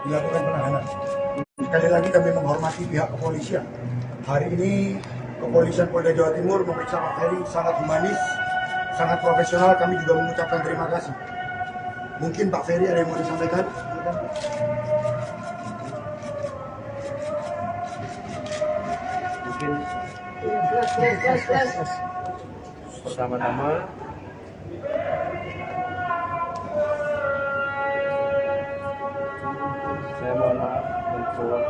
dilakukan penahanan. Sekali lagi kami menghormati pihak kepolisian. Hari ini kepolisian Polda Jawa Timur memeriksa Pak Ferry sangat humanis, sangat profesional. Kami juga mengucapkan terima kasih. Mungkin Pak Ferry ada yang mau disampaikan? Mungkin pertama-tama saya mohon maaf untuk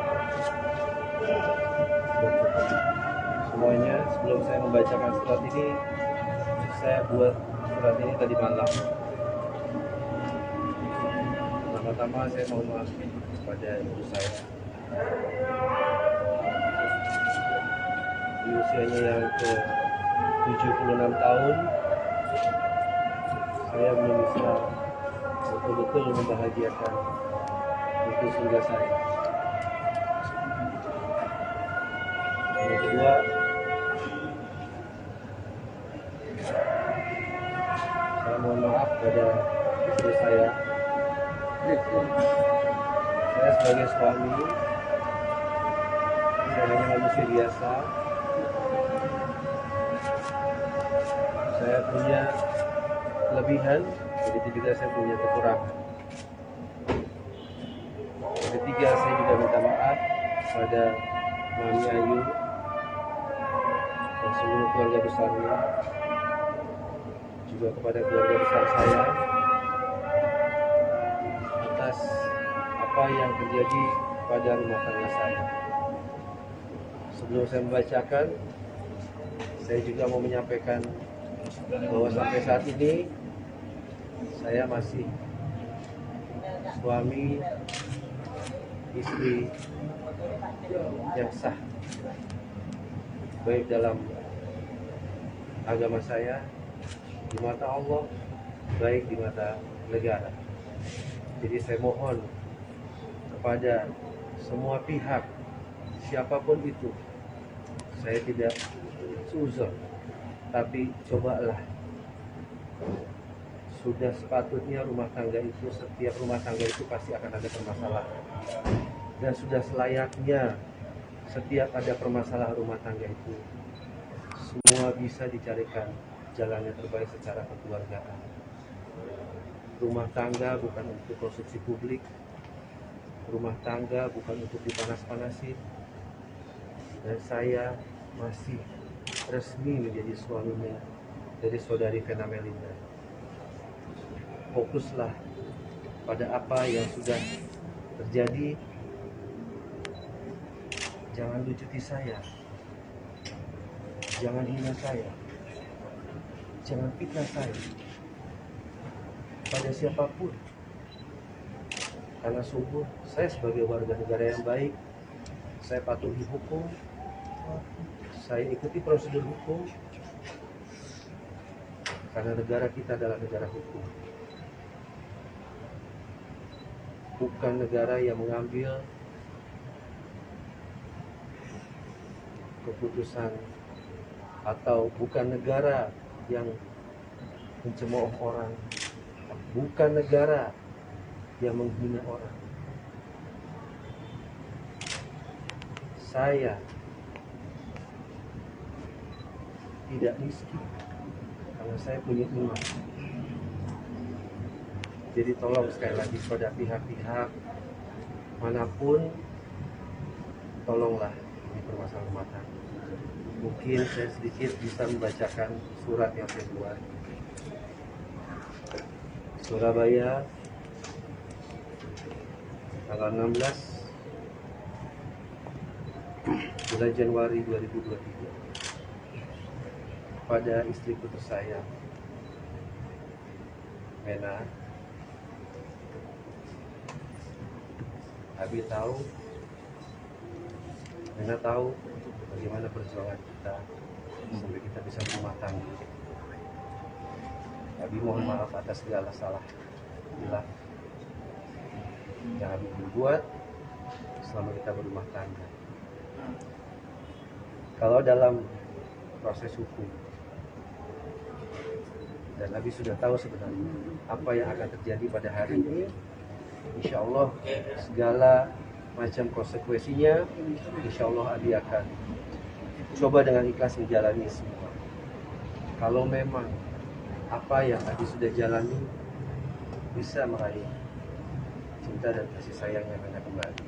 semuanya. Sebelum saya membacakan surat ini, saya buat surat ini tadi malam. Pertama-tama saya mohon maaf kepada ibu saya. Di usianya yang ke 76 tahun, saya belum bisa betul-betul membahagiakan itu surga saya. Yang kedua, saya mohon maaf pada istri saya. Saya sebagai suami, saya hanya manusia biasa. Saya punya kelebihan, begitu juga saya punya kekurangan. Yang ketiga, saya juga minta maaf pada Mami Ayu dan seluruh keluarga besarnya, juga kepada keluarga besar saya atas apa yang terjadi pada rumah tangga saya. Sebelum saya membacakan, saya juga mau menyampaikan bahwa sampai saat ini saya masih suami istri yang sah, baik dalam agama saya, di mata Allah, baik di mata negara. Jadi saya mohon kepada semua pihak, siapapun itu, saya tidak suzon, tapi cobalah. Sudah sepatutnya rumah tangga itu, setiap rumah tangga itu pasti akan ada permasalahan. Dan sudah selayaknya setiap ada permasalahan rumah tangga itu, semua bisa dicarikan jalan yang terbaik secara kekeluargaan. Rumah tangga bukan untuk konsumsi publik. Rumah tangga bukan untuk dipanas-panasin. Dan saya masih resmi menjadi suaminya dari saudari Vena Melinda. Fokuslah pada apa yang sudah terjadi. Jangan lucuti saya, jangan hina saya, jangan fitnah saya pada siapapun. Karena sungguh saya sebagai warga negara yang baik, saya patuhi hukum, saya ikuti prosedur hukum, karena negara kita adalah negara hukum. Bukan negara yang mengambil keputusan, atau bukan negara yang mencemooh orang, bukan negara yang menghina orang. Saya tidak miskin karena saya punya iman. Jadi tolong sekali lagi pada pihak-pihak manapun, tolonglah di permasalahan rumah tangga. Mungkin saya sedikit bisa membacakan surat yang saya buat. Surabaya, tanggal 16 bulan Januari 2023. Pada istriku tersayang, Vena. Abi tahu, Vena tahu bagaimana perjuangan kita sampai kita bisa berumah tangga. Abi mohon maaf atas segala salah hilaf yang Abi berbuat selama kita berumah tangga. Kalau dalam proses hukum, dan Abi sudah tahu sebenarnya apa yang akan terjadi pada hari ini, Insya Allah segala macam konsekuensinya, insya Allah Abi akan coba dengan ikhlas menjalani semua. Kalau memang apa yang Abi sudah jalani bisa meraih cinta dan kasih sayangnya Mena kembali.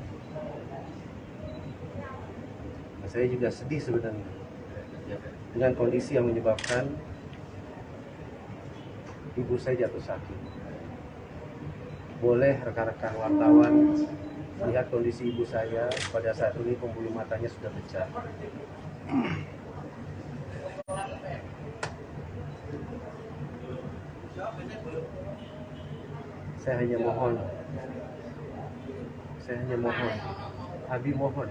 Nah, saya juga sedih sebenarnya dengan kondisi yang menyebabkan ibu saya jatuh sakit. Boleh rekan-rekan wartawan lihat kondisi ibu saya pada saat ini, pembuluh matanya sudah pecah. Saya hanya mohon, Abi mohon,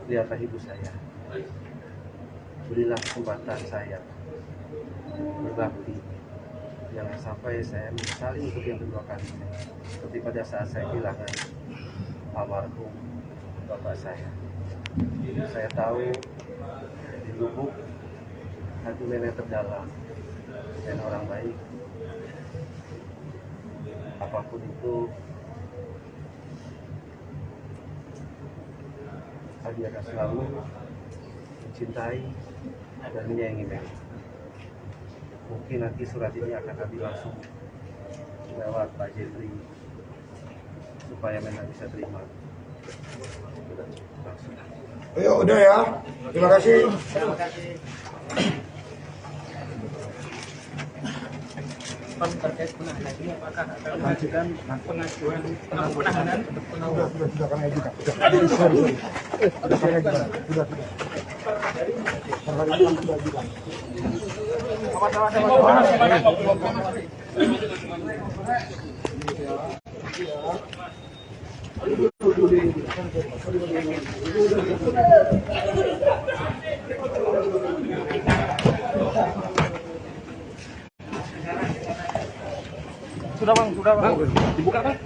lihatlah ibu saya, berilah kesempatan saya berbakti. Jangan sampai saya menyesali untuk yang kedua kali, seperti pada saat saya kehilangan almarhum bapak saya. Saya tahu di lubuk hati nenek terdalam dan orang baik. Apapun itu, Abi akan selalu mencintai dan menyayangi nenek. Mungkin nanti surat ini akan Abi langsung lewat Pak Jeffrey supaya Mena bisa terima. Langsung. Ayo, udah ya. Terima kasih. Terkait penahanan ini, apakah akan mengajukan pengajuan penahanan untuk pengajuan? Sudah kami ajukan. Sorry. Sudah kami ajukan. Sudah. Sudah ajukan. Sudah bang, dibuka bang.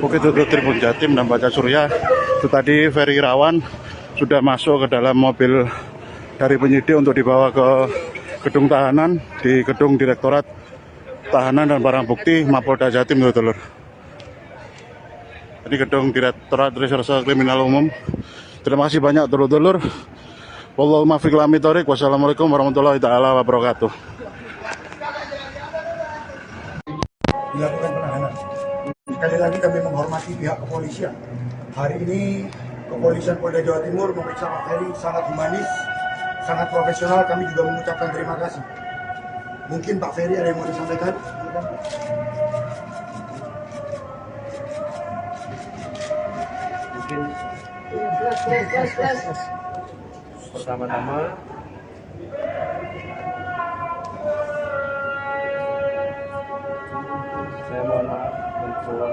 Oke, itu Tribun Jatim dan Baca Surya. Itu tadi Ferry Irawan sudah masuk ke dalam mobil dari penyidik untuk dibawa ke gedung tahanan di gedung Direktorat Tahanan dan Barang Bukti Mapolda Jatim, dulur. Ini gedung Direktorat Reserse Kriminal Umum. Terima kasih banyak, dulur-dulur. Wallahu muwaffiq ila aqwamit thoriq. Wassalamualaikum warahmatullahi taala wabarakatuh. Dilakukan penahanan. Sekali lagi kami menghormati pihak kepolisian. Hari ini kepolisian Polda Jawa Timur memeriksa Pak Ferry sangat humanis, sangat profesional. Kami juga mengucapkan terima kasih. Mungkin Pak Ferry ada yang mau disampaikan? Mungkin pertama-tama saya mohon maaf untuk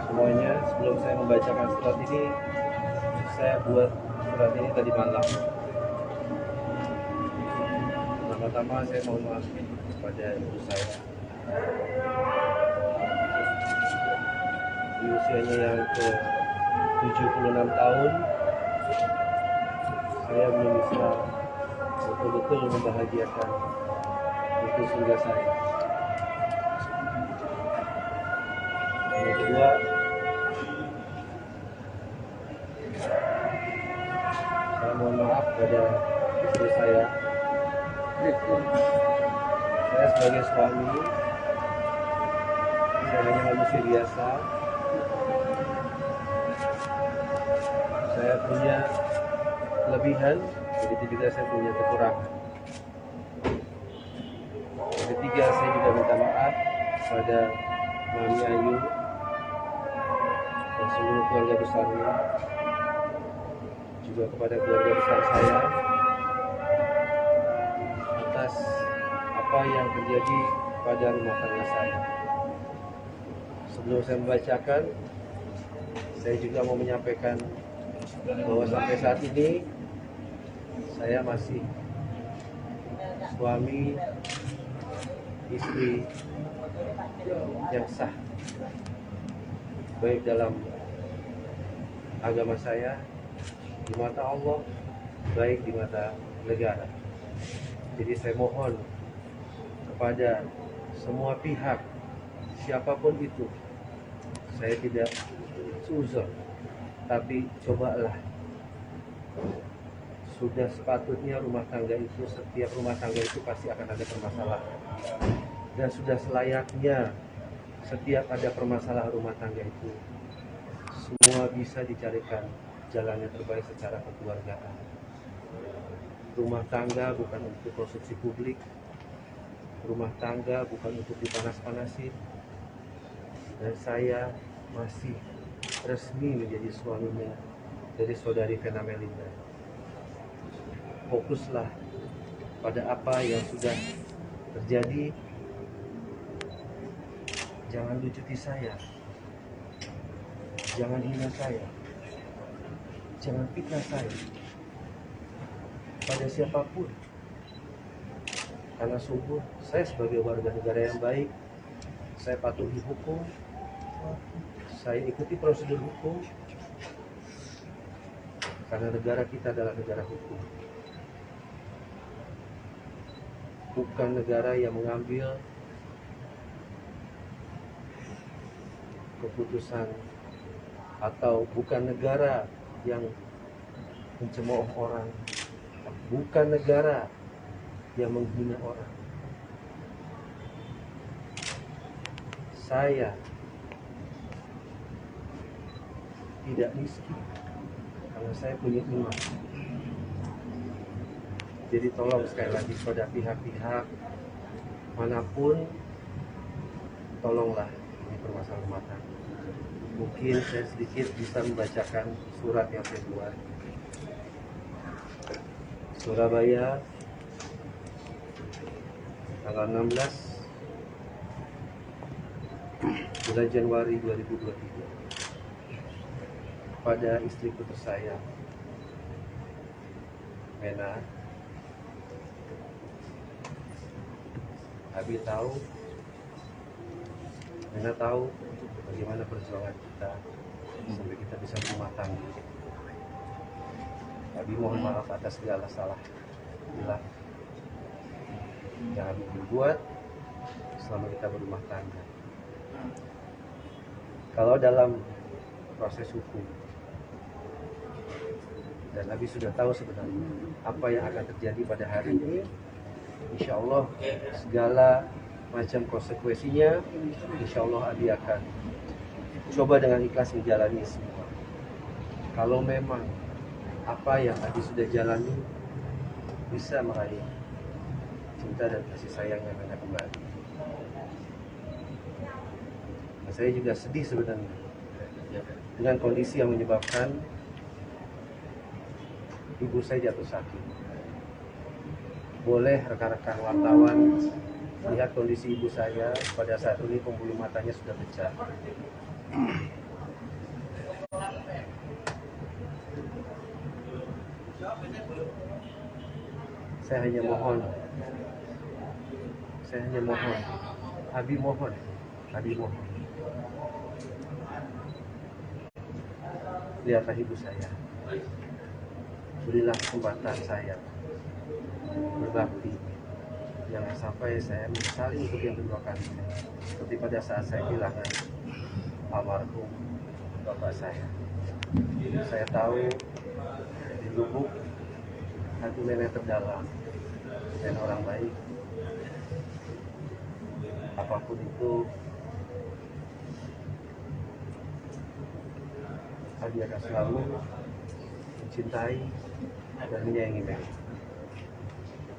semuanya. Sebelum saya membacakan surat ini, saya buat surat ini tadi malam. Pertama-tama saya mohon maaf kepada ibu saya di usianya yang ke 76 tahun. Saya belum bisa betul-betul membahagiakan itu sehingga saya. Yang kedua, saya mohon maaf pada istri saya. Saya sebagai suami, saya hanya manusia biasa. Saya punya kelebihan, begitu juga saya punya kekurangan. Yang ketiga, saya juga minta maaf pada Mami Ayu dan seluruh keluarga besarnya, juga kepada keluarga besar saya atas apa yang terjadi kepada rumah tangga saya. Sebelum saya membacakan, saya juga mau menyampaikan bahwa sampai saat ini saya masih suami istri yang sah, baik dalam agama saya, di mata Allah, baik di mata negara. Jadi saya mohon kepada semua pihak, siapapun itu, saya tidak suzon, tapi cobalah. Sudah sepatutnya rumah tangga itu, setiap rumah tangga itu pasti akan ada permasalahan. Dan sudah selayaknya setiap ada permasalahan rumah tangga itu, semua bisa dicarikan jalan yang terbaik secara kekeluargaan. Rumah tangga bukan untuk konsumsi publik, rumah tangga bukan untuk dipanas-panasin. Dan saya masih resmi menjadi suaminya dari saudari Vena Melinda. Fokuslah pada apa yang sudah terjadi. Jangan lucuti saya, jangan hina saya, jangan fitnah saya pada siapapun. Karena sungguh saya sebagai warga negara yang baik, saya patuhi hukum, saya ikuti prosedur hukum, karena negara kita adalah negara hukum, bukan negara yang mengambil keputusan, atau bukan negara yang mencemooh orang, bukan negara yang menghina orang. Saya tidak miskin karena saya punya iman. Jadi tolong sekali lagi pada pihak-pihak manapun, tolonglah ini permasalahan rumah tangga. Mungkin saya sedikit bisa membacakan surat yang saya buat. Surabaya, tanggal 16 bulan Januari 2023, pada istriku tersayang Vena. Abi tahu, Vena tahu bagaimana perjuangan kita sampai kita bisa berumah tangga. Abi mohon maaf atas segala salah hilang yang Abi berbuat selama kita berumah tangga. Kalau dalam proses hukum, dan Abi sudah tahu sebenarnya apa yang akan terjadi pada hari ini, insya Allah segala macam konsekuensinya, insya Allah Abi akan coba dengan ikhlas menjalani semua. Kalau memang apa yang Abi sudah jalani bisa meraih cinta dan kasih sayang yang Vena kembali. Nah, saya juga sedih sebenarnya dengan kondisi yang menyebabkan ibu saya jatuh sakit. Boleh rekan-rekan wartawan lihat kondisi ibu saya pada saat ini, pembuluh matanya sudah pecah. Saya hanya mohon, Abi mohon, lihatlah ibu saya, berilah kesempatan saya berbakti, jangan sampai saya menyesali untuk yang kedua kali, seperti pada saat saya kehilangan almarhum bapak saya. Saya tahu di lubuk hati nenek terdalam dan orang baik, apapun itu Abi akan selalu mencintai dan menyayangi Meli.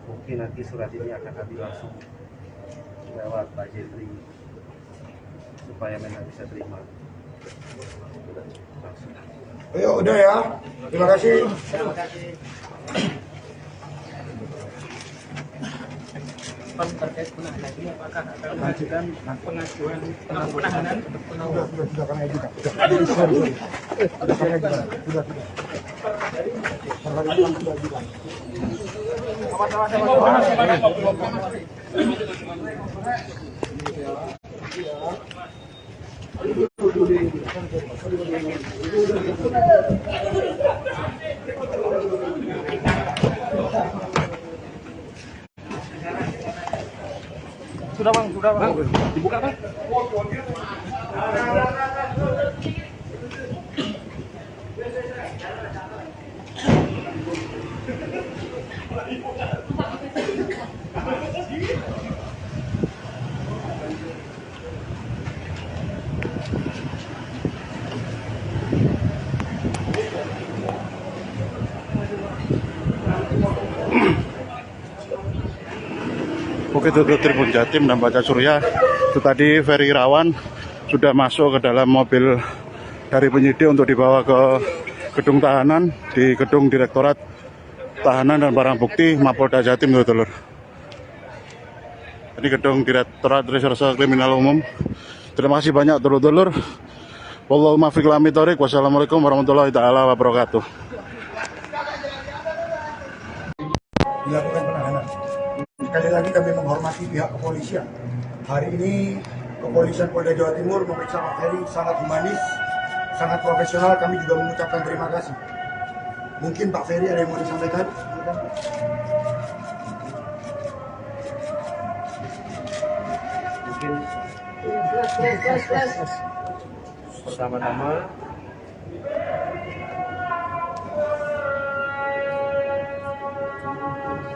Mungkin nanti surat ini akan Abi langsung lewat Pak Jeffrey supaya Meli bisa terima. Langsung. Ayo udah ya, terima kasih. Terima kasih. respon terkait penahanan ini apakah akan mengajukan pengajuan penahanan untuk Sudah kami ajukan. Sudah kami ajukan. Sudah. Kami sudah ajukan. sudah bang dibuka bang. Oke, itu Tribun Jatim dan Baca Surya. Itu tadi Ferry Irawan sudah masuk ke dalam mobil dari penyidik untuk dibawa ke gedung tahanan di gedung Direktorat Tahanan dan Barang Bukti Mapolda Jatim, dulur. Ini gedung Direktorat Reserse Kriminal Umum. Terima kasih banyak, dulur-dulur. Wallahu muwaffiq ila aqwamit thoriq. Wassalamualaikum warahmatullahi taala wabarakatuh. Dilakukan penahanan. Sekali lagi kami menghormati pihak kepolisian. Hari ini kepolisian Polda Jawa Timur memeriksa Pak Ferry sangat humanis, sangat profesional. Kami juga mengucapkan terima kasih. Mungkin Pak Ferry ada yang mau disampaikan? Mungkin pertama-tama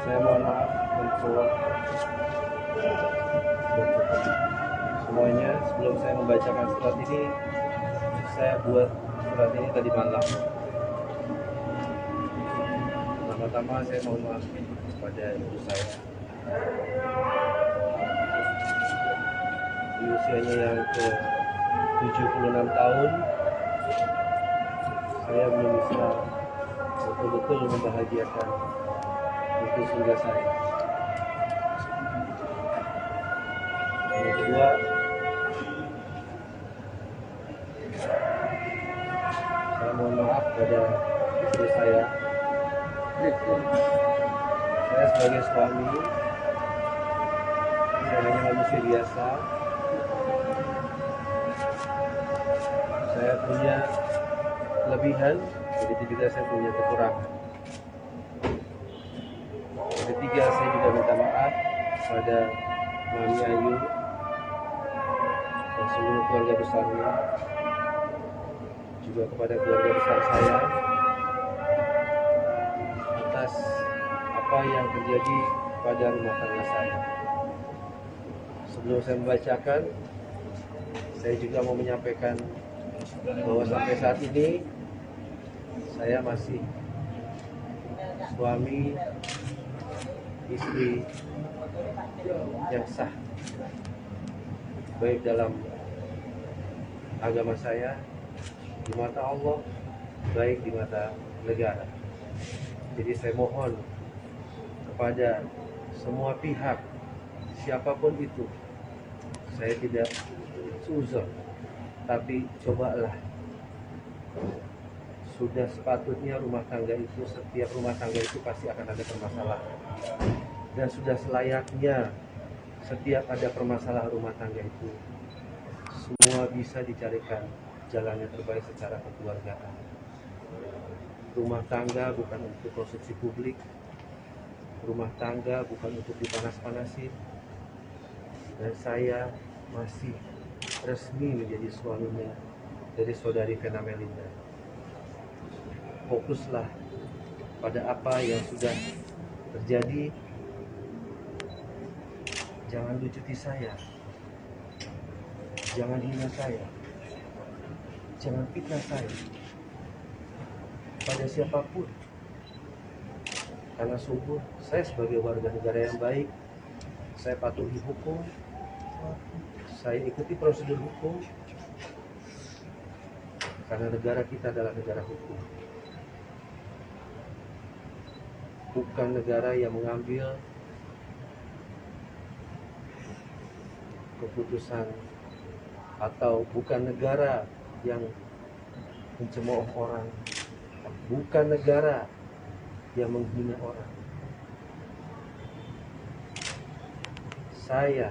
saya mohon maaf untuk semuanya. Sebelum saya membacakan surat ini, saya buat surat ini tadi malam. Pertama-tama saya mohon maaf kepada ibu saya. Di usianya yang ke 76 tahun, saya belum bisa betul-betul membahagiakan itu surga saya. Yang kedua, saya mohon maaf pada istri saya. Saya sebagai suami, saya hanya manusia biasa. Saya punya kelebihan, begitu juga saya punya kekurangan. Yang ketiga, saya juga minta maaf pada Mami Ayu dan seluruh keluarga besarnya, juga kepada keluarga besar saya atas apa yang terjadi pada rumah tangga saya. Sebelum saya membacakan, saya juga mau menyampaikan bahwa sampai saat ini saya masih suami istri yang sah, baik dalam agama saya, di mata Allah, baik di mata negara. Jadi saya mohon kepada semua pihak, siapapun itu, saya tidak suzon, tapi cobalah, sudah sepatutnya rumah tangga itu, setiap rumah tangga itu pasti akan ada permasalahan. Dan sudah selayaknya setiap ada permasalahan rumah tangga itu, semua bisa dicarikan jalan yang terbaik secara kekeluargaan. Rumah tangga bukan untuk konsumsi publik, rumah tangga bukan untuk dipanas-panasin. Dan saya masih resmi menjadi suaminya dari saudari Vena Melinda. Fokuslah pada apa yang sudah terjadi. Jangan lucuti saya, jangan hina saya, jangan fitnah saya pada siapapun. Karena sungguh saya sebagai warga negara yang baik, saya patuhi hukum, saya ikuti prosedur hukum, karena negara kita adalah negara hukum, bukan negara yang mengambil keputusan atau bukan negara yang mencemooh orang, bukan negara yang menghina orang. Saya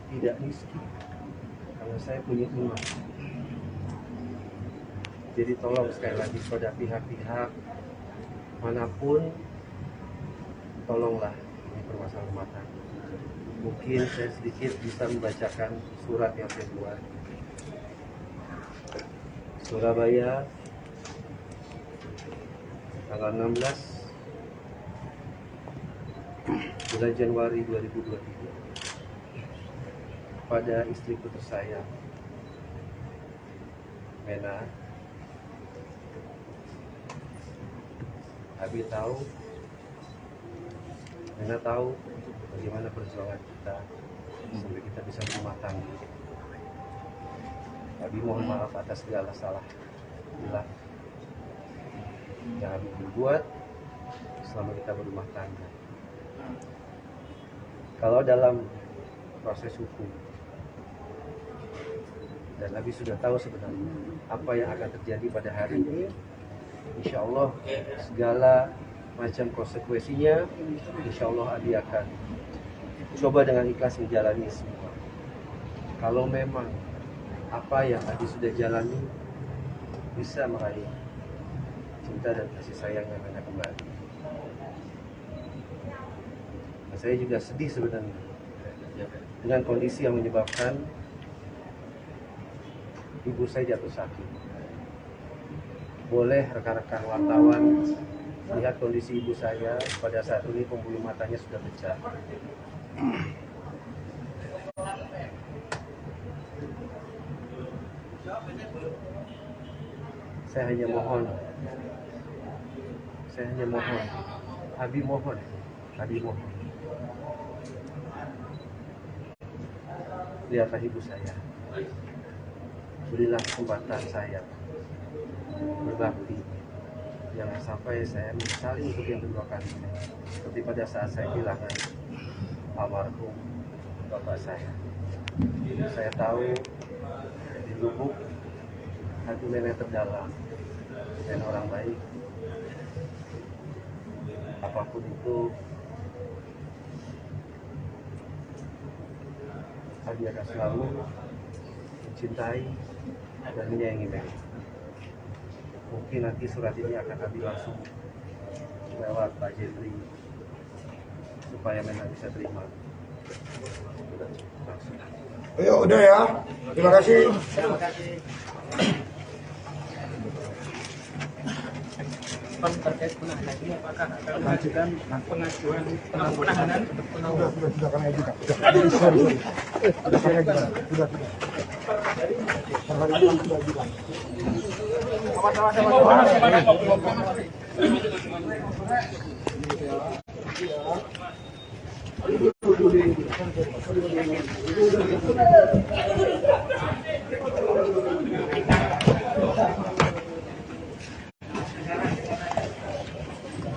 tidak miskin karena saya punya iman. Jadi tolong sekali lagi pada pihak-pihak manapun, tolonglah ini permasalahan rumah tangga. Mungkin saya sedikit bisa membacakan surat yang saya buat. Surabaya, tanggal 16 bulan Januari 2023, pada istriku tersayang Mena. Abi tahu, Mena tahu bagaimana perjuangan kita sampai kita bisa berumah tangga. Abi mohon maaf atas segala salah hilang yang Abi berbuat selama kita berumah tangga. Kalau dalam proses hukum, dan Abi sudah tahu sebenarnya apa yang akan terjadi pada hari ini, insya Allah segala macam konsekuensinya, insya Allah Abi akan coba dengan ikhlas menjalani semua. Kalau memang apa yang Abi sudah jalani bisa meraih cinta dan kasih sayang yang Mena kembali. Nah, saya juga sedih sebenarnya dengan kondisi yang menyebabkan ibu saya jatuh sakit. Boleh rekan-rekan wartawan lihat kondisi ibu saya pada saat ini, pembuluh matanya sudah pecah. Saya hanya mohon, Abi mohon, lihatlah ibu saya, berilah kesempatan saya berbakti, jangan sampai saya menyesali untuk yang kedua kali, seperti pada saat saya kehilangan almarhum bapak saya. Saya tahu di lubuk hati nenek terdalam dan orang baik, apapun itu Abi akan selalu mencintai dan menyayangi Mena. Mungkin nanti surat ini akan Abi langsung lewat Pak Jendri supaya Mena bisa terima. Ayo, udah ya. Terima kasih. Terkait penahanan ini, apakah akan mengajukan pengajuan penahanan untuk penangguhan? Sudah kami ajukan. Sudah kami ajukan. Sudah.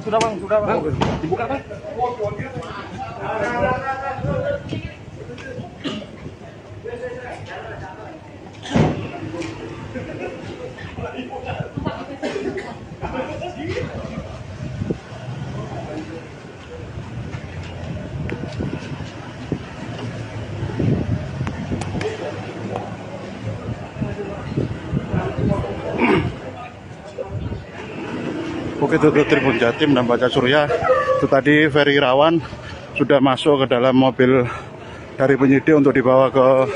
Sudah bang, dibuka bang. Oke, itu Tribun Jatim dan Baca Surya. Itu tadi Ferry Irawan sudah masuk ke dalam mobil dari penyidik untuk dibawa ke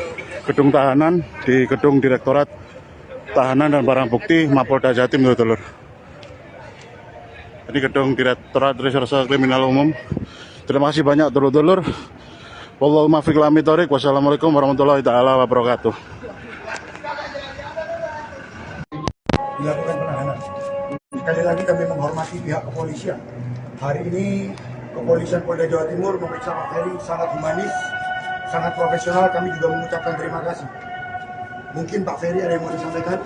gedung tahanan di gedung Direktorat Tahanan dan Barang Bukti Mapolda Jatim, dulur. Ini gedung Direktorat Reserse Kriminal Umum. Terima kasih banyak, dulur-dulur. Wallahu muwaffiq ila aqwamit thoriq. Wassalamualaikum warahmatullahi taala wabarakatuh. Dilakukan penahanan. Sekali lagi kami menghormati pihak kepolisian. Hari ini kepolisian Polda Jawa Timur memeriksa Pak Ferry sangat humanis, sangat profesional. Kami juga mengucapkan terima kasih. Mungkin Pak Ferry ada yang mau disampaikan?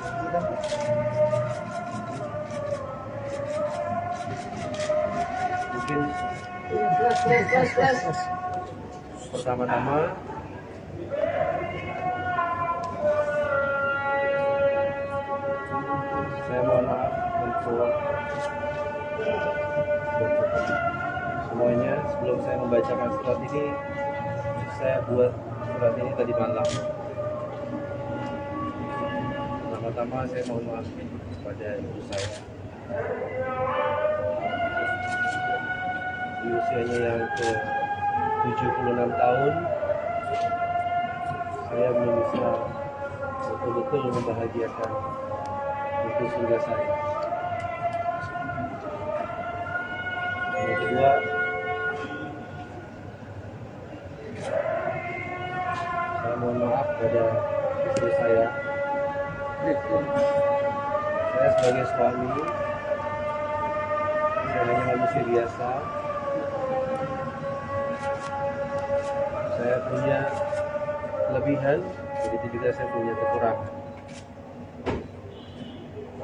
Mungkin Pertama-tama saya mohon maaf untuk semuanya. Sebelum saya membacakan surat ini, saya buat surat ini tadi malam. Pertama-tama saya mohon maaf kepada ibu saya di usianya yang ke 76 tahun. Saya belum bisa betul-betul membahagiakan itu surga saya. Yang kedua, saya mohon maaf pada istri saya. Saya sebagai suami, saya hanya manusia biasa. Saya punya kelebihan, begitu juga saya punya kekurangan.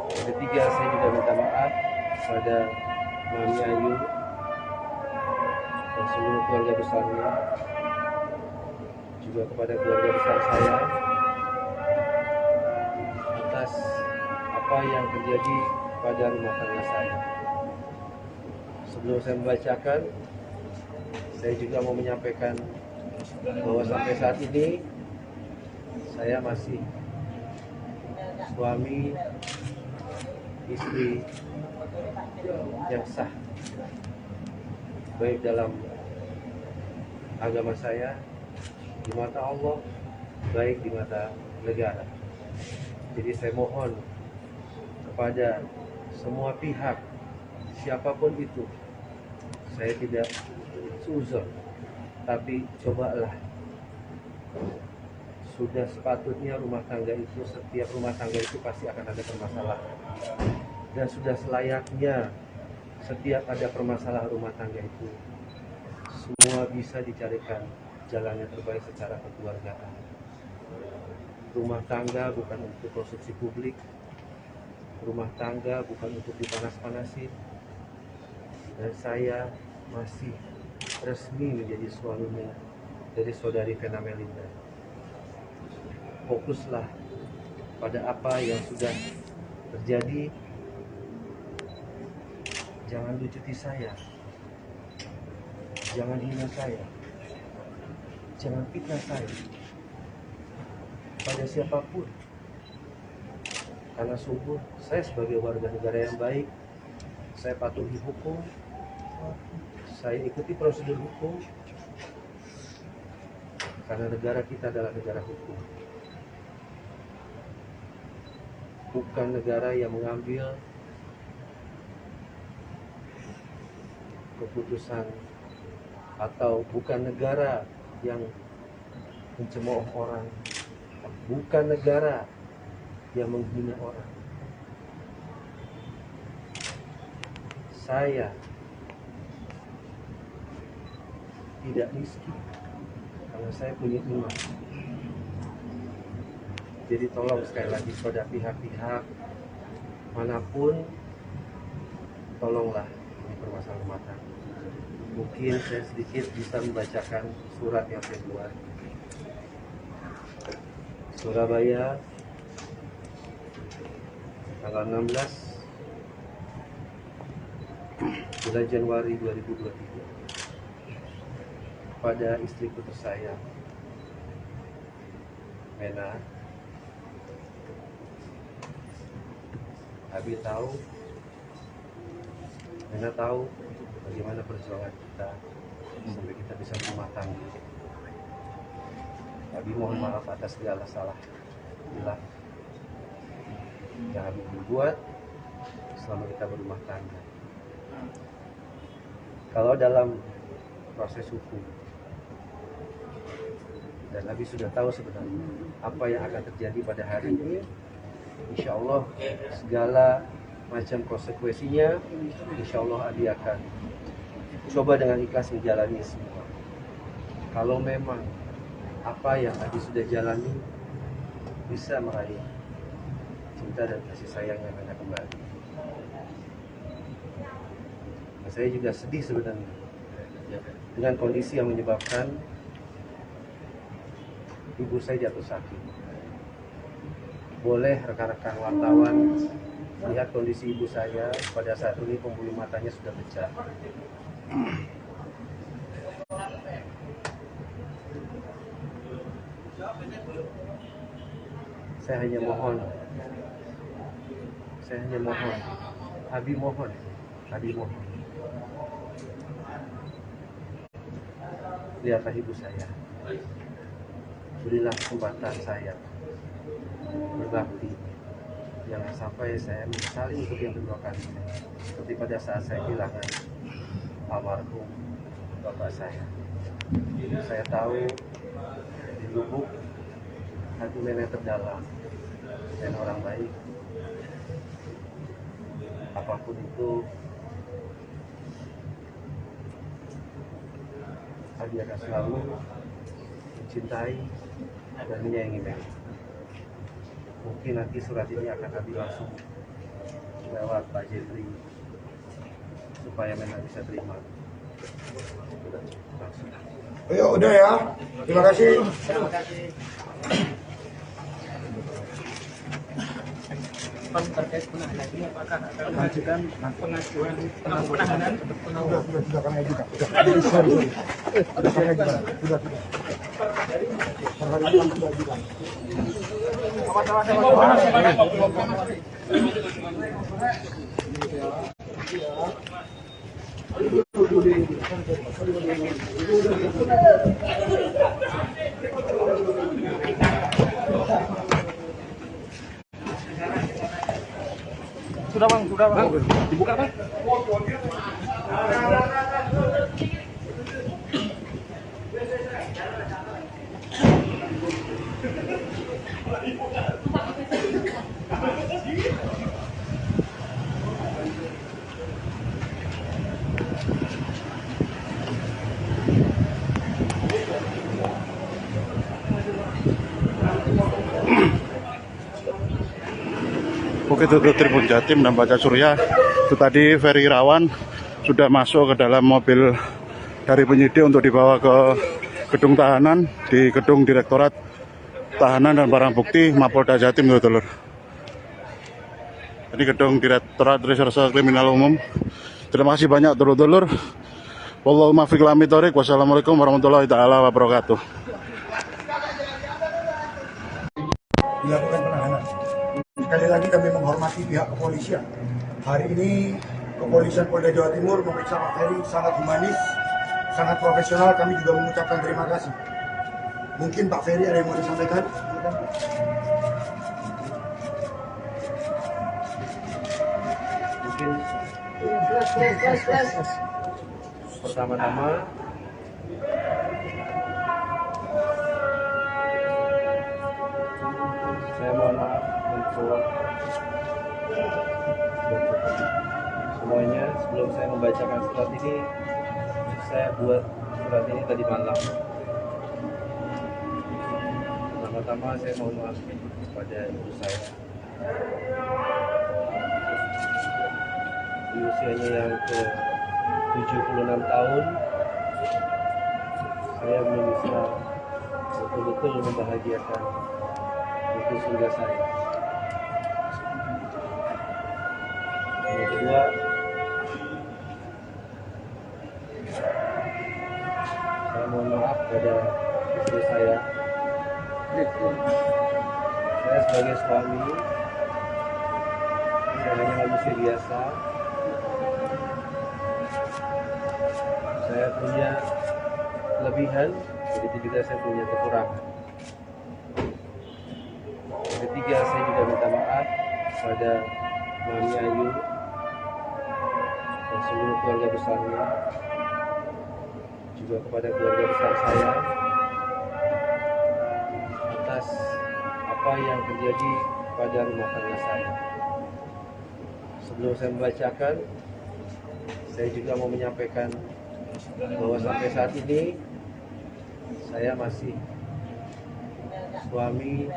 Yang ketiga, saya juga minta maaf pada Mami Ayu dan seluruh keluarga besarnya, juga kepada keluarga besar saya atas apa yang terjadi pada rumah tangga saya. Sebelum saya membacakan, saya juga mau menyampaikan bahwa sampai saat ini saya masih suami istri yang sah, baik dalam agama saya, di mata Allah, baik di mata negara. Jadi saya mohon kepada semua pihak, siapapun itu, saya tidak suzon, tapi cobalah. Sudah sepatutnya rumah tangga itu, setiap rumah tangga itu pasti akan ada permasalahan. Dan sudah selayaknya setiap ada permasalahan rumah tangga itu, semua bisa dicarikan jalan yang terbaik secara kekeluargaan. Rumah tangga bukan untuk konsumsi publik. Rumah tangga bukan untuk dipanas-panasin. Dan saya masih resmi menjadi suaminya dari saudari Vena Melinda. Fokuslah pada apa yang sudah terjadi. Jangan lucuti saya, jangan hina saya, jangan fitnah saya pada siapapun. Karena sungguh saya sebagai warga negara yang baik, saya patuhi hukum, saya ikuti prosedur hukum, karena negara kita adalah negara hukum. Bukan negara yang mengambil keputusan, atau bukan negara yang mencemooh orang, bukan negara yang menghina orang. Saya tidak miskin karena saya punya iman. Jadi tolong sekali lagi pada pihak-pihak manapun, tolonglah ini permasalahan rumah tangga. Mungkin saya sedikit bisa membacakan surat yang saya buat. Surabaya, tanggal 16 bulan Januari 2023, pada istriku tersayang Vena. Abi tahu, Vena tahu bagaimana perjuangan kita sampai kita bisa berumah tangga. Abi mohon maaf atas segala salah hilaf yang Abi berbuat selama kita berumah tangga. Kalau dalam proses hukum, dan Abi sudah tahu sebenarnya apa yang akan terjadi pada hari ini, insya Allah segala macam konsekuensinya, insya Allah Abi akan coba dengan ikhlas menjalani semua. Kalau memang apa yang Abi sudah jalani bisa meraih cinta dan kasih sayang yang Vena kembali. Nah, saya juga sedih sebenarnya dengan kondisi yang menyebabkan ibu saya jatuh sakit. Boleh rekan-rekan wartawan lihat kondisi ibu saya pada saat ini, pembuluh matanya sudah pecah. Saya hanya mohon, Abi mohon, lihatlah ibu saya, berilah kesempatan saya berbakti, jangan sampai saya menyesali untuk yang kedua kali, seperti pada saat saya kehilangan almarhum bapak saya. Saya tahu di lubuk hati nenek terdalam, dan orang baik, apapun itu, Abi akan selalu mencintai dan menyayangi nenek. Mungkin nanti surat ini akan Abi langsung lewat Pak Jeffrey supaya nenek bisa terima. Langsung. Ayo, udah ya. Terima kasih. Terkait penahanan ini apakah akan mengajukan pengajuan penahanan? Sudah kami ajukan. Sudah kami ajukan. Sudah. Hari ini sudah ajukan. Sudah bang, dibuka bang. Oke, itu Tribun Jatim dan Baca Surya. Itu tadi Ferry Irawan sudah masuk ke dalam mobil dari penyidik untuk dibawa ke gedung tahanan di gedung Direktorat Tahanan dan Barang Bukti Mapolda Jatim, dulur. Ini gedung Direktorat Reserse Kriminal Umum. Terima kasih banyak, dulur-dulur. Wallahu muwaffiq ila aqwamit thoriq. Wassalamualaikum warahmatullahi taala wabarakatuh. Dilakukan penahanan. Sekali lagi kami menghormati pihak kepolisian. Hari ini kepolisian Polda Jawa Timur memeriksa Pak Ferry sangat humanis, sangat profesional. Kami juga mengucapkan terima kasih. Mungkin Pak Ferry ada yang mau disampaikan? Mungkin pertama-tama saya mohon maaf untuk semuanya. Sebelum saya membacakan surat ini, saya buat surat ini tadi malam. Pertama-tama saya mohon maaf kepada ibu saya. Di usianya yang ke 76 tahun, saya belum bisa betul-betul membahagiakan ibu surga saya. Yang kedua, saya mohon maaf pada istri saya. Saya sebagai suami, saya hanya manusia biasa. Saya punya kelebihan, begitu juga saya punya kekurangan. Yang ketiga, saya juga minta maaf kepada Mami Ayu dan seluruh keluarga besarnya, juga kepada keluarga besar saya atas apa yang terjadi pada rumah tangga saya. Sebelum saya membacakan, saya juga mau menyampaikan bahwa sampai saat ini saya masih suami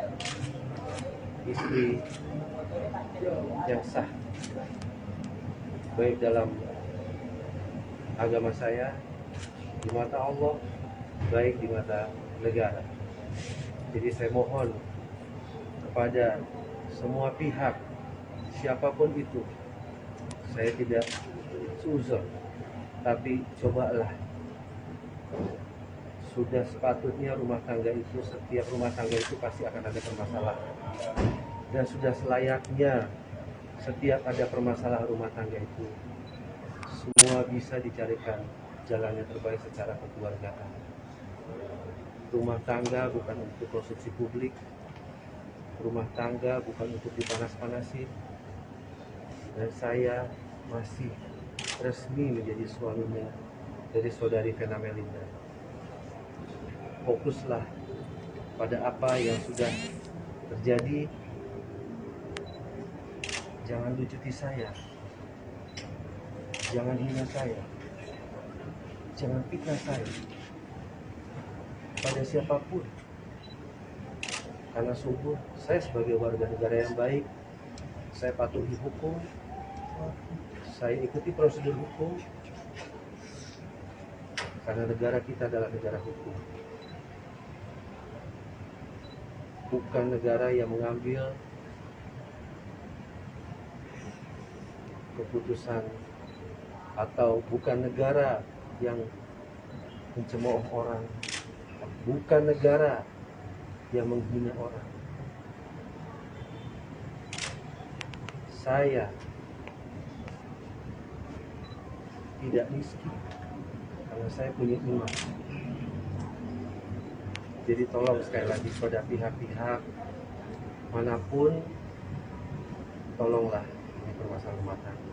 istri yang sah, baik dalam agama saya, di mata Allah, baik di mata negara. Jadi saya mohon kepada semua pihak, siapapun itu, saya tidak suzon, tapi cobalah. Sudah sepatutnya rumah tangga itu, setiap rumah tangga itu pasti akan ada permasalahan. Dan sudah selayaknya setiap ada permasalahan rumah tangga itu, semua bisa dicarikan jalan yang terbaik secara kekeluargaan. Rumah tangga bukan untuk konsumsi publik, rumah tangga bukan untuk dipanas-panasin. Dan saya masih resmi menjadi suaminya dari saudari Vena Melinda. Fokuslah pada apa yang sudah terjadi. Jangan lucuti saya, jangan hina saya, jangan fitnah saya pada siapapun. Karena sungguh saya sebagai warga negara yang baik, saya patuhi hukum, saya ikuti prosedur hukum, karena negara kita adalah negara hukum. Bukan negara yang mengambil keputusan, atau bukan negara yang mencemooh orang, bukan negara yang menghina orang. Saya tidak miskin karena saya punya iman. Jadi tolong sekali lagi pada pihak-pihak manapun, tolonglah ini permasalahan rumah tangga.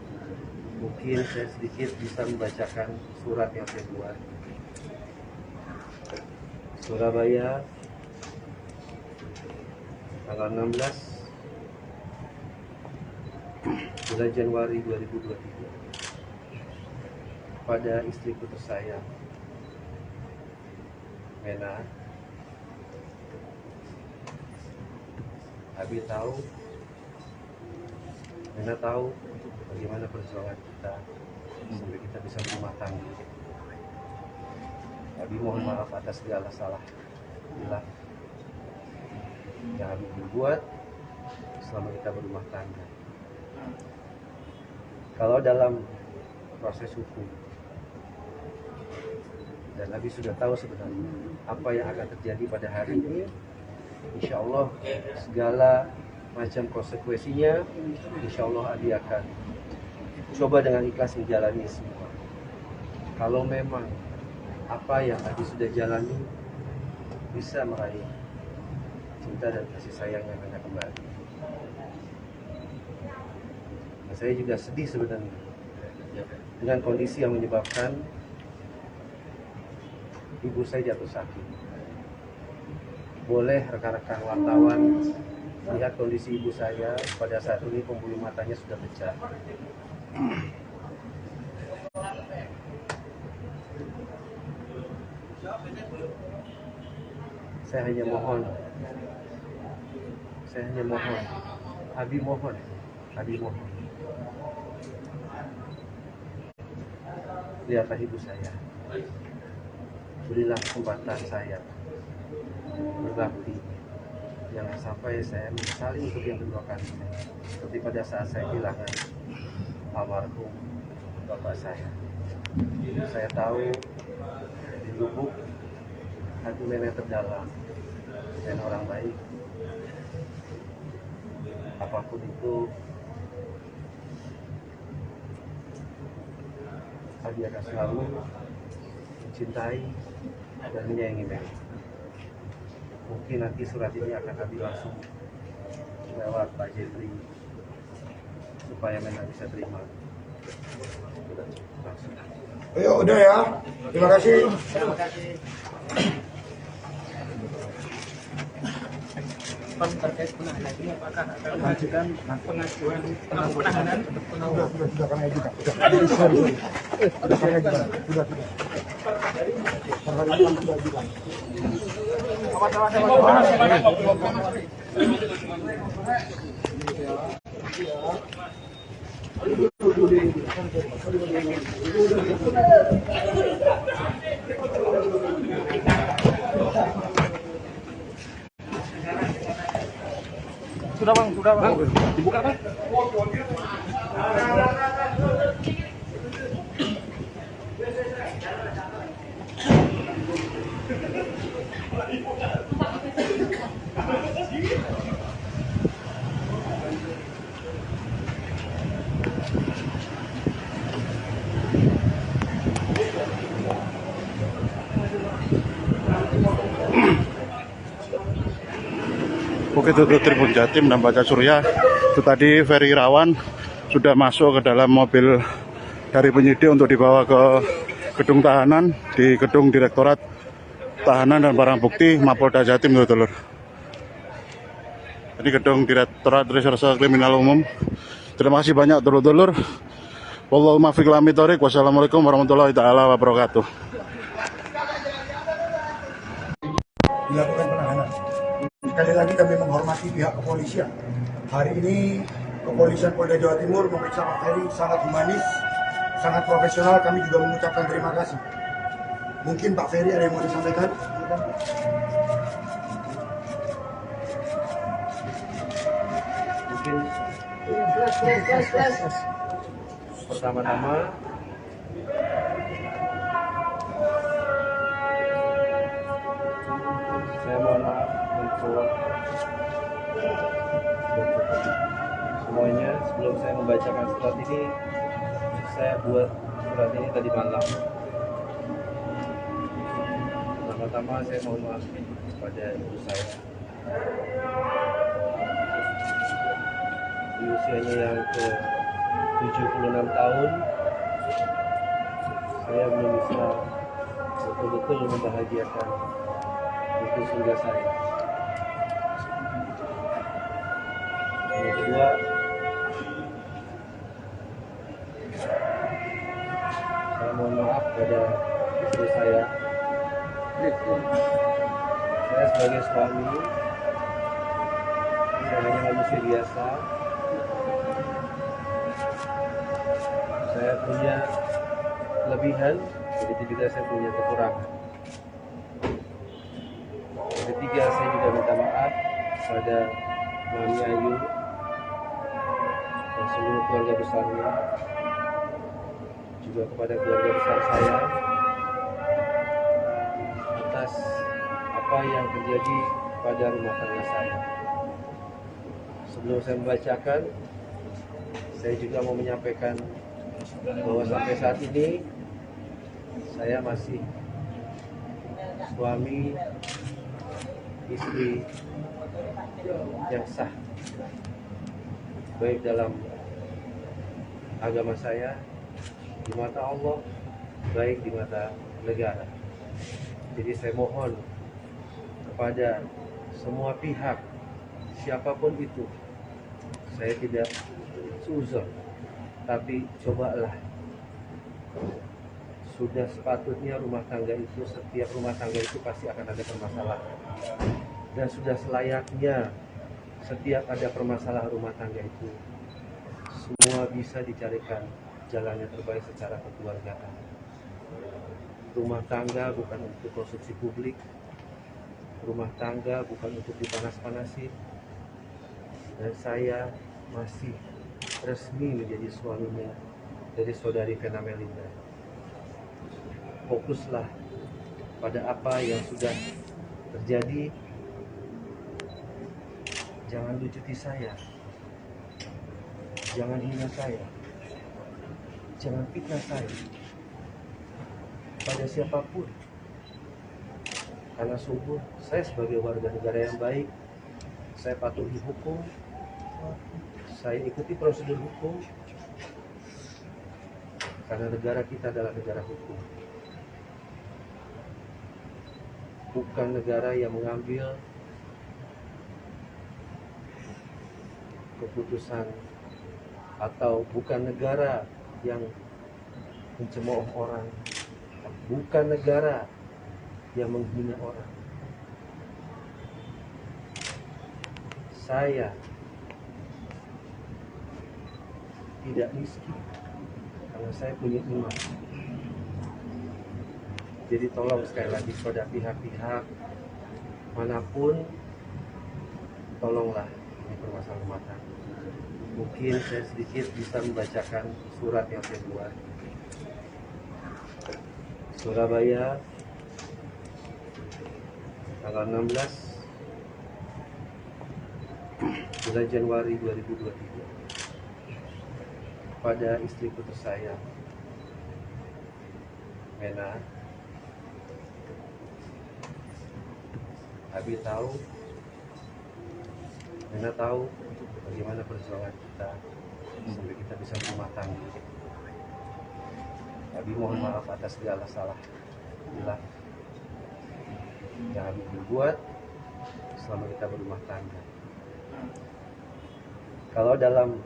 Mungkin saya sedikit bisa membacakan surat yang saya buat. Surabaya, tanggal 16 bulan Januari 2023, pada istriku tersayang Mena. Abi tahu, Mena tahu bagaimana perjuangan kita sampai kita bisa berumah tangga. Abi mohon maaf atas segala salah hilang yang Abi berbuat selama kita berumah tangga. Kalau dalam proses hukum, dan Abi sudah tahu sebenarnya apa yang akan terjadi pada hari ini, insya Allah segala macam konsekuensinya, insya Allah Abi akan coba dengan ikhlas menjalani semua. Kalau memang apa yang Abi sudah jalani bisa meraih cinta dan kasih sayang yang Mena kembali. Dan saya juga sedih sebenarnya dengan kondisi yang menyebabkan ibu saya jatuh sakit. Boleh rekan-rekan wartawan lihat kondisi ibu saya pada saat ini, pembuluh matanya sudah pecah. Saya hanya mohon, Abi mohon, lihatlah ibu saya, berilah kesempatan saya berbakti, jangan sampai saya menyesali untuk yang kedua kali, seperti pada saat saya kehilangan almarhum bapak saya. Saya tahu di lubuk hati Mena terdalam dan orang baik. Apapun itu, Abi akan selalu mencintai dan menyayangi Mena. Mungkin nanti surat ini akan Abi langsung lewat Pak Jeffrey supaya Mena bisa terima. Langsung. Ayo, udah ya. Terima kasih. Pak, terkait penahanan ini apakah akan mengajukan pengajuan penahanan untuk penangguhan? Sudah kami ajukan. Sudah kami ajukan. Sudah. sudah bang, sudah bang. Dibuka bang. Oke, itu Tribun Jatim dan Baca Surya. Itu tadi Ferry Irawan sudah masuk ke dalam mobil dari penyidik untuk dibawa ke gedung tahanan di gedung Direktorat Tahanan dan Barang Bukti Mapolda Jatim, dulur. Ini gedung Direktorat Reserse Kriminal Umum. Terima kasih banyak, dulur-dulur. Wallahu muwaffiq ila aqwamit thoriq. Wassalamualaikum warahmatullahi taala wabarakatuh. Dilakukan penahanan. Sekali lagi kami menghormati pihak kepolisian. Hari ini kepolisian Polda Jawa Timur memeriksa Pak Ferry sangat humanis, sangat profesional. Kami juga mengucapkan terima kasih. Mungkin Pak Ferry ada yang mau disampaikan? Mungkin pertama-tama saya mohon maaf untuk semuanya. Sebelum saya membacakan surat ini, saya buat surat ini tadi malam. Pertama-tama saya mohon maaf kepada ibu saya. Di usianya yang ke 76 tahun, saya belum bisa betul-betul membahagiakan itu surga saya. Yang kedua, saya mohon maaf pada istri saya. Saya sebagai suami tidak hanya manusia biasa. Saya punya kelebihan, begitu juga saya punya kekurangan. Yang ketiga, saya juga minta maaf pada Mami Ayu dan seluruh keluarga besarnya, juga kepada keluarga besar saya atas apa yang terjadi pada rumah tangga saya. Sebelum saya membacakan, saya juga mau menyampaikan bahwa sampai saat ini saya masih suami istri yang sah, baik dalam agama saya, di mata Allah, baik di mata negara. Jadi saya mohon kepada semua pihak, siapapun itu, saya tidak seuzon, tapi cobalah. Sudah sepatutnya rumah tangga itu, setiap rumah tangga itu pasti akan ada permasalahan. Dan sudah selayaknya setiap ada permasalahan rumah tangga itu, semua bisa dicarikan jalan yang terbaik secara kekeluargaan. Rumah tangga bukan untuk konsumsi publik. Rumah tangga bukan untuk dipanas-panasin. Dan saya masih resmi menjadi suaminya dari saudari Vena Melinda. Fokuslah pada apa yang sudah terjadi. Jangan lucuti saya, jangan hina saya, jangan fitnah saya pada siapapun. Karena sungguh saya sebagai warga negara yang baik, saya patuhi hukum, saya ikuti prosedur hukum, karena negara kita adalah negara hukum. Bukan negara yang mengambil keputusan, atau bukan negara yang mencemooh orang, bukan negara yang menghina orang. Saya tidak miskin karena saya punya iman. Jadi tolong sekali lagi pada pihak-pihak manapun, tolonglah ini permasalahan rumah tangga. Mungkin saya sedikit bisa membacakan surat yang saya buat. Surabaya, tanggal 16 bulan Januari 2023, kepada istriku tersayang Mena. Abi tahu, Mena tahu bagaimana perjuangan kita sampai kita bisa berumah tangga. Abi mohon maaf atas segala salah bila yang Abi berbuat selama kita berumah tangga. Kalau dalam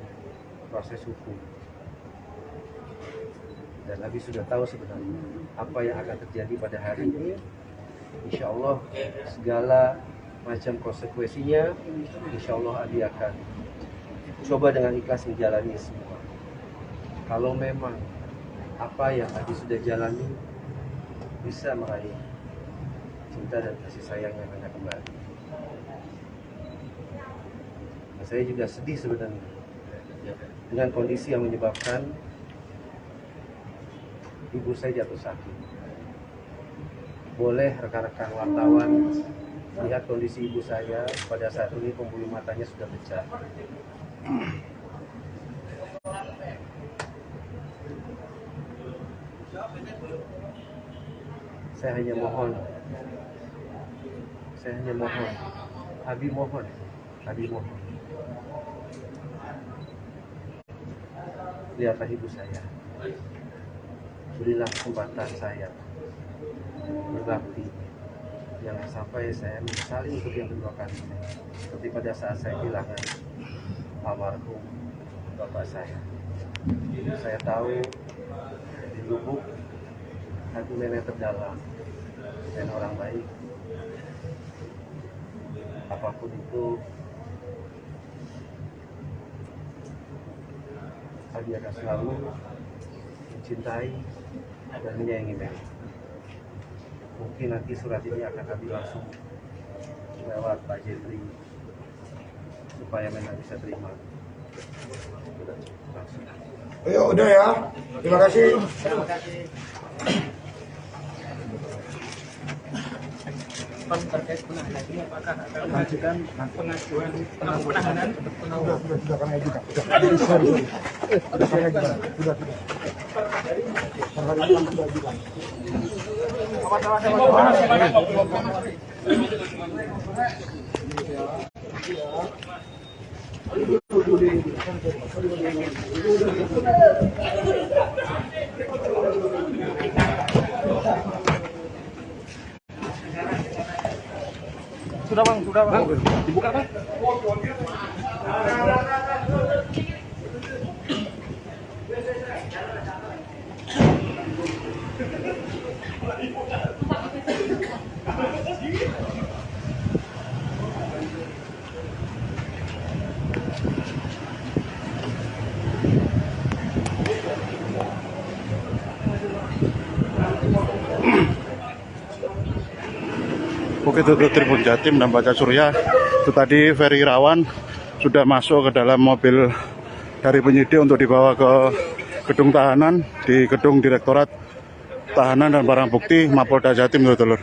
proses hukum, dan Abi sudah tahu sebenarnya apa yang akan terjadi pada hari ini, insya Allah segala macam konsekuensinya, insya Allah Abi akan coba dengan ikhlas menjalani semua. Kalau memang apa yang Abi sudah jalani bisa meraih cinta dan kasih sayang yang Anda kembali. Dan saya juga sedih sebenarnya dengan kondisi yang menyebabkan ibu saya jatuh sakit. Boleh rekan-rekan wartawan lihat kondisi ibu saya pada saat ini, pembuluh matanya sudah pecah. Saya hanya mohon, Abi mohon, lihatlah ibu saya, berilah kesempatan saya berbakti, jangan sampai saya menyesali untuk yang kedua kali, seperti pada saat saya kehilangan almarhum bapak saya. Saya tahu di lubuk hati nenek terdalam, nenek orang baik. Apapun itu, Abi akan selalu mencintai dan menyayangi Mena. Mungkin nanti surat ini akan Abi langsung lewat Pak Jeffrey supaya Mena bisa terima. Langsung. Ayo udah ya, terima kasih. Terkait penahanan ini apakah akan mengajukan pengajuan penahanan untuk Sudah kami ajukan. Sudah kami ajukan. Sudah. Hari ini sudah ajukan. Sudah bang, dibuka bang. Oke, itu Tribun Jatim dan Baca Surya. Itu tadi Ferry Irawan sudah masuk ke dalam mobil dari penyidik untuk dibawa ke gedung tahanan di gedung Direktorat Tahanan dan Barang Bukti Mapolda Jatim, dulur.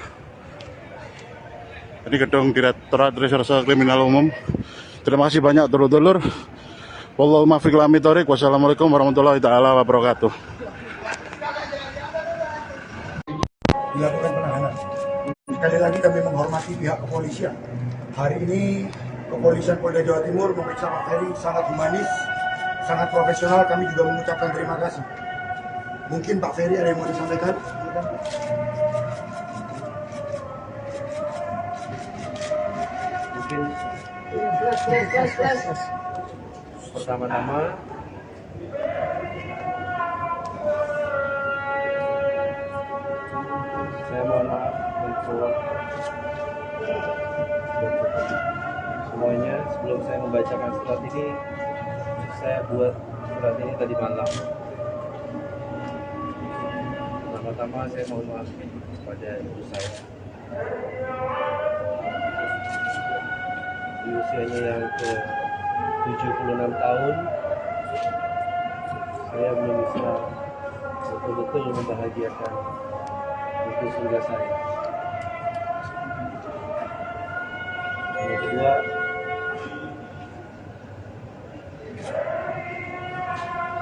Ini gedung Direktorat Reserse Kriminal Umum. Terima kasih banyak, dulur-dulur. Wallahu muwaffiq ila aqwamit thoriq. Wassalamualaikum warahmatullahi taala wabarakatuh. Dilakukan penahanan. Sekali lagi kami menghormati pihak kepolisian. Hari ini kepolisian Polda Jawa Timur memeriksa Pak Ferry sangat humanis, sangat profesional. Kami juga mengucapkan terima kasih. Mungkin Pak Ferry ada yang mau disampaikan? Mungkin pertama-tama saya mohon maaf untuk semuanya. Sebelum saya membacakan surat ini, saya buat surat ini tadi malam. Pertama-tama saya mohon maaf kepada ibu saya. Di usianya yang ke 76 tahun saya belum bisa betul-betul membahagiakan itu surga saya. Yang kedua,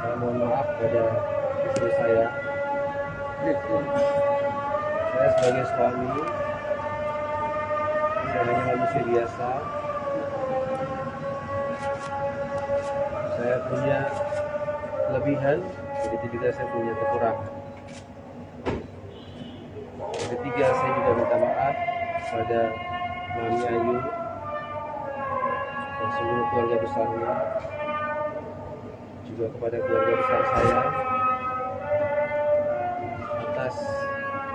saya mohon maaf pada istri saya. Saya sebagai suami, saya hanya manusia biasa. Saya punya kelebihan, begitu juga saya punya kekurangan. Yang ketiga, saya juga minta maaf pada Mami Ayu dan seluruh keluarga besarnya, juga kepada keluarga besar saya atas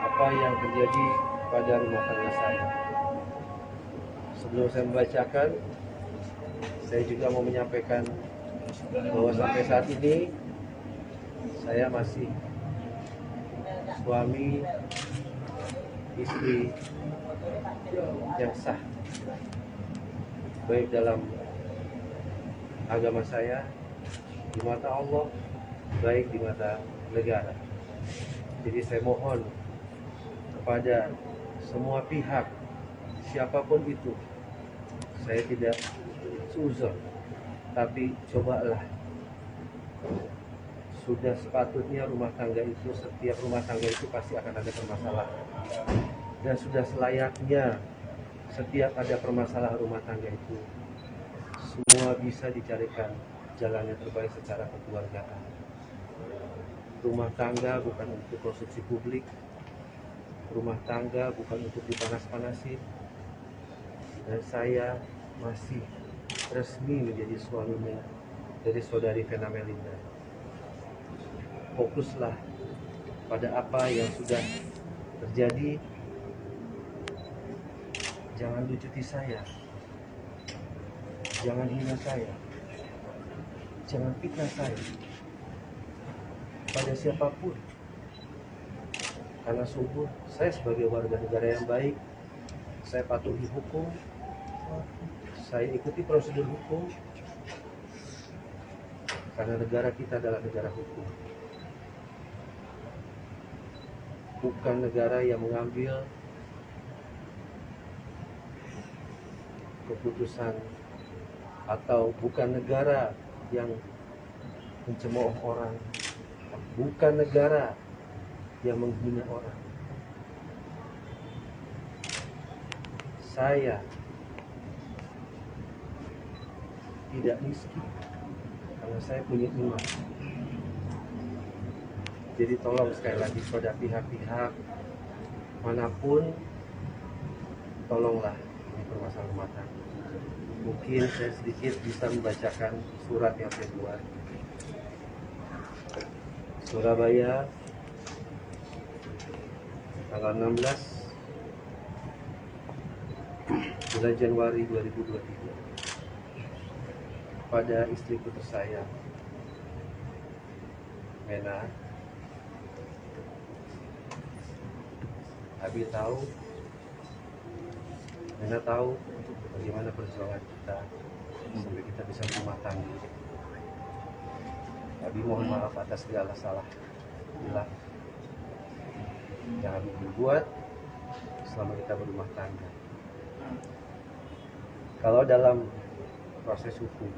apa yang terjadi pada rumah tangga saya. Sebelum saya membacakan, saya juga mau menyampaikan bahwa sampai saat ini saya masih suami istri yang sah, baik dalam agama saya, di mata Allah, baik di mata negara. Jadi saya mohon kepada semua pihak, siapapun itu, saya tidak seuzon, tapi cobalah, sudah sepatutnya rumah tangga itu, setiap rumah tangga itu pasti akan ada permasalahan. Dan sudah selayaknya setiap ada permasalahan rumah tangga itu, semua bisa dicarikan jalan yang terbaik secara kekeluargaan. Rumah tangga bukan untuk konsumsi publik, rumah tangga bukan untuk dipanas-panasin. Dan saya masih resmi menjadi suaminya dari saudari Vena Melinda. Fokuslah pada apa yang sudah terjadi. Jangan lucuti saya, jangan hina saya, jangan fitnah saya pada siapapun. Karena sungguh saya sebagai warga negara yang baik, saya patuhi hukum, saya ikuti prosedur hukum, karena negara kita adalah negara hukum. Bukan negara yang mengambil keputusan, atau bukan negara yang mencemooh orang, bukan negara yang menghina orang. Saya tidak miskin karena saya punya iman. Jadi tolong sekali lagi pada pihak-pihak manapun, tolonglah ini permasalahan rumah tangga. Mungkin saya sedikit bisa membacakan surat yang saya buat. Surabaya, tanggal 16 bulan Januari 2023, pada istriku tersayang Mena. Abi tahu, Mena tahu bagaimana perjuangan kita sampai kita bisa berumah tangga. Abi mohon maaf atas segala salah hilang yang Abi berbuat selama kita berumah tangga. Kalau dalam proses hukum,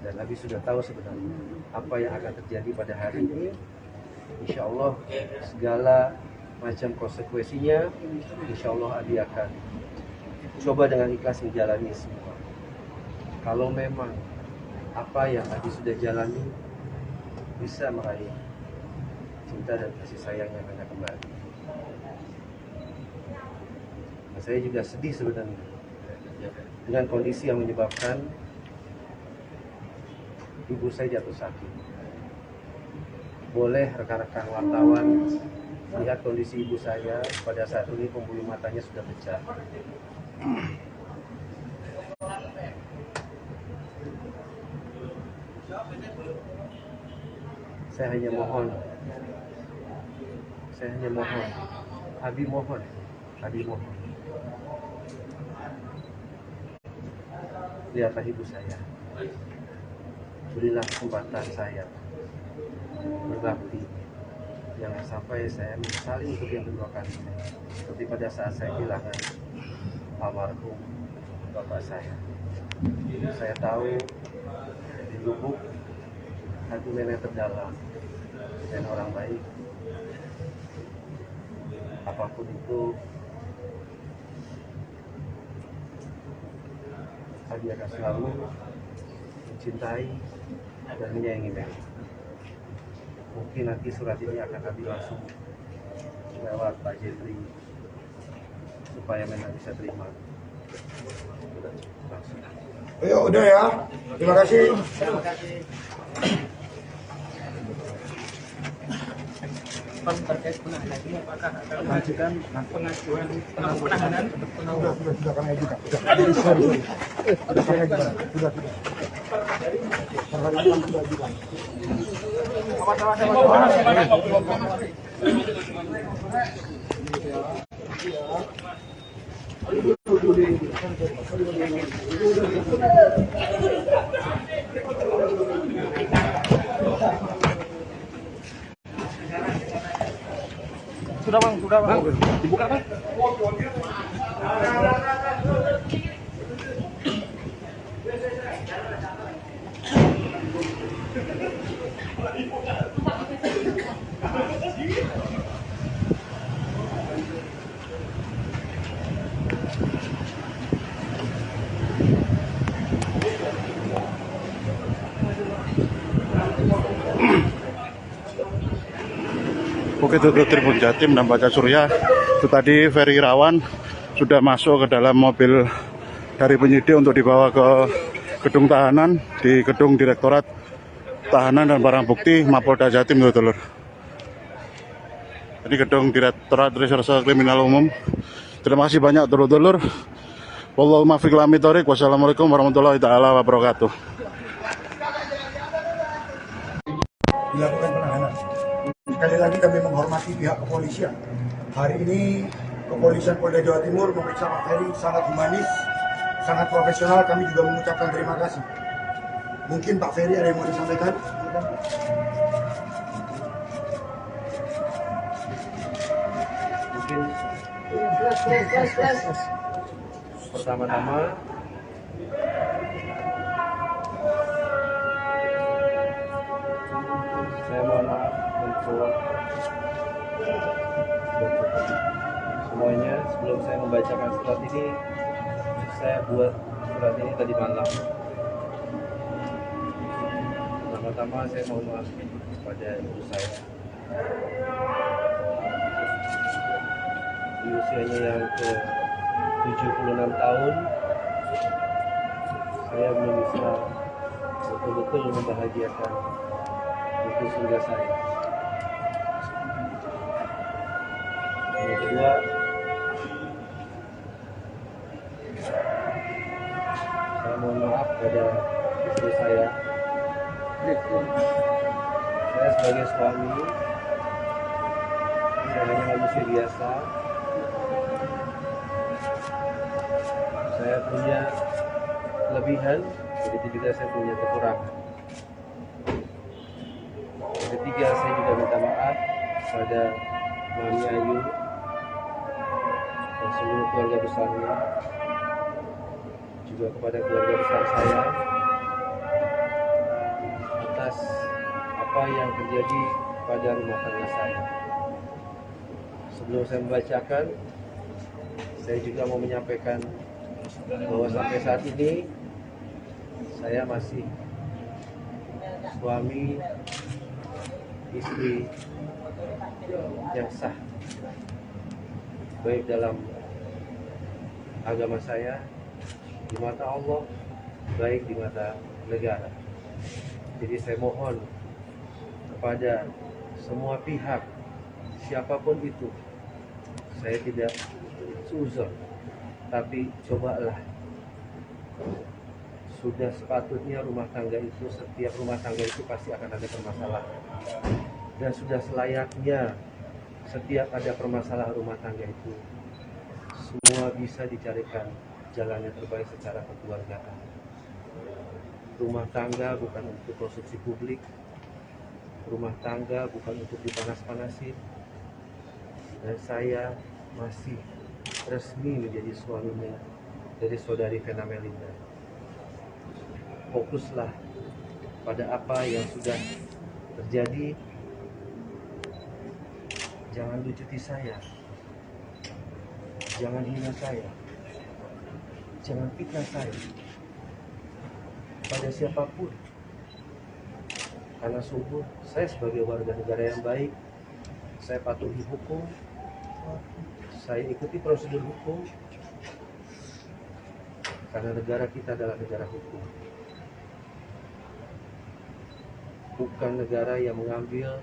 dan Abi sudah tahu sebenarnya apa yang akan terjadi pada hari ini, insya Allah segala macam konsekuensinya, insya Allah Abi akan coba dengan ikhlas menjalani semua. Kalau memang apa yang Abi sudah jalani bisa meraih cinta dan kasih sayang yang akan kembali. Nah, saya juga sedih sebenarnya dengan kondisi yang menyebabkan ibu saya jatuh sakit. Boleh rekan-rekan wartawan lihat kondisi ibu saya pada saat ini, pembuluh matanya sudah pecah. Saya hanya mohon, Abi mohon, lihatlah ibu saya, berilah kesempatan saya berbakti. Jangan sampai saya menyesali untuk yang kedua kali, seperti pada saat saya kehilangan almarhum bapak saya. Saya tahu di lubuk hati nenek terdalam dan orang baik, apapun itu dia akan selalu mencintai dan menyayangi Mary. Mungkin nanti surat ini akan kami langsung lewat Pak Jeffrey supaya Mary bisa terima langsung. Ayo, udah ya. Terima kasih. Pak, terkait penahanan ini apakah akan mengajukan pengajuan penahanan untuk penangguhan? Sudah kami ajukan. Sudah kami ajukan. Sudah. Perharian sudah ajukan. Sudah bang, dibuka bang. Oke, itu Tribun Jatim dan Baca Surya. Itu tadi Ferry Irawan sudah masuk ke dalam mobil dari penyidik untuk dibawa ke gedung tahanan di gedung Direktorat Tahanan dan Barang Bukti Mapolda Jatim, dulur. Ini gedung Direktorat Reserse Kriminal Umum. Terima kasih banyak, dulur-dulur. Wallahu muwaffiq ila aqwamit thoriq. Wassalamualaikum warahmatullahi taala wabarakatuh. Dilakukan penahanan. Sekali lagi kami menghormati pihak kepolisian. Hari ini kepolisian Polda Jawa Timur memeriksa Pak Ferry sangat humanis, sangat profesional. Kami juga mengucapkan terima kasih. Mungkin Pak Ferry ada yang mau disampaikan? Mungkin pertama-tama saya mohon maaf untuk semuanya. Sebelum saya membacakan surat ini, saya buat surat ini tadi malam. Pertama-tama saya mohon maaf kepada ibu saya. Di usianya yang ke 76 tahun, saya belum bisa betul-betul membahagiakan ibu surga saya. Yang kedua, saya mohon maaf pada istri saya. Saya sebagai suami, saya hanya manusia biasa. Saya punya kelebihan, begitu juga saya punya kekurangan. Ketiga, saya juga minta maaf pada Mami Ayu dan seluruh keluarga besarnya, juga kepada keluarga besar saya atas apa yang terjadi pada rumah tangga saya. Sebelum saya membacakan, saya juga mau menyampaikan bahwa sampai saat ini saya masih suami istri yang sah, baik dalam agama saya, di mata Allah, baik di mata negara. Jadi saya mohon kepada semua pihak, siapapun itu, saya tidak suzon, tapi cobalah. Sudah sepatutnya rumah tangga itu, setiap rumah tangga itu pasti akan ada permasalahan. Dan sudah selayaknya setiap ada permasalahan rumah tangga itu, semua bisa dicarikan jalan yang terbaik secara kekeluargaan. Rumah tangga bukan untuk konsumsi publik. Rumah tangga bukan untuk dipanas-panasin. Dan saya masih resmi menjadi suaminya dari saudari Vena Melinda. Fokuslah pada apa yang sudah terjadi. Jangan lucuti saya. Jangan hina saya. Jangan fitnah saya pada siapapun. Karena sungguh saya sebagai warga negara yang baik, saya patuhi hukum, saya ikuti prosedur hukum, karena negara kita adalah negara hukum. Bukan negara yang mengambil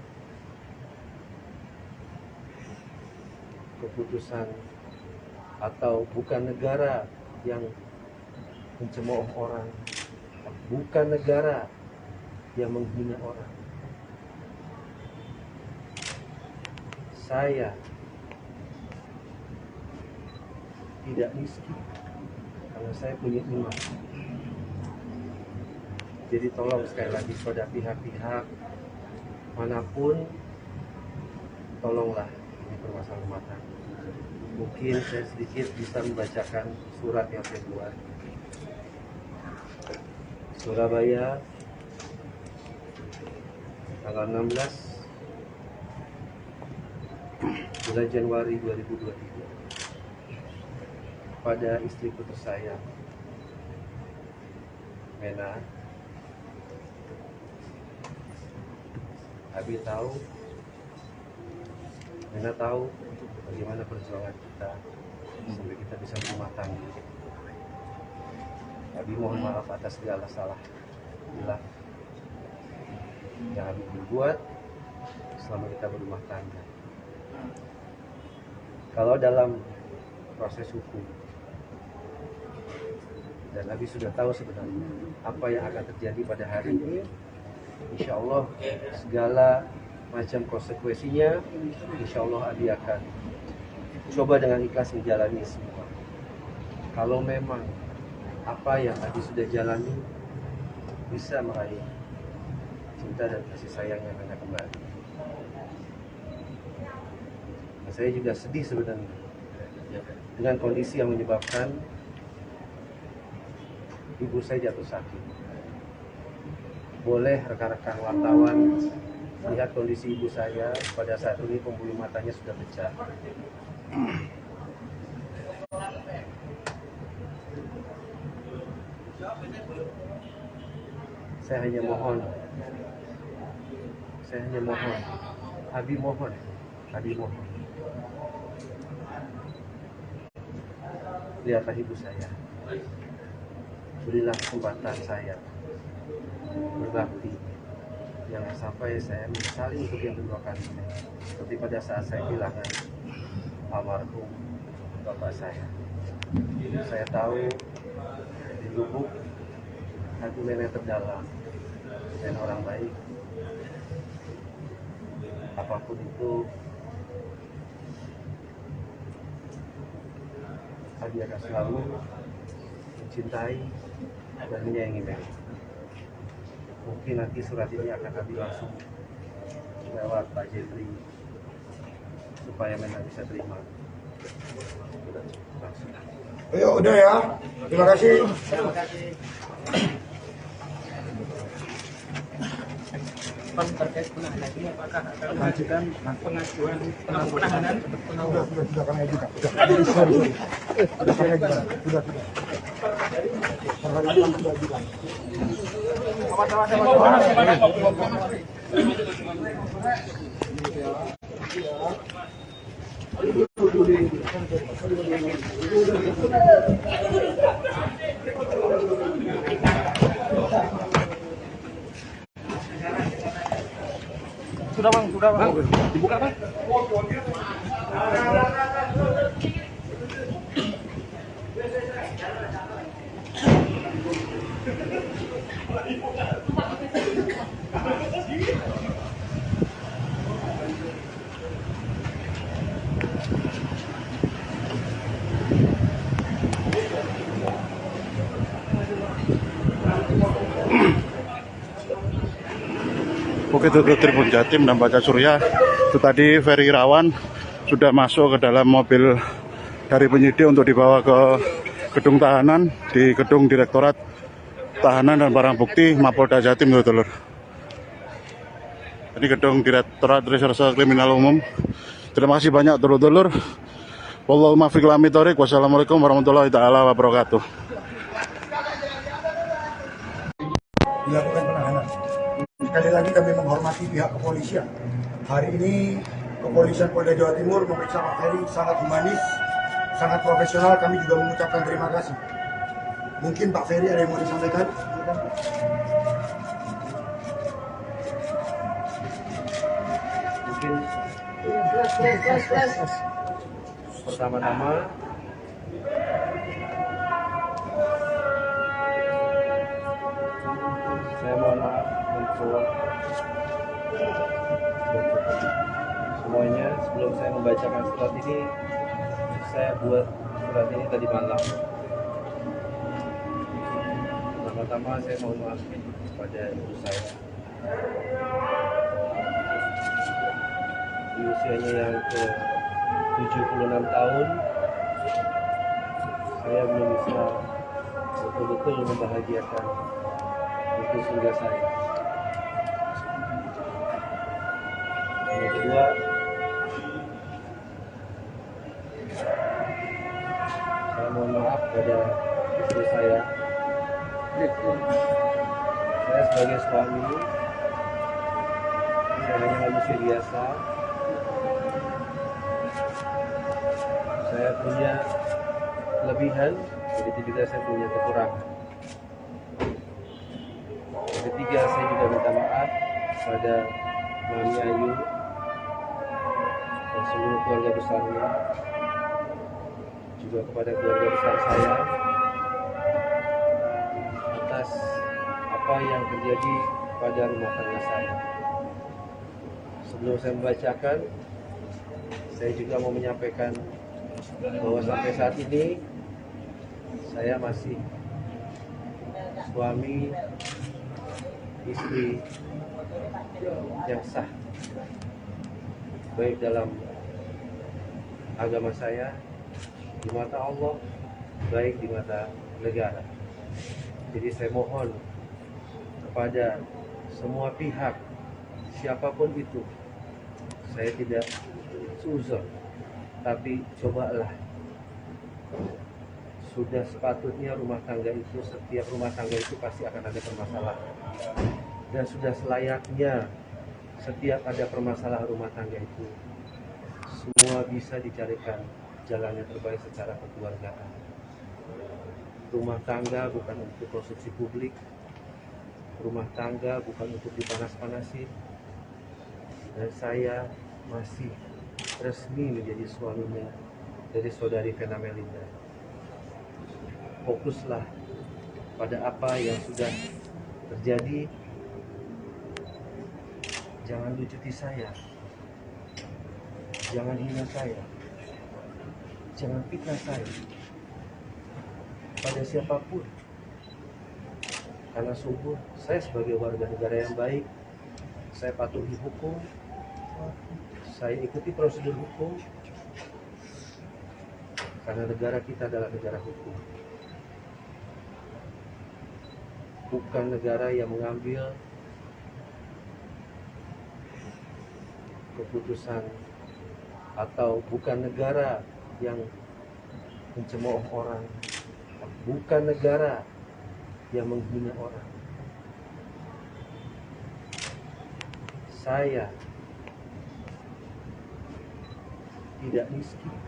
keputusan, atau bukan negara yang mencemooh orang, bukan negara yang menghina orang. Saya tidak miskin karena saya punya iman. Jadi tolong sekali lagi pada pihak-pihak manapun, tolonglah ini permasalahan rumah tangga. Mungkin saya sedikit bisa membacakan surat yang saya buat. Surabaya, tanggal 16 bulan Januari 2023, pada istriku tersayang Mena. Abi tahu, Mena tahu bagaimana perjuangan kita sampai kita bisa berumah tangga. Abi mohon maaf atas segala salah hilang yang Abi berbuat selama kita berumah tangga. Kalau dalam proses hukum, dan Abi sudah tahu sebenarnya apa yang akan terjadi pada hari ini, insya Allah segala macam konsekuensinya, insya Allah Abi akan coba dengan ikhlas menjalani semua. Kalau memang apa yang Abi sudah jalani bisa meraih cinta dan kasih sayang yang Mena kembali. Dan saya juga sedih sebenarnya dengan kondisi yang menyebabkan ibu saya jatuh sakit. Boleh rekan-rekan wartawan lihat kondisi ibu saya pada saat ini, pembuluh matanya sudah pecah. Saya hanya mohon, Abi mohon, lihatlah ibu saya, berilah kesempatan saya berbakti, jangan sampai saya menyesali untuk yang kedua kalinya, seperti pada saat saya kehilangan almarhum bapak saya. Saya tahu di lubuk hati Mena terdalam dan orang baik. Apapun itu, Abi akan selalu mencintai dan menyayangi Mena. Mungkin nanti surat ini akan Abi langsung lewat Pak Jeffrey supaya Mena bisa terima. Langsung. Ayo, udah ya. Terima kasih. Terkait penahanan ini, apakah akan mengajukan pengajuan penahanan? Sudah kami ajukan. Sudah kami ajukan. Sudah. Sudah ajukan. Sudah bang, dibuka bang. Bukit Tutup Tribun Jatim dan Baca Surya. Itu tadi Ferry Irawan sudah masuk ke dalam mobil dari penyidik untuk dibawa ke gedung tahanan di gedung Direktorat Tahanan dan Barang Bukti Mapolda Jatim, Dulur. Ini gedung Direktorat Reserse Kriminal Umum. Terima kasih banyak, dulur-dulur. Wallahu muwaffiq ila aqwamit thoriq. Wassalamualaikum warahmatullahi taala wabarakatuh. Dilakukan penahanan. Sekali lagi kami menghormati pihak kepolisian. Hari ini kepolisian Polda Jawa Timur memeriksa Pak Ferry sangat humanis, sangat profesional. Kami juga mengucapkan terima kasih. Mungkin Pak Ferry ada yang mau disampaikan? Mungkin pertama-tama saya mohon maaf untuk semuanya. Sebelum saya membacakan surat ini, saya buat surat ini tadi malam. Pertama-tama saya mohon maaf kepada ibu saya. Di usianya yang ke 76 tahun, saya belum bisa betul-betul membahagiakan ibu surga saya. Yang kedua, saya mohon maaf pada istri saya. Saya sebagai suami, saya hanya manusia biasa. Saya punya kelebihan, begitu juga saya punya kekurangan. Yang ketiga, saya juga minta maaf kepada Mami Ayu dan seluruh keluarga besarnya, juga kepada keluarga besar saya atas apa yang terjadi pada rumah tangga saya. Sebelum saya membacakan, saya juga mau menyampaikan bahwa sampai saat ini saya masih suami istri yang sah, baik dalam agama saya, di mata Allah, baik di mata negara. Jadi saya mohon kepada semua pihak, siapapun itu, saya tidak suzon, tapi cobalah. Sudah sepatutnya rumah tangga itu, setiap rumah tangga itu pasti akan ada permasalahan. Dan sudah selayaknya setiap ada permasalahan rumah tangga itu, semua bisa dicarikan jalan yang terbaik secara kekeluargaan. Rumah tangga bukan untuk konsumsi publik. Rumah tangga bukan untuk dipanas-panasin. Dan saya masih resmi menjadi suaminya dari saudari Vena Melinda. Fokuslah pada apa yang sudah terjadi. Jangan lucuti saya. Jangan hina saya. Jangan fitnah saya pada siapapun. Karena sungguh saya sebagai warga negara yang baik, saya patuhi hukum, saya ikuti prosedur hukum, karena negara kita adalah negara hukum. Bukan negara yang mengambil keputusan, atau bukan negara yang mencemooh orang, bukan negara yang menghina orang. Saya tidak miskin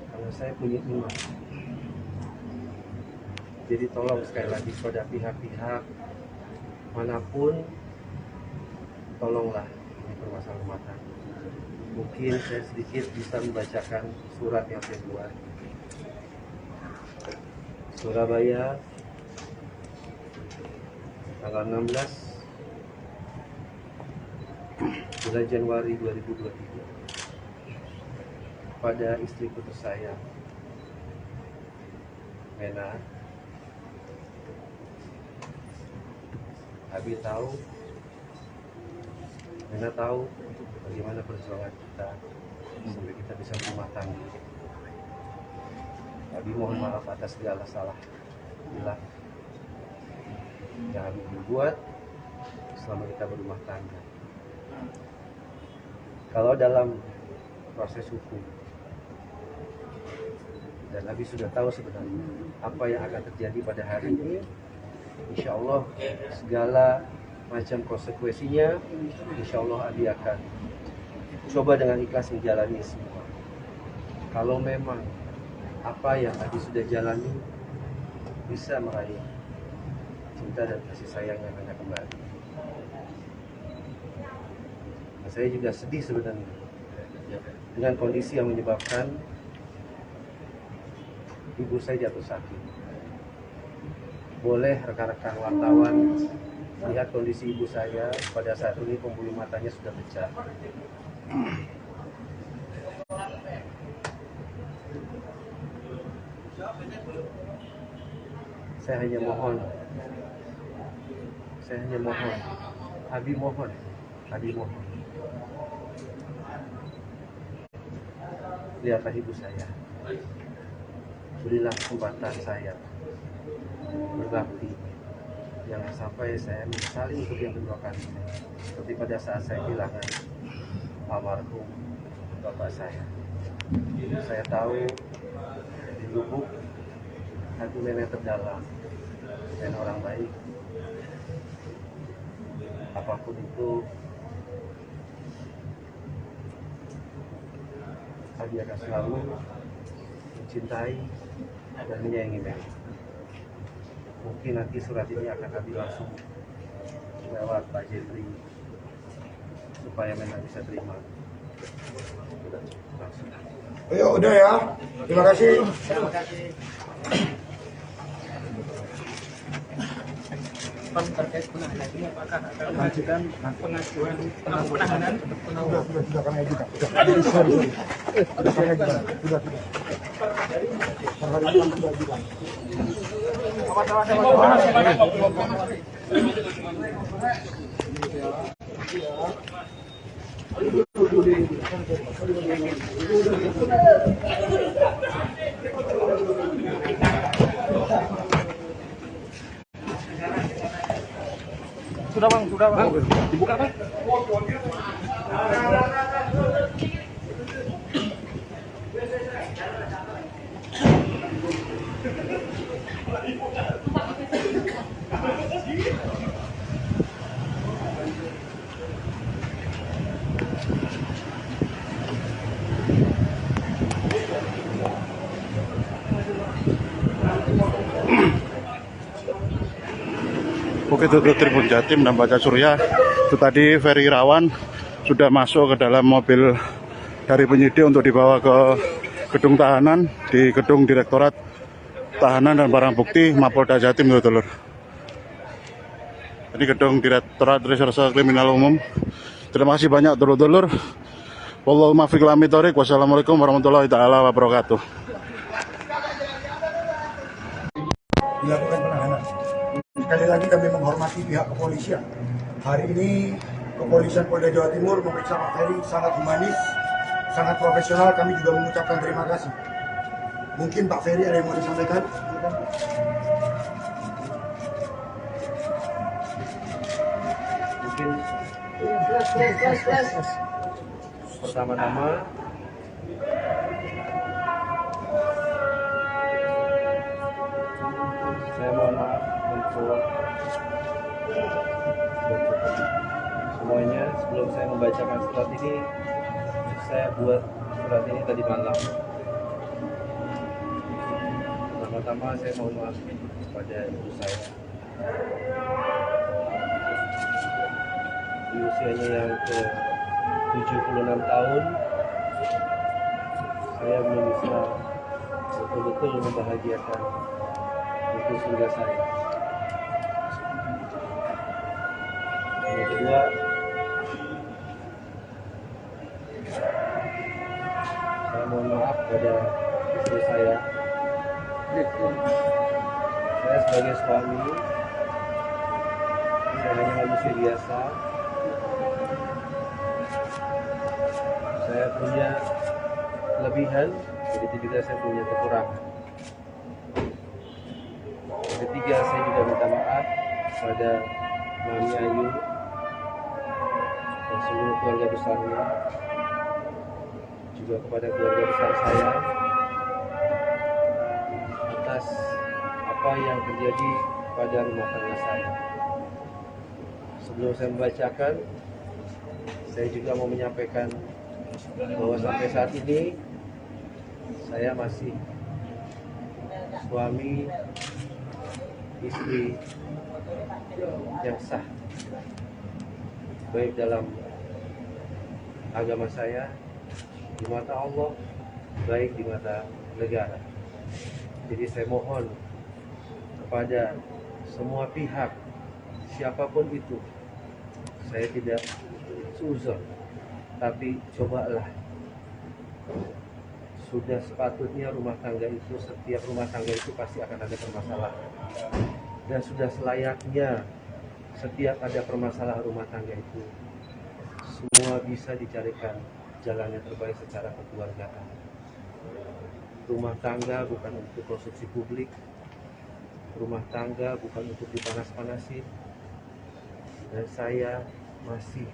karena saya punya iman. Jadi tolong sekali lagi pada pihak-pihak manapun, tolonglah ini permasalahan rumah tangga. Mungkin saya sedikit bisa membacakan surat yang saya buat. Surabaya, tanggal 16 bulan Januari 2023, pada istriku tersayang Mena. Abi tahu Rena tahu bagaimana perjuangan kita sampai kita bisa berumah tangga. Abi mohon maaf atas segala salah bila yang Abi berbuat selama kita berumah tangga. Kalau dalam proses hukum, dan Abi sudah tahu sebenarnya apa yang akan terjadi pada hari ini, insya Allah segala macam konsekuensinya, insya Allah Abi akan coba dengan ikhlas menjalani semua. Kalau memang apa yang Abi sudah jalani bisa meraih cinta dan kasih sayang yang Anda kembali. Nah, saya juga sedih sebenarnya dengan kondisi yang menyebabkan ibu saya jatuh sakit. Boleh rekan-rekan wartawan lihat kondisi ibu saya pada saat ini, pembuluh matanya sudah pecah. Saya hanya mohon, Abi mohon, lihatlah ibu saya, berilah kesempatan saya berbakti, jangan sampai saya menyesali untuk yang kedua kali, seperti pada saat saya kehilangan almarhum bapak saya. Saya tahu di lubuk hati nenek terdalam dan orang baik, apapun itu Abi akan selalu mencintai dan menyayangi mereka. Mungkin nanti surat ini akan Abi langsung lewat Pak Jeffrey supaya memang bisa terima langsung. Ayo, udah ya. Terima kasih. Pan terkait penahanan ini apakah akan mengajukan pengajuan penahanan untuk penangguhan? Sudah kami ajukan. Sudah kami ajukan. Sudah. Hari ini sudah ajukan. Sudah bang, dibuka bang. Oke, itu Tribun Jatim dan Baca Surya. Itu tadi Ferry Irawan sudah masuk ke dalam mobil dari penyidik untuk dibawa ke gedung tahanan di gedung Direktorat Tahanan dan Barang Bukti Mapolda Jatim, dulur. Ini gedung Direktorat Reserse Kriminal Umum. Terima kasih banyak, dulur-dulur. Wallahu muwaffiq ila aqwamit thoriq. Wassalamualaikum warahmatullahi taala wabarakatuh. Dilakukan penahanan. Sekali lagi kami menghormati pihak kepolisian. Hari ini kepolisian Polda Jawa Timur memeriksa Pak Ferry sangat humanis, sangat profesional. Kami juga mengucapkan terima kasih. Mungkin Pak Ferry ada yang mau disampaikan? Mungkin pertama-tama saya mohon maaf untuk semuanya. Sebelum saya membacakan surat ini, saya buat surat ini tadi malam. Pertama-tama saya mohon maaf kepada ibu saya. Di usianya yang ke 76 tahun, saya belum bisa betul-betul membahagiakan ibu surga saya. Yang kedua, saya mohon maaf pada istri saya. Saya sebagai suami, saya hanya manusia biasa punya kelebihan, begitu juga saya punya kekurangan. Ketiga, saya juga minta maaf kepada Mami Ayu dan seluruh keluarga besarnya, juga kepada keluarga besar saya atas apa yang terjadi pada rumah tangga saya. Sebelum saya membacakan, saya juga mau menyampaikan bahwa sampai saat ini saya masih suami istri yang sah, baik dalam agama saya, di mata Allah, baik di mata negara. Jadi saya mohon kepada semua pihak, siapapun itu, saya tidak seuzon, tapi cobalah, sudah sepatutnya rumah tangga itu, setiap rumah tangga itu pasti akan ada permasalahan. Dan sudah selayaknya setiap ada permasalahan rumah tangga itu, semua bisa dicarikan jalan yang terbaik secara kekeluargaan. Rumah tangga bukan untuk konsumsi publik, rumah tangga bukan untuk dipanas-panasin. Dan saya masih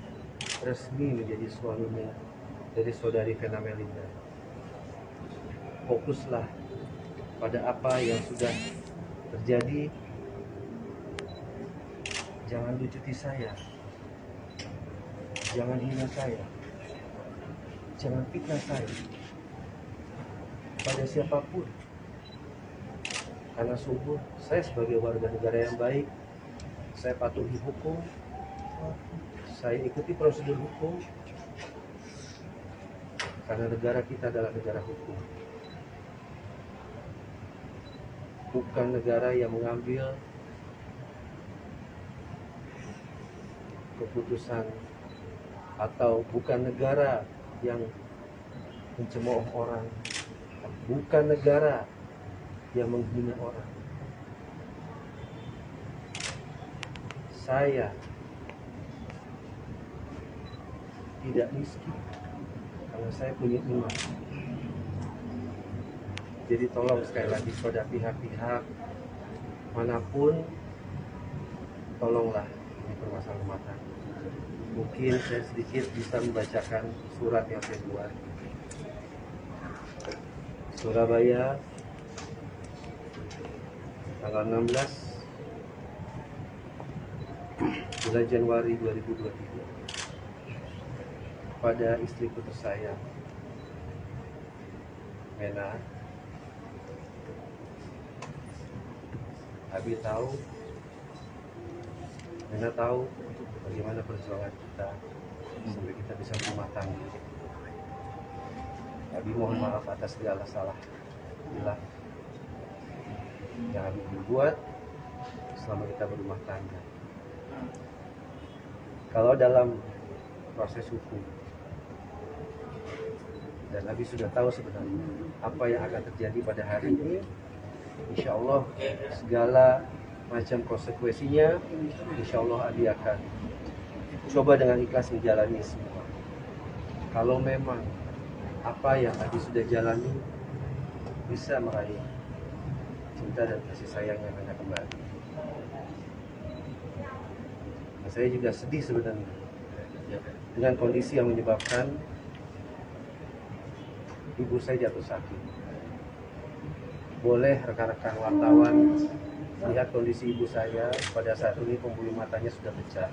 resmi menjadi suaminya dari saudari Vena Melinda. Fokuslah pada apa yang sudah terjadi. Jangan lucuti saya, jangan hina saya, jangan fitnah saya pada siapapun. Karena sungguh saya sebagai warga negara yang baik, saya patuhi hukum, saya ikuti prosedur hukum, karena negara kita adalah negara hukum, bukan negara yang mengambil keputusan, atau bukan negara yang mencemooh orang, bukan negara yang menghina orang. Saya tidak miskin karena saya punya iman. Jadi tolong sekali lagi pada pihak-pihak manapun, tolonglah ini permasalahan rumah tangga. Mungkin saya sedikit bisa membacakan surat yang saya buat. Surabaya, tanggal 16 bulan Januari 2023, kepada istriku tersayang Mena. Abi tahu, Mena tahu bagaimana perjuangan kita sampai kita bisa berumah tangga. Abi mohon maaf atas segala salah bila yang Abi berbuat selama kita berumah tangga. Kalau dalam proses hukum, dan Abi sudah tahu sebenarnya apa yang akan terjadi pada hari ini, insya Allah segala macam konsekuensinya, insya Allah Abi akan coba dengan ikhlas menjalani semua. Kalau memang apa yang Abi sudah jalani bisa meraih cinta dan kasih sayang yang Mena kembali. Nah, saya juga sedih sebenarnya dengan kondisi yang menyebabkan ibu saya jatuh sakit. Boleh rekan-rekan wartawan lihat kondisi ibu saya pada saat ini, pembuluh matanya sudah pecah.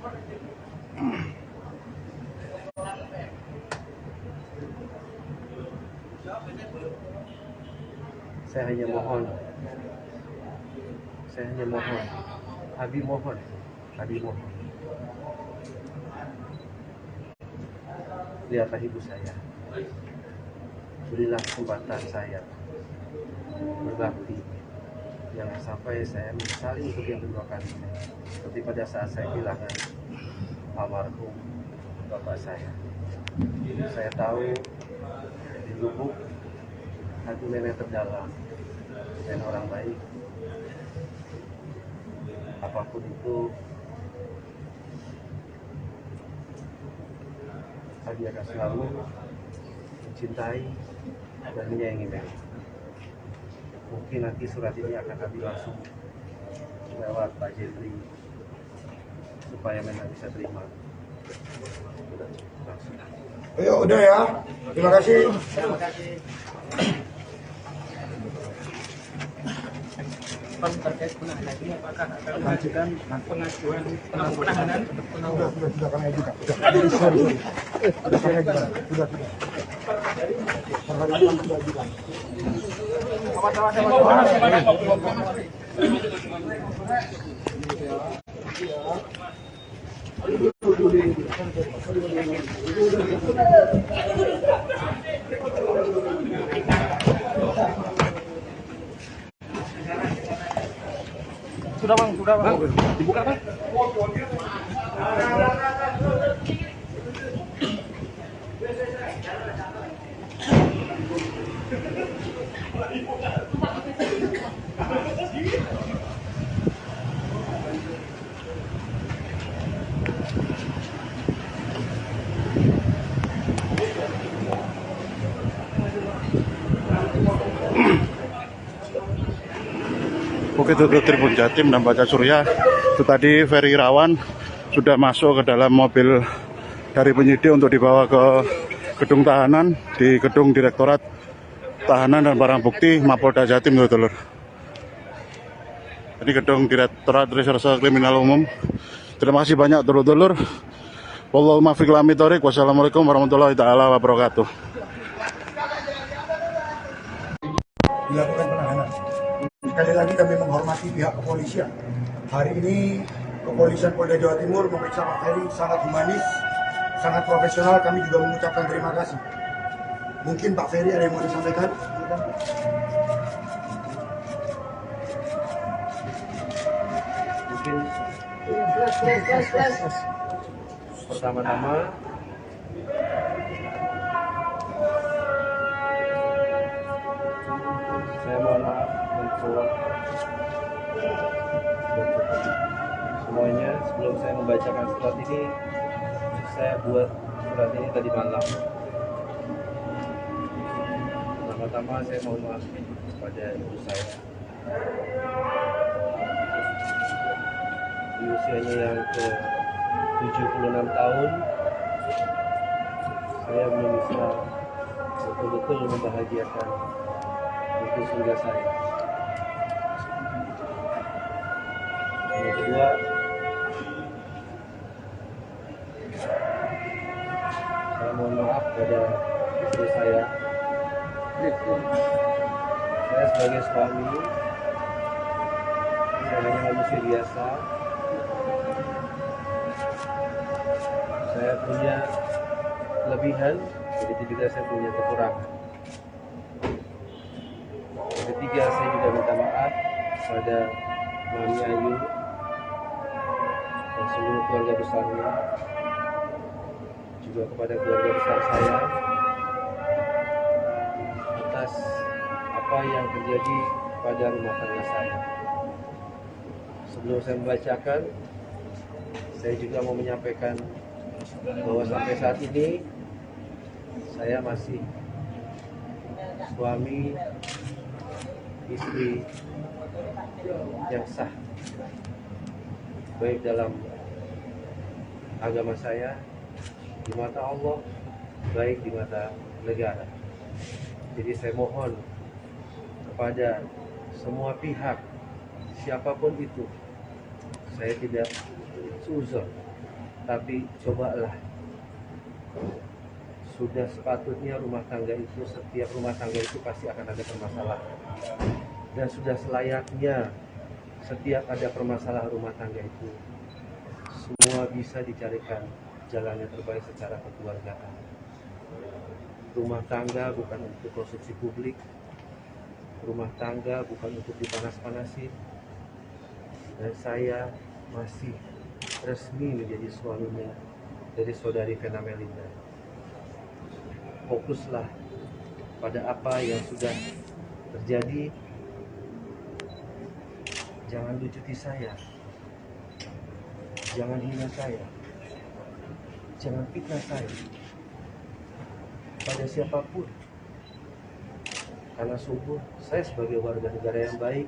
Saya hanya mohon, Abi mohon, lihatlah ibu saya, berilah kesempatan saya berbakti, jangan sampai saya menyesali untuk yang kedua kalinya, seperti pada saat saya kehilangan almarhum bapak saya. Saya tahu di lubuk hati Mena terdalam, dan orang baik. Apapun itu, Abi akan selalu mencintai dan menyayangi Meli. Mungkin nanti surat ini akan kami langsung lewat Pak Jeffrey supaya Meli bisa terima. Langsung. Ayo, udah ya. Terima kasih. Terkait penahanan ini apakah akan mengajukan pengajuan penahanan Sudah kami ajukan. Sudah kami ajukan. Sudah. Perharian sudah ajukan. sudah bang dibuka bang. Oke, itu Tribun Jatim dan Baca Surya. Itu tadi Ferry Irawan sudah masuk ke dalam mobil dari penyidik untuk dibawa ke gedung tahanan di gedung Direktorat Tahanan dan Barang Bukti Mapolda Jatim, dulur. Ini gedung Direktorat Reserse Kriminal Umum. Terima kasih banyak, dulur-dulur. Wallahu muwaffiq ila aqwamit thoriq. Wassalamualaikum warahmatullahi taala wabarakatuh. Dilakukan penahanan. Sekali lagi kami menghormati pihak kepolisian. Hari ini kepolisian Polda Jawa Timur memeriksa Pak Ferry sangat humanis, sangat profesional. Kami juga mengucapkan terima kasih. Mungkin Pak Ferry ada yang mau disampaikan? Mungkin pertama-tama saya mohon maaf untuk semuanya. Sebelum saya membacakan surat ini, saya buat surat ini tadi malam. Pertama-tama saya mohon maaf kepada ibu saya. Di usianya yang ke 76 tahun, saya belum bisa betul-betul membahagiakan itu surga saya. Yang kedua, saya mohon maaf pada istri saya. Saya sebagai suami, saya hanya manusia biasa. Saya punya kelebihan, begitu juga saya punya kekurangan. Yang ketiga, saya juga minta maaf pada Mami Ayu dan seluruh keluarga besarnya, juga kepada keluarga besar saya atas apa yang terjadi pada rumah tangga saya. Sebelum saya membacakan, saya juga mau menyampaikan bahwa sampai saat ini saya masih suami istri yang sah, baik dalam agama saya, di mata Allah, baik di mata negara. Jadi saya mohon kepada semua pihak, siapapun itu, saya tidak seuzon, tapi cobalah, sudah sepatutnya rumah tangga itu, setiap rumah tangga itu pasti akan ada permasalahan, dan sudah selayaknya setiap ada permasalahan rumah tangga itu semua bisa dicarikan jalan yang terbaik secara kekeluargaan. Rumah tangga bukan untuk konsumsi publik, rumah tangga bukan untuk dipanas-panasin, dan saya masih resmi menjadi suaminya dari saudari Vena Melinda. Fokuslah pada apa yang sudah terjadi. Jangan lucuti saya, jangan hina saya, jangan fitnah saya. pada siapapun. Karena sungguh saya sebagai warga negara yang baik,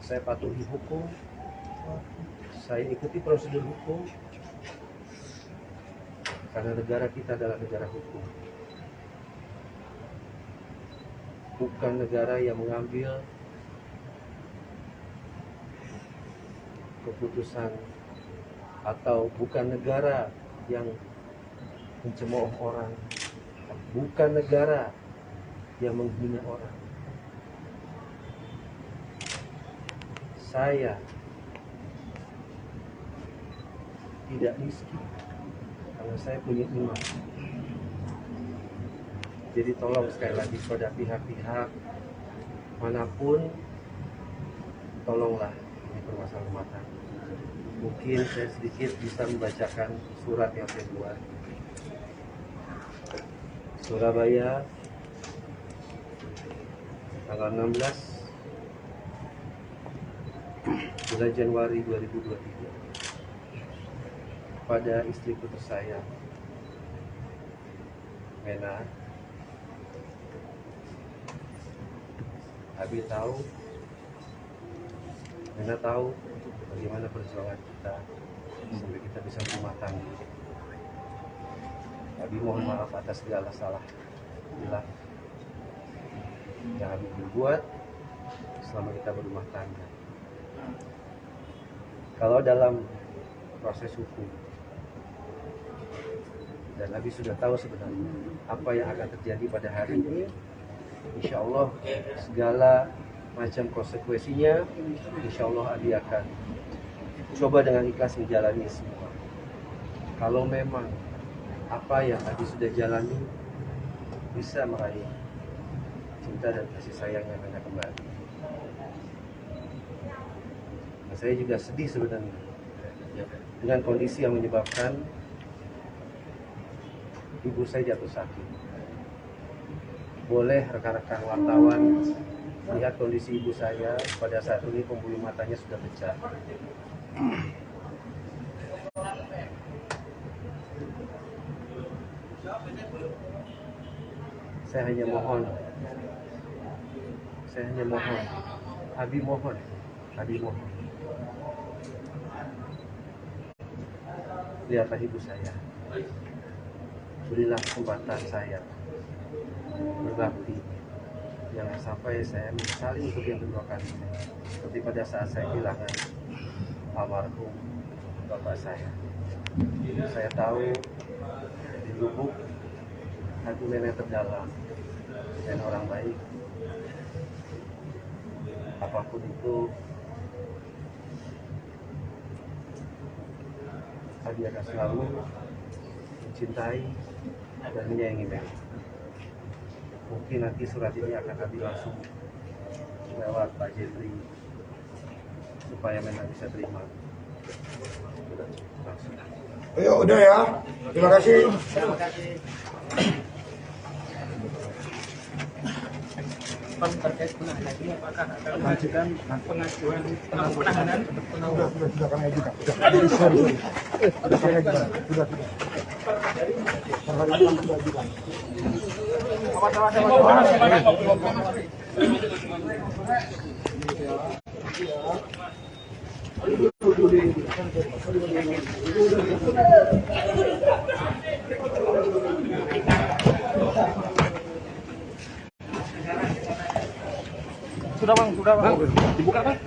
saya patuhi hukum, saya ikuti prosedur hukum, karena negara kita adalah negara hukum. Bukan negara yang mengambil keputusan, atau bukan negara yang mencemooh orang, bukan negara yang menghina orang. Saya tidak miskin karena saya punya iman. Jadi tolong sekali lagi pada pihak-pihak manapun, tolonglah ini permasalahan rumah tangga. Mungkin saya sedikit bisa membacakan surat yang saya buat. Surabaya, tanggal 16 bulan Januari 2023, pada istriku tersayang Mena. Abi tahu, Mena tahu bagaimana perjuangan kita sampai kita bisa berumah tangga. Abi mohon maaf atas segala salah hilang yang Abi berbuat selama kita berumah tangga. Kalau dalam proses hukum, dan Abi sudah tahu sebenarnya apa yang akan terjadi pada hari ini, insya Allah segala macam konsekuensinya, insya Allah Abi akan coba dengan ikhlas menjalani semua. Kalau memang apa yang Abi sudah jalani bisa meraih cinta dan kasih sayang yang Mena kembali. Nah, saya juga sedih sebenarnya dengan kondisi yang menyebabkan ibu saya jatuh sakit. Boleh rekan-rekan wartawan lihat kondisi ibu saya pada saat ini, pembuluh matanya sudah pecah. Saya hanya mohon, Abi mohon, lihatlah ibu saya, berilah kesempatan saya berbakti, jangan sampai saya menyesali untuk yang kedua kali, seperti pada saat saya kehilangan almarhum bapak saya. Saya tahu di lubuk hati Mena terdalam dan orang baik. Apapun itu, Abi akan selalu mencintai dan menyayangi Mena. Mungkin nanti surat ini akan Abi langsung lewat Pak Jeffrey supaya Mena bisa terima. Langsung. Ayo udah ya, terima kasih. Terkait penahanan ini, apakah akan mengajukan pengajuan penahanan untuk penangguhan? Sudah kami ajukan. Sudah kami ajukan. Sudah. Sudah bang, dibuka bang.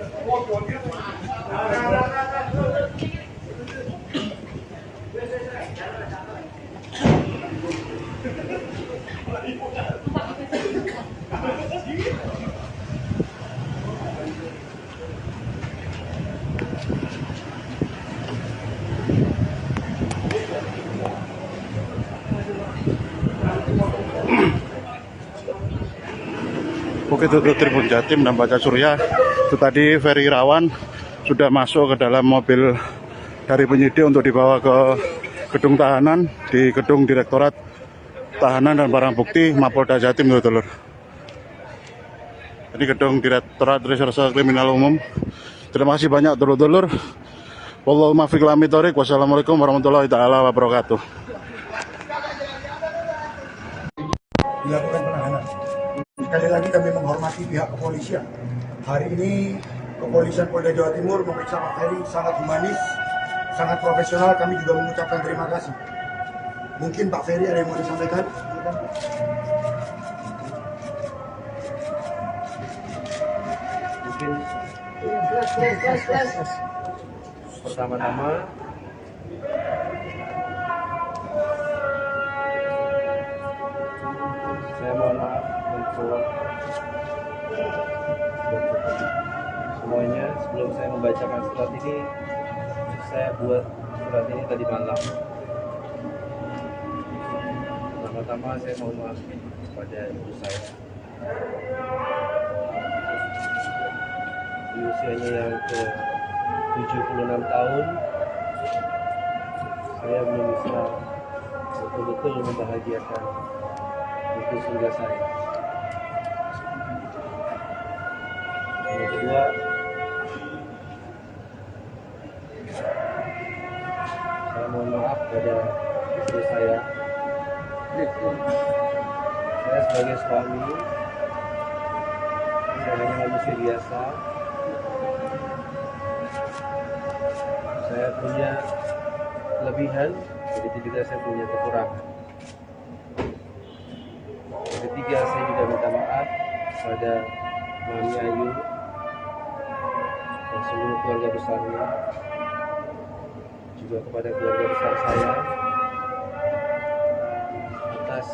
Oke, itu Tribun Jatim dan Baca Surya. Itu tadi Ferry Irawan sudah masuk ke dalam mobil dari penyidik untuk dibawa ke gedung tahanan di gedung Direktorat Tahanan dan Barang Bukti Mapolda Jatim, dulur. Ini gedung Direktorat Reserse Kriminal Umum. Terima kasih banyak, dulur-dulur. Wallahu muwaffiq ila aqwamit thoriq. Wassalamualaikum warahmatullahi taala wabarakatuh. dilakukan penahanan. Sekali lagi kami menghormati pihak kepolisian. Hari ini kepolisian Polda Jawa Timur memeriksa Pak Ferry sangat humanis, sangat profesional. Kami juga mengucapkan terima kasih. Mungkin Pak Ferry ada yang mau disampaikan? Mungkin pertama-tama saya mohon maaf untuk semuanya. Sebelum saya membacakan surat ini, saya buat surat ini tadi malam. Pertama-tama saya mohon maaf kepada ibu saya. Di usianya yang ke 76 tahun, saya belum bisa betul-betul membahagiakan ibu surga saya. Yang kedua, saya mohon maaf pada istri saya. Saya sebagai suami, saya hanya manusia biasa. Saya punya kelebihan, begitu juga saya punya kekurangan. Yang ketiga, saya juga minta maaf pada Mami Ayu dan seluruh keluarga besarnya, juga kepada keluarga besar saya atas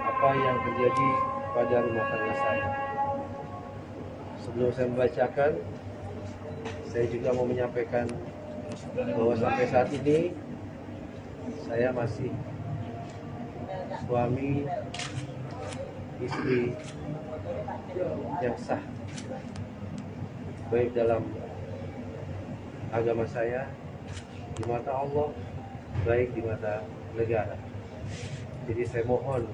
apa yang terjadi pada rumah tangga saya. Sebelum saya membacakan, saya juga mau menyampaikan bahwa sampai saat ini saya masih suami istri yang sah, baik dalam agama saya, di mata Allah, baik di mata negara. Jadi saya mohon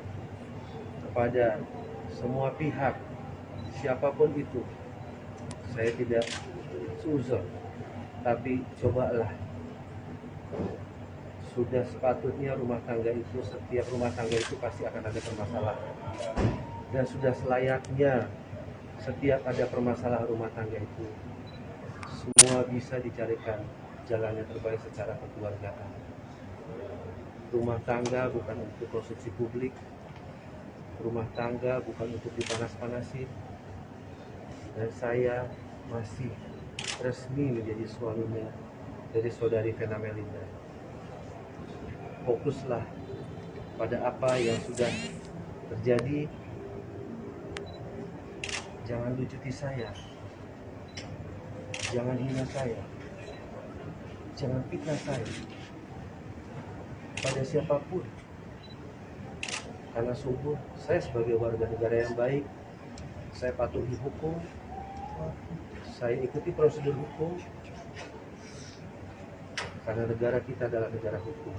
kepada semua pihak, siapapun itu, saya tidak seuzon, tapi cobalah, sudah sepatutnya rumah tangga itu, setiap rumah tangga itu pasti akan ada permasalahan. Dan sudah selayaknya setiap ada permasalahan rumah tangga itu, semua bisa dicarikan jalan yang terbaik secara kekeluargaan. Rumah tangga bukan untuk konsumsi publik, rumah tangga bukan untuk dipanas-panasin. Dan saya masih resmi menjadi suaminya dari saudari Vena Melinda. Fokuslah pada apa yang sudah terjadi. Jangan lucuti saya, jangan hina saya, jangan fitnah saya pada siapapun. Karena sungguh saya sebagai warga negara yang baik, saya patuhi hukum, saya ikuti prosedur hukum, karena negara kita adalah negara hukum,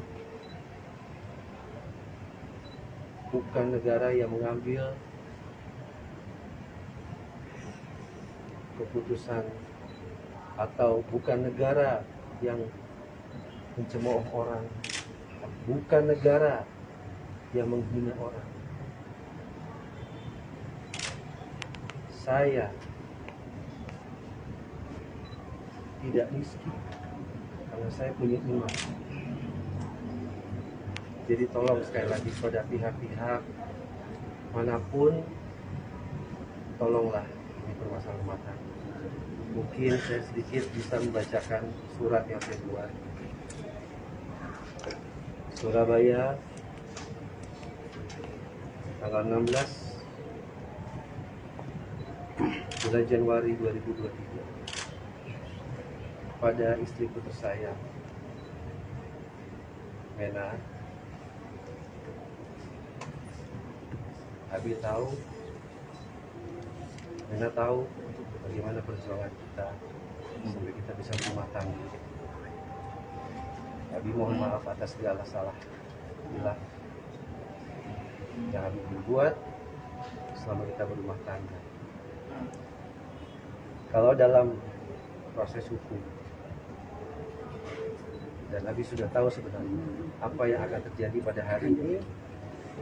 bukan negara yang mengambil keputusan, atau bukan negara yang mencemooh orang, bukan negara yang menghina orang. Saya tidak miskin karena saya punya iman. Jadi tolong sekali lagi pada pihak-pihak manapun, tolonglah ini permasalahan rumah tangga. Mungkin saya sedikit bisa membacakan surat yang saya buat. Surabaya, tanggal 16 bulan Januari 2023, pada istriku tersayang Mena. Abi tahu, Mena tahu bagaimana perjuangan kita sampai kita bisa berumah tangga. Abi mohon maaf atas segala salah bila yang Abi berbuat selama kita berumah tangga. Kalau dalam proses hukum, dan Abi sudah tahu sebenarnya apa yang akan terjadi pada hari ini,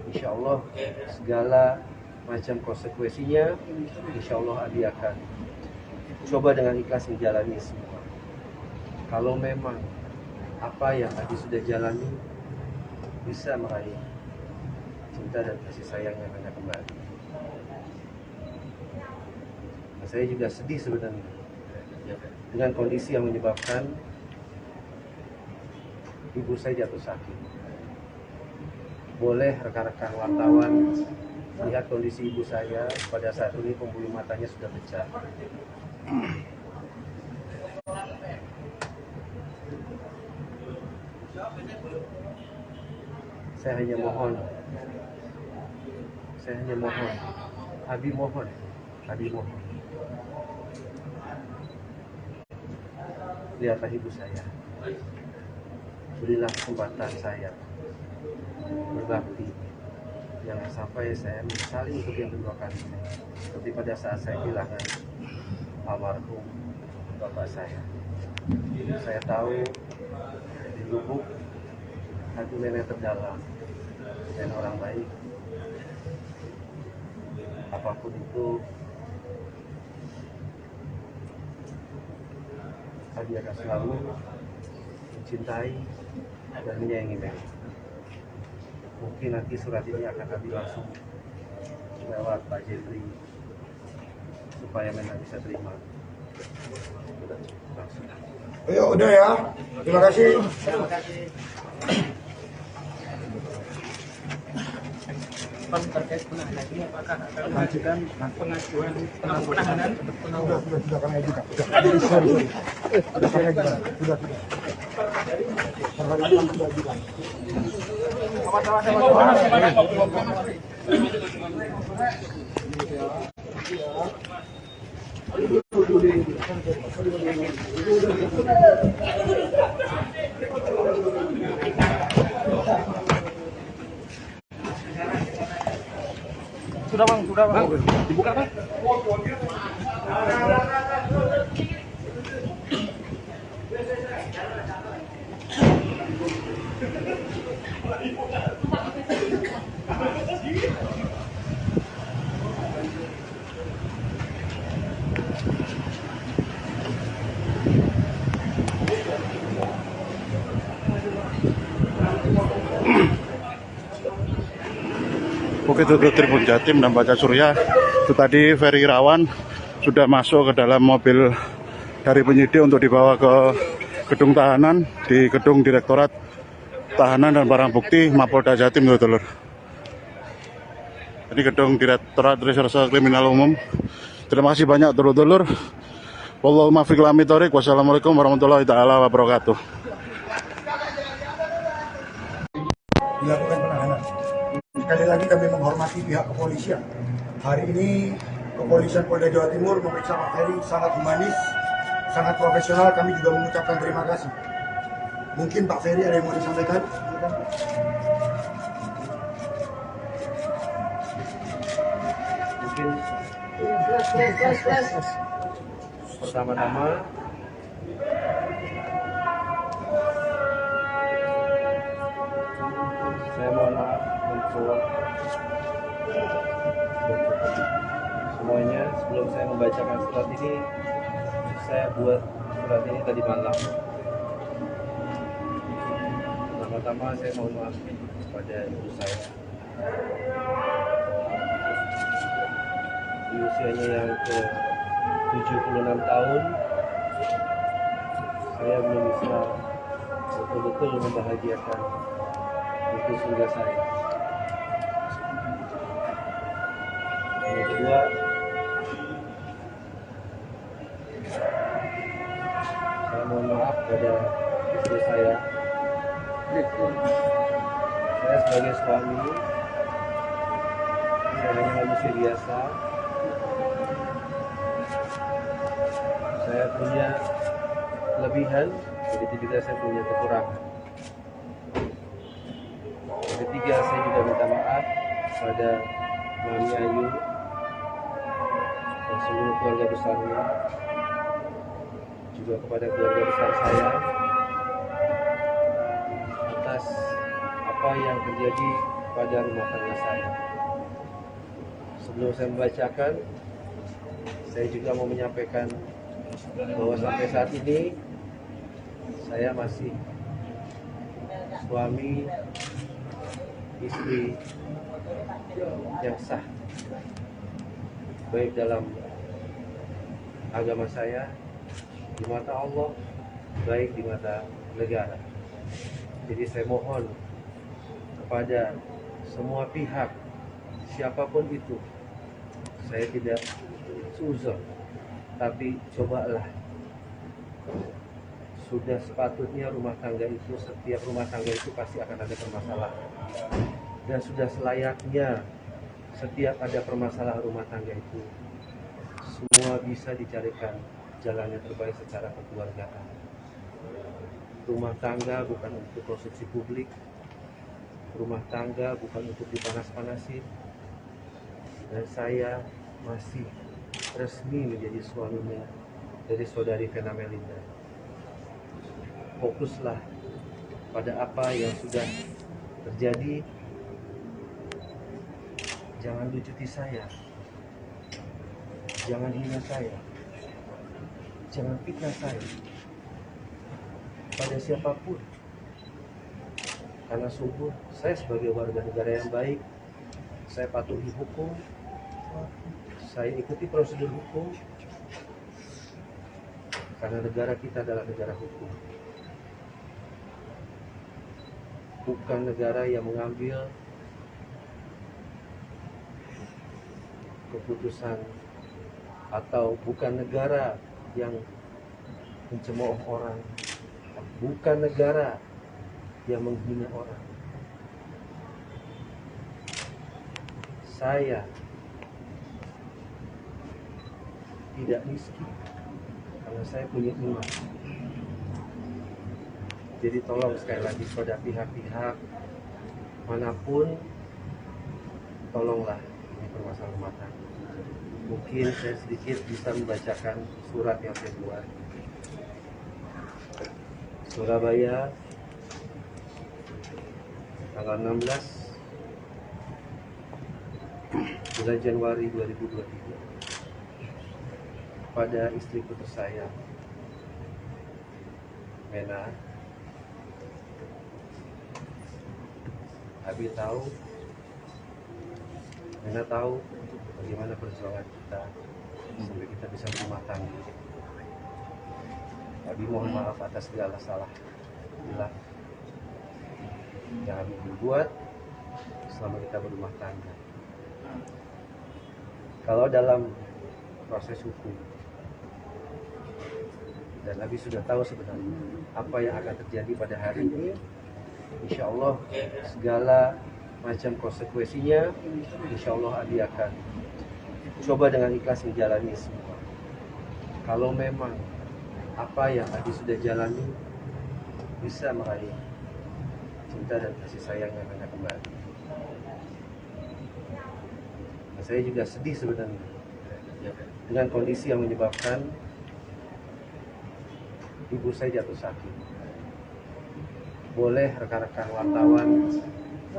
Insya Allah segala macam konsekuensinya, insya Allah Abi akan coba dengan ikhlas menjalani semua. Kalau memang apa yang Abi sudah jalani bisa meraih cinta dan kasih sayang yang Anda kembali. Nah, saya juga sedih sebenarnya dengan kondisi yang menyebabkan ibu saya jatuh sakit. Boleh rekan-rekan wartawan lihat kondisi ibu saya pada saat ini, pembuluh matanya sudah pecah. Saya hanya mohon, Abi mohon, lihatlah ibu saya, berilah kesempatan saya berbakti, jangan sampai saya menyesali untuk yang kedua kali, seperti pada saat saya kehilangan almarhum bapak saya. Saya tahu di lubuk hati nenek terdalam dan orang baik, apapun itu Abi akan selalu mencintai dan menyayangi nenek. Mungkin nanti surat ini akan Abi langsung lewat Pak Jeffrey supaya nenek bisa terima langsung. Ayo udah ya. Terima kasih. Terkait penahanan ini apakah akan mengajukan pengajuan penahanan Sudah kami ajukan. Sudah kami ajukan. Sudah. Terhadap yang sudah ajukan. Sudah bang, dibuka bang. Oke, itu Tribun Jatim dan Baca Surya. Itu tadi Ferry Irawan sudah masuk ke dalam mobil dari penyidik untuk dibawa ke gedung tahanan di gedung Direktorat Tahanan dan Barang Bukti Mapolda Jatim, dulur. Ini gedung Direktorat Reserse Kriminal Umum. Terima kasih banyak, dulur-dulur. Wallahu muwaffiq ila aqwamit thoriq. Wassalamualaikum warahmatullahi taala wabarakatuh. Dilakukan penahanan. Sekali lagi kami menghormati pihak kepolisian. Hari ini kepolisian Polda Jawa Timur memeriksa Pak Ferry sangat humanis, sangat profesional. Kami juga mengucapkan terima kasih. Mungkin Pak Ferry ada yang mau disampaikan? Mungkin pertama-tama saya mohon maaf untuk semuanya. Sebelum saya membacakan surat ini, saya buat surat ini tadi malam. Pertama-tama saya mohon maaf kepada ibu saya. Di usianya yang ke 76 tahun, saya belum bisa betul-betul membahagiakan itu surga saya. Yang kedua, saya mohon maaf pada istri saya. Saya sebagai suami, saya hanya manusia biasa. Saya punya kelebihan, begitu juga saya punya kekurangan. Yang ketiga, saya juga minta maaf kepada Mami Ayu dan seluruh keluarga besarnya, juga kepada keluarga besar saya atas apa yang terjadi pada rumah tangga saya. Sebelum saya membacakan, saya juga mau menyampaikan bahwa sampai saat ini saya masih suami istri yang sah, baik dalam agama saya, di mata Allah, baik di mata negara. Jadi saya mohon kepada semua pihak, siapapun itu, saya tidak suzon, tapi cobalah, sudah sepatutnya rumah tangga itu, setiap rumah tangga itu pasti akan ada permasalahan, dan sudah selayaknya setiap ada permasalahan rumah tangga itu semua bisa dicarikan jalan yang terbaik secara kekeluargaan. Rumah tangga bukan untuk konsumsi publik, rumah tangga bukan untuk dipanas-panasin, dan saya masih resmi menjadi suaminya dari saudari Vena Melinda. Fokuslah pada apa yang sudah terjadi, jangan lucuti saya, jangan hina saya, jangan fitnah saya pada siapapun, karena sungguh saya sebagai warga negara yang baik, saya patuhi hukum, saya ikuti prosedur hukum, karena negara kita adalah negara hukum, bukan negara yang mengambil keputusan, atau bukan negara yang mencemooh orang, bukan negara yang menghina orang. Saya tidak miskin karena saya punya iman. Jadi tolong sekali lagi pada pihak-pihak manapun, tolonglah ini permasalahan rumah tangga. Mungkin saya sedikit bisa membacakan surat yang saya buat. Surabaya, tanggal 16 bulan Januari 2023, pada istriku tersayang Mena. Abi tahu, Mena tahu bagaimana perjuangan kita sampai kita bisa berumah tangga. Abi mohon maaf atas segala salah hilang yang Abi berbuat selama kita berumah tangga. Kalau dalam proses hukum, dan Abi sudah tahu sebenarnya apa yang akan terjadi pada hari ini, insya Allah segala macam konsekuensinya, insya Allah Abi akan coba dengan ikhlas menjalani semua. Kalau memang apa yang Abi sudah jalani bisa meraih cinta dan kasih sayang yang akan kembali. Nah, saya juga sedih sebenarnya dengan kondisi yang menyebabkan ibu saya jatuh sakit. Boleh rekan-rekan wartawan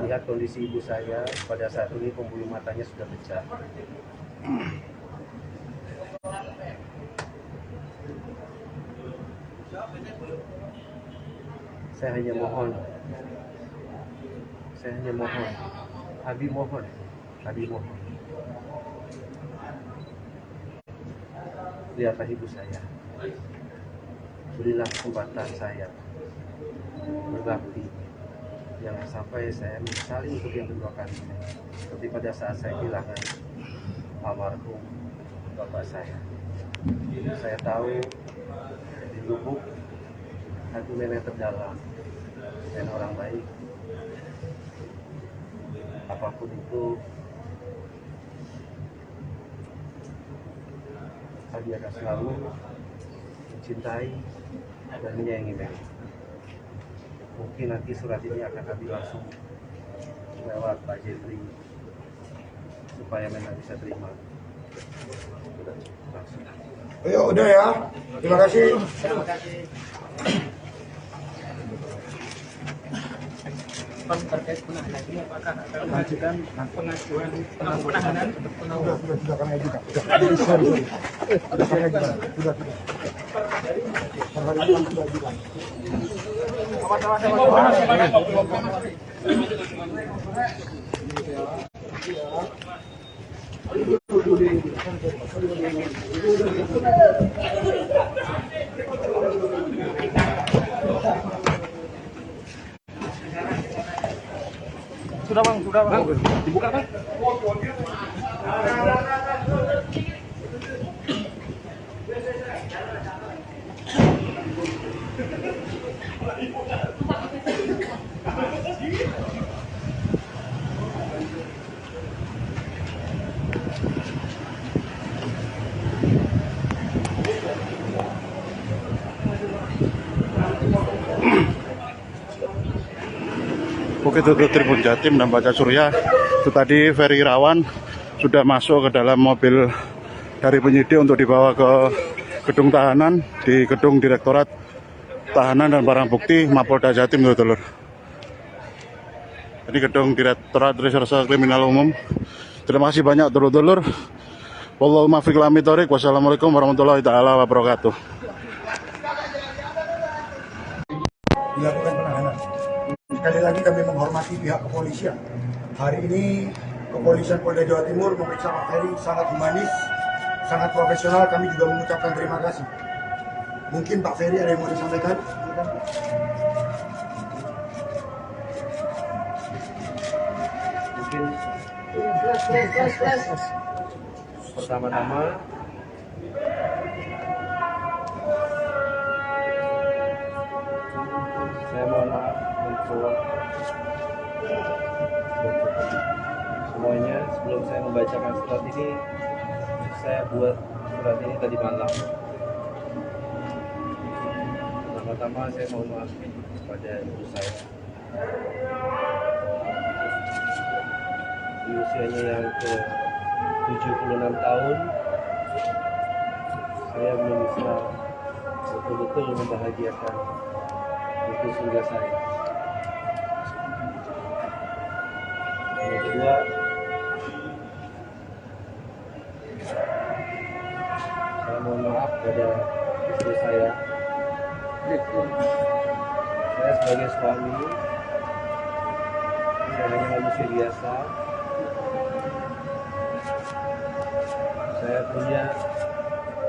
lihat kondisi ibu saya pada saat ini, pembuluh matanya sudah pecah. Saya hanya mohon, Abi mohon, lihatlah ibu saya, berilah kesempatan saya berbakti, jangan sampai saya menyesali untuk yang kedua kali, seperti pada saat saya kehilangan almarhum bapak saya. Saya tahu di lubuk hati nenek terdalam dan orang baik, apapun itu Abi akan selalu mencintai dan menyayangi Mena. Mungkin nanti surat ini akan Abi langsung lewat Pak Jeffrey supaya Mena bisa terima langsung. Ayo udah ya, terima kasih. Terima kasih. respon terkait penahanan ini apakah akan mengajukan pengajuan penahanan untuk Sudah kami ajukan. Sudah kami ajukan. Sudah. Perharian kami sudah ajukan. Sudah bang, dibuka bang. Oke, itu Tribun Jatim dan Baca Surya. Itu tadi Ferry Irawan sudah masuk ke dalam mobil dari penyidik untuk dibawa ke gedung tahanan di gedung Direktorat Tahanan dan Barang Bukti Mapolda Jatim, dulur. Ini gedung Direktorat Reserse Kriminal Umum. Terima kasih banyak, dulur-dulur. Wallahu muwaffiq ila aqwamit. Wassalamualaikum warahmatullahi taala wabarakatuh. Dilakukan penahanan. Sekali lagi kami menghormati pihak kepolisian. Hari ini kepolisian Polda Jawa Timur memeriksa Pak Ferry sangat humanis, sangat profesional. Kami juga mengucapkan terima kasih. Mungkin Pak Ferry ada yang mau disampaikan? Mungkin pertama-tama saya mohon maaf untuk semuanya. Sebelum saya membacakan surat ini, saya buat surat ini tadi malam. Pertama-tama saya mohon maaf kepada ibu saya. Di usianya yang ke 76 tahun, saya belum bisa betul-betul membahagiakan ibu surga saya. Yang kedua, saya mohon maaf pada istri saya. Saya sebagai suami, saya hanya manusia biasa. Saya punya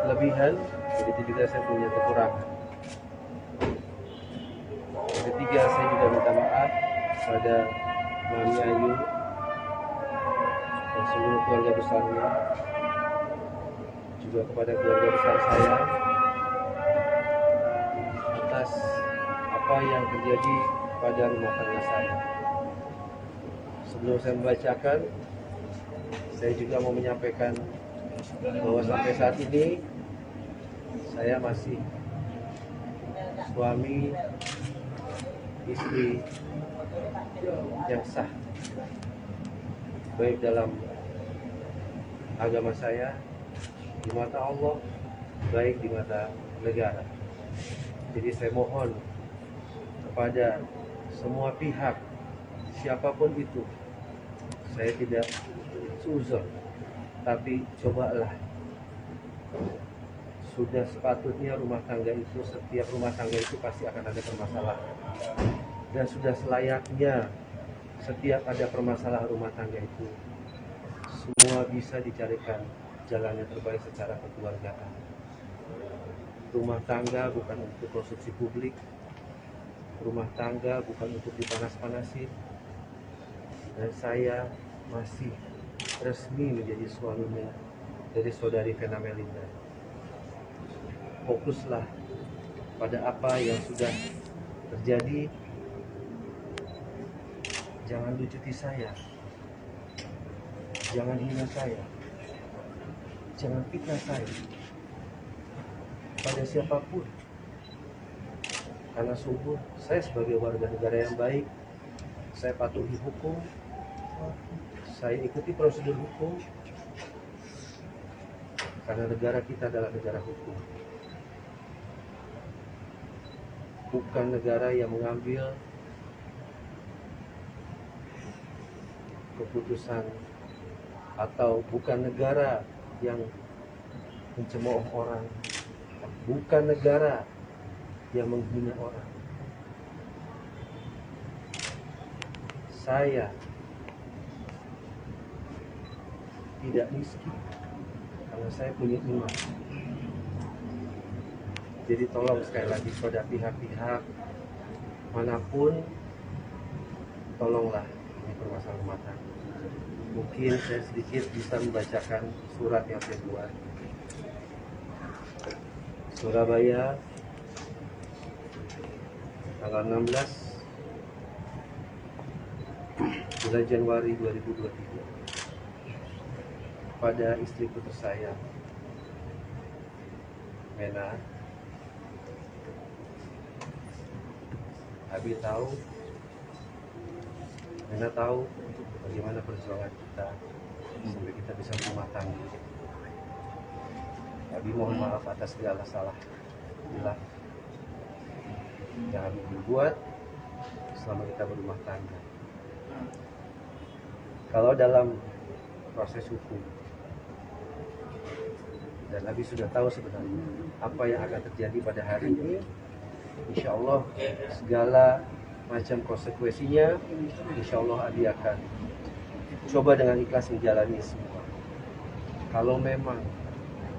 kelebihan, begitu juga saya punya kekurangan. Yang ketiga, saya juga minta maaf pada Mami Ayu dan seluruh keluarga besarnya, juga kepada keluarga besar saya atas apa yang terjadi pada rumah tangga saya. Sebelum saya membacakan, saya juga mau menyampaikan bahwa sampai saat ini saya masih suami istri yang sah, baik dalam agama saya, di mata Allah, baik di mata negara. Jadi saya mohon kepada semua pihak, siapapun itu, saya tidak suzon, tapi cobalah. Sudah sepatutnya rumah tangga itu, setiap rumah tangga itu pasti akan ada permasalahan. Dan sudah selayaknya setiap ada permasalahan rumah tangga itu, semua bisa dicarikan jalan yang terbaik secara kekeluargaan. Rumah tangga bukan untuk konsumsi publik. Rumah tangga bukan untuk dipanas-panasin. Dan saya masih resmi menjadi suaminya dari saudari Vena Melinda. Fokuslah pada apa yang sudah terjadi. Jangan lucuti saya, jangan hina saya, jangan fitnah saya pada siapapun. Karena sungguh saya sebagai warga negara yang baik, saya patuhi hukum, saya ikuti prosedur hukum, karena negara kita adalah negara hukum. Bukan negara yang mengambil keputusan atau bukan negara yang mencemooh orang, bukan negara yang menghina orang. Saya tidak miskin karena saya punya iman. Jadi tolong sekali lagi kepada pihak-pihak manapun, tolonglah ini permasalahan rumah tangga. Mungkin saya sedikit bisa membacakan surat yang saya buat. Surabaya, tanggal 16 bulan Januari 2023, pada istriku tersayang Mena. Abi tahu, Mena tahu bagaimana perjuangan kita sampai kita bisa berumah tangga. Abi mohon maaf atas segala salah hilang yang Abi berbuat selama kita berumah tangga. Kalau dalam proses hukum, dan Abi sudah tahu sebenarnya apa yang akan terjadi pada hari ini, insya Allah segala macam konsekuensinya, insya Allah Abi akan coba dengan ikhlas menjalani semua. Kalau memang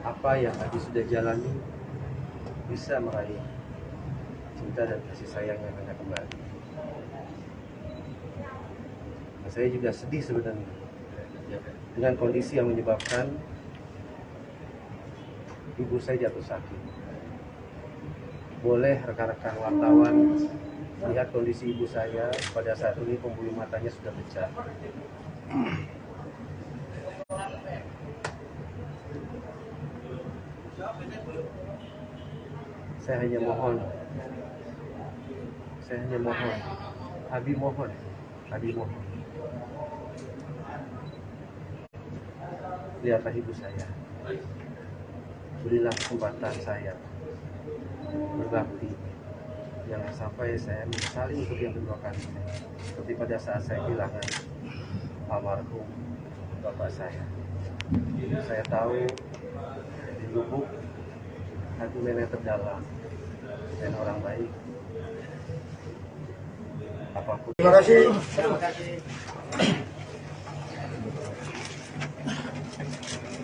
apa yang Abi sudah jalani bisa meraih cinta dan kasih sayang yang hanya kembali. Nah, saya juga sedih sebenarnya dengan kondisi yang menyebabkan ibu saya jatuh sakit. Boleh rekan-rekan wartawan lihat kondisi ibu saya pada saat ini, pembuluh matanya sudah pecah. Saya hanya mohon, Abi mohon, lihatlah ibu saya, berilah kesempatan saya berbakti, jangan sampai saya menyesali untuk yang kedua kali, seperti pada saat saya kehilangan almarhum bapak saya. Saya tahu di lubuk hati Mena terdalam dan orang baik. Apapun. Terima kasih.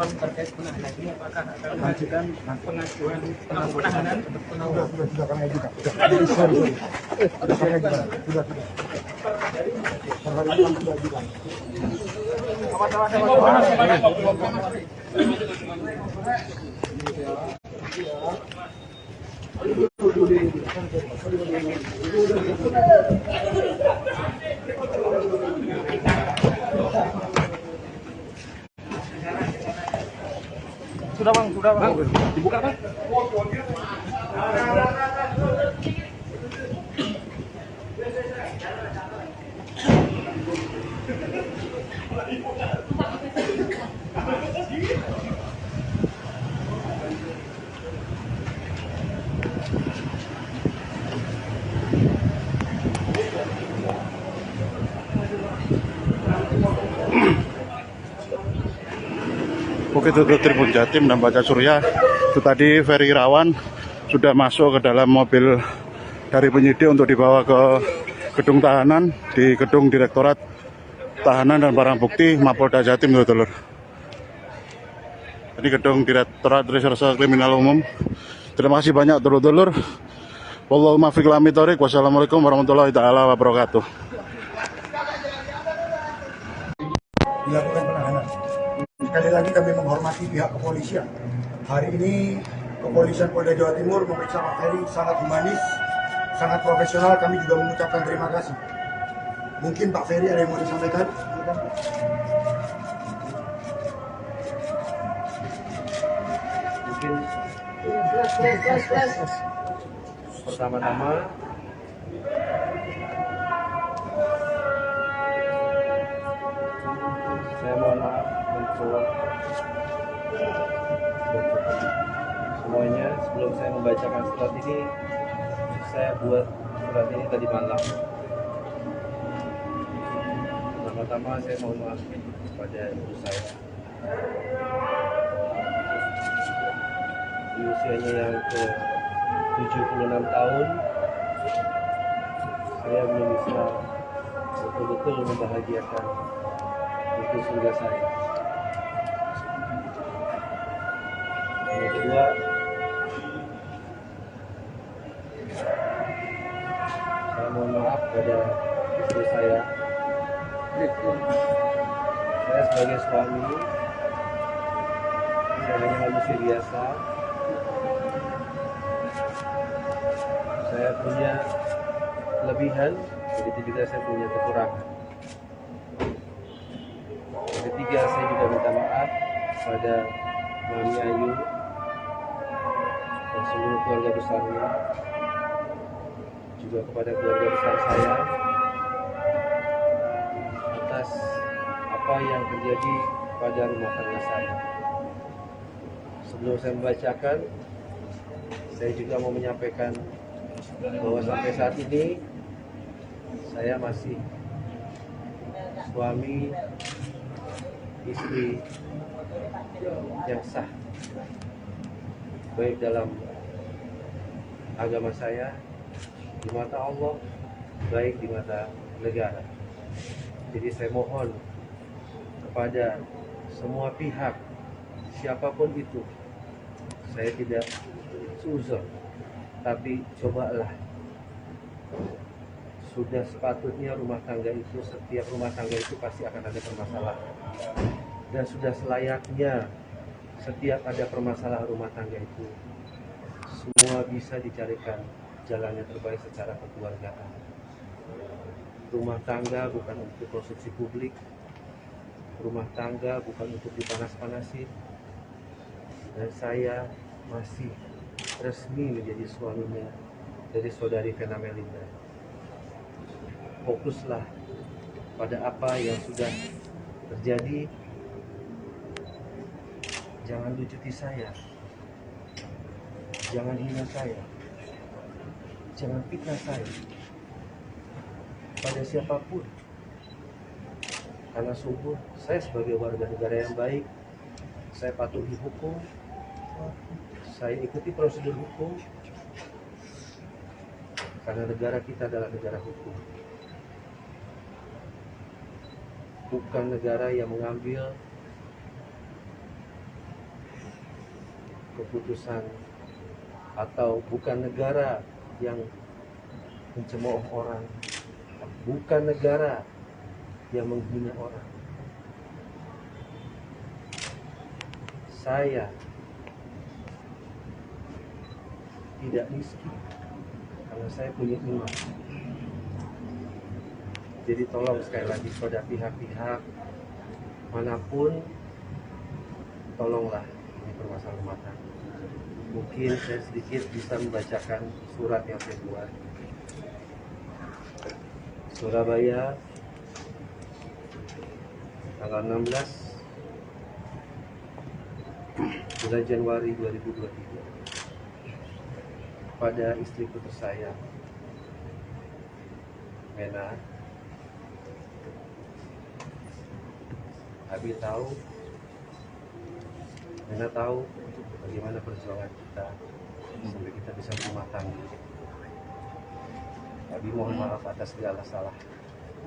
Terkait penahanan ini, apakah akan mengajukan pengajuan penahanan untuk penahanan? Sudah kami ajukan. Sudah kami ajukan. Sudah. Sudah ajukan. Sudah bang, dibuka bang. Oke, itu Tribun Jatim dan Baca Surya. Itu tadi Ferry Irawan sudah masuk ke dalam mobil dari penyidik untuk dibawa ke gedung tahanan di gedung Direktorat Tahanan dan Barang Bukti Mapolda Jatim, dulur. Ini gedung Direktorat Reserse Kriminal Umum. Terima kasih banyak, dulur-dulur. Wallahu muwaffiq ila aqwamit thoriq. Wassalamualaikum warahmatullahi taala wabarakatuh. Dilakukan penahanan. Sekali lagi kami menghormati pihak kepolisian. Hari ini kepolisian Polda Jawa Timur memeriksa Pak Ferry sangat humanis, sangat profesional. Kami juga mengucapkan terima kasih. Mungkin Pak Ferry ada yang mau disampaikan? Mungkin pertama-tama saya mohon maaf untuk semuanya. Sebelum saya membacakan surat ini, saya buat surat ini tadi malam. pertama saya mohon maaf kepada ibu saya di usianya yang ke 76 tahun. Saya belum bisa betul-betul membahagiakan ibu surga saya. Yang kedua, saya mohon maaf pada istri saya. Saya sebagai suami, saya hanya manusia biasa. Saya punya kelebihan, begitu juga saya punya kekurangan. Yang ketiga, saya juga minta maaf pada Mami Ayu dan seluruh keluarga besarnya, juga kepada keluarga besar saya atas apa yang terjadi pada rumah tangga saya. Sebelum saya membacakan, saya juga mau menyampaikan bahwa sampai saat ini saya masih suami istri yang sah, baik dalam agama saya, di mata Allah, baik di mata negara. Jadi saya mohon kepada semua pihak, siapapun itu, saya tidak suzon, tapi cobalah. Sudah sepatutnya rumah tangga itu, setiap rumah tangga itu pasti akan ada permasalahan. Dan sudah selayaknya setiap ada permasalahan rumah tangga itu, semua bisa dicarikan jalan yang terbaik secara kekeluargaan. Rumah tangga bukan untuk konsumsi publik. Rumah tangga bukan untuk dipanas-panasin. Dan saya masih resmi menjadi suaminya dari saudari Vena Melinda. Fokuslah pada apa yang sudah terjadi. Jangan lucuti saya. Jangan hina saya. Jangan fitnah saya pada siapapun. Karena sungguh saya sebagai warga negara yang baik, saya patuhi hukum, saya ikuti prosedur hukum, karena negara kita adalah negara hukum. Bukan negara yang mengambil keputusan, atau bukan negara yang mencemooh orang, bukan negara yang menghina orang. Saya tidak miskin karena saya punya iman. Jadi tolong sekali lagi pada pihak-pihak manapun, tolonglah ini permasalahan rumah tangga. Mungkin saya sedikit bisa membacakan surat yang saya buat. Surabaya, tanggal 16 bulan Januari 2023, pada istriku tersayang Mena. Abi tahu, Mena tahu bagaimana perjuangan kita sampai kita bisa berumah tangga. Abi mohon maaf atas segala salah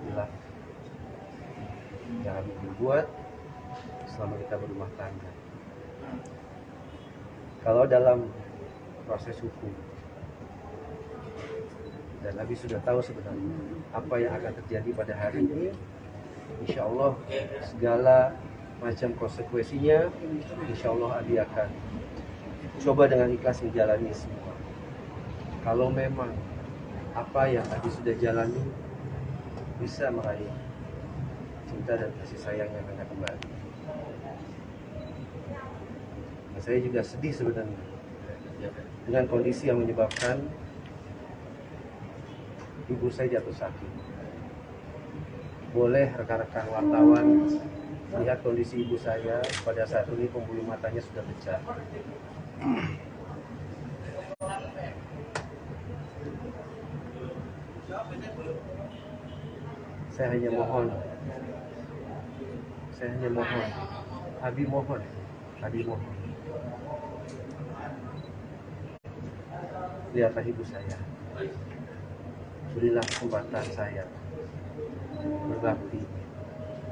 bila yang Abi berbuat selama kita berumah tangga. Kalau dalam proses hukum, dan Abi sudah tahu sebenarnya apa yang akan terjadi pada hari ini, insya Allah segala macam konsekuensinya, insya Allah Abi akan coba dengan ikhlas menjalani semua. Kalau memang apa yang Abi sudah jalani bisa meraih cinta dan kasih sayang yang Mena kembali. Dan saya juga sedih sebenarnya dengan kondisi yang menyebabkan ibu saya jatuh sakit. Boleh rekan-rekan wartawan lihat kondisi ibu saya pada saat ini, pembuluh matanya sudah pecah. Saya hanya mohon Saya hanya mohon, Abi mohon, lihatlah ibu saya, berilah kesempatan saya berbakti,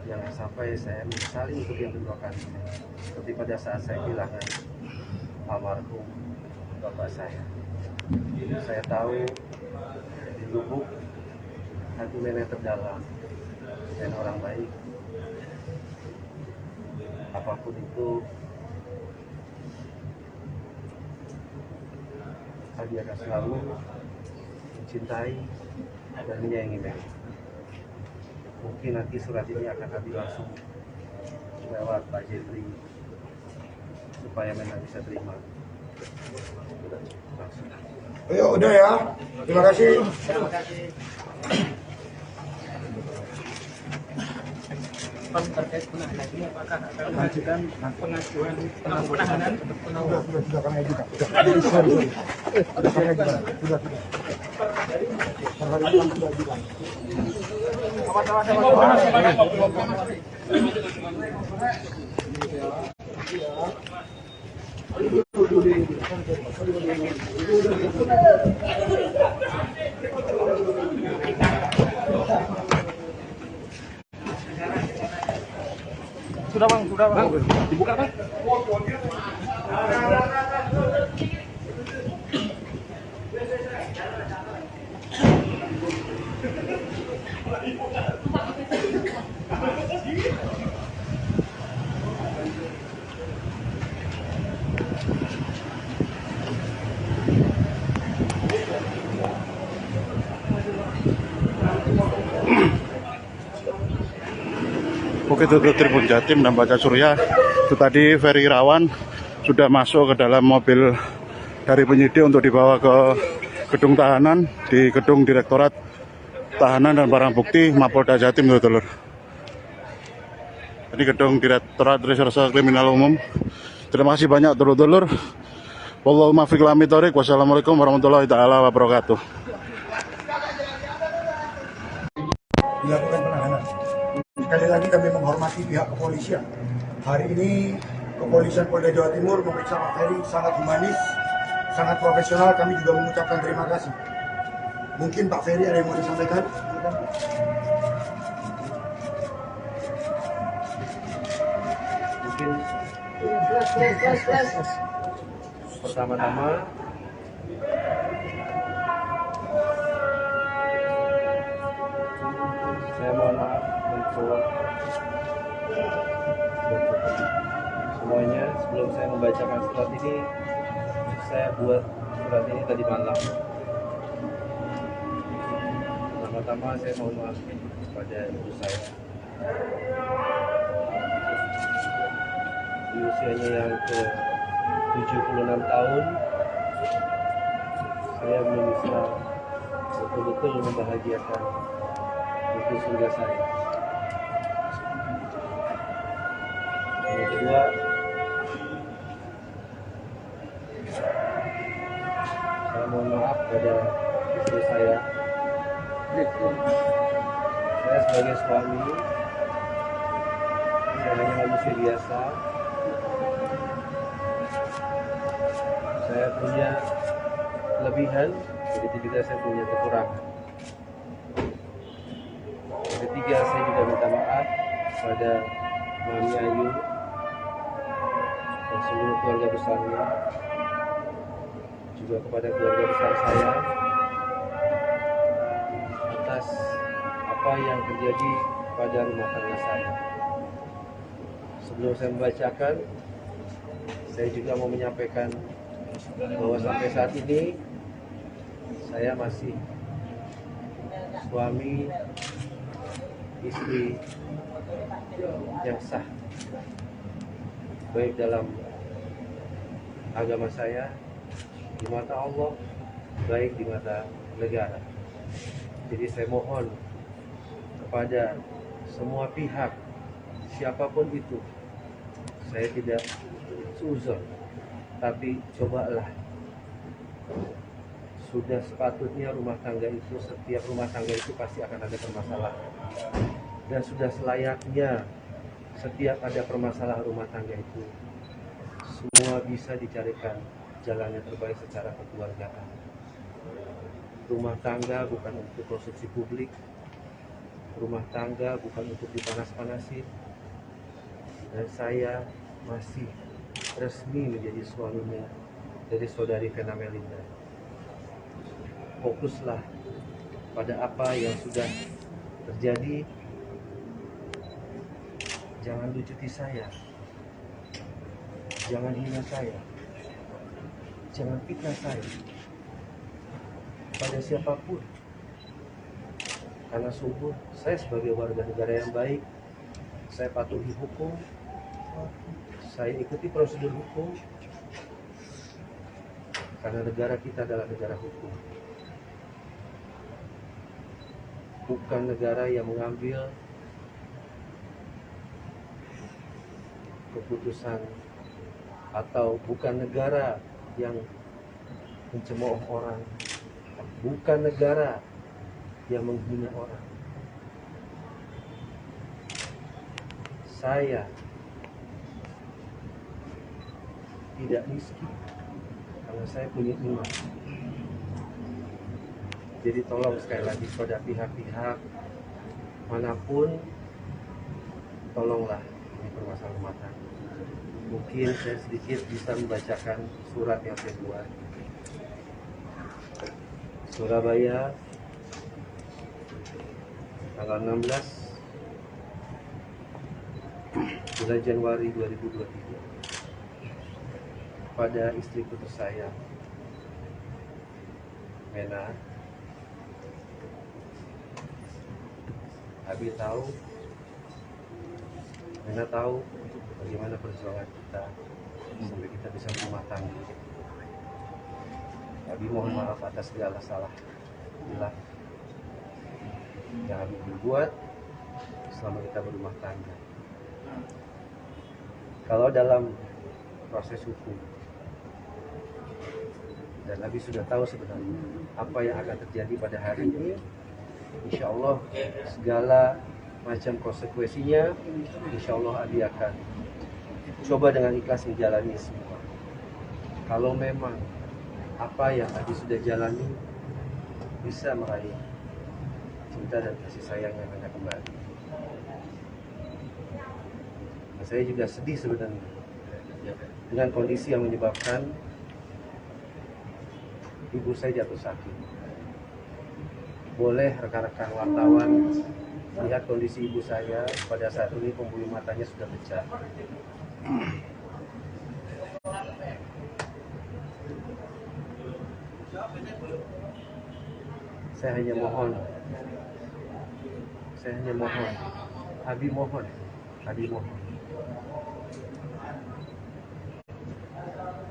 jangan sampai saya menyesali untuk yang kedua kali, seperti pada saat saya kehilangan almarhum bapak saya. Saya tahu di lubuk hati nenek terdalam, dan orang baik. Apapun itu, Abi akan selalu mencintai dan menyayangi Meli. Mungkin nanti surat ini akan Abi langsung lewat Pak Jeffrey supaya Meli bisa terima. Langsung. Ayo udah ya. Terima kasih. Terkait penahanan ini apakah akan mengajukan pengajuan penahanan untuk penahanan? Sudah kami ajukan. Sudah kami ajukan. Sudah. Hari ini sudah ajukan. Sudah bang, dibuka bang. Oke, itu Tribun Jatim dan Baca Surya. Itu tadi Ferry Irawan sudah masuk ke dalam mobil dari penyidik untuk dibawa ke gedung tahanan di gedung Direktorat Tahanan dan Barang Bukti Mapolda Jatim, dulur. Ini gedung Direktorat Reserse Kriminal Umum. Terima kasih banyak, dulur-dulur. Wallahu muwaffiq ila aqwamit thoriq. Wassalamualaikum warahmatullahi taala wabarakatuh. Dilakukan penahanan. Sekali lagi kami menghormati pihak kepolisian. Hari ini kepolisian Polda Jawa Timur memeriksa Pak Ferry sangat humanis, sangat profesional. Kami juga mengucapkan terima kasih. Mungkin Pak Ferry ada yang mau disampaikan? Mungkin pertama-tama saya mohon maaf untuk semuanya. Sebelum saya membacakan surat ini, saya buat surat ini tadi malam. Pertama-tama saya mohon maaf kepada ibu saya. Di usianya yang ke 76 tahun, saya belum bisa betul-betul membahagiakan ibu surga saya. Yang kedua, saya mohon maaf pada istri saya. Saya sebagai suami, saya hanya manusia biasa. Saya punya kelebihan, begitu juga saya punya kekurangan. Yang ketiga, saya juga minta maaf pada Mami Ayu dan seluruh keluarga besarnya, juga kepada keluarga besar saya atas apa yang terjadi pada rumah tangga saya. Sebelum saya membacakan, saya juga mau menyampaikan bahwa sampai saat ini saya masih suami istri yang sah, baik dalam agama saya, di mata Allah, baik di mata negara. Jadi saya mohon kepada semua pihak, siapapun itu, saya tidak seuzon, tapi cobalah, sudah sepatutnya rumah tangga itu, setiap rumah tangga itu pasti akan ada permasalahan, dan sudah selayaknya setiap ada permasalahan rumah tangga itu semua bisa dicarikan jalan yang terbaik secara kekeluargaan. Rumah tangga bukan untuk konsumsi publik, rumah tangga bukan untuk dipanas-panasin, dan saya masih resmi menjadi suaminya dari saudari Vena Melinda. Fokuslah pada apa yang sudah terjadi. Jangan lucuti saya, jangan hina saya, jangan fitnah saya pada siapapun. Karena sungguh saya sebagai warga negara yang baik, saya patuhi hukum, saya ikuti prosedur hukum, karena negara kita adalah negara hukum. Bukan negara yang mengambil keputusan, atau bukan negara yang mencemooh orang, bukan negara yang menghina orang. Saya tidak miskin karena saya punya iman. Jadi tolong sekali lagi pada pihak-pihak manapun, tolonglah ini permasalahan rumah tangga. Mungkin saya sedikit bisa membacakan surat yang saya buat. Surabaya, tanggal 16 bulan Januari 2023, pada istriku tersayang Mena. Abi tahu, Mena tahu bagaimana perjuangan kita sampai kita bisa berumah tangga. Abi mohon maaf atas segala salah hilaf yang Abi berbuat selama kita berumah tangga. Kalau dalam proses hukum, dan Abi sudah tahu sebenarnya apa yang akan terjadi pada hari ini, insya Allah segala macam konsekuensinya, insya Allah Abi akan coba dengan ikhlas menjalani semua. Kalau memang apa yang Abi sudah jalani bisa meraih cinta dan kasih sayang yang Mena kembali. Dan saya juga sedih sebenarnya dengan kondisi yang menyebabkan ibu saya jatuh sakit. Boleh rekan-rekan wartawan lihat kondisi ibu saya pada saat ini, pembuluh matanya sudah pecah. Saya hanya mohon, Abi mohon,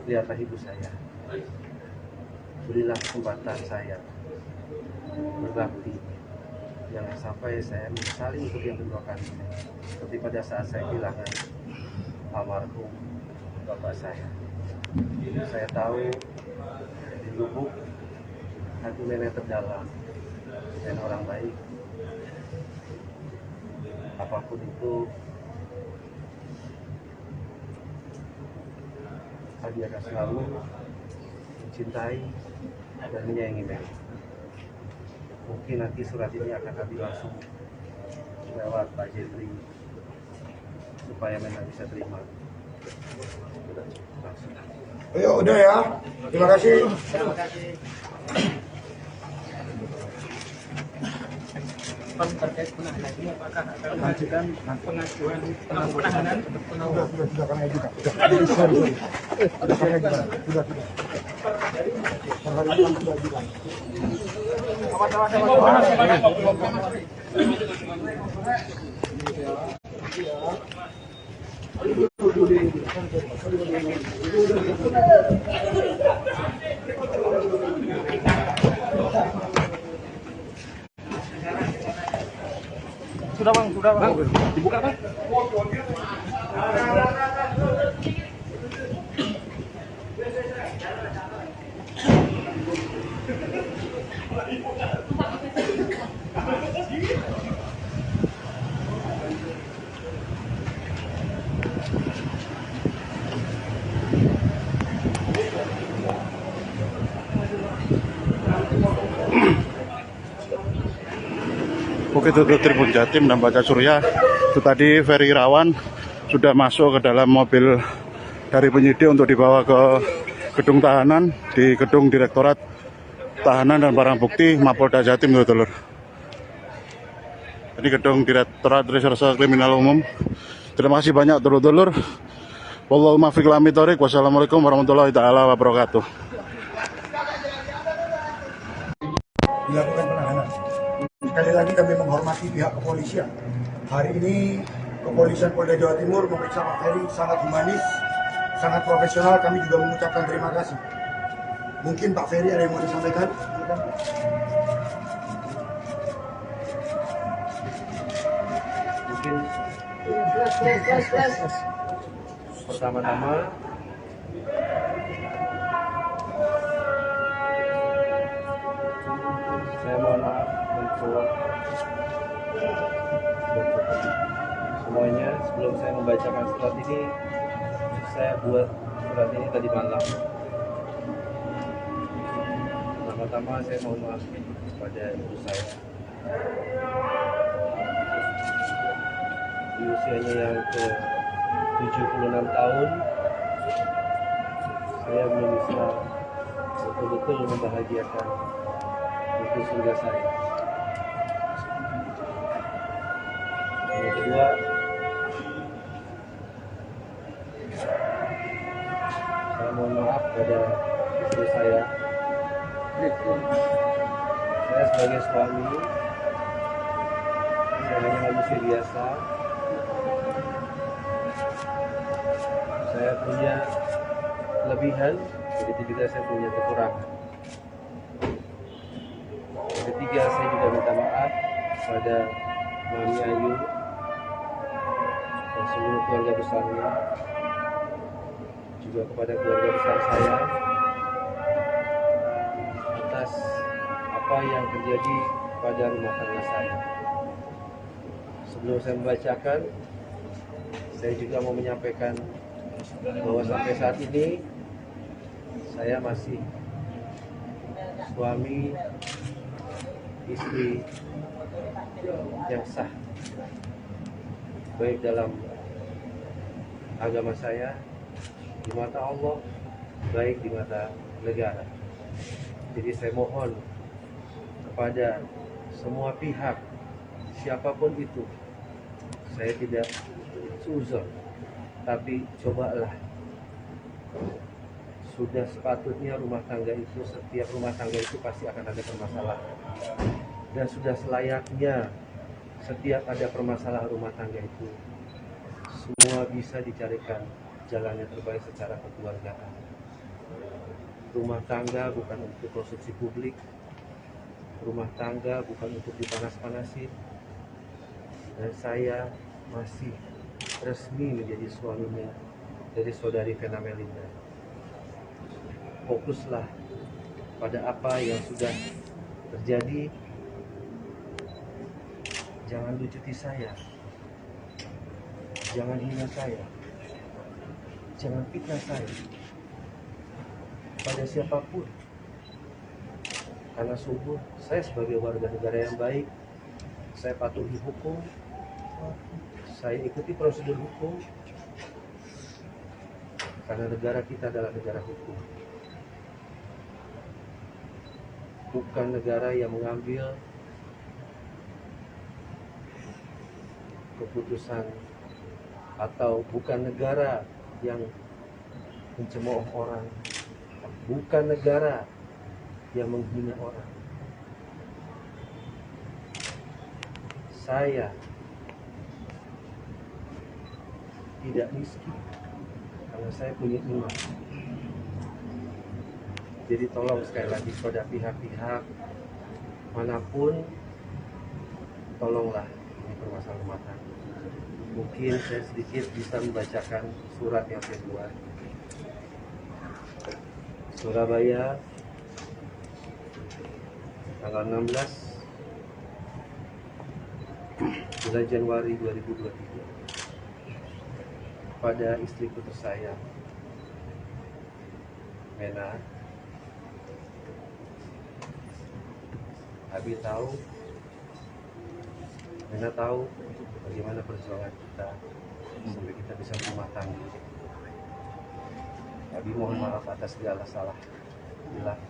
lihatlah ibu saya, berilah kesempatan saya berbakti, jangan sampai saya menyesali untuk yang kedua kali, seperti pada saat saya kehilangan almarhum bapak saya. Saya tahu di lubuk hati Mena terdalam dan orang baik. Apapun itu, Abi akan selalu mencintai dan menyayangi Mena. Mungkin nanti surat ini akan Abi langsung lewat Pak Jendri supaya Mena bisa terima langsung. Ayo, udah ya. Terima kasih. Terkait penahanan ini, apakah akan mengajukan pengajuan penahanan untuk penahanan? Sudah kami ajukan. Sudah. Sudah bang, dibuka bang. Bukit Tutup Tribun Jatim dan Baca Surya. Itu tadi Ferry Irawan sudah masuk ke dalam mobil dari penyidik untuk dibawa ke gedung tahanan di gedung Direktorat Tahanan dan Barang Bukti Mapolda Jatim, dulur. Ini gedung Direktorat Reserse Kriminal Umum. Terima kasih banyak dulur-dulur. Wallahu muwaffiq ila aqwamit. Wassalamualaikum warahmatullahi taala wabarakatuh. Dilakukan penahanan. Sekali lagi kami menghormati pihak kepolisian. Hari ini kepolisian Polda Jawa Timur memeriksa Pak Ferry sangat humanis, sangat profesional. Kami juga mengucapkan terima kasih. Mungkin Pak Ferry ada yang mau disampaikan? Mungkin pertama-tama saya mohon maaf untuk semuanya. Sebelum saya membacakan surat ini, saya buat surat ini tadi malam. Pertama-tama saya mohon maaf kepada ibu saya. Di usianya yang ke 76 tahun, saya belum bisa betul-betul membahagiakan itu surga saya. Yang kedua, saya mohon maaf pada istri saya. Saya sebagai suami, saya hanya manusia biasa. Saya punya kelebihan, begitu juga saya punya kekurangan. Yang ketiga, saya juga minta maaf pada Mami Ayu dan seluruh keluarga besarnya, juga kepada keluarga besar saya atas apa yang terjadi pada rumah tangga saya. Sebelum saya membacakan, saya juga mau menyampaikan bahwa sampai saat ini saya masih suami istri yang sah, baik dalam agama saya, di mata Allah, baik di mata negara. Jadi saya mohon kepada semua pihak, siapapun itu, saya tidak seuzon, tapi cobalah. Sudah sepatutnya rumah tangga itu, setiap rumah tangga itu pasti akan ada permasalahan. Dan sudah selayaknya setiap ada permasalahan rumah tangga itu, semua bisa dicarikan jalan yang terbaik secara kekeluargaan. Rumah tangga bukan untuk konsumsi publik. Rumah tangga bukan untuk dipanas-panasin. Dan saya masih resmi menjadi suaminya dari saudari Vena Melinda. Fokuslah pada apa yang sudah terjadi. Jangan lucuti saya. Jangan hina saya. Jangan fitnah saya pada siapapun. Karena sungguh saya sebagai warga negara yang baik, saya patuhi hukum, saya ikuti prosedur hukum, karena negara kita adalah negara hukum, bukan negara yang mengambil keputusan, atau bukan negara yang mencemooh orang, bukan negara yang menghina orang. Saya tidak miskin karena saya punya iman. Jadi tolong sekali lagi pada pihak-pihak manapun, tolonglah ini permasalahan rumah tangga. Mungkin saya sedikit bisa membacakan surat yang saya buat. Surabaya, tanggal 16 bulan Januari 2023, pada istriku tersayang Mena. Abi tahu Rena tahu bagaimana perjuangan kita sampai kita bisa berumah tangga. Abi mohon maaf atas segala salah hilang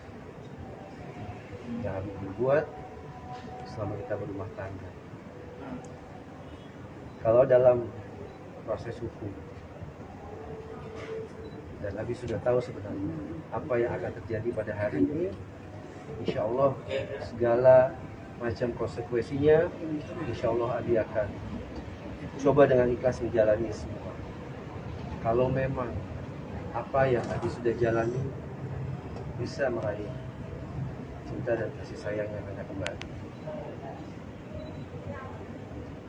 yang Abi berbuat selama kita berumah tangga. Kalau dalam proses hukum, dan Abi sudah tahu sebenarnya apa yang akan terjadi pada hari ini, insya Allah segala macam konsekuensinya, insya Allah Abi akan coba dengan ikhlas menjalani semua. Kalau memang apa yang Abi sudah jalani bisa meraih cinta dan kasih sayang yang akan kembali.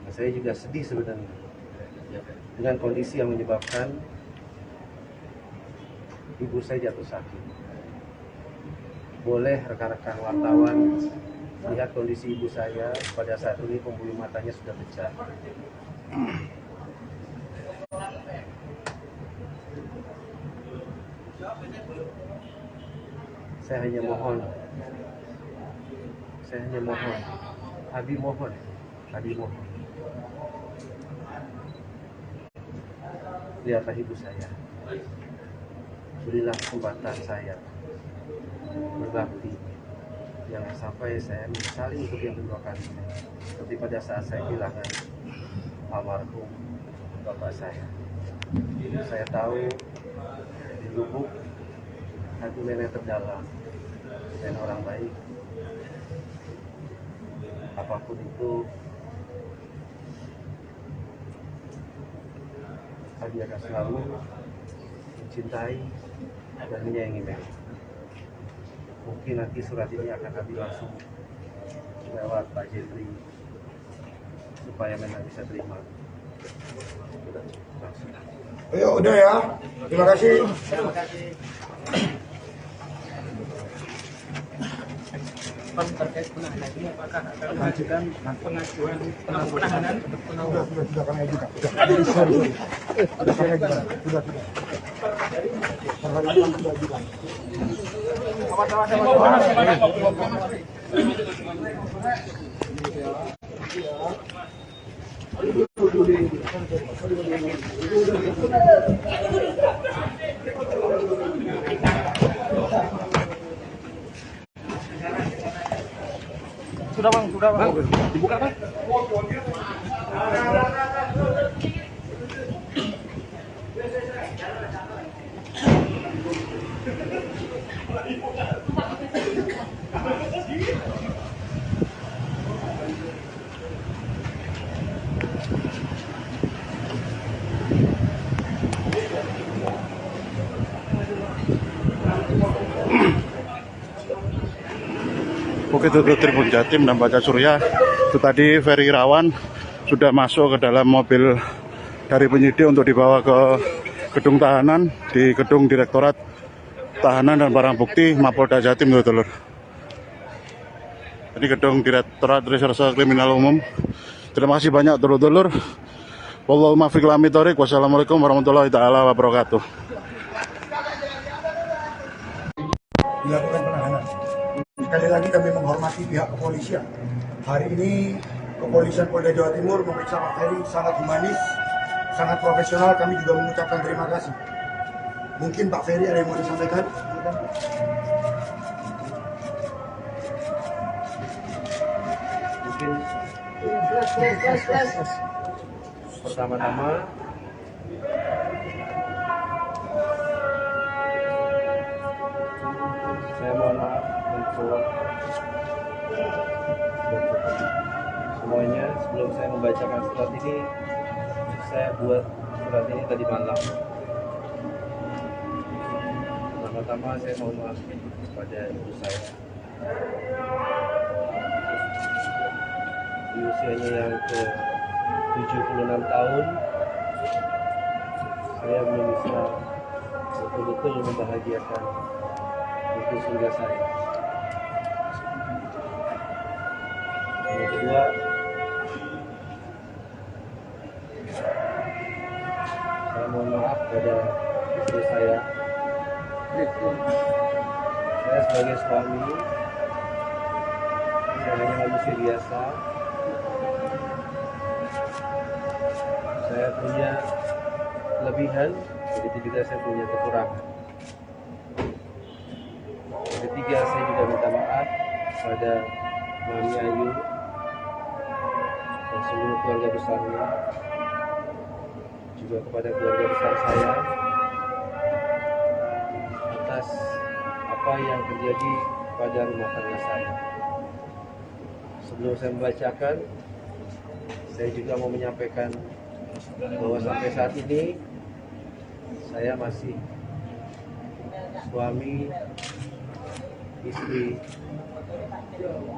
Nah, saya juga sedih sebenarnya dengan kondisi yang menyebabkan ibu saya jatuh sakit. Boleh rekan-rekan wartawan lihat kondisi ibu saya pada saat ini, pembuluh matanya sudah pecah. Saya hanya mohon, Abi mohon, lihatlah ibu saya, berilah kesempatan saya berbakti, jangan sampai saya menyesali untuk yang kedua kali, seperti pada saat saya kehilangan almarhum bapak saya. Saya tahu di lubuk hati nenek terdalam dan orang baik, apapun itu Abi akan selalu mencintai dan menyayangi Mary. Mungkin nanti surat ini akan Abi langsung lewat Pak Jeffrey supaya Mary bisa terima langsung. Ayo udah ya, terima kasih. Terkait penahanan ini apakah akan mengajukan pengajuan penahanan untuk penangguhan? Sudah kami ajukan. Sudah kami ajukan. Sudah. Perhatian sudah ajukan. Sudah bang. Dibuka bang. Oke, itu Tribun Jatim dan Baca Surya. Itu tadi Ferry Irawan sudah masuk ke dalam mobil dari penyidik untuk dibawa ke gedung tahanan di gedung Direktorat Tahanan dan Barang Bukti Mapolda Jatim, dulur. Ini gedung Direktorat Reserse Kriminal Umum. Terima kasih banyak, dulur-dulur. Wallahu muwaffiq ila aqwamit thoriq. Wassalamualaikum warahmatullahi taala wabarakatuh. Dilakukan penahanan. Sekali lagi kami menghormati pihak kepolisian. Hari ini kepolisian Polda Jawa Timur memeriksa Pak Ferry sangat humanis, sangat profesional. Kami juga mengucapkan terima kasih. Mungkin Pak Ferry ada yang mau disampaikan? Mungkin pertama-tama saya mohon maaf untuk semuanya. Sebelum saya membacakan surat ini, saya buat surat ini tadi malam. Pertama-tama saya mohon maaf kepada ibu saya. Di usianya yang ke 76 tahun, saya belum bisa betul-betul membahagiakan ibu surga saya. Yang kedua, saya mohon maaf pada istri saya. Saya sebagai suami, saya hanya manusia biasa Saya punya kelebihan, begitu juga saya punya kekurangan. Yang ketiga, saya juga minta maaf pada Mami Ayu dan seluruh keluarga besarnya, juga kepada keluarga besar saya atas apa yang terjadi pada rumah tangga saya. Sebelum saya membacakan, saya juga mau menyampaikan bahwa sampai saat ini saya masih suami istri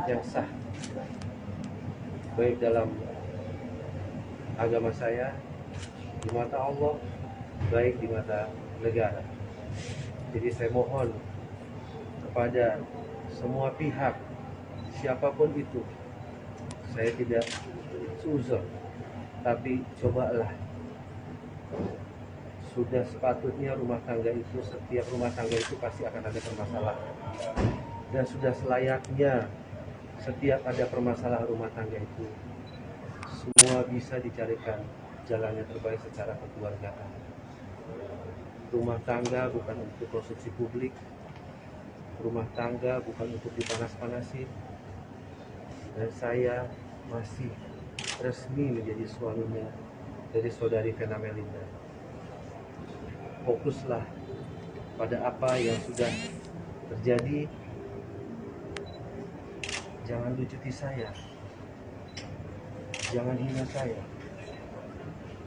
yang sah, baik dalam agama saya, di mata Allah, baik di mata negara. Jadi saya mohon kepada semua pihak, siapapun itu, saya tidak suzon, tapi cobalah. Sudah sepatutnya rumah tangga itu, setiap rumah tangga itu pasti akan ada permasalahan. Dan sudah selayaknya setiap ada permasalahan rumah tangga itu, semua bisa dicarikan jalan yang terbaik secara kekeluargaan. Rumah tangga bukan untuk konsumsi publik, rumah tangga bukan untuk dipanas-panasin. Dan saya masih resmi menjadi suaminya dari saudari Vena Melinda. Fokuslah pada apa yang sudah terjadi. Jangan lucuti saya, jangan hina saya,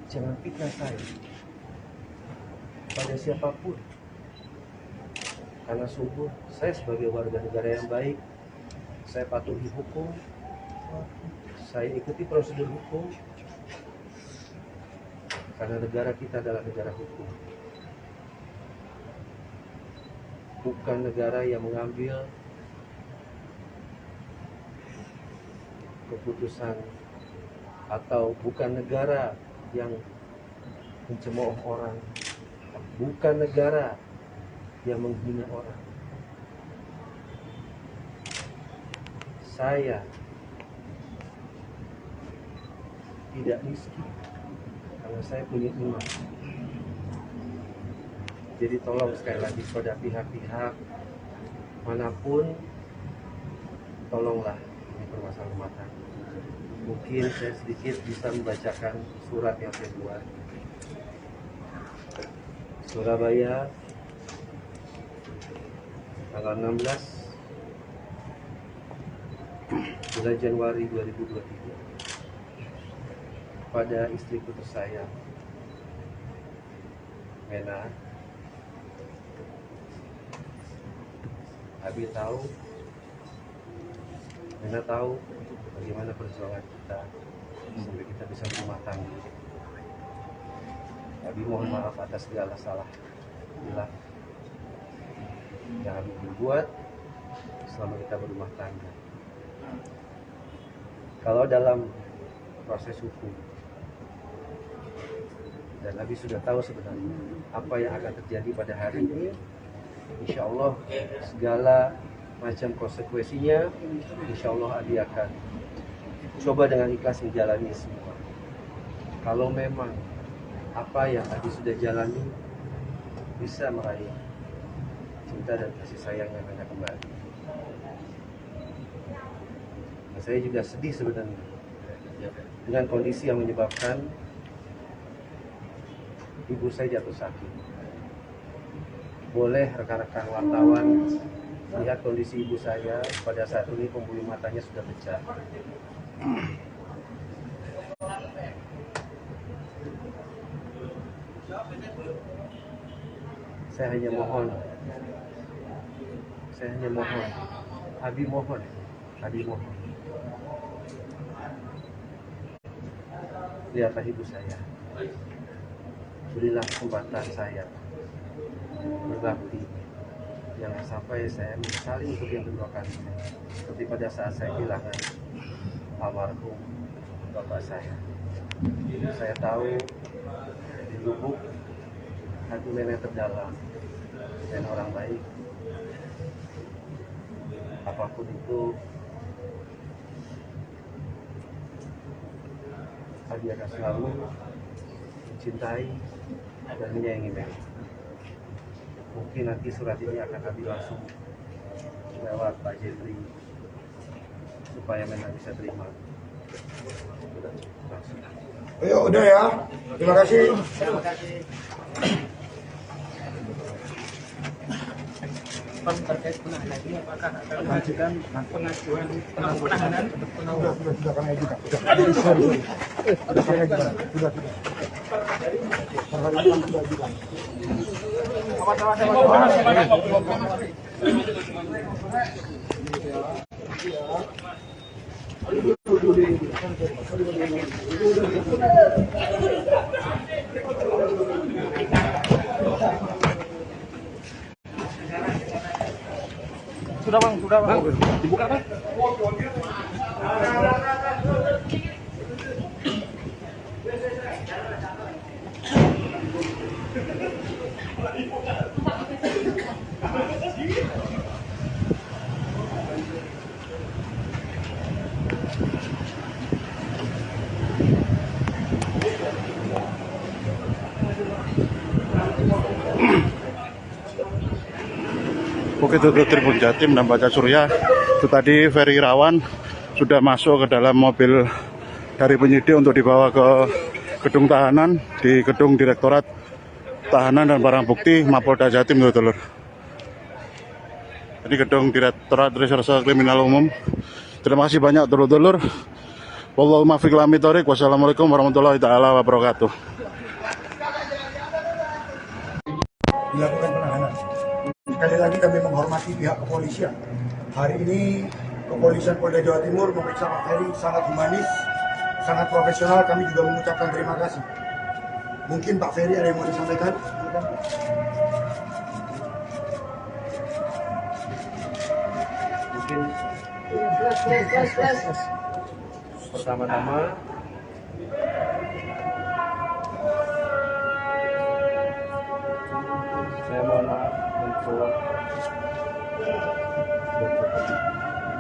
jangan fitnah saya pada siapapun. Karena sungguh saya sebagai warga negara yang baik, saya patuhi hukum, saya ikuti prosedur hukum, karena negara kita adalah negara hukum. Bukan negara yang mengambil keputusan, atau bukan negara yang mencemooh orang, bukan negara yang menghina orang. Saya tidak miskin karena saya punya iman. Jadi tolong sekali lagi pada pihak-pihak manapun, tolonglah ini permasalahan rumah tangga. Mungkin saya sedikit bisa membacakan surat yang saya buat. Surabaya, tanggal 16 bulan Januari 2023. Pada istriku tersayang, Mena, Abi tahu, Mena tahu bagaimana perjuangan kita sampai kita bisa berumah tangga. Abi mohon maaf atas segala salah hilang yang Abi berbuat selama kita berumah tangga. Kalau dalam proses hukum, dan Abi sudah tahu sebenarnya apa yang akan terjadi pada hari ini, insya Allah segala macam konsekuensinya, insya Allah Abi akan coba dengan ikhlas menjalani semua. Kalau memang apa yang Abi sudah jalani bisa meraih cinta dan kasih sayang yang Mena kembali. Dan saya juga sedih sebenarnya dengan kondisi yang menyebabkan ibu saya jatuh sakit. Boleh rekan-rekan wartawan lihat kondisi ibu saya pada saat ini, pembuluh matanya sudah pecah. Saya hanya mohon, Abi mohon, lihatlah ibu saya, berilah kesempatan saya berbakti. Jangan sampai saya menyesali untuk yang kedua kalinya, seperti pada saat saya kehilangan almarhum bapak saya. Saya tahu di lubuk hati Mena terdalam dan orang baik. Apapun itu, Abi akan selalu mencintai dan menyayangi Meli. Mungkin nanti surat ini akan kami langsung lewat Pak Jeffrey supaya Meli bisa terima. Langsung. Ayo, udah ya. Terima kasih. Pan terkait penahanan ini apakah akan mengajukan pengajuan penahanan untuk penahanan? Sudah kami ajukan. Sudah kami ajukan. Sudah. Perhatian sudah ajukan. Sudah bang, dibuka bang. Bukit Tutup Tribun Jatim dan Baca Surya itu tadi Ferry Irawan sudah masuk ke dalam mobil dari penyidik untuk dibawa ke gedung tahanan di gedung Direktorat Tahanan dan Barang Bukti Mapolda Jatim, dulur. Ini gedung Direktorat Reserse Kriminal Umum. Terima kasih banyak dulur-dulur. Wallahu muwaffiq ila aqwamit thoriq. Wassalamualaikum warahmatullahi taala wabarakatuh. Dilakukan penahanan. Sekali lagi kami menghormati pihak kepolisian. Hari ini kepolisian Polda Jawa Timur memeriksa Pak Ferry sangat humanis, sangat profesional. Kami juga mengucapkan terima kasih. Mungkin Pak Ferry ada yang mau disampaikan? Mungkin pertama-tama saya mohon maaf untuk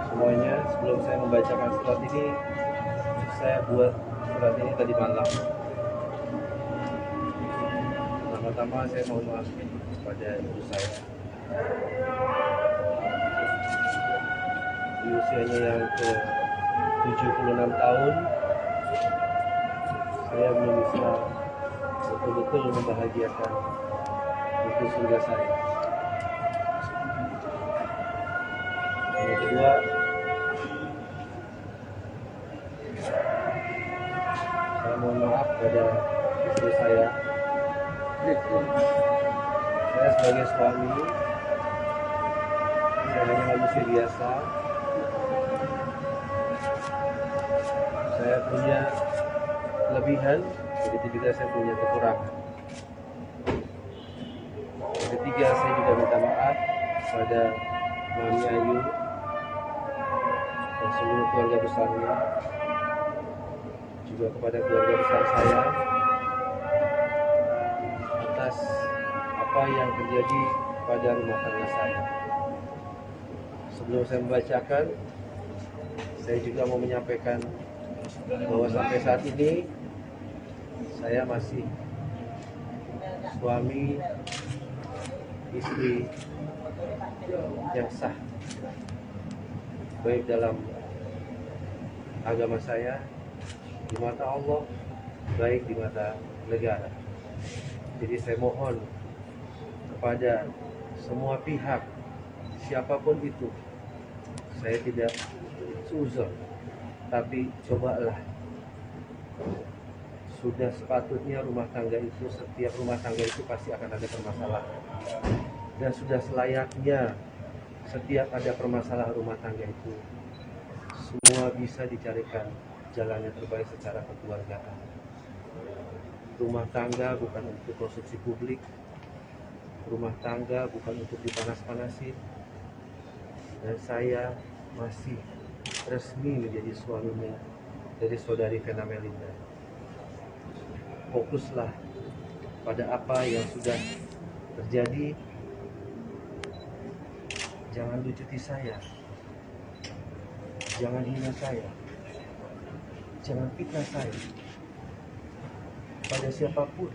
semuanya. Sebelum saya membacakan surat ini, saya buat surat ini tadi malam. Pertama-tama saya mohon maaf kepada ibu saya. Di usianya yang ke 76 tahun, saya belum bisa betul-betul membahagiakan ibu surga saya. Yang kedua, saya mohon maaf pada istri saya. Saya sebagai suami, saya hanya manusia biasa. Saya punya kelebihan, begitu juga saya punya kekurangan. Yang ketiga, saya juga minta maaf pada Mami Ayu dan seluruh keluarga besarnya, juga kepada keluarga besar saya atas apa yang terjadi pada rumah tangga saya. Sebelum saya membacakan, saya juga mau menyampaikan bahwa sampai saat ini saya masih suami istri yang sah, baik dalam agama saya, di mata Allah, baik di mata negara. Jadi saya mohon kepada semua pihak, siapapun itu, saya tidak seuzon, tapi cobalah. Sudah sepatutnya rumah tangga itu, setiap rumah tangga itu pasti akan ada permasalahan. Dan sudah selayaknya setiap ada permasalahan rumah tangga itu, semua bisa dicarikan jalan yang terbaik secara kekeluargaan. Rumah tangga bukan untuk konsumsi publik. Rumah tangga bukan untuk dipanas-panasin. Dan saya masih resmi menjadi suaminya dari saudari Vena Melinda. Fokuslah pada apa yang sudah terjadi. Jangan lucuti saya, jangan hina saya, jangan fitnah saya. kepada siapapun.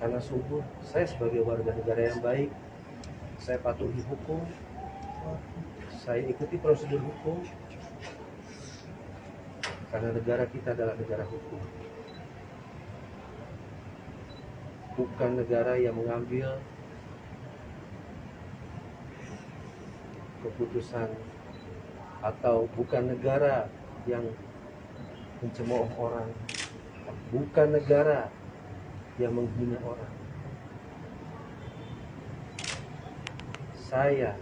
Karena sungguh saya sebagai warga negara yang baik, saya patuhi hukum, saya ikuti prosedur hukum, karena negara kita adalah negara hukum. Bukan negara yang mengambil keputusan, atau bukan negara yang mencemooh orang, bukan negara yang menghina orang. Saya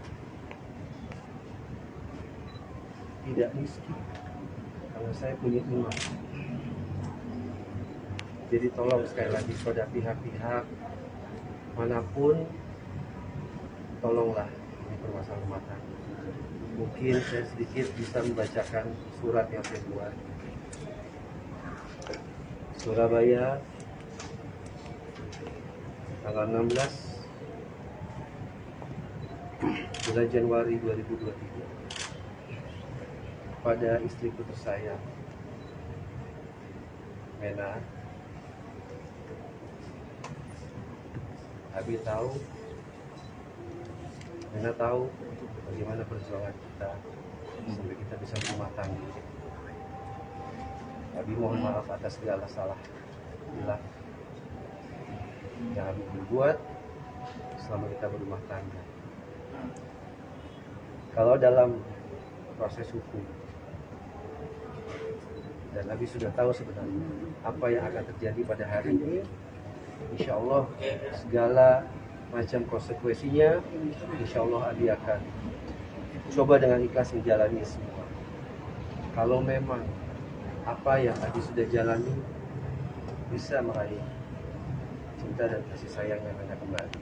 tidak miskin karena saya punya iman. Jadi tolong sekali lagi pada pihak-pihak manapun, tolonglah ini permasalahan rumah tangga. Mungkin saya sedikit bisa membacakan surat yang saya buat. Surabaya, tanggal 16 bulan Januari 2023, pada istri putus saya, Mena. Abi tahu, Mena tahu bagaimana perjuangan kita sampai kita bisa berumah tangga. Abi mohon maaf atas segala salah bila yang Abi berbuat selama kita berumah tangga. Kalau dalam proses hukum, dan Abi sudah tahu sebenarnya apa yang akan terjadi pada hari ini, insya Allah segala macam konsekuensinya, insya Allah Abi akan coba dengan ikhlas menjalani semua. Kalau memang apa yang Abi sudah jalani bisa meraih cinta dan kasih sayang yang Mena kembali.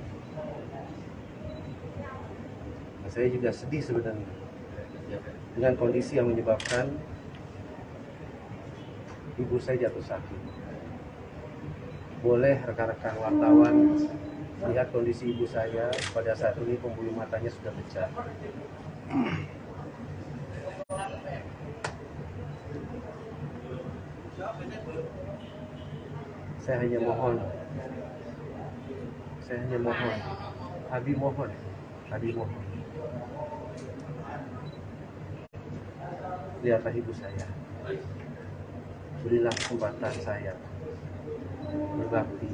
Nah, saya juga sedih sebenarnya dengan kondisi yang menyebabkan ibu saya jatuh sakit. Boleh rekan-rekan wartawan lihat kondisi ibu saya pada saat ini, pembuluh matanya sudah pecah. Saya hanya mohon, Abi mohon, lihatlah ibu saya, berilah kesempatan saya berbakti,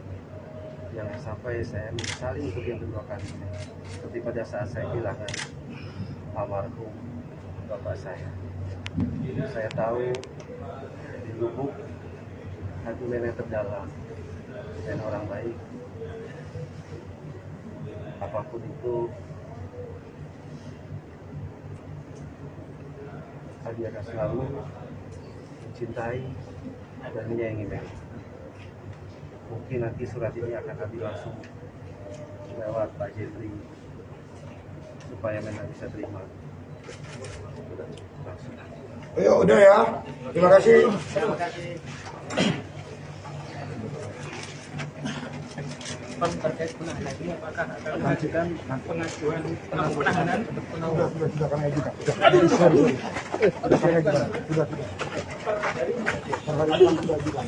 jangan sampai saya menyesali untuk yang kedua kalinya, seperti pada saat saya kehilangan almarhum bapak saya. Saya tahu di lubuk hati Mena terdalam, dan orang baik. Apapun itu, Abi akan selalu mencintai dan menyayangi Mena. Mungkin nanti surat ini akan Abi langsung lewat Pak Jeffrey supaya Mena bisa terima. Langsung. Ayo udah ya, terima kasih. Terkait penahanan ini, apakah akan mengajukan pengajuan penahanan? Sudah kami ajukan. Sudah kami ajukan. Sudah. Hari ini sudah ajukan.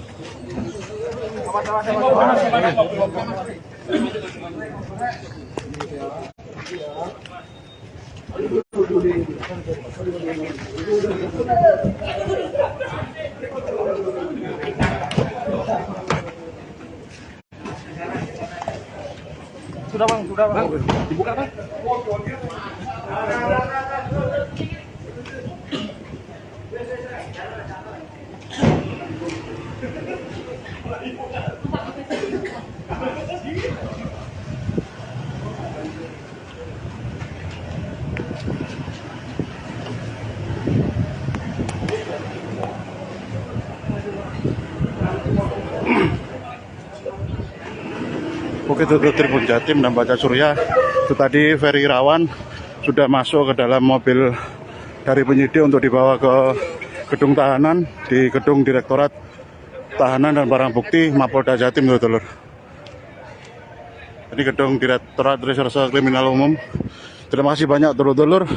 Sudah bang, dibuka bang. Oke, itu Tribun Jatim dan Baca Surya. Itu tadi Ferry Irawan sudah masuk ke dalam mobil dari penyidik untuk dibawa ke gedung tahanan di gedung Direktorat Tahanan dan Barang Bukti Mapolda Jatim, dulur. Ini gedung Direktorat Reserse Kriminal Umum. Terima kasih banyak, dulur-dulur.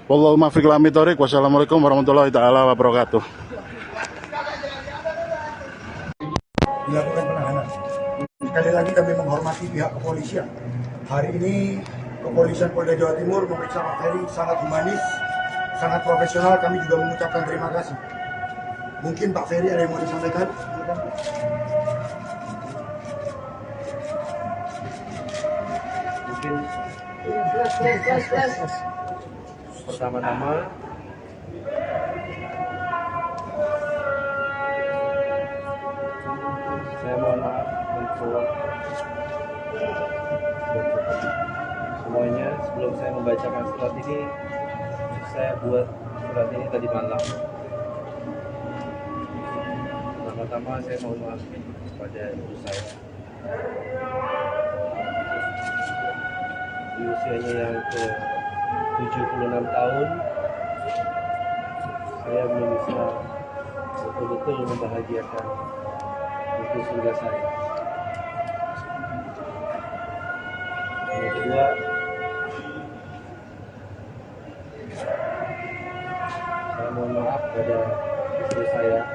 Wallahu muwaffiq ila aqwamit thoriq. Wassalamualaikum warahmatullahi taala wabarakatuh. kepolisian. Hari ini kepolisian Polda Jawa Timur memeriksa Pak Ferry sangat humanis, sangat profesional. Kami juga mengucapkan terima kasih. Mungkin Pak Ferry ada yang mau disampaikan? Mungkin pertama-tama saya mohon maaf untuk semuanya. Sebelum saya membacakan surat ini, saya buat surat ini tadi malam. Pertama-tama saya mohon maaf kepada ibu saya. Di usianya yang ke 76 tahun, saya belum bisa betul-betul membahagiakan ibu surga saya. Yang kedua, saya mohon maaf pada istri saya.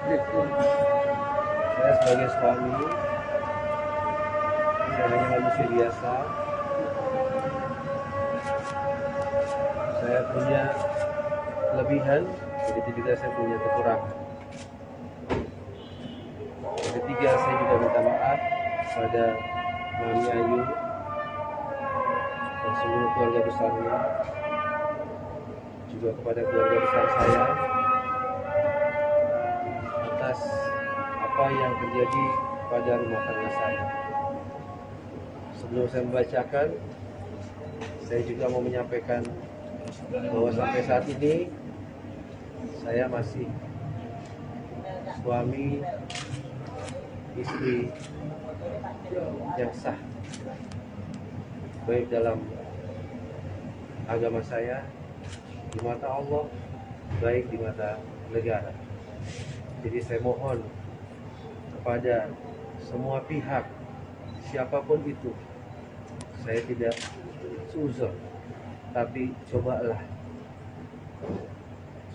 Saya sebagai suami, saya hanya manusia biasa. Saya punya kelebihan, begitu juga saya punya kekurangan. Yang ketiga, saya juga minta maaf pada Mami Ayu dan seluruh keluarga besarnya, juga kepada keluarga besar saya atas apa yang terjadi pada rumah tangga saya. Sebelum saya membacakan, saya juga mau menyampaikan bahwa sampai saat ini saya masih suami istri yang sah, baik dalam agama saya, di mata Allah, baik di mata negara. Jadi saya mohon kepada semua pihak, siapapun itu, saya tidak suzon, tapi cobalah,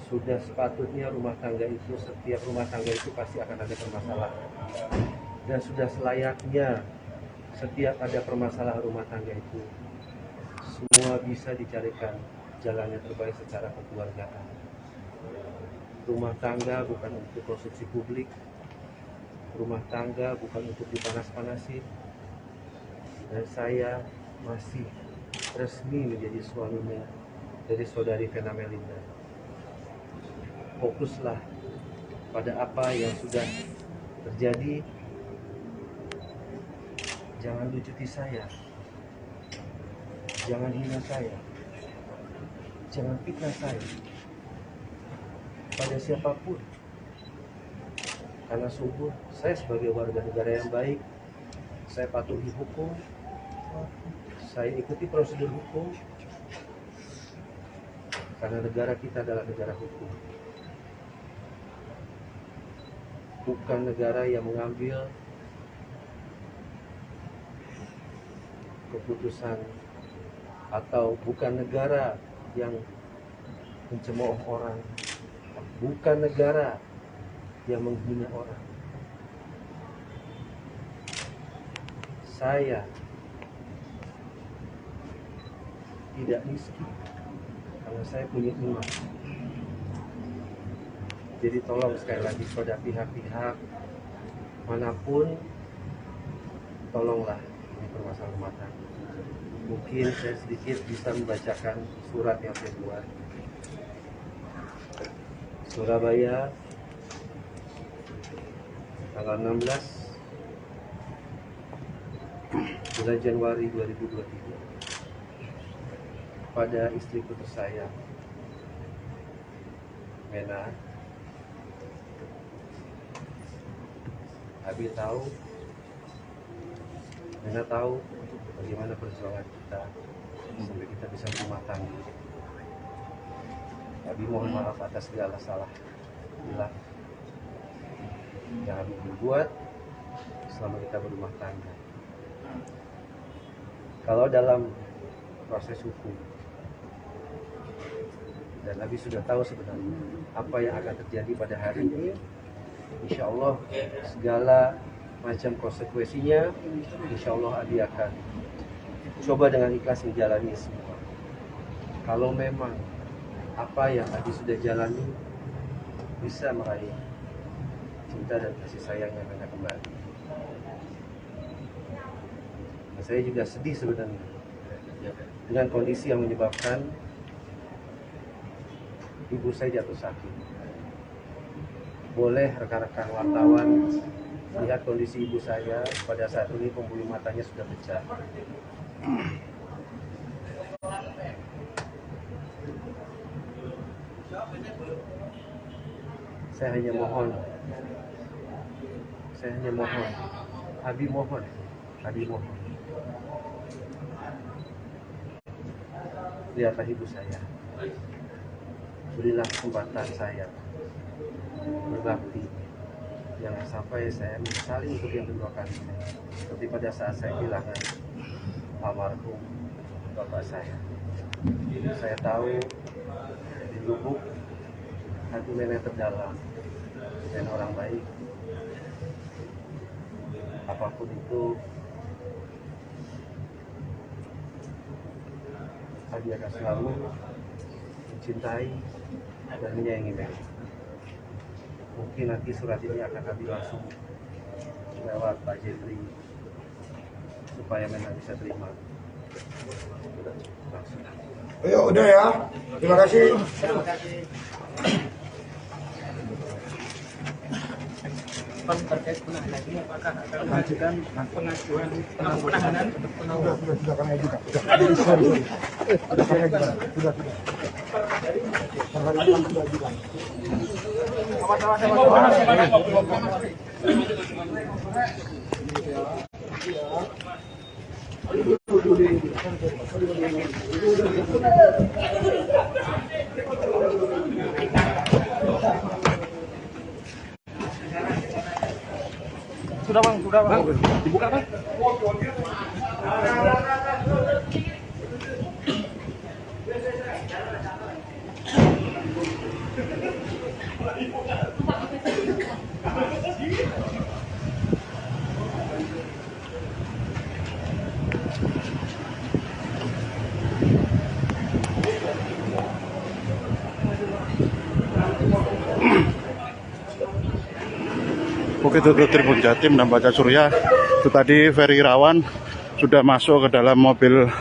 sudah sepatutnya rumah tangga itu, setiap rumah tangga itu pasti akan ada permasalahan. Dan sudah selayaknya setiap ada permasalahan rumah tangga itu, semua bisa dicarikan jalan yang terbaik secara kekeluargaan. Rumah tangga bukan untuk konsumsi publik, rumah tangga bukan untuk dipanas-panasin. Dan saya masih resmi menjadi suaminya dari saudari Vena Melinda. Fokuslah pada apa yang sudah terjadi. Jangan lucuti saya, jangan hina saya, jangan fitnah saya pada siapapun. Karena sungguh saya sebagai warga negara yang baik, saya patuhi hukum, saya ikuti prosedur hukum, karena negara kita adalah negara hukum, bukan negara yang mengambil keputusan, atau bukan negara yang mencemooh orang, bukan negara yang menghina orang. Saya tidak miskin karena saya punya iman. Jadi tolong sekali lagi pada pihak-pihak manapun, tolonglah ini permasalahan rumah tangga. Mungkin saya sedikit bisa membacakan surat yang saya buat. Surabaya, tanggal 16 bulan Januari 2023, pada istriku tersayang Mena. Abi tahu, Mena tahu bagaimana perjuangan kita sampai kita bisa berumah tangga. Abi mohon maaf atas segala salah hilang yang Abi berbuat selama kita berumah tangga. Kalau dalam proses hukum, dan Abi sudah tahu sebenarnya apa yang akan terjadi pada hari ini, insya Allah segala macam konsekuensinya, insya Allah Adi akan coba dengan ikhlas menjalani semua. Kalau memang apa yang Adi sudah jalani bisa meraih cinta dan kasih sayang yang akan kembali. Dan saya juga sedih sebenarnya dengan kondisi yang menyebabkan ibu saya jatuh sakit. Boleh rekan-rekan wartawan lihat kondisi ibu saya pada saat ini, pembuluh matanya sudah pecah. Saya hanya mohon, Abi mohon, lihatlah ibu saya, berilah kesempatan saya berbakti. Jangan sampai saya menyesali untuk yang kedua kali, seperti pada saat saya kehilangan almarhum bapak saya. Saya tahu di lubuk hati nenek terdalam dan orang baik. Apapun itu, dia akan selalu mencintai dan menyayangi nenek. Mungkin nanti surat ini akan kami langsung lewat Pak Jeffrey supaya memang bisa terima langsung. Ayo udah ya, terima kasih. Terkait penahanan ini apakah akan mengajukan pengajuan penahanan untuk penahanan? Sudah kami ajukan. Sudah. Sudah bang, dibuka bang. Oke, itu Tribun Jatim dan Baca Surya. Itu tadi Ferry Irawan sudah masuk ke dalam mobil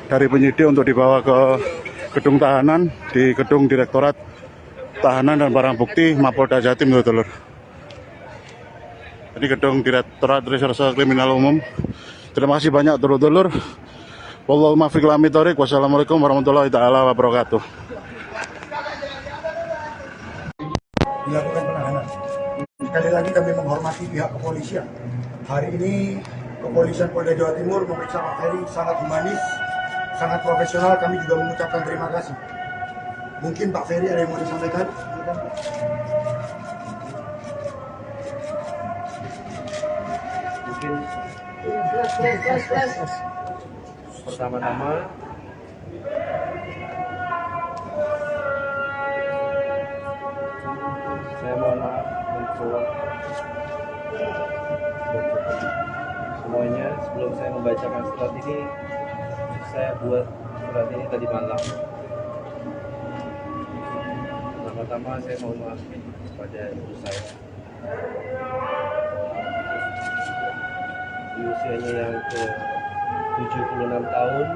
dari penyidik untuk dibawa ke gedung tahanan di gedung Direktorat Tahanan dan Barang Bukti Mapolda Jatim, dulur. Ini gedung Direktorat Reserse Kriminal Umum. Terima kasih banyak, dulur-dulur. Wallahu muwaffiq ila aqwamit thoriq. Wassalamualaikum warahmatullahi taala wabarakatuh. Dilakukan penahanan. Sekali lagi kami menghormati pihak kepolisian. Hari ini kepolisian Polda Jawa Timur memeriksa Pak Ferry sangat humanis, sangat profesional. Kami juga mengucapkan terima kasih. Mungkin Pak Ferry ada yang mau disampaikan? Mungkin pertama-tama saya mohon maaf untuk semuanya. Sebelum saya membacakan surat ini, saya buat surat ini tadi malam. Pertama-tama saya mohon maaf kepada ibu saya. Di usianya yang ke 76 tahun,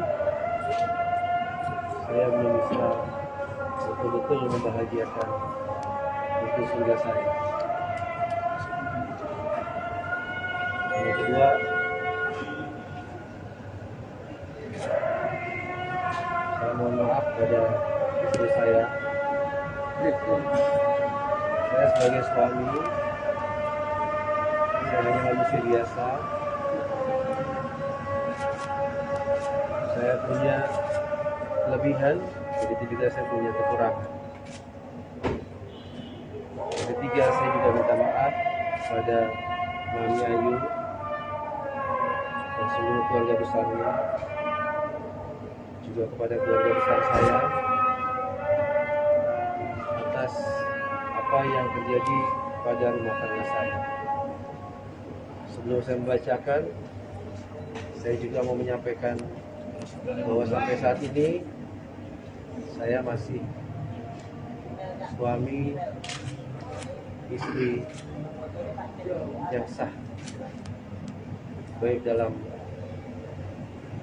saya belum bisa betul-betul membahagiakan itu surga saya. Yang kedua, saya mohon maaf pada istri saya. Saya sebagai suami, saya hanya manusia biasa. Saya punya kelebihan, begitu juga saya punya kekurangan. Yang ketiga, saya juga minta maaf pada Mami Ayu dan seluruh keluarga besarnya, juga kepada keluarga besar saya atas apa yang terjadi pada rumah tangga saya. Sebelum saya membacakan, saya juga mau menyampaikan bahwa sampai saat ini saya masih suami istri yang sah, baik dalam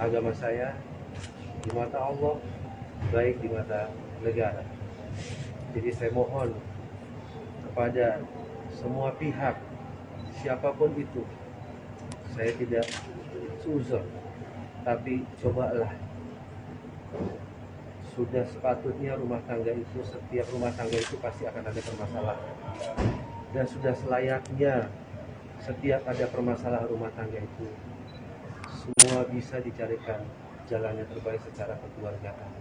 agama saya, di mata Allah, baik di mata negara. Jadi saya mohon kepada semua pihak, siapapun itu, saya tidak seuzon, tapi cobalah, sudah sepatutnya rumah tangga itu, setiap rumah tangga itu pasti akan ada permasalahan, dan sudah selayaknya setiap ada permasalahan rumah tangga itu semua bisa dicarikan jalan yang terbaik secara kekeluargaan.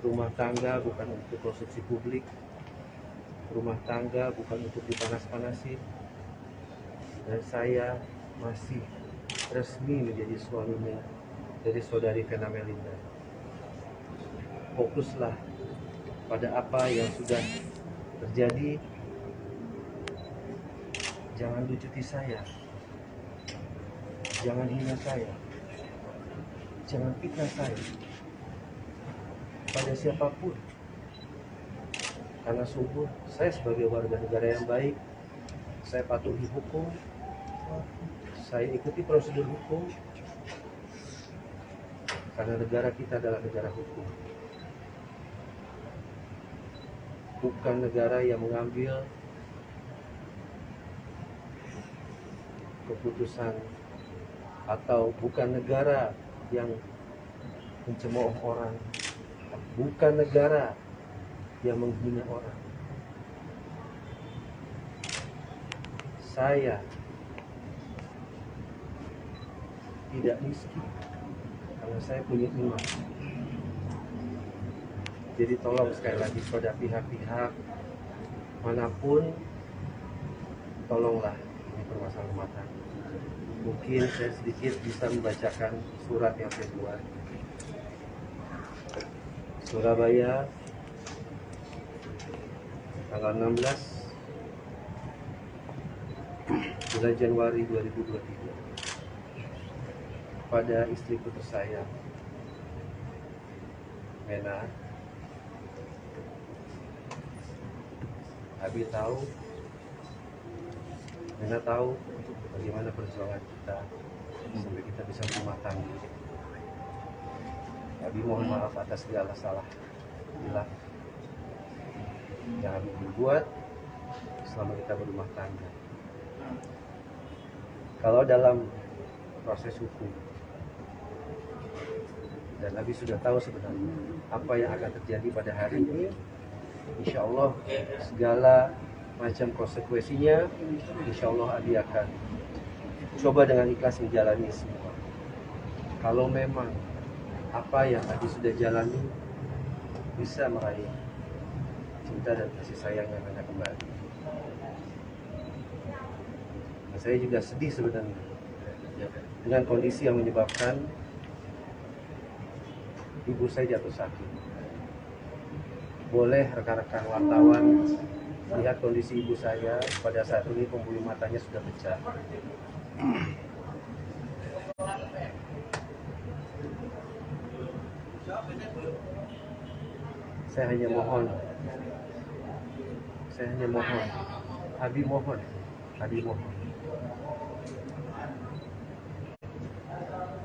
Rumah tangga bukan untuk konsumsi publik, rumah tangga bukan untuk dipanas-panasin, dan saya masih resmi menjadi suaminya dari saudari Vena Melinda. Fokuslah pada apa yang sudah terjadi, jangan lucuti saya, jangan hina saya, jangan fitnah saya pada siapapun, karena sungguh saya sebagai warga negara yang baik, saya patuhi hukum, saya ikuti prosedur hukum, karena negara kita adalah negara hukum, bukan negara yang mengambil keputusan, atau bukan negara yang mencemooh orang, bukan negara yang menghina orang. Saya tidak miskin karena saya punya iman. Jadi tolong sekali lagi pada pihak-pihak manapun, tolonglah ini permasalahan rumah tangga. Mungkin saya sedikit bisa membacakan surat yang saya buat. Surabaya, tanggal 16 bulan Januari 2023, pada istriku tersayang Mena. Abi tahu, Mena tahu bagaimana perjuangan kita sampai kita bisa berumah tangga. Abi mohon maaf atas segala salah hilang yang Abi berbuat selama kita berumah tangga. Kalau dalam proses hukum, dan Abi sudah tahu sebenarnya apa yang akan terjadi pada hari ini, insya Allah segala macam konsekuensinya, insya Allah Abi akan coba dengan ikhlas menjalani semua. Kalau memang apa yang Abi sudah jalani bisa meraih cinta dan kasih sayang yang Anda kembali. Nah, saya juga sedih sebenarnya dengan kondisi yang menyebabkan ibu saya jatuh sakit. Boleh rekan-rekan wartawan lihat kondisi ibu saya pada saat ini, pembuluh matanya sudah pecah. Saya hanya mohon, Abi mohon,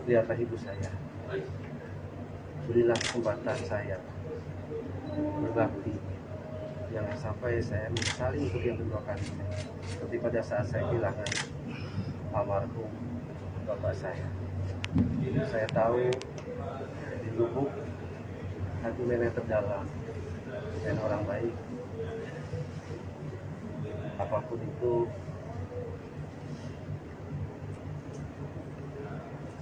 lihatlah ibu saya, berilah kesempatan saya berbakti, jangan sampai saya menyesali untuk yang kedua kali, seperti pada saat saya kehilangan almarhum bapak saya. Saya tahu di lubuk hati Mena terdalam dan orang baik. Apapun itu,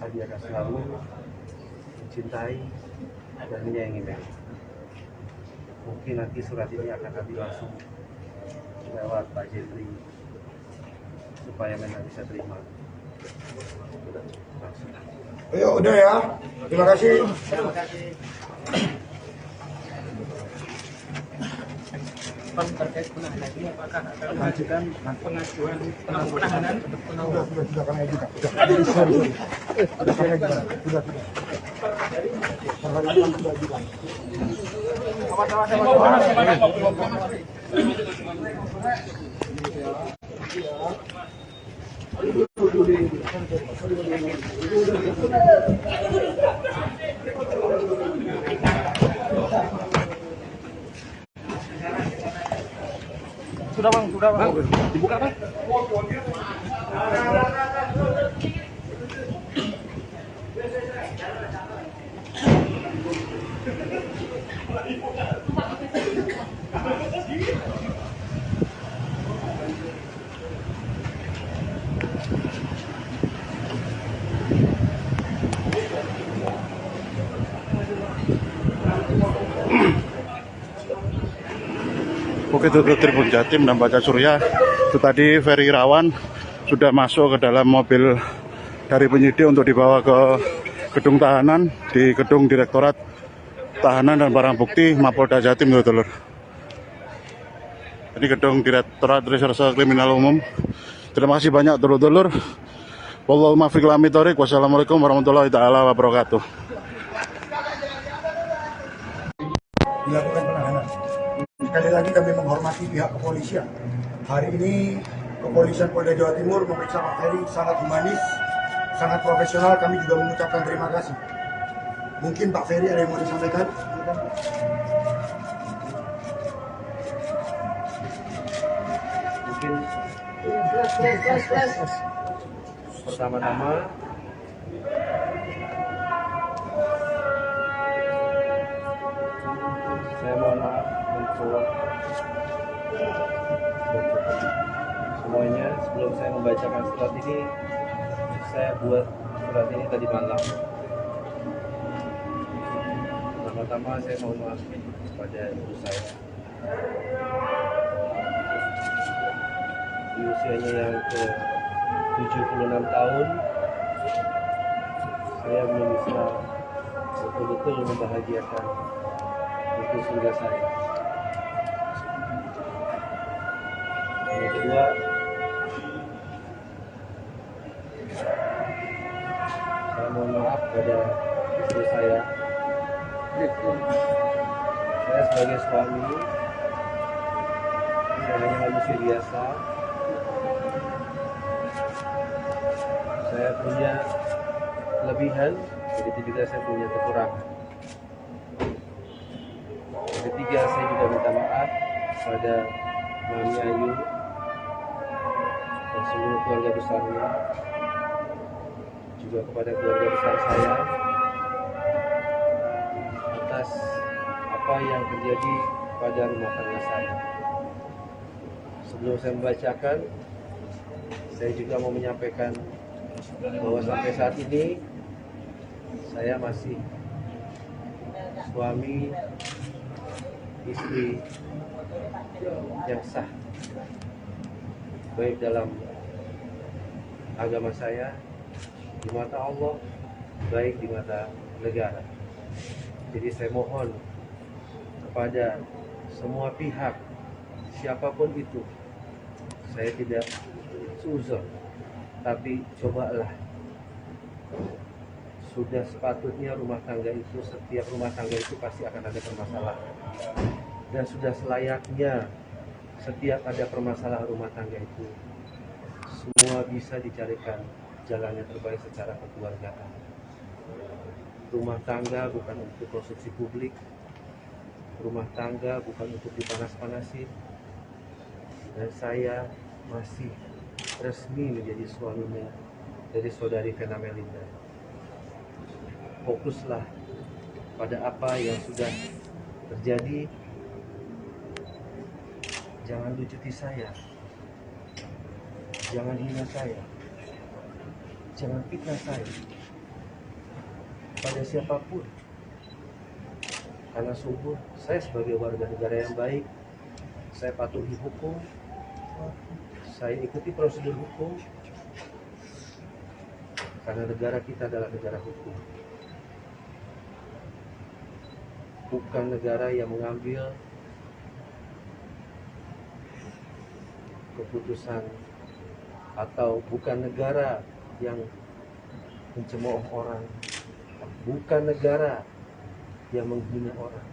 Abi akan selalu mencintai dan menyayangi Mena. Mungkin nanti surat ini akan Abi langsung lewat Pak Jeffrey supaya Mena bisa terima. Langsung. Ayo udah ya, terima kasih. Terima kasih. respon terkait penahanan ini apakah akan mengajukan pengajuan penahanan untuk penangguhan? Sudah kami ajukan. Sudah kami ajukan. Sudah. Perharian kami sudah ajukan. Sudah bang, dibuka bang. Oke, itu Tribun Jatim dan Baca Surya. Itu tadi Ferry Irawan sudah masuk ke dalam mobil dari penyidik untuk dibawa ke gedung tahanan di gedung Direktorat Tahanan dan Barang Bukti Mapolda Jatim, dulur. Ini gedung Direktorat Reserse Kriminal Umum. Terima kasih banyak, dulur-dulur. Wallahu muwaffiq ila aqwamit thoriq. Wassalamualaikum warahmatullahi taala wabarakatuh. Dilakukan penahanan. Sekali lagi kami menghormati pihak kepolisian. Hari ini kepolisian Polda Jawa Timur memeriksa Pak Ferry sangat humanis, sangat profesional. Kami juga mengucapkan terima kasih. Mungkin Pak Ferry ada yang mau disampaikan? Mungkin pertama-tama saya mohon maaf untuk semuanya. Sebelum saya membacakan surat ini, saya buat surat ini tadi malam. Pertama-tama saya mohon maaf kepada ibu saya. Di usianya yang ke 76 tahun, saya belum bisa betul-betul membahagiakan ibu surga saya. Yang kedua, saya mohon maaf pada istri saya. Saya sebagai suami, saya hanya manusia biasa. Saya punya kelebihan, begitu juga saya punya kekurangan. Ketiga, saya juga minta maaf pada Mami Ayu dan seluruh keluarga besarnya, juga kepada keluarga besar saya atas apa yang terjadi pada rumah tangga saya. Sebelum saya membacakan, saya juga mau menyampaikan bahwa sampai saat ini saya masih suami istri yang sah, baik dalam agama saya, di mata Allah, baik di mata negara. Jadi saya mohon kepada semua pihak, siapapun itu, saya tidak seuzon, tapi cobalah. Sudah sepatutnya rumah tangga itu, setiap rumah tangga itu pasti akan ada permasalahan. Dan sudah selayaknya setiap ada permasalahan rumah tangga itu, semua bisa dicarikan jalan yang terbaik secara kekeluargaan. Rumah tangga bukan untuk konsumsi publik, rumah tangga bukan untuk dipanas-panasin. Dan saya masih resmi menjadi suaminya dari saudari Vena Melinda. Fokuslah pada apa yang sudah terjadi. Jangan lucuti saya, jangan hina saya, jangan fitnah saya pada siapapun. Karena sungguh saya sebagai warga negara yang baik, saya patuhi hukum, saya ikuti prosedur hukum, karena negara kita adalah negara hukum, bukan negara yang mengambil keputusan atau bukan negara yang mencemooh orang, bukan negara yang menghina orang.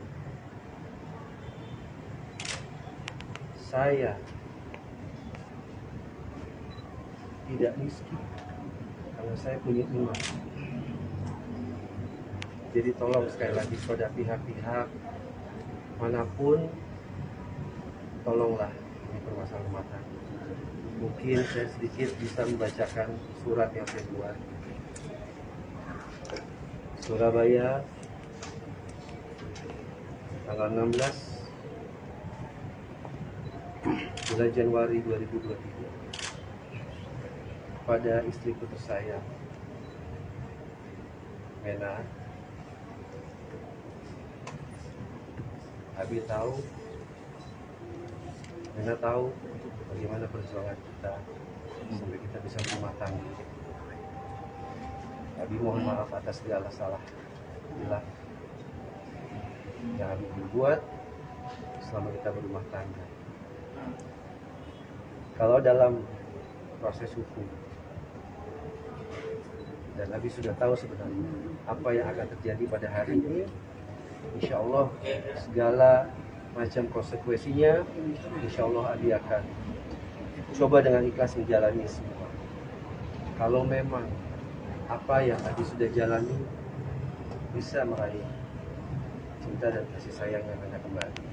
Saya tidak miskin karena saya punya iman. Jadi tolong sekali lagi kepada pihak-pihak manapun, tolonglah ini permasalahan rumah tangga. Mungkin saya sedikit bisa membacakan surat yang saya buat. Surabaya, tanggal 16 bulan Januari 2023, pada istriku tersayang Mena. Abi tahu, Mena tahu bagaimana perjuangan kita sampai kita bisa berumah tangga. Abi mohon maaf atas segala salah hilang yang Abi berbuat selama kita berumah tangga. Kalau dalam proses hukum, dan Abi sudah tahu sebenarnya apa yang akan terjadi pada hari ini, insya Allah segala macam konsekuensinya, insya Allah Abi akan coba dengan ikhlas menjalani semua. Kalau memang apa yang Abi sudah jalani bisa meraih cinta dan kasih sayang yang Mena kembali.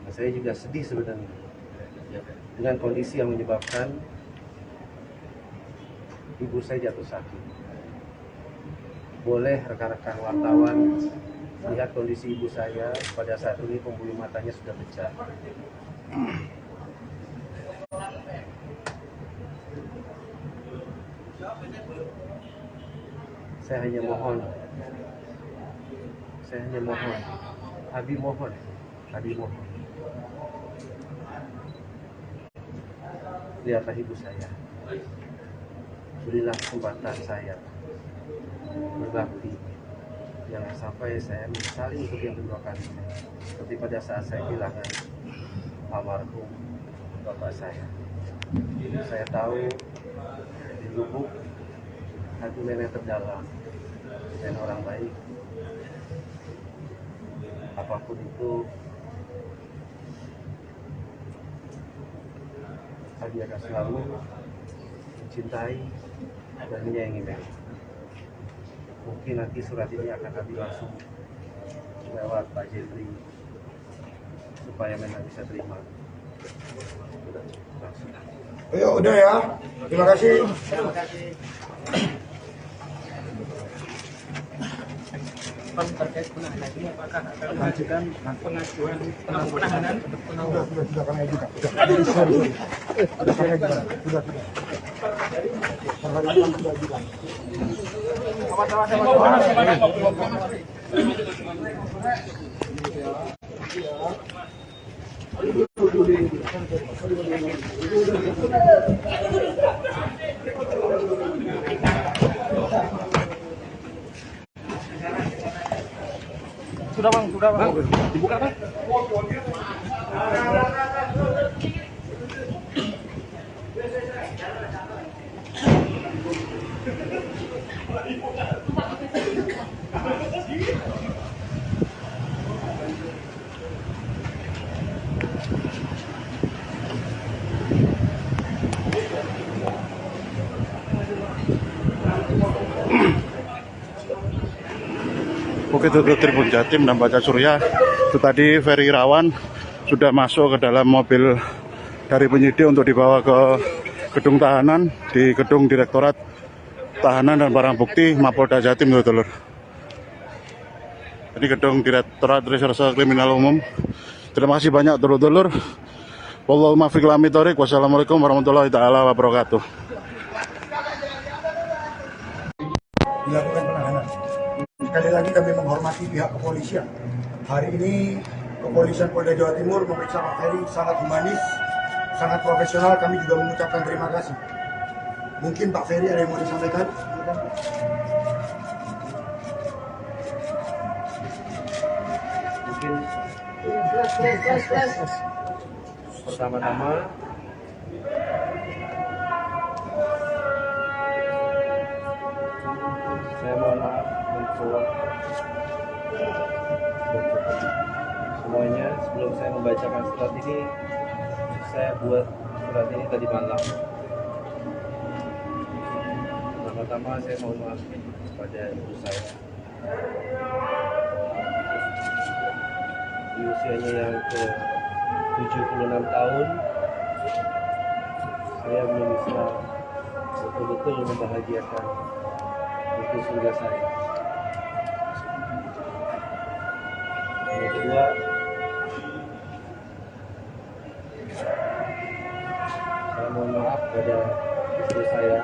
Dan saya juga sedih sebenarnya dengan kondisi yang menyebabkan ibu saya jatuh sakit. Boleh rekan-rekan wartawan lihat kondisi ibu saya pada saat ini, pembuluh matanya sudah pecah. Saya hanya mohon, Abi mohon, lihatlah ibu saya, berilah kesempatan saya berbakti, jangan sampai saya menyesali untuk yang kedua kali, seperti pada saat saya kehilangan almarhum bapak saya. Saya tahu di lubuk hati Mena terdalam dan orang baik. Apapun itu, Abi akan selalu mencintai dan menyayangi Mena. Mungkin nanti surat ini akan Abi langsung lewat Pak Jeffrey supaya Mena bisa terima. Langsung. Ayo, udah ya. Terima kasih. Terkait penahanan ini, apakah akan mengajukan pengajuan penahanan? Sudah kami ajukan. Sudah kami ajukan. Sudah. Hari ini sudah ajukan. Sudah bang, dibuka bang. Oke, itu Tribun Jatim dan Baca Surya. Itu tadi Ferry Irawan sudah masuk ke dalam mobil dari penyidik untuk dibawa ke gedung tahanan di gedung Direktorat Tahanan dan Barang Bukti Mapolda Jatim, dulur. Ini gedung Direktorat Reserse Kriminal Umum. Terima kasih banyak, dulur-dulur. Wallahu muwaffiq ila aqwamit thoriq. Wassalamualaikum warahmatullahi taala wabarakatuh. Dilakukan penahanan. Sekali lagi kami menghormati pihak kepolisian. Hari ini kepolisian Polda Jawa Timur memeriksa Pak Ferry sangat humanis, sangat profesional. Kami juga mengucapkan terima kasih. Mungkin Pak Ferry ada yang mau disampaikan? Mungkin Pertama-tama saya mohon maaf untuk semuanya. Sebelum saya membacakan surat ini, saya buat surat ini tadi malam. Pertama-tama saya mohon maaf kepada ibu saya. Di usianya yang ke 76 tahun, saya belum bisa betul-betul membahagiakan itu surga saya. Yang kedua, saya mohon maaf pada istri saya.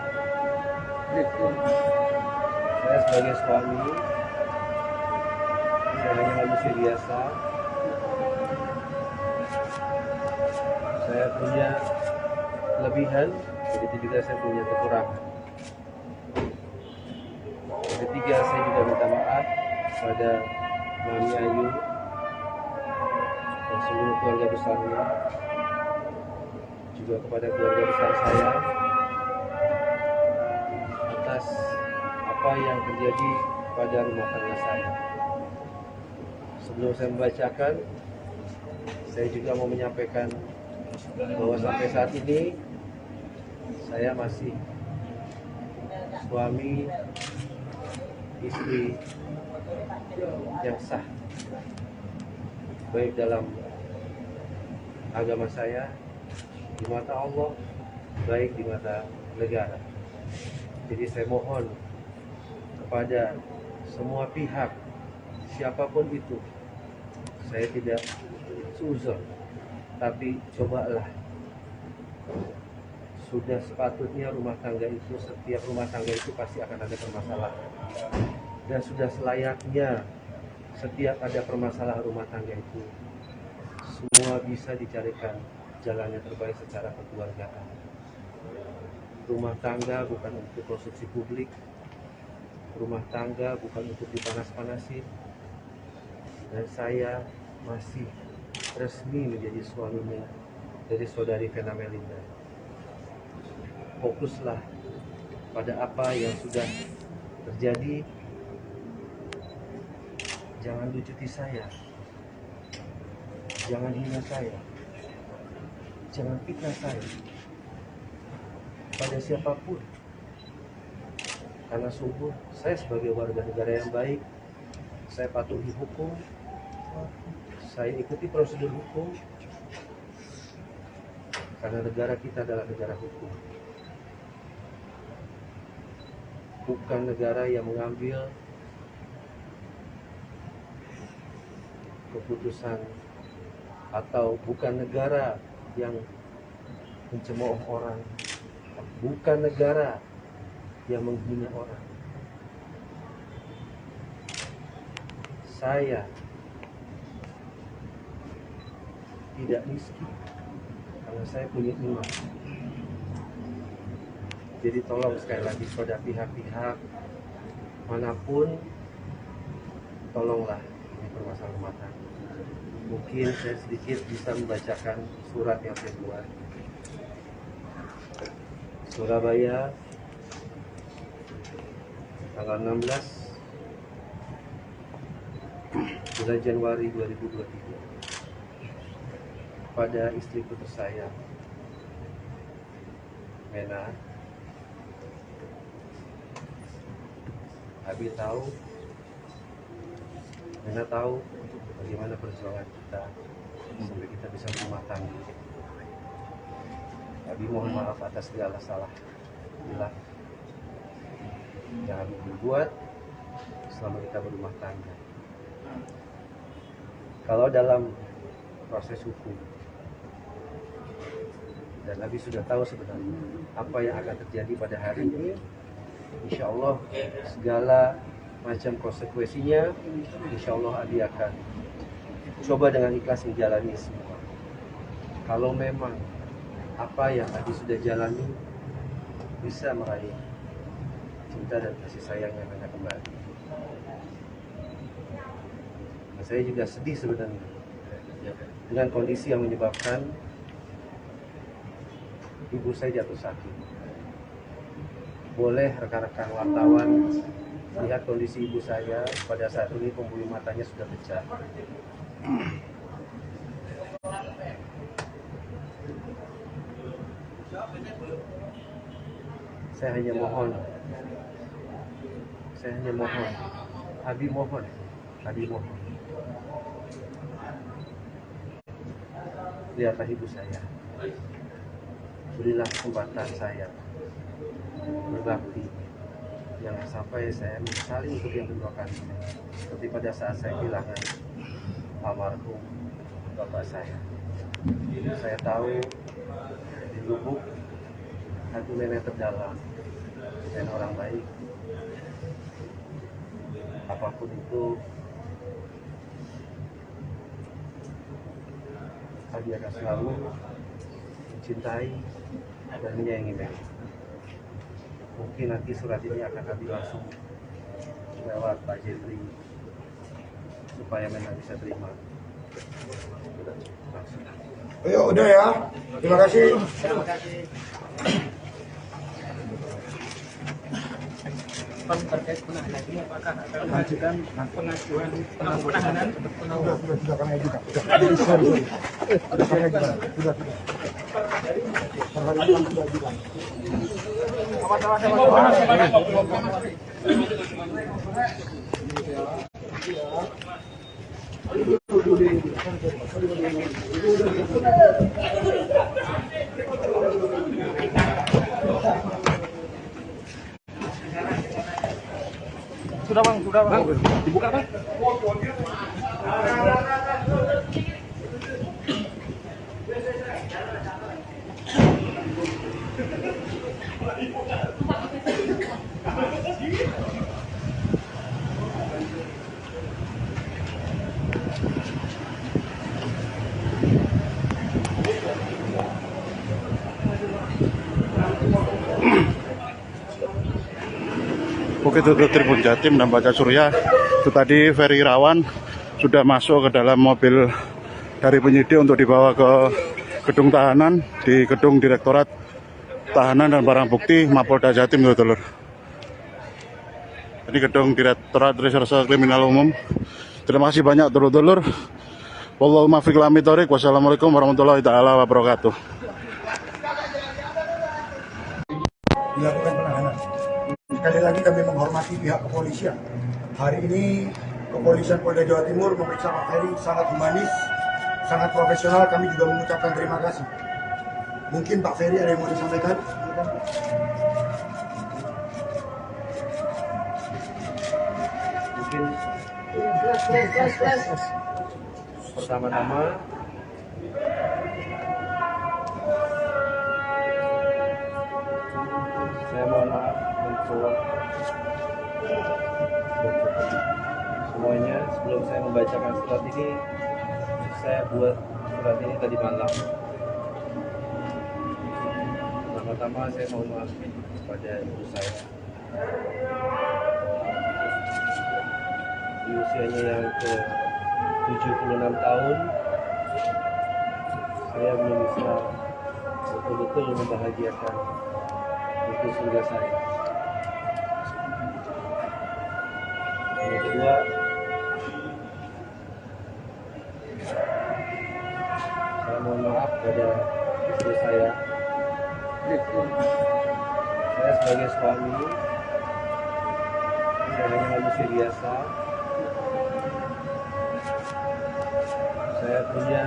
Saya sebagai suami, saya hanya manusia biasa. Saya punya kelebihan, begitu juga saya punya kekurangan. Yang ketiga, saya juga minta maaf kepada Mami Ayu dan seluruh keluarga besarnya, juga kepada keluarga besar saya atas apa yang terjadi pada rumah tangga saya. Sebelum saya membacakan, saya juga mau menyampaikan bahwa sampai saat ini saya masih suami istri yang sah, baik dalam agama saya, di mata Allah, baik di mata negara. Jadi saya mohon kepada semua pihak, siapapun itu, saya tidak suzon, tapi cobalah. Sudah sepatutnya rumah tangga itu, setiap rumah tangga itu pasti akan ada permasalahan. Dan sudah selayaknya setiap ada permasalahan rumah tangga itu, semua bisa dicarikan jalan yang terbaik secara kekeluargaan. Rumah tangga bukan untuk konsumsi publik, rumah tangga bukan untuk dipanas-panasin. Dan saya masih resmi menjadi suaminya dari saudari Vena Melinda. Fokuslah pada apa yang sudah terjadi. Jangan lucuti saya, jangan hina saya, jangan fitnah saya pada siapapun. Karena sungguh saya sebagai warga negara yang baik, saya patuhi hukum, saya ikuti prosedur hukum, karena negara kita adalah negara hukum, bukan negara yang mengambil keputusan, atau bukan negara yang mencemooh orang, bukan negara yang menghina orang. Saya tidak miskin karena saya punya iman. Jadi tolong sekali lagi pada pihak-pihak manapun, tolonglah ini permasalahan rumah tangga. Mungkin saya sedikit bisa membacakan surat yang saya buat. Surabaya, tanggal 16 bulan Januari 2023, pada istriku tersayang Mena. Abi tahu, Mena tahu bagaimana perjuangan kita sampai kita bisa berumah tangga. Abi mohon maaf atas segala salah hilang yang Abi berbuat selama kita berumah tangga. Kalau dalam proses hukum, dan Abi sudah tahu sebenarnya apa yang akan terjadi pada hari ini, insya Allah segala macam konsekuensinya, insya Allah Abi akan coba dengan ikhlas menjalani semua. Kalau memang apa yang Abi sudah jalani bisa meraih cinta dan kasih sayang yang akan kembali. Nah, saya juga sedih sebenarnya dengan kondisi yang menyebabkan ibu saya jatuh sakit. Boleh rekan-rekan wartawan lihat kondisi ibu saya pada saat ini, pembuluh matanya sudah pecah. Saya hanya mohon, Abi mohon, lihatlah ibu saya, berilah kesempatan saya berbakti, jangan sampai saya menyesali untuk yang kedua kali, seperti pada saat saya kehilangan almarhum bapak saya. Saya tahu di lubuk hati nenek terdalam dan orang baik, apapun itu Abi akan selalu mencintai dan menyayangi Mary. Mungkin nanti surat ini akan Abi langsung lewat Pak Jeffrey supaya memang bisa terima. Ayo udah ya, terima kasih. Pan terkait penahanan ini apakah akan mengajukan pengajuan penahanan untuk penangguhan? Sudah kami ajukan. Sudah kami ajukan. Sudah. Sudah bang, dibuka bang. Oke, itu Tribun Jatim dan Baca Surya. Itu tadi Ferry Irawan sudah masuk ke dalam mobil dari penyidik untuk dibawa ke gedung tahanan di gedung Direktorat Tahanan dan Barang Bukti Mapolda Jatim, dulur. Ini gedung Direktorat Reserse Kriminal Umum. Terima kasih banyak, dulur-dulur. Wallahul muwaffiq ila aqwamit thoriq. Wassalamualaikum warahmatullahi taala wabarakatuh. Dilakukan penahanan. Sekali lagi kami menghormati pihak kepolisian. Hari ini kepolisian Polda Jawa Timur memeriksa Pak Ferry sangat humanis, sangat profesional. Kami juga mengucapkan terima kasih. Mungkin Pak Ferry ada yang mau disampaikan? Mungkin pertama-tama saya mohon maaf untuk semuanya. Sebelum saya membacakan surat ini, saya buat surat ini tadi malam. Pertama-tama saya mohon maaf kepada ibu saya. Di usianya yang ke 76 tahun, saya belum bisa betul-betul membahagiakan ibu surga saya. Yang kedua, saya mohon maaf pada istri saya. Saya sebagai suami, saya hanya manusia biasa. Saya punya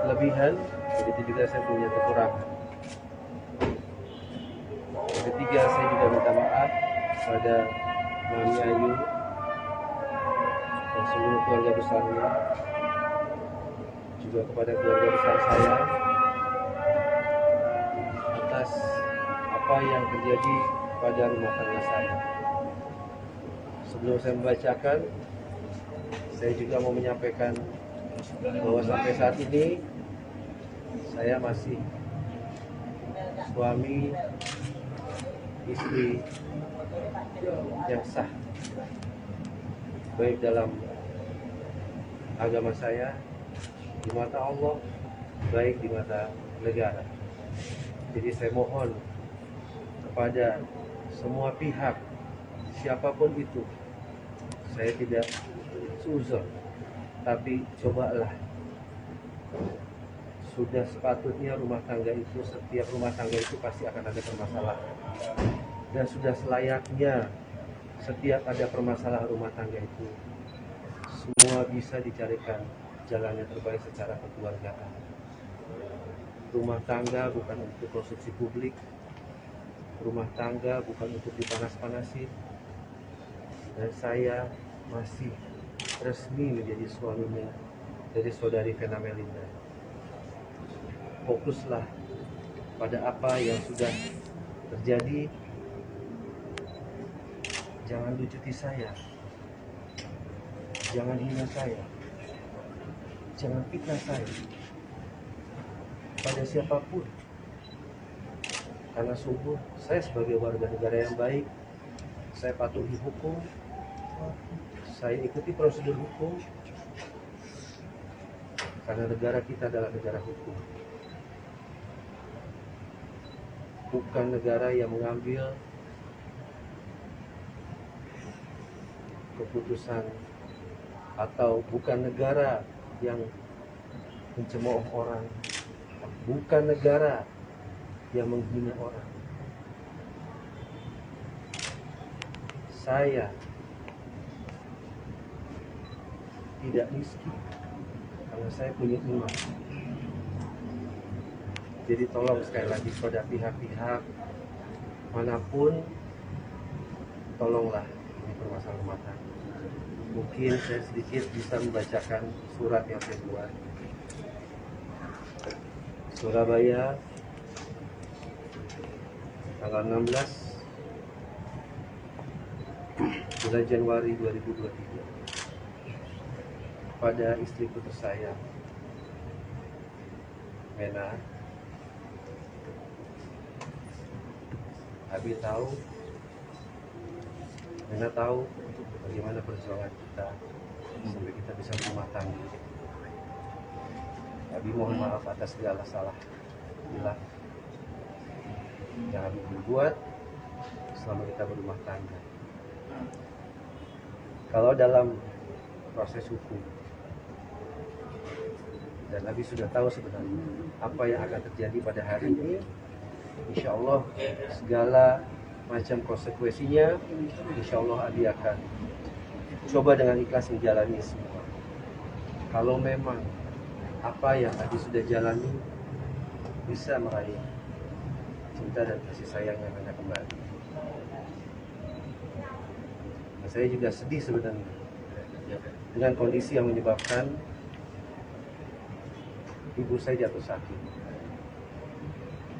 kelebihan, begitu juga saya punya kekurangan. Yang ketiga, saya juga minta maaf pada Mami Ayu dan seluruh keluarga besarnya, juga kepada keluarga besar saya atas apa yang terjadi pada rumah tangga saya. Sebelum saya membacakan, saya juga mau menyampaikan bahwa sampai saat ini saya masih suami istri yang sah, baik dalam agama saya, di mata Allah, baik di mata negara. Jadi saya mohon kepada semua pihak, siapapun itu, saya tidak seuzon, tapi cobalah, sudah sepatutnya rumah tangga itu, setiap rumah tangga itu pasti akan ada permasalahan, dan sudah selayaknya setiap ada permasalahan rumah tangga itu semua bisa dicarikan jalan yang terbaik secara kekeluargaan. Rumah tangga bukan untuk konsumsi publik, rumah tangga bukan untuk dipanas-panasin, dan saya masih resmi menjadi suaminya dari saudari Vena Melinda. Fokuslah pada apa yang sudah terjadi, jangan lucuti saya, jangan hina saya, jangan fitnah saya pada siapapun. Karena sungguh saya sebagai warga negara yang baik, saya patuhi hukum, saya ikuti prosedur hukum, karena negara kita adalah negara hukum, bukan negara yang mengambil keputusan, atau bukan negara yang mencemooh orang, bukan negara yang menghina orang. Saya tidak miskin karena saya punya iman. Jadi tolong sekali lagi pada pihak-pihak manapun, tolonglah ini permasalahan rumah tangga. Mungkin saya sedikit bisa membacakan surat yang saya buat. Surabaya, tanggal 16 bulan Januari 2023, pada istriku tersayang Mena. Abi tahu, Mena tahu bagaimana perjuangan kita sampai kita bisa berumah tangga. Abi mohon maaf atas segala salah hilang yang Abi berbuat selama kita berumah tangga. Kalau dalam proses hukum, dan Abi sudah tahu sebenarnya apa yang akan terjadi pada hari ini, insya Allah segala macam konsekuensinya, insya Allah Abi akan coba dengan ikhlas menjalani semua. Kalau memang apa yang Abi sudah jalani bisa meraih cinta dan kasih sayang yang Mena kembali. Dan saya juga sedih sebenarnya dengan kondisi yang menyebabkan ibu saya jatuh sakit.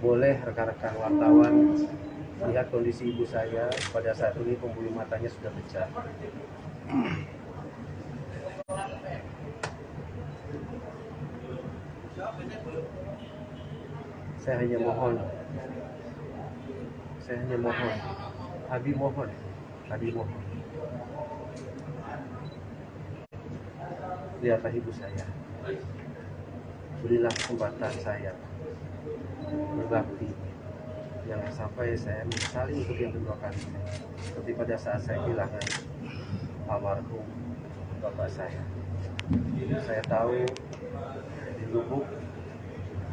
Boleh rekan-rekan wartawan lihat kondisi ibu saya pada saat ini, pembuluh matanya sudah pecah. Saya hanya mohon, Abi mohon, lihatlah ibu saya, berilah kesempatan saya berbakti, jangan sampai saya menyesali untuk yang kedua kali, seperti pada saat saya kehilangan almarhum bapak saya. Saya tahu di lubuk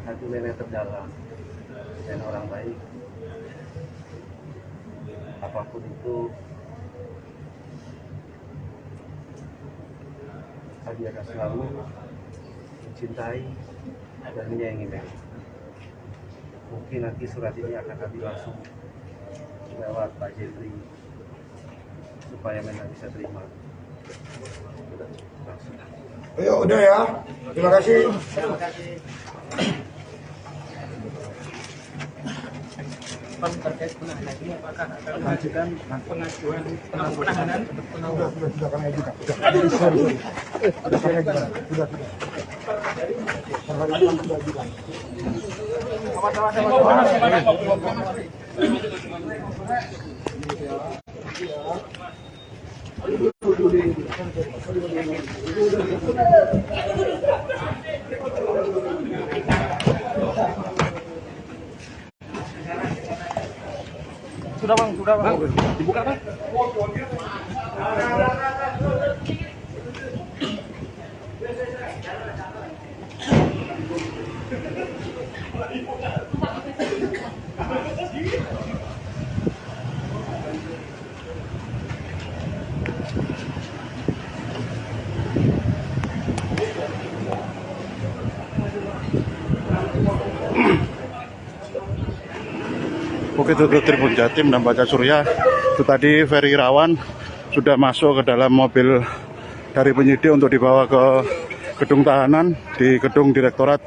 hati Mena terdalam dan orang baik. Apapun itu, Abi akan selalu mencintai dan menyayangi Mena. Mungkin nanti surat ini akan Abi langsung lewat Pak Jeffrey supaya Mena bisa terima. Langsung. Ayo, udah ya. Terima kasih. Terkait penahanan ini, apakah akan mengajukan pengajuan penahanan? Sudah kami ajukan. Sudah kami ajukan. Sudah. Hari ini sudah ajukan. Pak. Dibuka Pak. Bukit Tutup Tribun Jatim dan Baca Surya itu tadi Ferry Irawan sudah masuk ke dalam mobil dari penyidik untuk dibawa ke gedung tahanan di gedung Direktorat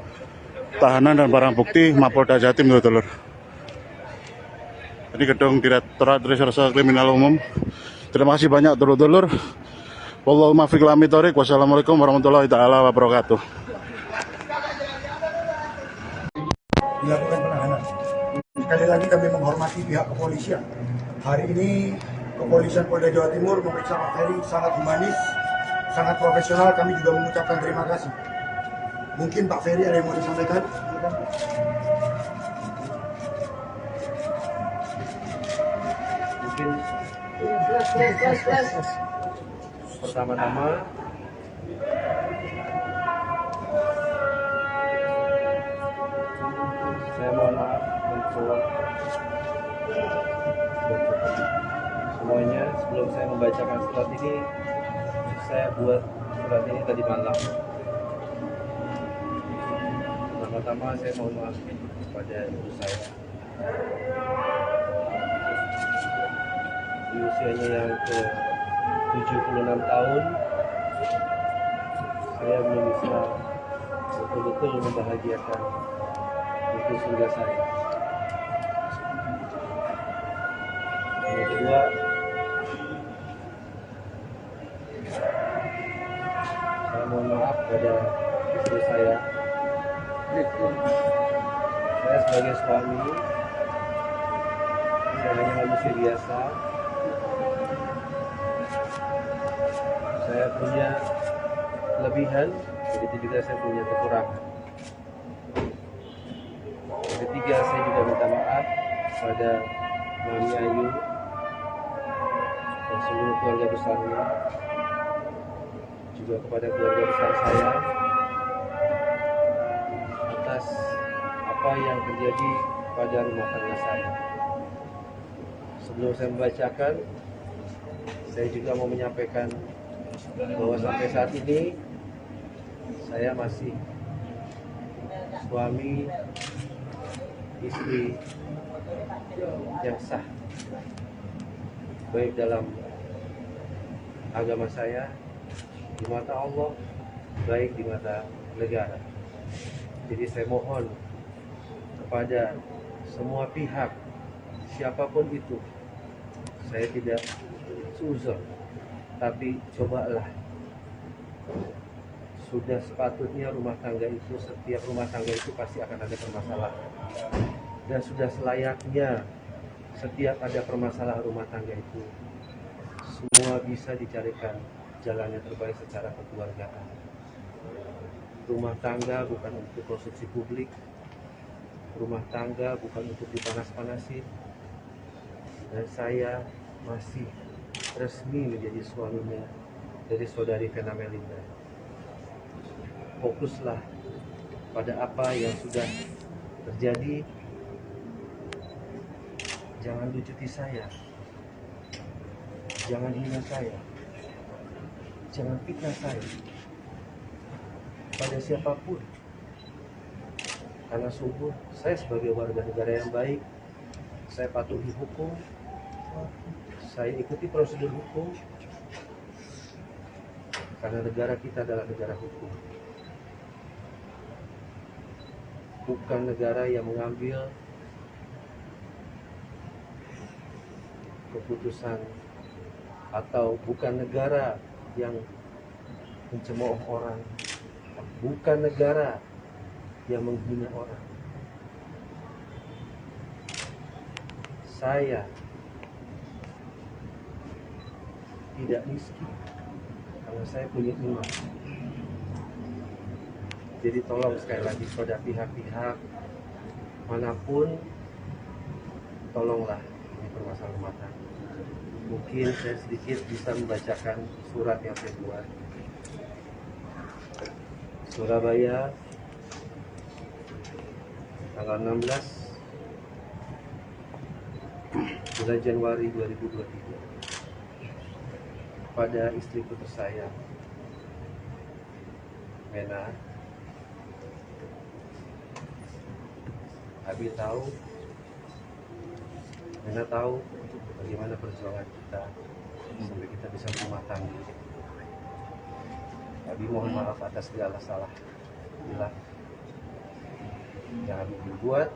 Tahanan dan Barang Bukti Mapolda Jatim, Dulur. Ini gedung Direktorat Reserse Kriminal Umum. Terima kasih banyak, dulur-dulur. Wallahu muwaffiq ila aqwamit thoriq. Wassalamualaikum warahmatullahi taala wabarakatuh. Dilakukan penahanan. Sekali lagi kami menghormati pihak kepolisian. Hari ini kepolisian Polda Jawa Timur memeriksa Pak Ferry sangat humanis, sangat profesional. Kami juga mengucapkan terima kasih. Mungkin Pak Ferry ada yang mau disampaikan? Mungkin pertama-tama saya mohon maaf untuk semuanya. Sebelum saya membacakan surat ini, saya buat surat ini tadi malam. Pertama-tama saya mohon maaf kepada ibu saya. Di usianya yang ke 76 tahun, saya belum bisa betul-betul membahagiakan itu surga saya. Yang kedua, saya mohon maaf pada istri saya. Saya sebagai suami, saya hanya manusia biasa. Saya punya kelebihan, begitu juga saya punya kekurangan. Yang ketiga, saya juga minta maaf pada Mami Ayu dan seluruh keluarga besarnya, juga kepada keluarga besar saya atas apa yang terjadi pada rumah tangga saya. Sebelum saya membacakan, saya juga mau menyampaikan bahwa sampai saat ini saya masih suami istri yang sah, baik dalam agama saya, di mata Allah, baik di mata negara. Jadi saya mohon kepada semua pihak, siapapun itu, saya tidak seuzon, tapi cobalah, sudah sepatutnya rumah tangga itu, setiap rumah tangga itu pasti akan ada permasalahan, dan sudah selayaknya setiap ada permasalahan rumah tangga itu semua bisa dicarikan jalan yang terbaik secara kekeluargaan. Rumah tangga bukan untuk konsumsi publik, rumah tangga bukan untuk dipanas-panasin, dan saya masih resmi menjadi suaminya dari saudari Vena Melinda. Fokuslah pada apa yang sudah terjadi. Jangan lucuti saya, jangan hina saya, jangan fitnah saya pada siapapun. Karena sungguh saya sebagai warga negara yang baik, saya patuhi hukum, saya ikuti prosedur hukum, karena negara kita adalah negara hukum, bukan negara yang mengambil keputusan, atau bukan negara yang mencemooh orang, bukan negara yang menghina orang. Saya tidak miskin karena saya punya iman. Jadi tolong sekali lagi pada pihak-pihak manapun, tolonglah permasalahan rumah tangga. Mungkin saya sedikit bisa membacakan surat yang saya buat. Surabaya, tanggal 16 bulan Januari 2023, pada istriku tersayang Mena. Abi tahu, Mena tahu bagaimana perjuangan kita sampai kita bisa berumah tangga. Abi mohon maaf atas segala salah hilang yang Abi berbuat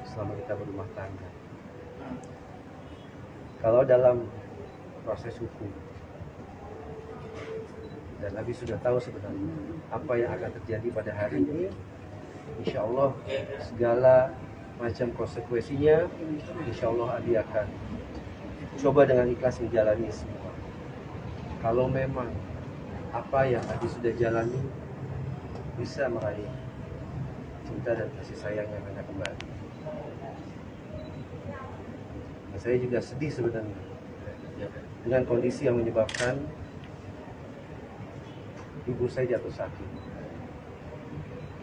selama kita berumah tangga. Kalau dalam proses hukum, dan Abi sudah tahu sebenarnya apa yang akan terjadi pada hari ini, insya Allah segala macam konsekuensinya, insya Allah Abi akan coba dengan ikhlas menjalani semua. Kalau memang apa yang Abi sudah jalani bisa meraih cinta dan kasih sayang yang Mena kembali. Dan saya juga sedih sebenarnya dengan kondisi yang menyebabkan ibu saya jatuh sakit.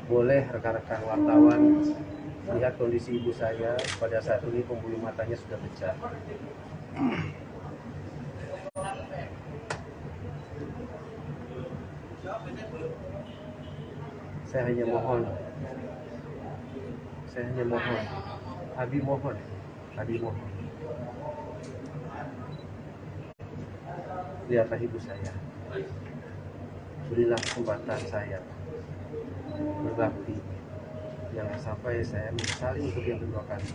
Boleh rekan-rekan wartawan lihat kondisi ibu saya pada saat ini, pembuluh matanya sudah pecah. Saya hanya mohon, Abi mohon, lihatlah ibu saya, berilah kesempatan saya berbakti, jangan sampai saya menyesali untuk yang kedua kali,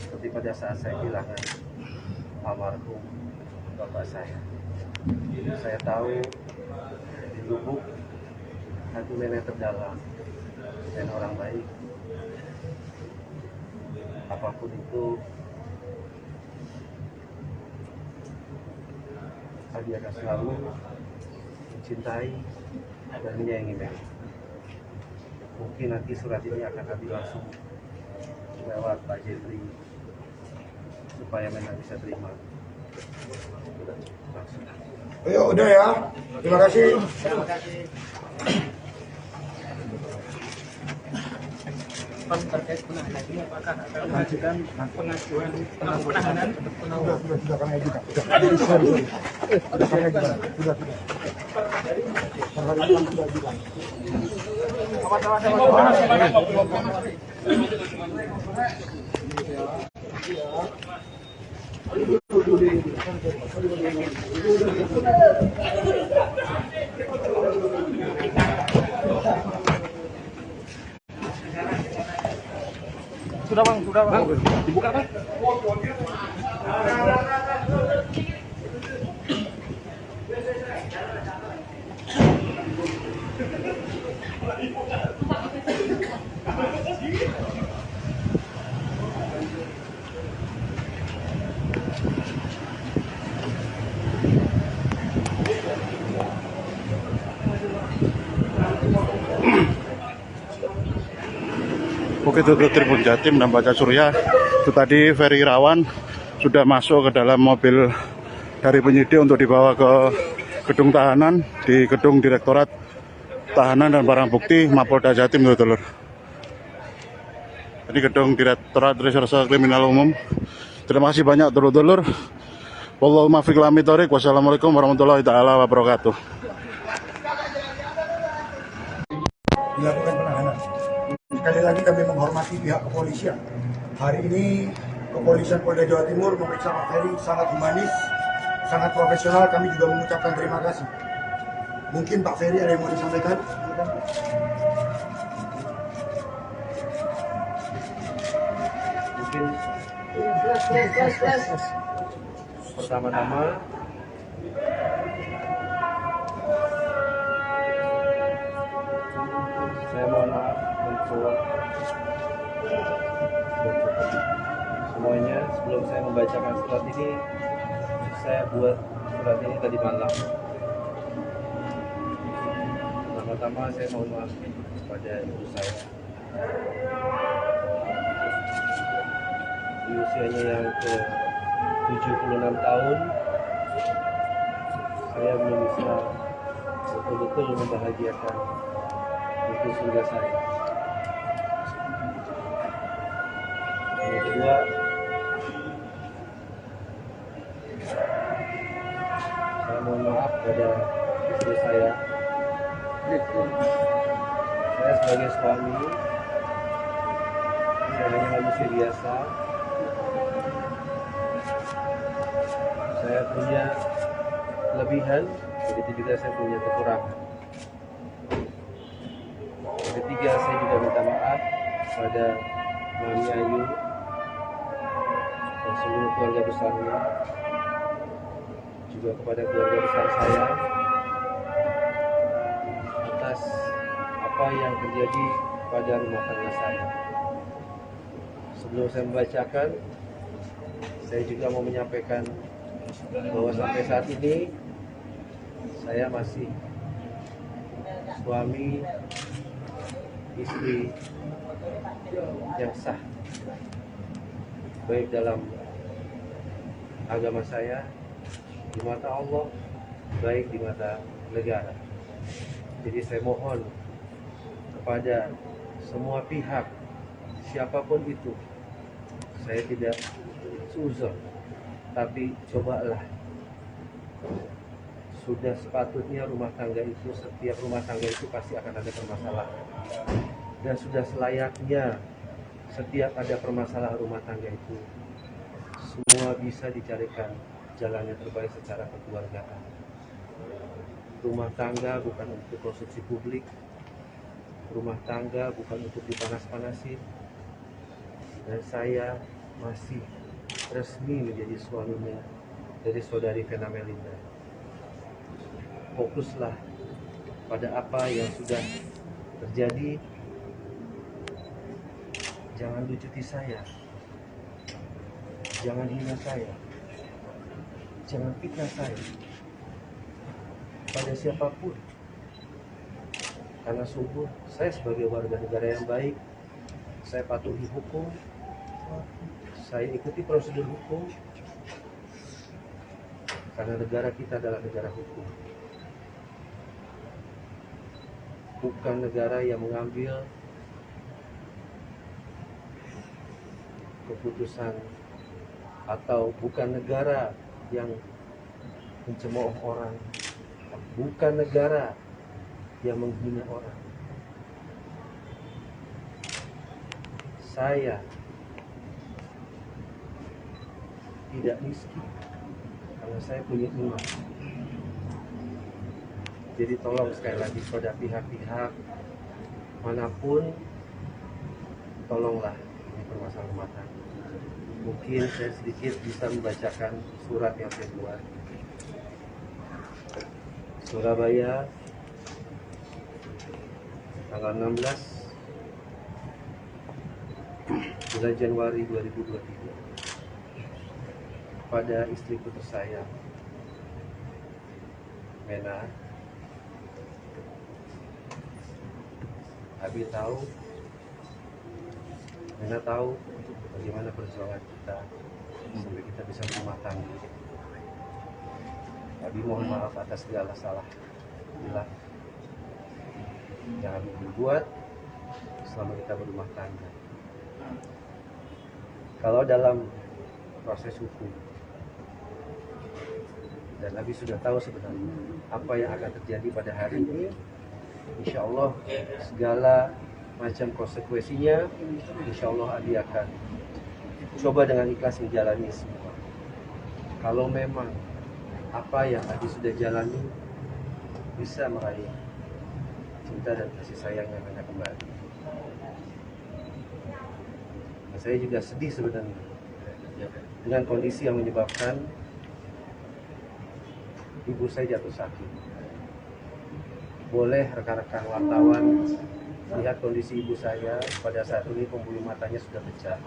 seperti pada saat saya kehilangan almarhum bapak saya. Saya tahu di lubuk hati Mena terdalam dan orang baik. Apapun itu, Abi akan selalu mencintai dan menyayangi Mena. Mungkin nanti surat ini akan Abi langsung lewat Pak Jeffrey supaya Mena bisa terima langsung. Ayo udah ya, terima kasih. Terkait penahanan ini apakah akan mengajukan pengajuan penahanan untuk penangguhan? Sudah kami ajukan. Sudah kami ajukan. Sudah. Sudah ajukan. Sudah bang, dibuka bang. Oke, itu Tribun Jatim dan Baca Surya. Itu tadi Ferry Irawan sudah masuk ke dalam mobil dari penyidik untuk dibawa ke gedung tahanan di gedung Direktorat Tahanan dan Barang Bukti Mapolda Jatim, dulur. Ini gedung Direktorat Reserse Kriminal Umum. Terima kasih banyak, dulur-dulur. Wallahu muwaffiq ila aqwamit thoriq. Wassalamualaikum warahmatullahi taala wabarakatuh. Dilakukan penahanan. Sekali lagi kami menghormati pihak kepolisian. Hari ini kepolisian Polda Jawa Timur memeriksa Pak Ferry sangat humanis, sangat profesional. Kami juga mengucapkan terima kasih. Mungkin Pak Ferry ada yang mau disampaikan? Mungkin pertama-tama saya mohon maaf untuk semuanya. Sebelum saya membacakan surat ini, saya buat surat ini tadi malam. Pertama-tama saya mohon maaf kepada ibu saya. Di usianya yang ke 76 tahun saya belum bisa betul-betul membahagiakan itu surga saya. Yang kedua, saya mohon maaf pada istri saya. Saya sebagai suami, saya hanya manusia biasa. Saya punya kelebihan, begitu juga saya punya kekurangan. Yang ketiga, saya juga minta maaf pada Mami Ayu dan seluruh keluarga besarnya, juga kepada keluarga besar saya atas apa yang terjadi pada rumah tangga saya. Sebelum saya membacakan, saya juga mau menyampaikan bahwa sampai saat ini saya masih suami istri yang sah, baik dalam agama saya, di mata Allah, baik di mata negara. Jadi saya mohon kepada semua pihak, siapapun itu, saya tidak suzon, tapi cobalah, sudah sepatutnya rumah tangga itu, setiap rumah tangga itu pasti akan ada permasalahan. Dan sudah selayaknya setiap ada permasalahan rumah tangga itu, semua bisa dicarikan jalan yang terbaik secara kekeluargaan. Rumah tangga bukan untuk konsumsi publik, rumah tangga bukan untuk dipanas-panasin. Dan saya masih resmi menjadi suaminya dari saudari Vena Melinda. Fokuslah pada apa yang sudah terjadi. Jangan lucuti saya, jangan hina saya, jangan fitnah saya pada siapapun. Karena sungguh saya sebagai warga negara yang baik, saya patuhi hukum, saya ikuti prosedur hukum, karena negara kita adalah negara hukum. Bukan negara yang mengambil keputusan, atau bukan negara yang mencemooh orang, bukan negara yang menghina orang. Saya tidak miskin karena saya punya iman. Jadi tolong sekali lagi pada pihak-pihak manapun, tolonglah ini permasalahan rumah tangga. Mungkin saya sedikit bisa membacakan surat yang saya buat. Surabaya, tanggal 16 bulan Januari 2023, pada istriku tersayang Mena. Abi tahu, Mena tahu bagaimana perjuangan kita sampai kita bisa berumah tangga. Abi mohon maaf atas segala salah bila yang Abi berbuat selama kita berumah tangga. Kalau dalam proses hukum, dan Abi sudah tahu sebenarnya apa yang akan terjadi pada hari ini, insya Allah segala macam konsekuensinya, insya Allah Abi akan coba dengan ikhlas menjalani semua. Kalau memang apa yang Abi sudah jalani bisa meraih cinta dan kasih sayang yang Mena kembali. Dan saya juga sedih sebenarnya dengan kondisi yang menyebabkan ibu saya jatuh sakit. Boleh rekan-rekan wartawan lihat kondisi ibu saya pada saat ini, pembuluh matanya sudah pecah.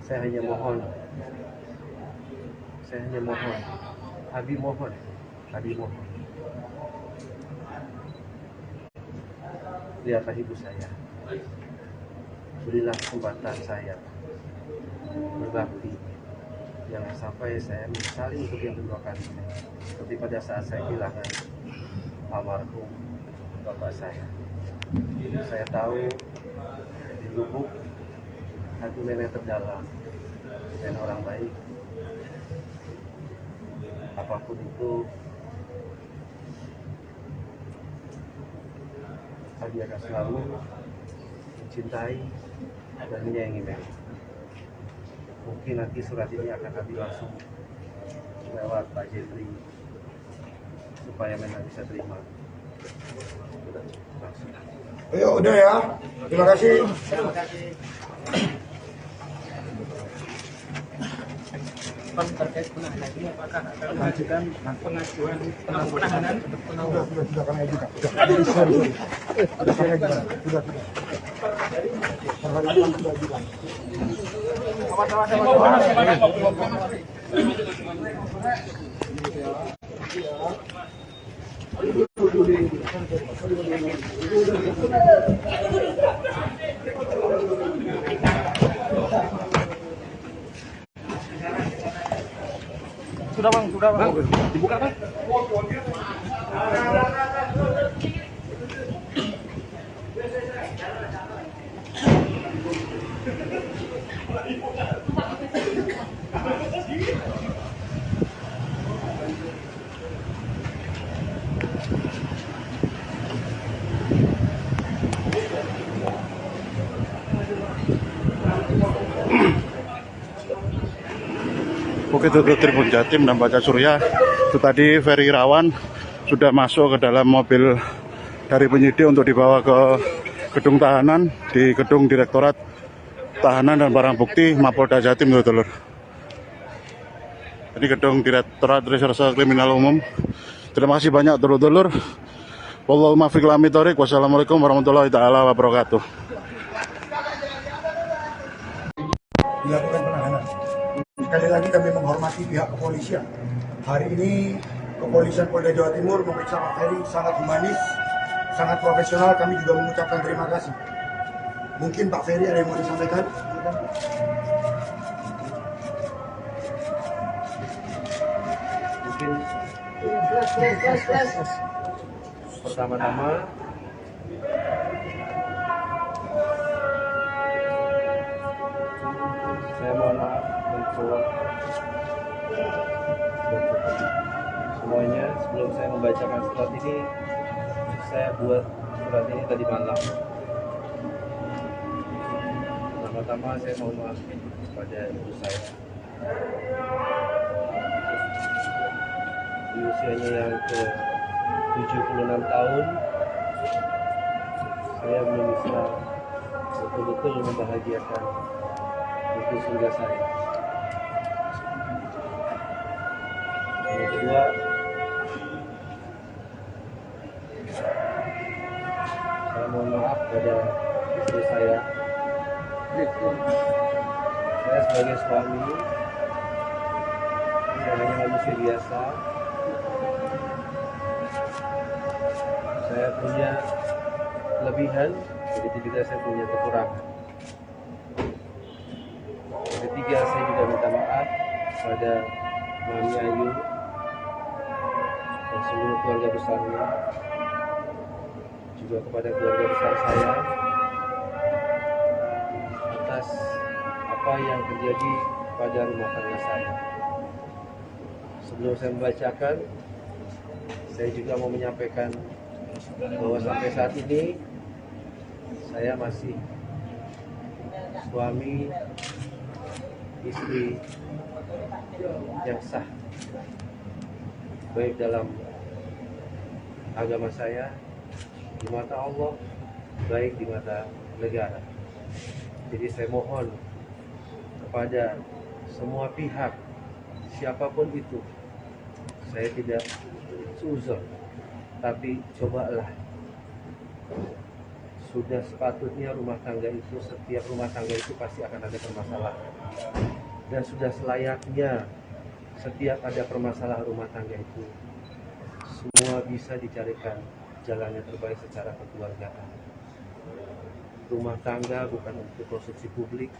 Saya hanya mohon, Abi mohon, lihatlah ibu saya, berilah kesempatan saya berbakti. Jangan sampai saya menyesali untuk yang kedua kalinya, seperti pada saat saya kehilangan almarhum bapak saya. Saya tahu di lubuk hati nenek terdalam dan orang baik. Apapun itu, dia akan selalu mencintai dan menyayangi Mary. Mungkin nanti surat ini akan kami langsung lewat Pak Jeffrey supaya Mary bisa terima. Langsung. Ayo, udah ya. Terima kasih. Terkait penahanan ini apakah akan mengajukan pengajuan penahanan untuk penahanan? Sudah kami ajukan. Sudah kami ajukan. Sudah. Sudah ajukan. Sudah bang, dibuka bang. Bukit Tutup Tribun Jatim dan Baca Surya itu tadi Ferry Irawan sudah masuk ke dalam mobil dari penyidik untuk dibawa ke gedung tahanan di gedung Direktorat Tahanan dan Barang Bukti Mapolda Jatim, dulur. Ini gedung Direktorat Reserse Kriminal Umum. Terima kasih banyak dulur-dulur. Wallahu muwaffiq ila aqwamit thoriq. Wassalamualaikum warahmatullahi taala wabarakatuh. Dilakukan penahanan. Sekali lagi kami menghormati pihak kepolisian. Hari ini kepolisian Polda Jawa Timur memeriksa Pak Ferry sangat humanis, sangat profesional. Kami juga mengucapkan terima kasih. Mungkin Pak Ferry ada yang mau disampaikan? Mungkin pertama-tama saya mohon maaf untuk semuanya. Sebelum saya membacakan surat ini, saya buat surat ini tadi malam. Pertama-tama saya mohon maaf kepada ibu saya. Di usianya yang ke 76 tahun, saya belum bisa betul-betul membahagiakan ibu surga saya. Yang kedua, saya mohon maaf pada istri saya. Saya sebagai suami tidak hanya manusia biasa. Saya punya kelebihan, begitu juga saya punya kekurangan. Yang ketiga, saya juga minta maaf pada Mami Ayu dan seluruh keluarga besarnya, juga kepada keluarga besar saya atas apa yang terjadi pada rumah tangga saya. Sebelum saya membacakan, saya juga mau menyampaikan bahwa sampai saat ini saya masih suami istri yang sah, baik dalam agama saya, di mata Allah, baik di mata negara. Jadi saya mohon kepada semua pihak, siapapun itu, saya tidak seuzon, tapi cobalah. Sudah sepatutnya rumah tangga itu, setiap rumah tangga itu pasti akan ada permasalahan. Dan sudah selayaknya setiap ada permasalahan rumah tangga itu, semua bisa dicarikan jalan yang terbaik secara kekeluargaan. Rumah tangga bukan untuk konsumsi publik.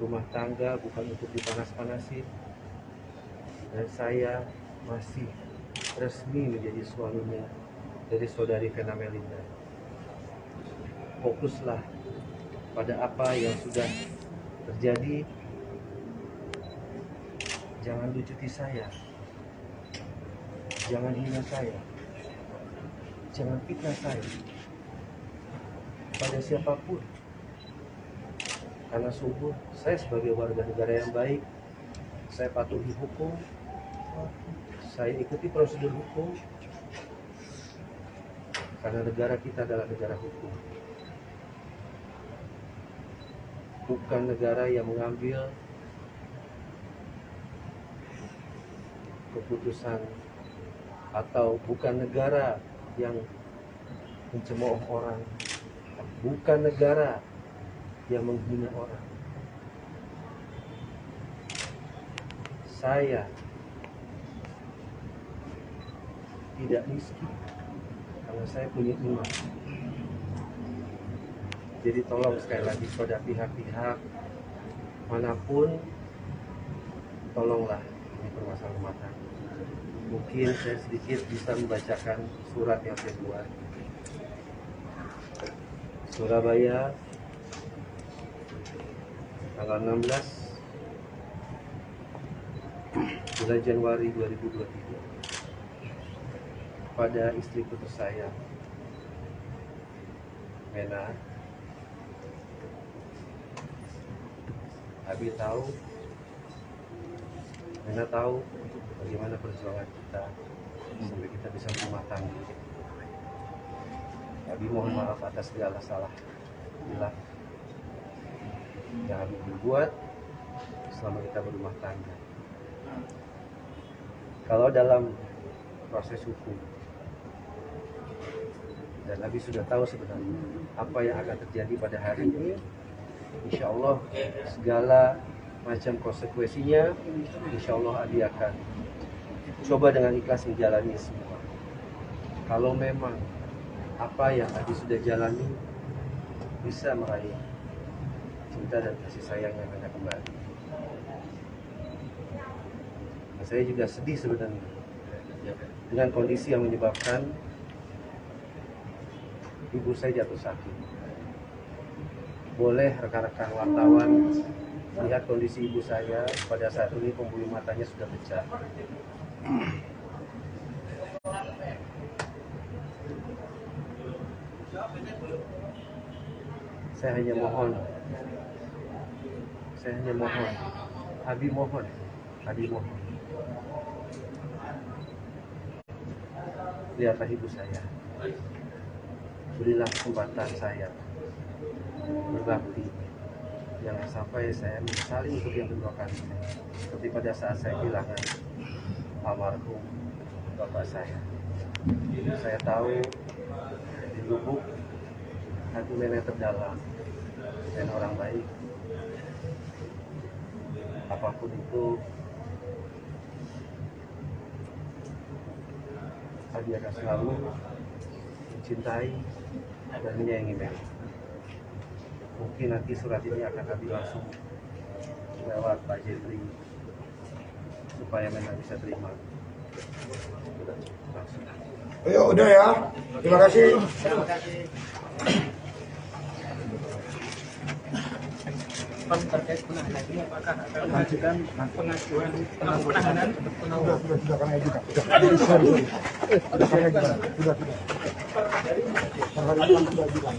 Rumah tangga bukan untuk dipanas-panasin. Dan saya masih resmi menjadi suaminya dari saudari Vena Melinda. Fokuslah pada apa yang sudah terjadi. Jangan lucuti saya. Jangan hina saya. Jangan fitnah saya pada siapapun. Karena sungguh saya sebagai warga negara yang baik, saya patuhi hukum, saya ikuti prosedur hukum, karena negara kita adalah negara hukum. Bukan negara yang mengambil keputusan, atau bukan negara yang mencemooh orang, bukan negara yang menghina orang. Saya tidak miskin karena saya punya iman. Jadi tolong sekali lagi pada pihak-pihak manapun, tolonglah ini permasalahan rumah tangga. Mungkin saya sedikit bisa membacakan surat yang saya buat. Surabaya, tanggal 16 bulan Januari 2023, pada istri putus saya, Vena. Abi tahu, Vena tahu bagaimana perjuangan kita sampai kita bisa berumah tangga. Abi mohon maaf atas segala salah bila yang Abi berbuat selama kita berumah tangga. Kalau dalam proses hukum, dan Abi sudah tahu sebenarnya apa yang akan terjadi pada hari ini, insya Allah segala macam konsekuensinya, insya Allah Abi akan coba dengan ikhlas menjalani semua. Kalau memang apa yang Abi sudah jalani bisa meraih cinta dan kasih sayang yang Vena kembali. Nah, saya juga sedih sebenarnya dengan kondisi yang menyebabkan ibu saya jatuh sakit. Boleh rekan-rekan wartawan lihat kondisi ibu saya pada saat ini, pembuluh matanya sudah pecah. Saya hanya mohon, Abi mohon, lihatlah ibu saya, berilah kesempatan saya berbakti, jangan sampai saya menyesali untuk yang kedua kali, seperti pada saat saya kehilangan almarhum bapak saya. Saya tahu di lubuk hati nenek terdalam dan orang baik, apapun itu Abi akan selalu mencintai dan menyayangi Meli. Mungkin nanti surat ini akan Abi langsung lewat Pak Jeffrey supaya Meli bisa terima langsung. Ayo udah ya, terima kasih. Terkait penahanan ini, apakah akan mengajukan pengajuan penahanan untuk Sudah kami ajukan. Sudah kami ajukan. Sudah. Hari ini sudah ajukan.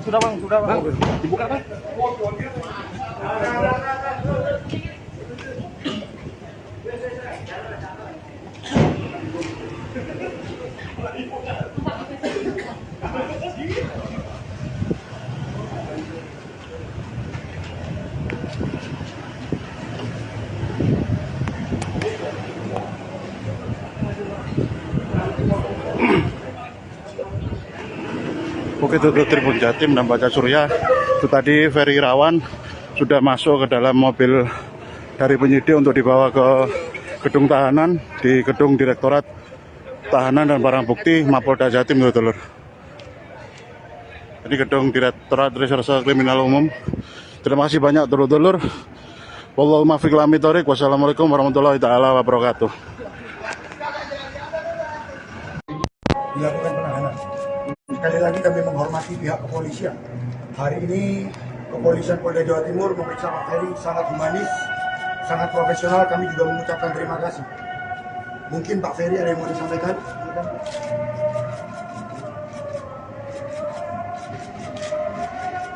Sudah bang, dibuka bang. Bukit Tutup Tribun Jatim dan Baca Surya. Itu tadi Ferry Irawan sudah masuk ke dalam mobil dari penyidik untuk dibawa ke gedung tahanan di gedung Direktorat Tahanan dan Barang Bukti Mapolda Jatim, Dulur. Ini gedung Direktorat Reserse Kriminal Umum. Terima kasih banyak, dulur-dulur. Wallahu muwaffiq ila aqwamit thoriq. Wassalamualaikum warahmatullahi taala wabarakatuh. Dilakukan penahanan. Sekali lagi kami menghormati pihak kepolisian. Hari ini kepolisian Polda Jawa Timur memeriksa Pak Ferry sangat humanis, sangat profesional. Kami juga mengucapkan terima kasih. Mungkin Pak Ferry ada yang mau disampaikan?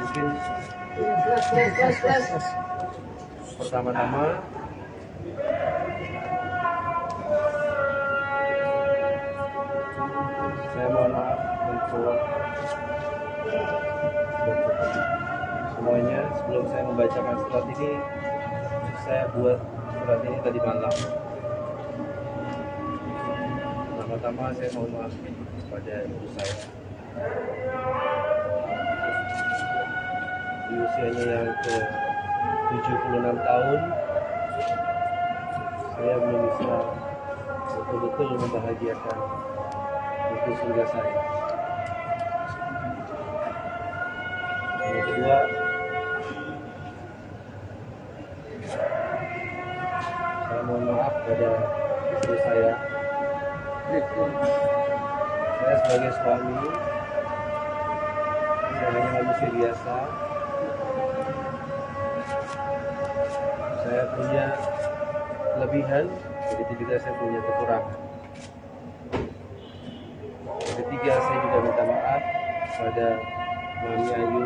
Mungkin pertama-tama saya mohon maaf untuk semuanya. Sebelum saya membacakan surat ini, saya buat surat ini tadi malam. Pertama-tama saya mohon maaf kepada ibu saya. Di usianya yang ke 76 tahun, saya belum bisa betul-betul membahagiakan ibu surga saya. Yang kedua, saya mohon maaf pada istri saya. Saya sebagai suami, saya hanya manusia biasa. Saya punya kelebihan, begitu juga saya punya kekurangan. Yang ketiga, saya juga minta maaf kepada Mami Ayu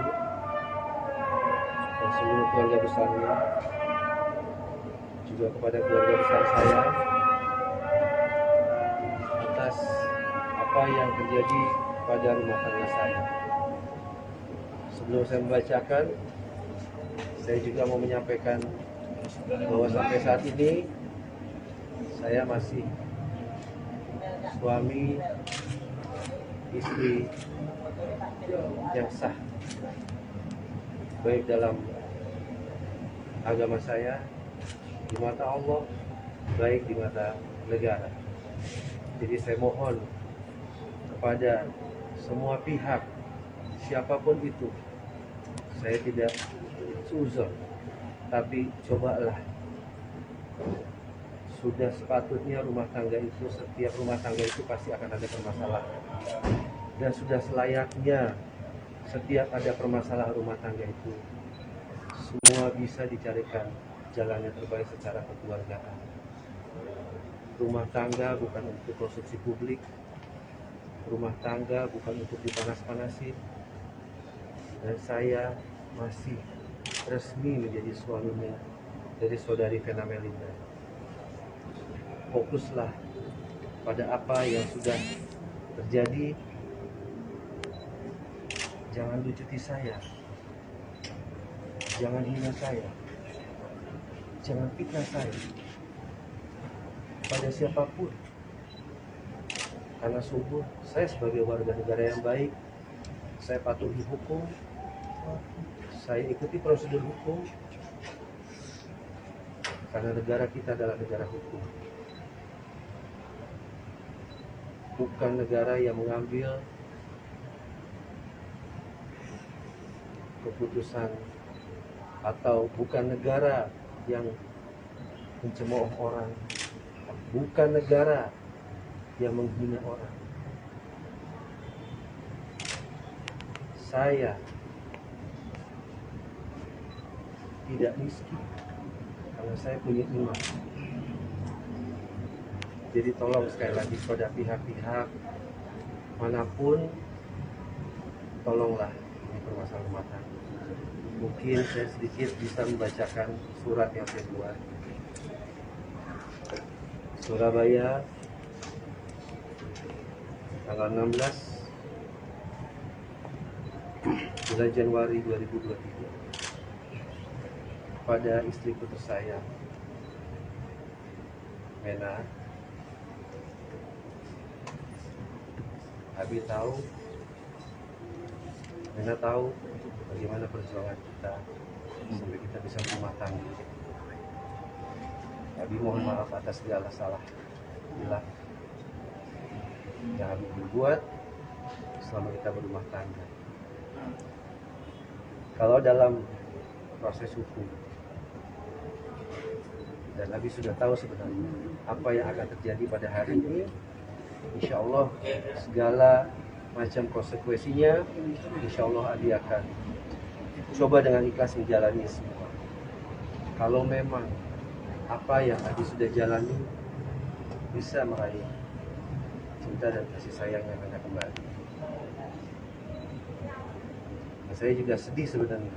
dan seluruh keluarga besarnya, juga kepada keluarga besar saya atas apa yang terjadi pada rumah tangga saya. Sebelum saya membacakan, saya juga mau menyampaikan bahwa sampai saat ini saya masih suami istri yang sah, baik dalam agama saya, di mata Allah, baik di mata negara. Jadi saya mohon kepada semua pihak, siapapun itu, saya tidak suzon, tapi cobalah. Sudah sepatutnya rumah tangga itu, setiap rumah tangga itu pasti akan ada permasalahan. Dan sudah selayaknya setiap ada permasalahan rumah tangga itu, semua bisa dicarikan jalan yang terbaik secara kekeluargaan. Rumah tangga bukan untuk konsumsi publik. Rumah tangga bukan untuk dipanas-panasin. Dan saya masih resmi menjadi suaminya dari saudari Vena Melinda. Fokuslah pada apa yang sudah terjadi. Jangan lucuti saya, jangan hina saya, jangan fitnah saya pada siapapun. Karena sungguh saya sebagai warga negara yang baik, saya patuhi hukum, saya ikuti prosedur hukum, karena negara kita adalah negara hukum. Bukan negara yang mengambil keputusan, atau bukan negara yang mencemooh orang, bukan negara yang menghina orang. Saya tidak miskin karena saya punya iman. Jadi tolong sekali lagi kepada pihak-pihak manapun, tolonglah ini permasalahan rumah tangga. Mungkin saya sedikit bisa membacakan surat yang saya buat. Surabaya, tanggal 16 bulan Januari 2023, pada istriku tersayang Mena. Abi tahu Rena tahu bagaimana perjuangan kita sampai kita bisa berumah tangga. Abi mohon maaf atas segala salah bila yang Abi berbuat selama kita berumah tangga. Kalau dalam proses hukum, dan Abi sudah tahu sebenarnya apa yang akan terjadi pada hari ini, insya Allah segala macam konsekuensinya, insya Allah Abi akan coba dengan ikhlas menjalani semua. Kalau memang apa yang Abi sudah jalani bisa meraih cinta dan kasih sayang yang Rena kembali. Dan saya juga sedih sebenarnya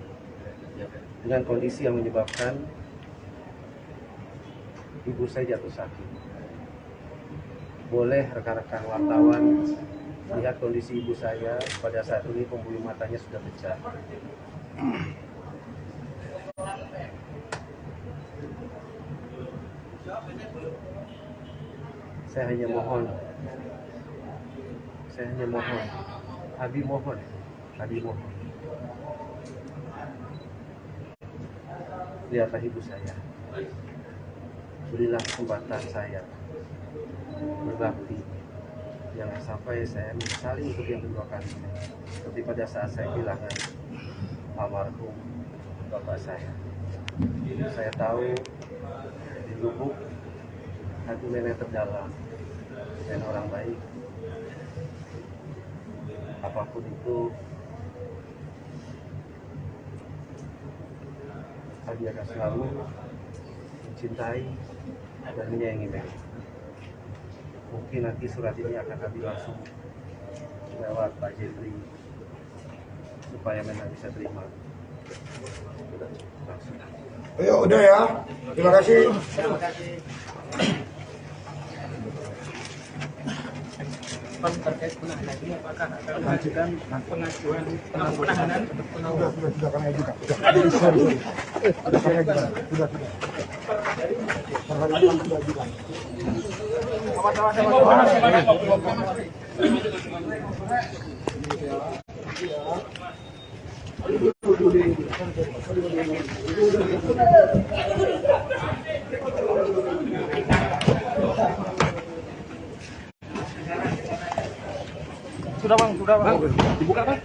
dengan kondisi yang menyebabkan ibu saya jatuh sakit. Boleh rekan-rekan wartawan lihat kondisi ibu saya pada saat ini, pembuluh matanya sudah pecah. Saya hanya mohon, Abi mohon, lihatlah ibu saya, berilah kesempatan saya berbakti. Jangan sampai saya menyesali untuk yang kedua kali, seperti pada saat saya kehilangan almarhum bapak saya. Saya tahu di lubuk hati nenek terdalam dan orang baik. Apapun itu, Abi akan selalu mencintai dan menyayangi nenek. Mungkin nanti surat ini akan Abi langsung lewat Pak Jeffrey supaya memang bisa terima langsung. Ayo, udah ya. Terima kasih. Terkait penahanan ini apakah akan mengajukan pengajuan penahanan untuk penahanan? Sudah kami ajukan. Sudah kami ajukan. Sudah. Perhatian sudah ajukan. Sudah bang, dibuka bang.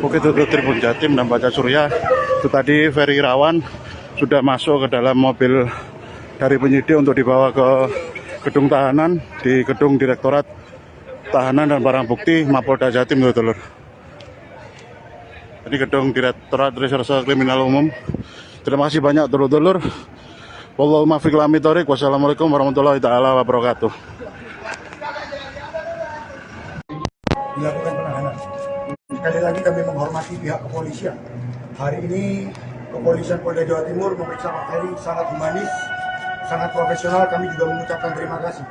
Oke, itu Tribun Jatim dan Baca Surya. Itu tadi Ferry Irawan sudah masuk ke dalam mobil dari penyidik untuk dibawa ke gedung tahanan di gedung Direktorat Tahanan dan Barang Bukti Mapolda Jatim, dulur. Ini gedung Direktorat Reserse Kriminal Umum. Terima kasih banyak, dulur-dulur. Wallahu muwaffiq ila aqwamit thoriq. Wassalamualaikum warahmatullahi taala wabarakatuh. Dilakukan penahanan. Sekali lagi kami menghormati pihak kepolisian. Hari ini kepolisian Polda Jawa Timur memeriksa Pak Ferry sangat humanis, sangat profesional. Kami juga mengucapkan terima kasih.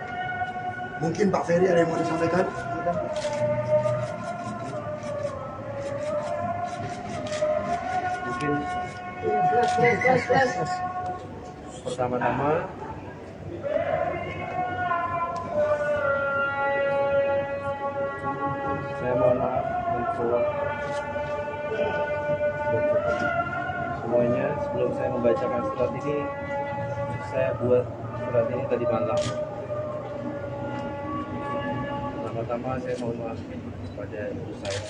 Mungkin Pak Ferry ada yang mau disampaikan? Mungkin pertama-tama saya mohon maaf untuk semuanya. Sebelum saya membacakan surat ini, saya buat surat ini tadi malam. Pertama-tama saya mohon maaf kepada ibu saya.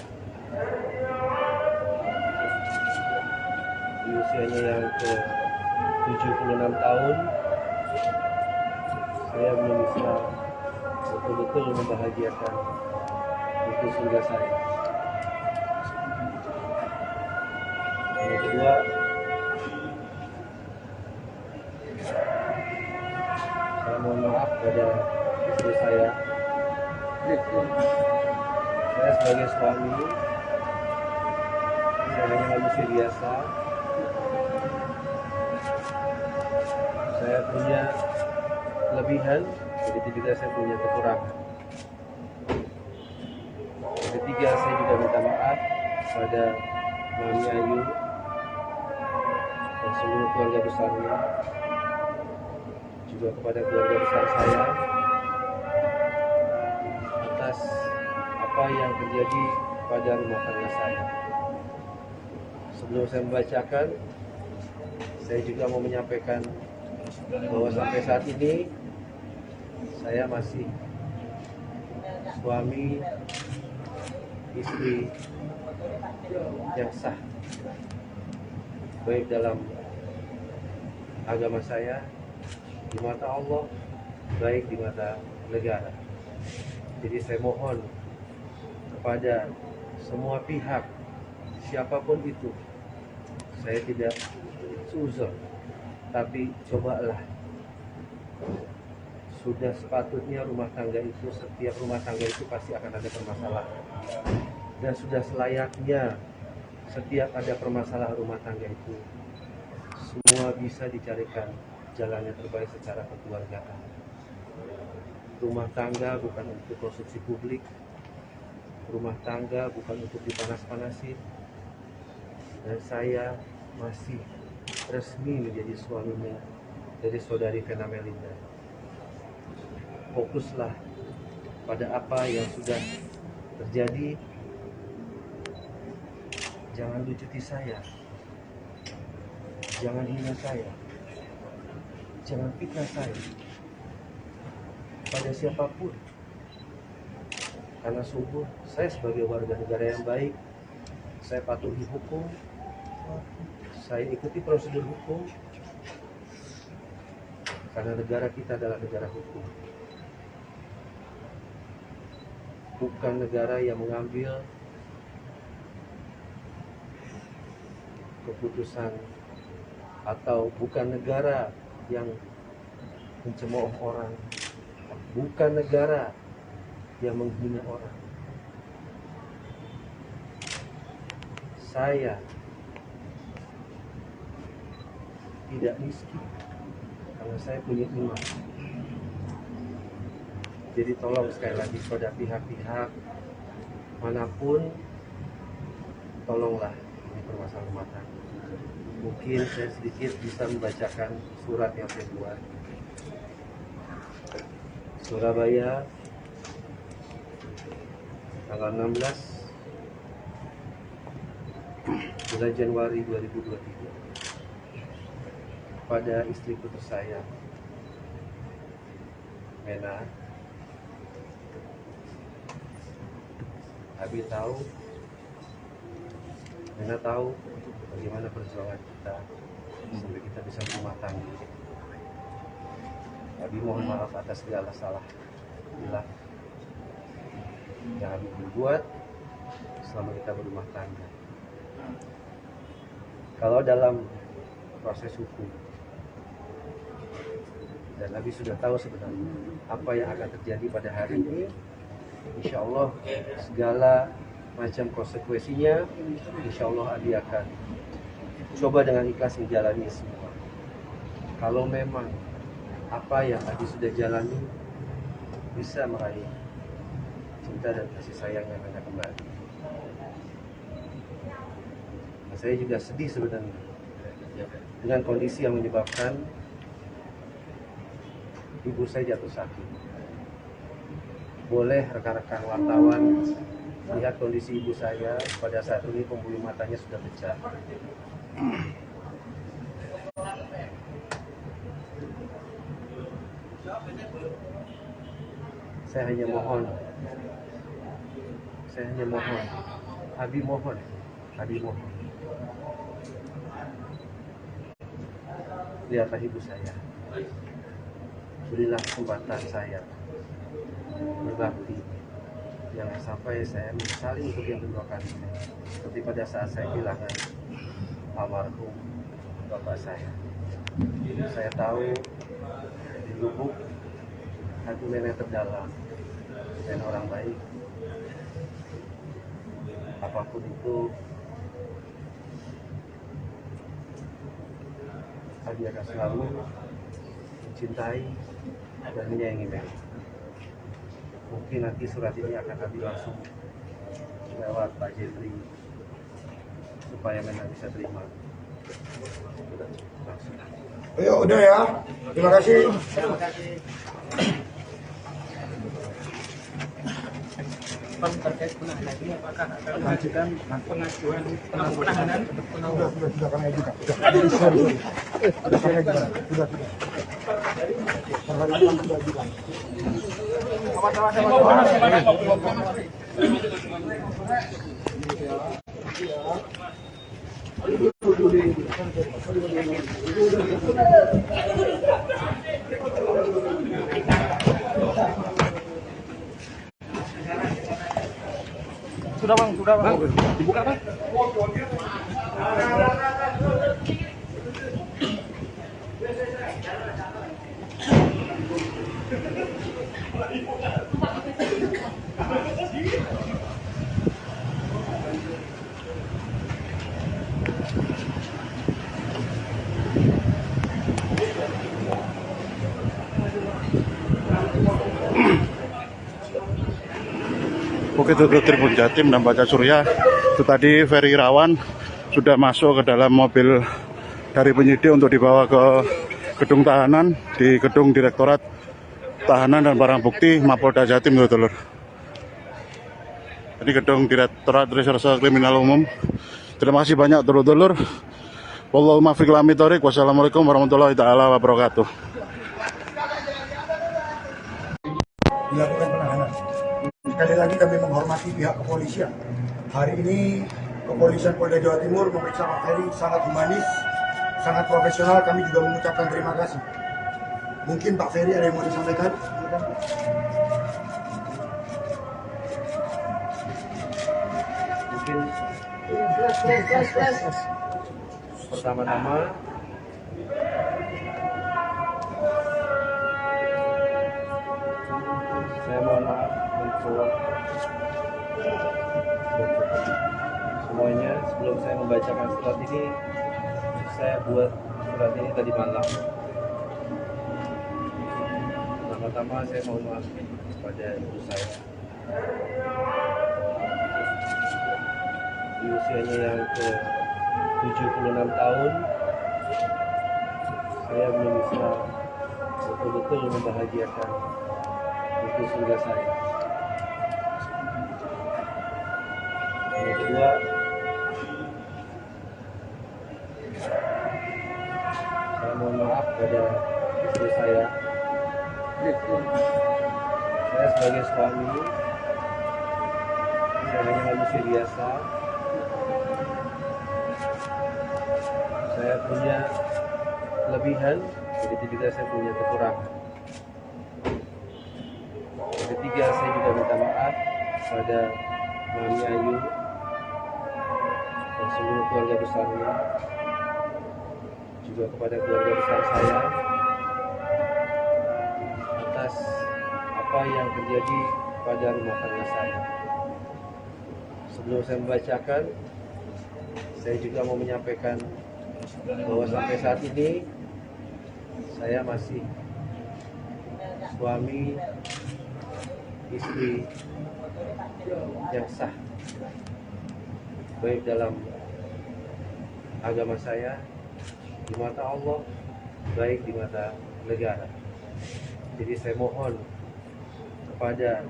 Di usianya yang ke 76 tahun, saya belum bisa betul-betul membahagiakan itu surga saya. Yang kedua, saya mohon maaf pada istri saya. Saya sebagai suami, saya hanya manusia biasa Saya punya kelebihan, begitu juga saya punya kekurangan. Yang ketiga, saya juga minta maaf pada Mami Ayu dan seluruh keluarga besarnya, juga kepada keluarga besar saya atas apa yang terjadi pada rumah tangga saya. Sebelum saya membacakan, saya juga mau menyampaikan bahwa sampai saat ini saya masih suami istri yang sah, baik dalam agama saya, di mata Allah, baik di mata negara. Jadi saya mohon kepada semua pihak, siapapun itu, saya tidak seuzon, tapi cobalah, sudah sepatutnya rumah tangga itu, setiap rumah tangga itu pasti akan ada permasalahan, dan sudah selayaknya setiap ada permasalahan rumah tangga itu semua bisa dicarikan jalan yang terbaik secara kekeluargaan. Rumah tangga bukan untuk konsumsi publik, rumah tangga bukan untuk dipanas-panasin, dan saya masih resmi menjadi suaminya dari saudari Vena Melinda. Fokuslah pada apa yang sudah terjadi. Jangan lucuti saya, jangan hina saya, jangan fitnah saya pada siapapun. Karena sungguh saya sebagai warga negara yang baik, saya patuhi hukum, saya ikuti prosedur hukum, karena negara kita adalah negara hukum, bukan negara yang mengambil keputusan, atau bukan negara yang mencemooh orang, bukan negara yang menghina orang. Saya tidak miskin karena saya punya iman. Jadi tolong sekali lagi pada pihak-pihak manapun, tolonglah ini permasalahan rumah tangga. Mungkin saya sedikit bisa membacakan surat yang saya buat. Surabaya, tanggal 16 bulan Januari 2023, pada istriku tersayang Mena. Abi tahu, Mena tahu bagaimana perjuangan kita sampai kita bisa berumah tangga. Abi mohon maaf atas segala salah hilang yang Abi berbuat selama kita berumah tangga. Kalau dalam proses hukum, dan Abi sudah tahu sebenarnya apa yang akan terjadi pada hari ini, insya Allah segala macam konsekuensinya, insya Allah Abi akan coba dengan ikhlas menjalani semua. Kalau memang apa yang Abi sudah jalani bisa meraih cinta dan kasih sayang yang Anda kembali. Nah, saya juga sedih sebenarnya dengan kondisi yang menyebabkan ibu saya jatuh sakit. Boleh rekan-rekan wartawan lihat kondisi ibu saya pada saat ini, pembuluh matanya sudah pecah. Saya hanya mohon, Abi mohon, lihatlah ibu saya, berilah kesempatan saya berbakti, jangan sampai saya menyesali untuk yang kedua kali, seperti pada saat saya kehilangan almarhum bapak saya. Saya tahu di lubuk hati nenek terdalam dan orang baik, apapun itu Abi akan selalu mencintai dan menyayangi Mary. Mungkin nanti surat ini akan kami langsung lewat Pak Jeffrey supaya Mena bisa terima langsung. Ayo udah ya. Terima kasih. Pan terkait penahanan ini apakah akan mengajukan pengajuan penahanan untuk penangguhan? Sudah kami ajukan. Sudah kami ajukan. Sudah. Perharian sudah ajukan. Sudah bang, dibuka bang. Oke, itu Tribun Jatim dan Baca Surya. Itu tadi Ferry Irawan sudah masuk ke dalam mobil dari penyidik untuk dibawa ke gedung tahanan di gedung Direktorat Tahanan dan Barang Bukti Mapolda Jatim, dulur. Ini gedung Direktorat Reserse Kriminal Umum. Terima kasih banyak, dulur-dulur. Wallahu muwaffiq ila aqwamit thoriq. Wassalamualaikum warahmatullahi taala wabarakatuh. Dilakukan penahanan. Sekali lagi kami menghormati pihak kepolisian. Hari ini kepolisian Polda Jawa Timur memeriksa Pak Ferry sangat humanis, sangat profesional. Kami juga mengucapkan terima kasih. Mungkin Pak Ferry ada yang mau disampaikan? Mungkin pertama-tama saya mohon maaf untuk semuanya. Sebelum saya membacakan surat ini, saya buat surat ini tadi malam. Pertama-tama saya mohon maaf kepada ibu saya. Di usianya yang ke 76 tahun, saya belum bisa betul-betul membahagiakan ibu surga saya. Yang kedua, saya mohon maaf pada istri saya. Saya sebagai suami, saya hanya manusia biasa. Saya punya kelebihan, begitu juga saya punya kekurangan. Yang ketiga, saya juga minta maaf pada Mami Ayu dan seluruh keluarga besarnya, juga kepada keluarga besar saya atas apa yang terjadi pada rumah tangga saya. Sebelum saya membacakan, saya juga mau menyampaikan bahwa sampai saat ini saya masih suami istri yang sah, baik dalam agama saya, di mata Allah, baik di mata negara. Jadi saya mohon kepada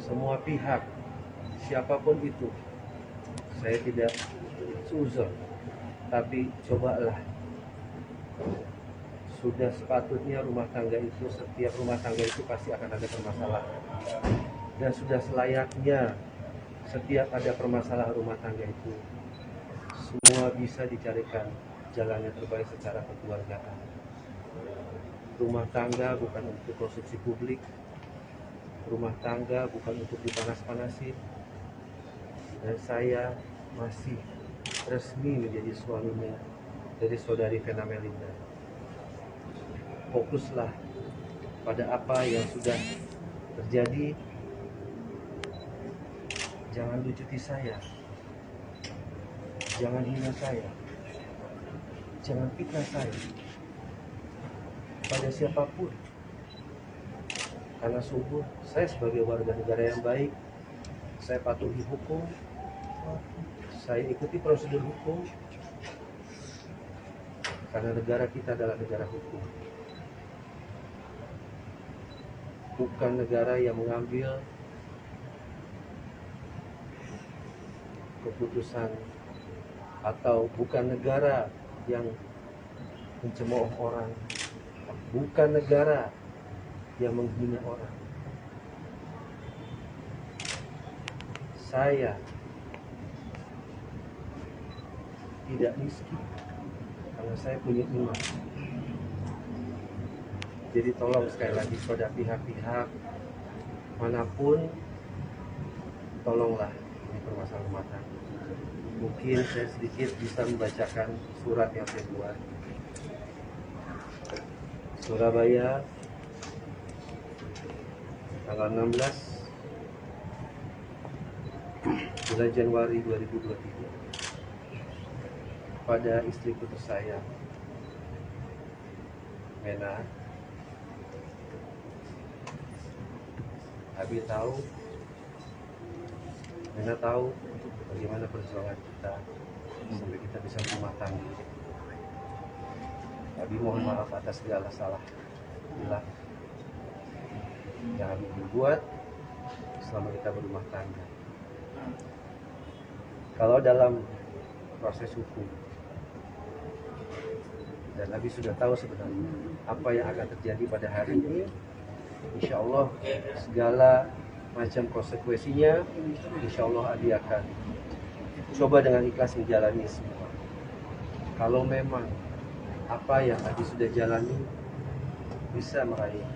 semua pihak, siapapun itu, saya tidak suzon, tapi cobalah. Sudah sepatutnya rumah tangga itu, setiap rumah tangga itu pasti akan ada permasalahan. Dan sudah selayaknya setiap ada permasalahan rumah tangga itu, semua bisa dicarikan jalan yang terbaik secara kekeluargaan. Rumah tangga bukan untuk konsumsi publik. Rumah tangga bukan untuk dipanas-panasin. Dan saya masih resmi menjadi suaminya dari saudari Vena Melinda. Fokuslah pada apa yang sudah terjadi. Jangan lucuti saya. Jangan hina saya. Jangan fitnah saya. kepada siapapun. Karena sungguh saya sebagai warga negara yang baik, saya patuhi hukum, saya ikuti prosedur hukum, karena negara kita adalah negara hukum. Bukan negara yang mengambil keputusan atau bukan negara yang mencemooh orang, bukan negara yang menghina orang. Saya tidak miskin karena saya punya iman. Jadi tolong sekali lagi kepada pihak-pihak manapun, tolonglah ini permasalahan rumah tangga. Mungkin saya sedikit bisa membacakan surat yang saya buat. Surabaya, tanggal 16 bulan Januari 2023, pada istriku tersayang Mena. Abi tahu, Mena tahu bagaimana perjuangan kita sampai kita bisa berumah tangga. Abi mohon maaf atas segala salah hilang yang Abi berbuat selama kita berumah tangga. Kalau dalam proses hukum, dan Abi sudah tahu sebenarnya apa yang akan terjadi pada hari ini, insya Allah segala macam konsekuensinya, insya Allah Abi akan coba dengan ikhlas menjalani semua. Kalau memang apa yang Abi sudah jalani bisa meraih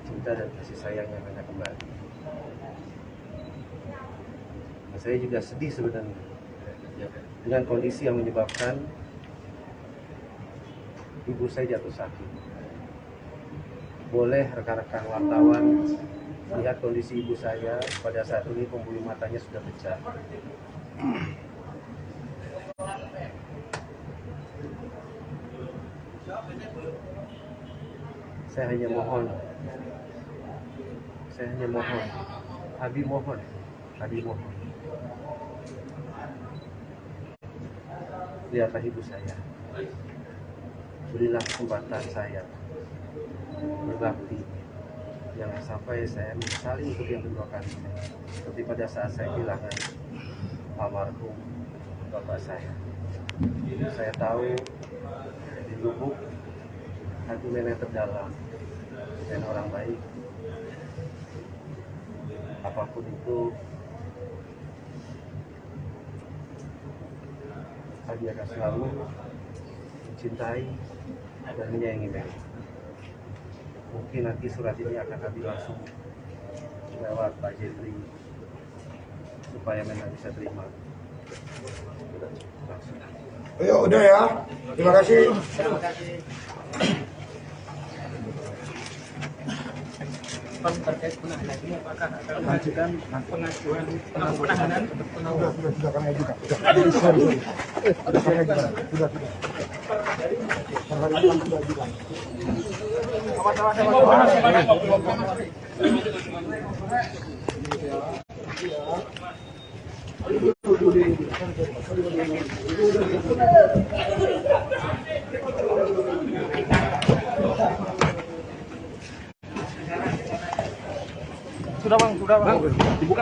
cinta dan kasih sayang yang Mena kembali. Nah, saya juga sedih sebenarnya dengan kondisi yang menyebabkan ibu saya jatuh sakit. Boleh rekan-rekan wartawan lihat kondisi ibu saya pada saat ini, pembuluh matanya sudah pecah. Saya hanya mohon, Abi mohon, lihatlah ibu saya, berilah kesempatan saya berbakti, jangan sampai saya menyesali untuk yang kedua kali, seperti pada saat saya kehilangan almarhum bapak saya. Saya tahu di lubuk hati Mena terdalam dan orang baik. Apapun itu, Abi akan selalu mencintai dan menyayangi Mena. Mungkin nanti surat ini akan Abi langsung lewat Pak Jeffrey supaya Mena bisa terima langsung. Ayo, udah ya. Terima kasih. Terkait penahanan ini apakah akan mengajukan pengajuan penahanan? Sudah kami ajukan. Sudah. Sudah bang, dibuka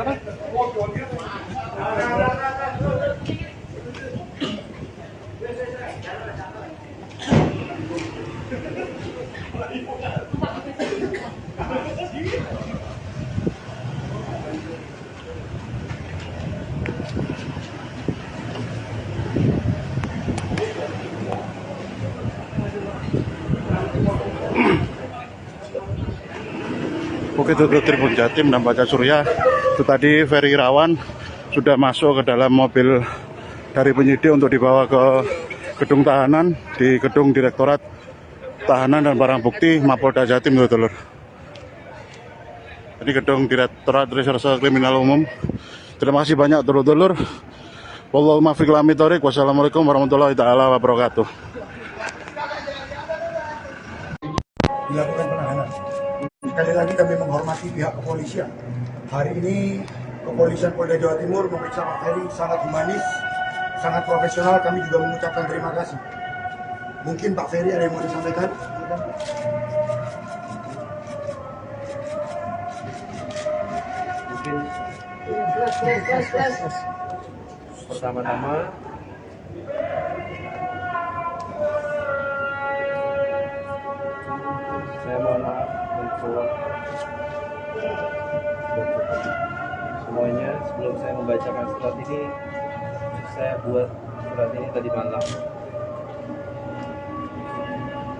bang. Oke, itu Tribun Jatim dan Baca Surya. Itu tadi Ferry Irawan sudah masuk ke dalam mobil dari penyidik untuk dibawa ke gedung tahanan di gedung Direktorat Tahanan dan Barang Bukti Mapolda Jatim, dulur. Ini gedung Direktorat Reserse Kriminal Umum. Terima kasih banyak, dulur-dulur. Wallahu muwaffiq ila aqwamit thoriq. Wassalamualaikum warahmatullahi taala wabarakatuh. dilakukan penahanan. Sekali lagi kami menghormati pihak kepolisian. Hari ini kepolisian Polda Jawa Timur memeriksa Pak Ferry sangat humanis, sangat profesional. Kami juga mengucapkan terima kasih. Mungkin Pak Ferry ada yang mau disampaikan? Mungkin pertama-tama saya mohon maaf untuk semuanya. Sebelum saya membacakan surat ini, saya buat surat ini tadi malam.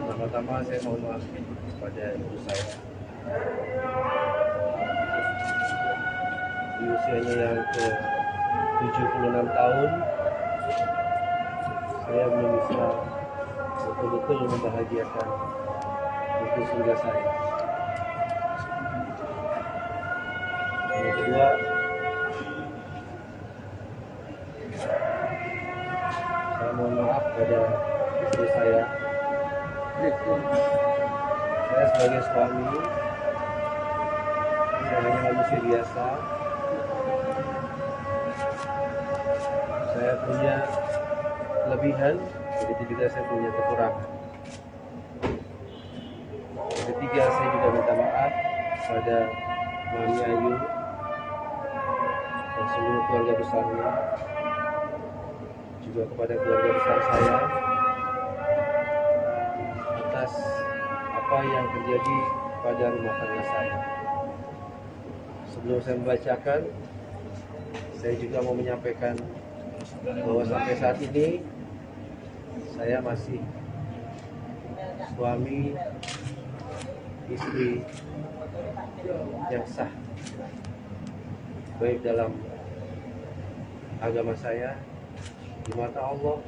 Pertama-tama saya mohon maaf kepada ibu saya. Di usianya yang ke 76 tahun, saya belum bisa betul-betul membahagiakan ibu surga saya. Yang kedua, saya mohon maaf pada istri saya. Saya sebagai suami, saya hanya manusia biasa. Saya punya kelebihan, begitu juga saya punya kekurangan. Yang ketiga, saya juga minta maaf pada Mami Ayu dan seluruh keluarga besarnya, juga kepada keluarga besar saya atas apa yang terjadi pada rumah tangga saya. Sebelum saya membacakan, saya juga mau menyampaikan bahwa sampai saat ini saya masih suami istri yang sah, baik dalam agama saya, di mata Allah,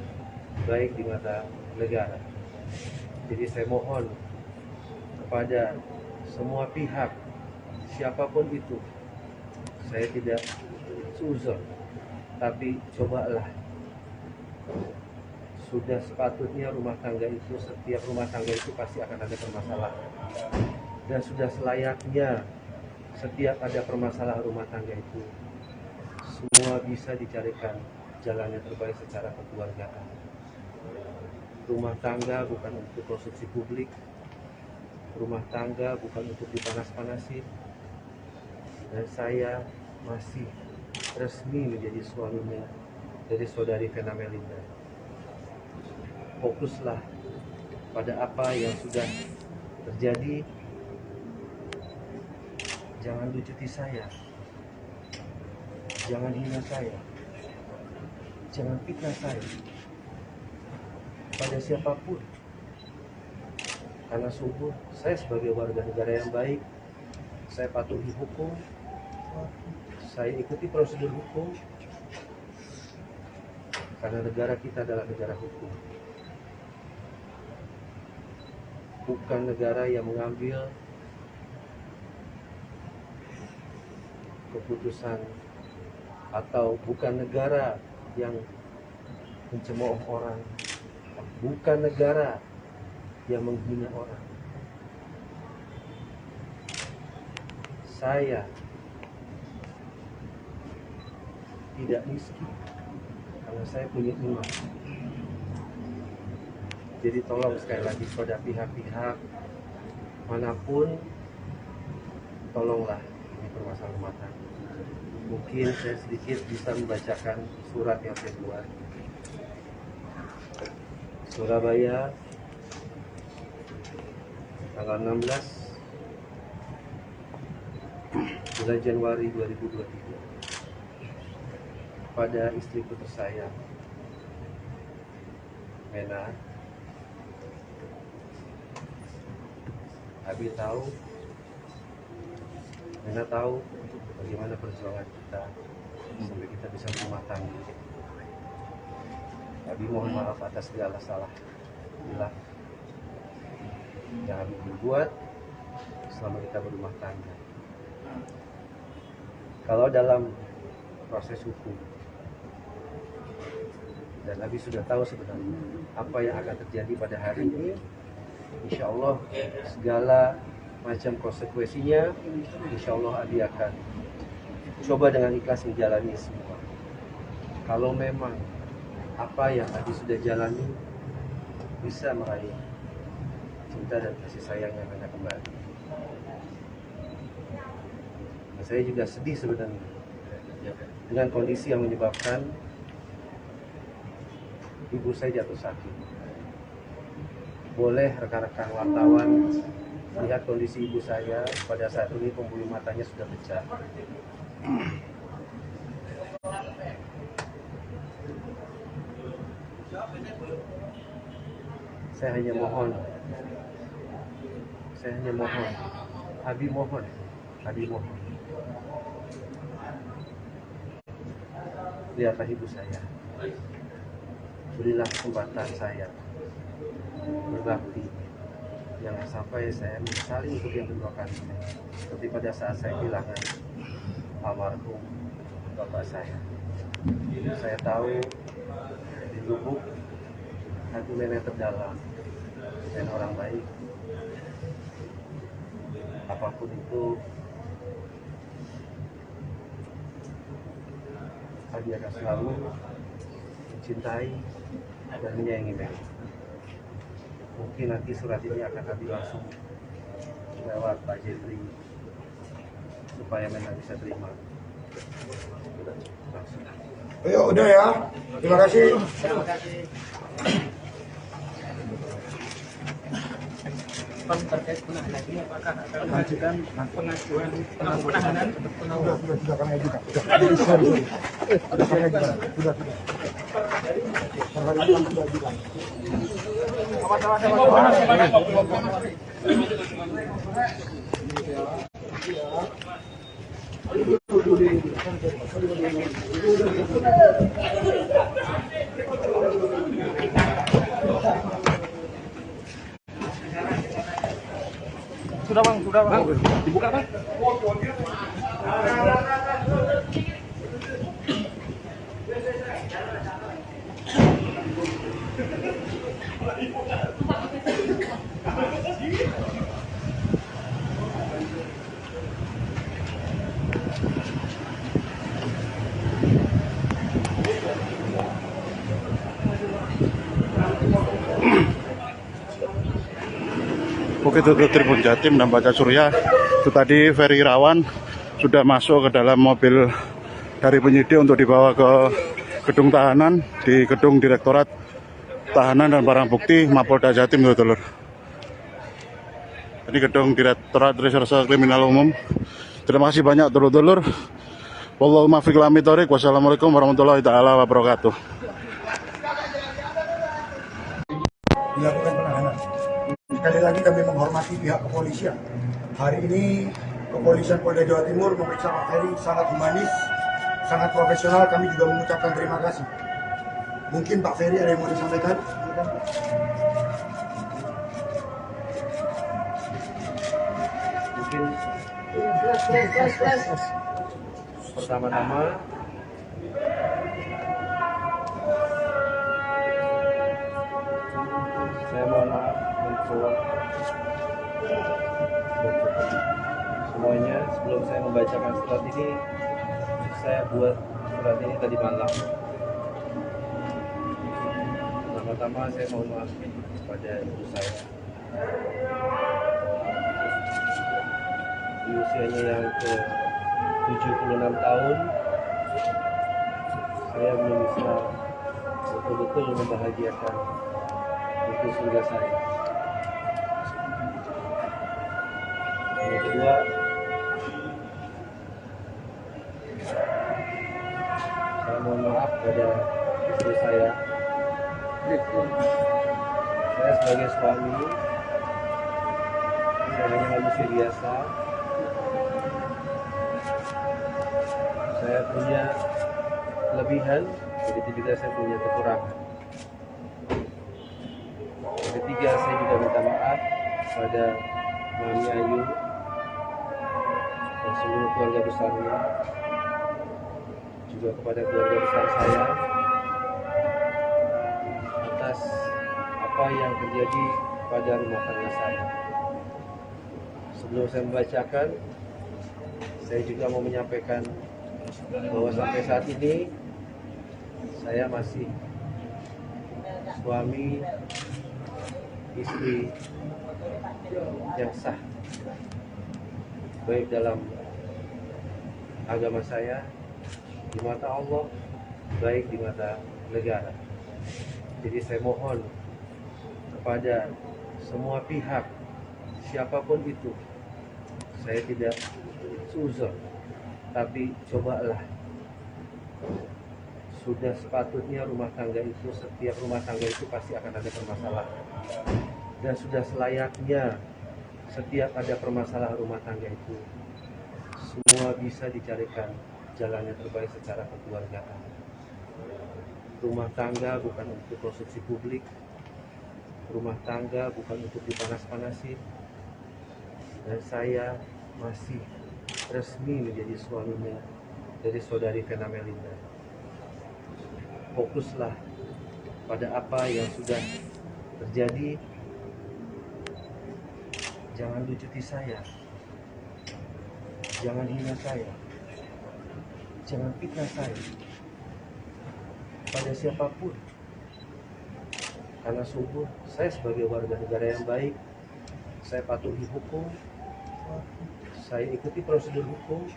baik di mata negara. Jadi saya mohon kepada semua pihak, siapapun itu, saya tidak seuzon, tapi cobalah, sudah sepatutnya rumah tangga itu, setiap rumah tangga itu pasti akan ada permasalahan, dan sudah selayaknya setiap ada permasalahan rumah tangga itu semua bisa dicarikan jalan yang terbaik secara kekeluargaan. Rumah tangga bukan untuk konsumsi publik, rumah tangga bukan untuk dipanas-panasin, dan saya masih resmi menjadi suaminya dari saudari Vena Melinda. Fokuslah pada apa yang sudah terjadi. Jangan lucuti saya, jangan hina saya, jangan fitnah saya pada siapapun. Karena sungguh saya sebagai warga negara yang baik, saya patuhi hukum, saya ikuti prosedur hukum, karena negara kita adalah negara hukum, bukan negara yang mengambil keputusan, atau bukan negara yang mencemooh orang, bukan negara yang menghina orang. Saya tidak miskin karena saya punya iman. Jadi tolong sekali lagi pada pihak-pihak manapun, tolonglah ini permasalahan rumah tangga. Mungkin saya sedikit bisa membacakan surat yang saya buat. Surabaya, tanggal 16 bulan Januari 2023, pada istriku tersayang Mena. Abi tahu, Mena tahu bagaimana perjuangan kita sampai kita bisa berumah tangga. Abi mohon maaf atas segala salah hilang yang Abi berbuat selama kita berumah tangga. Kalau dalam proses hukum, dan Abi sudah tahu sebenarnya apa yang akan terjadi pada hari ini, Insya Allah segala macam konsekuensinya, insya Allah Adi akan coba dengan ikhlas menjalani semua. Kalau memang apa yang Adi sudah jalani bisa meraih cinta dan kasih sayang yang Anda kembali. Nah, saya juga sedih sebenarnya dengan kondisi yang menyebabkan ibu saya jatuh sakit. Boleh rekan-rekan wartawan lihat kondisi ibu saya pada saat ini, pembuluh matanya sudah pecah. Saya hanya mohon, Abi mohon, lihatlah ibu saya, berilah kesempatan saya berbakti, jangan sampai saya menyesali untuk yang kedua kali, seperti pada saat saya kehilangan almarhum bapak saya. Saya tahu di lubuk hati nenek terdalam dan orang baik, apapun itu Adi akan selalu mencintai dan menyayangi Mary. Mungkin nanti surat ini akan Adi langsung lewat Pak Jeffrey supaya Mary bisa terima langsung. Ayo udah ya, terima kasih. Terkait penahanan ini apakah akan mengajukan pengajuan penahanan untuk penangguhan? Sudah kami ajukan. Sudah kami ajukan. Sudah. Sudah bang, dibuka bang. Oke, itu Tribun Jatim dan Baca Surya. Itu tadi Ferry Irawan sudah masuk ke dalam mobil dari penyidik untuk dibawa ke gedung tahanan di gedung Direktorat Tahanan dan Barang Bukti Mapolda Jatim, dulur. Ini gedung Direktorat Reserse Kriminal Umum. Terima kasih banyak, dulur-dulur. Wallahu muwaffiq ila aqwamit thoriq. Wassalamualaikum warahmatullahi taala wabarakatuh. Dilakukan penahanan. Sekali lagi kami menghormati pihak kepolisian. Hari ini kepolisian Polda Jawa Timur memeriksa Pak Ferry sangat humanis, sangat profesional. Kami juga mengucapkan terima kasih. Mungkin Pak Ferry ada yang mau disampaikan? Mungkin pertama-tama saya mohon maaf untuk semuanya. Sebelum saya membacakan surat ini, saya buat surat ini tadi malam. Pertama-tama saya mohon maaf kepada ibu saya. Di usianya yang ke 76 tahun, saya belum bisa betul-betul membahagiakan itu surga saya. Yang kedua, saya mohon maaf pada istri saya. Saya sebagai suami, saya hanya manusia biasa. Saya punya kelebihan, begitu juga saya punya kekurangan. Yang ketiga, saya juga minta maaf kepada Mami Ayu dan seluruh keluarga besarnya, juga kepada keluarga besar saya atas apa yang terjadi pada rumah tangga saya. Sebelum saya membacakan, saya juga mau menyampaikan bahwa sampai saat ini saya masih suami istri yang sah, baik dalam agama saya, di mata Allah, baik di mata negara. Jadi saya mohon kepada semua pihak, siapapun itu, saya tidak suzon, tapi cobalah, sudah sepatutnya rumah tangga itu, setiap rumah tangga itu pasti akan ada permasalahan, dan sudah selayaknya setiap ada permasalahan rumah tangga itu semua bisa dicarikan jalan yang terbaik secara kekeluargaan. Rumah tangga bukan untuk konsumsi publik, rumah tangga bukan untuk dipanas-panasin, dan saya masih resmi menjadi suaminya dari saudari Vena Melinda. Fokuslah pada apa yang sudah terjadi, jangan lucuti saya, jangan hina saya, jangan fitnah saya pada siapapun, karena sungguh saya sebagai warga negara yang baik, saya patuhi hukum, saya ikuti prosedur hukum,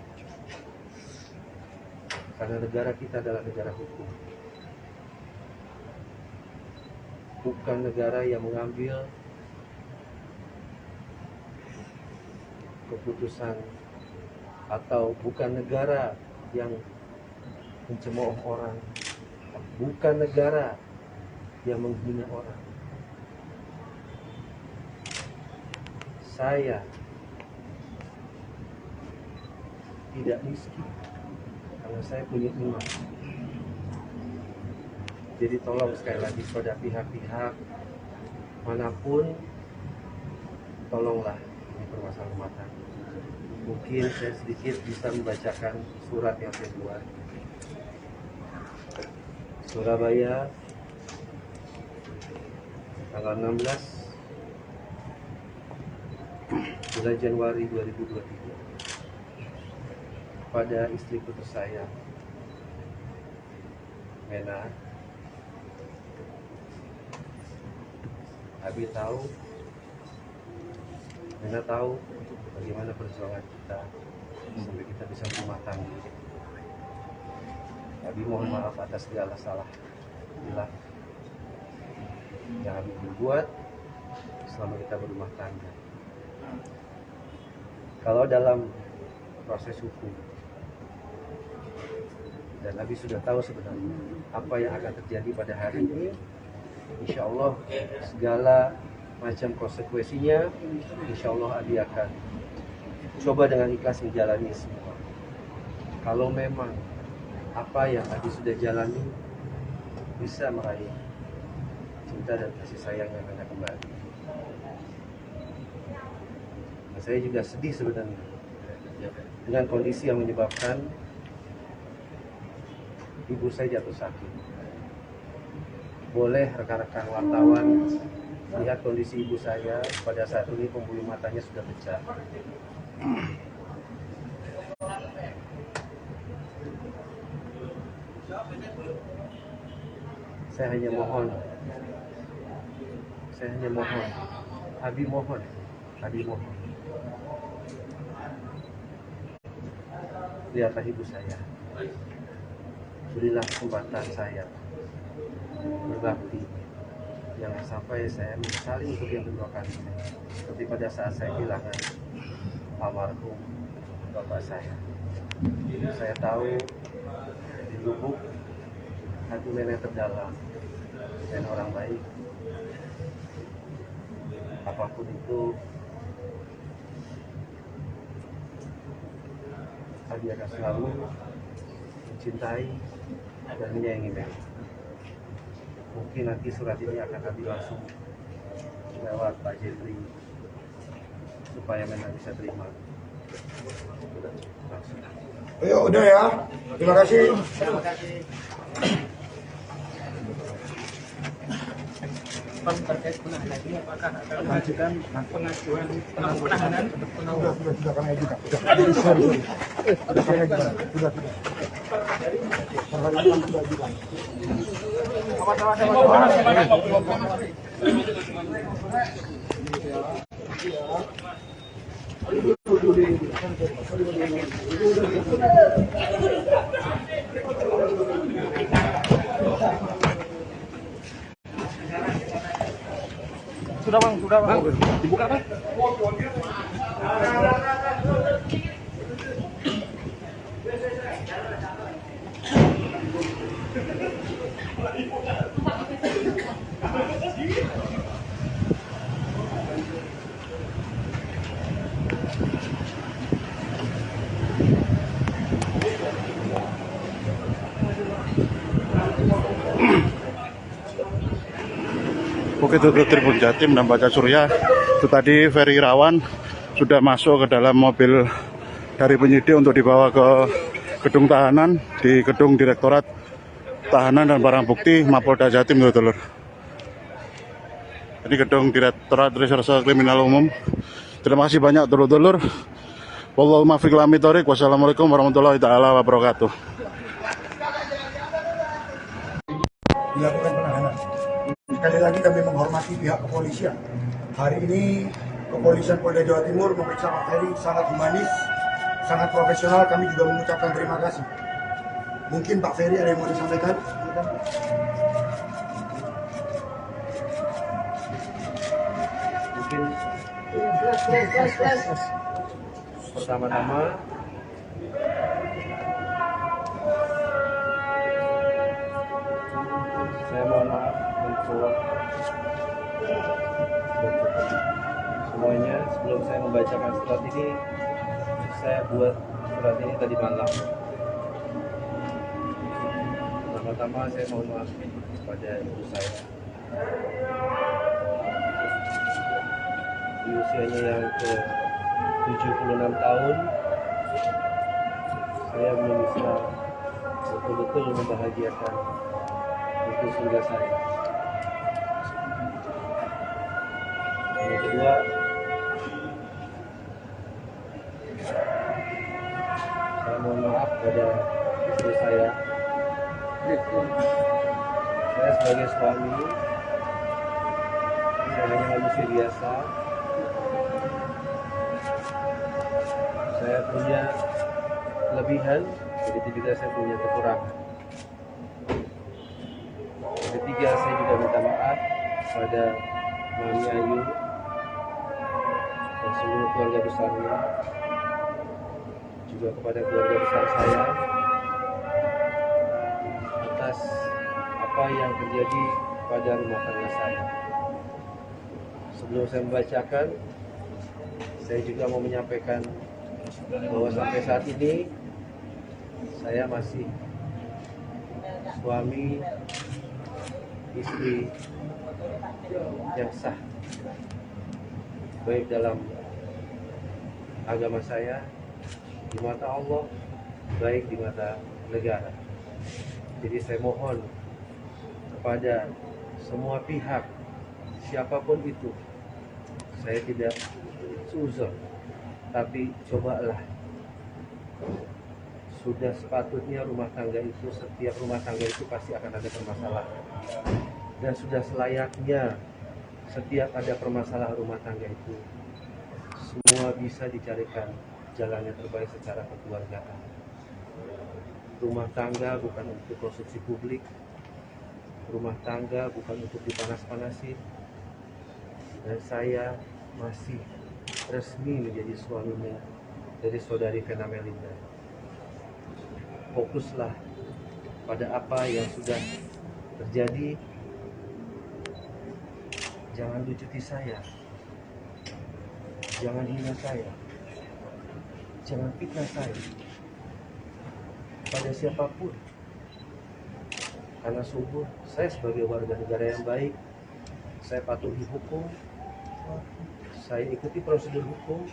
karena negara kita adalah negara hukum, bukan negara yang mengambil keputusan, atau bukan negara yang mencemooh orang, bukan negara yang menghina orang. Saya tidak miskin karena saya punya iman. Jadi tolong sekali lagi pada pihak-pihak manapun, tolonglah ini permasalahan rumah tangga. Mungkin saya sedikit bisa membacakan surat yang saya buat. Surabaya, tanggal 16 bulan Januari 2023, pada istriku tersayang Mena. Abi tahu, Mena tahu bagaimana perjuangan kita sampai kita bisa berumah tangga. Abi mohon maaf atas segala salah bila yang Abi berbuat selama kita berumah tangga. Kalau dalam proses hukum, dan Abi sudah tahu sebenarnya apa yang akan terjadi pada hari ini, insya Allah segala macam konsekuensinya, insya Allah Abi akan coba dengan ikhlas menjalani semua. Kalau memang apa yang Abi sudah jalani bisa meraih cinta dan kasih sayang yang Mena kembali. Dan saya juga sedih sebenarnya dengan kondisi yang menyebabkan ibu saya jatuh sakit. Boleh rekan-rekan wartawan lihat kondisi ibu saya pada saat ini, pembuluh matanya sudah pecah. Saya hanya mohon, Abi mohon, lihatlah ibu saya, berilah kesempatan saya berbakti, jangan sampai saya menyesali untuk yang kedua kali. Seperti pada saat saya kehilangan almarhum bapak saya. Saya tahu di lubuk hati Mena terdalam dan orang baik. Apapun itu, Abi akan selalu mencintai dan menyayangi Mena. Mungkin nanti surat ini akan Abi langsung lewat Pak Jeffrey supaya Mena bisa terima langsung. Ayo, udah ya. Terima kasih. Pak respon terkait penahanan ini apakah akan mengajukan pengajuan penahanan untuk Sudah kami ajukan. Sudah kami ajukan. Sudah. Pertanyaan sudah ajukan. sudah bang dibuka bang. Oke, itu Tribun Jatim dan Baca Surya. Itu tadi Ferry Irawan sudah masuk ke dalam mobil dari penyidik untuk dibawa ke gedung tahanan di gedung Direktorat Tahanan dan Barang Bukti Mapolda Jatim, dulur. Ini gedung Direktorat Reserse Kriminal Umum. Terima kasih banyak, dulur-dulur. Wallahu muwaffiq ila aqwamit thoriq. Wassalamualaikum warahmatullahi taala wabarakatuh. Dilakukan penahanan. Sekali lagi kami menghormati pihak kepolisian. Hari ini kepolisian Polda Jawa Timur memeriksa Pak Ferry sangat humanis, sangat profesional. Kami juga mengucapkan terima kasih. Mungkin Pak Ferry ada yang mau disampaikan? Mungkin pertama-tama saya mohon maaf untuk semuanya. Sebelum saya membacakan surat ini, saya buat surat ini tadi malam. Pertama-tama saya mohon maaf kepada ibu saya. Di usianya yang ke 76 tahun, saya belum bisa betul-betul membahagiakan itu surga saya. Yang kedua, saya mohon maaf pada istri saya. Saya sebagai suami, saya hanya manusia biasa. Saya punya kelebihan, begitu juga saya punya kekurangan. Yang ketiga, saya juga minta maaf pada Mami Ayu dan seluruh keluarga besarnya, juga kepada keluarga besar saya atas apa yang terjadi pada rumah tangga saya. Sebelum saya membacakan, saya juga mau menyampaikan bahwa sampai saat ini saya masih suami istri yang sah, baik dalam agama saya, di mata Allah, baik di mata negara. Jadi saya mohon kepada semua pihak, siapapun itu, saya tidak seuzon, tapi cobalah. Sudah sepatutnya rumah tangga itu, setiap rumah tangga itu pasti akan ada permasalahan. Dan sudah selayaknya setiap ada permasalahan rumah tangga itu, semua bisa dicarikan jalan yang terbaik secara kekeluargaan. Rumah tangga bukan untuk konsumsi publik, rumah tangga bukan untuk dipanas-panasin. Dan saya masih resmi menjadi suaminya dari saudari Vena Melinda. Fokuslah pada apa yang sudah terjadi. Jangan lucuti saya, jangan hina saya, jangan fitnah saya pada siapapun. Karena sungguh saya sebagai warga negara yang baik, saya patuhi hukum, saya ikuti prosedur hukum,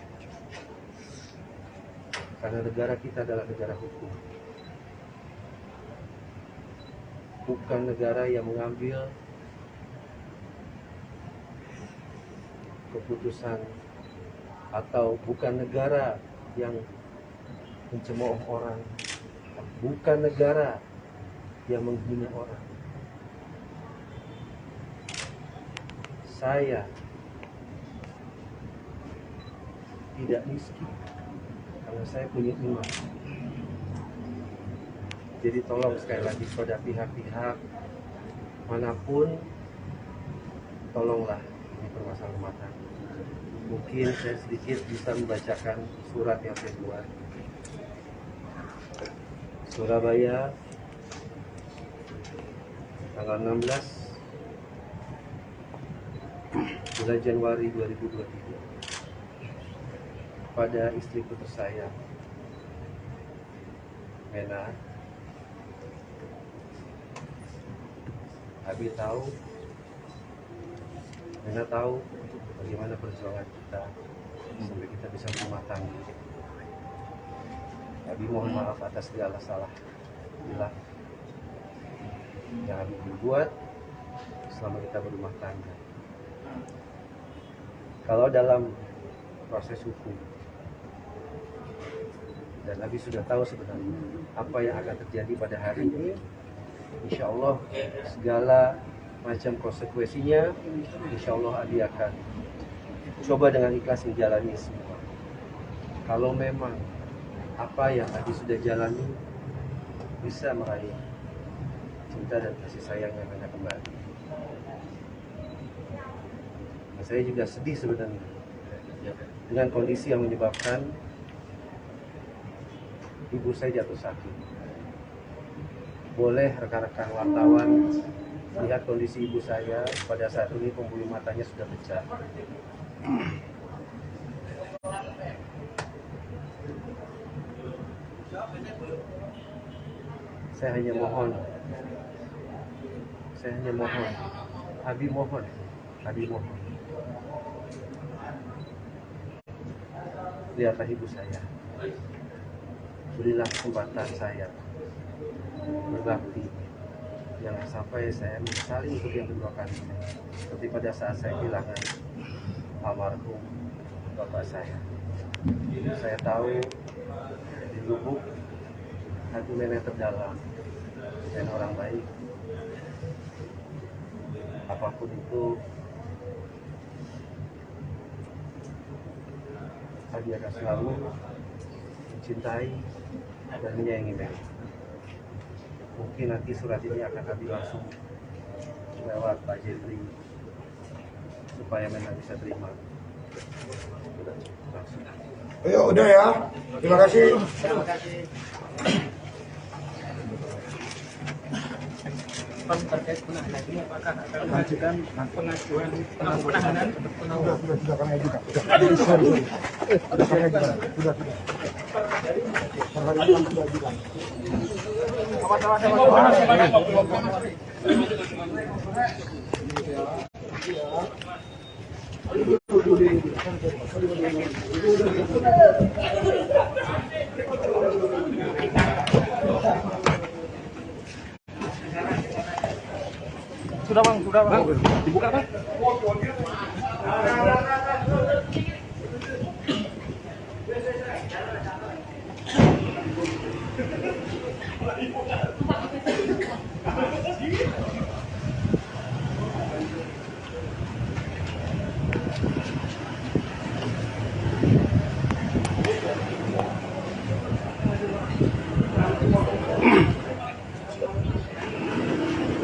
karena negara kita adalah negara hukum, bukan negara yang mengambil keputusan atau bukan negara yang mencemooh orang, bukan negara yang menghina orang. Saya tidak miskin karena saya punya iman. Jadi tolong sekali lagi kepada pihak-pihak manapun, tolonglah ini permasalahan rumah tangga. Mungkin saya sedikit bisa membacakan surat yang saya buat. Surabaya, tanggal 16 bulan Januari 2023, pada istriku tersayang Mena. Abi tahu, Mena tahu bagaimana perjuangan kita sampai kita bisa berumah tangga. Abi mohon maaf atas segala salah hilang yang Abi berbuat selama kita berumah tangga. Kalau dalam proses hukum, dan Abi sudah tahu sebenarnya apa yang akan terjadi pada hari ini, insya Allah segala macam konsekuensinya, insya Allah Abi akan coba dengan ikhlas menjalani semua. Kalau memang apa yang Abi sudah jalani bisa meraih cinta dan kasih sayang yang Mena kembali. Nah, saya juga sedih sebenarnya dengan kondisi yang menyebabkan ibu saya jatuh sakit. Boleh rekan-rekan wartawan lihat kondisi ibu saya pada saat ini, pembuluh matanya sudah pecah. Saya hanya mohon, Abi mohon, lihatlah ibu saya, berilah kesempatan saya berbakti, jangan sampai saya menyesali untuk yang kedua kali, seperti pada saat saya kehilangan almarhum bapak saya. Saya tahu di lubuk hati Mena terdalam dan orang baik. Apapun itu, Abi akan selalu mencintai dan menyayangi Mena. Mungkin nanti surat ini akan Abi langsung lewat Pak Jeffrey supaya Mena bisa terima. Langsung. Ayo udah ya, terima kasih. Terkait penahanan ini, apakah akan mengajukan pengajuan penahanan untuk penangguhan? Sudah kami ajukan. Sudah kami ajukan. Sudah. Perhari kami sudah ajukan. Sudah bang. Dibuka bang.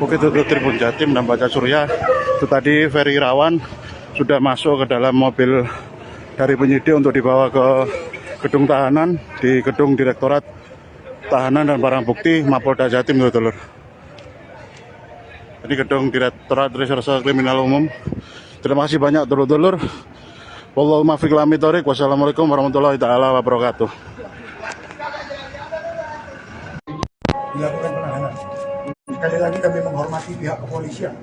Oke, itu Tribun Jatim dan Baca Surya. Itu tadi Ferry Irawan sudah masuk ke dalam mobil dari penyidik untuk dibawa ke gedung tahanan di gedung Direktorat Tahanan dan Barang Bukti Mapolda Jatim, dulur. Ini gedung Direktorat Reserse Kriminal Umum. Terima kasih banyak, dulur-dulur. Wallahu muwaffiq ila aqwamit thoriq. Wassalamualaikum warahmatullahi taala wabarakatuh. Dilakukan penahanan. Sekali lagi kami menghormati pihak kepolisian.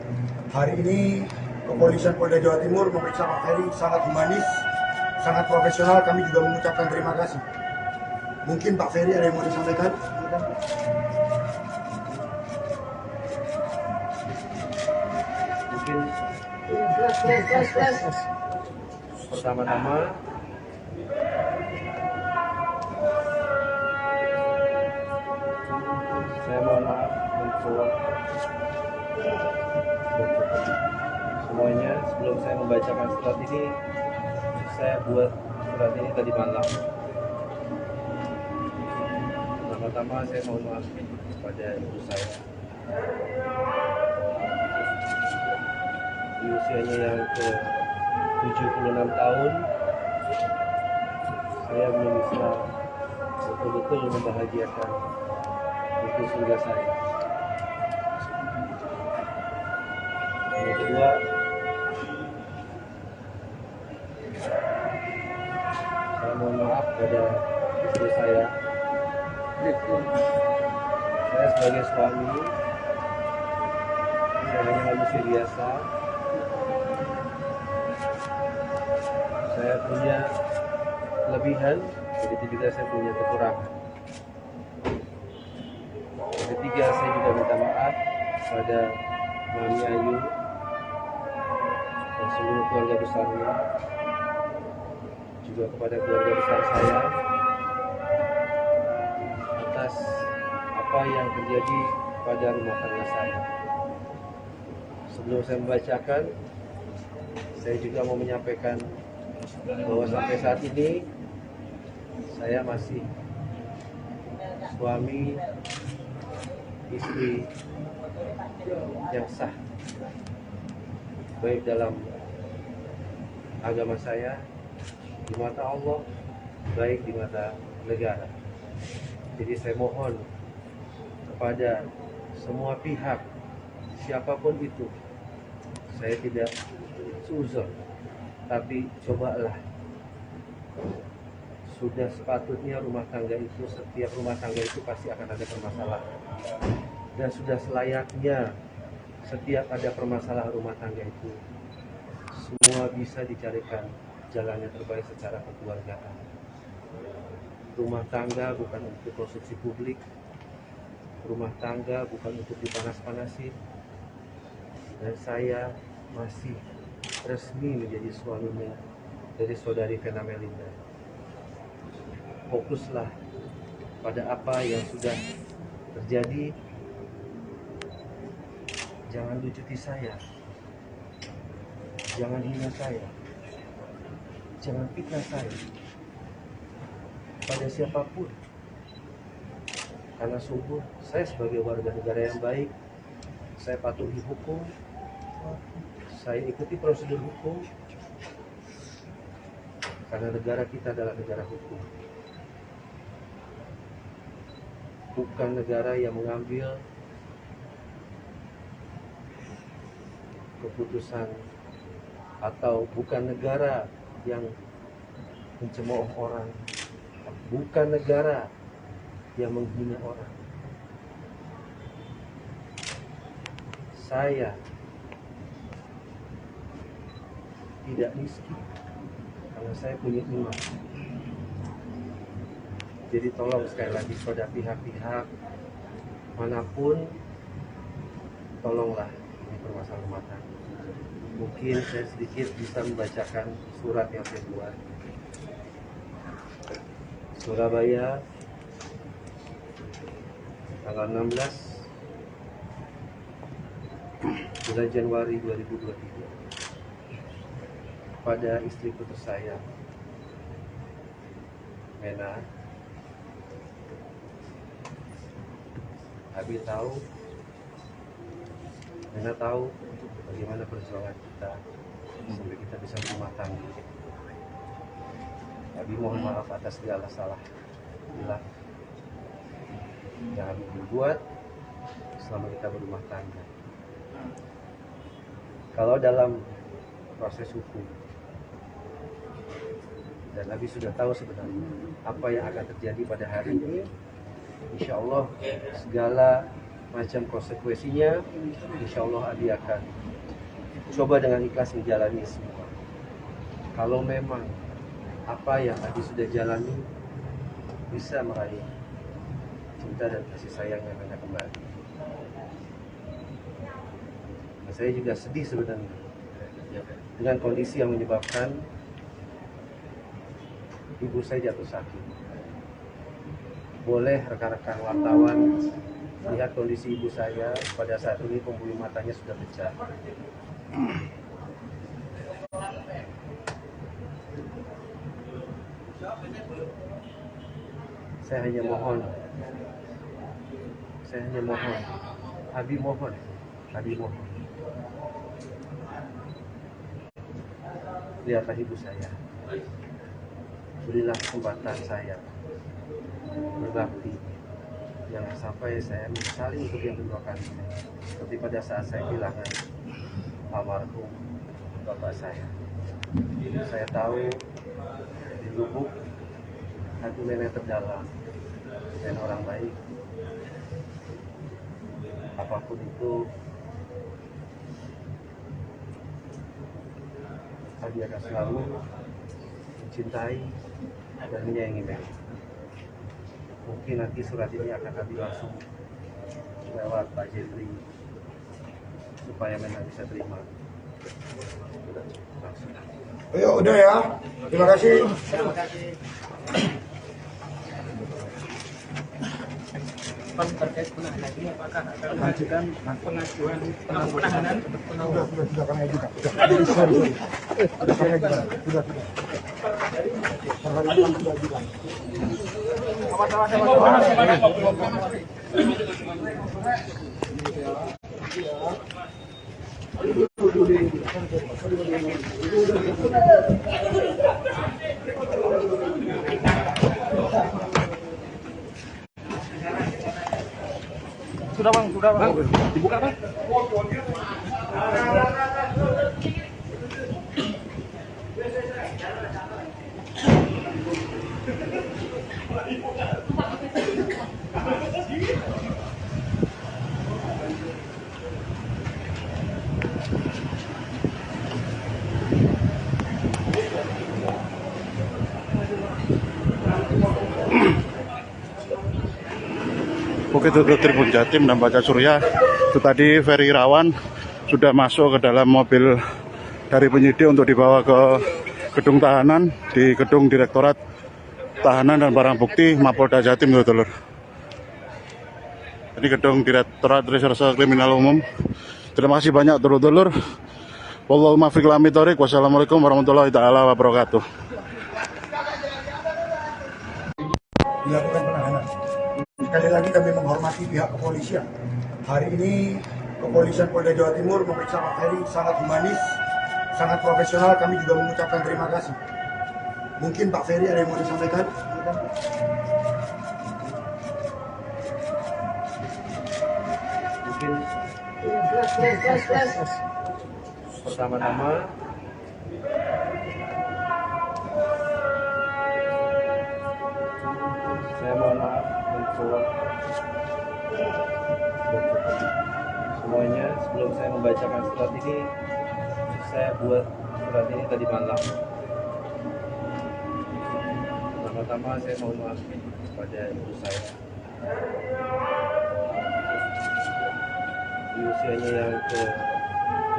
Hari ini kepolisian Polda Jawa Timur memeriksa Pak Ferry sangat humanis, sangat profesional. Kami juga mengucapkan terima kasih. Mungkin Pak Ferry ada yang mau disampaikan? Mungkin Pertama-tama saya mohon maaf untuk semuanya. Sebelum saya membacakan surat ini, saya buat surat ini tadi malam. Pertama-tama saya mohon maaf kepada ibu saya. Di usianya yang ke 76 tahun, saya belum bisa betul-betul membahagiakan ibu surga saya. Yang kedua, saya mohon maaf pada istri saya. Saya sebagai suami, saya hanya manusia biasa. Saya punya kelebihan, begitu juga saya punya kekurangan. Yang ketiga, saya juga minta maaf pada Mami Ayu dan seluruh keluarga besarnya, juga kepada keluarga besar saya atas apa yang terjadi pada rumah tangga saya. Sebelum saya membacakan, saya juga mau menyampaikan bahwa sampai saat ini saya masih suami istri yang sah, baik dalam agama saya, di mata Allah, baik di mata negara. Jadi saya mohon kepada semua pihak, siapapun itu, saya tidak suzon, tapi cobalah. Sudah sepatutnya rumah tangga itu, setiap rumah tangga itu pasti akan ada permasalahan. Dan sudah selayaknya setiap ada permasalahan rumah tangga itu, semua bisa dicarikan jalan yang terbaik secara kekeluargaan. Rumah tangga bukan untuk konsumsi publik. Rumah tangga bukan untuk dipanas-panasin. Dan saya masih resmi menjadi suaminya dari saudari Vena Melinda. Fokuslah pada apa yang sudah terjadi. Jangan lucuti saya. Jangan hina saya. Jangan fitnah saya pada siapapun. Karena sungguh saya sebagai warga negara yang baik, saya patuhi hukum, saya ikuti prosedur hukum, karena negara kita adalah negara hukum. Bukan negara yang mengambil keputusan, atau bukan negara yang mencemooh orang, bukan negara yang menghina orang. Saya tidak miskin karena saya punya iman. Jadi tolong sekali lagi pada pihak-pihak manapun, tolonglah ini permasalahan rumah tangga. Mungkin saya sedikit bisa membacakan surat yang saya buat. Surabaya, tanggal 16 bulan Januari 2023, kepada istriku tersayang Mena. Abi tahu, Mena tahu bagaimana perjuangan kita sampai kita bisa berumah tangga. Abi mohon maaf atas segala salah hilang yang Abi berbuat selama kita berumah tangga. Kalau dalam proses hukum, dan Abi sudah tahu sebenarnya apa yang akan terjadi pada hari ini, insya Allah segala macam konsekuensinya, insya Allah Abi akan coba dengan ikhlas menjalani semua. Kalau memang apa yang Abi sudah jalani bisa meraih cinta dan kasih sayang yang Mena kembali. Saya juga sedih sebenarnya dengan kondisi yang menyebabkan ibu saya jatuh sakit. Boleh rekan-rekan wartawan lihat kondisi ibu saya pada saat ini, pembuluh matanya sudah pecah. Saya hanya mohon, Abi mohon, lihatlah ibu saya, berilah kesempatan saya berbakti, jangan sampai saya menyesali untuk yang kedua kalinya, seperti pada saat saya kehilangan almarhum bapak saya. Saya tahu di lubuk hati nenek terdalam dan orang baik, apapun itu Abi akan selalu mencintai dan menyayangi nenek. Mungkin nanti surat ini akan Abi langsung lewat Pak Jeffrey supaya nenek bisa terima langsung. Ayo, udah ya. Terima kasih. Terkait penahanan ini apakah akan mengajukan pengajuan penahanan? Sudah kami ajukan. Sudah kami ajukan. Sudah. Hari ini sudah ajukan. Sudah bang, dibuka bang. Bukit Tutup Tribun Jatim dan Baca Surya. Itu tadi Ferry Irawan sudah masuk ke dalam mobil dari penyidik untuk dibawa ke gedung tahanan di gedung Direktorat Tahanan dan Barang Bukti Mapolda Jatim, Dulur. Ini gedung Direktorat Reserse Kriminal Umum. Terima kasih banyak, dulur-dulur. Wallahu muwaffiq ila aqwamit thoriq. Wassalamualaikum warahmatullahi taala wabarakatuh. Dilakukan penahanan. Sekali lagi kami menghormati pihak kepolisian. Hari ini kepolisian Polda Jawa Timur memeriksa Pak Ferry sangat humanis, sangat profesional. Kami juga mengucapkan terima kasih. Mungkin Pak Ferry ada yang mau disampaikan? Mungkin pertama-tama saya mohon maaf untuk semuanya. Sebelum saya membacakan surat ini, saya buat surat ini tadi malam. Pertama-tama saya mohon maaf kepada ibu saya. Di usianya yang ke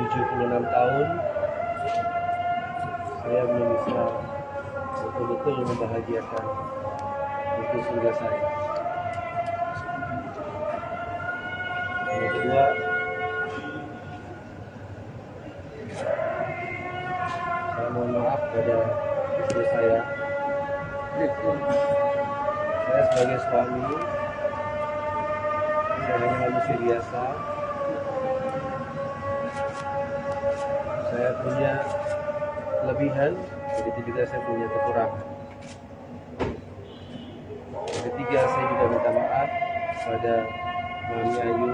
76 tahun, saya belum bisa betul-betul membahagiakan ibu surga saya. Yang kedua, saya mohon maaf pada istri saya. Saya sebagai suami, saya hanya manusia biasa. Saya punya kelebihan, begitu juga saya punya kekurangan. Yang ketiga, saya juga minta maaf pada Mami Ayu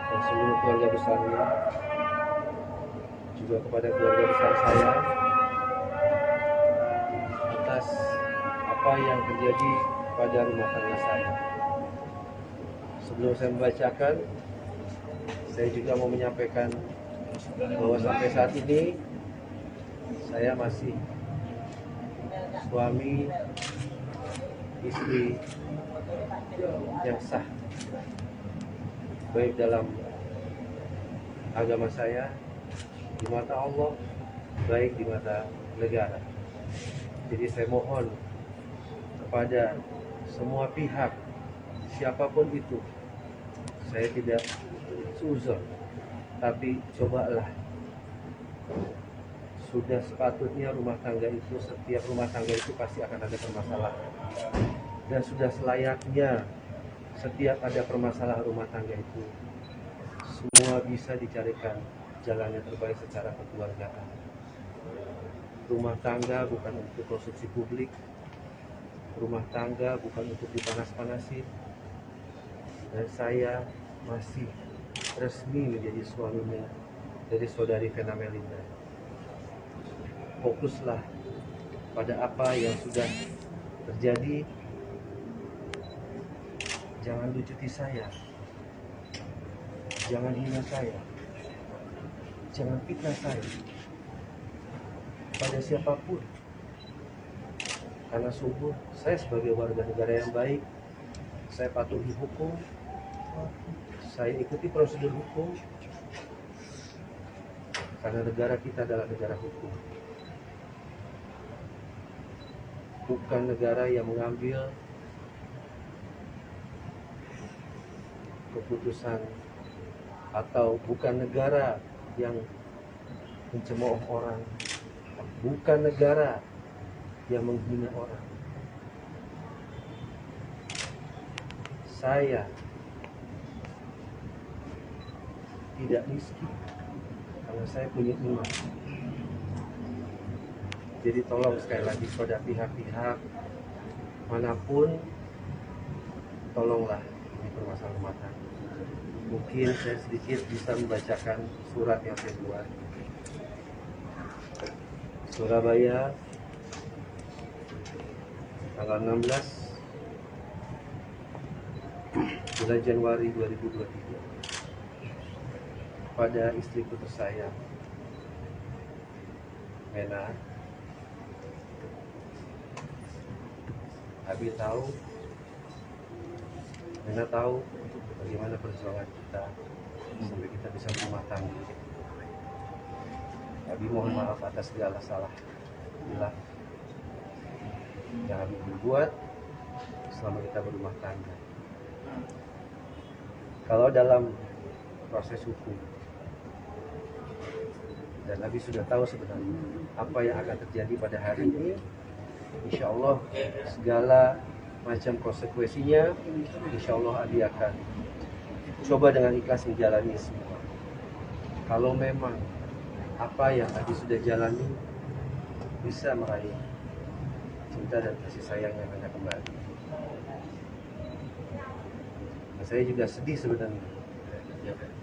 dan seluruh keluarga besarnya, juga kepada keluarga besar saya atas apa yang terjadi pada rumah tangga saya. Sebelum saya membacakan, saya juga mau menyampaikan bahwa sampai saat ini saya masih suami istri yang sah, baik dalam agama saya, di mata Allah, baik di mata negara. Jadi saya mohon kepada semua pihak, siapapun itu, saya tidak seuzon, tapi cobalah, sudah sepatutnya rumah tangga itu, setiap rumah tangga itu pasti akan ada permasalahan, dan sudah selayaknya setiap ada permasalahan rumah tangga itu semua bisa dicarikan jalan yang terbaik secara kekeluargaan. Rumah tangga bukan untuk konsumsi publik, rumah tangga bukan untuk dipanas-panasin, dan saya masih resmi menjadi suaminya dari saudari Vena Melinda. Fokuslah pada apa yang sudah terjadi, jangan lucuti saya, jangan hina saya, jangan fitnah saya pada siapapun, karena sungguh saya sebagai warga negara yang baik, saya patuhi hukum, saya ikuti prosedur hukum, karena negara kita adalah negara hukum, bukan negara yang mengambil keputusan, atau bukan negara yang mencemooh orang, bukan negara yang menghina orang. Saya tidak miskin karena saya punya iman. Jadi tolong sekali lagi pada pihak-pihak manapun, tolonglah ini permasalahan rumah tangga. Mungkin saya sedikit bisa membacakan surat yang saya buat. Surabaya, tanggal 16 bulan Januari 2023, pada istriku tersayang Mena. Abi tahu, Mena tahu bagaimana perjuangan kita sampai kita bisa berumah tangga. Abi mohon maaf atas segala salah hilang yang Abi berbuat selama kita berumah tangga. Kalau dalam proses hukum, dan Abi sudah tahu sebenarnya apa yang akan terjadi pada hari ini, insya Allah segala macam konsekuensinya, insya Allah Abi akan coba dengan ikhlas menjalani semua. Kalau memang apa yang Abi sudah jalani bisa meraih cinta dan kasih sayang yang Anda kembali. Nah, saya juga sedih sebenarnya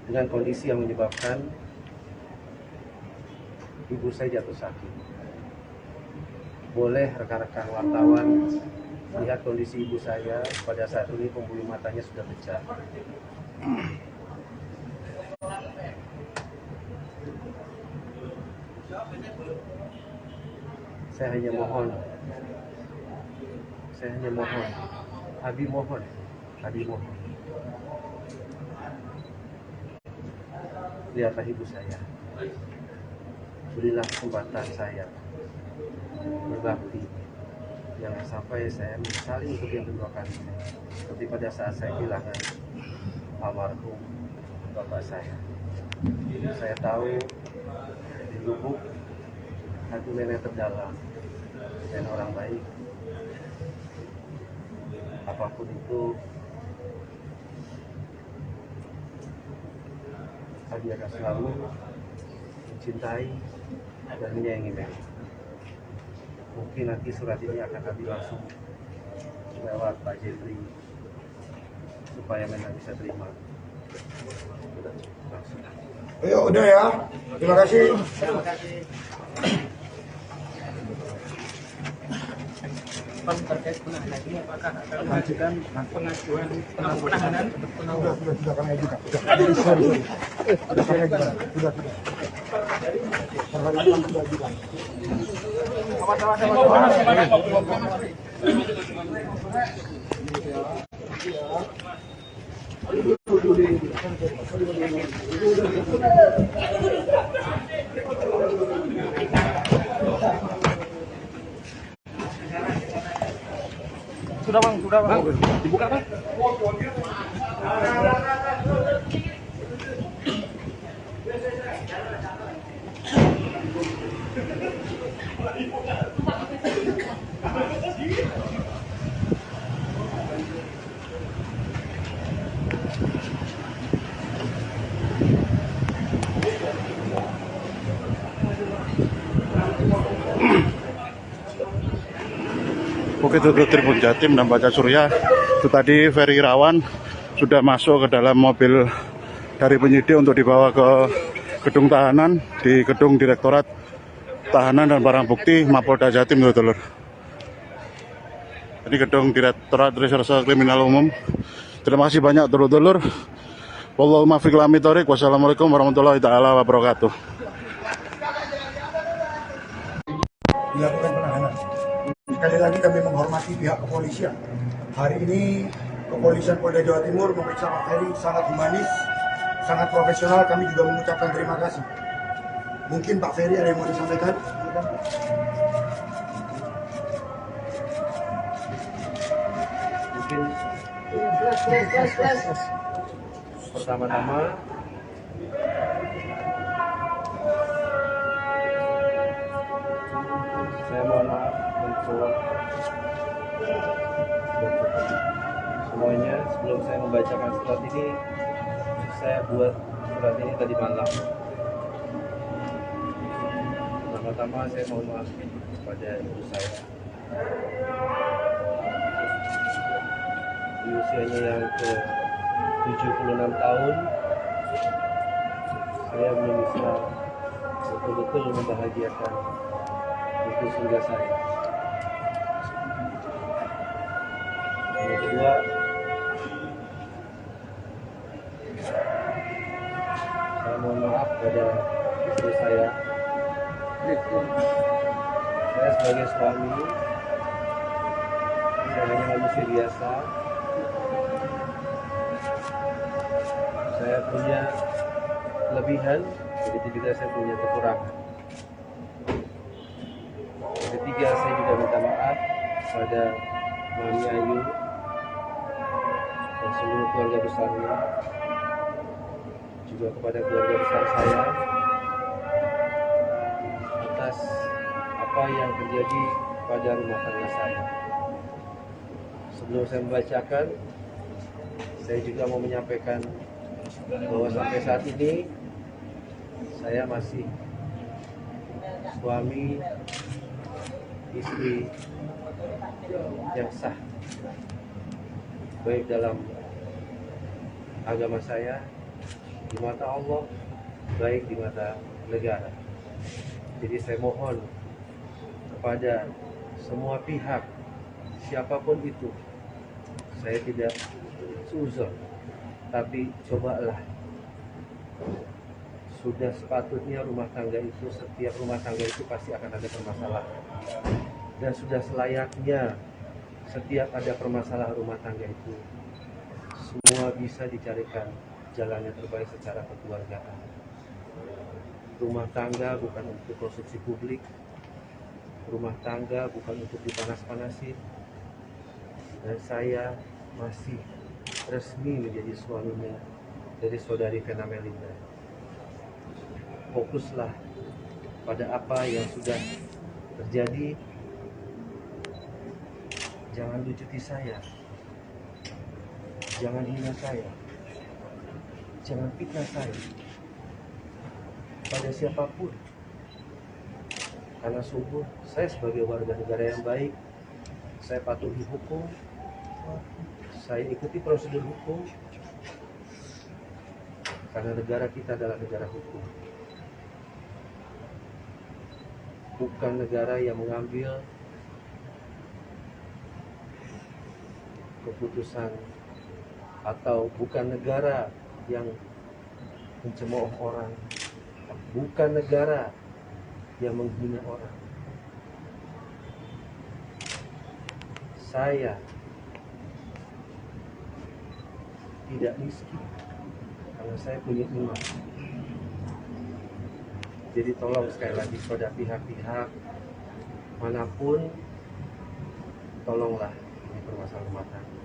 dengan kondisi yang menyebabkan ibu saya jatuh sakit. Boleh rekan-rekan wartawan lihat kondisi ibu saya pada saat ini, pembuluh matanya sudah pecah. Saya hanya mohon, Abi mohon, lihatlah ibu saya, berilah kesempatan saya berbakti, jangan sampai saya menyesali untuk yang kedua kali, seperti pada saat saya kehilangan almarhum bapak saya. Saya tahu di lubuk hati nenek terdalam dan orang baik, apapun itu Abi akan selalu mencintai dan menyayangi Mena. Mungkin nanti surat ini akan Abi langsung lewat Pak Jeffrey supaya Mena bisa terima langsung. Ayo udah ya, terima kasih. Terkait penahanan ini, apakah akan mengajukan pengajuan penahanan untuk penangguhan? Sudah kami ajukan. Sorry. Sudah kami ajukan. Sudah. Sudah ajukan. sudah bang, sudah bang. Dibuka kan? Oke, itu Tribun Jatim dan Baca Surya. Itu tadi Ferry Irawan sudah masuk ke dalam mobil dari penyidik untuk dibawa ke gedung tahanan di gedung Direktorat Tahanan dan Barang Bukti Mapolda Jatim, dulur. Ini gedung Direktorat Reserse Kriminal Umum. Terima kasih banyak, dulur-dulur. Wallahu muwaffiq ila aqwamit thoriq. Wassalamualaikum warahmatullahi taala wabarakatuh. Dilakukan penahanan. Sekali lagi kami menghormati pihak kepolisian. Hari ini kepolisian Polda Jawa Timur memeriksa Pak Ferry sangat humanis, sangat profesional. Kami juga mengucapkan terima kasih. Mungkin Pak Ferry ada yang mau disampaikan? Mungkin pertama-tama saya mohon maaf untuk semuanya. Sebelum saya membacakan surat ini, saya buat surat ini tadi malam. Pertama-tama saya mohon maaf kepada ibu saya. Di usianya yang ke 76 tahun, saya belum bisa betul-betul membahagiakan ibu surga saya. Yang kedua, saya mohon maaf pada istri saya. Saya sebagai suami, saya hanya manusia biasa. Saya punya kelebihan, begitu juga saya punya kekurangan. Yang ketiga, saya juga minta maaf kepada Mami Ayu dan seluruh keluarga besarnya, juga kepada keluarga besar saya atas apa yang terjadi pada rumah tangga saya. Sebelum saya membacakan, saya juga mau menyampaikan bahwa sampai saat ini saya masih suami istri yang sah, baik dalam agama saya, di mata Allah, baik di mata negara. Jadi saya mohon kepada semua pihak, siapapun itu, saya tidak suzon, tapi cobalah. Sudah sepatutnya rumah tangga itu, setiap rumah tangga itu pasti akan ada permasalahan. Dan sudah selayaknya setiap ada permasalahan rumah tangga itu, semua bisa dicarikan jalan yang terbaik secara kekeluargaan. Rumah tangga bukan untuk konsumsi publik. Rumah tangga bukan untuk dipanas-panasin. Dan saya masih resmi menjadi suaminya dari saudari Vena Melinda. Fokuslah pada apa yang sudah terjadi. Jangan lucuti saya, jangan hina saya, jangan fitnah saya pada siapapun. Karena sungguh saya sebagai warga negara yang baik, saya patuhi hukum, saya ikuti prosedur hukum, karena negara kita adalah negara hukum. Bukan negara yang mengambil keputusan, atau bukan negara yang mencemooh orang, bukan negara yang menghina orang. Saya tidak miskin karena saya punya iman. Jadi tolong sekali lagi pada pihak-pihak manapun, tolonglah ini permasalahan rumah tangga.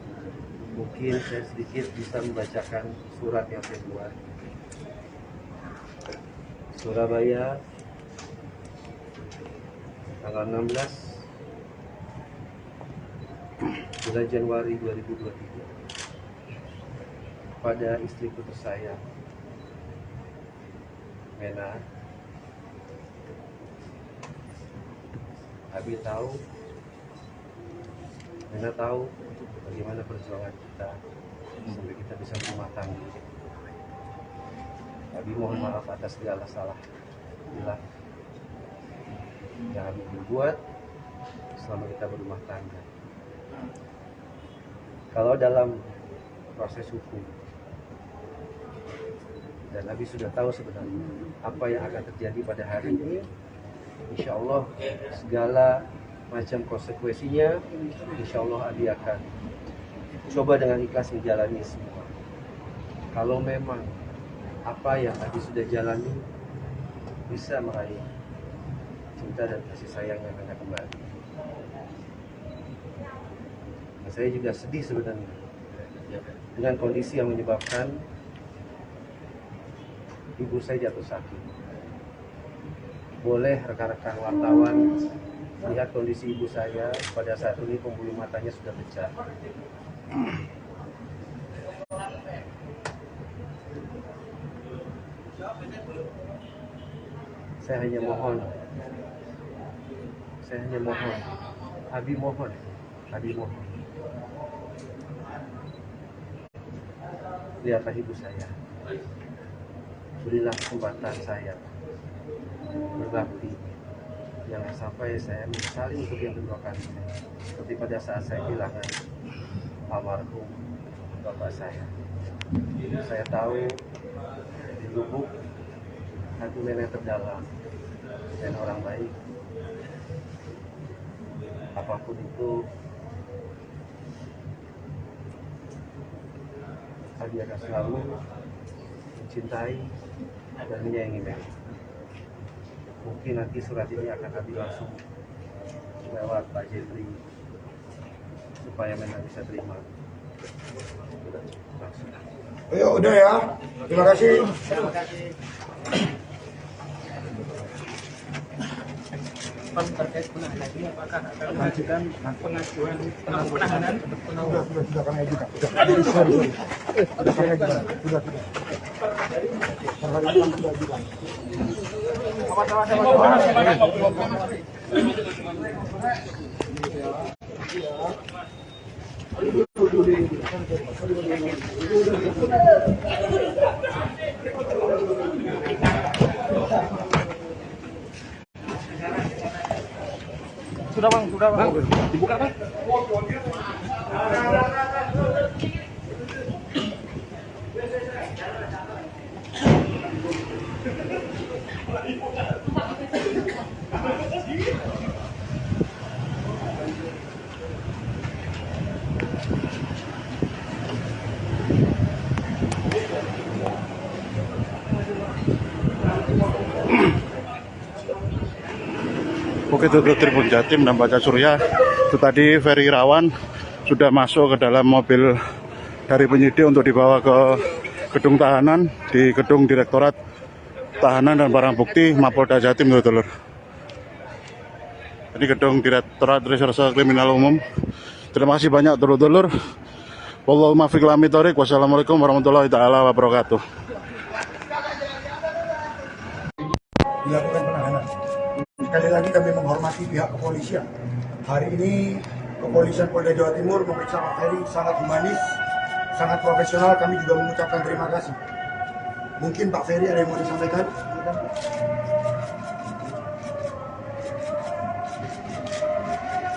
Mungkin saya sedikit bisa membacakan surat yang saya buat. Surabaya, tanggal 16 bulan Januari 2023, pada istriku tersayang Mena. Abi tahu, Mena tahu bagaimana perjuangan kita sampai kita bisa berumah tangga. Abi mohon maaf atas segala salah bila yang Abi berbuat selama kita berumah tangga. Kalau dalam proses hukum, dan Abi sudah tahu sebenarnya apa yang akan terjadi pada hari ini, insya Allah segala macam konsekuensinya, insya Allah Abi akan coba dengan ikhlas menjalani semua. Kalau memang apa yang Abi sudah jalani bisa meraih cinta dan kasih sayang yang akan kembali. Dan saya juga sedih sebenarnya dengan kondisi yang menyebabkan ibu saya jatuh sakit. Boleh rekan-rekan wartawan lihat kondisi ibu saya pada saat ini, pembuluh matanya sudah pecah. Saya hanya mohon, Abi mohon, lihatlah ibu saya, berilah kesempatan saya berbakti, jangan sampai saya menyesali untuk yang kedua kali, seperti pada saat saya kehilangan almarhum bapak saya. Saya tahu di lubuk hati Mena terdalam dan orang baik. Apapun itu, Abi akan selalu mencintai dan menyayangi Mena. Mungkin nanti surat ini akan Abi langsung lewat Pak Jeffrey supaya Mena bisa terima langsung. Ayo, udah ya. Terima kasih. Terkait penahanan ini, apakah akan mengajukan pengajuan penahanan untuk penahanan? Sudah kami ajukan. Sudah. Sudah bang, dibuka bang. Oke, itu Tribun Jatim dan Baca Surya. Itu tadi Ferry Irawan sudah masuk ke dalam mobil dari penyidik untuk dibawa ke gedung tahanan di gedung Direktorat Tahanan dan Barang Bukti Mapolda Jatim, dulur. Ini gedung Direktorat Reserse Kriminal Umum. Terima kasih banyak, dulur-dulur. Wallahu muwaffiq ila aqwamit thoriq. Wassalamualaikum warahmatullahi taala wabarakatuh. Dilakukan penahanan. Sekali lagi kami menghormati pihak kepolisian. Hari ini kepolisian Polda Jawa Timur memeriksa Pak Ferry sangat humanis, sangat profesional. Kami juga mengucapkan terima kasih. Mungkin Pak Ferry ada yang mau disampaikan?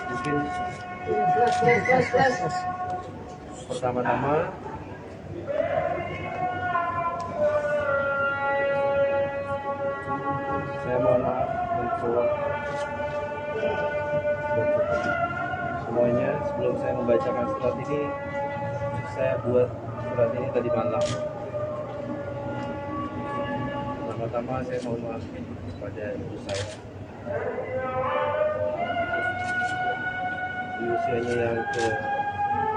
Mungkin pertama-tama saya mohon maaf untuk semuanya. Sebelum saya membacakan surat ini, saya buat surat ini tadi malam. Pertama-tama saya mohon maaf kepada ibu saya. Di usianya yang ke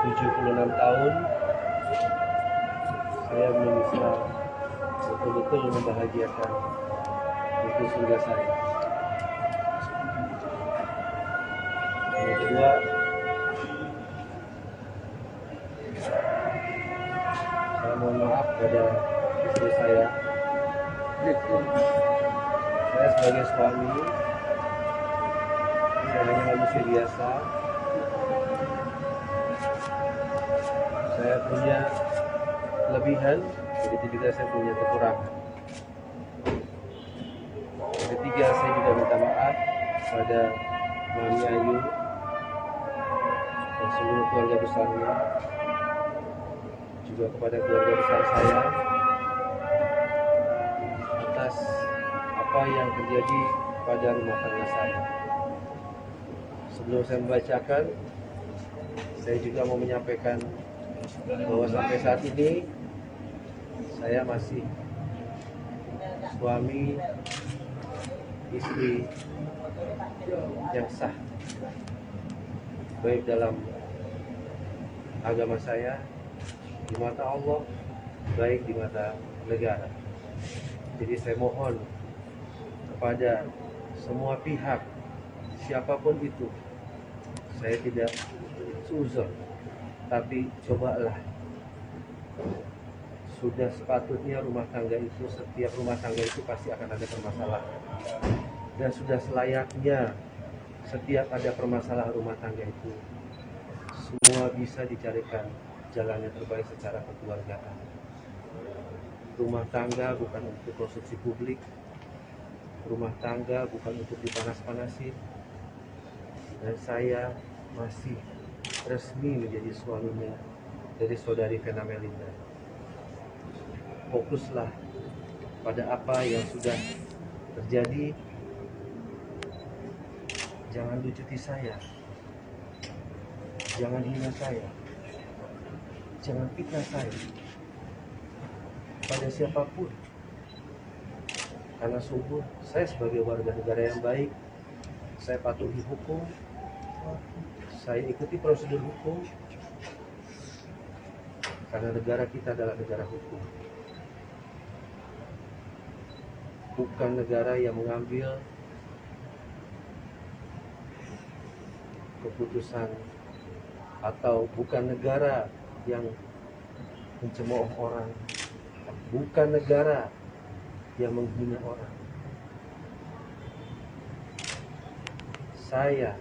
76 tahun saya belum bisa betul-betul membahagiakan itu surga saya. Yang kedua, saya mohon maaf pada istri saya. Saya sebagai suami, saya hanya manusia biasa. Saya punya kelebihan, begitu juga saya punya kekurangan. Yang ketiga, saya juga minta maaf pada Mami Ayu dan seluruh keluarga besarnya, juga kepada keluarga besar saya atas apa yang terjadi pada rumah tangga saya. Sebelum saya membacakan, saya juga mau menyampaikan bahwa sampai saat ini saya masih suami istri yang sah, baik dalam agama saya, di mata Allah, baik di mata negara. Jadi saya mohon kepada semua pihak, siapapun itu, saya tidak seuzon, tapi cobalah, sudah sepatutnya rumah tangga itu, setiap rumah tangga itu pasti akan ada permasalahan, dan sudah selayaknya setiap ada permasalahan rumah tangga itu semua bisa dicarikan jalan yang terbaik secara kekeluargaan. Rumah tangga bukan untuk konsumsi publik, rumah tangga bukan untuk dipanas-panasin, dan saya masih resmi menjadi suaminya dari saudari Vena Melinda. Fokuslah pada apa yang sudah terjadi. Jangan lucuti saya, jangan hina saya, jangan fitnah saya pada siapapun. Karena sungguh saya sebagai warga negara yang baik, saya patuhi hukum, saya ikuti prosedur hukum, karena negara kita adalah negara hukum, bukan negara yang mengambil keputusan, atau bukan negara yang mencemooh orang, bukan negara yang menghina orang. Saya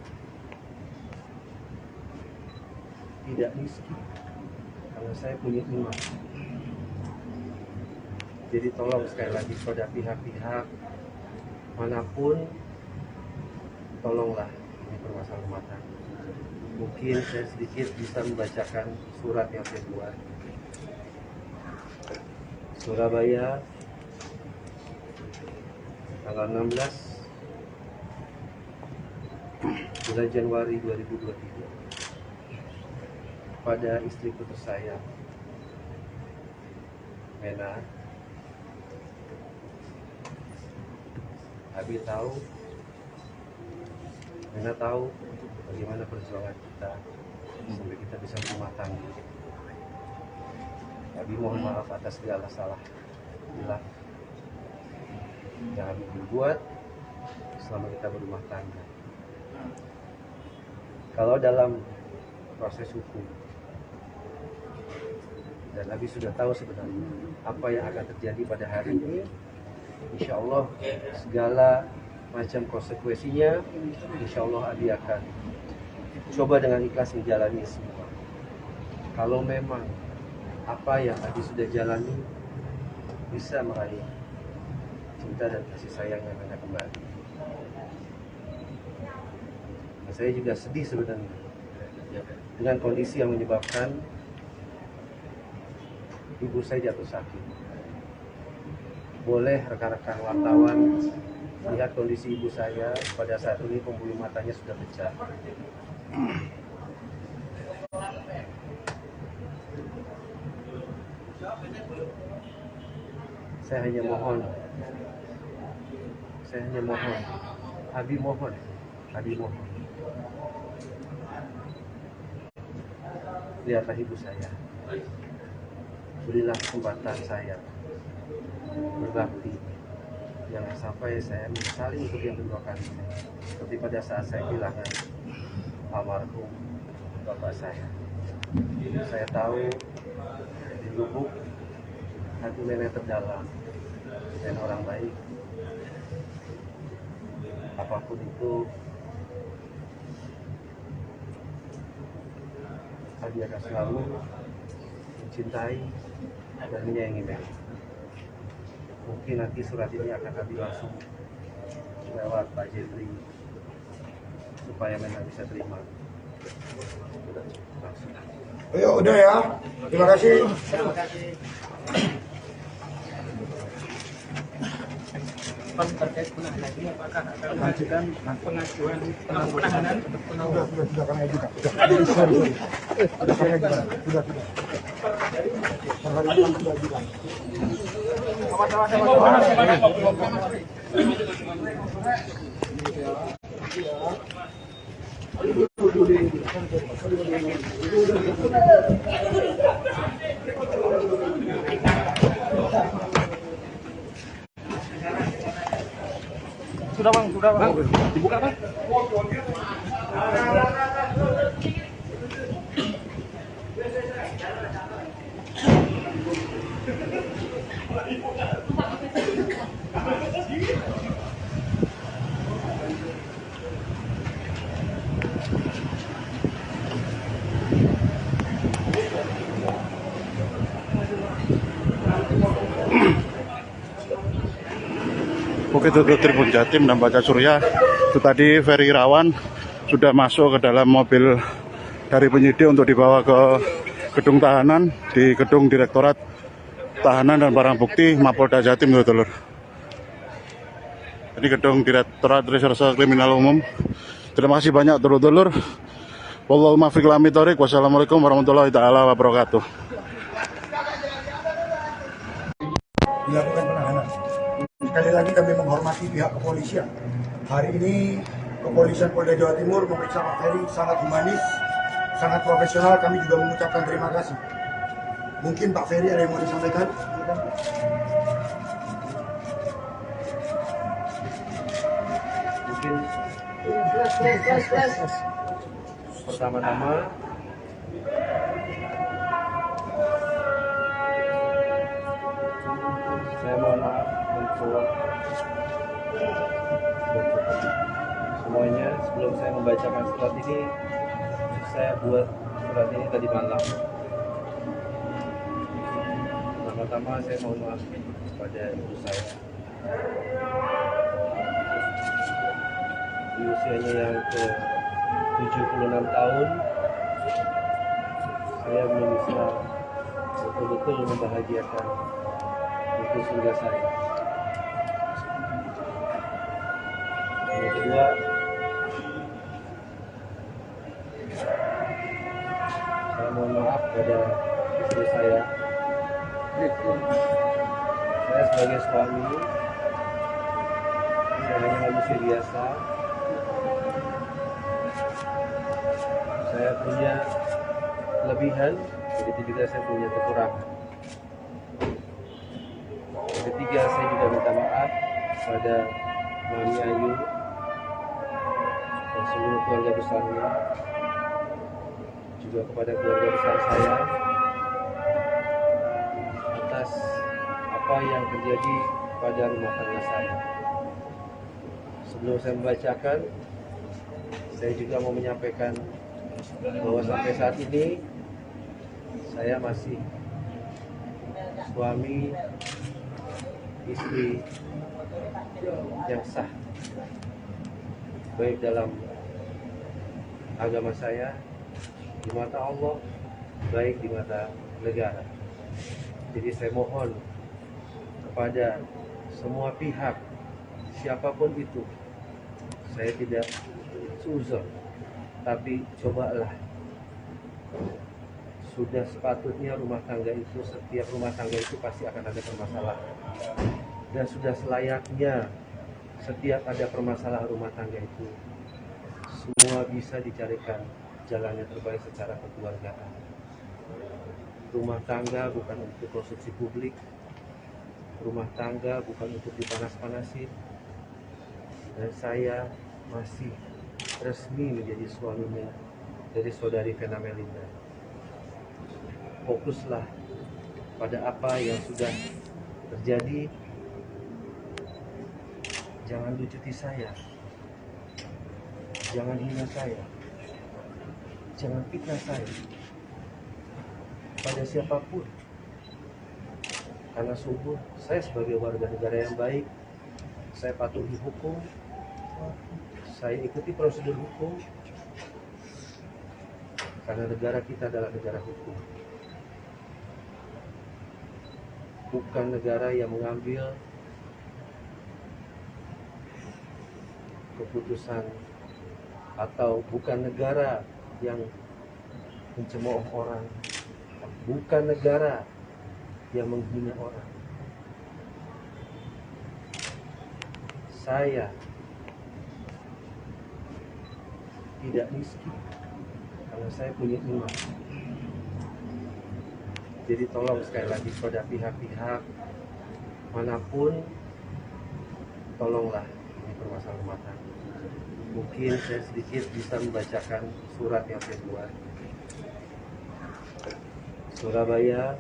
tidak miskin karena saya punya iman. Jadi tolong sekali lagi pada pihak-pihak manapun, tolonglah ini permasalahan rumah tangga. Mungkin saya sedikit bisa membacakan surat yang saya buat. Surabaya, tanggal 16 bulan Januari 2023, pada istriku tersayang Mena. Abi tahu, Mena tahu bagaimana perjuangan kita sampai kita bisa berumah tangga. Abi mohon maaf atas segala salah hilang yang Abi berbuat selama kita berumah tangga. Kalau dalam proses hukum, dan Abi sudah tahu sebenarnya apa yang akan terjadi pada hari ini, insya Allah segala macam konsekuensinya, insya Allah Abi akan coba dengan ikhlas menjalani semua. Kalau memang apa yang Abi sudah jalani bisa meraih cinta dan kasih sayang yang Mena kembali. Nah, saya juga sedih sebenarnya dengan kondisi yang menyebabkan ibu saya jatuh sakit. Boleh rekan-rekan wartawan lihat kondisi ibu saya pada saat ini, pembuluh matanya sudah pecah. Saya hanya mohon, Abi mohon, lihatlah ibu saya, berilah kesempatan saya berbakti, jangan sampai saya menyesali untuk yang kedua kali, seperti pada saat saya kehilangan almarhum bapak saya. Saya tahu di lubuk hati nenek terdalam dan orang baik, apapun itu dia akan selalu mencintai dan menyayangi Mary. Mungkin nanti surat ini akan kami langsung lewat Pak Jeffrey supaya Mary bisa terima langsung. Ayo udah ya, terima kasih. Terkait penahanan ini apakah akan mengajukan pengajuan penahanan untuk penangguhan? Sudah kami ajukan. Sudah kami ajukan. Sudah. Perhari kami sudah ajukan. Sudah bang, dibuka bang. Oke, itu Tribun Jatim dan Baca Surya. Itu tadi Ferry Irawan sudah masuk ke dalam mobil dari penyidik untuk dibawa ke gedung tahanan di gedung Direktorat Tahanan dan Barang Bukti Mapolda Jatim, dulur. Ini gedung Direktorat Reserse Kriminal Umum. Terima kasih banyak, dulur-dulur. Wallahul muwaffiq ila aqwamit thoriq. Wassalamualaikum warahmatullahi taala wabarakatuh. Dilakukan penahanan. Sekali lagi kami menghormati pihak kepolisian. Hari ini kepolisian Polda Jawa Timur memeriksa Pak Ferry sangat humanis, sangat profesional. Kami juga mengucapkan terima kasih. Mungkin Pak Ferry ada yang mau disampaikan? Mungkin pertama-tama saya mohon maaf untuk semuanya. Sebelum saya membacakan surat ini, saya buat surat ini tadi malam. Pertama-tama saya mohon maaf kepada ibu saya di usianya yang ke 76 tahun. Saya belum bisa betul-betul membahagiakan itu surga saya. Yang kedua, saya mohon maaf pada istri saya. Saya sebagai suami, saya hanya manusia biasa. Saya punya kelebihan, begitu juga saya punya kekurangan. Ketiga, saya juga minta maaf pada Mami Ayu dan seluruh keluarga besarnya, juga kepada keluarga besar saya atas apa yang terjadi pada rumah tangga saya. Sebelum saya membacakan, saya juga mau menyampaikan bahwa sampai saat ini saya masih suami istri yang sah, baik dalam agama saya, di mata Allah, baik di mata negara. Jadi saya mohon kepada semua pihak, siapapun itu, saya tidak suzon, tapi cobalah. Sudah sepatutnya rumah tangga itu, setiap rumah tangga itu pasti akan ada permasalahan. Dan sudah selayaknya setiap ada permasalahan rumah tangga itu, semua bisa dicarikan jalan yang terbaik secara kekeluargaan. Rumah tangga bukan untuk konsumsi publik. Rumah tangga bukan untuk dipanas-panasin. Dan saya masih resmi menjadi suaminya dari saudari Vena Melinda. Fokuslah pada apa yang sudah terjadi. Jangan lucuti saya. Jangan hina saya. Jangan fitnah saya pada siapapun. Karena sungguh saya sebagai warga negara yang baik, saya patuhi hukum, saya ikuti prosedur hukum, karena negara kita adalah negara hukum. Bukan negara yang mengambil keputusan, atau bukan negara yang mencemooh orang, bukan negara yang menghina orang. Saya tidak miskin karena saya punya iman. Jadi tolong sekali lagi pada pihak-pihak manapun, tolonglah ini permasalahan rumah tangga. Mungkin saya sedikit bisa membacakan surat yang saya buat. Surabaya,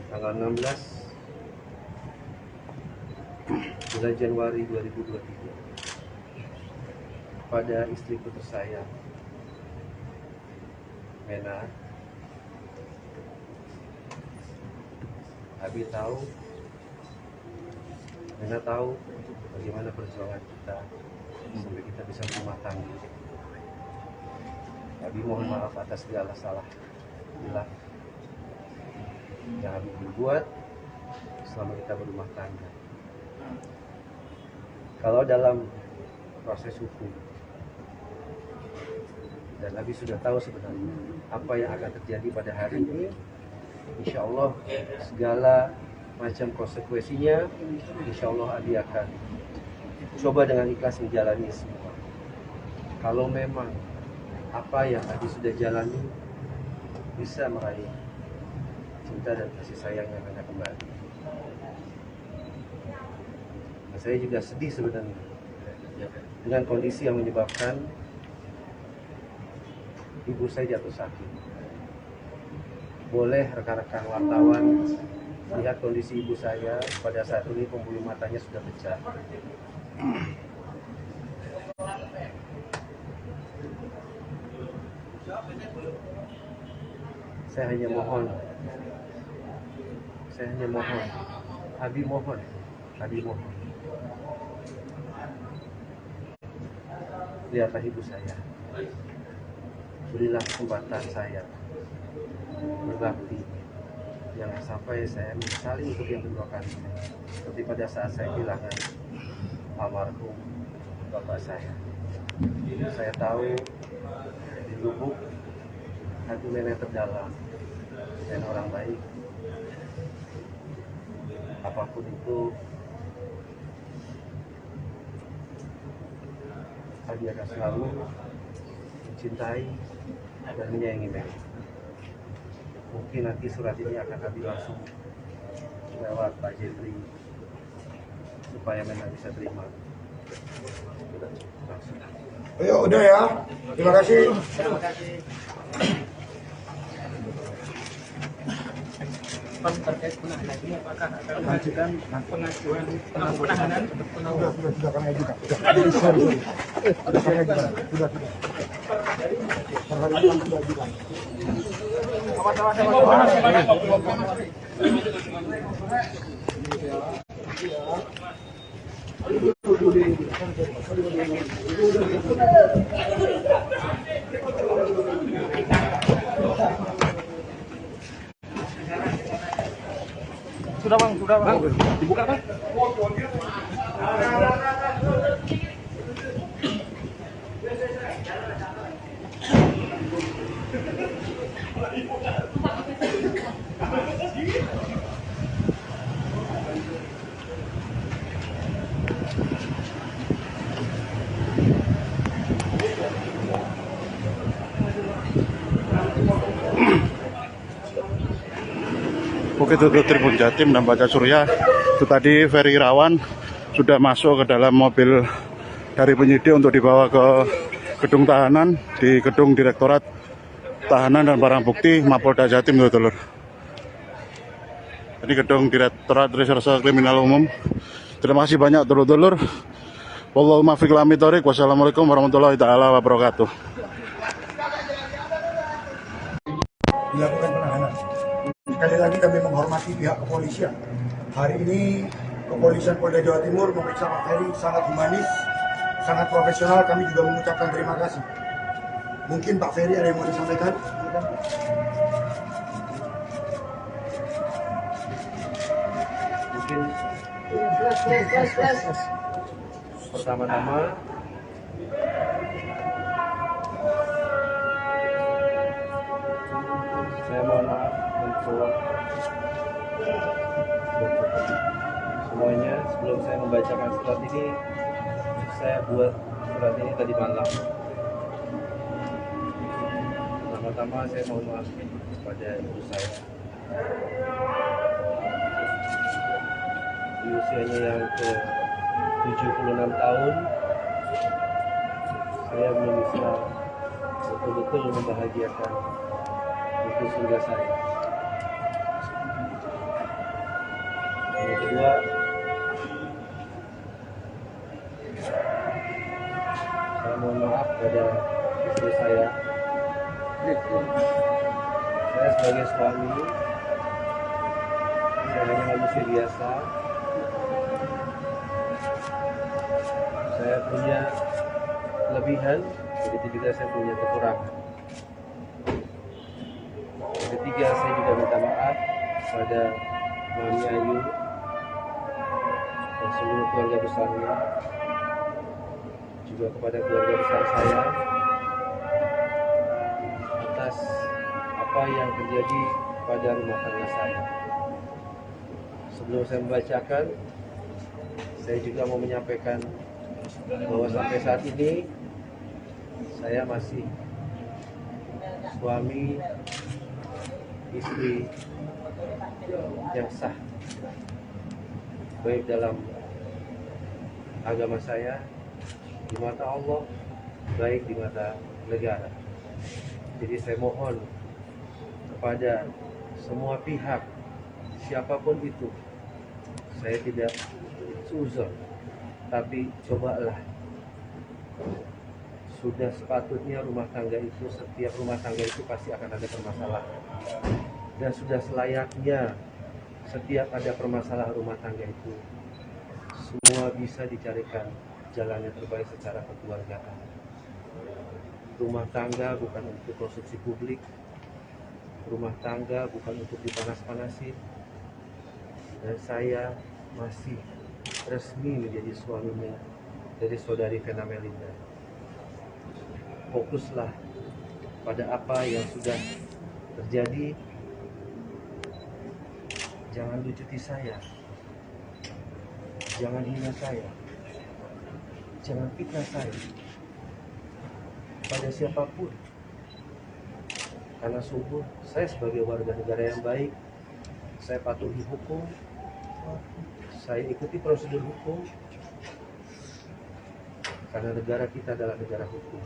tanggal 16 bulan Januari 2023, pada istriku tersayang Mena. Abi tahu, Mena tahu bagaimana perjuangan kita sampai kita bisa berumah tangga. Abi mohon maaf atas segala salah hilang yang Abi berbuat selama kita berumah tangga. Kalau dalam proses hukum, dan Abi sudah tahu sebenarnya apa yang akan terjadi pada hari ini, insya Allah segala macam konsekuensinya, insya Allah Abi akan coba dengan ikhlas menjalani semua. Kalau memang apa yang Abi sudah jalani bisa meraih cinta dan kasih sayang yang Anda kembali. Nah, saya juga sedih sebenarnya dengan kondisi yang menyebabkan ibu saya jatuh sakit. Boleh rekan-rekan wartawan lihat kondisi ibu saya pada saat ini, pembuluh matanya sudah pecah. Saya hanya mohon, Abi mohon, lihatlah ibu saya, berilah kesempatan saya berbakti, jangan sampai saya menyesali untuk yang kedua kali, seperti pada saat saya kehilangan almarhum bapak saya. Saya tahu di lubuk hati nenek terdalam dan orang baik, apapun itu Abi akan selalu mencintai dan menyayangi nenek. Mungkin nanti surat ini akan Abi langsung lewat Pak Jeffrey supaya nenek bisa terima langsung. Ayo, udah ya. Terima kasih. Terkait penahanan ini apakah akan mengajukan pengajuan penahanan? Sudah kami ajukan. Sudah kami ajukan. Sudah. Terhadap yang sudah ajukan. Sudah bang, dibuka bang. Bukit Tutup Tribun Jatim dan Baca Surya. Itu tadi Ferry Irawan sudah masuk ke dalam mobil dari penyidik untuk dibawa ke gedung tahanan di gedung Direktorat Tahanan dan Barang Bukti Mapolda Jatim, dulur. Ini gedung Direktorat Reserse Kriminal Umum. Terima kasih banyak dulur-dulur. Wallahu muwaffiq ila aqwamit thoriq. Wassalamualaikum warahmatullahi taala wabarakatuh. Dilakukan penahanan. Sekali lagi kami menghormati pihak kepolisian. Hari ini kepolisian Polda Jawa Timur memeriksa Pak Ferry sangat humanis, sangat profesional. Kami juga mengucapkan terima kasih. Mungkin Pak Ferry ada yang mau disampaikan? Mungkin pertama-tama saya mohon maaf untuk semuanya. Sebelum saya membacakan surat ini, saya buat surat ini tadi malam. Pertama-tama saya mohon maaf kepada ibu saya. Di usianya yang ke 76 tahun, saya belum bisa betul-betul membahagiakan ibu surga saya. Yang kedua, saya mohon maaf pada istri saya. Saya sebagai suami, saya hanya manusia biasa. Saya punya kelebihan, begitu juga saya punya kekurangan. Yang ketiga, saya juga minta maaf pada Mami Ayu dan seluruh keluarga besarnya, juga kepada keluarga besar saya atas apa yang terjadi pada rumah tangga saya. Sebelum saya membacakan, saya juga mau menyampaikan bahwa sampai saat ini saya masih suami istri yang sah, baik dalam agama saya, di mata Allah, baik di mata negara. Jadi saya mohon kepada semua pihak, siapapun itu, saya tidak suzon, tapi cobalah. Sudah sepatutnya rumah tangga itu, setiap rumah tangga itu pasti akan ada permasalahan. Dan sudah selayaknya setiap ada permasalahan rumah tangga itu, semua bisa dicarikan jalan yang terbaik secara kekeluargaan. Rumah tangga bukan untuk konsumsi publik. Rumah tangga bukan untuk dipanas-panasin. Dan saya masih resmi menjadi suaminya dari saudari Vena Melinda. Fokuslah pada apa yang sudah terjadi. Jangan lucuti saya. Jangan hina saya. Jangan fitnah saya pada siapapun. Karena sungguh saya sebagai warga negara yang baik, saya patuhi hukum, saya ikuti prosedur hukum, karena negara kita adalah negara hukum.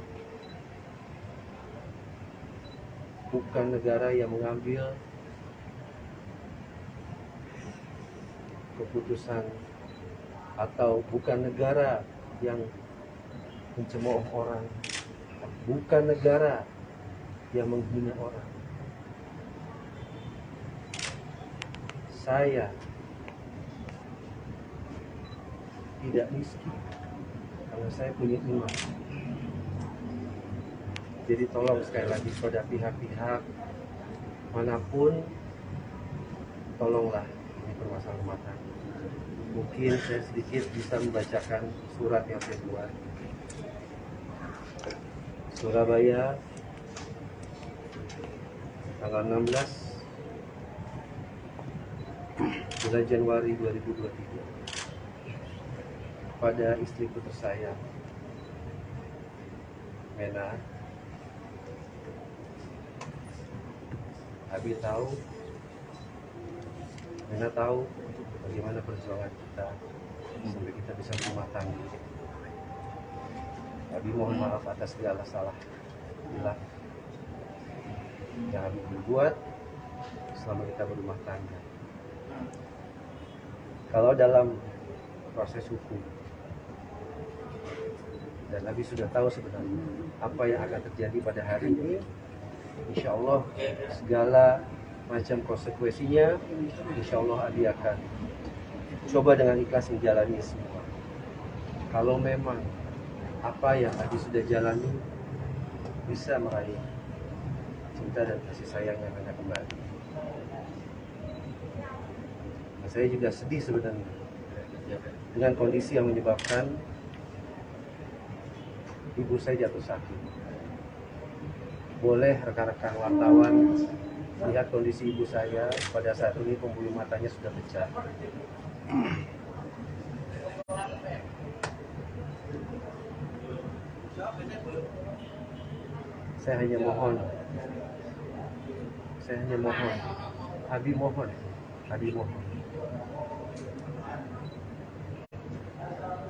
Bukan negara yang mengambil keputusan, atau bukan negara yang mencemooh orang, bukan negara yang menghina orang. Saya tidak miskin karena saya punya iman. Jadi tolong sekali lagi pada pihak-pihak manapun, tolonglah ini permasalahan rumah tangga. Mungkin saya sedikit bisa membacakan surat yang saya buat. Surabaya, tanggal 16 bulan Januari 2023, pada istriku tersayang Mena. Abi tahu Rena tahu bagaimana perjuangan kita sampai kita bisa berumah tangga. Abi mohon maaf atas segala salah bila yang Abi berbuat selama kita berumah tangga. Kalau dalam proses hukum, dan Abi sudah tahu sebenarnya apa yang akan terjadi pada hari ini, insya Allah segala macam konsekuensinya, insya Allah Abi akan coba dengan ikhlas menjalani semua. Kalau memang apa yang Abi sudah jalani bisa meraih cinta dan kasih sayang yang akan kembali. Nah, saya juga sedih sebenarnya dengan kondisi yang menyebabkan ibu saya jatuh sakit. Boleh rekan-rekan wartawan lihat kondisi ibu saya pada saat ini, pembuluh matanya sudah pecah. Saya hanya mohon, Abi mohon,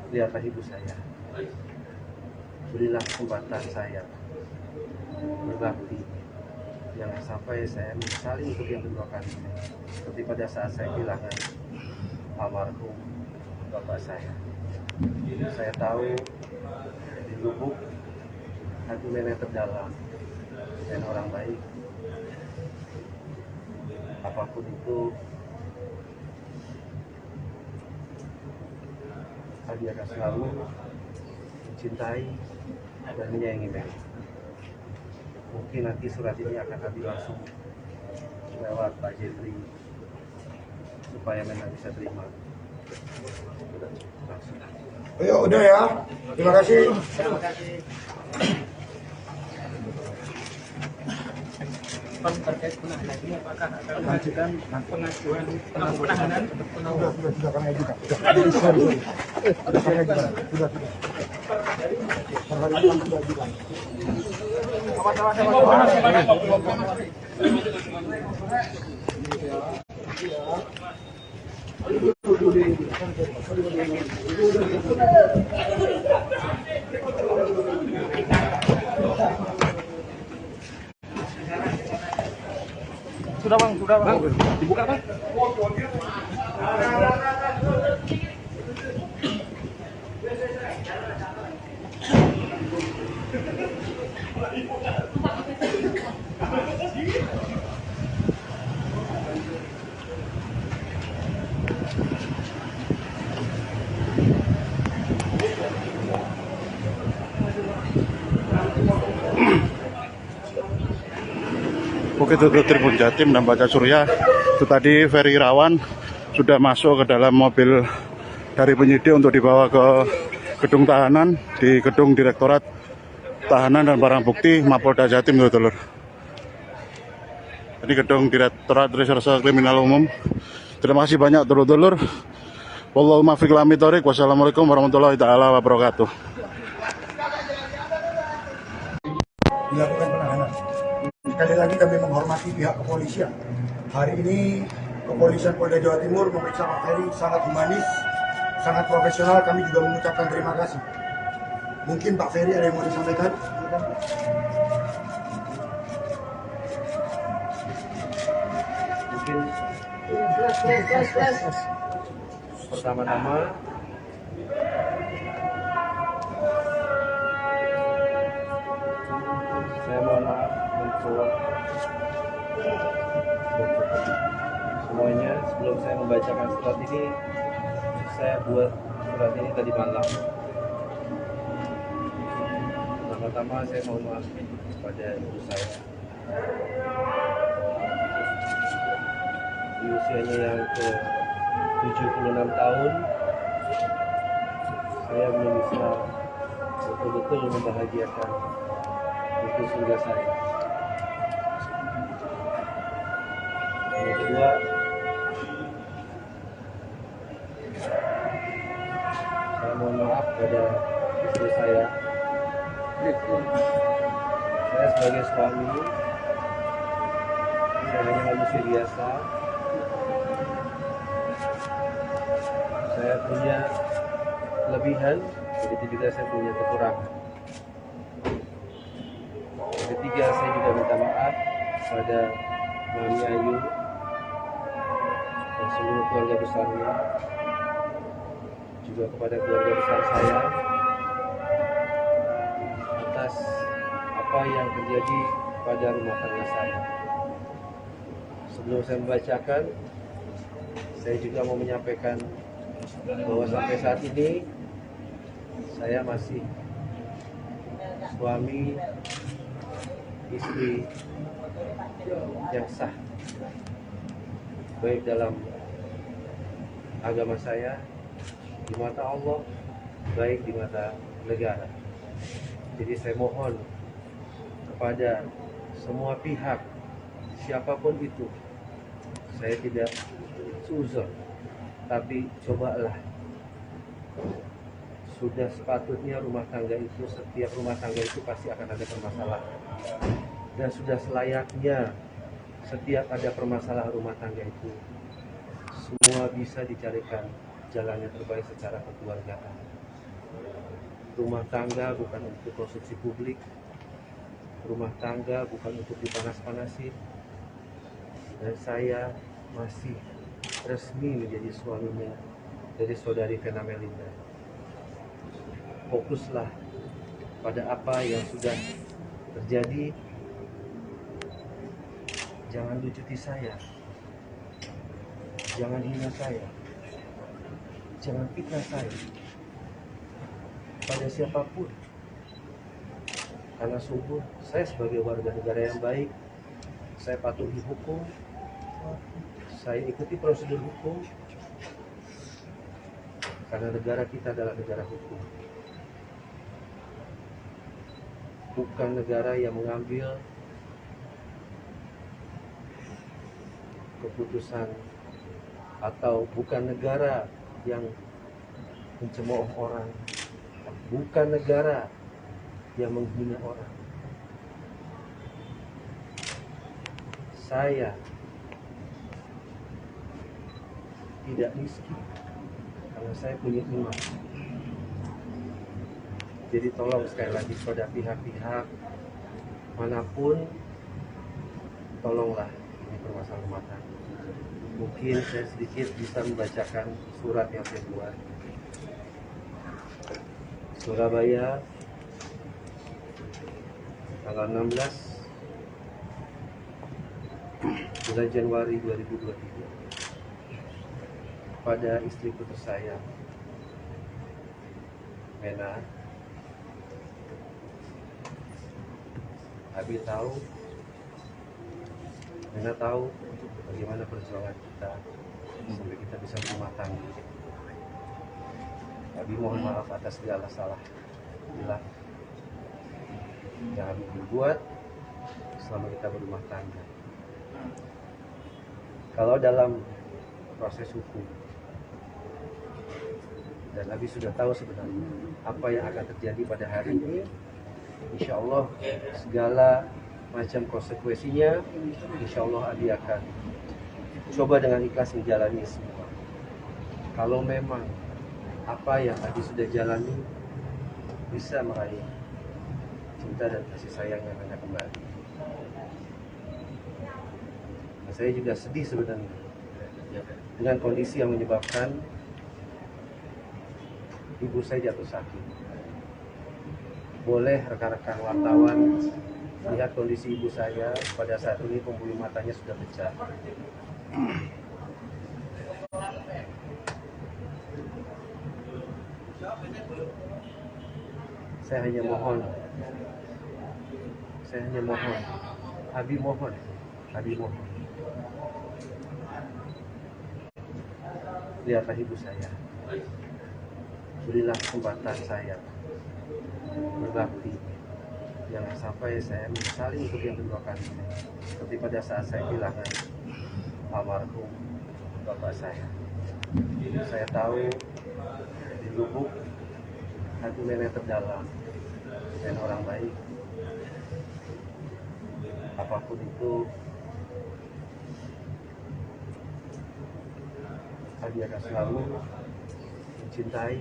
lihatlah ibu saya, berilah kesempatan saya berbakti, jangan sampai saya menyesali untuk yang kedua kali, seperti pada saat saya kehilangan almarhum bapak saya. Saya tahu di lubuk hati nenek terdalam dan orang baik, apapun itu Abi akan selalu mencintai dan menyayangi Mary. Mungkin nanti surat ini akan Abi langsung lewat Pak Jeffrey supaya Mary bisa terima langsung. Ayo, udah ya. Terima kasih. Terkait penahanan ini apakah akan mengajukan pengajuan penahanan untuk penangguhan? Sudah kami ajukan. Sudah kami ajukan. Sudah. Sudah bang, dibuka bang. Oke, itu Tribun Jatim dan Baca Surya. Itu tadi Ferry Irawan sudah masuk ke dalam mobil dari penyidik untuk dibawa ke gedung tahanan di gedung Direktorat Tahanan dan Barang Bukti Mapolda Jatim, dulur. Ini gedung Direktorat Reserse Kriminal Umum. Terima kasih banyak, dulur-dulur. Wallahu muwaffiq ila aqwamit. Wassalamualaikum warahmatullahi taala wabarakatuh. Dilakukan penahanan. Sekali lagi kami menghormati pihak kepolisian. Hari ini kepolisian Polda Jawa Timur memeriksa Pak Ferry sangat humanis, sangat profesional. Kami juga mengucapkan terima kasih. Mungkin Pak Ferry ada yang mau disampaikan? Mungkin pertama-tama saya mohon maaf untuk semuanya. Sebelum saya membacakan surat ini, saya buat surat ini tadi malam. Pertama-tama saya mohon maaf kepada ibu saya. Di usianya yang ke 76 tahun, saya belum bisa betul-betul membahagiakan ibu surga saya. Yang kedua, saya mohon maaf pada istri saya. Saya sebagai suami, saya hanya manusia biasa Saya punya kelebihan, begitu juga saya punya kekurangan. Yang ketiga, saya juga minta maaf pada Mami Ayu dan seluruh keluarga besarnya, juga kepada keluarga besar saya atas apa yang terjadi pada rumah tangga saya. Sebelum saya membacakan, saya juga mau menyampaikan bahwa sampai saat ini saya masih suami istri yang sah, baik dalam agama saya, di mata Allah, baik di mata negara. Jadi saya mohon kepada semua pihak, siapapun itu, saya tidak suzon, tapi cobalah. Sudah sepatutnya rumah tangga itu, setiap rumah tangga itu pasti akan ada permasalahan. Dan sudah selayaknya setiap ada permasalahan rumah tangga itu, semua bisa dicarikan jalan yang terbaik secara kekeluargaan. Rumah tangga bukan untuk konsumsi publik, rumah tangga bukan untuk dipanas-panasin. Dan saya masih resmi menjadi suaminya dari saudari Vena Melinda. Fokuslah pada apa yang sudah terjadi. Jangan lucuti saya, jangan hina saya, jangan fitnah saya pada siapapun. Karena sungguh saya sebagai warga negara yang baik, saya patuhi hukum, saya ikuti prosedur hukum, karena negara kita adalah negara hukum. Bukan negara yang mengambil keputusan, atau bukan negara yang mencemooh orang, bukan negara yang menghina orang. Saya tidak miskin karena saya punya iman. Jadi tolong sekali lagi pada pihak-pihak manapun, tolonglah ini permasalahan rumah tangga. Mungkin saya sedikit bisa membacakan surat yang saya buat. Surabaya, tanggal 16 bulan Januari 2023, pada istriku tersayang Mena. Abi tahu, Mena tahu bagaimana perjuangan kita sampai kita bisa berumah tangga. Abi mohon maaf atas segala salah bila yang Abi berbuat selama kita berumah tangga. Kalau dalam proses hukum, dan Abi sudah tahu sebenarnya apa yang akan terjadi pada hari ini, insya Allah segala macam konsekuensinya, insya Allah Abi akan coba dengan ikhlas menjalani semua. Kalau memang apa yang Abi sudah jalani bisa meraih cinta dan kasih sayang yang hanya kembali. Nah, saya juga sedih sebenarnya dengan kondisi yang menyebabkan ibu saya jatuh sakit. Boleh rekan-rekan wartawan lihat kondisi ibu saya pada saat ini, pembuluh matanya sudah pecah. Saya hanya mohon, Abi mohon, lihatlah ibu saya, berilah kesempatan saya berbakti, jangan sampai saya menyesali untuk yang kedua kali, seperti pada saat saya kehilangan almarhum bapak saya. Saya tahu di lubuk hati nenek terdalam dan orang baik, apapun itu Abi akan selalu mencintai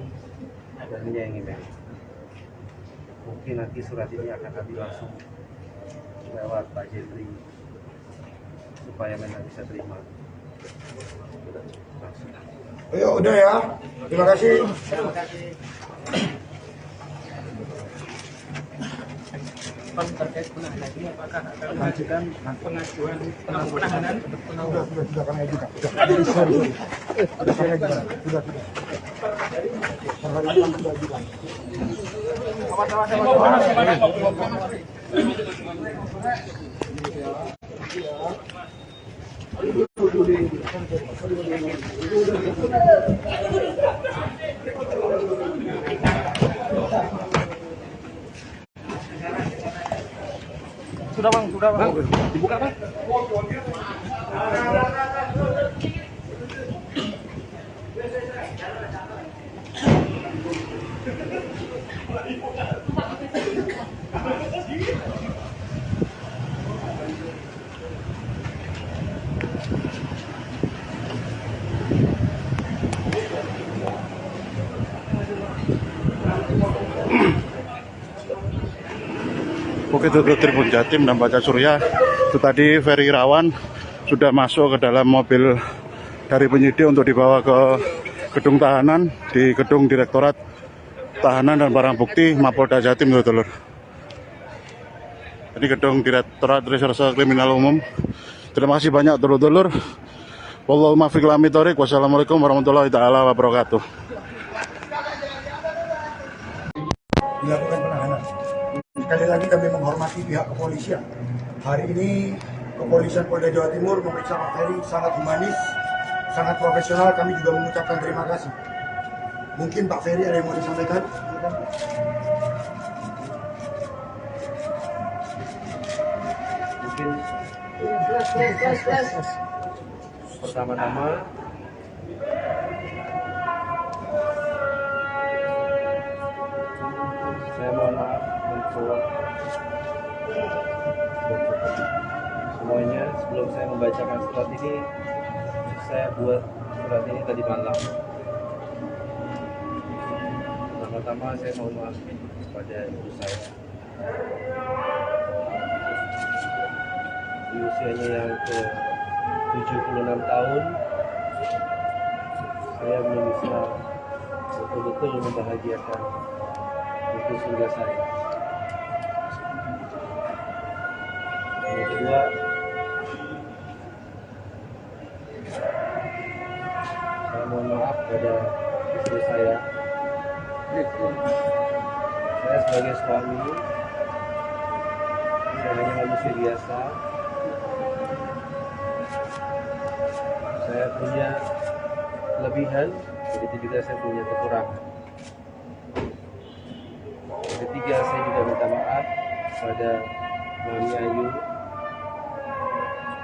dan menyayangi Meli. Mungkin nanti surat ini akan kami langsung lewat Pak Jeffrey supaya Meli bisa terima langsung. Ayo, udah ya. Terima kasih. Terkait penahanan ini apakah akan mengajukan pengajuan penahanan Sudah kami ajukan. Sudah kami ajukan. Sudah. Hari ini sudah ajukan. sudah bang dibuka bang. Bukit Tutup Tribun Jatim dan Baca Surya itu tadi Ferry Irawan sudah masuk ke dalam mobil dari penyidik untuk dibawa ke gedung tahanan di gedung Direktorat Tahanan dan Barang Bukti Mapolda Jatim, dulur. Ini gedung Direktorat Reserse Kriminal Umum. Terima kasih banyak dulur-dulur. Wallahu muwaffiq ila aqwamit thoriq. Wassalamualaikum warahmatullahi taala wabarakatuh. Dilakukan penahanan. Sekali lagi kami menghormati pihak kepolisian. Hari ini kepolisian Polda Jawa Timur memeriksa Pak Ferry sangat humanis, sangat profesional. Kami juga mengucapkan terima kasih. Mungkin Pak Ferry ada yang mau disampaikan? Mungkin pertama-tama saya mohon maaf untuk semuanya. Sebelum saya membacakan surat ini, saya buat surat ini tadi malam. Pertama-tama saya mohon maaf kepada ibu saya di usianya yang ke 76 tahun. Saya belum bisa betul-betul membahagiakan itu surga saya. Yang kedua, saya mohon maaf pada istri saya. Saya sebagai suami, saya hanya manusia biasa. Saya punya kelebihan, begitu juga saya punya kekurangan. Yang ketiga, saya juga minta maaf pada Mami Ayu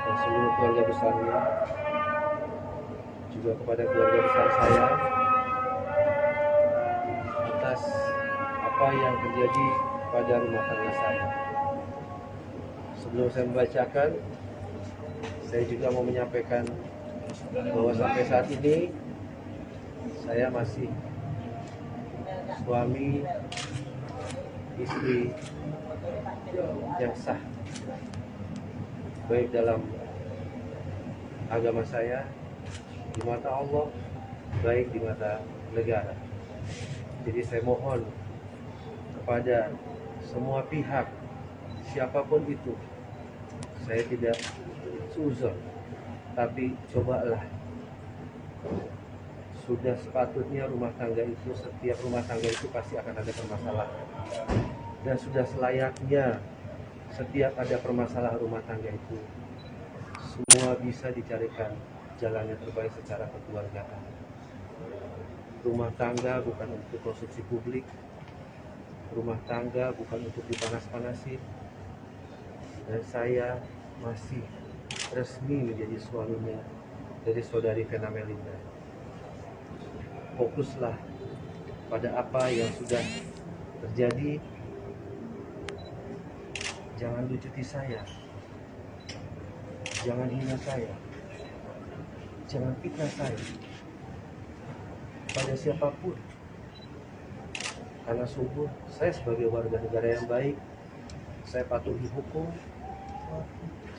dan seluruh keluarga besarnya, juga kepada keluarga besar saya atas apa yang terjadi pada rumah tangga saya. Sebelum saya membacakan, saya juga mau menyampaikan bahwa sampai saat ini saya masih suami istri yang sah, baik dalam agama saya, di mata Allah, baik di mata negara. Jadi saya mohon kepada semua pihak, siapapun itu, saya tidak seuzon, tapi cobalah. Sudah sepatutnya rumah tangga itu, setiap rumah tangga itu pasti akan ada permasalahan. Dan sudah selayaknya setiap ada permasalahan rumah tangga itu, semua bisa dicarikan jalan yang terbaik secara kekeluargaan. Rumah tangga bukan untuk konsumsi publik. Rumah tangga bukan untuk dipanas-panasin. Dan saya masih resmi menjadi suaminya dari saudari Vena Melinda. Fokuslah pada apa yang sudah terjadi. Jangan lucuti saya. Jangan hina saya. Jangan fitnah saya. kepada siapapun. Karena sungguh saya sebagai warga negara yang baik, saya patuhi hukum,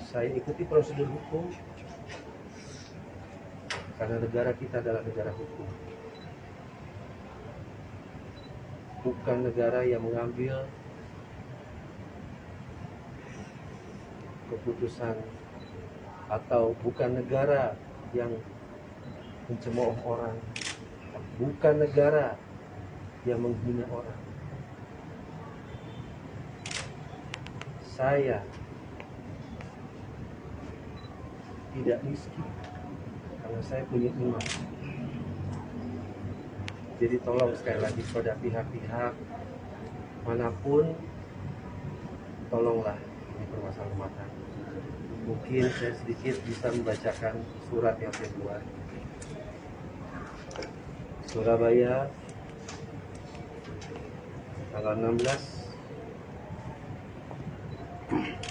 saya ikuti prosedur hukum, karena negara kita adalah negara hukum. Bukan negara yang mengambil keputusan, atau bukan negara yang mencemooh orang, bukan negara yang menghina orang. Saya tidak miskin karena saya punya iman. Jadi tolong sekali lagi kepada pihak-pihak manapun, tolonglah ini permasalahan rumah tangga. Mungkin saya sedikit bisa membacakan surat yang saya buat. Surabaya, tanggal 16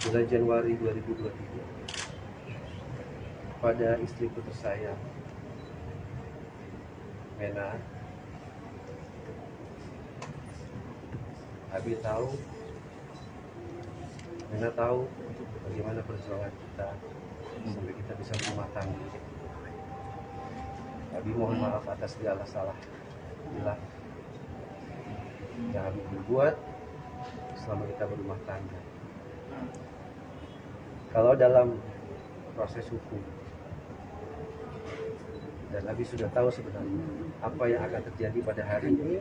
bulan Januari 2023, pada istri putus saya, Mena. Abi tahu, Mena tahu bagaimana perjuangan kita sampai kita bisa berumah tangga. Abi mohon maaf atas segala salah bila yang Abi berbuat selama kita berumah tangga. Kalau dalam proses hukum, dan Abi sudah tahu sebenarnya apa yang akan terjadi pada hari ini,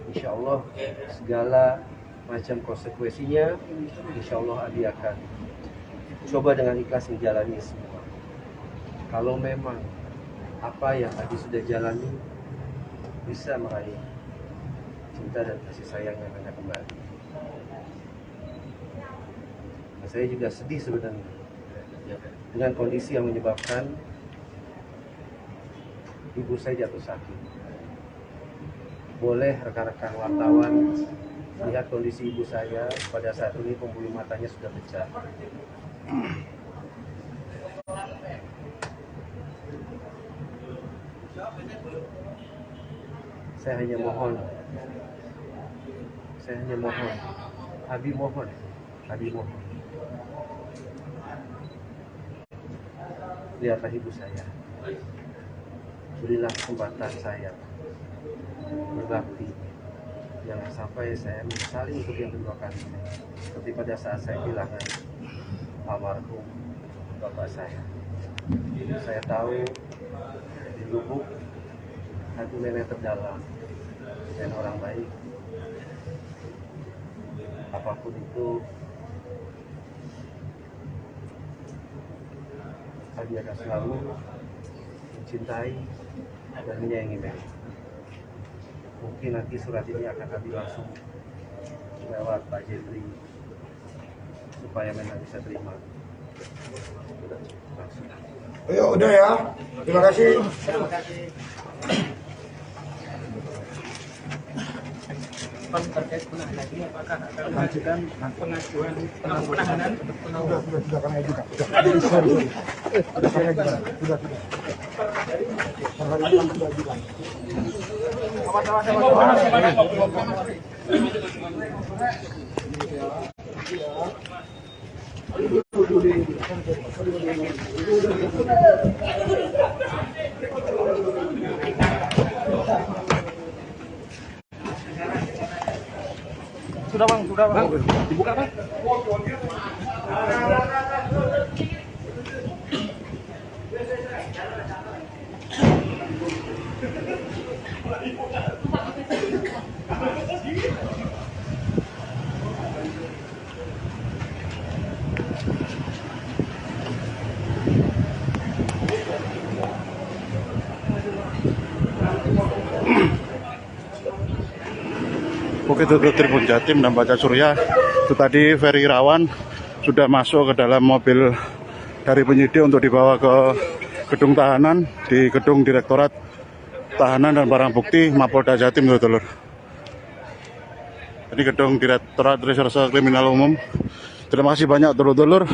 insya Allah segala macam konsekuensinya, insya Allah Abi akan coba dengan ikhlas menjalani semua. Kalau memang apa yang Abi sudah jalani bisa meraih cinta dan kasih sayang yang Anda kembali. Nah, saya juga sedih sebenarnya dengan kondisi yang menyebabkan ibu saya jatuh sakit. Boleh rekan-rekan wartawan lihat kondisi ibu saya pada saat ini, pembuluh matanya sudah pecah. Saya hanya mohon, Abi mohon, lihatlah ibu saya, berilah kesempatan saya berbakti, jangan sampai saya menyesali untuk yang kedua kali, seperti pada saat saya kehilangan almarhum bapak saya. Saya tahu di lubuk hati nenek terdalam dan orang baik, apapun itu Abi akan selalu mencintai dan menyayangi Mary. Mungkin nanti surat ini akan Abi langsung lewat Pak Jeffrey supaya Mena bisa terima langsung. Ayo udah ya, terima kasih. Terkait penahanan ini, apakah akan mengajukan pengajuan penahanan untuk penahanan? Sudah kami ajukan. Sudah. Sudah bang, dibuka bang. Oke, itu Tribun Jatim dan Baca Surya. Itu tadi Ferry Irawan sudah masuk ke dalam mobil dari penyidik untuk dibawa ke gedung tahanan di gedung Direktorat Tahanan dan Barang Bukti Mapolda Jatim, dulur. Ini gedung Direktorat Reserse Kriminal Umum. Terima kasih banyak, dulur-dulur.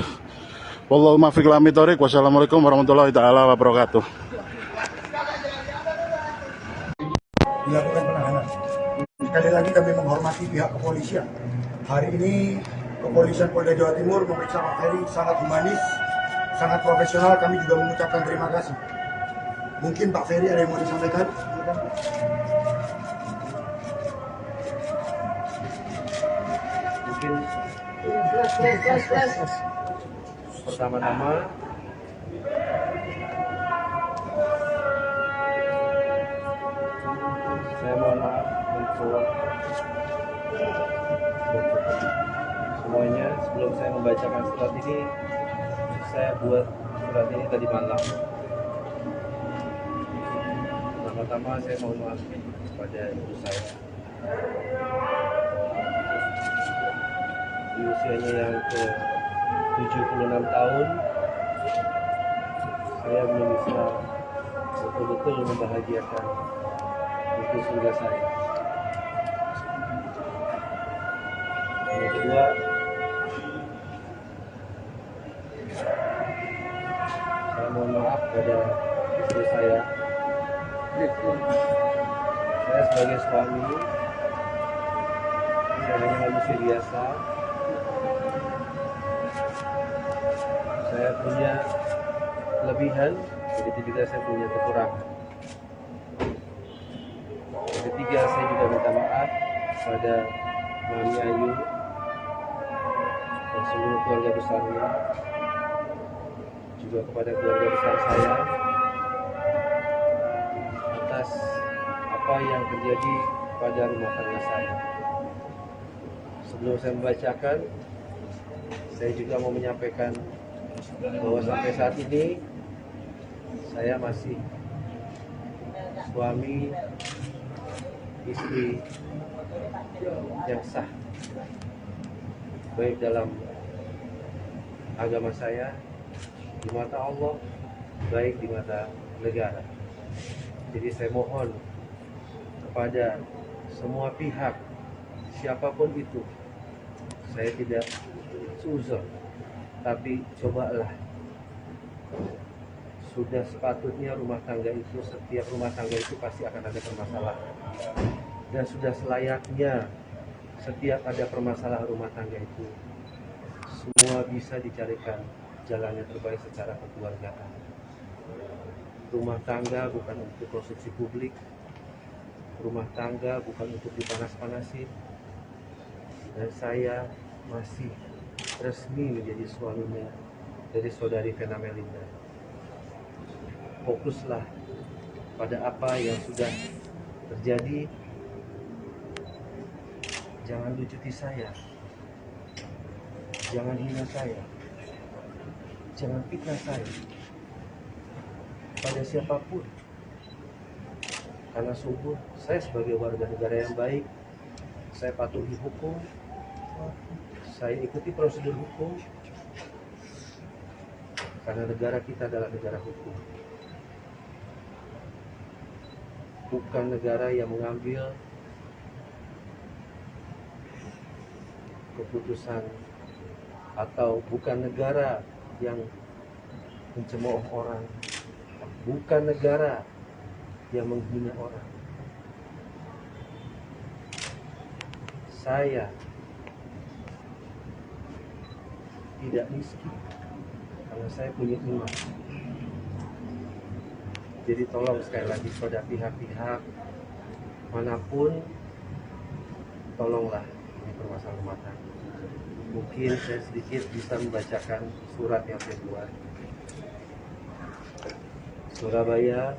Wallahu muwaffiq ila aqwamit thoriq. Wassalamualaikum warahmatullahi taala wabarakatuh. sekali lagi kami menghormati pihak kepolisian. Hari ini kepolisian Polda Jawa Timur memeriksa Pak Ferry sangat humanis, sangat profesional. Kami juga mengucapkan terima kasih. Mungkin Pak Ferry ada yang mau disampaikan? Mungkin pertama-tama saya mohon maaf untuk semuanya. Sebelum saya membacakan surat ini, saya buat surat ini tadi malam. Pertama-tama saya mohon maaf kepada ibu saya. Di usianya yang ke 76 tahun, saya belum bisa betul-betul membahagiakan ibu surga saya. Yang kedua, saya mohon maaf pada istri saya. Saya sebagai suami, saya hanya manusia biasa. Saya punya kelebihan, begitu juga saya punya kekurangan. Yang ketiga, saya juga minta maaf kepada Mami Ayu dan seluruh keluarga besarnya, juga kepada keluarga besar saya atas apa yang terjadi pada rumah tangga saya. Sebelum saya membacakan, saya juga mau menyampaikan bahwa sampai saat ini saya masih suami istri yang sah, baik dalam agama saya, di mata Allah, baik di mata negara. Jadi saya mohon kepada semua pihak, siapapun itu, saya tidak suzon, tapi cobalah. Sudah sepatutnya rumah tangga itu, setiap rumah tangga itu pasti akan ada permasalahan. Dan sudah selayaknya setiap ada permasalahan rumah tangga itu, semua bisa dicarikan jalan yang terbaik secara kekeluargaan. Rumah tangga bukan untuk konsumsi publik, rumah tangga bukan untuk dipanas-panasin. Dan saya masih resmi menjadi suaminya dari saudari Vena Melinda. Fokuslah pada apa yang sudah terjadi. Jangan lucuti saya, jangan hina saya, jangan fitnah saya pada siapapun. Karena sungguh saya sebagai warga negara yang baik, saya patuhi hukum, saya ikuti prosedur hukum, karena negara kita adalah negara hukum, bukan negara yang mengambil keputusan, atau bukan negara yang mencemooh orang, bukan negara yang menghina orang. Saya tidak miskin karena saya punya iman. Jadi tolong sekali lagi pada pihak-pihak manapun, tolonglah ini permasalahan rumah tangga. Mungkin saya sedikit bisa membacakan surat yang saya buat. Surabaya,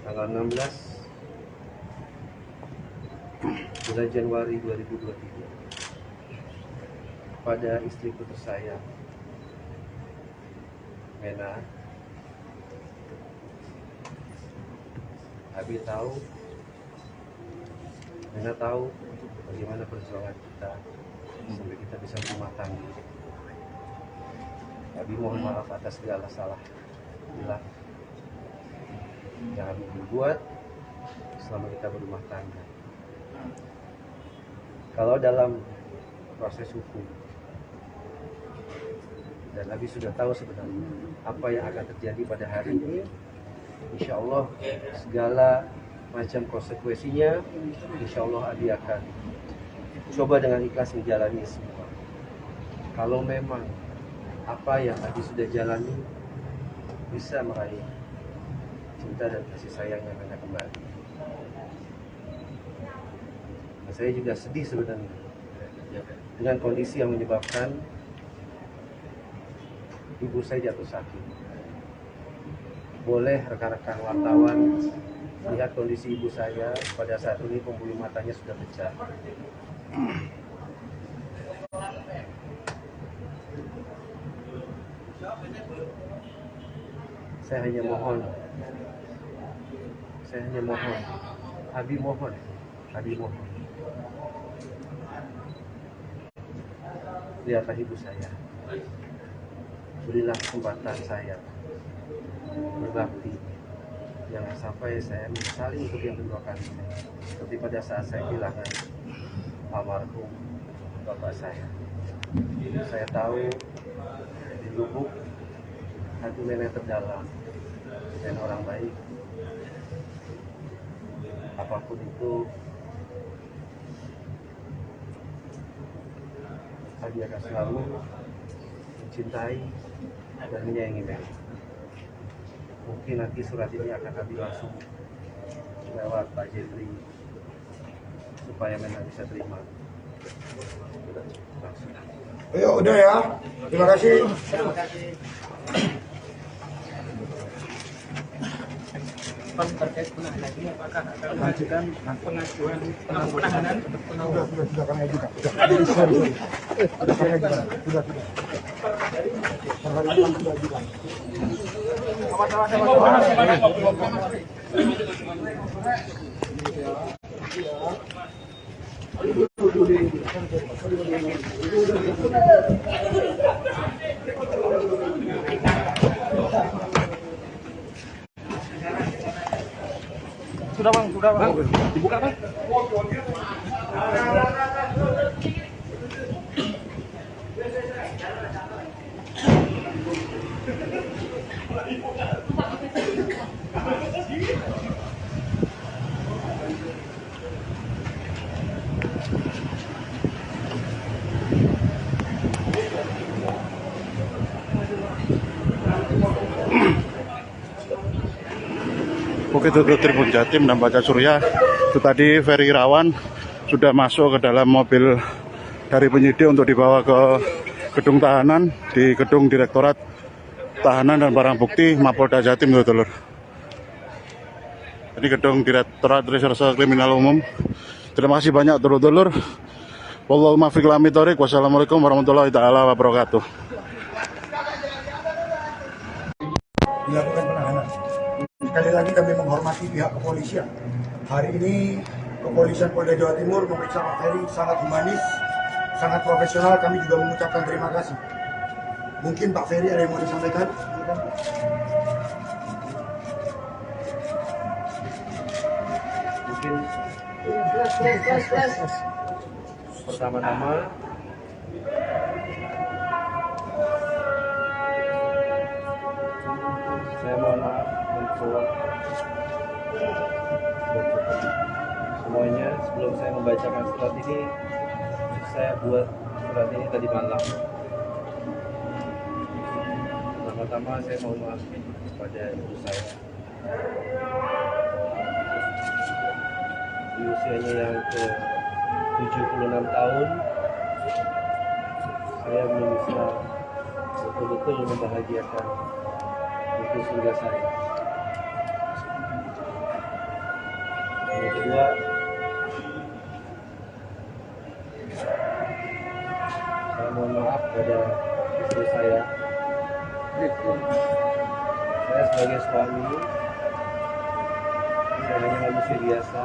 tanggal 16 bulan Januari 2023, pada istriku tersayang Mena. Abi tahu, Mena tahu bagaimana perjuangan kita sampai kita bisa berumah tangga. Abi mohon maaf atas segala salah hilang yang Abi berbuat selama kita berumah tangga. Kalau dalam proses hukum, dan Abi sudah tahu sebenarnya apa yang akan terjadi pada hari ini, insya Allah segala macam konsekuensinya, insya Allah Adi akan coba dengan ikhlas menjalani semua. Kalau memang apa yang Adi sudah jalani bisa meraih cinta dan kasih sayang yang Anda kembali. Nah, saya juga sedih sebenarnya dengan kondisi yang menyebabkan ibu saya jatuh sakit. Boleh rekan-rekan wartawan lihat kondisi ibu saya pada saat ini, pembuluh matanya sudah pecah. Saya hanya mohon, Abi mohon, lihatlah ibu saya, berilah kesempatan saya berbakti, jangan sampai saya menyesali untuk yang kedua kali, seperti pada saat saya kehilangan almarhum bapak saya. Saya tahu di lubuk hati nenek terdalam dan orang baik, apapun itu Adi akan selalu mencintai dan menyayangi nenek. Mungkin nanti surat ini akan Adi langsung lewat Pak Jeffrey supaya memang bisa terima langsung. Ayo, udah ya. Terima kasih. Pak, terkait penahanan ini apakah akan mengajukan pengajuan penahanan untuk penangguhan? Sudah kami ajukan. Sudah. Sudah bang, dibuka bang. Oke, itu Tribun Jatim dan Baca Surya. Itu tadi Ferry Irawan sudah masuk ke dalam mobil dari penyidik untuk dibawa ke gedung tahanan di gedung Direktorat Tahanan dan Barang Bukti Mapolda Jatim, dulur. Ini gedung Direktorat Reserse Kriminal Umum. Terima kasih banyak, dulur-dulur. Wallahu muwaffiq ila aqwamit thoriq. Wassalamualaikum warahmatullahi taala wabarakatuh. Dilakukan penahanan. Sekali lagi kami menghormati pihak kepolisian. Hari ini kepolisian Polda Jawa Timur memeriksa Pak Ferry sangat humanis, sangat profesional. Kami juga mengucapkan terima kasih. Mungkin Pak Ferry ada yang mau disampaikan? Mungkin pertama-tama saya mohon maaf untuk semuanya. Sebelum saya membacakan surat ini, saya buat surat ini tadi malam. Pertama-tama saya mohon maaf kepada ibu saya di usianya yang ke 76 tahun. Saya belum bisa betul-betul membahagiakan itu surga saya. Yang kedua, saya mohon maaf pada istri saya. Saya sebagai suami, saya hanya manusia biasa.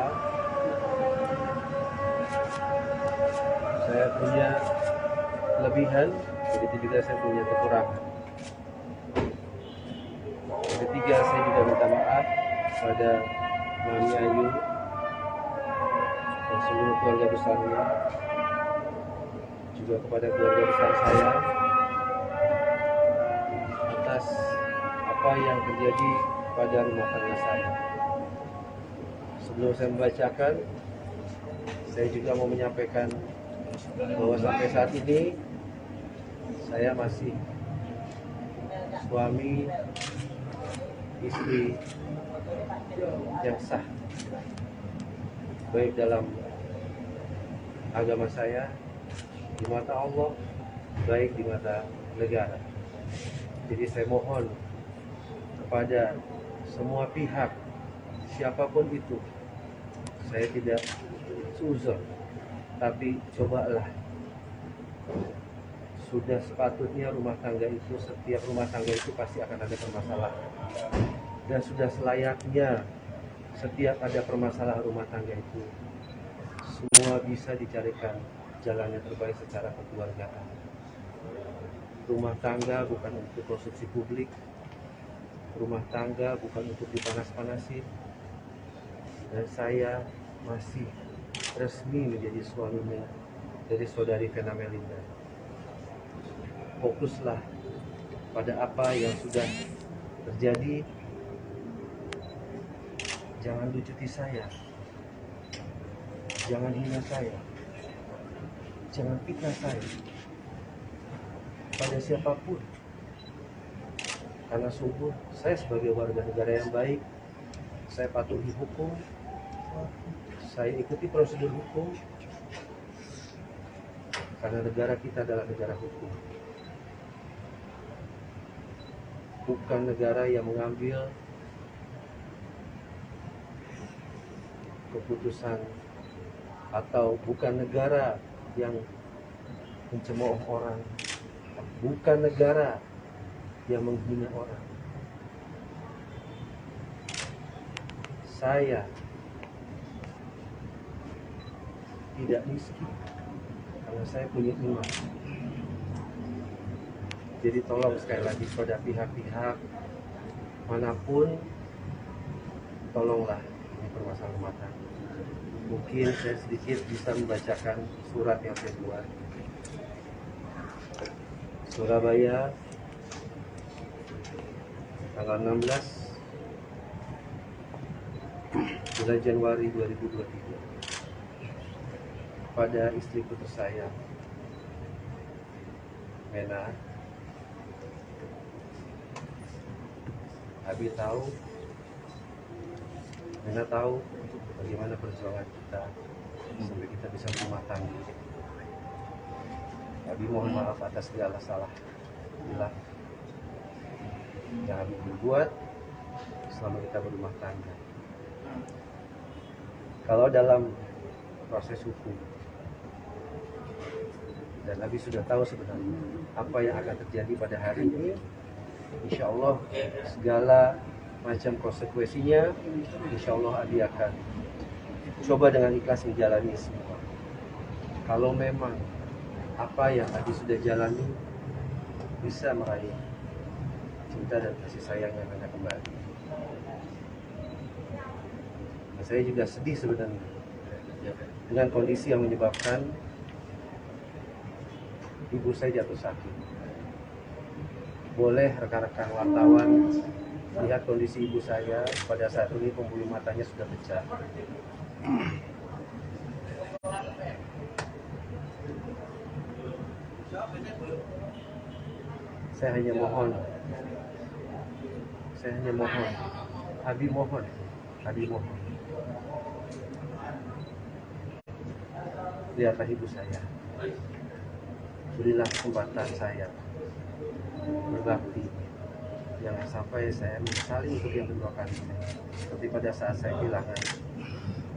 Saya punya kelebihan, begitu juga saya punya kekurangan. Yang ketiga, saya juga minta maaf pada Mami Ayu dan seluruh keluarga besarnya, juga kepada keluarga besar saya atas apa yang terjadi pada rumah tangga saya. Sebelum saya membacakan, saya juga mau menyampaikan bahwa sampai saat ini saya masih suami istri yang sah, baik dalam agama saya, di mata Allah, baik di mata negara. Jadi saya mohon kepada semua pihak, siapapun itu, saya tidak suzon, tapi cobalah. Sudah sepatutnya rumah tangga itu, setiap rumah tangga itu pasti akan ada permasalahan. Dan sudah selayaknya setiap ada permasalahan rumah tangga itu, semua bisa dicarikan jalan yang terbaik secara kekeluargaan. Rumah tangga bukan untuk konsumsi publik, rumah tangga bukan untuk dipanas-panasin. Dan saya masih resmi menjadi suaminya dari saudari Vena Melinda. Fokuslah pada apa yang sudah terjadi. Jangan lucuti saya, jangan hina saya, jangan fitnah saya pada siapapun. Karena sungguh saya sebagai warga negara yang baik, saya patuhi hukum, saya ikuti prosedur hukum, karena negara kita adalah negara hukum, bukan negara yang mengambil keputusan, atau bukan negara yang mencemooh orang, bukan negara yang menghina orang. Saya tidak miskin karena saya punya iman. Jadi tolong sekali lagi pada pihak-pihak manapun, tolonglah ini permasalahan rumah tangga. Mungkin saya sedikit bisa membacakan surat yang saya buat. Surabaya, tanggal 16 bulan Januari 2023, pada istri putus saya, Mena. Abi tahu, Mena tahu bagaimana perjuangan kita sampai kita bisa berumah tangga. Abi mohon maaf atas segala salah bila yang Abi berbuat selama kita berumah tangga. Kalau dalam proses hukum, dan Abi sudah tahu sebenarnya apa yang akan terjadi pada hari ini, insya Allah segala macam konsekuensinya, insya Allah Abi akan coba dengan ikhlas menjalani semua. Kalau memang apa yang Abi sudah jalani bisa meraih cinta dan kasih sayang yang Anda kembali. Dan saya juga sedih sebenarnya dengan kondisi yang menyebabkan ibu saya jatuh sakit. Boleh rekan-rekan wartawan lihat kondisi ibu saya pada saat ini, pembuluh matanya sudah pecah. Saya hanya mohon, Abi mohon, lihatlah ibu saya, berilah kesempatan saya berbakti, jangan sampai saya menyesali untuk yang kedua kali, seperti pada saat saya kehilangan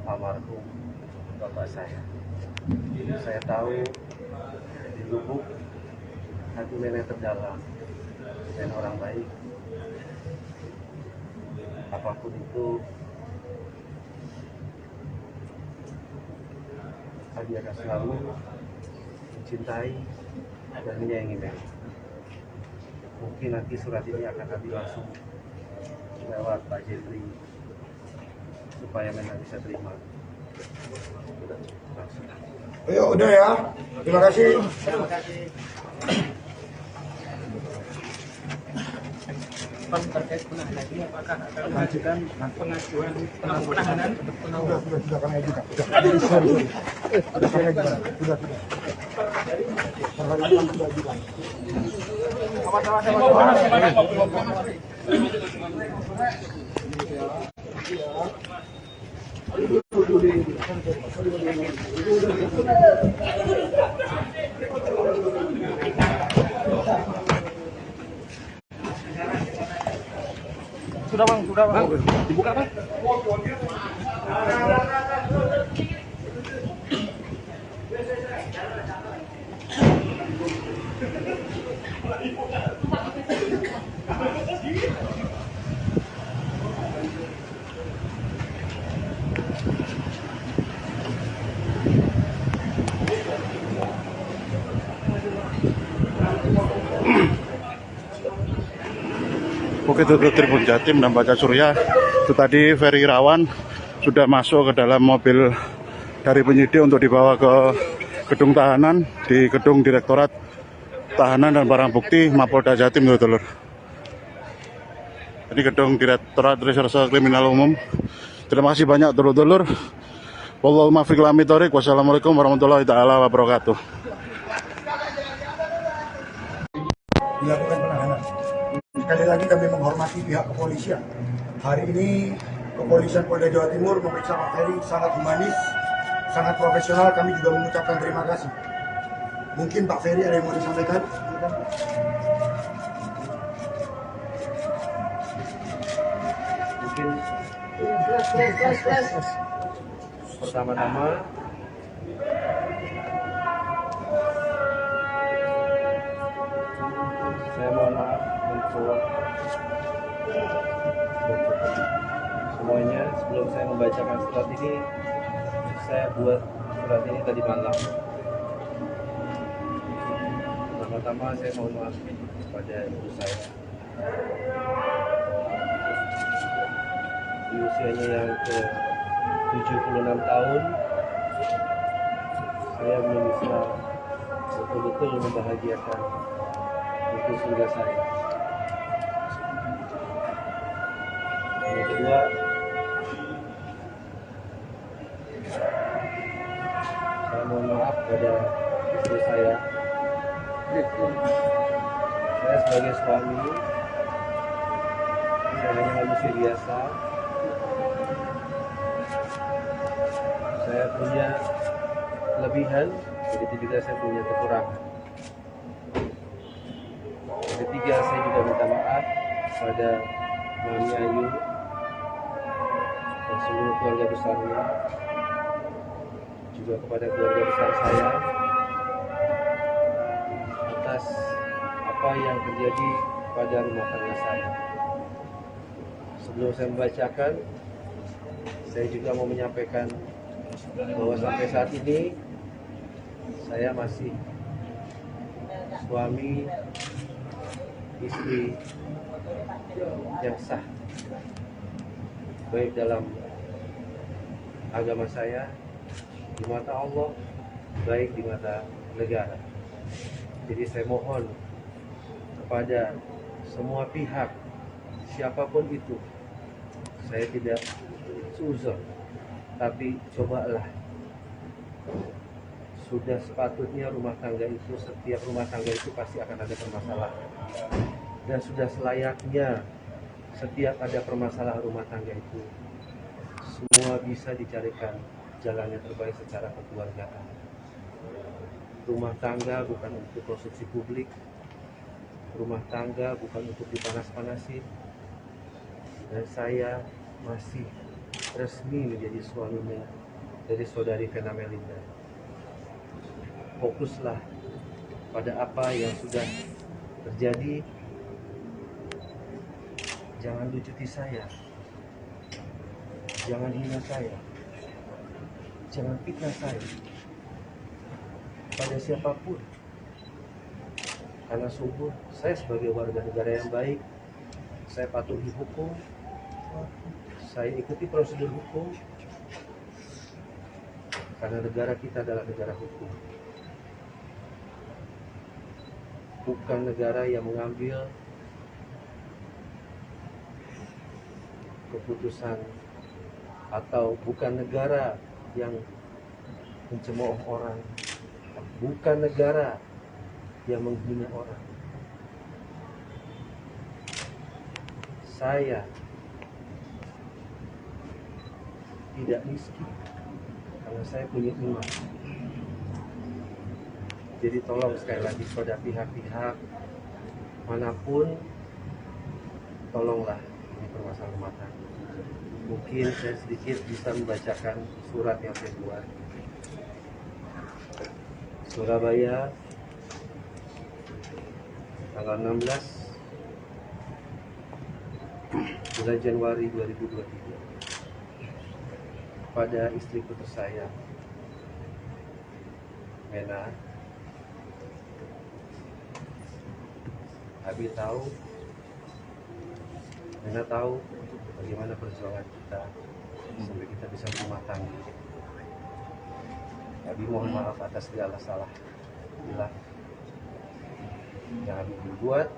almarhum bapak saya. Saya tahu di lubuk hati nenek terdalam, dan orang baik. Apapun itu, Abi akan selalu mencintai dan menyayangi Mena. Mungkin nanti surat ini akan Abi langsung lewat Pak Jeffrey supaya Mena bisa terima. Langsung. Ayo udah ya, terima kasih. Terima kasih. respon terkait penahanan ini apakah akan mengajukan pengajuan penahanan untuk penahanan? Sudah kami ajukan. Sudah kami ajukan. Sudah. Kami sudah ajukan. Sudah bang, dibuka bang. Oke, itu Tribun Jatim dan Baca Surya. Itu tadi Ferry Irawan sudah masuk ke dalam mobil dari penyidik untuk dibawa ke gedung tahanan di gedung Direktorat Tahanan dan Barang Bukti Mapolda Jatim, dulur. Ini gedung Direktorat Reserse Kriminal Umum. Terima kasih banyak, dulur-dulur. Wallahu muwaffiq ila aqwamit thoriq. Wassalamualaikum warahmatullahi taala wabarakatuh. Dilakukan penahanan. Sekali lagi kami menghormati pihak kepolisian. Hari ini kepolisian Polda Jawa Timur memeriksa Pak Ferry sangat humanis, sangat profesional. Kami juga mengucapkan terima kasih. Mungkin Pak Ferry ada yang mau disampaikan? Mungkin pertama-tama saya mohon maaf untuk semuanya. Sebelum saya membacakan surat ini, saya buat surat ini tadi malam. Pertama-tama saya mohon maaf kepada ibu saya. Di usianya yang ke 76 tahun, saya belum bisa betul-betul membahagiakan ibu surga saya. Yang kedua, saya mohon maaf pada istri saya. Saya sebagai suami, saya hanya manusia biasa. Saya punya kelebihan, begitu juga saya punya kekurangan. Yang ketiga, saya juga minta maaf kepada Mami Ayu dan seluruh keluarga besarnya, juga kepada keluarga besar saya atas apa yang terjadi pada rumah tangga saya. Sebelum saya membacakan, saya juga mau menyampaikan bahwa sampai saat ini saya masih suami istri yang sah, baik dalam agama saya, di mata Allah, baik di mata negara. Jadi saya mohon kepada semua pihak, siapapun itu, saya tidak seuzon, tapi cobalah, sudah sepatutnya rumah tangga itu, setiap rumah tangga itu pasti akan ada permasalahan, dan sudah selayaknya setiap ada permasalahan rumah tangga itu semua bisa dicarikan jalan yang terbaik secara kekeluargaan. Rumah tangga bukan untuk konsumsi publik, rumah tangga bukan untuk dipanas-panasin, dan saya masih resmi menjadi suaminya dari saudari Vena Melinda. Fokuslah pada apa yang sudah terjadi. Jangan lucuti saya, jangan hina saya, jangan fitnah saya pada siapapun. Karena sungguh saya sebagai warga negara yang baik, saya patuhi hukum, saya ikuti prosedur hukum, karena negara kita adalah negara hukum, bukan negara yang mengambil keputusan atau bukan negara yang mencemooh orang, bukan negara yang menghina orang. Saya tidak miskin karena saya punya iman. Jadi tolong sekali lagi kepada pihak-pihak manapun, tolonglah ini permasalahan rumah tangga. Mungkin saya sedikit bisa membacakan surat yang saya buat. Surabaya, tanggal 16 bulan Januari 2023, pada istriku tersayang Mena. Abi tahu, Mena tahu bagaimana perjuangan kita sampai kita bisa berumah tangga. Abi mohon maaf atas segala salah bila yang Abi berbuat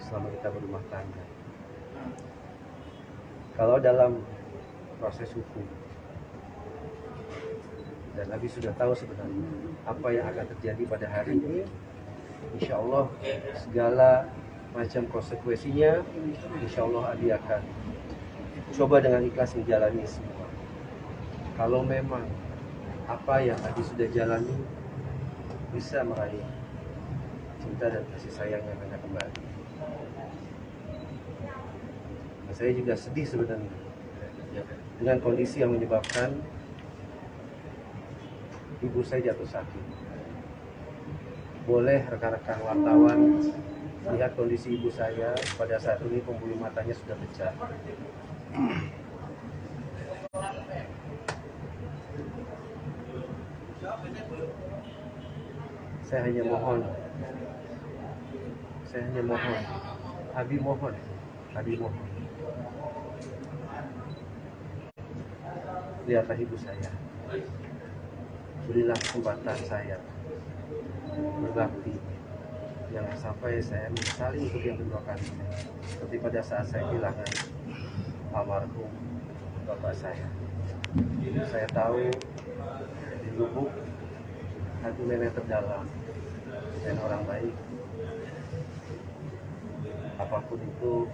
selama kita berumah tangga. Kalau dalam proses hukum, dan Abi sudah tahu sebenarnya apa yang akan terjadi pada hari ini, insya Allah segala macam konsekuensinya, insya Allah Abi akan coba dengan ikhlas menjalani semua. Kalau memang apa yang Abi sudah jalani bisa meraih cinta dan kasih sayang yang Mena kembali. Dan saya juga sedih sebenarnya dengan kondisi yang menyebabkan ibu saya jatuh sakit. Boleh rekan-rekan wartawan lihat kondisi ibu saya pada saat ini, pembuluh matanya sudah pecah. Saya hanya mohon, Abi mohon, lihatlah ibu saya, berilah kesempatan saya berbakti, jangan sampai saya menyesali untuk yang kedua kali, seperti pada saat saya kehilangan almarhum bapak saya. Saya tahu di lubuk hati Mena terdalam dan orang baik. Apapun itu,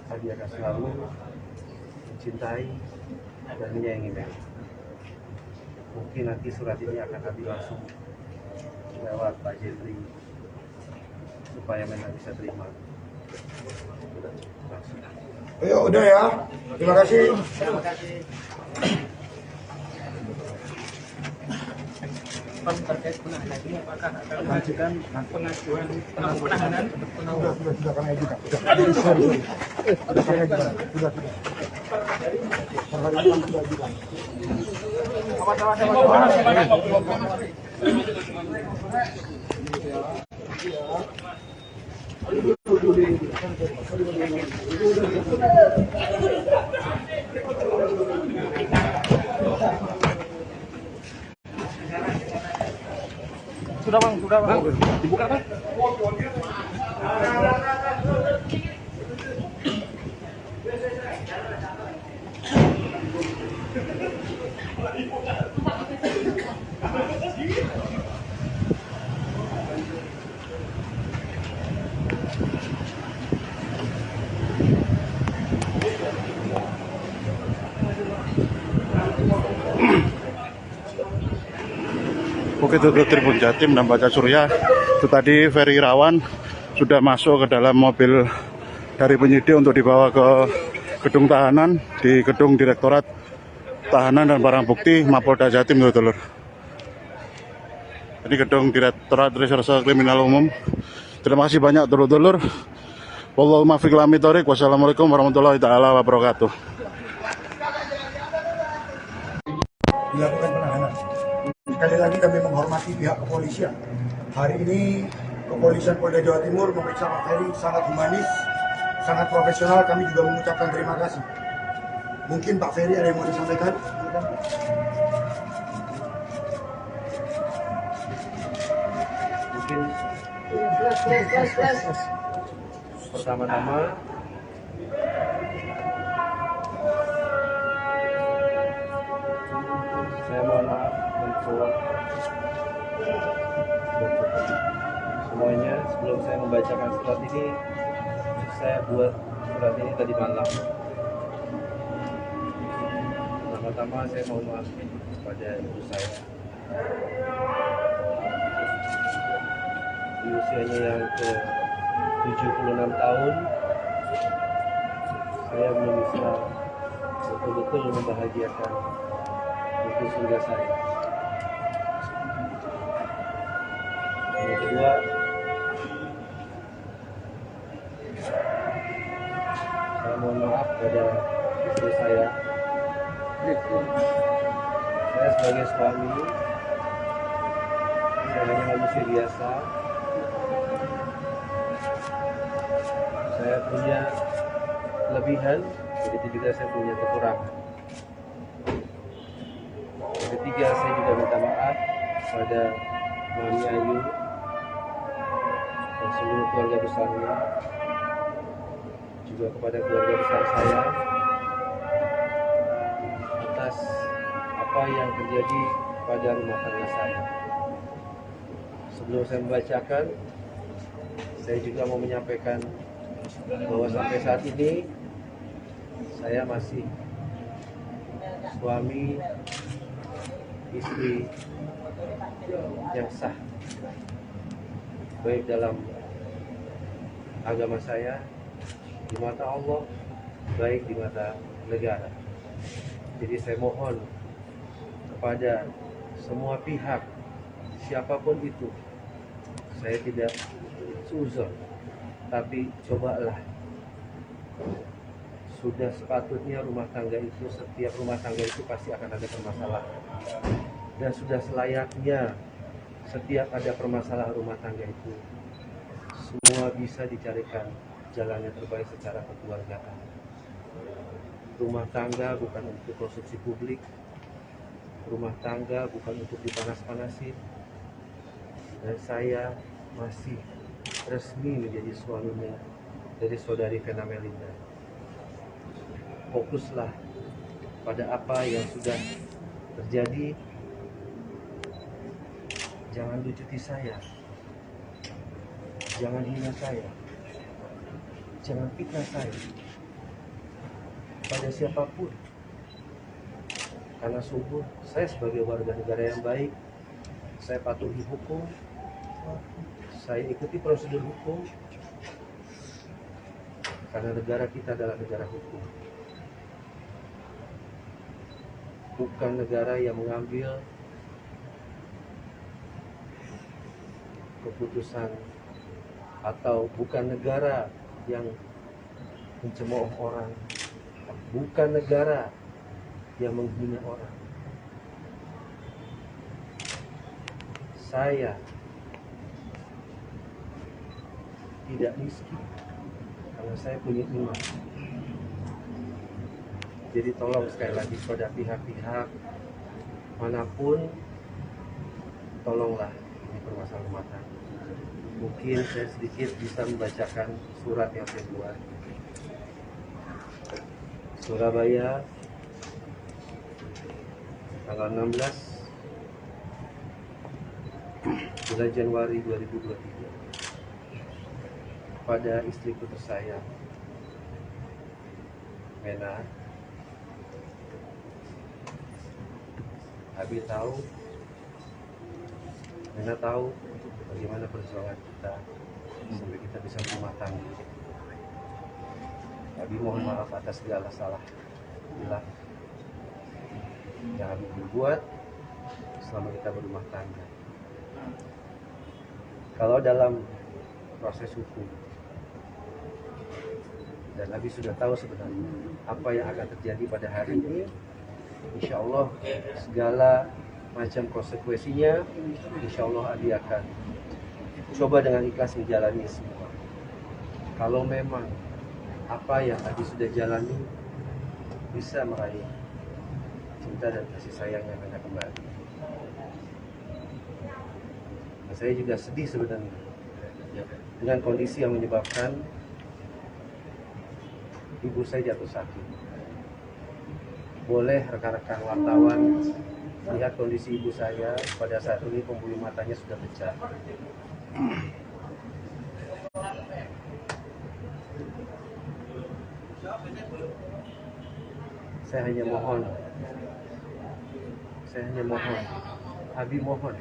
Abi akan selalu mencintai dan menyayangi Mena. Mungkin nanti surat ini akan Abi langsung lewat Pak Jeffrey supaya Mena bisa terima. Langsung. Ayo, udah ya. Terima kasih. Terkait penahanan ini, apakah akan mengajukan pengajuan penahanan? Sudah kami ajukan. Sudah kami ajukan. Sudah. Sudah bang, dibuka bang. Oke, itu Tribun Jatim dan Baca Surya. Itu tadi Ferry Irawan sudah masuk ke dalam mobil dari penyidik untuk dibawa ke gedung tahanan di gedung Direktorat Tahanan dan Barang Bukti Mapolda Jatim, dulur. Ini gedung Direktorat Reserse Kriminal Umum. Terima kasih banyak, dulur-dulur. Wallahu muwaffiq ila aqwamit thoriq. Wassalamualaikum warahmatullahi taala wabarakatuh. Dilakukan penahanan. Sekali lagi kami menghormati pihak kepolisian. Hari ini kepolisian Polda Jawa Timur memeriksa Pak Ferry sangat humanis, sangat profesional. Kami juga mengucapkan terima kasih. Mungkin Pak Ferry ada yang mau disampaikan? Mungkin Pertama-tama saya mohon maaf untuk semuanya. Sebelum saya membacakan surat ini, saya buat surat ini tadi malam. Pertama-tama saya mohon maaf kepada ibu saya di usianya yang ke 76 tahun. Saya belum bisa betul-betul membahagiakan ibu surga saya. Yang kedua, saya mohon maaf pada istri saya. Saya sebagai suami, saya hanya manusia biasa. Saya punya kelebihan, begitu juga saya punya kekurangan. Yang ketiga, saya juga minta maaf pada Mami Ayu dan seluruh keluarga besarnya, juga kepada keluarga besar saya atas apa yang terjadi pada rumah tangga saya. Sebelum saya membacakan, saya juga mau menyampaikan bahwa sampai saat ini saya masih suami istri yang sah, baik dalam agama saya, di mata Allah, baik di mata negara. Jadi saya mohon kepada semua pihak, siapapun itu, saya tidak suzon, tapi cobalah. Sudah sepatutnya rumah tangga itu, setiap rumah tangga itu pasti akan ada permasalahan. Dan sudah selayaknya setiap ada permasalahan rumah tangga itu, semua bisa dicarikan jalan yang terbaik secara kekeluargaan. Rumah tangga bukan untuk konsumsi publik. Rumah tangga bukan untuk dipanas-panasin. Dan saya masih resmi menjadi suaminya dari saudari Vena Melinda. Fokuslah pada apa yang sudah terjadi. Jangan lucuti saya, jangan hina saya, jangan fitnah saya pada siapapun. Karena sungguh saya sebagai warga negara yang baik, saya patuhi hukum, saya ikuti prosedur hukum, karena negara kita adalah negara hukum. Bukan negara yang mengambil keputusan, atau bukan negara yang mencemooh orang, bukan negara yang menghina orang. Saya tidak miskin karena saya punya iman. Jadi tolong sekali lagi pada pihak-pihak manapun, tolonglah ini permasalahan rumah tangga. Mungkin saya sedikit bisa membacakan surat yang saya buat. Surabaya, tanggal 16 bulan Januari 2023, pada istriku tersayang Mena. Abi tahu, Mena tahu bagaimana perjuangan kita sampai kita bisa berumah tangga. Abi mohon maaf atas segala salah hilang yang Abi berbuat selama kita berumah tangga. Kalau dalam proses hukum, dan Abi sudah tahu sebenarnya apa yang akan terjadi pada hari ini, insya Allah segala macam konsekuensinya, insya Allah Abi akan coba dengan ikhlas menjalani semua. Kalau memang apa yang Abi sudah jalani bisa meraih cinta dan kasih sayang yang Mena kembali. Nah, saya juga sedih sebenarnya dengan kondisi yang menyebabkan ibu saya jatuh sakit. Boleh rekan-rekan wartawan lihat kondisi ibu saya pada saat ini, pembuluh matanya sudah pecah. Saya hanya mohon, Abi mohon,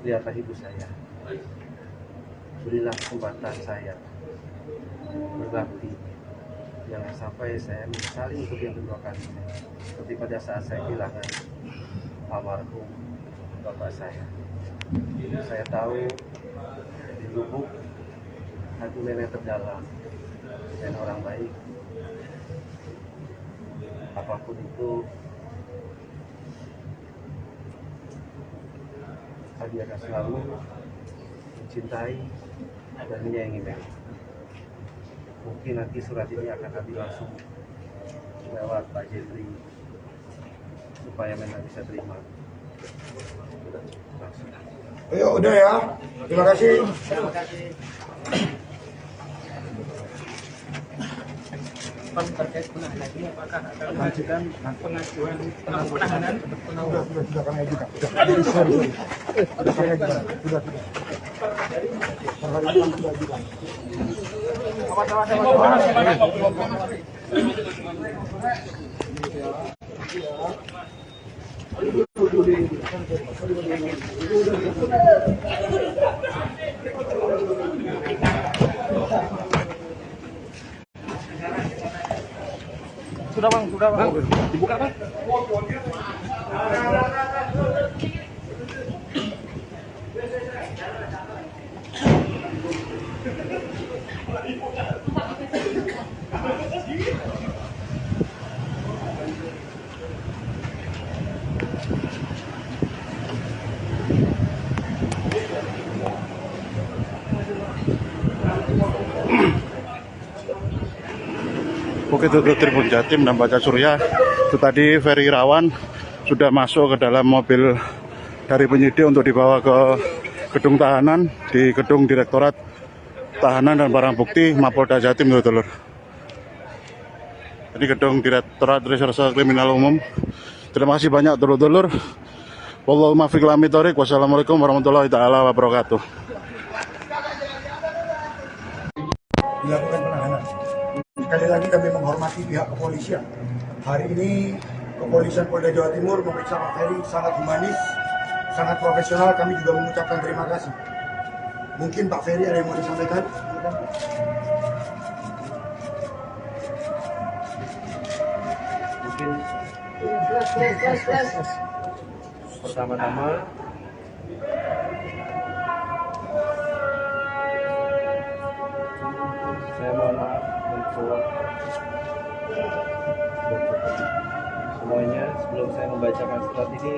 lihatlah ibu saya, berilah kesempatan saya berbakti, jangan sampai saya menyesali untuk yang kedua kali, seperti pada saat saya kehilangan almarhum bapak saya. Saya tahu di lubuk hati nenek terdalam, dan orang baik. Apapun itu, Abi akan selalu mencintai dan menyayangi Meli. Mungkin nanti surat ini akan Abi langsung lewat Pak Jeffrey supaya Meli bisa terima. Langsung. Ayo udah ya, terima kasih. Terkait penahanan ini apakah akan mengajukan pengajuan penahanan untuk penahanan? Sudah kami ajukan. Sudah kami ajukan. Sudah. Hari ini sudah ajukan. Sudah bang, dibuka bang. Oke, itu Tribun Jatim dan Baca Surya. Itu tadi Ferry Irawan sudah masuk ke dalam mobil dari penyidik untuk dibawa ke gedung tahanan di gedung Direktorat Tahanan dan Barang Bukti Mapolda Jatim, dulur. Ini gedung Direktorat Reserse Kriminal Umum. Terima kasih banyak, dulur-dulur. Wallahu muwaffiq ila aqwamit thoriq. Wassalamualaikum warahmatullahi taala wabarakatuh. Dilakukan penahanan. Sekali lagi kami menghormati pihak kepolisian. Hari ini kepolisian Polda Jawa Timur memeriksa Pak Ferry sangat humanis, sangat profesional. Kami juga mengucapkan terima kasih. Mungkin Pak Ferry ada yang mau disampaikan? Mungkin pertama-tama saya mohon maaf untuk semuanya. Sebelum saya membacakan surat ini,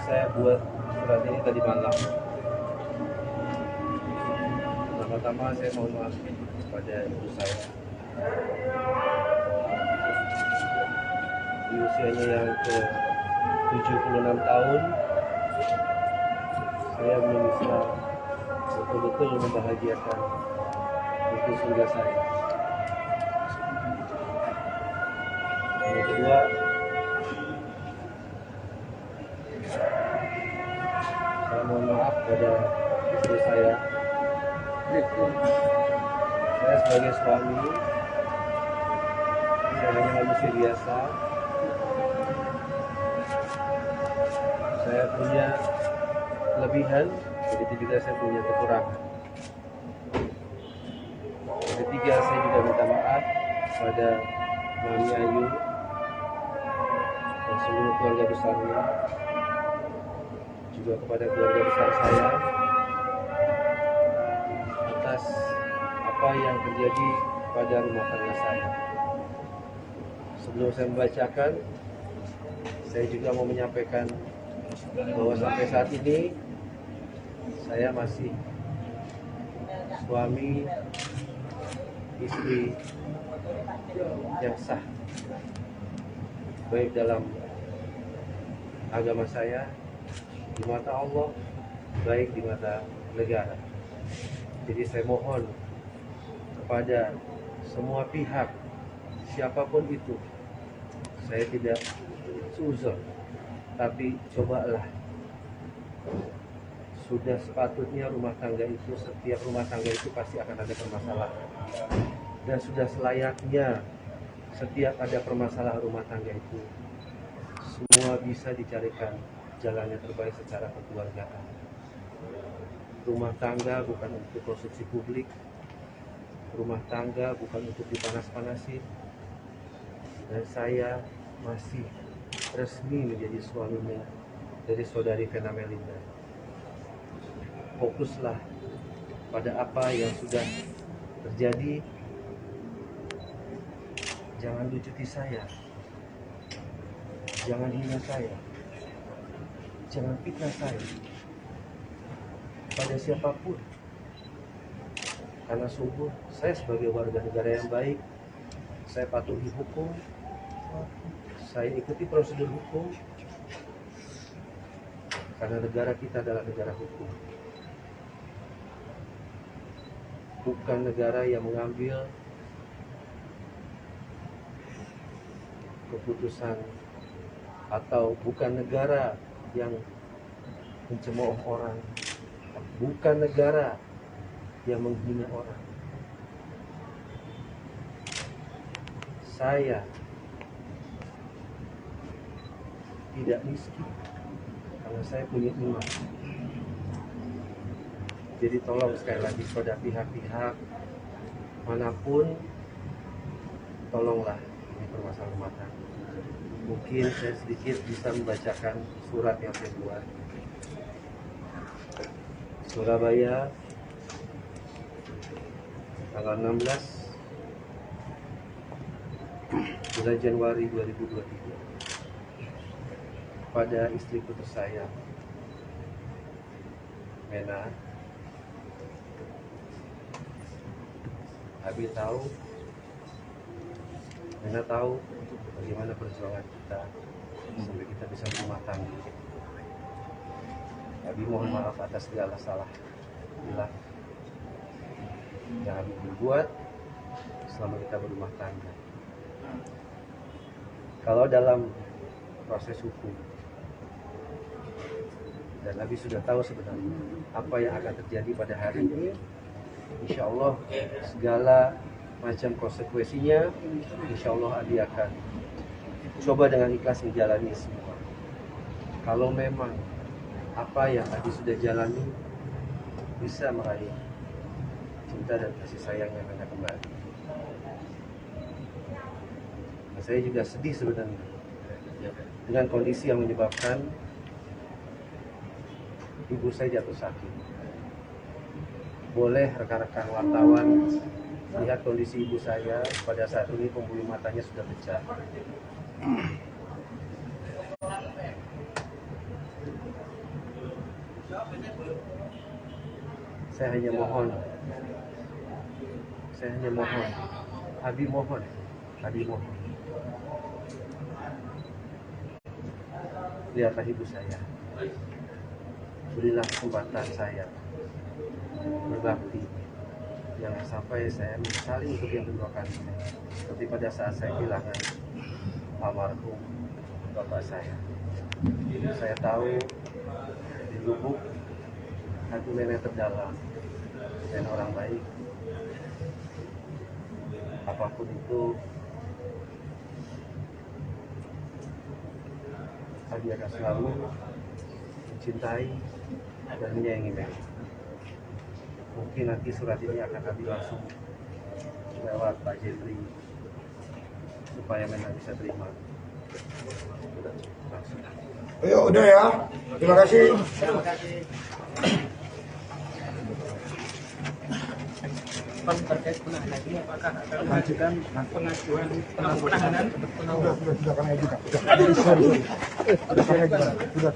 saya buat surat ini tadi malam. Pertama-tama saya mohon maaf kepada ibu saya. Di usianya yang ke 76 tahun, saya belum bisa betul-betul membahagiakan itu surga saya. Yang kedua, saya mohon maaf pada istri saya. Saya sebagai suami, saya hanya manusia biasa. Saya punya kelebihan, begitu juga saya punya kekurangan. Yang ketiga, saya juga minta maaf kepada Mami Ayu dan seluruh keluarga besarnya, juga kepada keluarga besar saya atas apa yang terjadi pada rumah tangga saya. Sebelum saya membacakan, saya juga mau menyampaikan bahwa sampai saat ini saya masih suami istri yang sah, baik dalam agama saya, di mata Allah, baik di mata negara. Jadi saya mohon kepada semua pihak, siapapun itu, saya tidak suzon, tapi cobalah. Sudah sepatutnya rumah tangga itu, setiap rumah tangga itu pasti akan ada permasalahan. Dan sudah selayaknya setiap ada permasalahan rumah tangga itu, semua bisa dicarikan jalan yang terbaik secara kekeluargaan. Rumah tangga bukan untuk konsumsi publik, rumah tangga bukan untuk dipanas-panasin, dan saya masih resmi menjadi suaminya dari saudari Vena Melinda. Fokuslah pada apa yang sudah terjadi. Jangan lucuti saya, jangan hina saya, jangan fitnah saya pada siapapun. Karena sungguh saya sebagai warga negara yang baik, saya patuhi hukum, saya ikuti prosedur hukum, karena negara kita adalah negara hukum. Bukan negara yang mengambil keputusan, atau bukan negara yang mencemooh orang, bukan negara yang menghina orang. Saya tidak miskin karena saya punya iman. Jadi tolong sekali lagi pada pihak-pihak manapun, tolonglah ini permasalahan rumah tangga. Mungkin saya sedikit bisa membacakan surat yang saya buat. Surabaya, tanggal 16 bulan Januari 2023, pada istriku tersayang Mena. Abi tahu, Mena tahu bagaimana perjuangan kita sampai kita bisa berumah tangga. Abi mohon maaf atas segala salah hilang yang Abi berbuat selama kita berumah tangga. Kalau dalam proses hukum, dan Abi sudah tahu sebenarnya apa yang akan terjadi pada hari ini, insya Allah segala macam konsekuensinya, insya Allah Abi akan coba dengan ikhlas menjalani semua. Kalau memang apa yang Abi sudah jalani bisa meraih cinta dan kasih sayang yang akan kembali. Nah, saya juga sedih sebenarnya dengan kondisi yang menyebabkan ibu saya jatuh sakit. Boleh rekan-rekan wartawan lihat kondisi ibu saya pada saat ini, pembuluh matanya sudah pecah. Saya hanya mohon, Abi mohon, lihatlah ibu saya, berilah kesempatan saya berbakti, jangan sampai saya menyesali untuk yang kedua kali, seperti pada saat saya kehilangan almarhum bapak saya. Saya tahu di lubuk hati nenek terdalam dan orang baik, apapun itu Abi akan selalu mencintai dan menyayangi Mena. Mungkin nanti surat ini akan Abi langsung lewat Pak Jeffrey supaya Mena bisa terima langsung. Ayo udah ya, terima kasih. Pan terkait penahanan ini apakah akan mengajukan pengajuan penahanan untuk penangguhan? Sudah kami ajukan. Sudah kami ajukan. Sudah.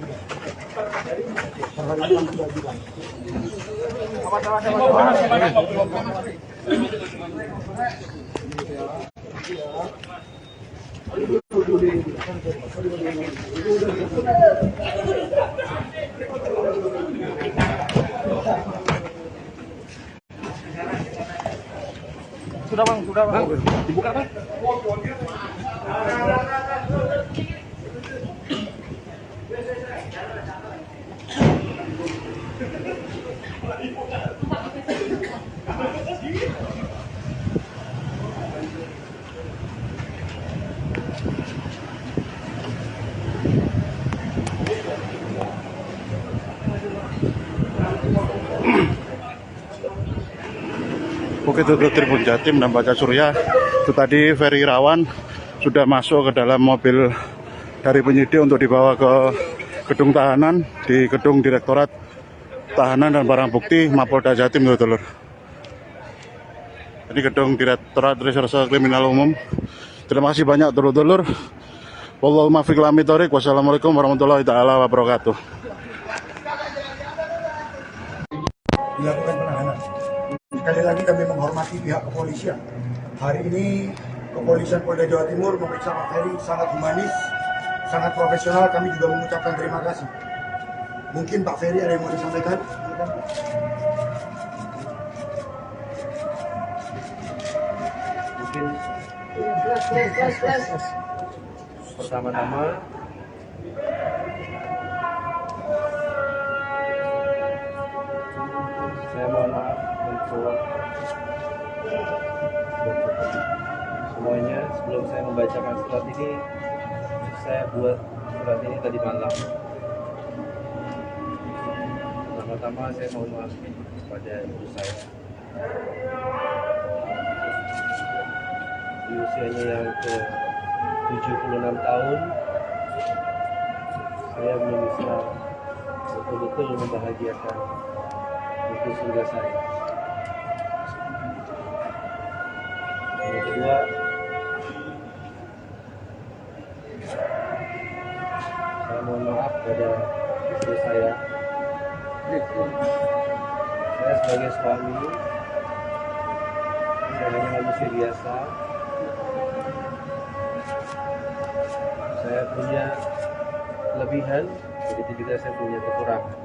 dibuka Pak. Dibuka Pak. Oke, itu Tribun Jatim dan Baca Surya. Itu tadi Ferry Irawan sudah masuk ke dalam mobil dari penyidik untuk dibawa ke gedung tahanan di gedung Direktorat Tahanan dan Barang Bukti Mapolda Jatim, dulur. Ini gedung Direktorat Reserse Kriminal Umum. Terima kasih banyak, dulur-dulur. Wallahul muwaffiq ila aqwamit thoriq. Wassalamualaikum warahmatullahi taala wabarakatuh. Dilakukan penahanan. Sekali lagi kami menghormati pihak kepolisian. Hari ini kepolisian Polda Jawa Timur memeriksa Pak Ferry sangat humanis, sangat profesional. Kami juga mengucapkan terima kasih. Mungkin Pak Ferry ada yang mau disampaikan? Mungkin pertama-tama saya mohon maaf untuk semuanya. Sebelum saya membacakan surat ini, saya buat surat ini tadi malam. Pertama-tama saya mohon maaf kepada ibu saya. Di usianya yang ke 76 tahun, saya belum bisa betul-betul membahagiakan ibu surga saya. Yang kedua, saya mohon maaf pada istri saya. Saya sebagai suami, saya hanya manusia biasa. Saya punya kelebihan, begitu juga saya punya kekurangan.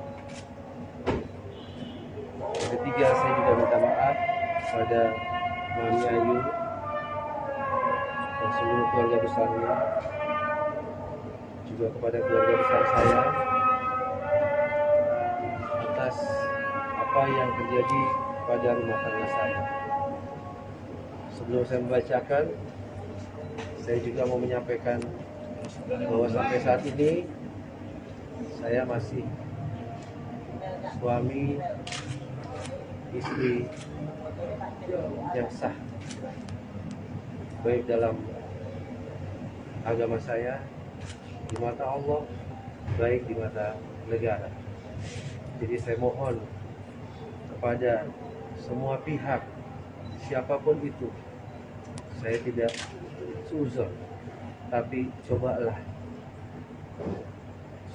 Yang ketiga, saya juga minta maaf pada Mami Ayu dan seluruh keluarga besarnya, juga kepada keluarga besar saya atas apa yang terjadi pada rumah tangga saya. Sebelum saya membacakan, saya juga mau menyampaikan bahwa sampai saat ini saya masih suami istri yang sah, baik dalam agama saya, di mata Allah, baik di mata negara. Jadi saya mohon kepada semua pihak, siapapun itu, saya tidak suzon, tapi cobalah.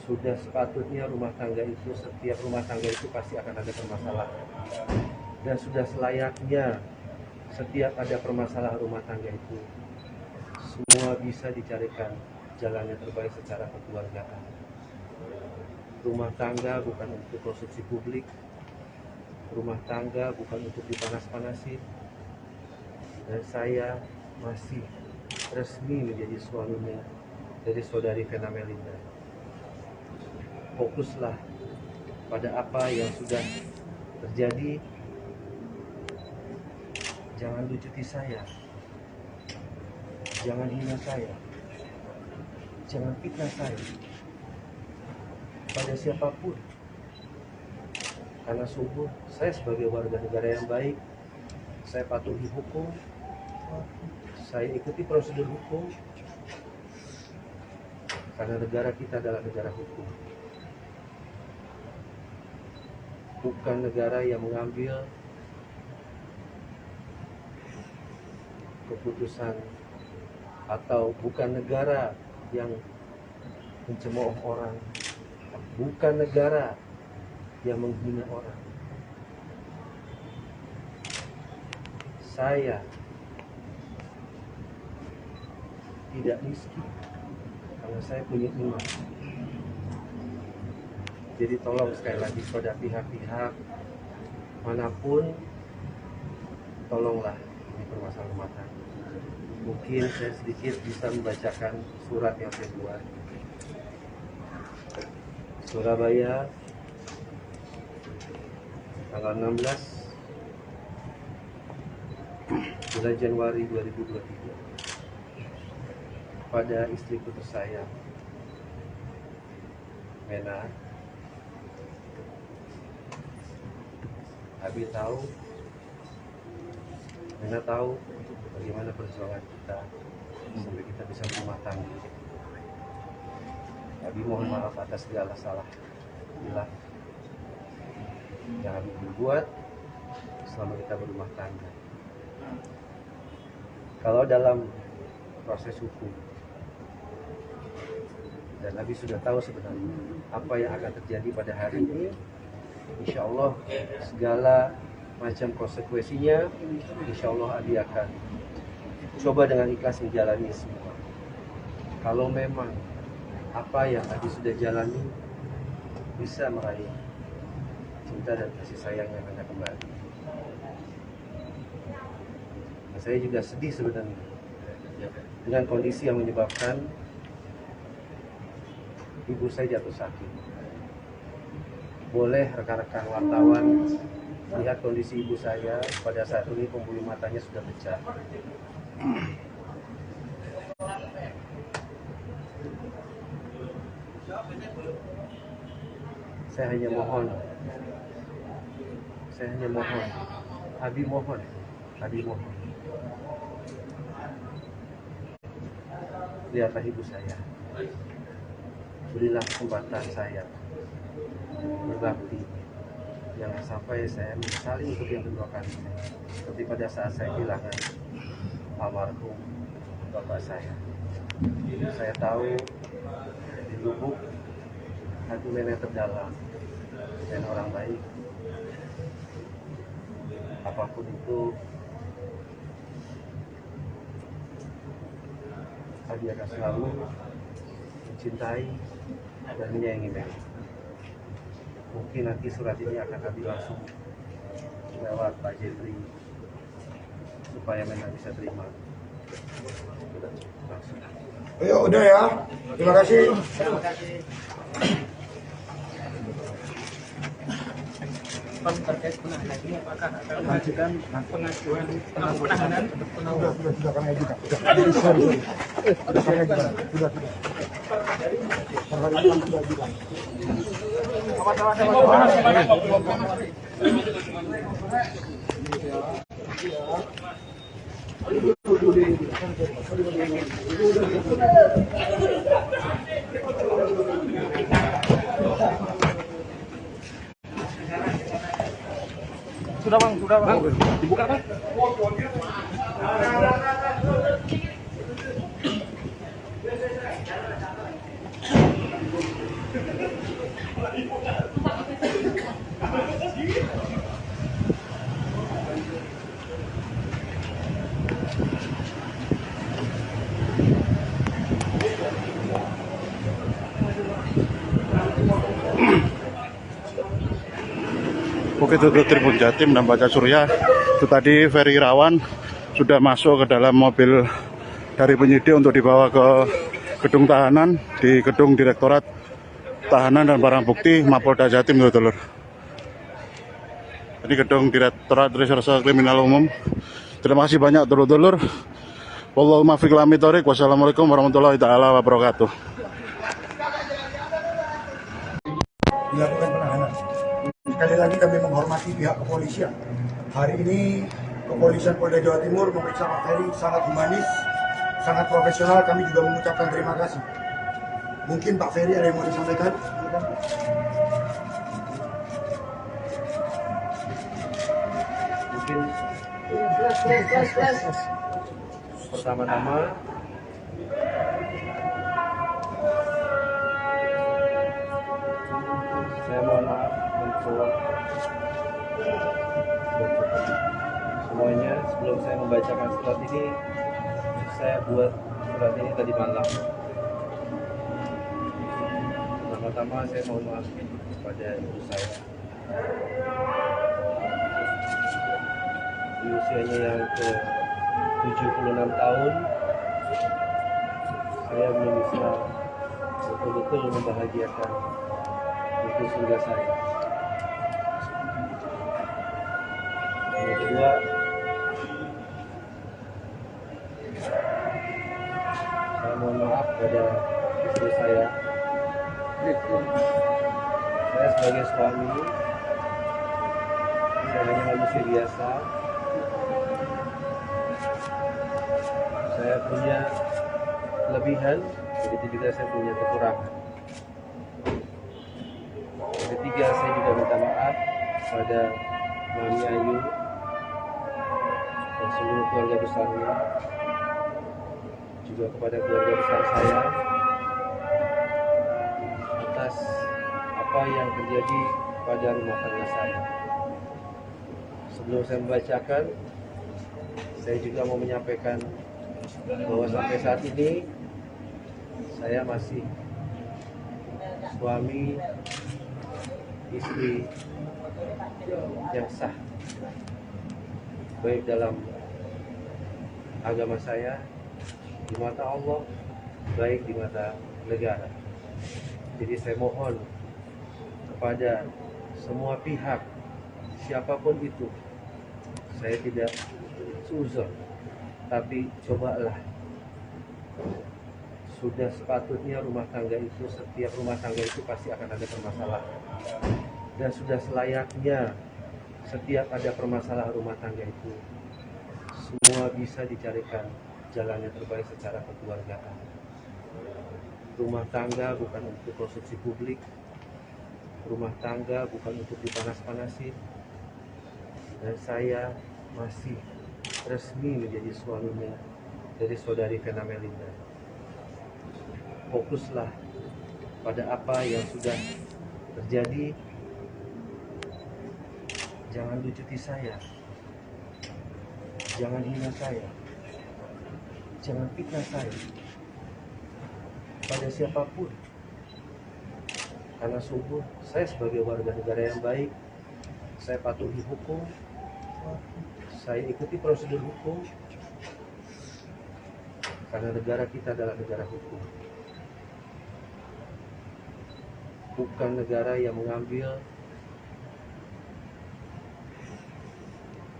Sudah sepatutnya rumah tangga itu, setiap rumah tangga itu pasti akan ada permasalahan. Dan sudah selayaknya setiap ada permasalahan rumah tangga itu, semua bisa dicarikan jalan yang terbaik secara kekeluargaan. Rumah tangga bukan untuk konsumsi publik. Rumah tangga bukan untuk dipanas-panasin. Dan saya masih resmi menjadi suaminya dari saudari Vena Melinda. Fokuslah pada apa yang sudah terjadi. Jangan lucuti saya, jangan hina saya, jangan fitnah saya pada siapapun. Karena sungguh saya sebagai warga negara yang baik, saya patuhi hukum, saya ikuti prosedur hukum, karena negara kita adalah negara hukum. Bukan negara yang mengambil keputusan, atau bukan negara yang mencemooh orang, bukan negara yang menghina orang. Saya tidak miskin karena saya punya iman. Jadi tolong sekali lagi pada pihak-pihak manapun, tolonglah ini permasalahan rumah tangga. Mungkin saya sedikit bisa membacakan surat yang saya buat. Surabaya, tanggal 16 bulan Januari 2023. Pada istriku tersayang, Mena, Abi tahu, Mena tahu bagaimana perjuangan kita sampai kita bisa berumah tangga. Abi mohon maaf atas segala salah hilang yang Abi berbuat selama kita berumah tangga. Kalau dalam proses hukum, dan Abi sudah tahu sebenarnya apa yang akan terjadi pada hari ini, insya Allah segala macam konsekuensinya, insya Allah Abi akan coba dengan ikhlas menjalani semua. Kalau memang apa yang Abi sudah jalani bisa meraih cinta dan kasih sayang yang Anda kembali. Nah, saya juga sedih sebenarnya dengan kondisi yang menyebabkan ibu saya jatuh sakit. Boleh rekan-rekan wartawan lihat kondisi ibu saya pada saat ini, pembuluh matanya sudah pecah. Saya hanya mohon, Abi mohon, lihatlah ibu saya, berilah kesempatan saya berbakti, jangan sampai saya menyesali untuk yang kedua kali, seperti pada saat saya kehilangan almarhum bapak saya. Saya tahu di lubuk hati Mena terdalam dan orang baik. Apapun itu, Abi akan selalu mencintai dan menyayangi Mena. Mungkin nanti surat ini akan Abi langsung lewat Pak Jeffrey supaya Mena bisa terima. Langsung. Ayo, udah ya. Terima kasih. Terkait penahanan ini apakah akan mengajukan pengajuan penahanan? Sudah kami ajukan. Sudah kami ajukan. Sudah. Hari ini sudah ajukan. Sudah bang, dibuka bang. Oke, itu Tribun Jatim dan Baca Surya. Itu tadi Ferry Irawan sudah masuk ke dalam mobil dari penyidik untuk dibawa ke gedung tahanan di gedung Direktorat Tahanan dan Barang Bukti Mapolda Jatim, dulur. Ini gedung Direktorat Reserse Kriminal Umum. Terima kasih banyak, dulur-dulur. Wallahu muwaffiq ila aqwamit thoriq. Wassalamualaikum warahmatullahi taala wabarakatuh. Dilakukan penahanan. Sekali lagi kami menghormati pihak kepolisian. Hari ini kepolisian Polda Jawa Timur memeriksa Pak Ferry sangat humanis, sangat profesional. Kami juga mengucapkan terima kasih. Mungkin Pak Ferry ada yang mau disampaikan? Mungkin pertama-tama saya mohon maaf untuk semuanya. Sebelum saya membacakan surat ini, saya buat surat ini tadi malam. Pertama-tama saya mohon maaf kepada ibu saya di usianya yang ke 76 tahun saya belum bisa betul-betul membahagiakan itu surga saya. Yang kedua, saya mohon maaf pada istri saya. Saya sebagai suami, saya hanya manusia biasa. Saya punya kelebihan, begitu juga saya punya kekurangan. Yang ketiga, saya juga minta maaf pada Mami Ayu dan seluruh keluarga besarnya, juga kepada keluarga besar saya atas apa yang terjadi pada rumah tangga saya. Sebelum saya membacakan, saya juga mau menyampaikan bahwa sampai saat ini saya masih suami istri yang sah, baik dalam agama saya, di mata Allah, baik di mata negara. Jadi saya mohon kepada semua pihak, siapapun itu, saya tidak seuzon, tapi cobalah, sudah sepatutnya rumah tangga itu, setiap rumah tangga itu pasti akan ada permasalahan, dan sudah selayaknya setiap ada permasalahan rumah tangga itu semua bisa dicarikan jalan yang terbaik secara kekeluargaan. Rumah tangga bukan untuk konsumsi publik, rumah tangga bukan untuk dipanas-panasin, dan saya masih resmi menjadi suaminya dari saudari Vena Melinda. Fokuslah pada apa yang sudah terjadi. Jangan lucuti saya, jangan hina saya, jangan fitnah saya pada siapapun. Karena sungguh saya sebagai warga negara yang baik, saya patuhi hukum, saya ikuti prosedur hukum, karena negara kita adalah negara hukum, bukan negara yang mengambil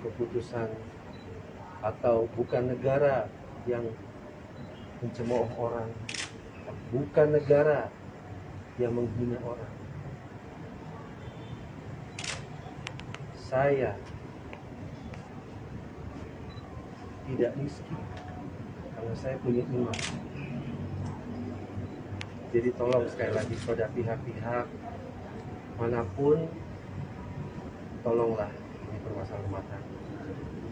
keputusan, atau bukan negara yang mencemooh orang, bukan negara yang menghina orang. Saya tidak miskin karena saya punya iman. Jadi tolong sekali lagi pada pihak-pihak manapun, tolonglah ini permasalahan rumah tangga.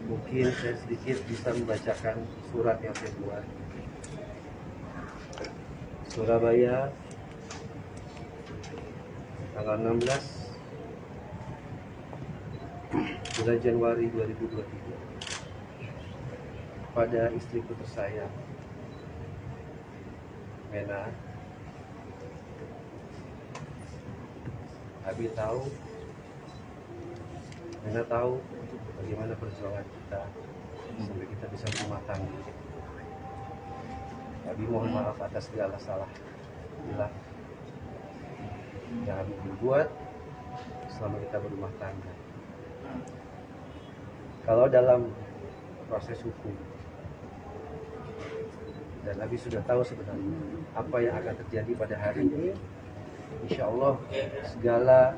Mungkin saya sedikit bisa membacakan surat yang saya buat. Surabaya, tanggal 16 bulan Januari 2023, pada istriku tersayang Mena. Abi tahu, Mena tahu bagaimana perjuangan kita sampai kita bisa berumah tangga. Abi mohon maaf atas segala salah hilang yang Abi berbuat selama kita berumah tangga. Kalau dalam proses hukum, dan Abi sudah tahu sebenarnya apa yang akan terjadi pada hari ini, insya Allah segala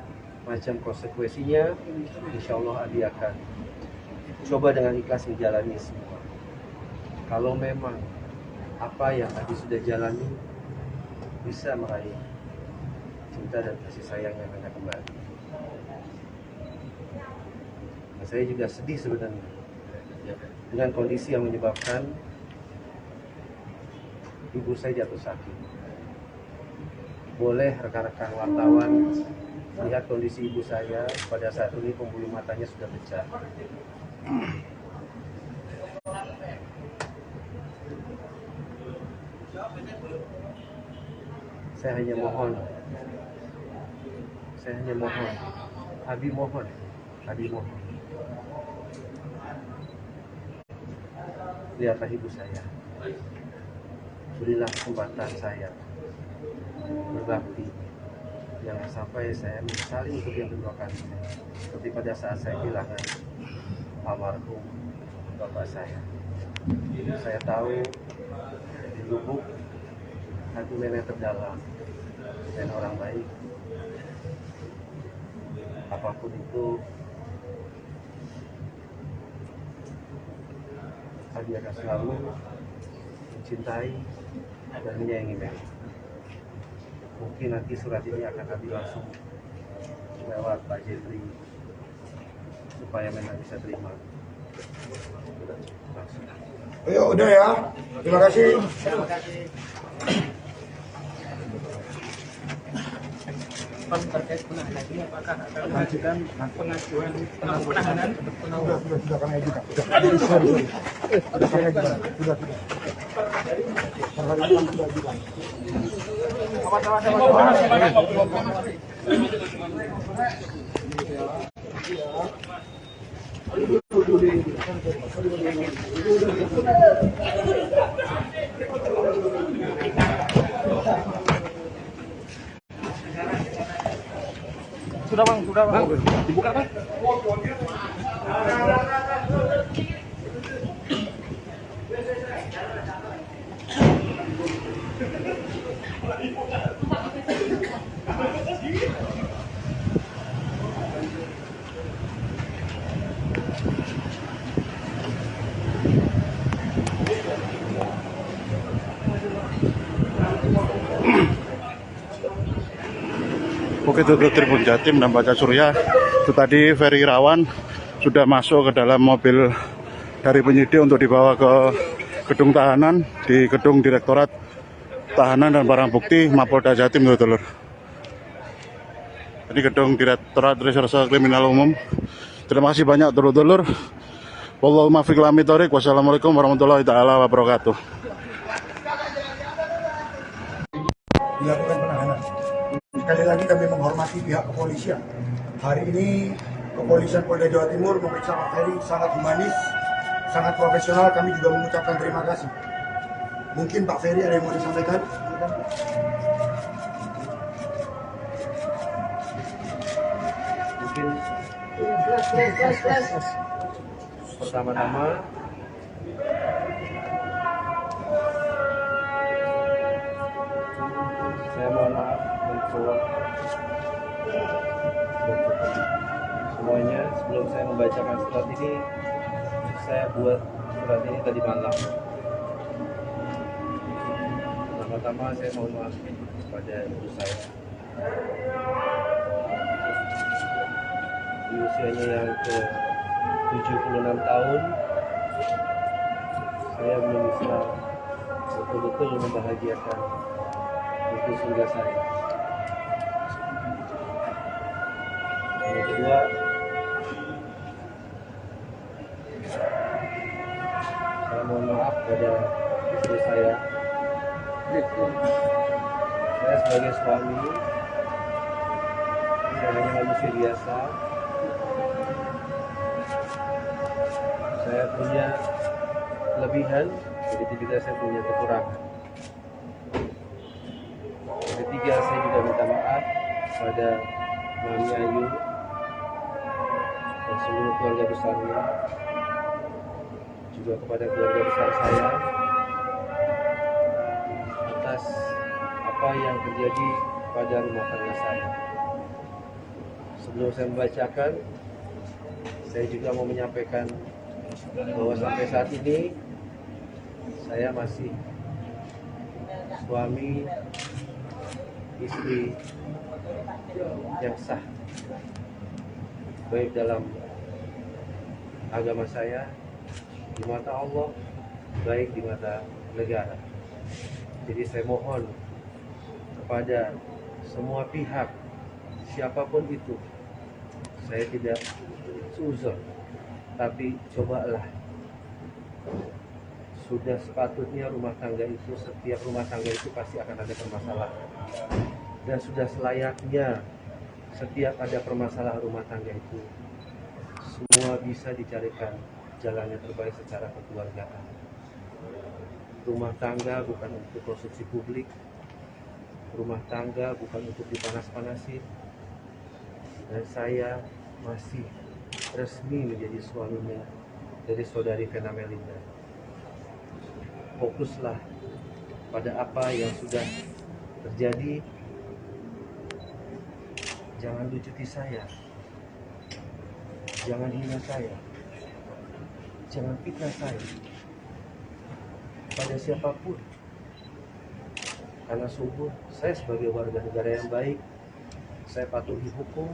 macam konsekuensinya, insya Allah Abi akan coba dengan ikhlas menjalani semua. Kalau memang apa yang Abi sudah jalani bisa meraih cinta dan kasih sayang yang Anda kembali. Nah, saya juga sedih sebenarnya dengan kondisi yang menyebabkan ibu saya jatuh sakit. Boleh rekan-rekan wartawan lihat kondisi ibu saya pada saat ini, pembuluh matanya sudah pecah. Saya hanya mohon, Abi mohon, lihatlah ibu saya, berilah kesempatan saya berbakti, jangan sampai saya menyesali untuk yang kedua kali. Seperti pada saat saya kehilangan almarhum bapak saya. Saya tahu di lubuk hati nenek terdalam dan orang baik. Apapun itu, Adi akan selalu mencintai dan menyayangi Mary. Mungkin nanti surat ini akan Adi langsung lewat Pak Jeffrey supaya Mary bisa terima. Langsung. Ayo udah ya. Terima kasih. Terkait penahanan ini apakah akan mengajukan pengajuan penahanan untuk penahanan? Sudah kami ajukan. Sorry. Sudah kami ajukan. Sudah. Perhari kami sudah ajukan. Sudah bang, dibuka bang. Oke, itu Tribun Jatim dan Baca Surya. Itu tadi Ferry Irawan sudah masuk ke dalam mobil dari penyidik untuk dibawa ke gedung tahanan di gedung Direktorat Tahanan dan Barang Bukti Mapolda Jatim, dulur. Ini gedung Direktorat Reserse Kriminal Umum. Terima kasih banyak, dulur-dulur. Wallahu muwaffiq ila aqwamit thoriq. Wassalamualaikum warahmatullahi taala wabarakatuh. Dilakukan penahanan. Sekali lagi kami menghormati pihak kepolisian. Hari ini kepolisian Polda Jawa Timur memeriksa Pak Ferry sangat humanis, sangat profesional. Kami juga mengucapkan terima kasih. Mungkin Pak Ferry ada yang mau disampaikan? Mungkin pertama-tama saya mohon maaf untuk semuanya. Sebelum saya membacakan surat ini, saya buat surat ini tadi malam. Pertama-tama saya mohon maaf kepada ibu saya. Di usianya yang ke 76 tahun, saya belum bisa betul-betul membahagiakan ibu surga saya. Yang kedua, saya mohon maaf pada istri saya. Saya sebagai suami, saya hanya manusia biasa. Saya punya kelebihan, begitu juga saya punya kekurangan. Ketiga, saya juga minta maaf pada Mami Ayu dan seluruh keluarga besarnya, juga kepada keluarga besar saya atas apa yang terjadi pada rumah tangga saya. Sebelum saya membacakan, saya juga mau menyampaikan bahwa sampai saat ini saya masih suami istri yang sah, baik dalam agama saya, di mata Allah, baik di mata negara. Jadi saya mohon kepada semua pihak, siapapun itu, saya tidak seuzon, tapi cobalah. Sudah sepatutnya rumah tangga itu, setiap rumah tangga itu pasti akan ada permasalahan. Dan sudah selayaknya setiap ada permasalahan rumah tangga itu, semua bisa dicarikan jalan yang terbaik secara kekeluargaan. Rumah tangga bukan untuk konsumsi publik. Rumah tangga bukan untuk dipanas-panasin. Dan saya masih resmi menjadi suaminya dari saudari Vena Melinda. Fokuslah pada apa yang sudah terjadi. Jangan lucuti saya. Jangan hina saya. Jangan fitnah saya pada siapapun. Karena sungguh saya sebagai warga negara yang baik, saya patuhi hukum,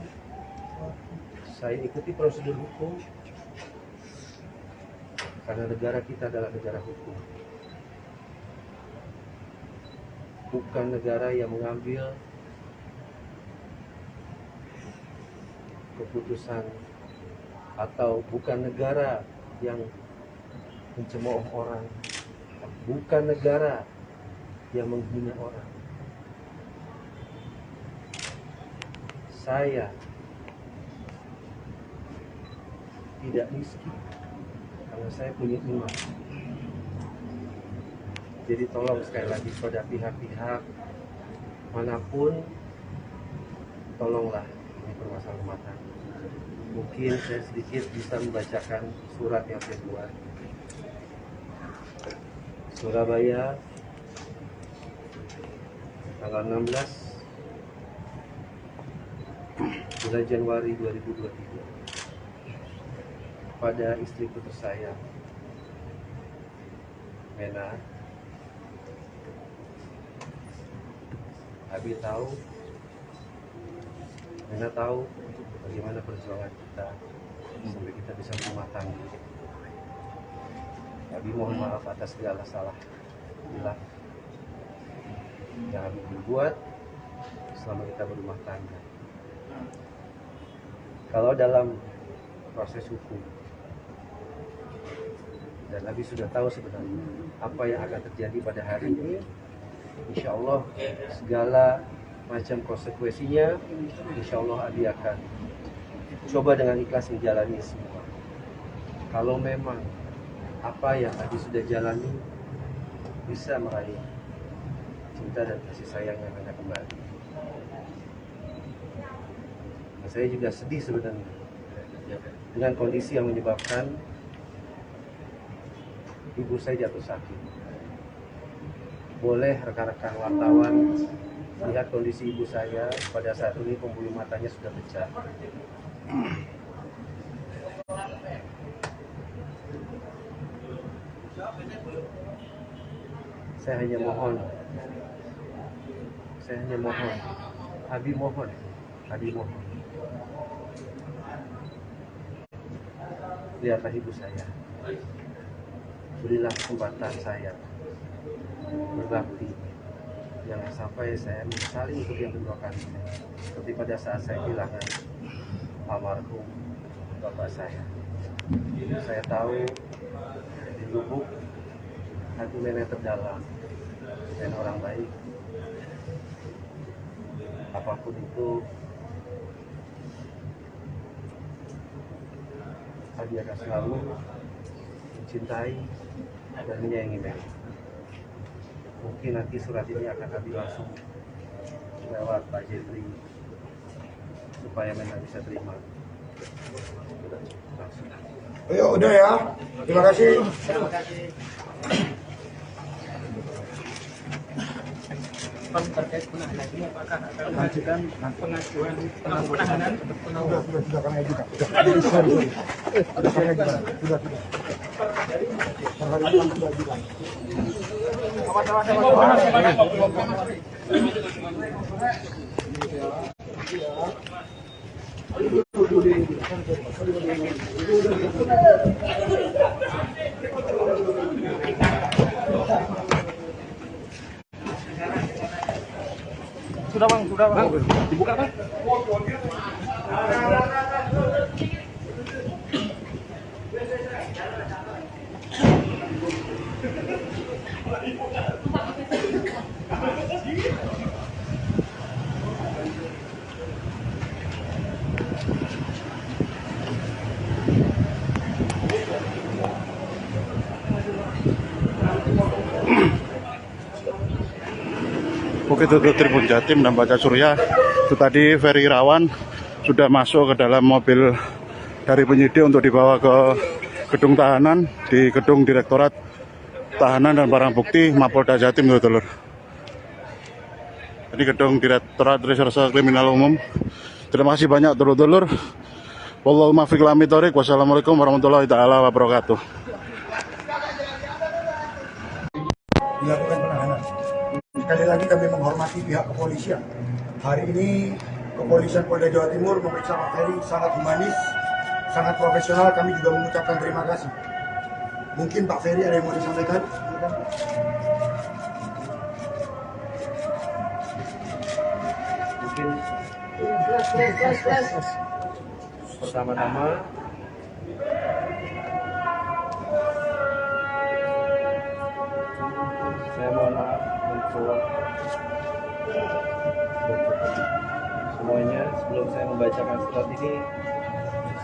saya ikuti prosedur hukum, karena negara kita adalah negara hukum. Bukan negara yang mengambil keputusan, atau bukan negara yang mencemooh orang, bukan negara yang menghina orang. Saya tidak miskin karena saya punya iman. Jadi tolong sekali lagi pada pihak-pihak manapun, tolonglah ini permasalahan rumah tangga. Mungkin saya sedikit bisa membacakan surat yang saya buat. Surabaya, tanggal 16 bulan Januari 2023, pada istriku tersayang Mena. Abi tahu, Mena tahu bagaimana perjuangan kita sampai kita bisa berumah tangga. Abi mohon maaf atas segala salah hilang yang Abi berbuat selama kita berumah tangga. Kalau dalam proses hukum, dan Abi sudah tahu sebenarnya apa yang akan terjadi pada hari ini, insya Allah segala macam konsekuensinya, insya Allah Abi akan coba dengan ikhlas menjalani semua. Kalau memang apa yang Abi sudah jalani bisa meraih cinta dan kasih sayang yang Anda kembali. Dan saya juga sedih sebenarnya dengan kondisi yang menyebabkan ibu saya jatuh sakit. Boleh rekan-rekan wartawan lihat kondisi ibu saya pada saat ini, pembuluh matanya sudah pecah. Saya hanya mohon, Abi mohon, lihatlah ibu saya, berilah kesempatan saya berbakti, jangan sampai saya menyesali untuk yang kedua kali, seperti pada saat saya kehilangan almarhum bapak saya. Saya tahu di lubuk hati Mena terdalam dan orang baik. Apapun itu, Abi akan selalu mencintai dan menyayangi Mena. Mungkin nanti surat ini akan Abi langsung lewat Pak Jeffrey supaya Mena bisa terima. Langsung. Ayo, udah ya. Terima kasih. Terkait penahanan ini apakah akan mengajukan pengajuan penahanan? Sudah kami ajukan. Sudah kami ajukan. Sudah. Hari ini sudah ajukan. Sudah bang, dibuka bang. Bukit Tutup Tribun Jatim dan Baca Surya. Itu tadi Ferry Irawan sudah masuk ke dalam mobil dari penyidik untuk dibawa ke gedung tahanan di gedung Direktorat Tahanan dan Barang Bukti Mapolda Jatim, Dulur. Ini gedung Direktorat Reserse Kriminal Umum. Terima kasih banyak, dulur-dulur. Wallahu muwaffiq ila aqwamit thoriq. Wassalamualaikum warahmatullahi taala wabarakatuh. Dilakukan penahanan. Sekali lagi kami menghormati pihak kepolisian. Hari ini kepolisian Polda Jawa Timur memeriksa Pak Ferry sangat humanis, sangat profesional. Kami juga mengucapkan terima kasih. Mungkin Pak Ferry ada yang mau disampaikan? Mungkin pertama-tama saya mohon maaf untuk semuanya. Sebelum saya membacakan surat ini,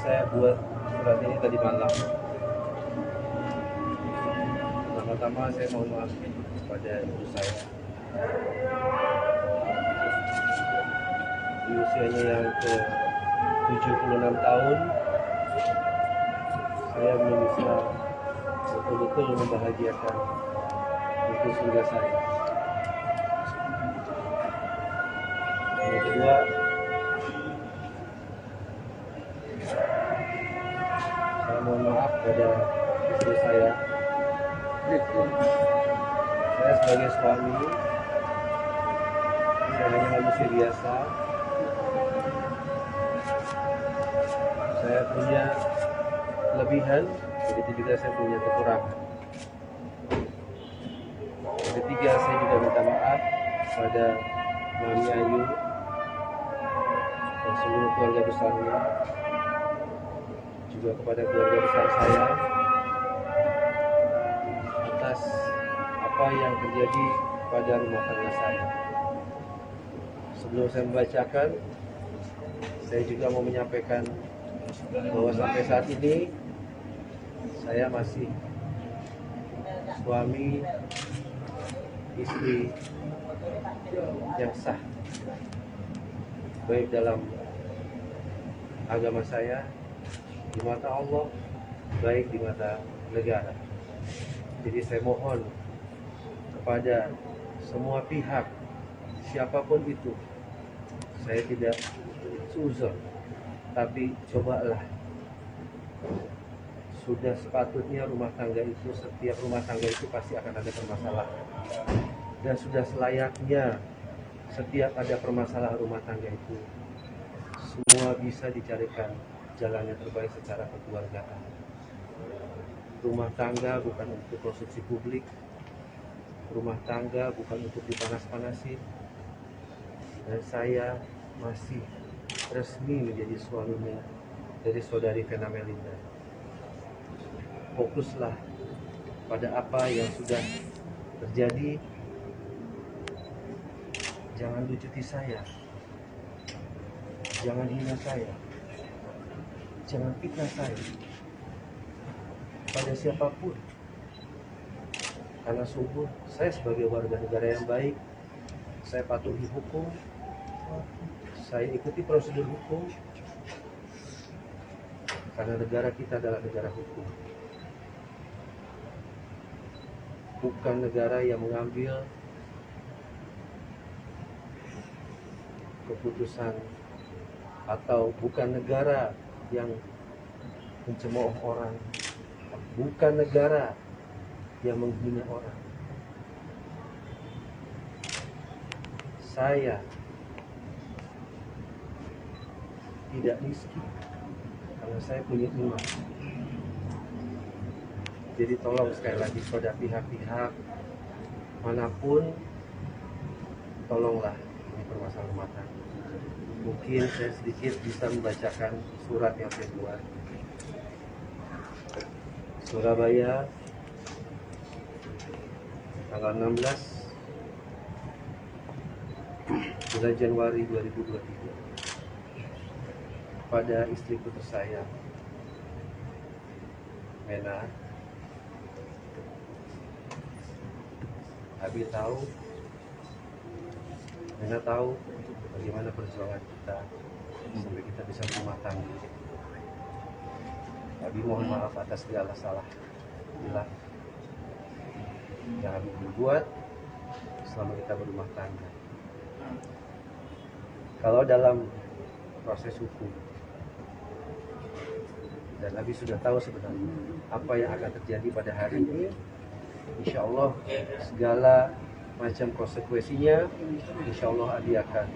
saya buat surat ini tadi malam. Pertama-tama saya mohon maaf kepada ibu saya. Di usianya yang ke 76 tahun, saya belum bisa betul-betul membahagiakan ibu surga saya. Yang kedua, saya mohon maaf pada istri saya. Saya sebagai suami tidak hanya manusia biasa, saya punya kelebihan, begitu juga saya punya kekurangan. Yang ketiga, saya juga minta maaf pada Mami Ayu dan seluruh keluarga besarnya, juga kepada keluarga besar saya atas apa yang terjadi pada rumah tangga saya. Sebelum saya membacakan, saya juga mau menyampaikan bahwa sampai saat ini saya masih suami istri yang sah, baik dalam agama saya, di mata Allah, baik di mata negara. Jadi saya mohon kepada semua pihak, siapapun itu, saya tidak seuzon, tapi cobalah, sudah sepatutnya rumah tangga itu, setiap rumah tangga itu pasti akan ada permasalahan, dan sudah selayaknya setiap ada permasalahan rumah tangga itu semua bisa dicarikan jalan yang terbaik secara kekeluargaan. Rumah tangga bukan untuk konsumsi publik, rumah tangga bukan untuk dipanas-panasin, dan saya masih resmi menjadi suaminya dari saudari Vena Melinda. Fokuslah pada apa yang sudah terjadi. Jangan lucuti saya, jangan hina saya, jangan fitnah saya pada siapapun. Karena sungguh saya sebagai warga negara yang baik, saya patuhi hukum, saya ikuti prosedur hukum, karena negara kita adalah negara hukum, bukan negara yang mengambil keputusan, atau bukan negara yang mencemooh orang, bukan negara yang menghina orang. Saya tidak miskin karena saya punya iman. Jadi tolong sekali lagi pada pihak-pihak manapun, tolonglah ini permasalahan rumah tangga. Mungkin saya sedikit bisa membacakan surat yang saya buat. Surabaya, tanggal 16 bulan Januari 2023, pada istriku tersayang Mena. Abi tahu Rena tahu bagaimana perjuangan kita sampai kita bisa berumah tangga. Abi mohon maaf atas segala salah hilang yang Abi berbuat selama kita berumah tangga. Kalau dalam proses hukum, dan Abi sudah tahu sebenarnya apa yang akan terjadi pada hari ini, insya Allah segala macam konsekuensinya, insya Allah Abi akan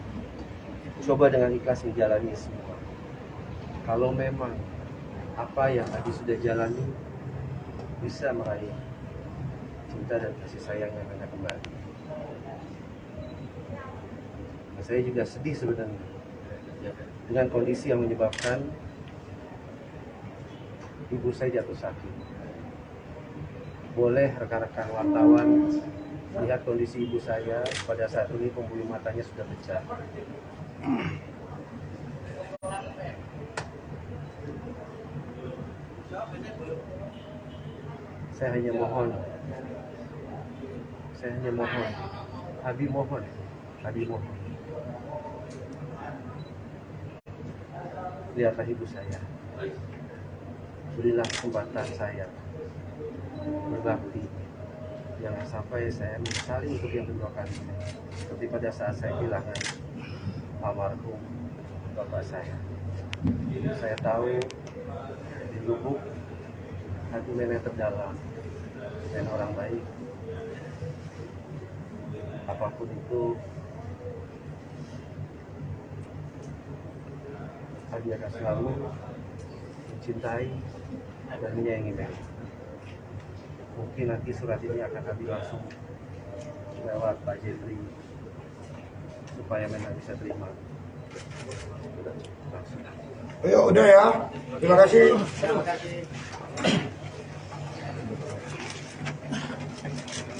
coba dengan ikhlas menjalani semua. Kalau memang apa yang Abi sudah jalani bisa meraih cinta dan kasih sayang yang Anda kembali. Nah, saya juga sedih sebenarnya dengan kondisi yang menyebabkan ibu saya jatuh sakit. Boleh rekan-rekan wartawan lihat kondisi ibu saya pada saat ini, pembuluh matanya sudah pecah. Saya hanya mohon, Abi mohon, lihatlah ibu saya, berilah kesempatan saya berbakti, jangan sampai saya menyesali untuk yang kedua kali, seperti pada saat saya kehilangan almarhum bapak saya. Saya tahu di lubuk hati nenek terdalam, dan orang baik. Apapun itu, Abi akan selalu mencintai dan menyayangi nenek. Mungkin nanti surat ini akan Abi langsung lewat Pak Jeffrey supaya nenek bisa terima. Langsung. Ayo udah ya, terima kasih.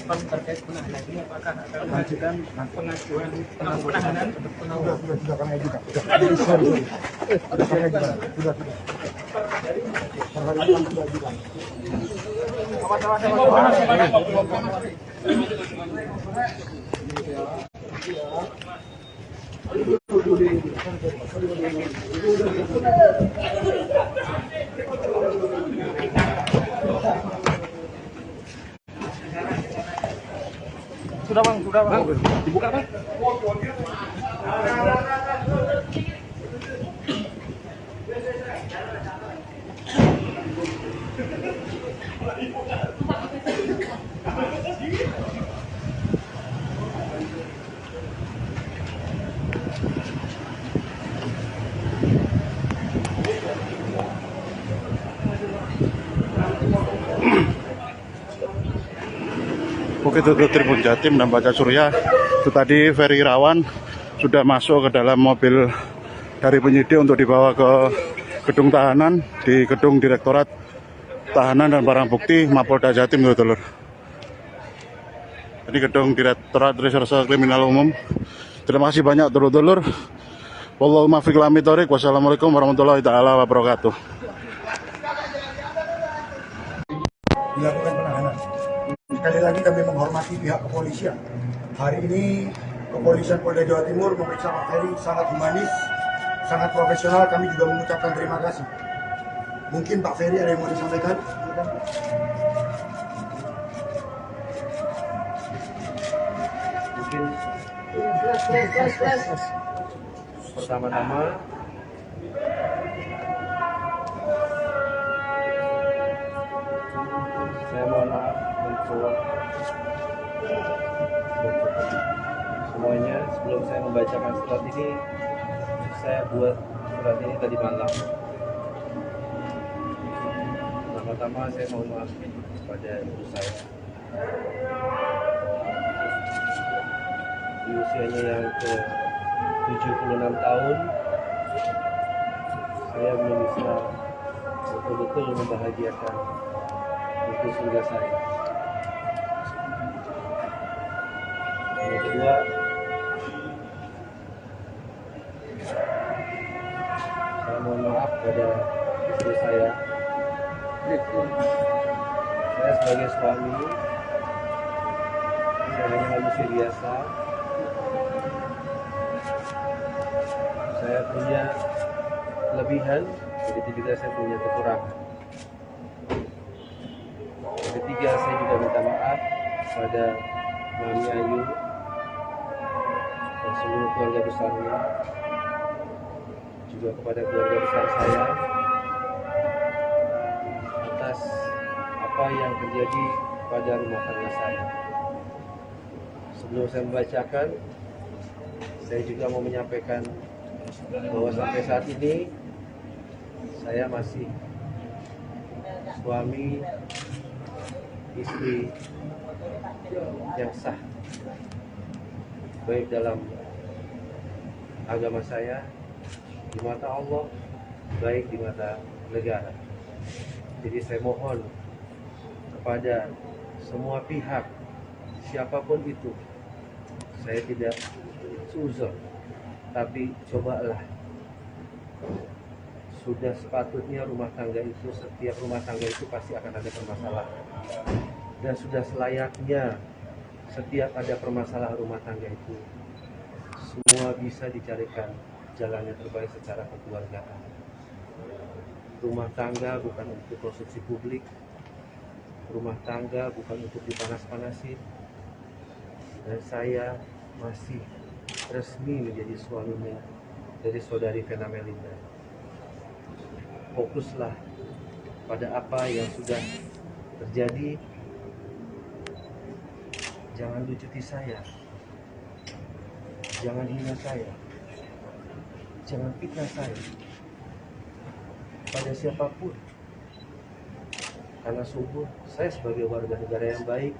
Terkait penahanan ini apakah akan mengajukan pengajuan penahanan untuk penangguhan? Sudah kami ajukan. Sudah kami ajukan. Sudah. Sudah bang, dibuka bang. Oke, itu Tribun Jatim dan Baca Surya. Itu tadi Ferry Irawan sudah masuk ke dalam mobil dari penyidik untuk dibawa ke gedung tahanan di gedung Direktorat Tahanan dan Barang Bukti Mapolda Jatim, dulur. Ini gedung Direktorat Reserse Kriminal Umum. Terima kasih banyak, dulur-dulur. Wallahu muwaffiq ila aqwamit thoriq. Wassalamualaikum warahmatullahi taala wabarakatuh. Dilakukan penahanan. Sekali lagi kami menghormati pihak kepolisian. Hari ini kepolisian Polda Jawa Timur memeriksa Pak Ferry sangat humanis, sangat profesional. Kami juga mengucapkan terima kasih. Mungkin Pak Ferry ada yang mau disampaikan? Mungkin pertama-tama saya mohon maaf untuk semuanya. Sebelum saya membacakan surat ini, saya buat surat ini tadi malam. Pertama-tama saya mohon maaf kepada ibu saya. Di usianya yang ke 76 tahun, saya belum bisa betul-betul membahagiakan ibu surga saya. Yang kedua, saya mohon maaf pada istri saya. Saya sebagai suami, saya hanya manusia biasa punya kelebihan, begitu juga saya punya kekurangan. Yang ketiga, saya juga minta maaf kepada Mami Ayu dan seluruh keluarga besarnya, juga kepada keluarga besar saya atas apa yang terjadi pada rumah tangga saya. Sebelum saya membacakan, saya juga mau menyampaikan bahwa sampai saat ini saya masih suami istri yang sah, baik dalam agama saya, di mata Allah, baik di mata negara. Jadi saya mohon kepada semua pihak, siapapun itu, saya tidak suzon, tapi cobalah, sudah sepatutnya rumah tangga itu, setiap rumah tangga itu pasti akan ada permasalahan, dan sudah selayaknya setiap ada permasalahan rumah tangga itu semua bisa dicarikan jalan yang terbaik secara kekeluargaan. Rumah tangga bukan untuk konsumsi publik, rumah tangga bukan untuk dipanas-panasin, dan saya masih resmi menjadi suaminya dari saudari Vena Melinda. Fokuslah pada apa yang sudah terjadi, jangan lucuti saya, jangan hina saya, jangan fitnah saya pada siapapun, karena sungguh saya sebagai warga negara yang baik,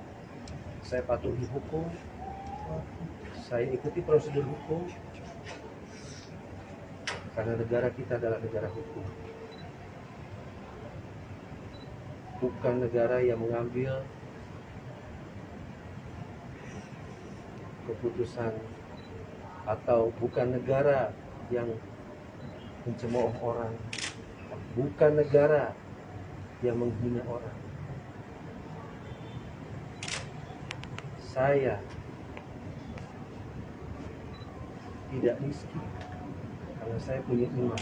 saya patuhi hukum, saya ikuti prosedur hukum, karena negara kita adalah negara hukum, bukan negara yang mengambil keputusan, atau bukan negara yang mencemooh orang, bukan negara yang menghina orang. Saya tidak miskin karena saya punya iman.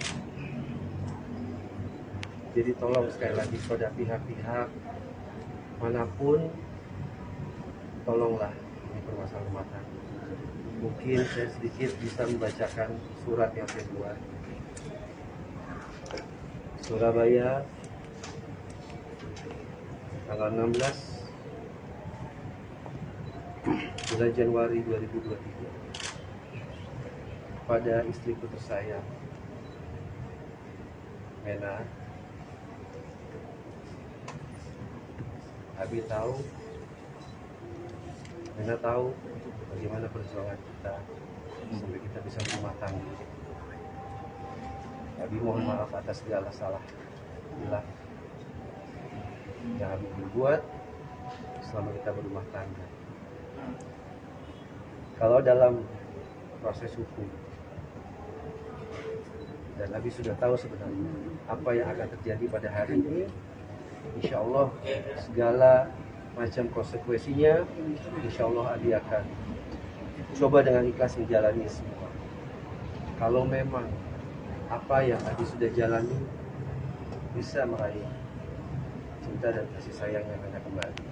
Jadi tolong sekali lagi pada pihak-pihak manapun, tolonglah ini permasalahan rumah tangga. Mungkin saya sedikit bisa membacakan surat yang saya buat. Surabaya, tanggal 16 bulan Januari 2023, pada istriku tersayang Mena. Abi tahu, Mena tahu bagaimana perjuangan kita sampai kita bisa berumah tangga. Abi mohon maaf atas segala salah hilang yang Abi berbuat selama kita berumah tangga. Kalau dalam proses hukum, dan Abi sudah tahu sebenarnya apa yang akan terjadi pada hari ini, insya Allah segala macam konsekuensinya, insya Allah Abi akan coba dengan ikhlas menjalani semua. Kalau memang apa yang Abi sudah jalani bisa meraih cinta dan kasih sayang yang Mena kembali.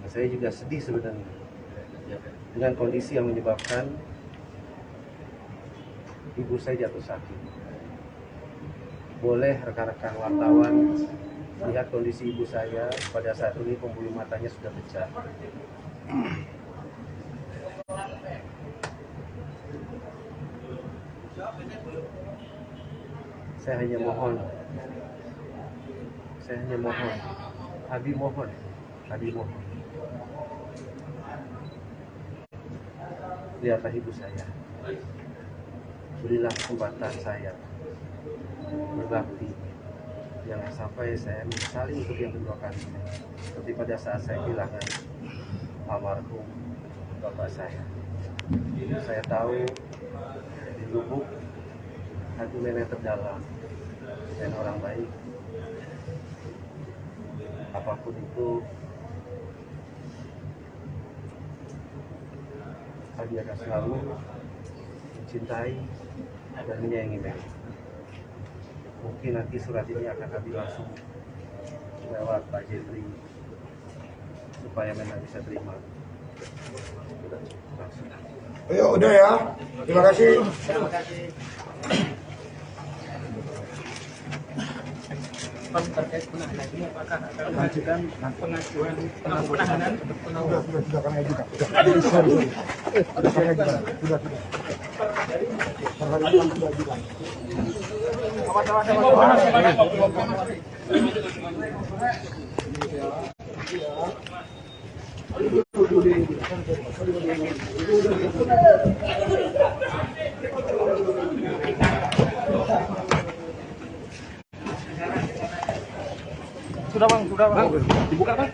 Nah, saya juga sedih sebenarnya dengan kondisi yang menyebabkan ibu saya jatuh sakit. Boleh rekan-rekan wartawan lihat kondisi ibu saya pada saat ini, pembuluh matanya sudah pecah. Saya hanya mohon, Abi mohon, lihatlah ibu saya, berilah kesempatan saya berbakti, jangan sampai saya menyesali untuk yang kedua kalinya, seperti pada saat saya kehilangan almarhum bapak saya. Saya tahu di lubuk hati Mena terdalam dan orang baik. Apapun itu, Abi akan selalu mencintai dan menyayangi Meli. Mungkin nanti surat ini akan kami langsung lewat Pak Jeffrey supaya Meli bisa terima. Langsung. Ayo, udah ya. Terima kasih. Pak, terkait penahanan ini apakah akan mengajukan pengajuan penahanan untuk Sudah kami ajukan. Sudah saya ajukan. Sudah. Perhatian sudah ajukan. Sudah bang, dibuka bang.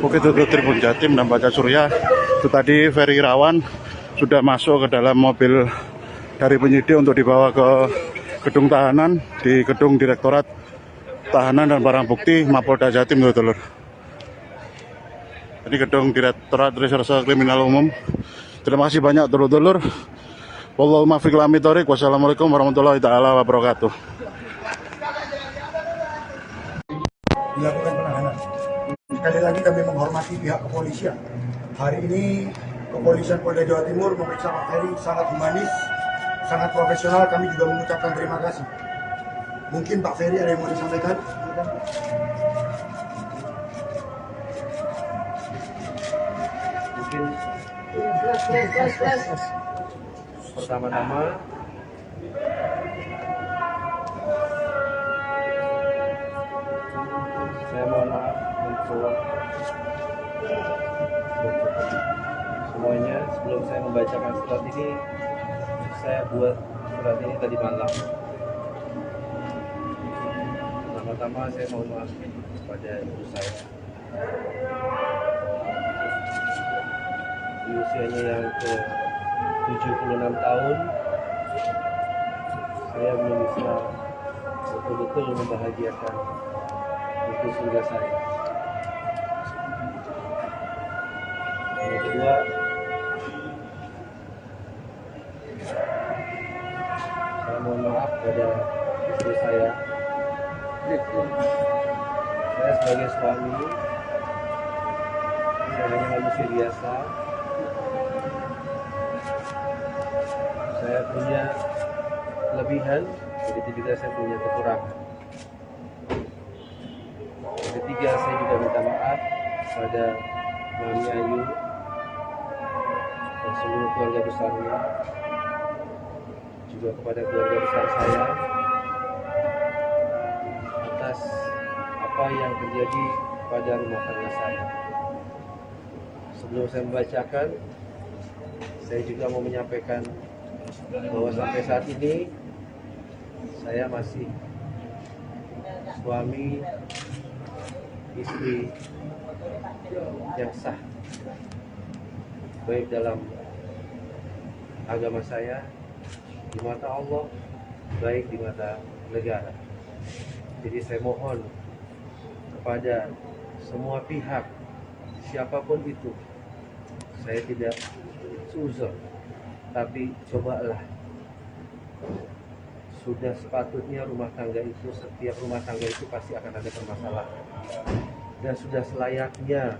Oke, itu Tribun Jatim dan Baca Surya. Itu tadi Ferry Irawan sudah masuk ke dalam mobil dari penyidik untuk dibawa ke gedung tahanan di gedung Direktorat Tahanan dan Barang Bukti Mapolda Jatim, dulur. Ini gedung Direktorat Reserse Kriminal Umum. Terima kasih banyak, dulur-dulur. Wallahu muwaffiq ila aqwamit thoriq. Wassalamualaikum warahmatullahi taala wabarakatuh. Dilakukan penahanan. Sekali lagi kami menghormati pihak kepolisian. Hari ini kepolisian Polda Jawa Timur memeriksa Pak Ferry sangat humanis, sangat profesional. Kami juga mengucapkan terima kasih. Mungkin Pak Ferry ada yang mau disampaikan? Mungkin pertama-tama saya mohon maaf untuk semuanya. Sebelum saya membacakan surat ini, saya buat surat ini tadi malam. Pertama-tama saya mohon maaf kepada ibu saya. Di usianya yang ke 76 tahun, saya belum bisa betul-betul membahagiakan ibu surga saya. Yang kedua, saya mohon maaf pada istri saya. Saya sebagai suami, saya hanya manusia biasa. Saya punya kelebihan, begitu juga saya punya kekurangan. Yang ketiga, saya juga minta maaf pada Mami Ayu dan seluruh keluarga besarnya, juga kepada keluarga besar saya atas apa yang terjadi pada rumah tangga saya. Sebelum saya membacakan, saya juga mau menyampaikan bahwa sampai saat ini saya masih suami istri yang sah, baik dalam agama saya, di mata Allah, baik di mata negara. Jadi saya mohon kepada semua pihak, siapapun itu, saya tidak seuzon, tapi cobalah. Sudah sepatutnya rumah tangga itu, setiap rumah tangga itu pasti akan ada permasalahan. Dan sudah selayaknya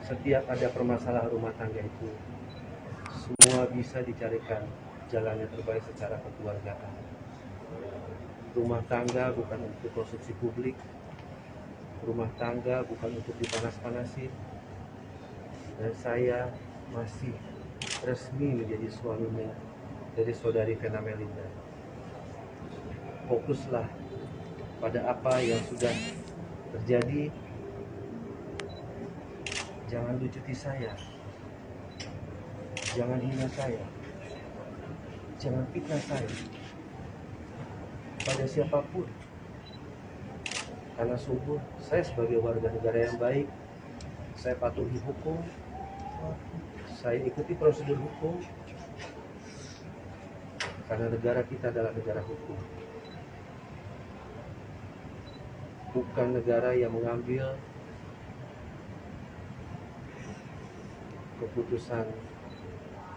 setiap ada permasalahan rumah tangga itu, semua bisa dicarikan jalan yang terbaik secara kekeluargaan. Rumah tangga bukan untuk konsumsi publik, rumah tangga bukan untuk dipanas-panasin. Dan saya masih resmi menjadi suaminya dari saudari Vena Melinda. Fokuslah pada apa yang sudah terjadi. Jangan lucuti saya, jangan hina saya, jangan fitnah saya. pada siapapun. Karena sungguh saya sebagai warga negara yang baik, saya patuhi hukum, saya ikuti prosedur hukum, karena negara kita adalah negara hukum. Bukan negara yang mengambil keputusan,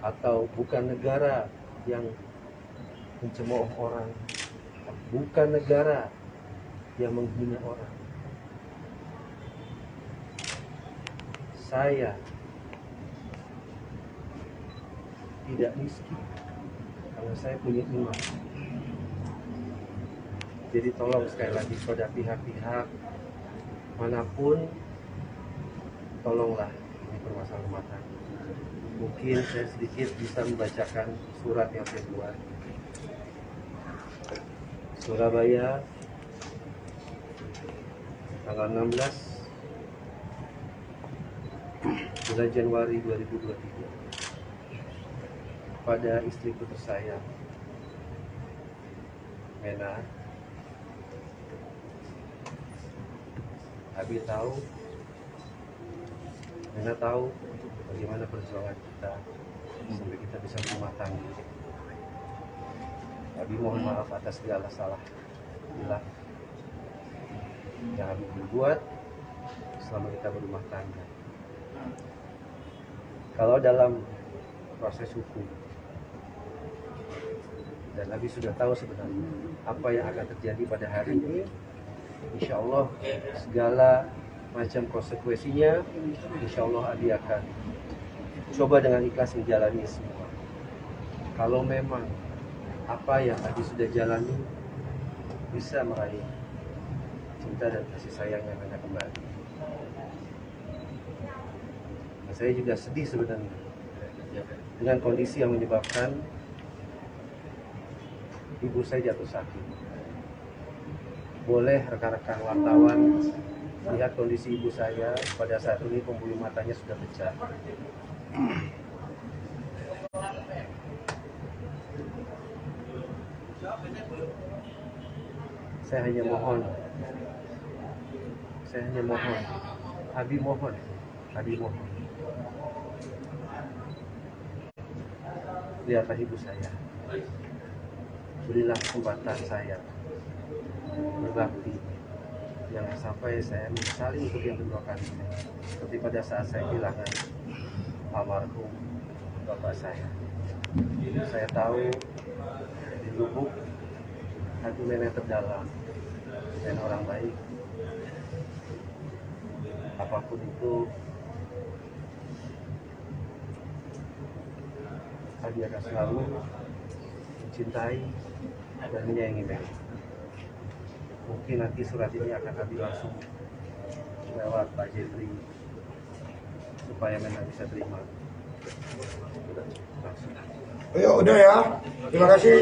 atau bukan negara yang mencemooh orang, bukan negara yang menghina orang. Saya tidak miskin karena saya punya iman. Jadi tolong sekali lagi pada pihak-pihak manapun, tolonglah ini permasalahan rumah tangga. Mungkin saya sedikit bisa membacakan surat yang saya buat. Surabaya, tanggal 16 bulan Januari 2023, pada istriku tersayang Mena. Abi tahu, Mena tahu bagaimana perjuangan kita sampai kita bisa berumah tangga. Abi mohon maaf atas segala salah hilang yang Abi berbuat selama kita berumah tangga. Kalau dalam proses hukum, dan Abi sudah tahu sebenarnya apa yang akan terjadi pada hari ini, insya Allah segala macam konsekuensinya, insya Allah Abi akan coba dengan ikhlas menjalani semua. Kalau memang apa yang Abi sudah jalani bisa meraih cinta dan kasih sayang yang Anda kembali. Nah, saya juga sedih sebenarnya dengan kondisi yang menyebabkan ibu saya jatuh sakit. Boleh rekan-rekan wartawan lihat kondisi ibu saya pada saat ini, pembuluh matanya sudah pecah. Saya hanya mohon, Abi mohon, lihatlah ibu saya, berilah kesempatan saya berbakti, jangan sampai saya menyesali untuk yang kedua kali, seperti pada saat saya kehilangan almarhum bapak saya. Saya tahu di lubuk hati nenek terdalam dan orang baik, apapun itu Abi akan selalu mencintai dan menyayangi nenek. Mungkin nanti surat ini akan Abi langsung lewat Pak Jeffrey supaya nenek bisa terima langsung. Ayo, udah ya. Terima kasih.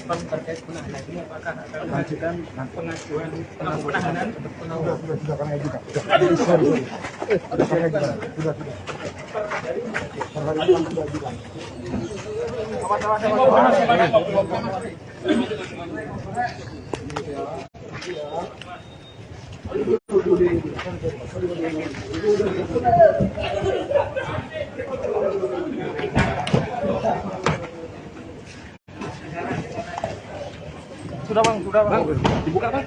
Terkait penahanan ini, apakah akan mengajukan pengajuan penahanan untuk penangguhan? Sudah kami ajukan. Sudah kami ajukan. Sudah. Perhari kami sudah ajukan. Sudah bang, dibuka bang.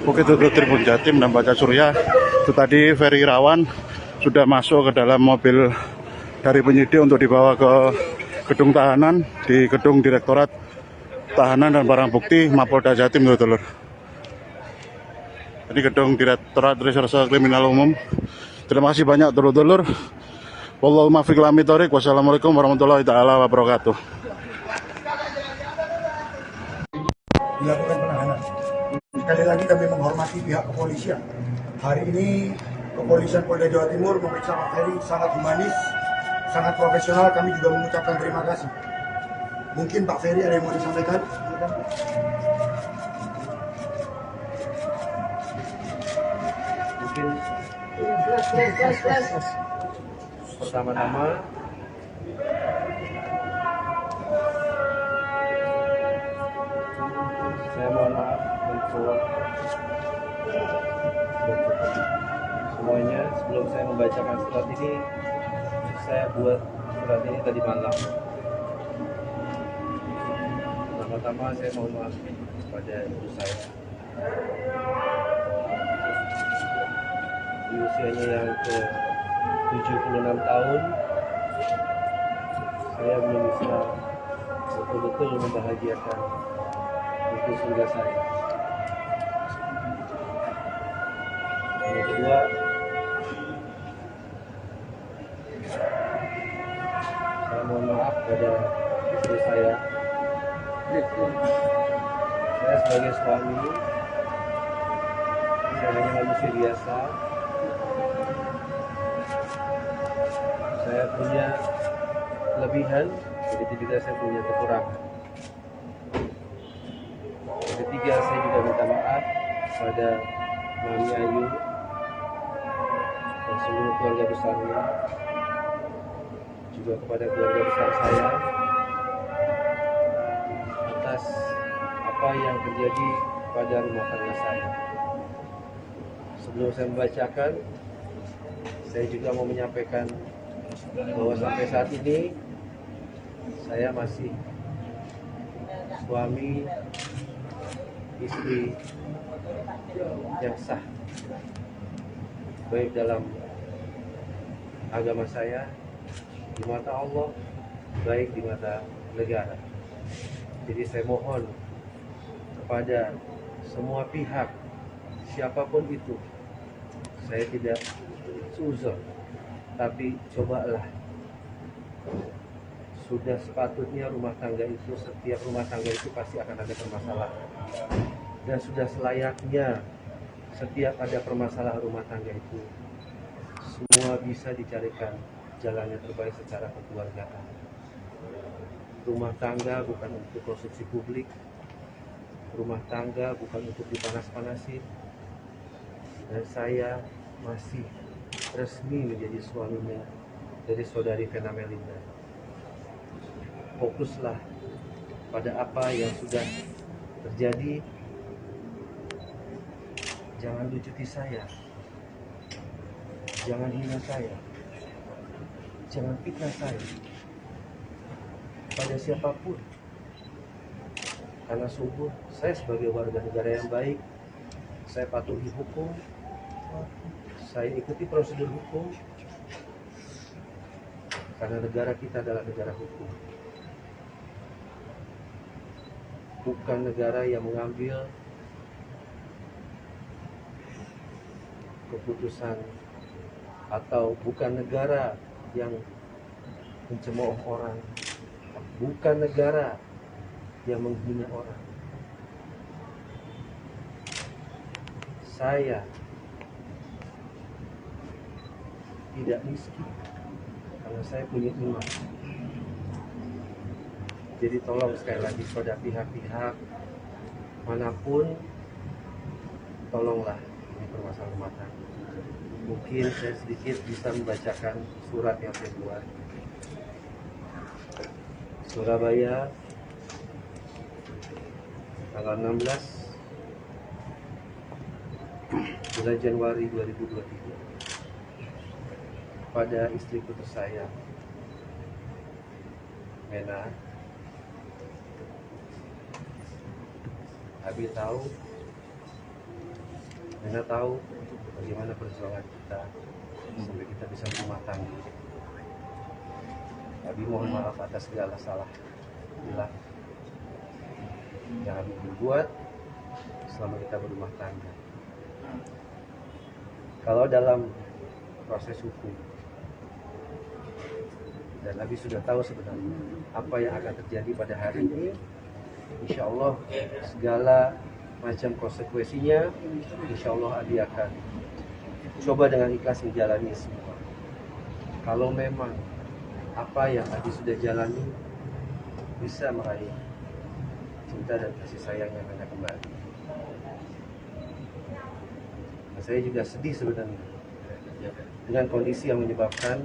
Oke, itu Tribun Jatim dan Baca Surya. Itu tadi Ferry Irawan sudah masuk ke dalam mobil dari penyidik untuk dibawa ke gedung tahanan di gedung Direktorat Tahanan dan Barang Bukti Mapolda Jatim, dulur. Ini gedung Direktorat Reserse Kriminal Umum. Terima kasih banyak, dulur-dulur. Wallahu muwaffiq ila aqwamit thoriq. Wassalamualaikum warahmatullahi taala wabarakatuh. dilakukan penahanan. Sekali lagi kami menghormati pihak kepolisian. Hari ini kepolisian Polda Jawa Timur memeriksa Pak Ferry sangat humanis, sangat profesional. Kami juga mengucapkan terima kasih. Mungkin Pak Ferry ada yang mau disampaikan? Mungkin pertama-tama saya mohon maaf untuk semuanya. Sebelum saya membacakan surat ini, saya buat surat ini tadi malam. Pertama-tama saya mohon maaf kepada ibu saya. Di usianya yang ke 76 tahun, saya belum bisa betul-betul membahagiakan ibu surga saya. Yang kedua, saya mohon maaf pada istri saya. Saya sebagai suami, saya hanya manusia biasa. Saya punya kelebihan, begitu juga saya punya kekurangan. Yang ketiga, saya juga minta maaf pada Mami Ayu dan seluruh keluarga besarnya, juga kepada keluarga besar saya atas apa yang terjadi pada rumah tangga saya. Sebelum saya membacakan, saya juga mau menyampaikan bahwa sampai saat ini saya masih suami istri yang sah, baik dalam agama saya, di mata Allah, baik di mata negara. Jadi saya mohon kepada semua pihak, siapapun itu, saya tidak suzon, tapi cobalah. Sudah sepatutnya rumah tangga itu, setiap rumah tangga itu pasti akan ada permasalahan. Dan sudah selayaknya setiap ada permasalahan rumah tangga itu, semua bisa dicarikan jalan yang terbaik secara kekeluargaan. Rumah tangga bukan untuk konsumsi publik. Rumah tangga bukan untuk dipanas-panasin. Dan saya masih resmi menjadi suaminya dari saudari Vena Melinda. Fokuslah pada apa yang sudah terjadi. Jangan lucuti saya. Jangan hina saya. Jangan fitnah saya pada siapapun. Karena sungguh saya sebagai warga negara yang baik, saya patuhi hukum, saya ikuti prosedur hukum, karena negara kita adalah negara hukum. Bukan negara yang mengambil keputusan, atau bukan negara yang mencemooh orang, bukan negara yang menghina orang. Saya tidak miskin karena saya punya iman. Jadi tolong sekali lagi pada pihak-pihak manapun, tolonglah ini permasalahan rumah tangga. Mungkin saya sedikit bisa membacakan surat yang saya buat. Surabaya, tanggal 16 bulan Januari 2023, pada istriku tersayang Mena. Abi tahu, Mena tahu bagaimana perjuangan kita sampai kita bisa berumah tangga. Abi mohon maaf atas segala salah hilang yang Abi berbuat selama kita berumah tangga. Kalau dalam proses hukum, dan Abi sudah tahu sebenarnya apa yang akan terjadi pada hari ini, Insya Allah segala macam konsekuensinya, insya Allah Adi akan coba dengan ikhlas menjalani semua. Kalau memang apa yang Adi sudah jalani bisa meraih cinta dan kasih sayang yang Anda kembali. Nah, saya juga sedih sebenarnya dengan kondisi yang menyebabkan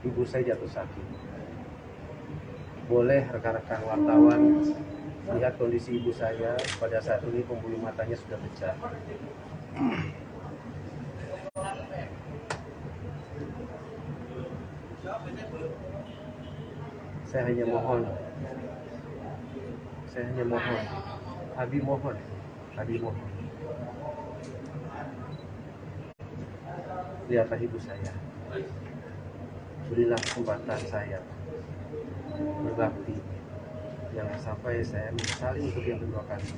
ibu saya jatuh sakit. Boleh rekan-rekan wartawan lihat kondisi ibu saya pada saat ini, pembuluh matanya sudah pecah. Saya hanya mohon, Abi mohon, lihatlah ibu saya, berilah kesempatan saya berbakti, jangan sampai saya menyesali untuk yang kedua kali,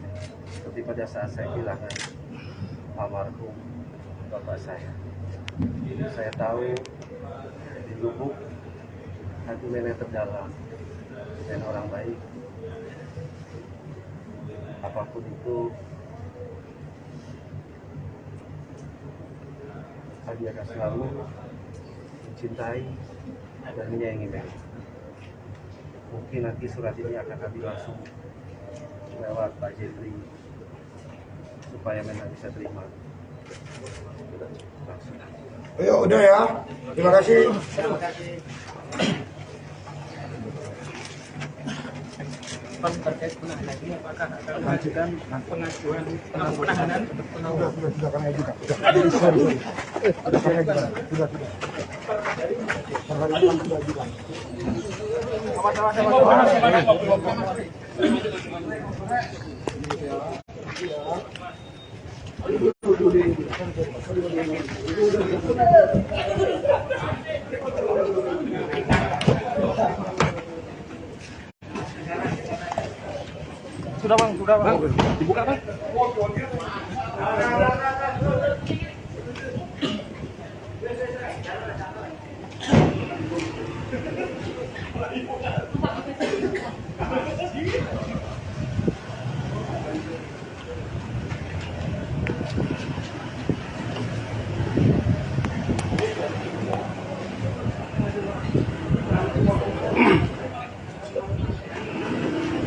seperti pada saat saya kehilangan almarhum bapak saya. Saya tahu di lubuk hati nenek terdalam dan orang baik, apapun itu Adi akan selalu mencintai dan menyayangi nenek. Mungkin nanti surat ini akan Adi langsung lewat Pak Jeffrey supaya memang bisa terima langsung. Ayo udah ya, terima kasih. Terkait penahanan ini apakah akan mengajukan pengajuan penahanan? Sudah kami ajukan. Sudah bang, dibuka bang.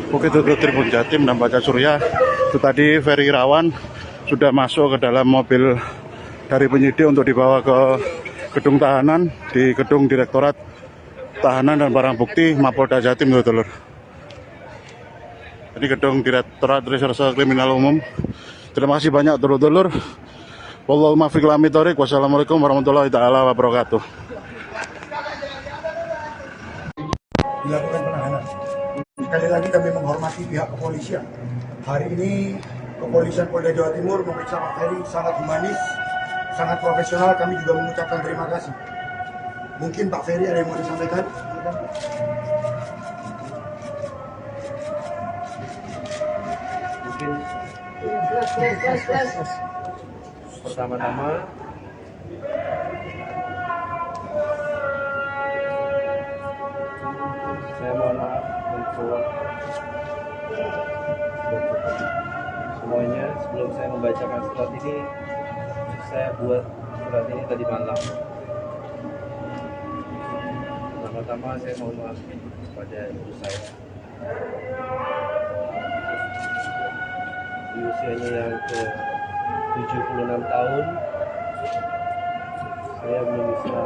Bukit Tutup Tribun Jatim dan Baca Surya. Itu tadi Ferry Irawan sudah masuk ke dalam mobil dari penyidik untuk dibawa ke gedung tahanan di gedung Direktorat Tahanan dan Barang Bukti Mapolda Jatim, Dulur. Ini gedung Direktorat Reserse Kriminal Umum. Terima kasih banyak, dulur-dulur. Wallahu muwaffiq ila aqwamit thoriq. Wassalamualaikum warahmatullahi taala wabarakatuh. Dilakukan penahanan. Sekali lagi kami menghormati pihak kepolisian. Hari ini kepolisian Polda Jawa Timur memeriksa Pak Ferry sangat humanis, sangat profesional. Kami juga mengucapkan terima kasih. Mungkin Pak Ferry ada yang mau disampaikan? Mungkin pertama-tama saya mohon maaf untuk semuanya. Sebelum saya membacakan surat ini, saya buat surat ini tadi malam. Pertama-tama saya mohon maaf kepada ibu saya. Di usianya yang ke 76 tahun, saya belum bisa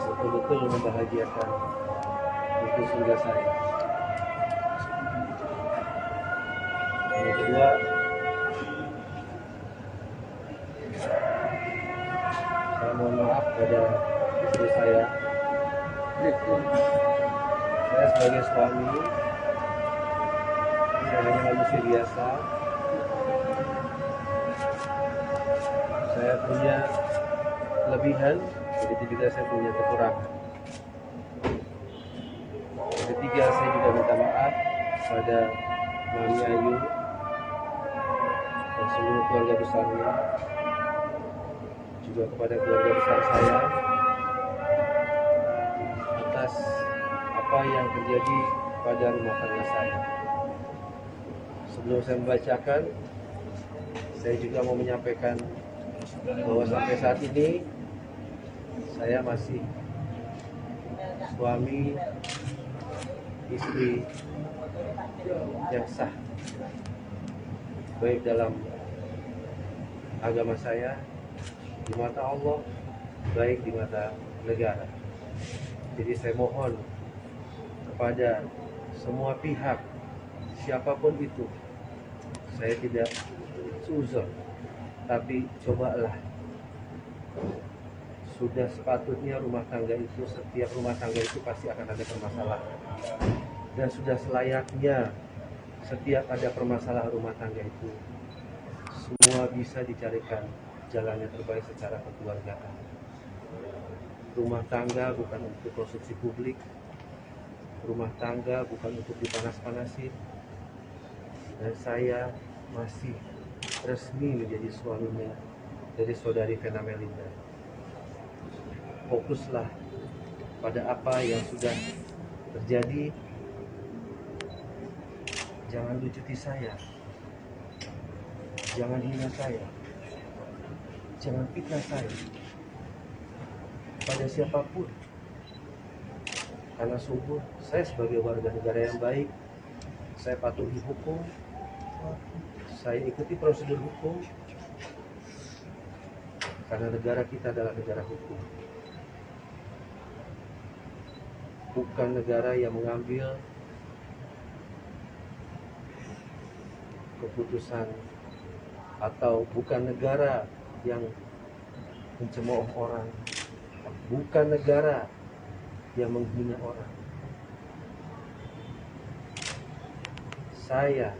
betul-betul membahagiakan ibu surga saya. Yang kedua, saya mohon maaf pada istri saya. Saya sebagai suami, saya hanya manusia biasa. Saya punya kelebihan, begitu juga saya punya kekurangan. Yang ketiga, saya juga minta maaf pada Mami Ayu dan seluruh keluarga besarnya, juga kepada keluarga besar saya atas apa yang terjadi kepada rumah tangga saya. Sebelum saya membacakan, saya juga mau menyampaikan bahwa sampai saat ini saya masih suami istri yang sah, baik dalam agama saya, di mata Allah, baik di mata negara. Jadi saya mohon kepada semua pihak, siapapun itu, saya tidak seuzon, tapi cobalah, sudah sepatutnya rumah tangga itu, setiap rumah tangga itu pasti akan ada permasalahan, dan sudah selayaknya setiap ada permasalahan rumah tangga itu semua bisa dicarikan jalan yang terbaik secara kekeluargaan. Rumah tangga bukan untuk konsumsi publik, rumah tangga bukan untuk dipanas-panasin, dan saya masih resmi menjadi suaminya dari saudari Vena Melinda. Fokuslah pada apa yang sudah terjadi, jangan lucuti saya, jangan hina saya, jangan fitnah saya pada siapapun, karena sungguh saya sebagai warga negara yang baik, saya patuhi hukum, saya ikuti prosedur hukum, karena negara kita adalah negara hukum, bukan negara yang mengambil keputusan, atau bukan negara yang mencemooh orang, bukan negara yang menghina orang. Saya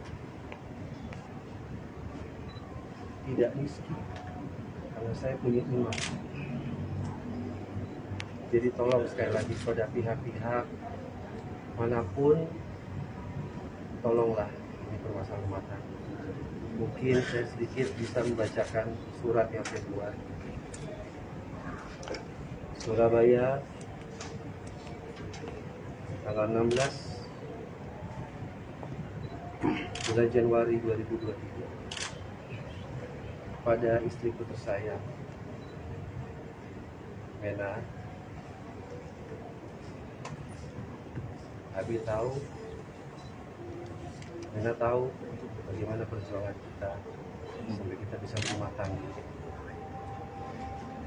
tidak miskin karena saya punya iman. Jadi tolong sekali lagi pada pihak-pihak manapun, tolonglah ini permasalahan rumah tangga. Mungkin saya sedikit bisa membacakan surat yang saya buat. Surabaya, tanggal 16 bulan Januari 2023, pada istriku tersayang Mena. Abi tahu, Mena tahu bagaimana perjuangan kita sampai kita bisa berumah tangga.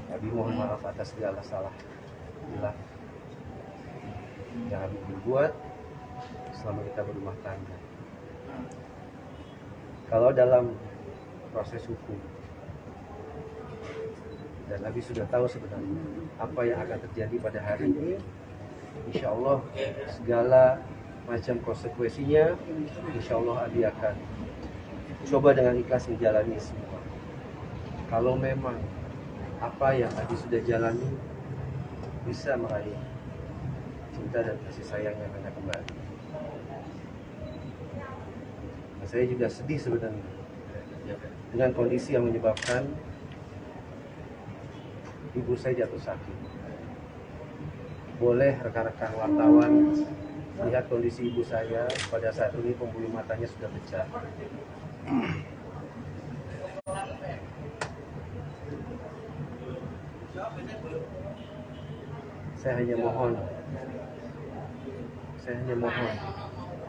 Abi mohon maaf atas segala salah hilang yang Abi berbuat selama kita berumah tangga. Kalau dalam proses hukum, dan Abi sudah tahu sebenarnya apa yang akan terjadi pada hari ini, insya Allah segala macam konsekuensinya, insya Allah Abi akan coba dengan ikhlas menjalani semua. Kalau memang apa yang Abi sudah jalani bisa meraih cinta dan kasih sayang yang Anda kembali. Nah, saya juga sedih sebenarnya dengan kondisi yang menyebabkan ibu saya jatuh sakit. Boleh rekan-rekan wartawan lihat kondisi ibu saya pada saat ini, pembuluh matanya sudah pecah. Saya hanya mohon,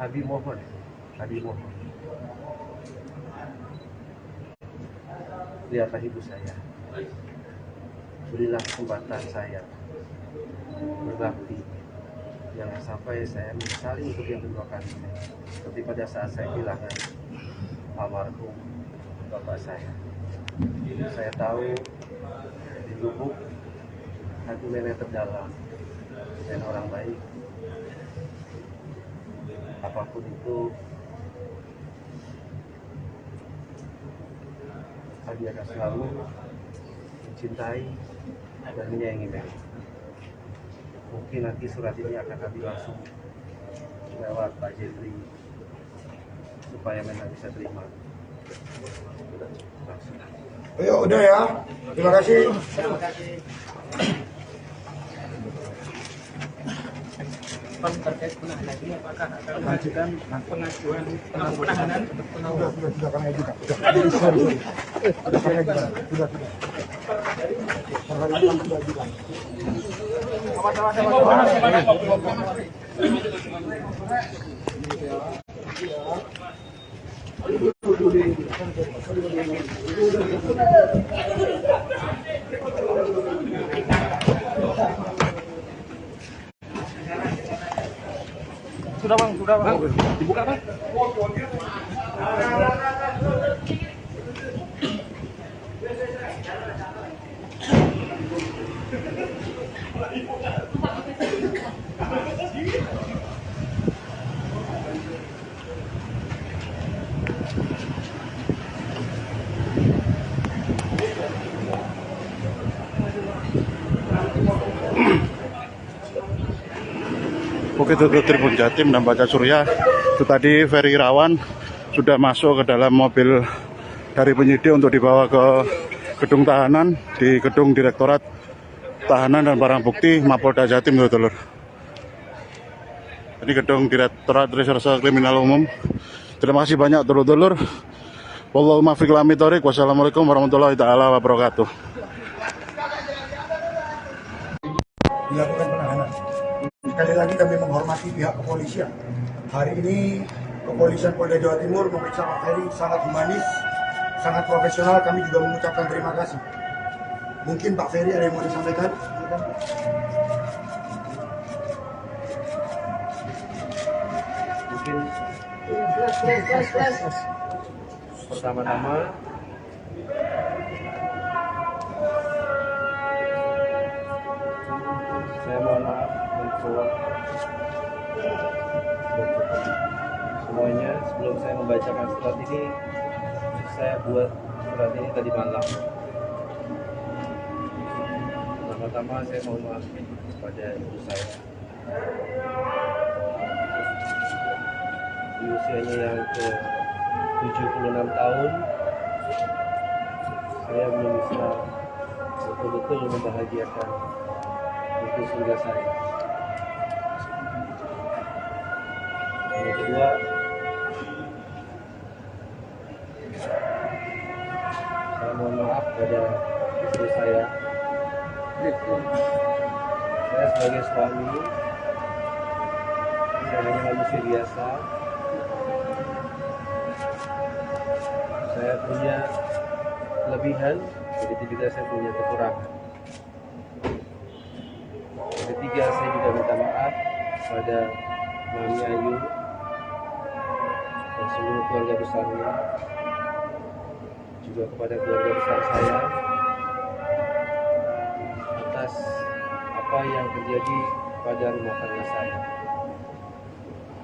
Abi mohon, lihatlah ibu saya, berilah kesempatan saya berbakti, jangan sampai saya menyesali untuk yang kedua kali, seperti pada saat saya kehilangan almarhum bapak saya. Saya tahu di lubuk hati nenek terdalam dan orang baik, apapun itu Abi akan selalu mencintai dan menyayangi Mary. Mungkin nanti surat ini akan Abi langsung lewat Pak Jeffrey supaya Mena bisa terima langsung. Ayo udah ya, terima kasih. Terima kasih. respon terkait penahanan ini apakah akan mengajukan pengajuan penahanan untuk penangguhan? Sudah kami ajukan. Sorry. Sudah kami ajukan. Sudah. Perhari kami sudah ajukan. Sudah bang, dibuka bang. Oke, itu Tribun Jatim dan Baca Surya. Itu tadi Ferry Irawan sudah masuk ke dalam mobil dari penyidik untuk dibawa ke gedung tahanan di gedung Direktorat Tahanan dan Barang Bukti Mapolda Jatim, dulur. Ini gedung Direktorat Reserse Kriminal Umum. Terima kasih banyak, dulur-dulur. Wallahu muwaffiq ila aqwamit thoriq. Wassalamualaikum warahmatullahi taala wabarakatuh. Dilakukan penahanan. Sekali lagi kami menghormati pihak kepolisian. Hari ini kepolisian Polda Jawa Timur memeriksa Pak Ferry sangat humanis, sangat profesional. Kami juga mengucapkan terima kasih. Mungkin Pak Ferry ada yang mau disampaikan? Mungkin pertama-tama saya mohon maaf untuk semuanya. Sebelum saya membacakan surat ini, saya buat surat ini tadi malam. Pertama-tama saya mohon maaf kepada ibu saya. Di usianya yang ke 76 tahun, saya belum bisa betul-betul membahagiakan ibu surga saya. Yang kedua, saya mohon maaf pada istri saya. Saya sebagai suami, saya hanya manusia biasa. Saya punya kelebihan, begitu juga saya punya kekurangan. Yang ketiga, saya juga minta maaf kepada Mami Ayu dan seluruh keluarga besarnya, juga kepada keluarga besar saya atas apa yang terjadi pada rumah tangga saya.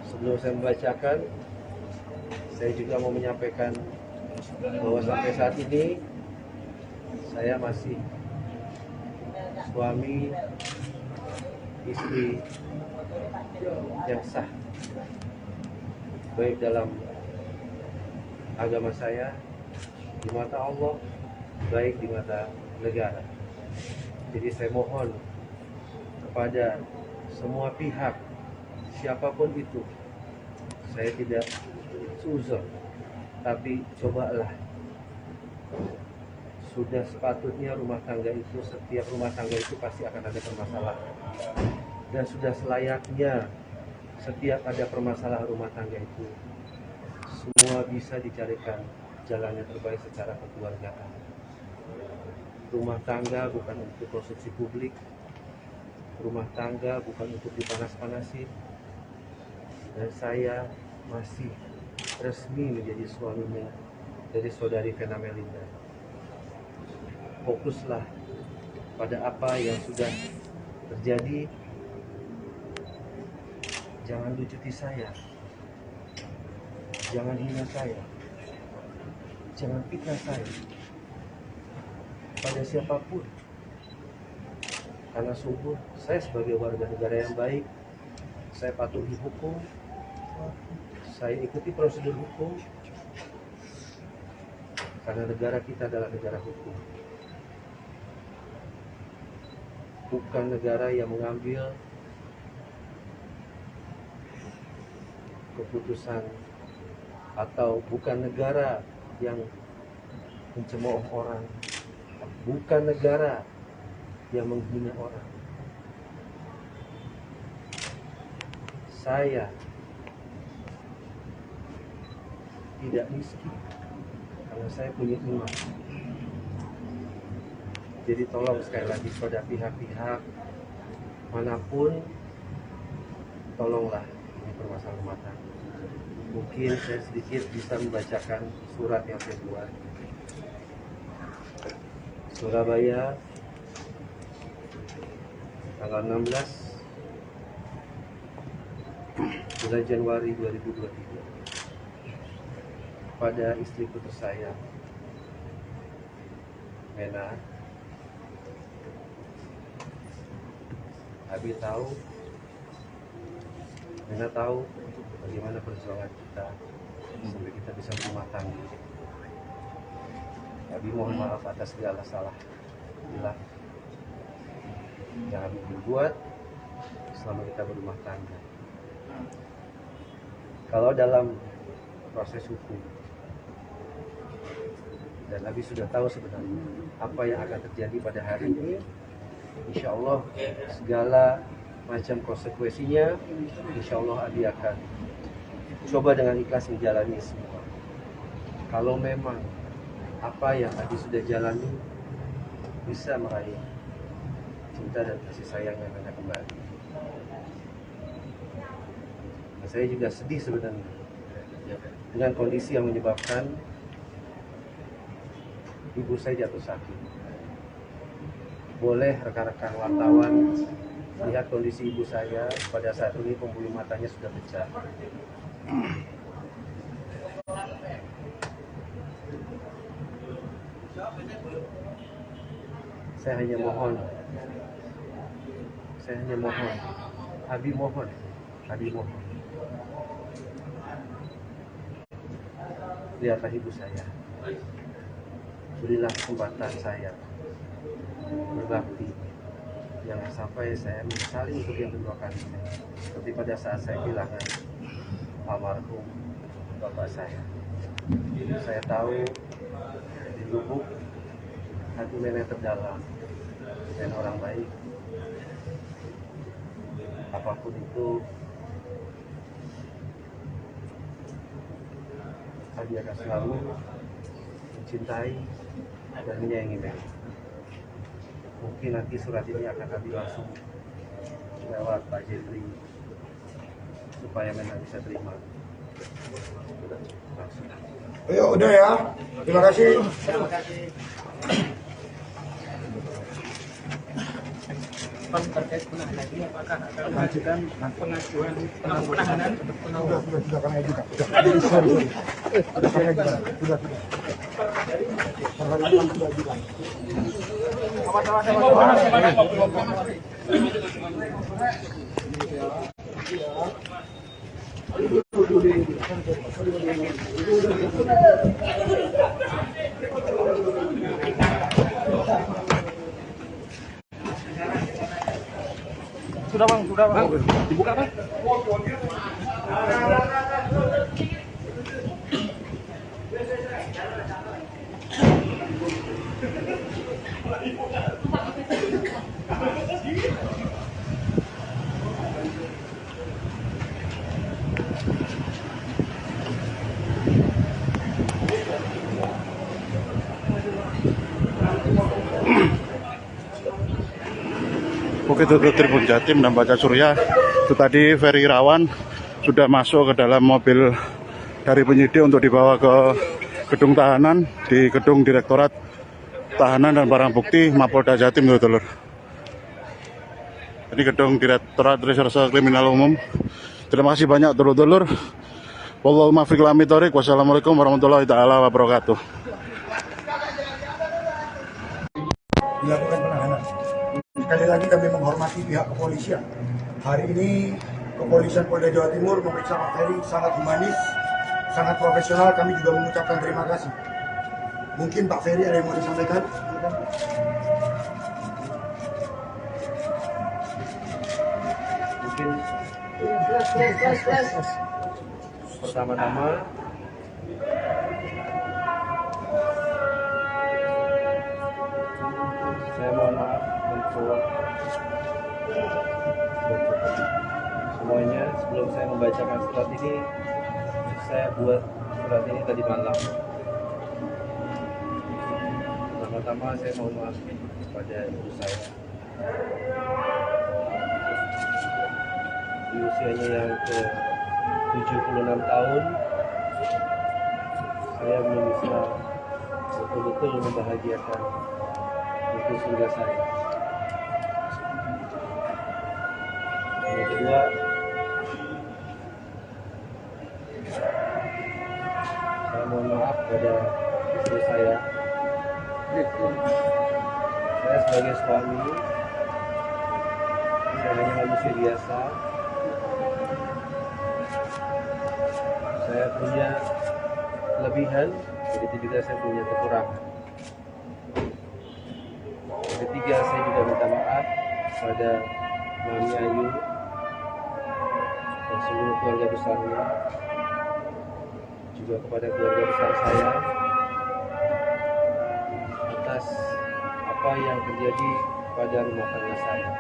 Sebelum saya membacakan, saya juga mau menyampaikan bahwa sampai saat ini saya masih suami istri yang sah, baik dalam agama saya, di mata Allah, baik di mata negara. Jadi saya mohon kepada semua pihak, siapapun itu, saya tidak suzon, tapi cobalah. Sudah sepatutnya rumah tangga itu, setiap rumah tangga itu pasti akan ada permasalahan. Dan sudah selayaknya setiap ada permasalahan rumah tangga itu, semua bisa dicarikan jalan yang terbaik secara kekeluargaan. Rumah tangga bukan untuk konsumsi publik. Rumah tangga bukan untuk dipanas-panasin. Dan saya masih resmi menjadi suaminya dari saudari Vena Melinda. Fokuslah pada apa yang sudah terjadi. Jangan lucuti saya, jangan hina saya, jangan fitnah saya pada siapapun. Karena sungguh saya sebagai warga negara yang baik, saya patuhi hukum, saya ikuti prosedur hukum, karena negara kita adalah negara hukum. Bukan negara yang mengambil keputusan atau bukan negara yang mencemooh orang, bukan negara yang menghina orang. Saya tidak miskin karena saya punya iman. Jadi tolong sekali lagi kepada pihak-pihak manapun, tolonglah ini permasalahan rumah tangga. Mungkin saya sedikit bisa membacakan surat yang saya buat. Surabaya, tanggal 16 bulan Januari 2023, pada istriku tersayang Mena. Abi tahu, Mena tahu bagaimana perjuangan kita sampai kita bisa berumah tangga. Abi mohon maaf atas segala salah bila yang Abi berbuat selama kita berumah tangga. Kalau dalam proses hukum, dan Abi sudah tahu sebenarnya apa yang akan terjadi pada hari ini, insya Allah segala macam konsekuensinya, insya Allah Abi akan coba dengan ikhlas menjalani semua. Kalau memang apa yang Abi sudah jalani bisa meraih cinta dan kasih sayang yang Mena kembali. Dan saya juga sedih sebenarnya dengan kondisi yang menyebabkan ibu saya jatuh sakit. Boleh rekan-rekan wartawan lihat kondisi ibu saya pada saat ini, pembuluh matanya sudah pecah. Saya hanya mohon, Abi mohon, lihatlah ibu saya, berilah kesempatan saya berbakti, jangan sampai saya menyesali untuk yang kedua kalinya, seperti pada saat saya kehilangan almarhum bapak saya. Saya tahu di lubuk hati Mena terdalam dan orang baik. Apapun itu, Abi akan selalu mencintai dan menyayangi Mena. Mungkin nanti surat ini akan Abi langsung lewat Pak Jeffrey supaya Mena bisa terima langsung. Ayo, udah ya. Terima kasih. Terkait penahanan ini, apakah akan mengajukan pengajuan penahanan? Sudah kami ajukan. Sudah saya ajukan. Sudah. Sudah ajukan. Sudah bang, dibuka bang. Oke, itu Tribun Jatim dan Baca Surya. Itu tadi Ferry Irawan sudah masuk ke dalam mobil dari penyidik untuk dibawa ke gedung tahanan di gedung Direktorat Tahanan dan Barang Bukti Mapolda Jatim, dulur. Ini gedung Direktorat Reserse Kriminal Umum. Terima kasih banyak, dulur-dulur. Wallahu muwaffiq ila aqwamit thoriq. Wassalamualaikum warahmatullahi taala wabarakatuh. Dilakukan penahanan. Sekali lagi kami menghormati pihak kepolisian. Hari ini kepolisian Polda Jawa Timur memeriksa Pak Ferry sangat humanis, sangat profesional. Kami juga mengucapkan terima kasih. Mungkin Pak Ferry ada yang mau disampaikan? Mungkin Pertama-tama saya mohon maaf untuk semuanya. Sebelum saya membacakan surat ini, saya buat surat ini tadi malam. Pertama-tama saya mohon maaf kepada ibu saya. Di usianya yang ke 76 tahun, saya belum bisa betul-betul membahagiakan itu surga saya. Yang kedua, saya mohon maaf pada istri saya. Saya sebagai suami, saya hanya manusia biasa. Saya punya kelebihan, begitu juga saya punya kekurangan. Yang ketiga, saya juga minta maaf pada Mami Ayu dan seluruh keluarga besarnya, juga kepada keluarga besar saya atas apa yang terjadi pada rumah tangga saya.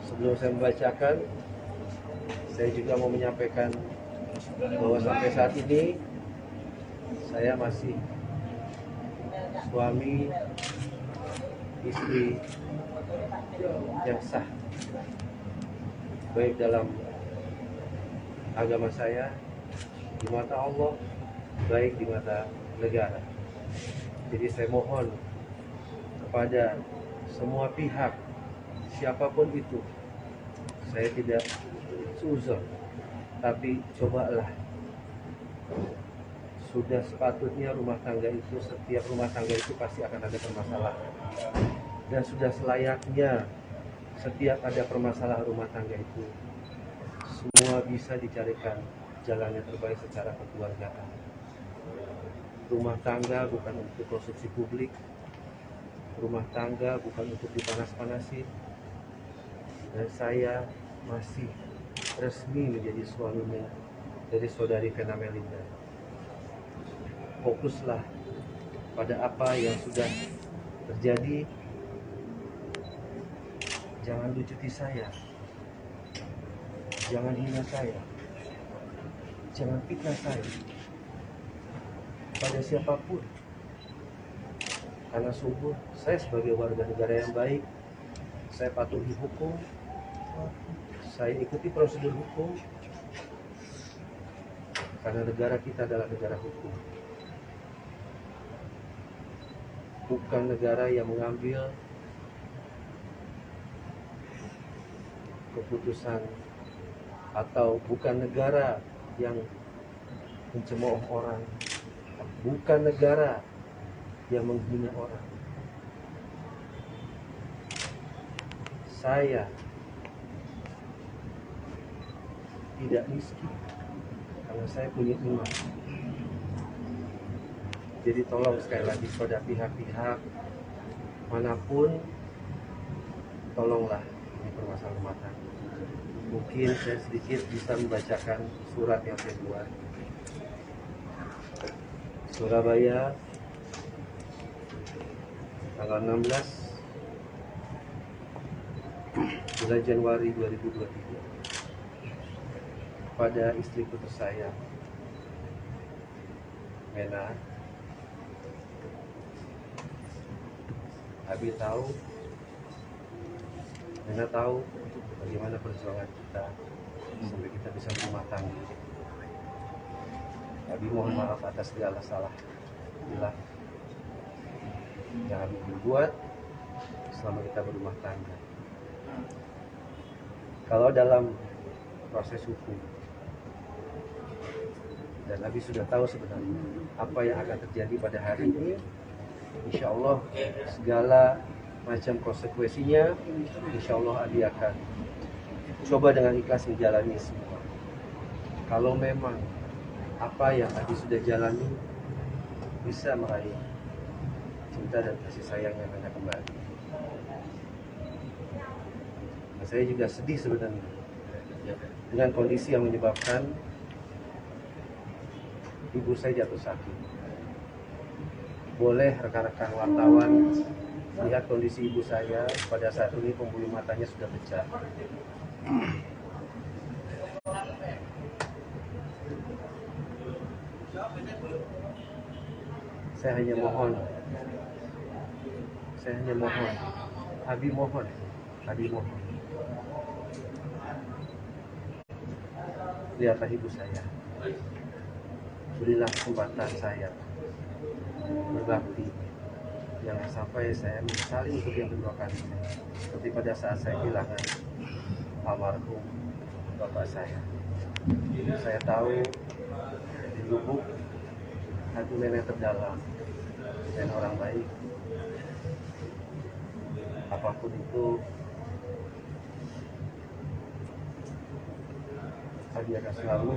Sebelum saya membacakan, saya juga mau menyampaikan bahwa sampai saat ini saya masih suami istri yang sah, baik dalam agama saya, di mata Allah, baik di mata negara. Jadi saya mohon kepada semua pihak, siapapun itu, saya tidak seuzon, tapi cobalah, sudah sepatutnya rumah tangga itu, setiap rumah tangga itu pasti akan ada permasalahan, dan sudah selayaknya setiap ada permasalahan rumah tangga itu semua bisa dicarikan jalan yang terbaik secara kekeluargaan. Rumah tangga bukan untuk konsumsi publik, rumah tangga bukan untuk dipanas-panasin, dan saya masih resmi menjadi suaminya dari saudari Vena Melinda. Fokuslah pada apa yang sudah terjadi. Jangan lucuti saya, jangan hina saya, jangan fitnah saya pada siapapun. Karena sungguh saya sebagai warga negara yang baik, saya patuhi hukum, saya ikuti prosedur hukum, karena negara kita adalah negara hukum, bukan negara yang mengambil keputusan, atau bukan negara yang mencemooh orang, bukan negara yang menghina orang. Saya tidak miskin karena saya punya iman. Jadi tolong sekali lagi pada pihak-pihak manapun, tolonglah ini permasalahan rumah tangga. Mungkin saya sedikit bisa membacakan surat yang saya buat. Surabaya, tanggal 16 bulan Januari 2023, pada istriku tersayang Mena. Abi tahu, Mena tahu bagaimana perjuangan kita sampai kita bisa berumah tangga. Abi mohon maaf atas segala salah bila yang Abi berbuat selama kita berumah tangga. Kalau dalam proses hukum, dan Abi sudah tahu sebenarnya apa yang akan terjadi pada hari ini, insya Allah segala macam konsekuensinya, insya Allah Abi akan coba dengan ikhlas menjalani semua. Kalau memang apa yang Abi sudah jalani bisa meraih cinta dan kasih sayang yang Anda kembali. Nah, saya juga sedih sebenarnya dengan kondisi yang menyebabkan ibu saya jatuh sakit. Boleh rekan-rekan wartawan lihat kondisi ibu saya pada saat ini, pembuluh matanya sudah pecah. Saya hanya mohon, Abi mohon, lihatlah ibu saya, berilah kesempatan saya berbakti, jangan sampai saya menyesali untuk yang kedua kali, seperti pada saat saya kehilangan almarhum bapak saya. Saya tahu di lubuk hati nenek terdalam, dan orang baik, apapun itu, Abi akan selalu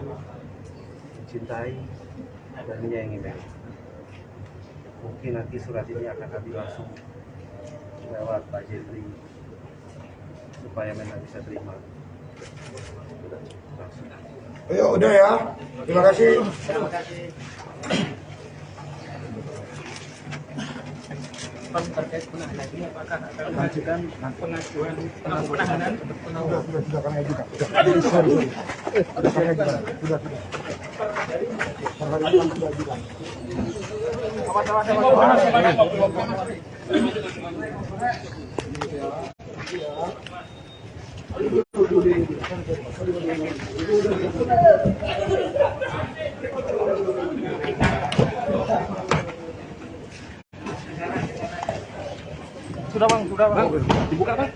mencintai dan menyayangi nenek. Mungkin nanti surat ini akan Abi langsung lewat Pak Jeffrey supaya nenek bisa terima. Langsung. Ayo udah ya, terima kasih. Terkait penahanan ini apakah akan mengajukan pengajuan penahanan untuk penangguhan? Sudah kami ajukan. Sudah kami ajukan. Sudah. Perharian sudah ajukan. Sudah bang, dibuka bang.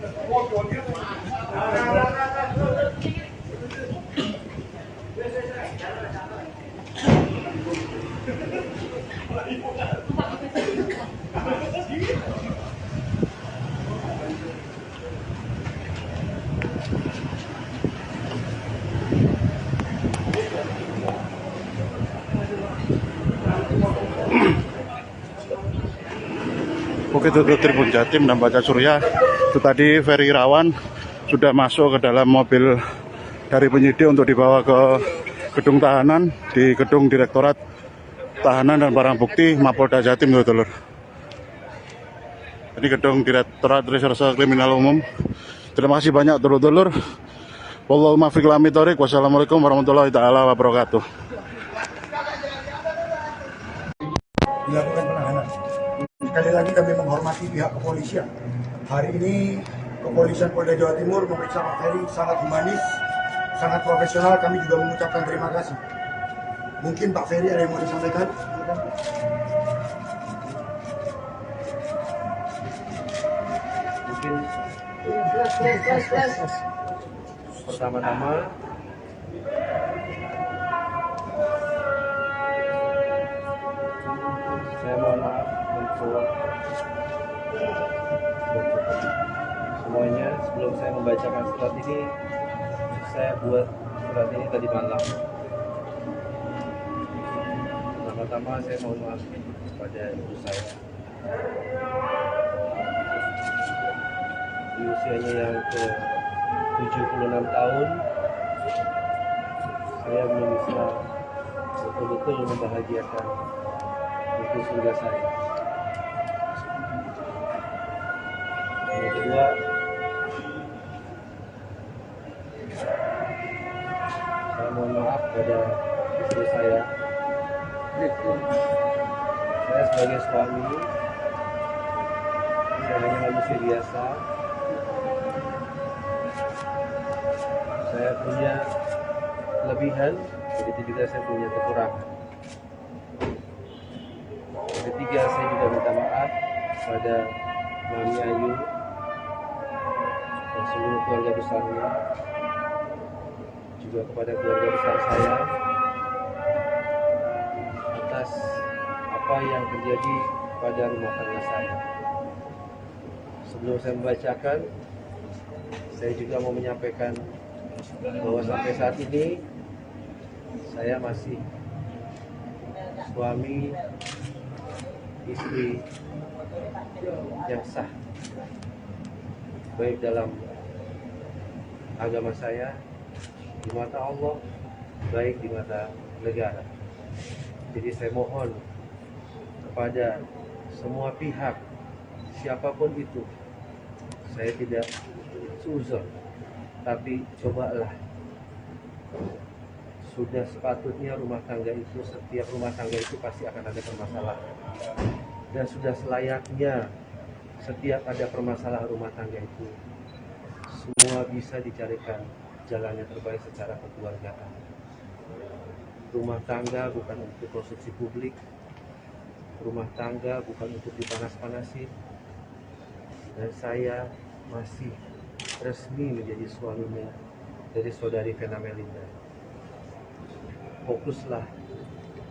Oke, itu Tribun Jatim dan Baca Surya. Itu tadi Ferry Irawan sudah masuk ke dalam mobil dari penyidik untuk dibawa ke gedung tahanan di gedung Direktorat Tahanan dan Barang Bukti Mapolda Jatim, dulur. Ini gedung Direktorat Reserse Kriminal Umum. Terima kasih banyak, dulur-dulur. Wallahu muwaffiq ila aqwamit thoriq. Wassalamualaikum warahmatullahi taala wabarakatuh. Dilakukan penahanan. Sekali lagi kami menghormati pihak kepolisian. Hari ini kepolisian Polda Jawa Timur memeriksa Pak Ferry sangat humanis, sangat profesional. Kami juga mengucapkan terima kasih. Mungkin Pak Ferry ada yang mau disampaikan? Mungkin pertama-tama saya mohon maaf untuk semuanya. Sebelum saya membacakan surat ini, saya buat surat ini tadi malam. Pertama-tama saya mohon maaf kepada ibu saya di usianya yang ke 76 tahun. Saya belum bisa betul-betul membahagiakan itu surga saya. Yang kedua, saya mohon maaf pada istri saya. Saya sebagai suami, saya hanya manusia biasa. Saya punya kelebihan, begitu juga saya punya kekurangan. Ketiga, saya juga minta maaf pada Mami Ayu dan seluruh keluarga besarnya, juga kepada keluarga besar saya atas apa yang terjadi pada rumah tangga saya. Sebelum saya membacakan, saya juga mau menyampaikan bahwa sampai saat ini saya masih suami istri yang sah, baik dalam agama saya, di mata Allah, baik di mata negara. Jadi saya mohon kepada semua pihak, siapapun itu, saya tidak suzon, tapi cobalah. Sudah sepatutnya rumah tangga itu, setiap rumah tangga itu pasti akan ada permasalahan. Dan sudah selayaknya setiap ada permasalahan rumah tangga itu, semua bisa dicarikan jalan yang terbaik secara kekeluargaan. Rumah tangga bukan untuk konsumsi publik, rumah tangga bukan untuk dipanas-panasin. Dan saya masih resmi menjadi suaminya dari saudari Vena Melinda. Fokuslah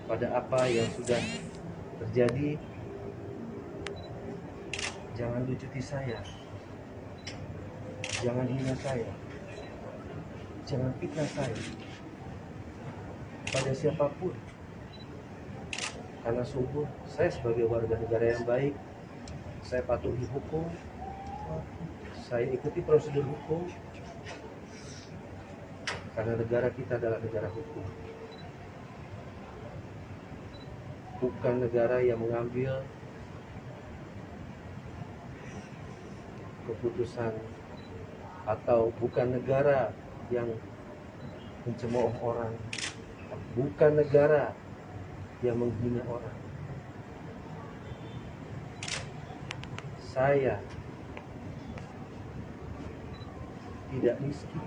pada apa yang sudah terjadi. Jangan lucuti saya, jangan hina saya, jangan fitnah saya pada siapapun. Karena sungguh saya sebagai warga negara yang baik, saya patuhi hukum, saya ikuti prosedur hukum, karena negara kita adalah negara hukum. Bukan negara yang mengambil keputusan, atau bukan negara yang mencemooh orang, bukan negara yang menghina orang. Saya tidak miskin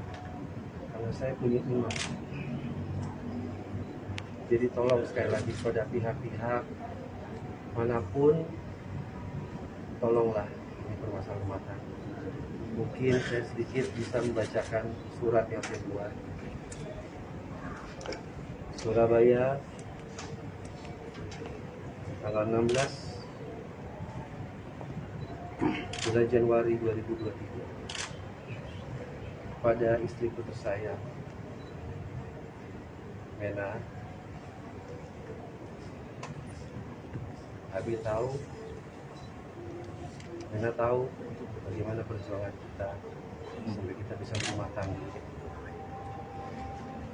karena saya punya iman. Jadi tolong sekali lagi pada pihak-pihak manapun, tolonglah ini permasalahan rumah tangga. Mungkin saya sedikit bisa membacakan surat yang saya buat. Surabaya, tanggal 16 bulan Januari 2023, pada istriku tersayang Mena. Abi tahu, Mena tahu bagaimana perjuangan kita sampai kita bisa berumah tangga.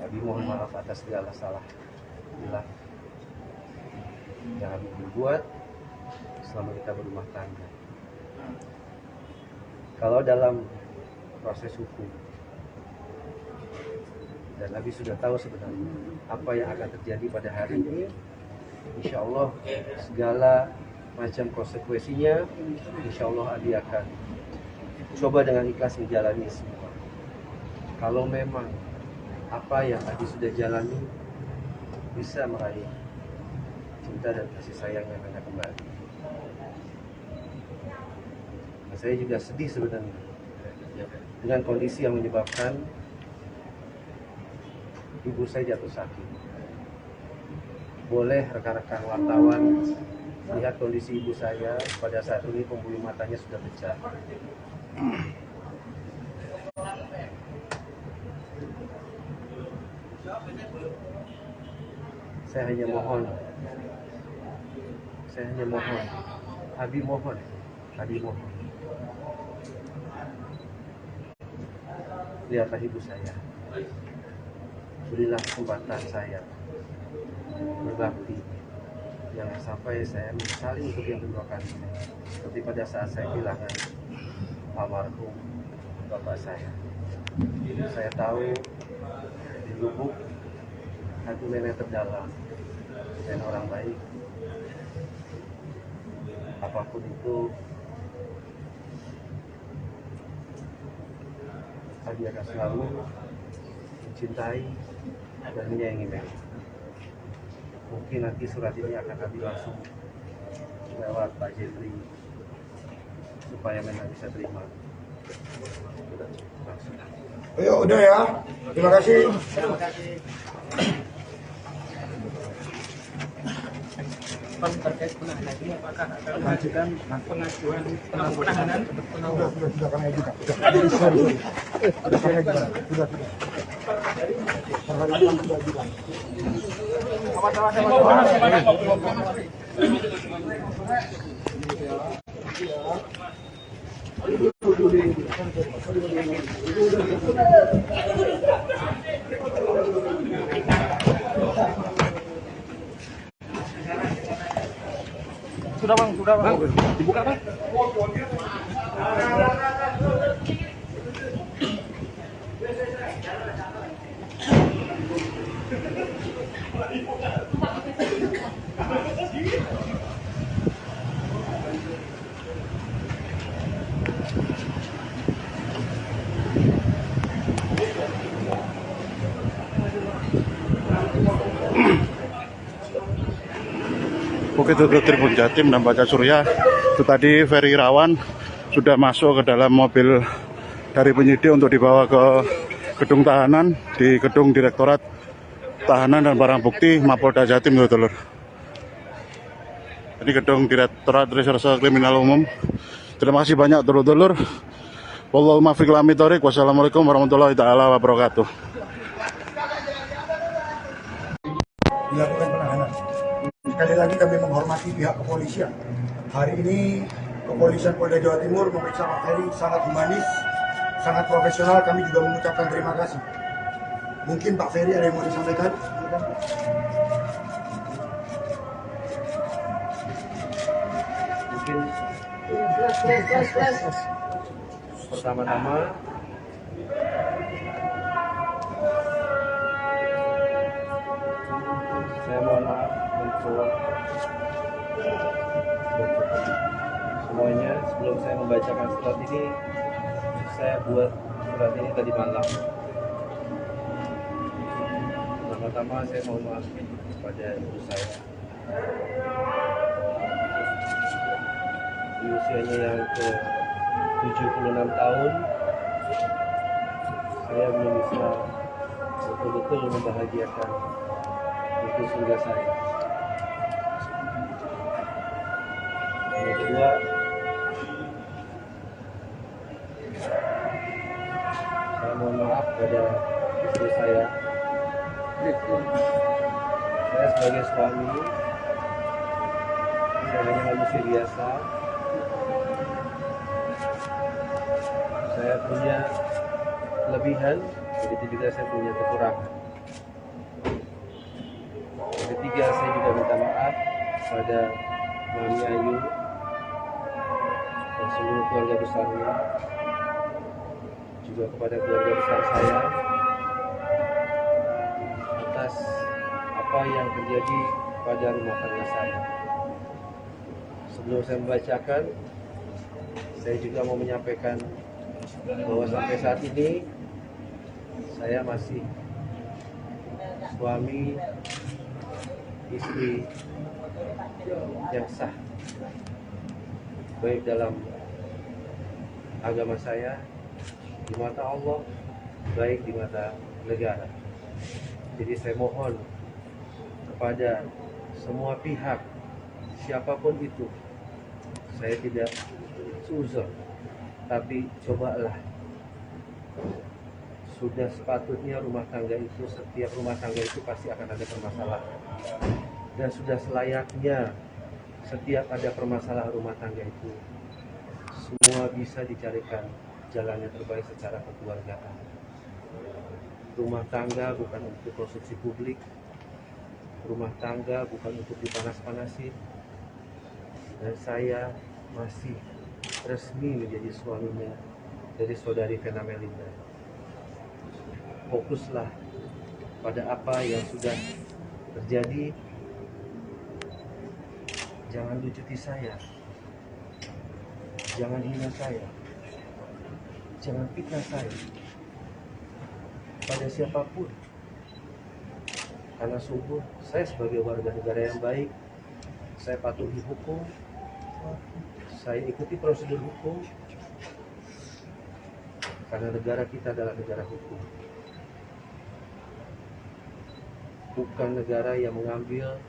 Abi mohon maaf atas segala salah hilang yang Abi berbuat selama kita berumah tangga. Kalau dalam proses hukum, dan Abi sudah tahu sebenarnya apa yang akan terjadi pada hari ini, insya Allah segala macam konsekuensinya, insya Allah Abi akan coba dengan ikhlas menjalani semua. Kalau memang apa yang Abi sudah jalani bisa meraih cinta dan kasih sayang yang Mena kembali. Nah, saya juga sedih sebenarnya dengan kondisi yang menyebabkan ibu saya jatuh sakit. Boleh rekan-rekan wartawan lihat kondisi ibu saya pada saat ini, pembuluh matanya sudah pecah. Saya hanya mohon, Abi mohon, lihatlah ibu saya, berilah kesempatan saya berbakti, jangan sampai saya menyesali untuk yang kedua kali, seperti pada saat saya kehilangan almarhum bapak saya. Saya tahu di lubuk hati Mena terdalam dan orang baik. Apapun itu, Abi akan selalu mencintai dan menyayangi Mena. Mungkin nanti surat ini akan Abi langsung lewat Pak Jeffrey supaya Mena bisa terima. Langsung. Ayo, udah ya. Terima kasih. Terkait penahanan ini, apakah akan mengajukan pengajuan penahanan? Sudah kami ajukan. Sudah kami ajukan. Sudah. Hari ini sudah ajukan. sudah bang, sudah bang. Dibuka bang. Bukit Tutup Tribun Jatim dan Baca Surya itu tadi Ferry Irawan sudah masuk ke dalam mobil dari penyidik untuk dibawa ke gedung tahanan di gedung Direktorat Tahanan dan Barang Bukti Mapolda Jatim, Dulur. Ini gedung Direktorat Reserse Kriminal Umum. Terima kasih banyak, dulur-dulur. Wallahu muwaffiq ila aqwamit thoriq. Wassalamualaikum warahmatullahi taala wabarakatuh. Dilakukan penahanan. Sekali lagi kami menghormati pihak kepolisian. Hari ini kepolisian Polda Jawa Timur memeriksa Pak Ferry sangat humanis, sangat profesional. Kami juga mengucapkan terima kasih. Mungkin Pak Ferry ada yang mau disampaikan? Mungkin pertama-tama saya mohon maaf untuk semuanya. Sebelum saya membacakan surat ini, saya buat surat ini tadi malam. Pertama-tama saya mohon maaf kepada ibu saya. Di usianya yang ke 76 tahun, saya belum bisa betul-betul membahagiakan itu surga saya. Yang kedua, saya mohon maaf pada istri saya. Saya sebagai suami, saya hanya manusia biasa. Saya punya kelebihan, begitu juga saya punya kekurangan. Yang ketiga, saya juga minta maaf pada Mami Ayu dan seluruh keluarga besarnya, juga kepada keluarga besar saya atas apa yang terjadi pada rumah tangga saya. Sebelum saya membacakan, saya juga mau menyampaikan bahwa sampai saat ini saya masih suami istri yang sah, baik dalam agama saya, di mata Allah, baik di mata negara. Jadi saya mohon kepada semua pihak, siapapun itu, saya tidak suzon, tapi cobalah. Sudah sepatutnya rumah tangga itu, setiap rumah tangga itu pasti akan ada permasalahan. Dan sudah selayaknya setiap ada permasalahan rumah tangga itu, semua bisa dicarikan jalan yang terbaik secara kekeluargaan. Rumah tangga bukan untuk konsumsi publik. Rumah tangga bukan untuk dipanas-panasin. Dan saya masih resmi menjadi suaminya dari saudari Vena Melinda. Fokuslah pada apa yang sudah terjadi. Jangan lucuti saya. Jangan hina saya. Jangan fitnah saya pada siapapun. Karena sungguh saya sebagai warga negara yang baik, saya patuhi hukum, saya ikuti prosedur hukum, karena negara kita adalah negara hukum. Bukan negara yang mengambil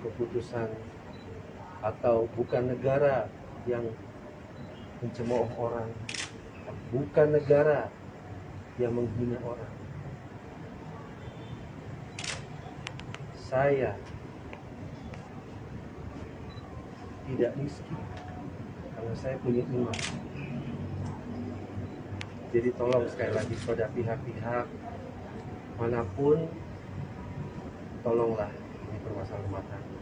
keputusan, atau bukan negara yang mencemooh orang, bukan negara yang menghina orang. Saya tidak miskin karena saya punya iman. Jadi tolong sekali lagi pada pihak-pihak manapun, tolonglah menghadapi permasalahan rumah tangga.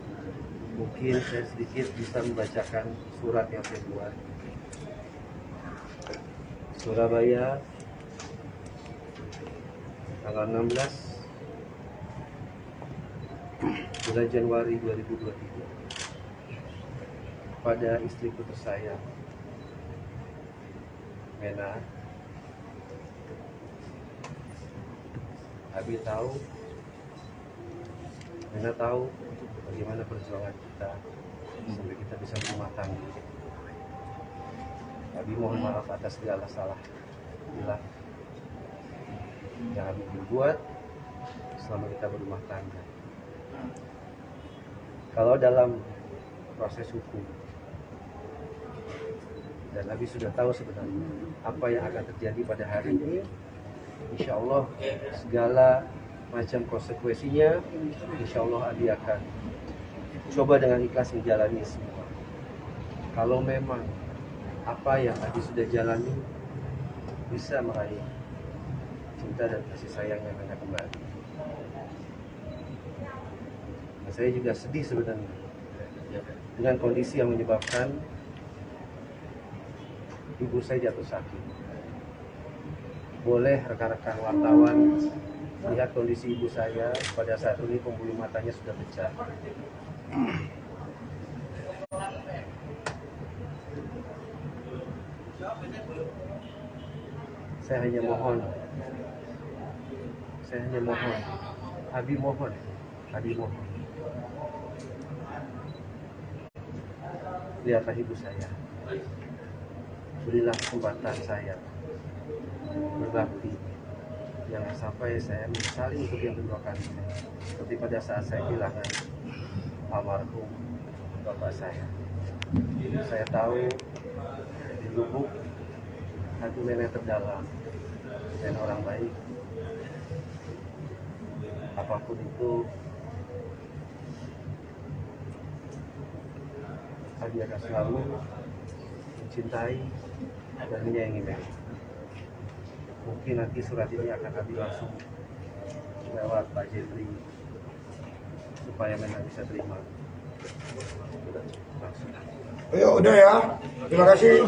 Mungkin saya sedikit bisa membacakan surat yang saya buat. Surabaya, tanggal 16 bulan Januari 2023, pada istriku tersayang Mena. Abi tahu, Mena tahu bagaimana perjuangan kita sampai kita bisa berumah tangga. Abi mohon maaf atas segala salah bila yang Abi berbuat selama kita berumah tangga. Kalau dalam proses hukum, dan Abi sudah tahu sebenarnya apa yang akan terjadi pada hari ini, insya Allah segala macam konsekuensinya, insya Allah Abi akan coba dengan ikhlas menjalani semua. Kalau memang apa yang Abi sudah jalani bisa meraih cinta dan kasih sayang yang Mena kembali. Dan saya juga sedih sebenarnya dengan kondisi yang menyebabkan ibu saya jatuh sakit. Boleh rekan-rekan wartawan lihat kondisi ibu saya pada saat ini, pembuluh matanya sudah pecah. Saya hanya mohon, Abi mohon, lihatlah ibu saya, berilah kesempatan saya berbakti, jangan sampai saya menyesali untuk yang kedua kali, seperti pada saat saya kehilangan almarhum bapak saya. Saya tahu di lubuk hati Mena terdalam dan orang baik. Apapun itu, Abi akan selalu mencintai dan menyayangi Mena. Mungkin nanti surat ini akan Abi langsung lewat Pak Jeffrey supaya Mena bisa terima langsung. Ayo, udah ya. Terima kasih.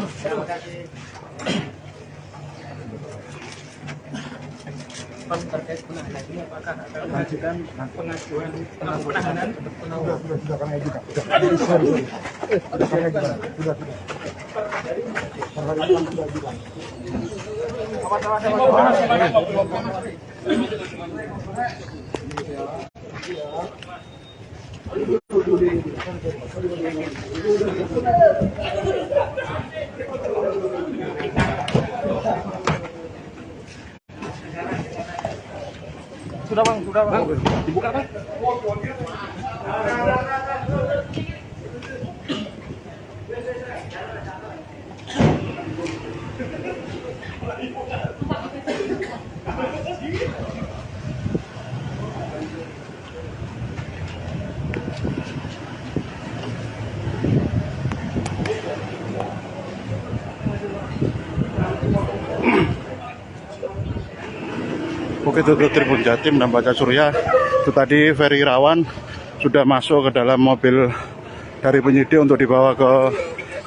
Pan terkait penahanan ini apakah akan mengajukan pengajuan penahanan untuk penangguhan? Sudah kami ajukan. Sudah kami ajukan. Sudah. Sudah bang, dibuka bang. Oke, itu Tribun Jatim dan Baca Surya. Itu tadi Ferry Irawan sudah masuk ke dalam mobil dari penyidik untuk dibawa ke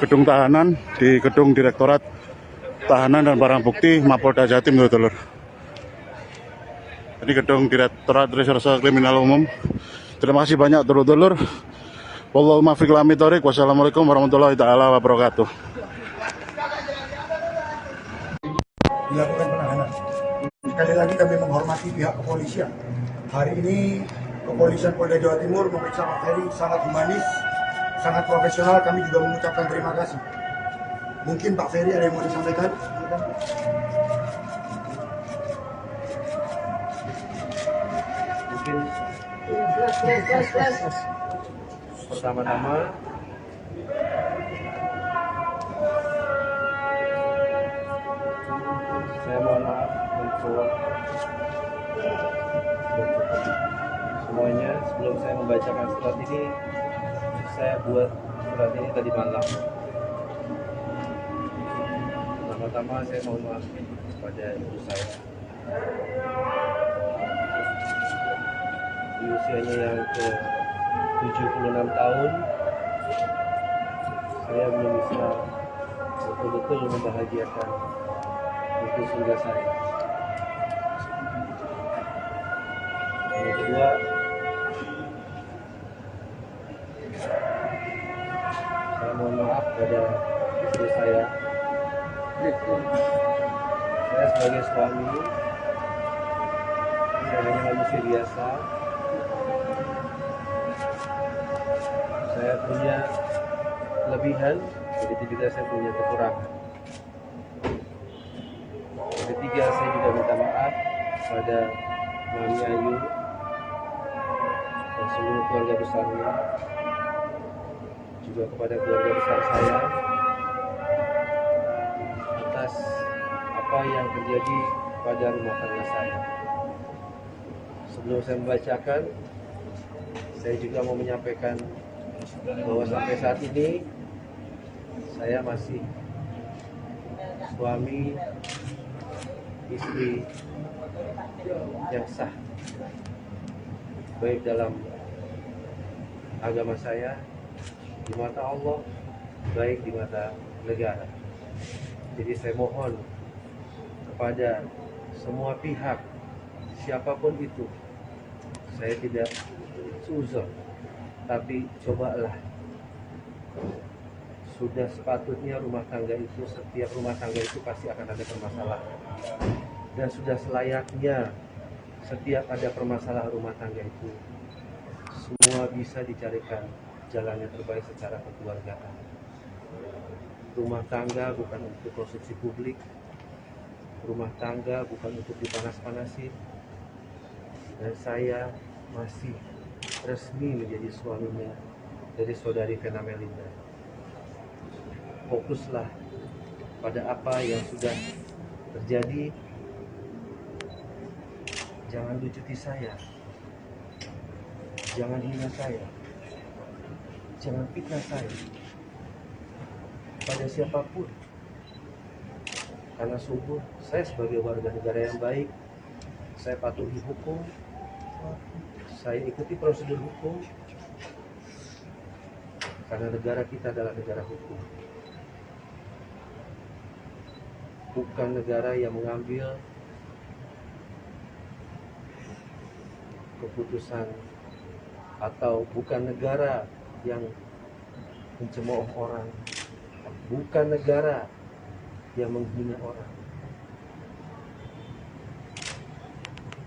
gedung tahanan di gedung Direktorat Tahanan dan Barang Bukti Mapolda Jatim, dulur. Ini gedung Direktorat Reserse Kriminal Umum. Terima kasih banyak, dulur-dulur. Wallahu muwaffiq ila aqwamit. Wassalamualaikum warahmatullahi taala wabarakatuh. Dilakukan penahanan. Sekali lagi kami menghormati pihak kepolisian. Hari ini kepolisian Polda Jawa Timur memeriksa Pak Ferry sangat humanis, sangat profesional. Kami juga mengucapkan terima kasih. Mungkin Pak Ferry ada yang mau disampaikan? Mungkin pertama-tama saya mohon maaf untuk semuanya. Sebelum saya membacakan surat ini, saya buat surat ini tadi malam. Pertama-tama saya mohon maaf kepada ibu saya di usianya yang ke 76 tahun saya belum bisa betul-betul membahagiakan ibu surga saya. Yang kedua, saya mohon maaf pada istri saya. Saya sebagai suami, saya hanya manusia biasa. Saya punya kelebihan, begitu juga saya punya kekurangan. Yang ketiga, saya juga minta maaf pada Mami Ayu dan seluruh keluarga besarnya, juga kepada keluarga besar saya atas apa yang terjadi pada rumah tangga saya. Sebelum saya membacakan, saya juga mau menyampaikan bahwa sampai saat ini saya masih suami istri yang sah, baik dalam agama saya, di mata Allah, baik di mata negara. Jadi saya mohon kepada semua pihak, siapapun itu, saya tidak suzon, tapi cobalah. Sudah sepatutnya rumah tangga itu, setiap rumah tangga itu pasti akan ada permasalahan. Dan sudah selayaknya setiap ada permasalahan rumah tangga itu, semua bisa dicarikan jalan yang terbaik secara kekeluargaan. Rumah tangga bukan untuk konsumsi publik, rumah tangga bukan untuk dipanas-panasin. Dan saya masih resmi menjadi suaminya dari saudari Vena Melinda. Fokuslah pada apa yang sudah terjadi. Jangan lucuti saya, jangan hina saya, jangan fitnah saya pada siapapun. Karena sungguh saya sebagai warga negara yang baik, saya patuhi hukum, saya ikuti prosedur hukum, karena negara kita adalah negara hukum, bukan negara yang mengambil keputusan, atau bukan negara yang mencemooh orang, bukan negara yang menghina orang.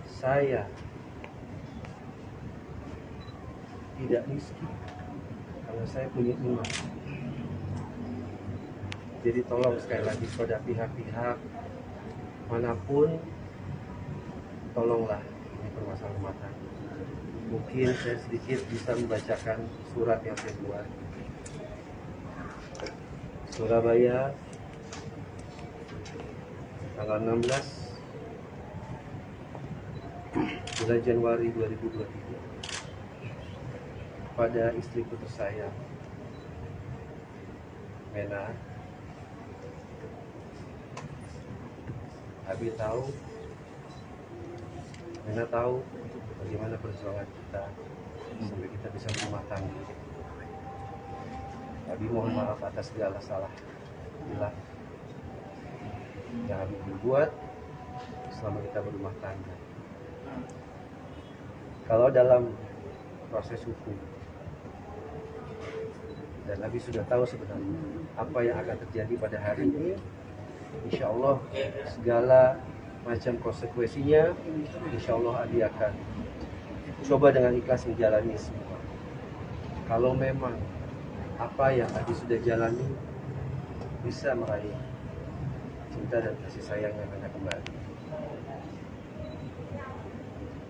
Saya tidak miskin karena saya punya iman. Jadi tolong sekali lagi pada pihak-pihak manapun, tolonglah ini permasalahan rumah tangga. Mungkin saya sedikit bisa membacakan surat yang saya buat. Surabaya, tanggal 16 bulan Januari 2023, pada istriku tersayang Mena. Abi tahu, Mena tahu bagaimana perjuangan kita sampai kita bisa berumah tangga. Abi mohon maaf atas segala salah hilang yang Abi berbuat selama kita berumah tangga. Kalau dalam proses hukum, dan Abi sudah tahu sebenarnya apa yang akan terjadi pada hari ini, insya Allah segala macam konsekuensinya, insya Allah Abi akan coba dengan ikhlas menjalani semua. Kalau memang apa yang Abi sudah jalani bisa meraih cinta dan kasih sayang yang Mena kembali.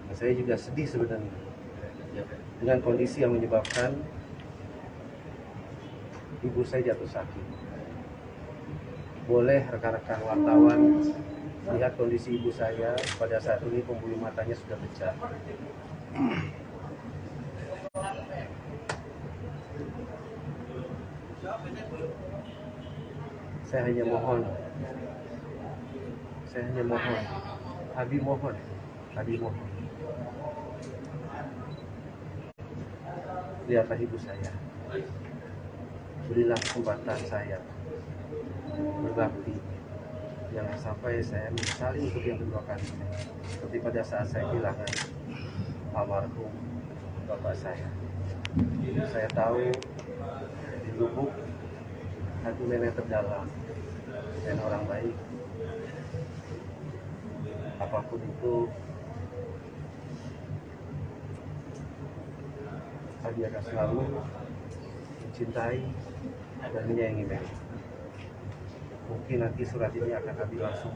Dan saya juga sedih sebenarnya dengan kondisi yang menyebabkan ibu saya jatuh sakit. Boleh rekan-rekan wartawan lihat kondisi ibu saya pada saat ini, pembuluh matanya sudah pecah. Saya hanya mohon, Abi mohon, lihatlah ibu saya, berilah kesempatan saya berbakti, jangan sampai saya menyesali untuk yang kedua kalinya, seperti pada saat saya kehilangan almarhum bapak saya. Saya tahu di lubuk hati nenek terdalam dan orang baik, apapun itu dia akan selalu mencintai dan menyayangi nenek. Mungkin nanti surat ini akan kami langsung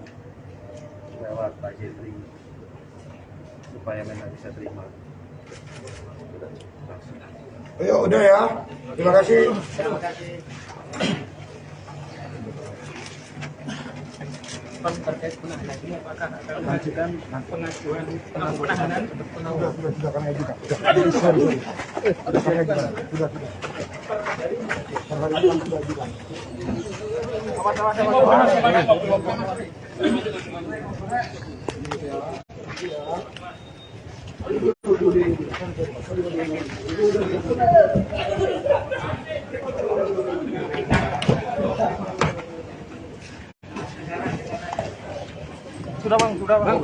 lewat Pak Jeffrey supaya nenek bisa terima langsung. Ayo, udah ya. Terima kasih. Terkait penahanan ini apakah akan mengajukan pengajuan penahanan Sudah kami ajukan. Sudah kami ajukan. Sudah. Sudah ajukan. sudah bang dibuka bang.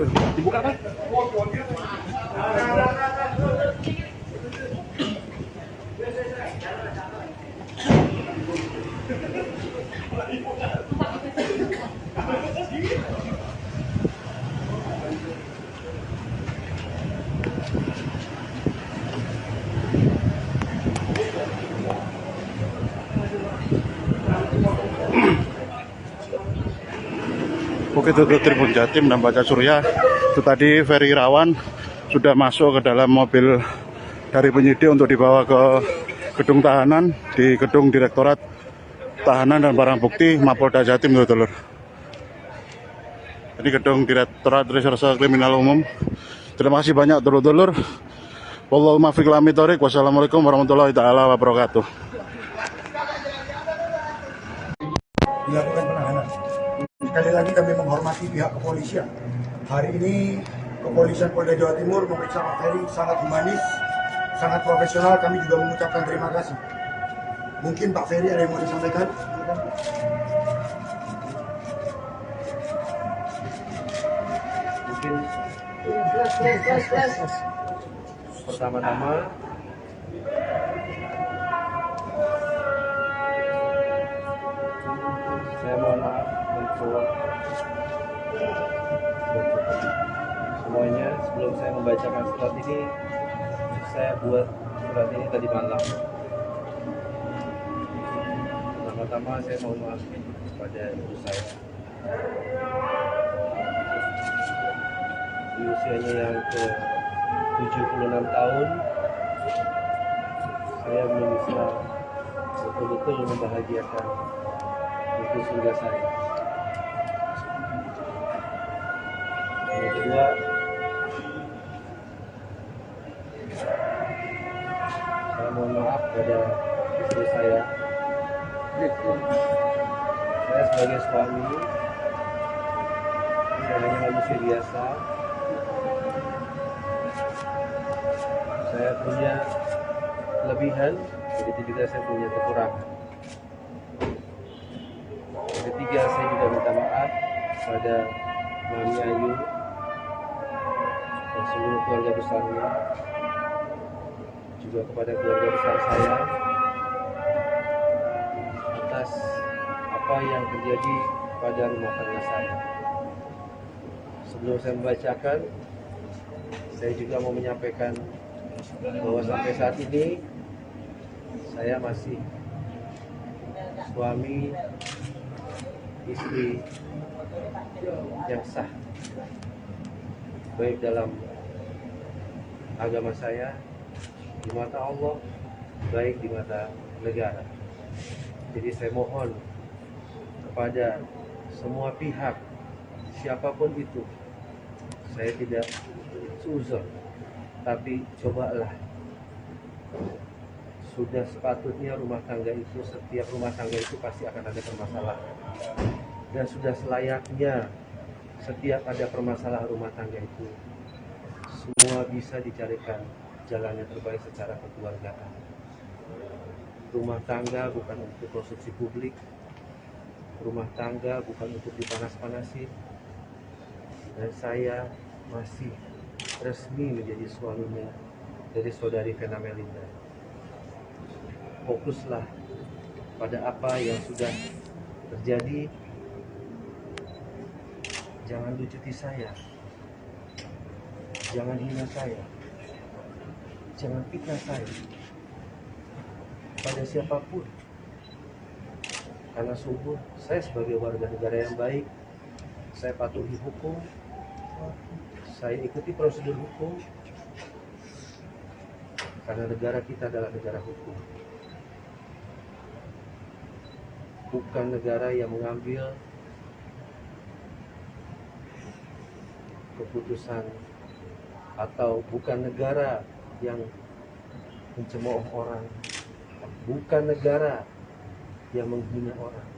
Bukit Tutup Tribun Jatim dan Baca Surya. Itu tadi Ferry Irawan sudah masuk ke dalam mobil dari penyidik untuk dibawa ke gedung tahanan di gedung Direktorat Tahanan dan Barang Bukti Mapolda Jatim, Dulur. Ini gedung Direktorat Reserse Kriminal Umum. Terima kasih banyak, dulur-dulur. Wallahu muwaffiq ila aqwamit thoriq. Wassalamualaikum warahmatullahi taala wabarakatuh. Dilakukan penahanan. Sekali lagi kami menghormati pihak kepolisian. Hari ini kepolisian Polda Jawa Timur memeriksa Pak Ferry sangat humanis, sangat profesional. Kami juga mengucapkan terima kasih. Mungkin Pak Ferry ada yang mau disampaikan? Mungkin pertama-tama saya mohon maaf untuk semuanya. Sebelum saya membacakan surat ini, saya buat surat ini tadi malam. Pertama-tama saya mohon maaf kepada ibu saya. Di usianya yang ke 76 tahun, saya belum bisa betul-betul membahagiakan itu surga saya. Yang kedua, saya mohon maaf pada istri saya. Saya sebagai suami, saya hanya manusia biasa. Saya punya kelebihan, begitu juga saya punya kekurangan. Yang ketiga, saya juga minta maaf pada Mami Ayu dan seluruh keluarga besarnya, juga kepada keluarga besar saya atas apa yang terjadi pada rumah tangga saya. Sebelum saya membacakan, saya juga mau menyampaikan bahwa sampai saat ini saya masih suami istri yang sah, baik dalam agama saya, di mata Allah, baik di mata negara. Jadi saya mohon kepada semua pihak, siapapun itu, saya tidak seuzon, tapi cobalah, sudah sepatutnya rumah tangga itu, setiap rumah tangga itu pasti akan ada permasalahan, dan sudah selayaknya setiap ada permasalahan rumah tangga itu semua bisa dicarikan jalan yang terbaik secara kekeluargaan. Rumah tangga bukan untuk konsumsi publik. Rumah tangga bukan untuk dipanas-panasin. Dan saya masih resmi menjadi suaminya dari saudari Vena Melinda. Fokuslah pada apa yang sudah terjadi. Jangan lucuti saya. Jangan hina saya. Jangan fitnah saya pada siapapun. Karena sungguh saya sebagai warga negara yang baik, saya patuhi hukum, saya ikuti prosedur hukum, karena negara kita adalah negara hukum. Bukan negara yang mengambil keputusan, atau bukan negara yang mencemooh orang, bukan negara yang menghina orang.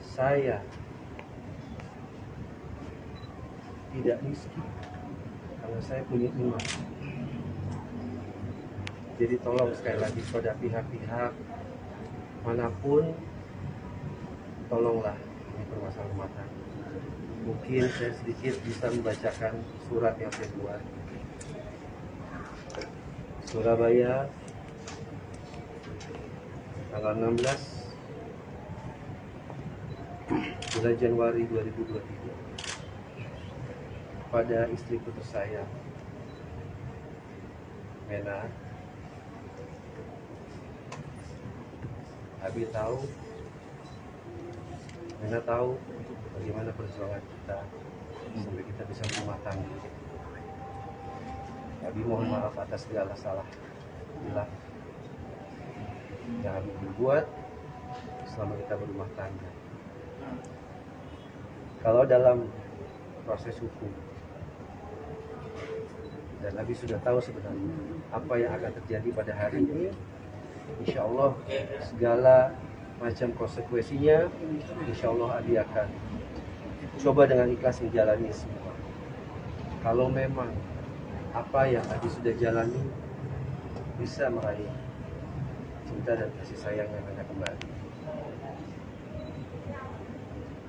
Saya tidak miskin karena saya punya iman. Jadi tolong sekali lagi pada pihak-pihak manapun, tolonglah ini permasalahan rumah tangga. Mungkin saya sedikit bisa membacakan surat yang saya buat. Surabaya, tanggal 16 bulan Januari 2023, pada istriku tersayang Mena. Abi tahu, Mena tahu bagaimana perjuangan kita sampai kita bisa berumah tangga. Abi mohon maaf atas segala salah hilang yang Abi berbuat selama kita berumah tangga. Kalau dalam proses hukum, dan Abi sudah tahu sebenarnya apa yang akan terjadi pada hari ini, insya Allah segala macam konsekuensinya, insya Allah Abi akan coba dengan ikhlas menjalani semua. Kalau memang apa yang Abi sudah jalani bisa meraih cinta dan kasih sayang yang Anda kembali.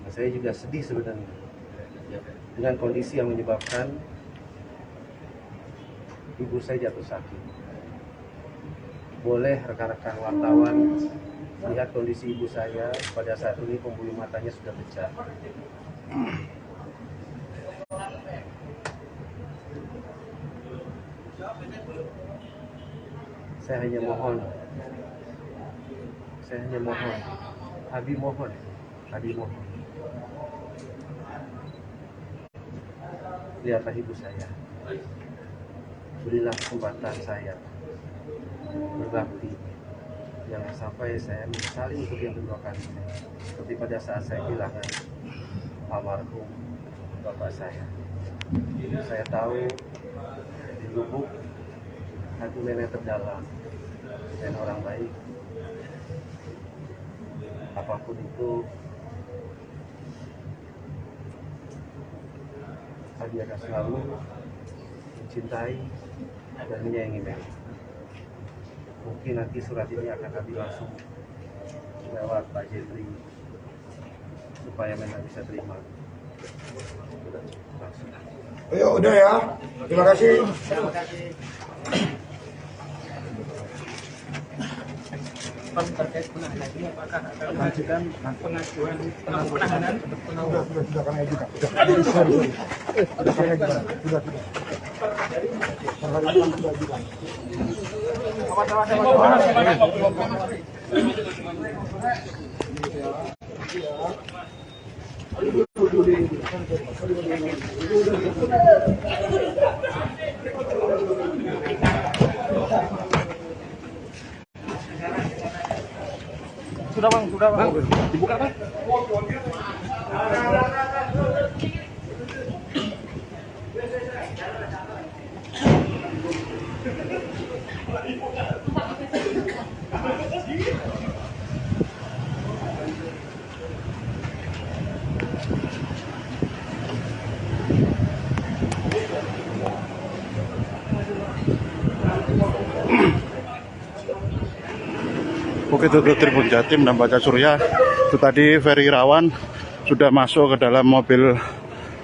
Nah, saya juga sedih sebenarnya dengan kondisi yang menyebabkan ibu saya jatuh sakit. Boleh rekan-rekan wartawan lihat kondisi ibu saya pada saat ini, pembuluh matanya sudah pecah. Saya hanya mohon, Abi mohon, lihatlah ibu saya, berilah kesempatan saya berbakti, jangan sampai saya menyesali untuk yang kedua kali, seperti pada saat saya kehilangan almarhum bapak saya. Saya tahu di lubuk hati nenek terdalam dan orang baik. Apapun itu, Abi akan selalu mencintai dan menyayangi Meli. Mungkin nanti surat ini akan Abi langsung lewat Pak Jeffrey supaya Mena bisa terima. Langsung. Ayo udah ya, terima kasih. Terkait penahanan ini, apakah akan mengajukan pengajuan penahanan untuk penangguhan? Sudah kami ajukan. Sudah kami ajukan. Sudah. Sudah ajukan. Sudah bang, dibuka bang. Oke, itu Tribun Jatim dan Baca Surya. Itu tadi Ferry Irawan sudah masuk ke dalam mobil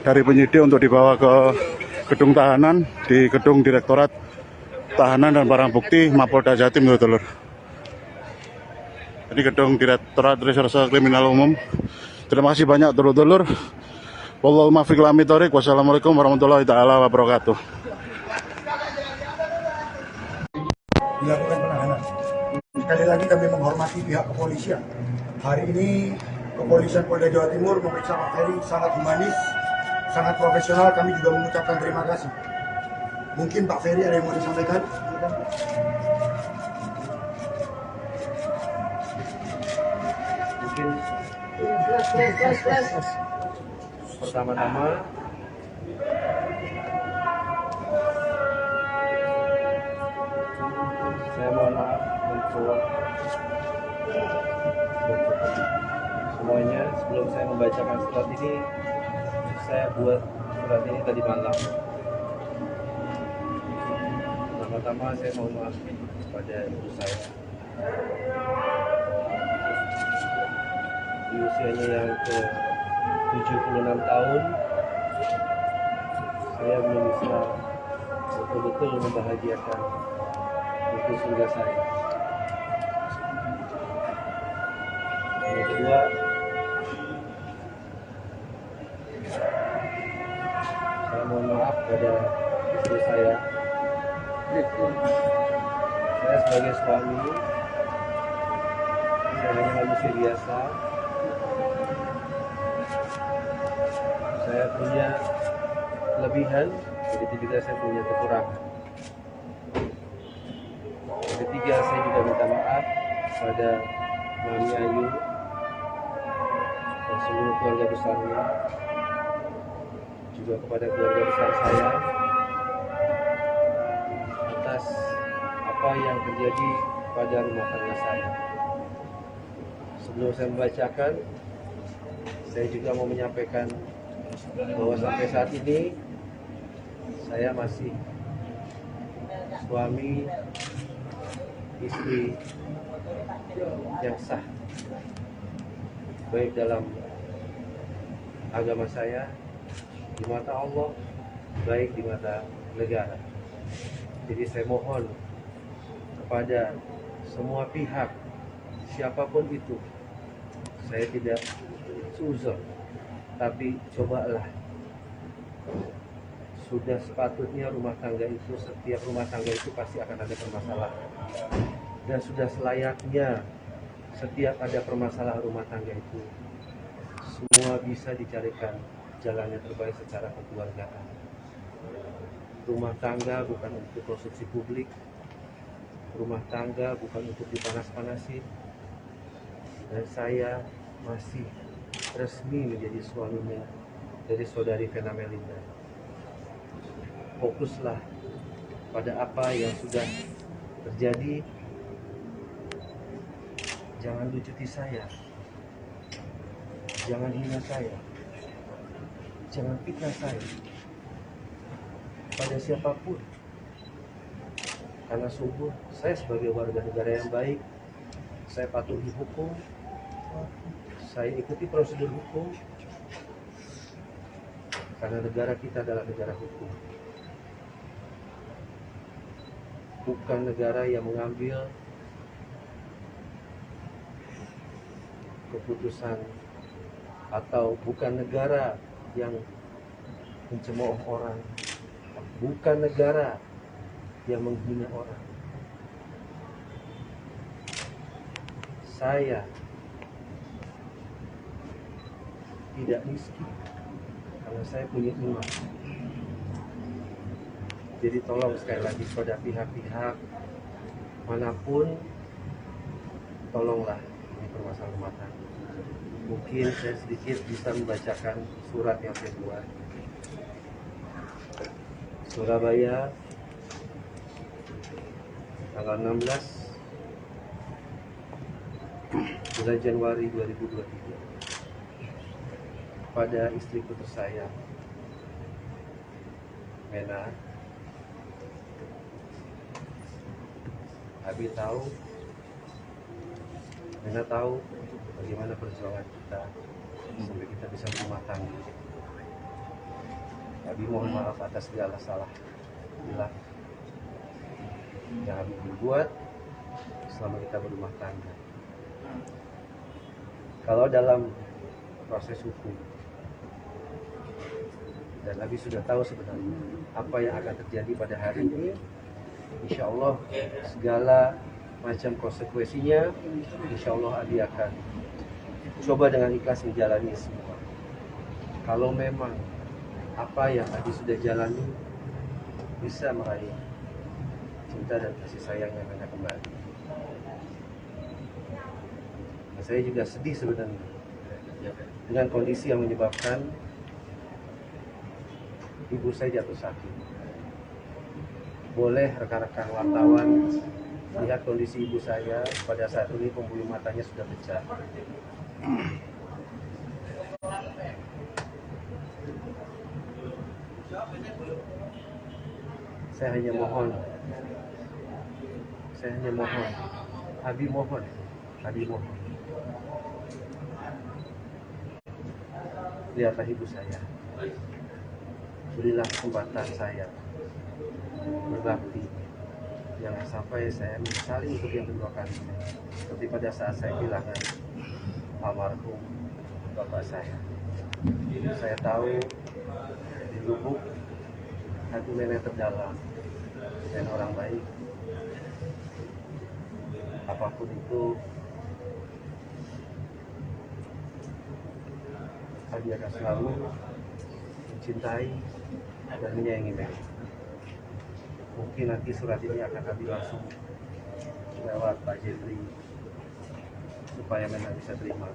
dari penyidik untuk dibawa ke gedung tahanan di gedung Direktorat Tahanan dan Barang Bukti Mapolda Jatim, dulur. Ini gedung Direktorat Reserse Kriminal Umum. Terima kasih banyak, dulur-dulur. Wallahul muwaffiq ila aqwamit thoriq. Wassalamualaikum warahmatullahi taala wabarakatuh. Dilakukan penahanan. Sekali lagi kami menghormati pihak kepolisian. Hari ini kepolisian Polda Jawa Timur memeriksa Pak Ferry sangat humanis, sangat profesional. Kami juga mengucapkan terima kasih. Mungkin Pak Ferry ada yang mau disampaikan? Mungkin pertama-tama saya mohon maaf untuk semuanya. Sebelum saya membacakan surat ini, saya buat surat ini tadi malam. Pertama-tama saya mohon maaf kepada ibu saya. Di usianya yang ke 76 tahun, saya belum bisa betul-betul membahagiakan ibu surga saya. Yang kedua, saya mohon maaf pada istri saya. Saya sebagai suami, saya hanya manusia biasa. Saya punya kelebihan, begitu juga saya punya kekurangan. Ketiga, saya juga minta maaf pada Mami Ayu dan seluruh keluarga besarnya, juga kepada keluarga besar saya atas apa yang terjadi pada rumah tangga saya. Sebelum saya membacakan, saya juga mau menyampaikan bahwa sampai saat ini saya masih suami istri yang sah, baik dalam agama saya, di mata Allah, baik di mata negara. Jadi saya mohon kepada semua pihak, siapapun itu, saya tidak suzon, tapi cobalah. Sudah sepatutnya rumah tangga itu, setiap rumah tangga itu pasti akan ada permasalahan. Dan sudah selayaknya setiap ada permasalahan rumah tangga itu, semua bisa dicarikan jalan yang terbaik secara kekeluargaan. Rumah tangga bukan untuk konsumsi publik. Rumah tangga bukan untuk dipanas-panasin. Dan saya masih resmi menjadi suaminya dari saudari Vena Melinda. Fokuslah pada apa yang sudah terjadi. Jangan lucuti saya, jangan hina saya, jangan fitnah saya pada siapapun. Karena sungguh saya sebagai warga negara yang baik, saya patuhi hukum, saya ikuti prosedur hukum, karena negara kita adalah negara hukum. Bukan negara yang mengambil keputusan, atau bukan negara yang mencemooh orang, bukan negara yang menghina orang. Saya tidak miskin karena saya punya iman. Jadi tolong sekali lagi pada pihak-pihak manapun, tolonglah ini permasalahan rumah tangga. Mungkin saya sedikit bisa membacakan surat yang saya buat. Surabaya, tanggal 16 bulan Januari 2023, pada istriku tersayang Mena. Abi tahu Karena tahu bagaimana perjuangan kita sampai kita bisa berumah tangga. Abi mohon maaf atas segala salah hilang yang Abi berbuat selama kita berumah tangga. Kalau dalam proses hukum, dan Abi sudah tahu sebenarnya apa yang akan terjadi pada hari ini, insya Allah segala macam konsekuensinya, insya Allah Abi akan coba dengan ikhlas menjalani semua. Kalau memang apa yang Abi sudah jalani bisa meraih cinta dan kasih sayang yang hanya kembali. Nah, saya juga sedih sebenarnya dengan kondisi yang menyebabkan ibu saya jatuh sakit. Boleh rekan-rekan wartawan lihat kondisi ibu saya pada saat ini, pembuluh matanya sudah pecah. Saya hanya mohon, Abi mohon, lihatlah ibu saya, berilah kesempatan saya berbakti, jangan sampai saya menyesali untuk yang kedua kali, seperti pada saat saya kehilangan almarhum bapak saya. Saya tahu di lubuk hati nenek terdalam dan orang baik, apapun itu Abi akan selalu mencintai dan menyayangi mereka. Mungkin nanti surat ini akan Abi langsung lewat Pak Jeffrey supaya mereka bisa terima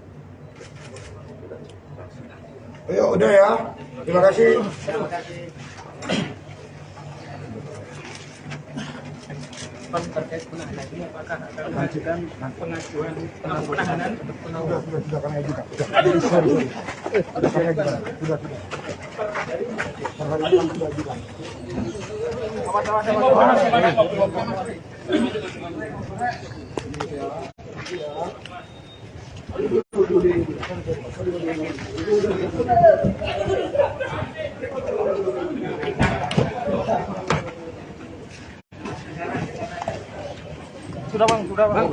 langsung. Ayo, udah ya. Terima kasih. Terkait penahanan ini apakah akan mengajukan pengajuan penahanan untuk Sudah kami ajukan. Sudah kami ajukan. Sudah. Hari ini sudah ajukan. Sudah bang, dibuka bang.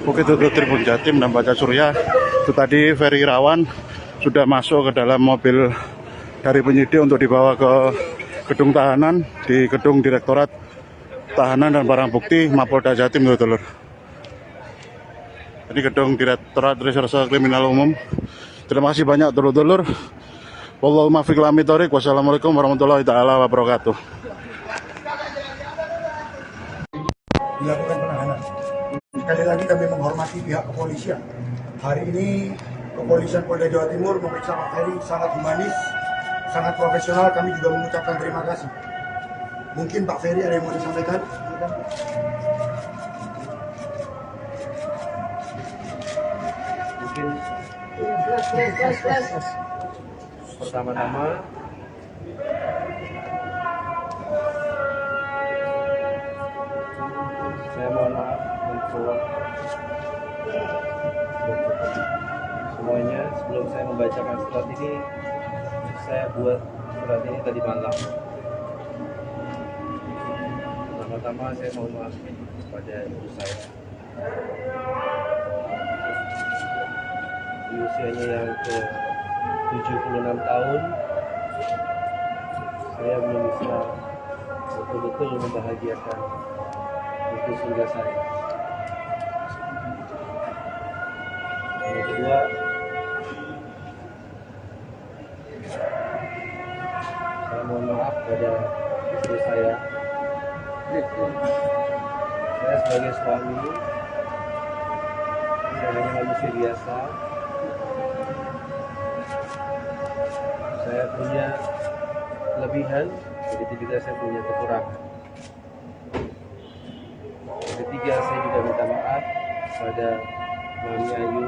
Oke, itu Tribun Jatim dan Baca Surya. Itu tadi Ferry Irawan sudah masuk ke dalam mobil dari penyidik untuk dibawa ke gedung tahanan di gedung Direktorat Tahanan dan Barang Bukti Mapolda Jatim, dulur. Ini gedung Direktorat Reserse Kriminal Umum. Terima kasih banyak, dulur-dulur. Wallahu muwaffiq ila aqwamit thoriq. Wassalamualaikum warahmatullahi taala wabarakatuh. Dilakukan penahanan. Sekali lagi kami menghormati pihak kepolisian. Hari ini kepolisian Polda Jawa Timur memeriksa Pak Ferry sangat humanis, sangat profesional. Kami juga mengucapkan terima kasih. Mungkin Pak Ferry ada yang mau disampaikan? Mungkin pertama-tama saya mohon maaf untuk semuanya. Sebelum saya membacakan surat ini, saya buat surat ini tadi malam. Pertama-tama saya mohon maaf kepada ibu saya. Di usianya yang ke 76 tahun, saya belum bisa betul-betul membahagiakan ibu surga saya. Yang kedua, saya mohon maaf pada istri saya. Saya sebagai suami, saya hanya manusia biasa Saya punya kelebihan, begitu juga saya punya kekurangan. Yang ketiga, saya juga minta maaf kepada Mami Ayu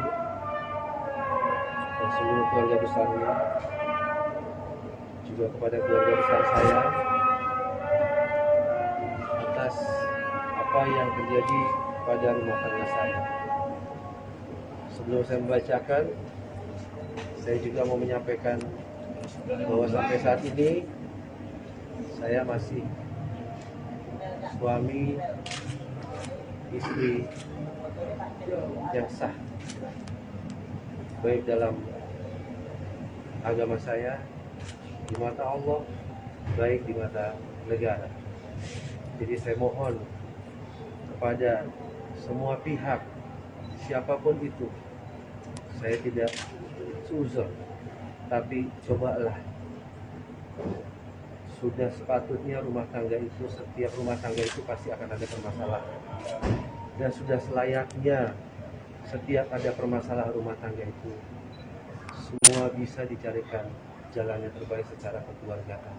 dan seluruh keluarga besarnya, juga kepada keluarga besar saya atas apa yang terjadi pada rumah tangga saya. Sebelum saya membacakan, saya juga mau menyampaikan bahwa sampai saat ini saya masih suami istri yang sah, baik dalam agama saya, di mata Allah, baik di mata negara. Jadi saya mohon kepada semua pihak, siapapun itu, saya tidak suzon, tapi cobalah. Sudah sepatutnya rumah tangga itu, setiap rumah tangga itu pasti akan ada permasalahan. Dan sudah selayaknya setiap ada permasalahan rumah tangga itu, semua bisa dicarikan jalan yang terbaik secara kekeluargaan.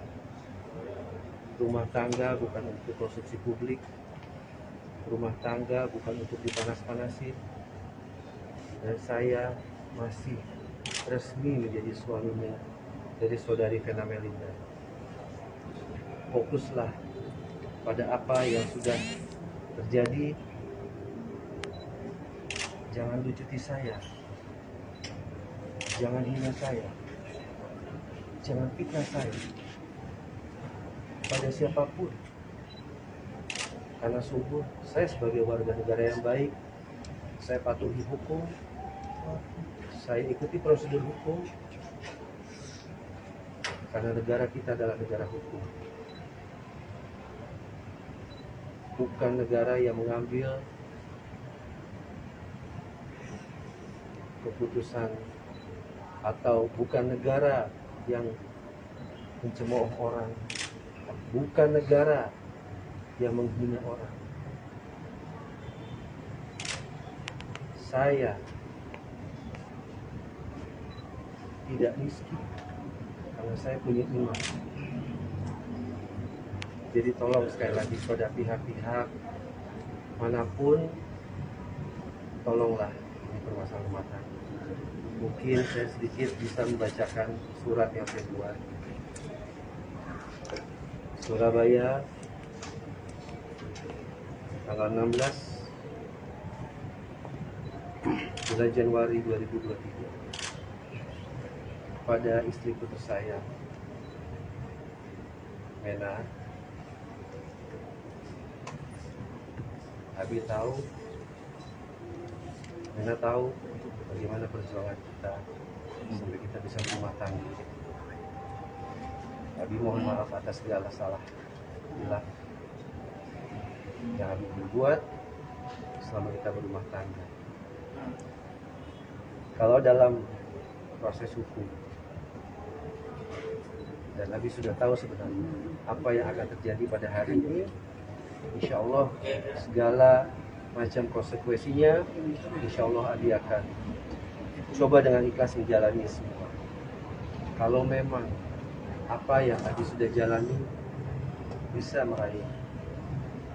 Rumah tangga bukan untuk konsumsi publik, rumah tangga bukan untuk dipanas-panasin, dan saya masih resmi menjadi suaminya dari saudari Vena Melinda. Fokuslah pada apa yang sudah terjadi. Jangan lucuti saya, jangan hina saya, jangan fitnah saya pada siapapun. Karena sungguh saya sebagai warga negara yang baik, saya patuhi hukum, saya ikuti prosedur hukum, karena negara kita adalah negara hukum, bukan negara yang mengambil keputusan, atau bukan negara yang mencemooh orang, bukan negara yang menghina orang. Saya tidak miskin karena saya punya iman. Jadi tolong sekali lagi kepada pihak-pihak manapun, tolonglah ini permasalahan rumah tangga. Mungkin saya sedikit bisa membacakan surat yang saya buat. Surabaya, tanggal 16 bulan Januari 2023, pada istriku tersayang Mena. Abi tahu, Mena tahu bagaimana perjuangan kita sampai kita bisa berumah tangga. Abi mohon maaf atas segala salah hilang yang Abi berbuat selama kita berumah tangga. Kalau dalam proses hukum, dan Abi sudah tahu sebenarnya apa yang akan terjadi pada hari ini, insya Allah segala macam konsekuensinya, insya Allah Abi akan coba dengan ikhlas menjalani semua. Kalau memang apa yang Abi sudah jalani bisa meraih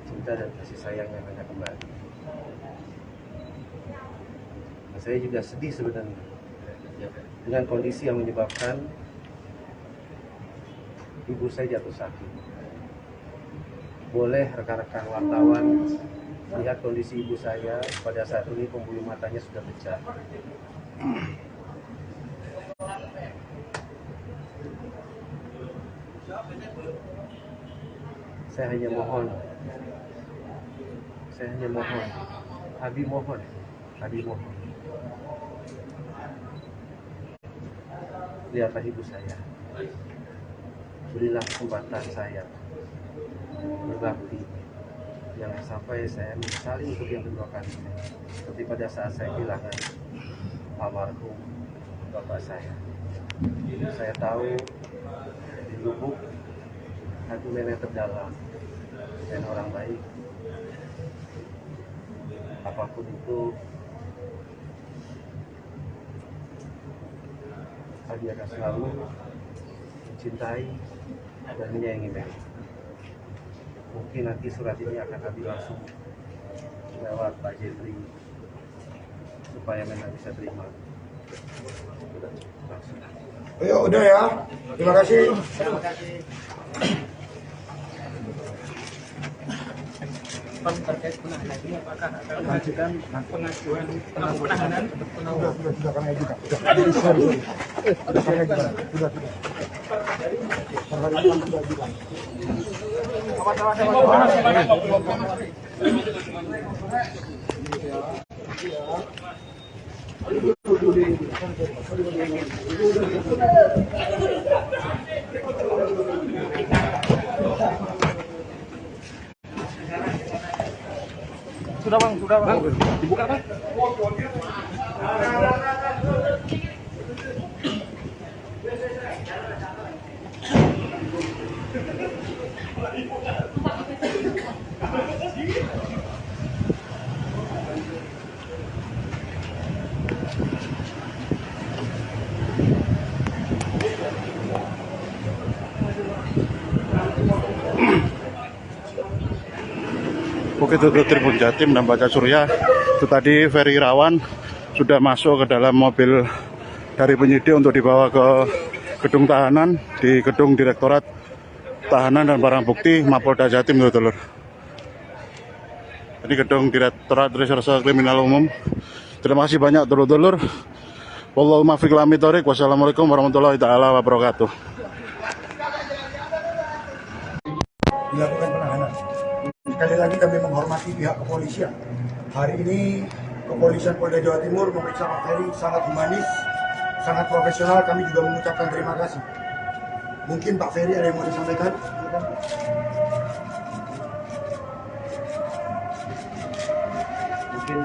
cinta dan kasih sayang yang Anda kembali. Nah, saya juga sedih sebenarnya dengan kondisi yang menyebabkan ibu saya jatuh sakit. Boleh rekan-rekan wartawan lihat kondisi ibu saya pada saat ini, pembuluh matanya sudah pecah. Saya hanya mohon, Abi mohon, lihatlah ibu saya, berilah kesempatan saya berbakti, jangan sampai saya menyesali untuk yang kedua kali, seperti pada saat saya kehilangan almarhum bapak saya. Saya tahu di lubuk hati nenek terdalam dan orang baik, apapun itu Abi akan selalu mencintai dan menyayangi Meli. Mungkin nanti surat ini akan kami langsung lewat Pak Jeffrey supaya Mena bisa terima. Langsung. Ayo, udah ya. Terima kasih. Pan terkait penahanan ini apakah akan mengajukan pengajuan penahanan untuk penangguhan? Sudah kami ajukan. Sudah kami ajukan. Sudah. Sudah ajukan. Sudah bang, dibuka bang. Oke, itu Tribun Jatim dan Baca Surya. Itu tadi Ferry Irawan sudah masuk ke dalam mobil dari penyidik untuk dibawa ke gedung tahanan di gedung Direktorat Tahanan dan Barang Bukti Mapolda Jatim, dulur. Ini gedung Direktorat Reserse Kriminal Umum. Terima kasih banyak, dulur-dulur. Wallahu muwaffiq ila aqwamit thoriq. Wassalamualaikum warahmatullahi taala wabarakatuh. Dilakukan penahanan. Sekali lagi kami menghormati pihak kepolisian. Hari ini kepolisian Polda Jawa Timur memeriksa Pak Ferry sangat humanis, sangat profesional. Kami juga mengucapkan terima kasih. Mungkin Pak Ferry ada yang mau disampaikan? Mungkin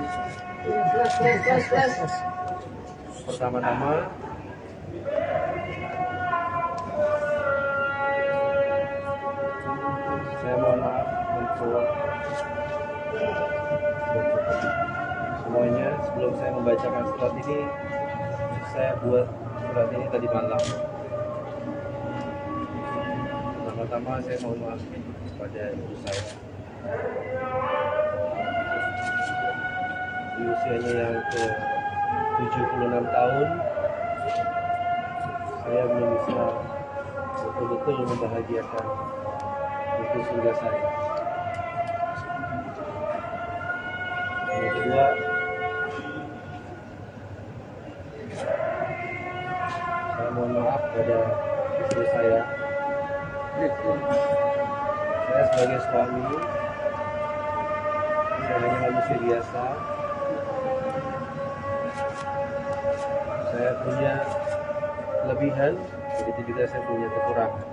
pertama-tama saya mohon maaf untuk semuanya. Sebelum saya membacakan surat ini, saya buat surat ini tadi malam. Pertama-tama saya mohon maaf kepada ibu saya. Di usianya yang ke 76 tahun, saya belum bisa betul-betul membahagiakan ibu surga saya. Yang kedua, saya mohon maaf pada istri saya. Saya sebagai suami, saya hanya manusia biasa. Saya punya kelebihan, begitu juga saya punya kekurangan.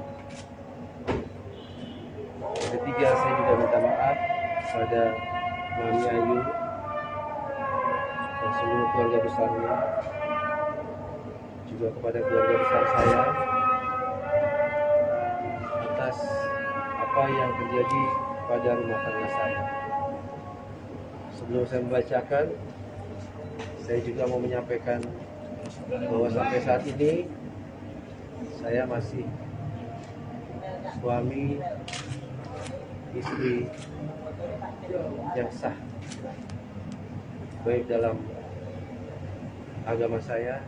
Ketiga, saya juga minta maaf pada Mami Ayu dan seluruh keluarga besarnya, juga kepada keluarga besar saya atas apa yang terjadi pada rumah tangga saya. Sebelum saya membacakan, saya juga mau menyampaikan bahwa sampai saat ini saya masih suami istri yang sah, baik dalam agama saya,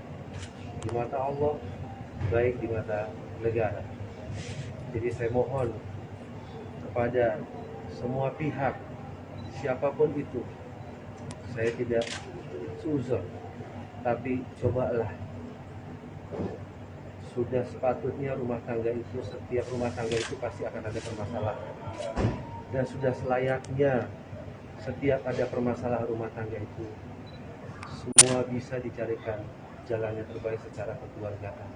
di mata Allah, baik di mata negara. Jadi saya mohon kepada semua pihak, siapapun itu, saya tidak suzon, tapi cobalah. Sudah sepatutnya rumah tangga itu, setiap rumah tangga itu pasti akan ada permasalahan. Dan sudah selayaknya setiap ada permasalahan rumah tangga itu, semua bisa dicarikan jalan yang terbaik secara kekeluargaan.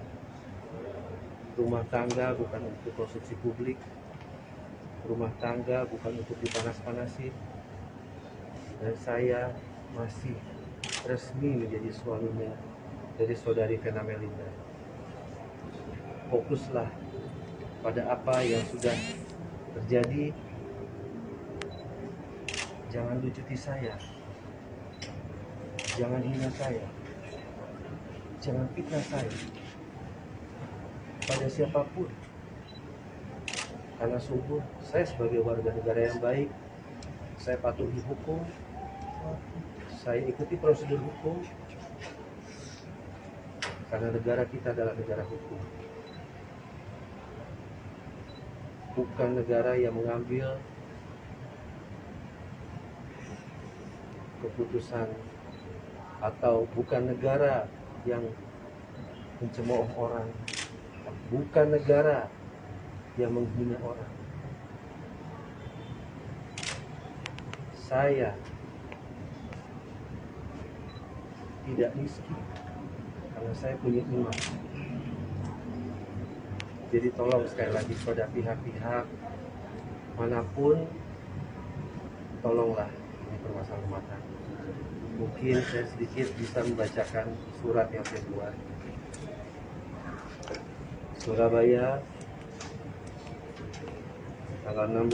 Rumah tangga bukan untuk konsumsi publik, rumah tangga bukan untuk dipanas-panasin. Dan saya masih resmi menjadi suaminya dari saudari Vena Melinda. Fokuslah pada apa yang sudah terjadi. Jangan lucuti saya, jangan hina saya, jangan fitnah saya. kepada siapapun. Karena sungguh saya sebagai warga negara yang baik, saya patuhi hukum, saya ikuti prosedur hukum, karena negara kita adalah negara hukum. Bukan negara yang mengambil keputusan atau bukan negara yang mencemooh orang, bukan negara yang menghina orang. Saya tidak miskin karena saya punya iman. Jadi tolong sekali lagi kepada pihak-pihak manapun, tolonglah ini permasalahan rumah tangga. Mungkin saya sedikit bisa membacakan surat yang saya buat. Surabaya, tanggal 16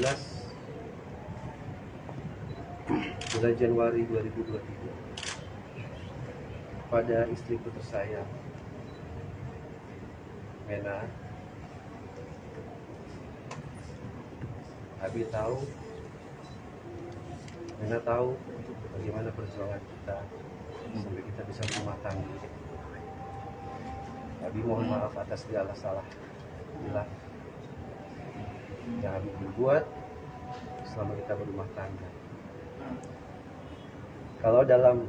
bulan Januari 2023, pada istriku tersayang Mena. Abi tahu, Mena tahu bagaimana perjuangan kita sampai kita bisa berumah tangga. Abi mohon maaf atas segala salah hilang yang Abi berbuat selama kita berumah tangga. Kalau dalam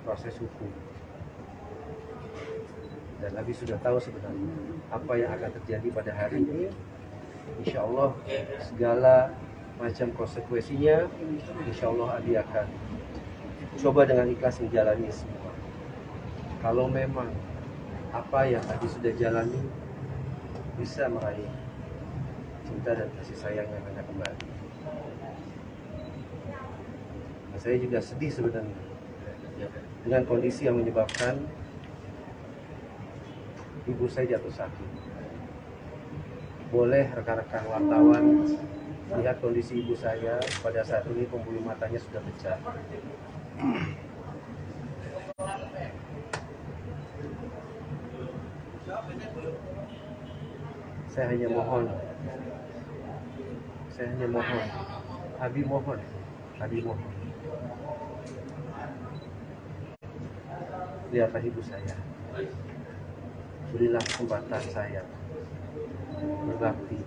proses hukum, dan Abi sudah tahu sebenarnya apa yang akan terjadi pada hari ini, insya Allah segala macam konsekuensinya, insya Allah Abi akan coba dengan ikhlas menjalani semua. Kalau memang apa yang Abi sudah jalani bisa meraih cinta dan kasih sayang yang hanya kembali. Nah, saya juga sedih sebenarnya dengan kondisi yang menyebabkan ibu saya jatuh sakit. Boleh rekan-rekan wartawan lihat kondisi ibu saya pada saat ini, pembuluh matanya sudah pecah. Saya hanya mohon, Abi mohon, lihatlah ibu saya, berilah kesempatan saya berbakti,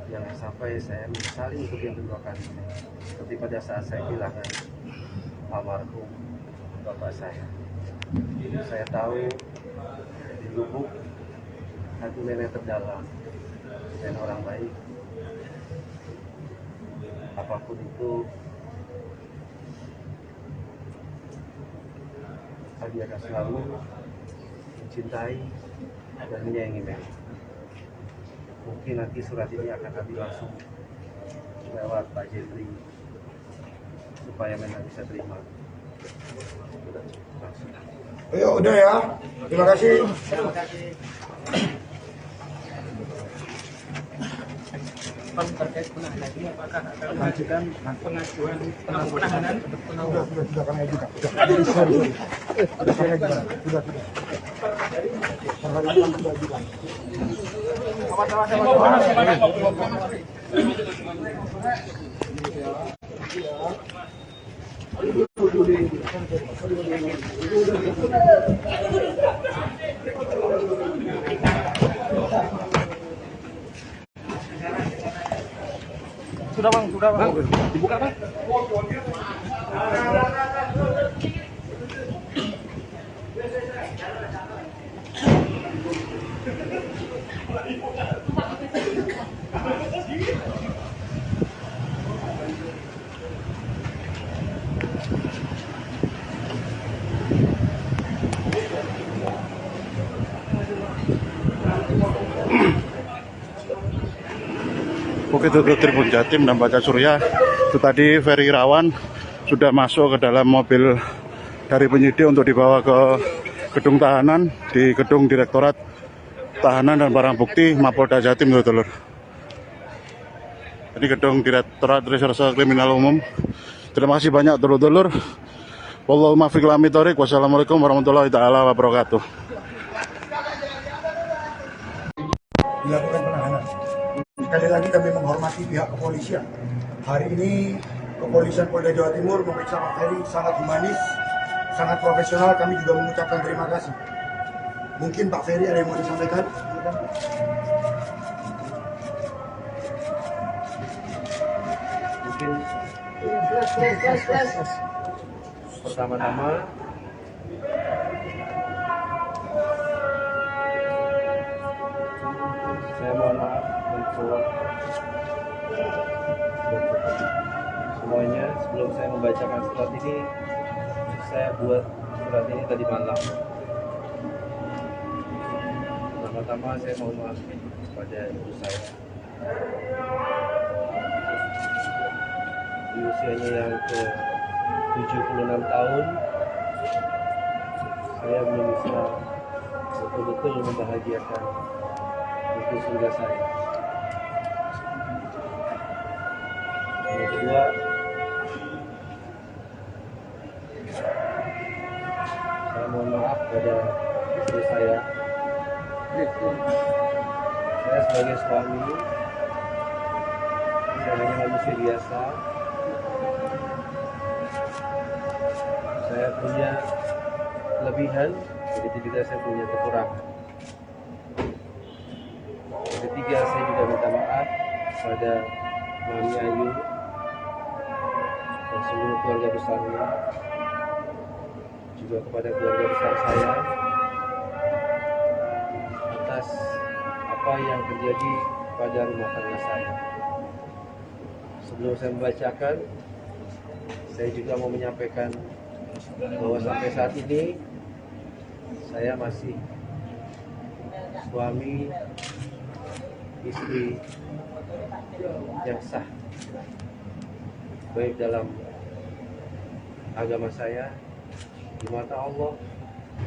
jangan sampai saya menyesali untuk yang kedua kali, seperti pada saat saya kehilangan almarhum bapak saya. Saya tahu di lubuk hati nenek terdalam dan orang baik, apapun itu Abi akan selalu mencintai dan menyayangi nenek. Mungkin nanti surat ini akan Abi langsung lewat Pak Jeffrey supaya nenek bisa terima. Langsung. Ayo udah ya, terima kasih. Terkait penahanan ini apakah akan mengajukan pengajuan penahanan? Sudah kami ajukan. Sudah. Sudah bang, dibuka bang. Oke, itu Tribun Jatim dan Baca Surya. Itu tadi Ferry Irawan sudah masuk ke dalam mobil dari penyidik untuk dibawa ke gedung tahanan di gedung Direktorat Tahanan dan Barang Bukti Mapolda Jatim, dulur. Ini gedung Direktorat Reserse Kriminal Umum. Terima kasih banyak, dulur-dulur. Wallahu muwaffiq ila aqwamit thoriq. Wassalamualaikum warahmatullahi taala wabarakatuh. sekali lagi kami menghormati pihak kepolisian. Hari ini kepolisian Polda Jawa Timur memeriksa Pak Ferry sangat humanis, sangat profesional. Kami juga mengucapkan terima kasih. Mungkin Pak Ferry ada yang mau disampaikan? Mungkin pertama-tama saya mohon maaf untuk semuanya. Sebelum saya membacakan surat ini, saya buat surat ini tadi malam. Pertama-tama saya mohon maaf kepada ibu saya. Di usianya yang ke 76 tahun, saya belum bisa betul-betul membahagiakan ibu surga saya. Yang kedua, saya mohon maaf pada istri saya. Saya sebagai suami, saya hanya manusia biasa. Saya punya kelebihan, begitu juga saya punya kekurangan. Yang ketiga, saya juga minta maaf pada Mami Ayu dan seluruh keluarga besarnya, juga kepada keluarga besar saya atas apa yang terjadi pada rumah tangga saya. Sebelum saya membacakan, saya juga mau menyampaikan bahwa sampai saat ini saya masih suami istri yang sah, baik dalam agama saya, di mata Allah,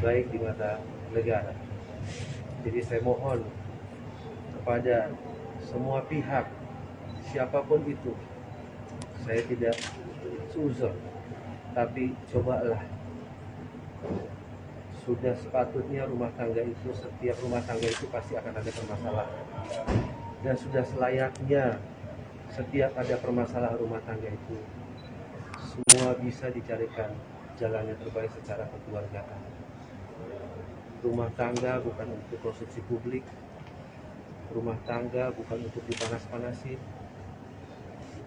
baik di mata negara. Jadi saya mohon kepada semua pihak, siapapun itu, saya tidak seuzon, tapi cobalah, sudah sepatutnya rumah tangga itu, setiap rumah tangga itu pasti akan ada permasalahan, dan sudah selayaknya setiap ada permasalahan rumah tangga itu semua bisa dicarikan jalan yang terbaik secara kekeluargaan. Rumah tangga bukan untuk konsumsi publik, rumah tangga bukan untuk dipanas-panasin,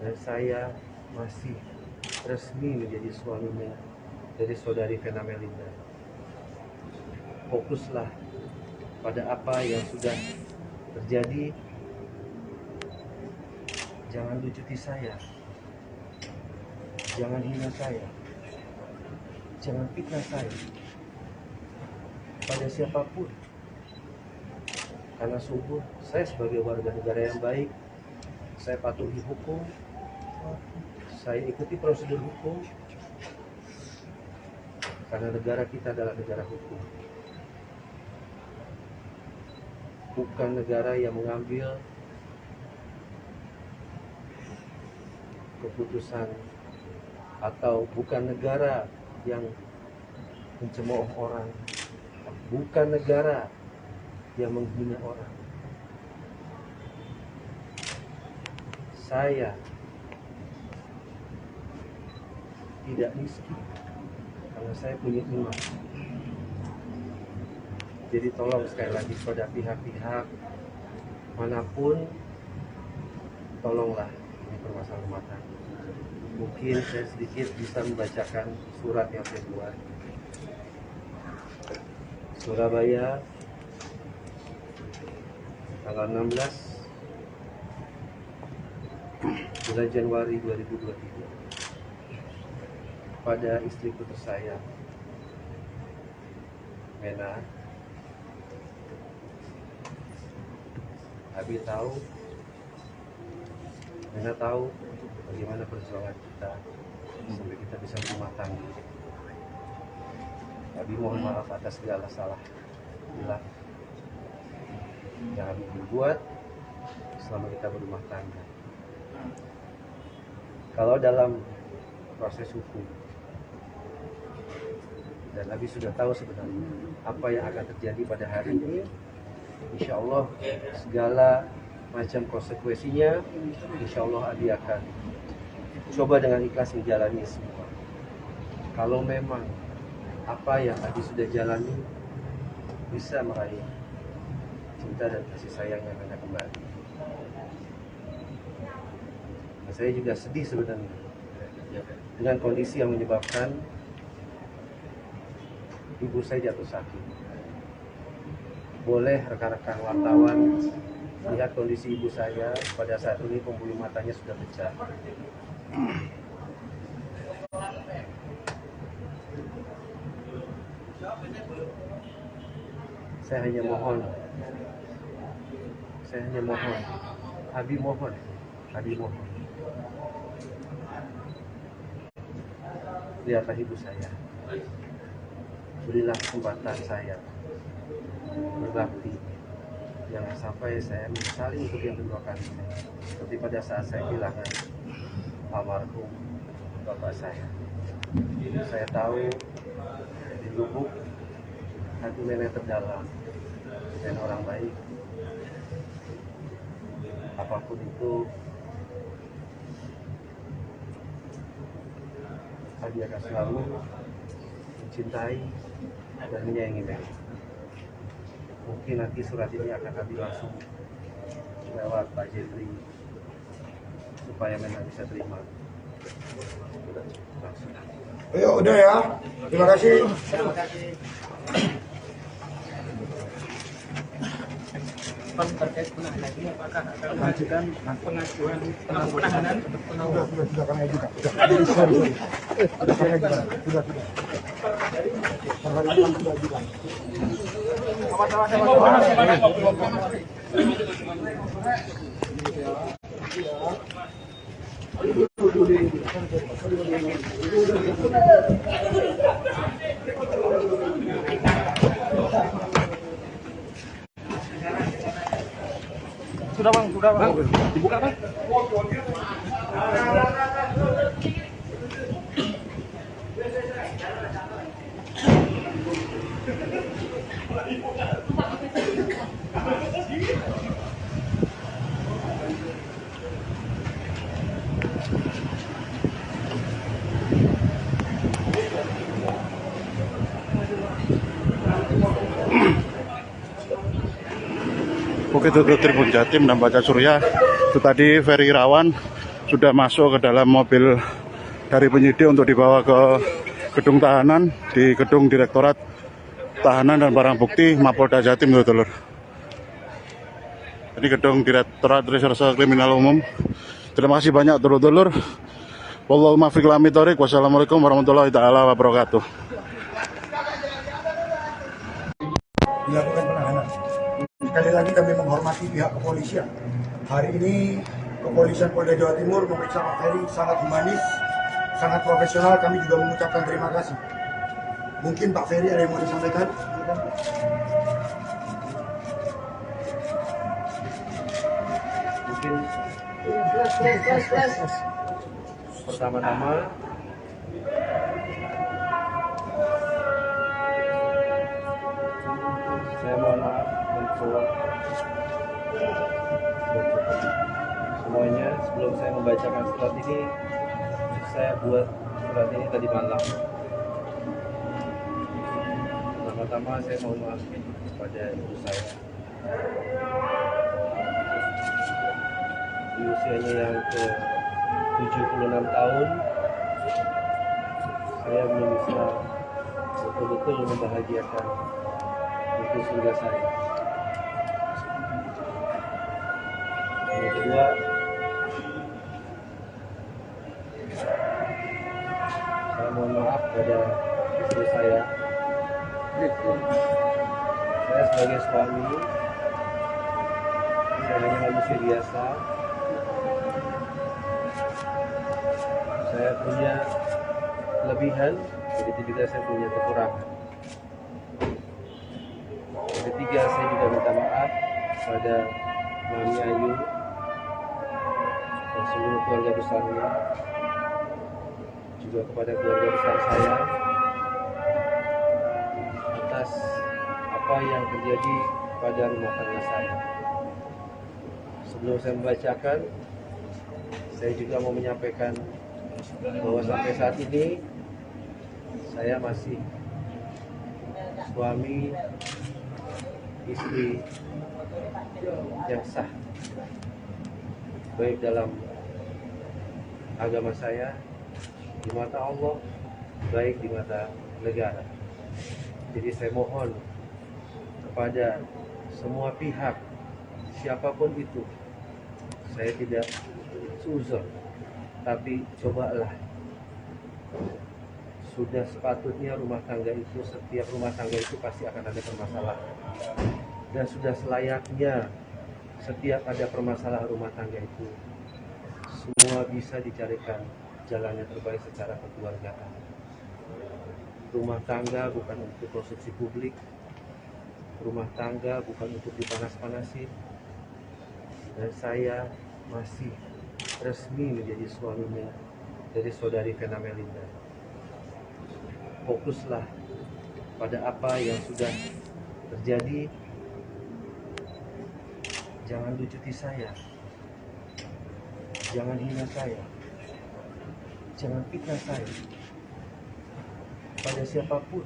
dan saya masih resmi menjadi suaminya dari saudari Vena Melinda. Fokuslah pada apa yang sudah terjadi. Jangan lucuti saya, jangan hina saya, jangan fitnah saya pada siapapun. Karena sungguh saya sebagai warga negara yang baik, saya patuhi hukum, saya ikuti prosedur hukum, karena negara kita adalah negara hukum, bukan negara yang mengambil keputusan, atau bukan negara yang mencemooh orang, bukan negara yang menghina orang. Saya tidak miskin karena saya punya iman. Jadi tolong sekali lagi kepada pihak-pihak manapun, tolonglah ini permasalahan rumah tangga. Mungkin saya sedikit bisa membacakan surat yang saya buat. Surabaya, tanggal 16 bulan Januari 2023, pada istriku tersayang Mena. Abi tahu, Mena tahu bagaimana perjuangan kita sampai kita bisa berumah tangga. Abi mohon maaf atas segala salah hilang yang Abi berbuat selama kita berumah tangga. Kalau dalam proses hukum, dan Abi sudah tahu sebenarnya apa yang akan terjadi pada hari ini, insya Allah segala macam konsekuensinya, insya Allah Adi akan coba dengan ikhlas menjalani semua. Kalau memang apa yang Adi sudah jalani bisa meraih cinta dan kasih sayang yang Anda kembali. Nah, saya juga sedih sebenarnya dengan kondisi yang menyebabkan ibu saya jatuh sakit. Boleh rekan-rekan wartawan lihat kondisi ibu saya pada saat ini, pembuluh matanya sudah pecah. Saya hanya mohon, Abi mohon, lihatlah ibu saya, berilah kesempatan saya berbakti, jangan sampai saya menyesali untuk yang kedua kali, seperti pada saat saya kehilangan almarhum bapak saya. Saya tahu di lubuk hati nenek terdalam dan orang baik, apapun itu Adi akan selalu mencintai dan menyayangi nenek. Mungkin nanti surat ini akan Adi langsung lewat Pak Jeffrey supaya memang bisa terima langsung. Ayo udah ya, terima kasih. Terkait penahanan ini apakah akan mengajukan pengajuan penahanan untuk penangguhan? Sudah kami ajukan. Sudah kami ajukan. Sudah. Sudah ajukan. Sudah bang, dibuka bang. Oke, itu Tribun Jatim dan Baca Surya. Itu tadi Ferry Irawan sudah masuk ke dalam mobil dari penyidik untuk dibawa ke gedung tahanan di gedung Direktorat Tahanan dan Barang Bukti Mapolda Jatim, dulur. Ini gedung Direktorat Reserse Kriminal Umum. Terima kasih banyak, dulur-dulur. Wallahu muwaffiq ila aqwamit thoriq. Wassalamualaikum warahmatullahi taala wabarakatuh. Dilakukan penahanan. Sekali lagi kami menghormati pihak kepolisian. Hari ini kepolisian Polda Jawa Timur memeriksa Pak Ferry sangat humanis, sangat profesional. Kami juga mengucapkan terima kasih. Mungkin Pak Ferry ada yang mau disampaikan? Mungkin pertama-tama saya mohon maaf untuk semuanya. Sebelum saya membacakan surat ini, saya buat surat ini tadi malam. Pertama-tama saya mohon maaf kepada ibu saya. Di usianya yang ke 76 tahun, saya belum bisa betul-betul membahagiakan ibu surga saya. Yang kedua, saya mohon maaf pada istri saya. Saya sebagai suami, saya hanya manusia biasa. Saya punya kelebihan, begitu juga saya punya kekurangan. Yang ketiga, saya juga minta maaf pada Mami Ayu dan seluruh keluarga besarnya, juga kepada keluarga besar saya atas apa yang terjadi pada rumah tangga saya. Sebelum saya membacakan, saya juga mau menyampaikan bahwa sampai saat ini saya masih suami istri yang sah, baik dalam agama saya, di mata Allah, baik di mata negara. Jadi saya mohon kepada semua pihak, siapapun itu, saya tidak suzon, tapi cobalah. Sudah sepatutnya rumah tangga itu, setiap rumah tangga itu pasti akan ada permasalahan. Dan sudah selayaknya setiap ada permasalahan rumah tangga itu, semua bisa dicarikan jalan yang terbaik secara kekeluargaan. Rumah tangga bukan untuk konsumsi publik, rumah tangga bukan untuk dipanas-panasin. Dan saya masih resmi menjadi suaminya dari saudari Vena Melinda. Fokuslah pada apa yang sudah terjadi. Jangan lucuti saya, jangan hina saya, jangan fitnah saya pada siapapun.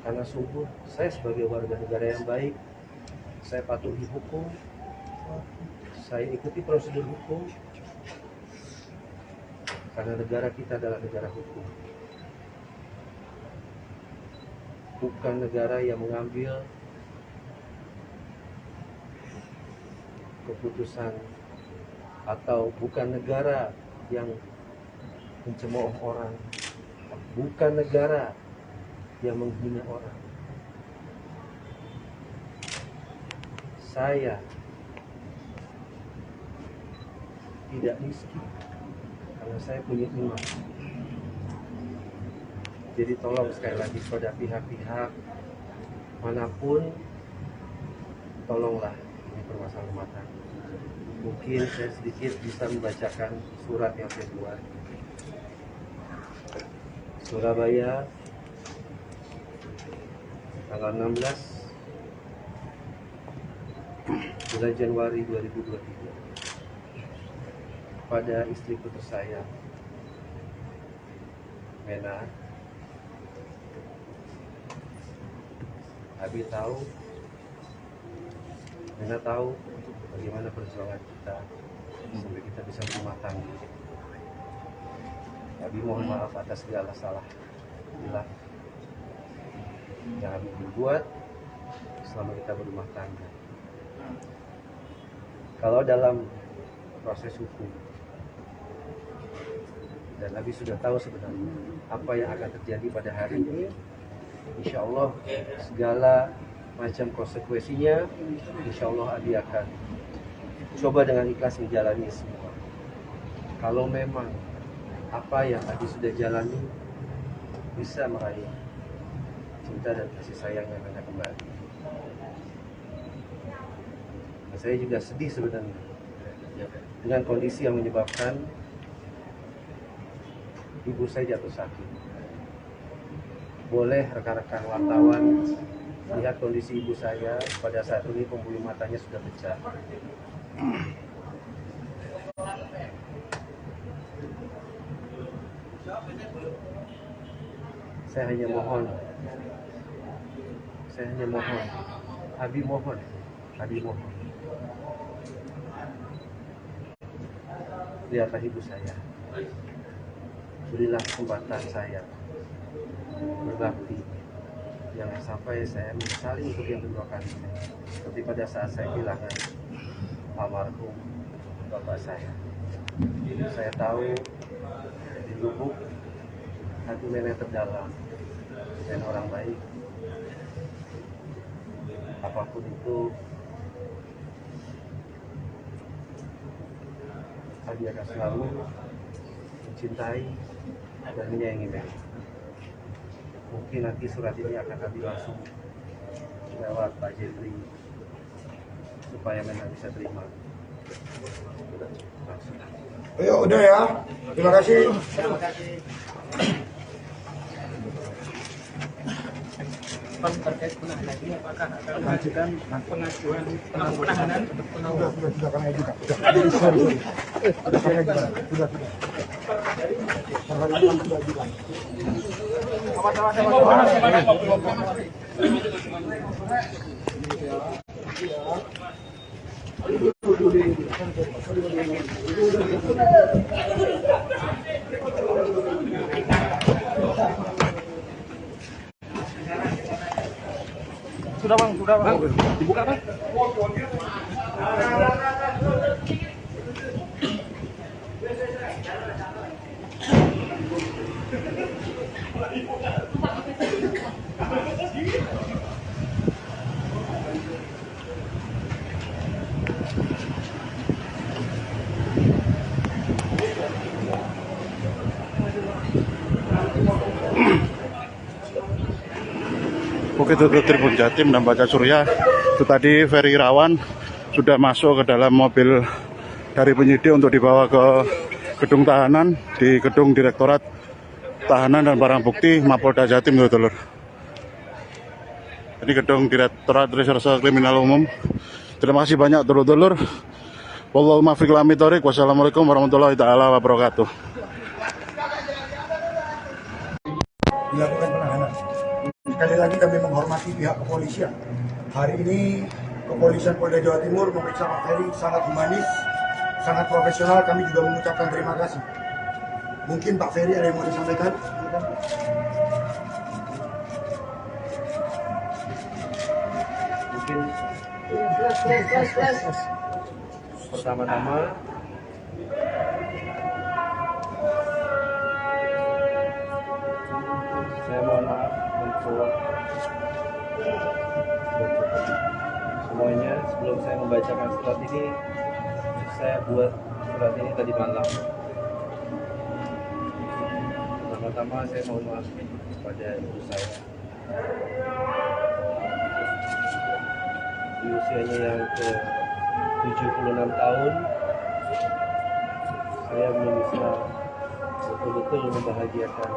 Karena sungguh saya sebagai warga negara yang baik, saya patuhi hukum, saya ikuti prosedur hukum, karena negara kita adalah negara hukum. Bukan negara yang mengambil keputusan, atau bukan negara yang mencemooh orang, bukan negara yang menghina orang. Saya tidak miskin karena saya punya iman. Jadi tolong sekali lagi pada pihak-pihak manapun, tolonglah ini permasalahan rumah tangga. Mungkin saya sedikit bisa membacakan surat yang saya buat. Surabaya, tanggal 16 bulan Januari 2023, pada istriku tersayang Mena. Abi tahu, Mena tahu bagaimana perjuangan kita sampai kita bisa berumah tangga. Abi mohon maaf atas segala salah bila yang Abi berbuat selama kita berumah tangga. Kalau dalam proses hukum, dan Abi sudah tahu sebenarnya apa yang akan terjadi pada hari ini, insya Allah segala macam konsekuensinya, insya Allah Abi akan coba dengan ikhlas menjalani semua. Kalau memang apa yang Abi sudah jalani bisa meraih cinta dan kasih sayang yang Mena kembali. Dan saya juga sedih sebenarnya dengan kondisi yang menyebabkan ibu saya jatuh sakit. Boleh rekan-rekan wartawan lihat kondisi ibu saya pada saat ini, pembuluh matanya sudah pecah. Saya hanya mohon, Abi mohon, lihatlah ibu saya, berilah kesempatan saya berbakti, jangan sampai saya menyesali untuk yang kedua kalinya, seperti pada saat saya kehilangan almarhum bapak saya. Saya tahu di lubuk hati Mena terdalam dan orang baik. Apapun itu, Abi akan selalu mencintai dan menyayangi Mena. Mungkin nanti surat ini akan Abi langsung lewat Pak Jeffrey supaya Mena bisa terima. Langsung. Ayo udah ya. Terima kasih. Terima kasih. terkait penahanan ini apakah akan mengajukan pengajuan penahanan untuk Sudah kami ajukan. Sudah kami ajukan. Sudah. Terhadap yang sudah ajukan. sudah bang dibuka bang. Oke, itu Tribun Jatim dan Baca Surya. Itu tadi Ferry Irawan sudah masuk ke dalam mobil dari penyidik untuk dibawa ke gedung tahanan di gedung Direktorat Tahanan dan Barang Bukti Mapolda Jatim, dulur. Ini gedung Direktorat Reserse Kriminal Umum. Terima kasih banyak, dulur-dulur. Wallahu muwaffiq ila aqwamit thoriq. Wassalamualaikum warahmatullahi taala wabarakatuh. Dilakukan penahanan. Sekali lagi kami menghormati pihak kepolisian. Hari ini kepolisian Polda Jawa Timur memeriksa Pak Ferry sangat humanis, sangat profesional. Kami juga mengucapkan terima kasih. Mungkin Pak Ferry ada yang mau disampaikan? Mungkin pertama-tama saya mohon maaf untuk semuanya. Sebelum saya membacakan surat ini, saya buat surat ini tadi malam. Pertama-tama saya mohon maaf kepada ibu saya. Di usianya yang ke 76 tahun, saya belum bisa betul-betul membahagiakan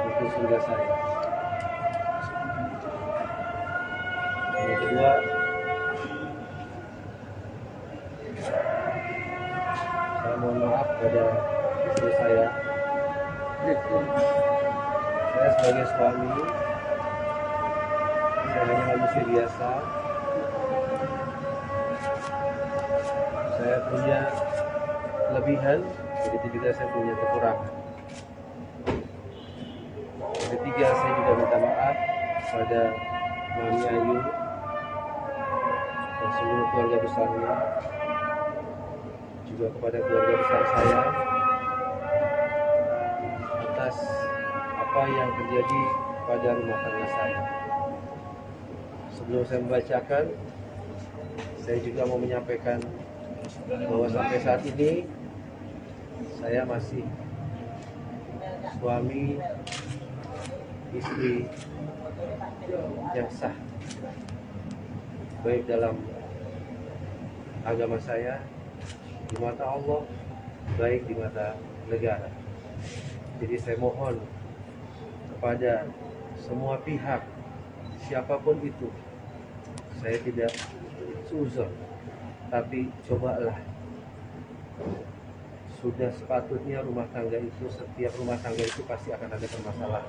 ibu surga saya. Yang kedua, saya mohon maaf pada istri saya. Saya sebagai suami, saya hanya manusia biasa. Saya punya kelebihan, begitu juga saya punya kekurangan. Yang ketiga, saya juga minta maaf kepada Mami Ayu dan seluruh keluarga besarnya, juga kepada keluarga besar saya atas apa yang terjadi pada rumah tangga saya. Sebelum saya membacakan, saya juga mau menyampaikan bahwa sampai saat ini saya masih suami istri yang sah, baik dalam agama saya, di mata Allah, baik di mata negara. Jadi saya mohon kepada semua pihak, siapapun itu, saya tidak suzon, tapi cobalah. Sudah sepatutnya rumah tangga itu, setiap rumah tangga itu pasti akan ada permasalahan.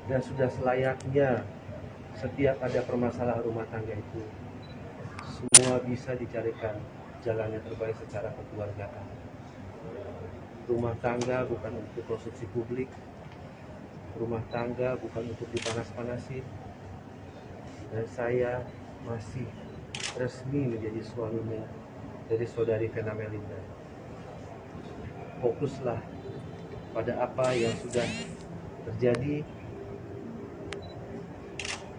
Dan sudah selayaknya setiap ada permasalahan rumah tangga itu, semua bisa dicarikan jalan yang terbaik secara kekeluargaan. Rumah tangga bukan untuk konsumsi publik, rumah tangga bukan untuk dipanas-panasin. Dan saya masih resmi menjadi suaminya dari saudari Vena Melinda. Fokuslah pada apa yang sudah terjadi.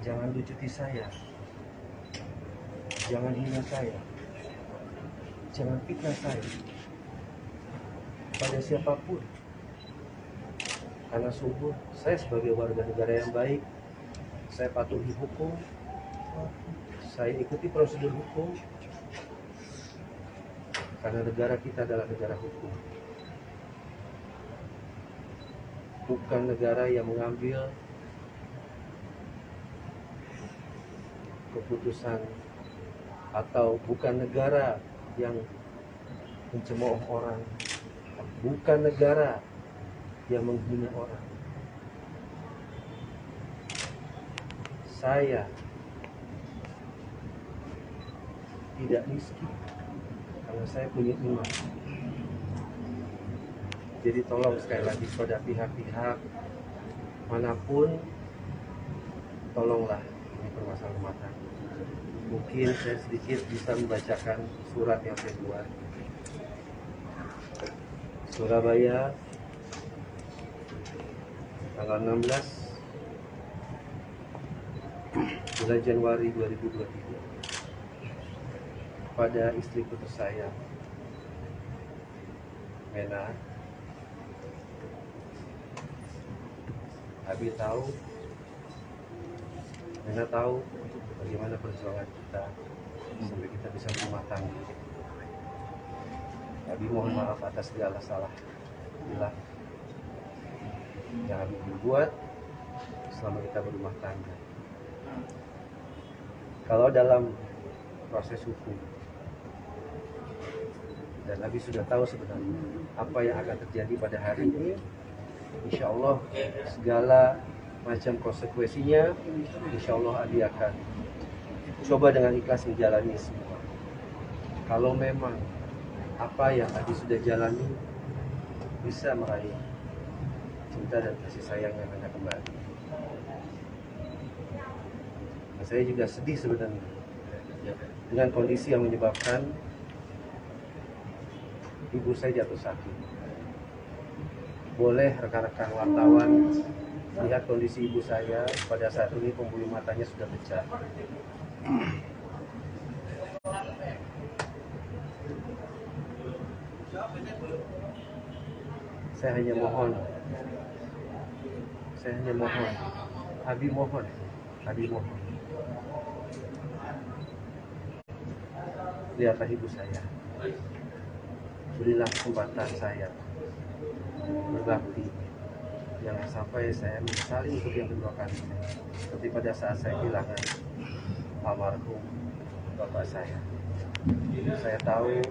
Jangan lucuti saya, jangan hina saya, jangan fitnah saya pada siapapun. Karena sungguh saya sebagai warga negara yang baik, saya patuhi hukum, saya ikuti prosedur hukum, karena negara kita adalah negara hukum, bukan negara yang mengambil keputusan atau bukan negara yang mencemooh orang, bukan negara yang menghina orang. Saya tidak miskin karena saya punya iman. Jadi tolong sekali lagi kepada pihak-pihak manapun, tolonglah ini permasalahan rumah tangga. Mungkin saya sedikit bisa membacakan surat yang saya buat. Surabaya, tanggal 16 bulan Januari 2023, pada istri putus saya, Mena. Abi tahu, Mena tahu bagaimana perjuangan kita sampai kita bisa berumah tangga. Abi mohon maaf atas segala salah bila yang Abi berbuat selama kita berumah tangga. Kalau dalam proses hukum, dan Abi sudah tahu sebenarnya apa yang akan terjadi pada hari ini, insya Allah segala macam konsekuensinya, insya Allah Abi akan coba dengan ikhlas menjalani semua. Kalau memang apa yang Abi sudah jalani bisa meraih cinta dan kasih sayang yang Anda kembali. Nah, saya juga sedih sebenarnya dengan kondisi yang menyebabkan ibu saya jatuh sakit. Boleh rekan-rekan wartawan lihat kondisi ibu saya pada saat ini, pembuluh matanya sudah pecah. Saya hanya mohon, Abi mohon, lihatlah ibu saya, berilah kesempatan saya berbakti, jangan sampai saya menyesali untuk yang kedua kali, seperti pada saat saya kehilangan almarhum bapak saya. Saya tahu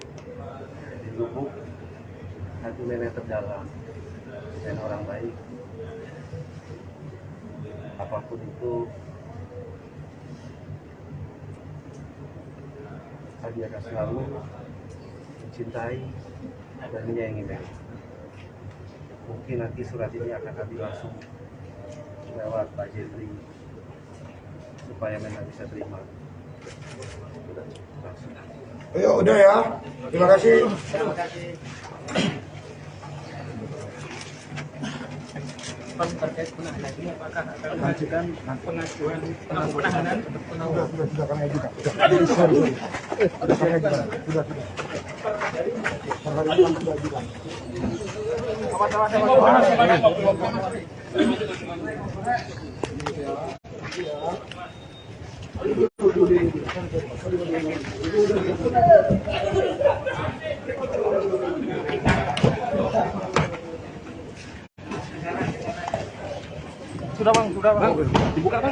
di lubuk hati nenek terdalam dan orang baik, apapun itu Abi akan selalu mencintai dan menyayangi nenek. Mungkin nanti surat ini akan Abi langsung lewat Pak Jendri supaya memang bisa terima. Langsung. Ayo, udah ya. Terima kasih. Pak, terkait penahanan ini apakah akan mengajukan pengajuan penahanan untuk penangguhan? Sudah kami ajukan. Sudah. Sudah bang, dibuka bang.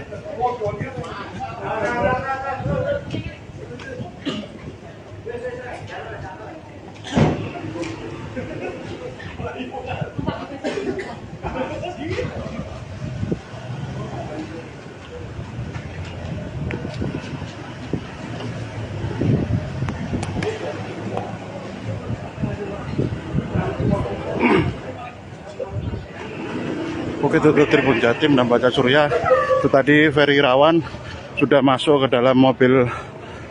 Oke, itu Tribun Jatim dan Baca Surya. Itu tadi Ferry Irawan sudah masuk ke dalam mobil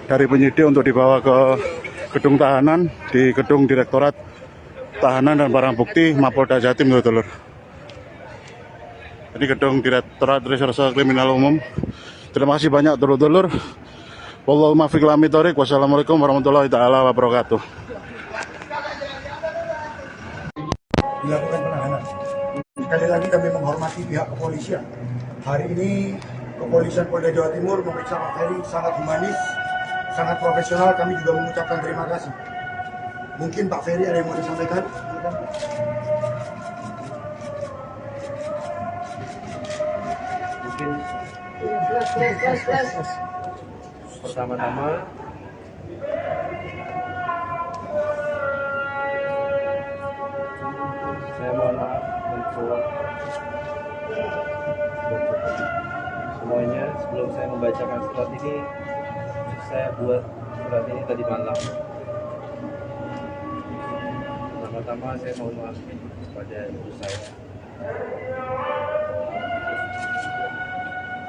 dari penyidik untuk dibawa ke gedung tahanan di gedung Direktorat Tahanan dan Barang Bukti Mapolda Jatim, dulur. Ini gedung Direktorat Reserse Kriminal Umum. Terima kasih banyak, dulur-dulur. Wallahu muwaffiq ila aqwamit. Wassalamualaikum warahmatullahi taala wabarakatuh. Dilakukan penahanan. Sekali lagi kami menghormati pihak kepolisian. Hari ini kepolisian Polda Jawa Timur memeriksa Pak Ferry sangat humanis, sangat profesional. Kami juga mengucapkan terima kasih. Mungkin Pak Ferry ada yang mau disampaikan? Mungkin Pertama-tama saya mohon maaf untuk semuanya. Sebelum saya membacakan surat ini, saya buat surat ini tadi malam. Pertama-tama saya mohon maaf kepada ibu saya.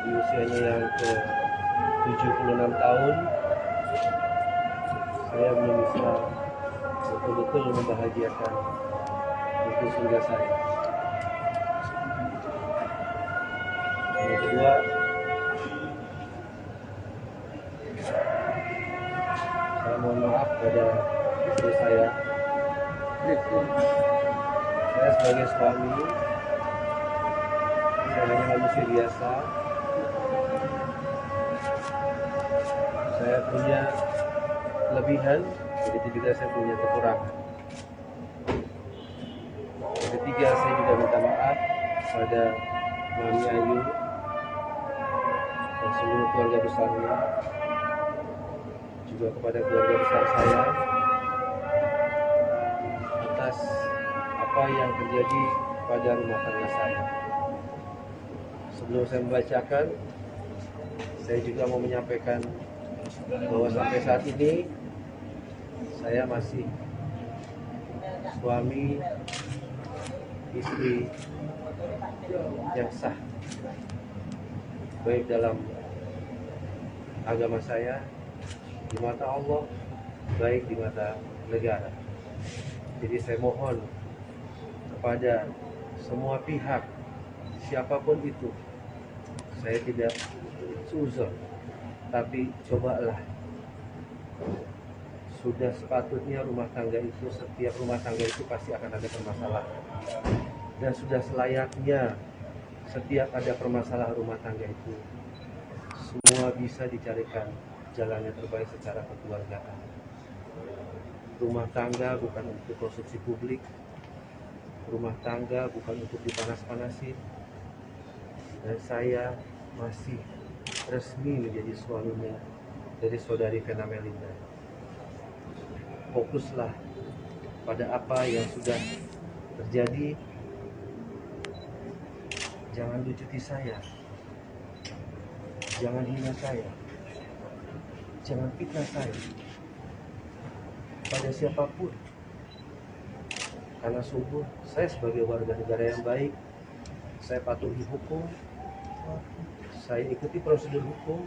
Di usianya yang ke 76 tahun, saya belum bisa betul-betul membahagiakan ibu surga saya. Yang kedua, saya mohon maaf pada istri saya. Saya sebagai suami, saya hanya manusia biasa. Saya punya kelebihan, begitu juga saya punya kekurangan. Yang ketiga, saya juga minta maaf pada Mami Ayu dan seluruh keluarga besarnya, juga kepada keluarga besar saya atas apa yang terjadi pada rumah tangga saya. Sebelum saya membacakan, saya juga mau menyampaikan bahwa sampai saat ini saya masih suami istri yang sah, baik dalam agama saya, di mata Allah, baik di mata negara. Jadi saya mohon kepada semua pihak, siapapun itu, saya tidak suzon, tapi cobalah. Sudah sepatutnya rumah tangga itu, setiap rumah tangga itu pasti akan ada permasalahan. Dan sudah selayaknya setiap ada permasalahan rumah tangga itu, semua bisa dicarikan jalan yang terbaik secara kekeluargaan. Rumah tangga bukan untuk konsumsi publik. Rumah tangga bukan untuk dipanas-panasin. Dan saya masih resmi menjadi suaminya dari saudari Vena Melinda. Fokuslah pada apa yang sudah terjadi. Jangan lucuti saya. Jangan hina saya. Jangan fitnah saya pada siapapun. Karena sungguh saya sebagai warga negara yang baik, saya patuhi hukum, saya ikuti prosedur hukum,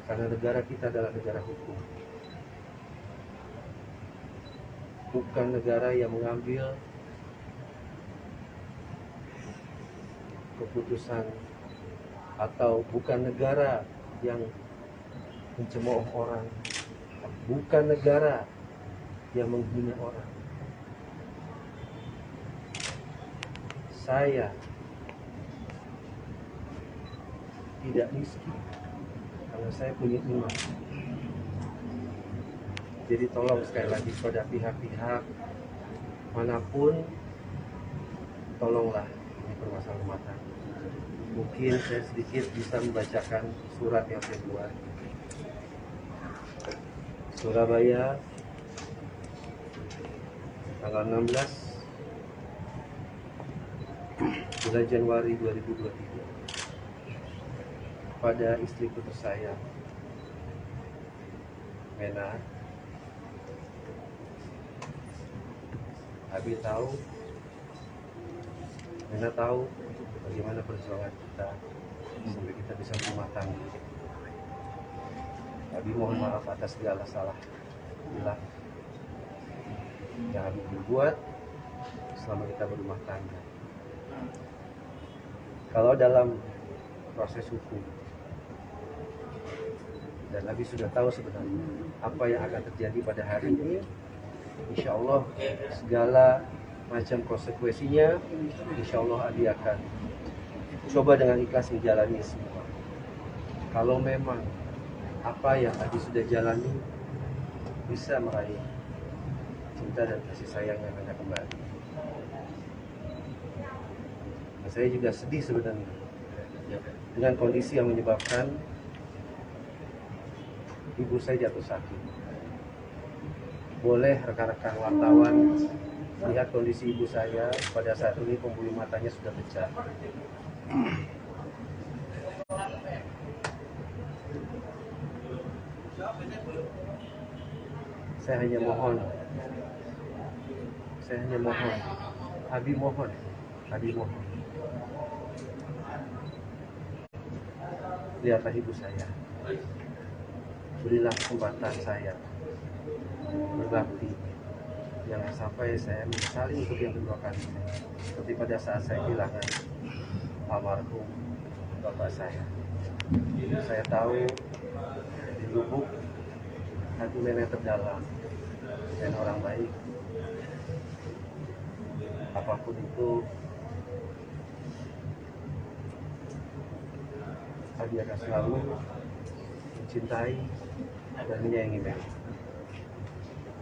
karena negara kita adalah negara hukum, bukan negara yang mengambil keputusan, atau bukan negara yang mencemooh orang, bukan negara yang menghina orang. Saya tidak miskin karena saya punya iman. Jadi tolong sekali lagi pada pihak-pihak manapun, tolonglah ini permasalahan rumah tangga. Mungkin saya sedikit bisa membacakan surat yang saya buat. Surabaya, tanggal 16 bulan Januari 2023, pada istriku tersayang Mena. Abi tahu, Mena tahu bagaimana perjuangan kita sampai kita bisa berumah tangga. Abi mohon maaf atas segala salah hilang yang Abi berbuat selama kita berumah tangga. Kalau dalam proses hukum, dan Abi sudah tahu sebenarnya apa yang akan terjadi pada hari ini, insya Allah segala macam konsekuensinya, insya Allah Abi akan coba dengan ikhlas menjalani semua. Kalau memang apa yang Abi sudah jalani bisa meraih cinta dan kasih sayang yang Anda kembali. Saya juga sedih sebenarnya dengan kondisi yang menyebabkan ibu saya jatuh sakit. Boleh rekan-rekan wartawan lihat kondisi ibu saya pada saat ini, pembuluh matanya sudah pecah. Saya hanya mohon, Abi mohon, lihatlah ibu saya, berilah kesempatan saya berbakti, jangan sampai saya menyesali untuk yang kedua kali, seperti pada saat saya kehilangan almarhum bapak saya. Saya tahu di lubuk hati nenek terdalam dan orang baik, apapun itu Abi akan selalu mencintai dan menyayangi nenek.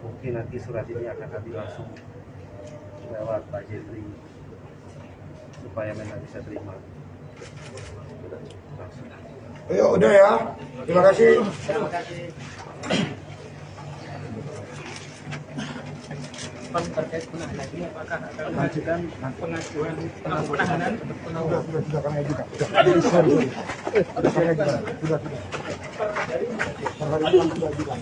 Mungkin nanti surat ini akan Abi langsung lewat Pak Jeffrey supaya nenek bisa terima langsung. Ayo, udah ya. Terima kasih. Terkait penahanan ini apakah akan mengajukan pengajuan penahanan? Sudah kami ajukan. Sudah kami ajukan. Sudah. Hari ini sudah ajukan.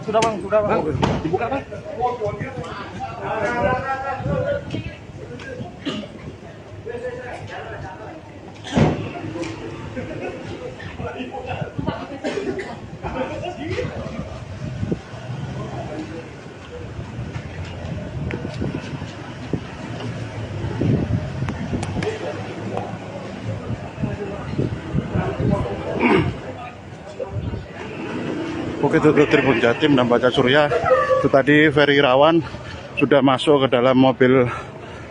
Sudah bang, dibuka bang. Bukit Tutup Tribun Jatim dan Baca Surya itu tadi Ferry Irawan sudah masuk ke dalam mobil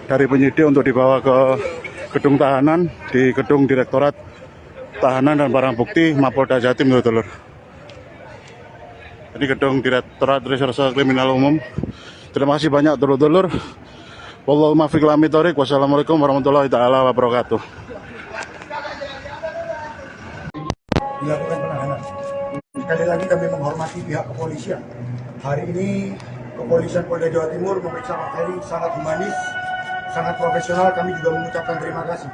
dari penyidik untuk dibawa ke gedung tahanan di gedung Direktorat Tahanan dan Barang Bukti Mapolda Jatim, dulur. Ini gedung Direktorat Reserse Kriminal Umum. Terima kasih banyak dulur-dulur. Wallahu muwaffiq ila aqwamit thoriq. Wassalamualaikum warahmatullahi taala wabarakatuh. Dilakukan penahanan. Sekali lagi kami menghormati pihak kepolisian. Hari ini kepolisian Polda Jawa Timur memeriksa Pak Ferry sangat humanis, sangat profesional. Kami juga mengucapkan terima kasih.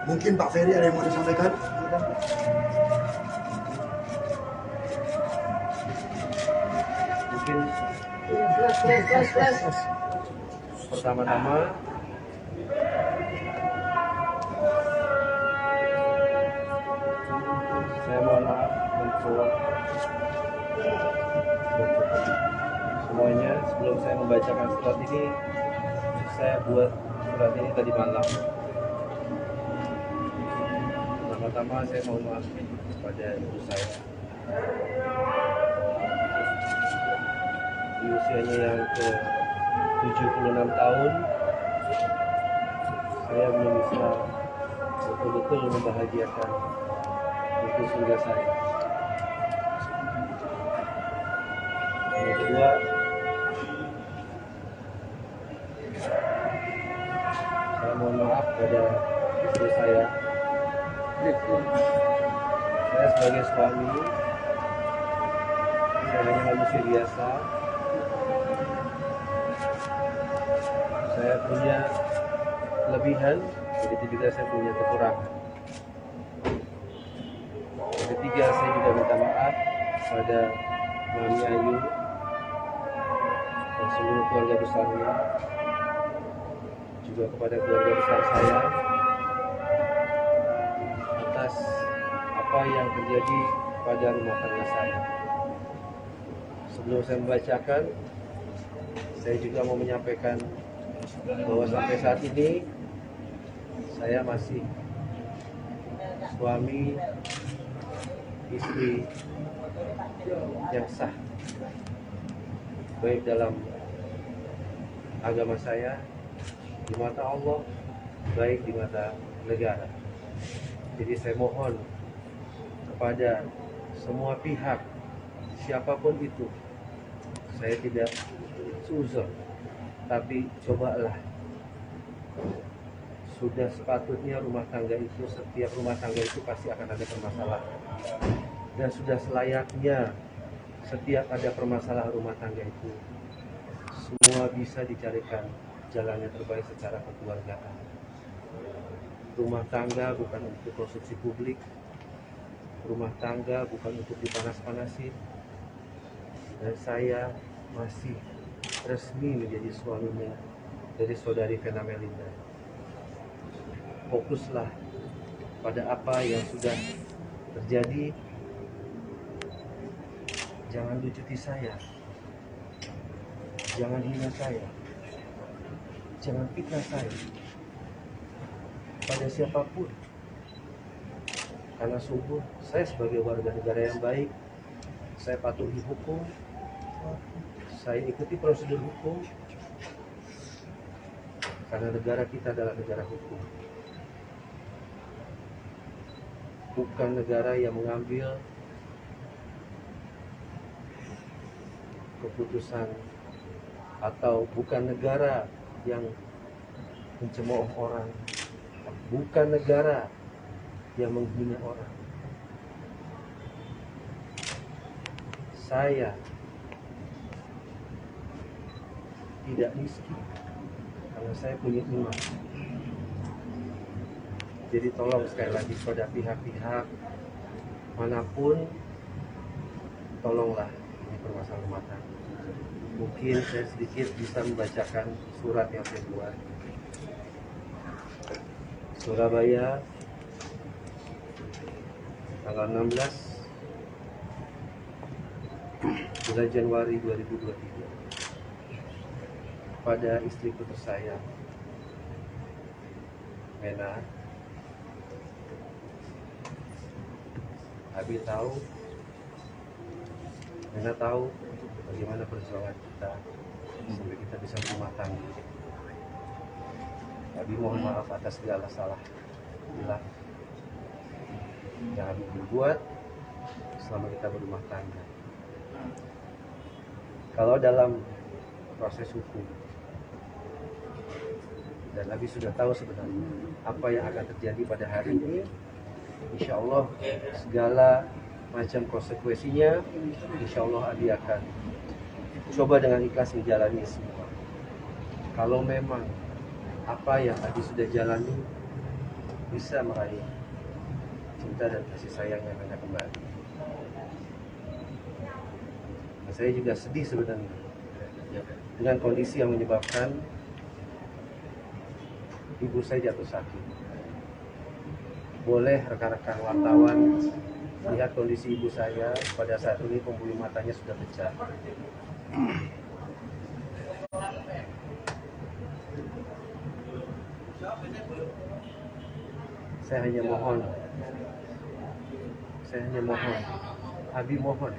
Mungkin Pak Ferry ada yang mau disampaikan? Mungkin pertama-tama saya mohon maaf untuk semuanya. Sebelum saya membacakan surat ini, saya buat surat ini tadi malam. Pertama-tama saya mohon maaf kepada ibu saya di usianya yang ke 76 tahun. Saya belum bisa betul-betul membahagiakan ibu surga saya. Yang kedua, saya mohon maaf pada istri saya. Saya sebagai suami, saya hanya manusia biasa. Saya punya kelebihan, begitu juga saya punya kekurangan. Yang ketiga, saya juga minta maaf pada Mami Ayu dan seluruh keluarga besarnya, juga kepada keluarga besar saya atas apa yang terjadi pada rumah tangga saya. Sebelum saya membacakan, saya juga mau menyampaikan bahwa sampai saat ini saya masih suami istri yang sah, baik dalam agama saya, di mata Allah, baik di mata negara. Jadi saya mohon kepada semua pihak, siapapun itu, saya tidak suzon, tapi cobalah. Sudah sepatutnya rumah tangga itu, setiap rumah tangga itu pasti akan ada permasalahan. Dan sudah selayaknya setiap ada permasalahan rumah tangga itu, semua bisa dicarikan jalan yang terbaik secara kekeluargaan. Rumah tangga bukan untuk konsumsi publik, rumah tangga bukan untuk dipanas-panasin, dan saya masih resmi menjadi suaminya dari saudari Vena Melinda. Fokuslah pada apa yang sudah terjadi. Jangan lucuti saya, jangan hina saya, jangan fitnah saya pada siapapun. Karena sungguh saya sebagai warga negara yang baik, saya patuhi hukum, saya ikuti prosedur hukum, karena negara kita adalah negara hukum, bukan negara yang mengambil keputusan, atau bukan negara yang mencemooh orang, bukan negara yang menghina orang. Saya tidak miskin karena saya punya iman. Jadi tolong sekali lagi pada pihak-pihak manapun, tolonglah ini permasalahan rumah tangga. Mungkin saya sedikit bisa membacakan surat yang saya buat. Surabaya, tanggal 16 bulan Januari 2023, pada istriku tersayang Vena. Abi tahu, Vena tahu bagaimana perjuangan kita sampai kita bisa berumah tangga. Abi mohon maaf atas segala salah bila yang Abi berbuat selama kita berumah tangga. Kalau dalam proses hukum, dan Abi sudah tahu sebenarnya apa yang akan terjadi pada hari ini, insya Allah segala macam konsekuensinya, insya Allah Abi akan coba dengan ikhlas menjalani semua. Kalau memang apa yang Abi sudah jalani bisa meraih cinta dan kasih sayang yang Vena kembali. Nah, saya juga sedih sebenarnya dengan kondisi yang menyebabkan ibu saya jatuh sakit. Boleh rekan-rekan wartawan lihat kondisi ibu saya pada saat ini, pembuluh matanya sudah pecah. Saya hanya mohon, Abi mohon,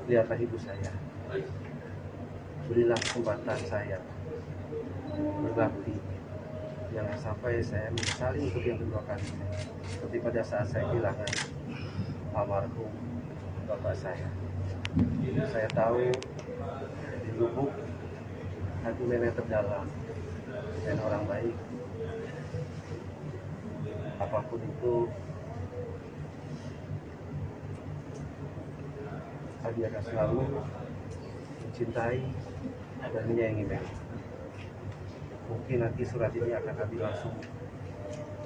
lihatlah ibu saya, berilah kesempatan saya berbakti, jangan sampai saya menyesali untuk yang kedua kali, seperti pada saat saya kehilangan almarhum bapak saya. Saya tahu di lubuk hati nenek terdalam dan orang baik, apapun itu Abi akan selalu mencintai dan menyayangi Meli. Mungkin nanti surat ini akan Abi langsung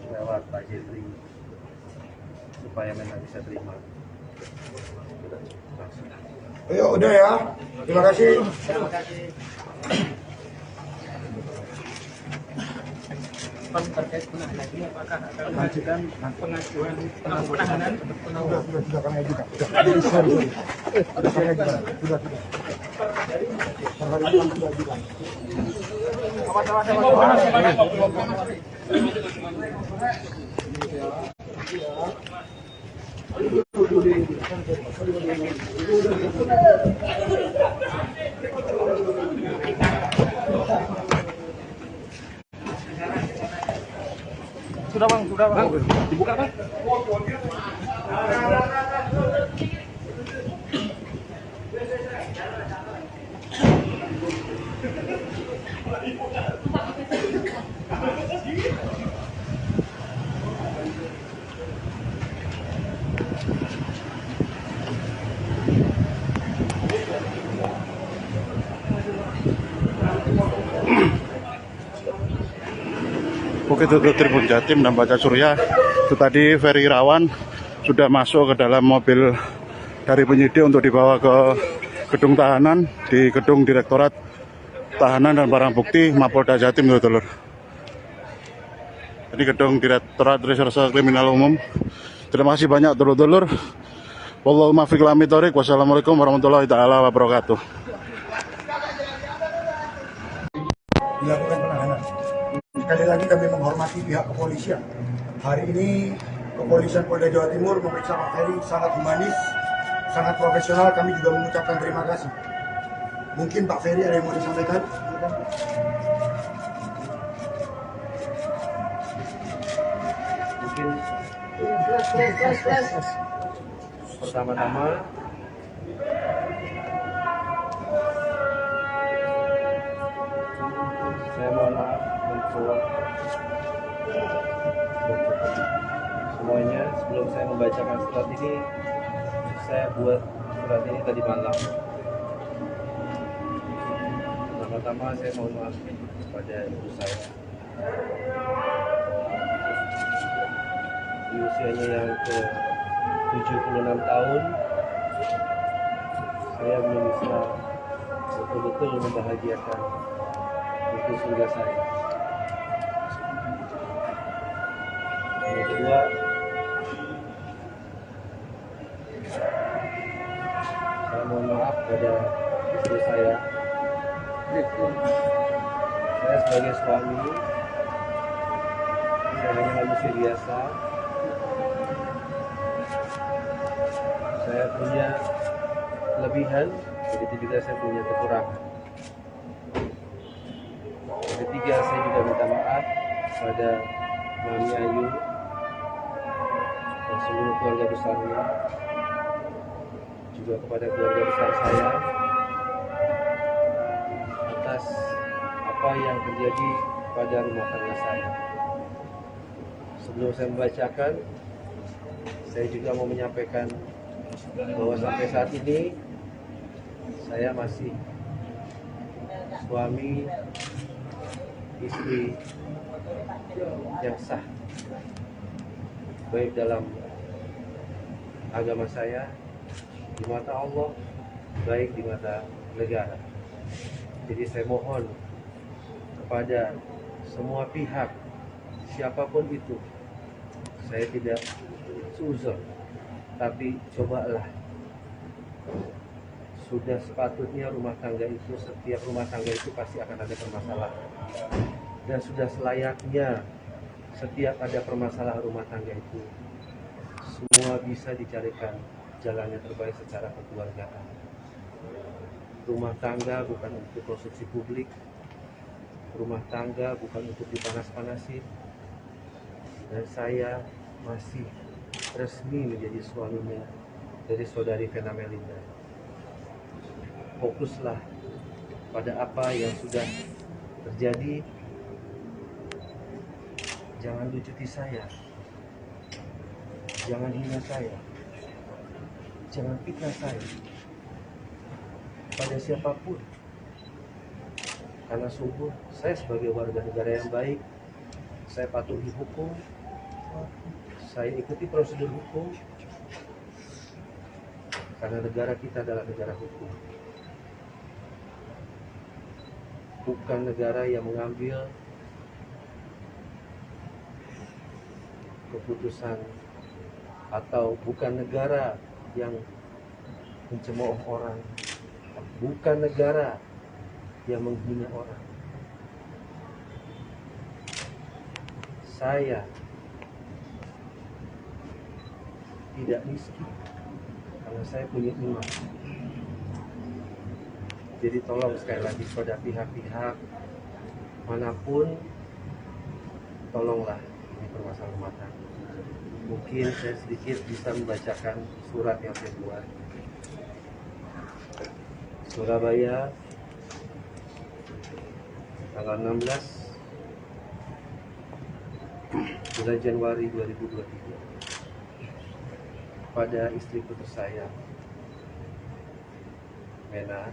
lewat Pak Jeffrey supaya Meli bisa terima langsung. Ayo udah ya, terima kasih. Terkait penahanan ini, apakah akan mengajukan pengajuan penahanan? Sudah kami ajukan. Sudah kami ajukan. Sudah. Hari ini sudah ajukan. sudah bang. Dibuka bang. Bukit Tutup Tribun Jatim dan Baca Surya itu tadi Ferry Irawan sudah masuk ke dalam mobil dari penyidik untuk dibawa ke gedung tahanan di gedung Direktorat Tahanan dan Barang Bukti Mapolda Jatim, dulur. Ini gedung Direktorat Reserse Kriminal Umum. Terima kasih banyak dulur-dulur. Wallahu muwaffiq ila aqwamit thoriq. Wassalamualaikum warahmatullahi taala wabarakatuh. Dilakukan penahanan. Sekali lagi kami menghormati pihak kepolisian. Hari ini kepolisian Polda Jawa Timur memeriksa Pak Ferry sangat humanis, sangat profesional. Kami juga mengucapkan terima kasih. Mungkin Pak Ferry ada yang mau disampaikan? Mungkin pertama-tama saya mohon maaf untuk semuanya. Sebelum saya membacakan surat ini, saya buat surat ini tadi malam. Pertama-tama saya mohon maaf kepada ibu saya. Di usianya yang ke 76 tahun, saya belum bisa betul-betul membahagiakan itu surga saya. Yang kedua, saya mohon maaf pada istri saya. Saya sebagai suami, saya hanya manusia biasa. Saya punya kelebihan, begitu juga saya punya kekurangan. Yang ketiga, saya juga minta maaf kepada Mami Ayu dan seluruh keluarga besarnya, juga kepada keluarga besar saya atas apa yang terjadi pada rumah tangga saya. Sebelum saya membacakan, saya juga mau menyampaikan bahwa sampai saat ini saya masih suami istri yang sah, baik dalam agama saya, di mata Allah, baik di mata negara. Jadi saya mohon kepada semua pihak, siapapun itu, saya tidak seuzon, tapi cobalah, sudah sepatutnya rumah tangga itu, setiap rumah tangga itu pasti akan ada permasalahan. Dan sudah selayaknya setiap ada permasalahan rumah tangga itu, semua bisa dicarikan jalan yang terbaik secara kekeluargaan. Rumah tangga bukan untuk konsumsi publik, rumah tangga bukan untuk dipanas-panasin. Dan saya masih resmi menjadi suaminya dari saudari Vena Melinda. Fokuslah pada apa yang sudah terjadi. Jangan lucuti saya, jangan hina saya, jangan fitnah saya pada siapapun. Karena sungguh saya sebagai warga negara yang baik, saya patuhi hukum, saya ikuti prosedur hukum, karena negara kita adalah negara hukum, bukan negara yang mengambil keputusan, atau bukan negara yang mencemooh orang, bukan negara yang menghina orang. Saya tidak miskin karena saya punya iman. Jadi tolong sekali lagi pada pihak-pihak manapun, tolonglah menghadapi permasalahan rumah tangga. Mungkin saya sedikit bisa membacakan surat yang saya buat. Surabaya, tanggal 16 bulan Januari 2023, pada istriku tersayang Mena.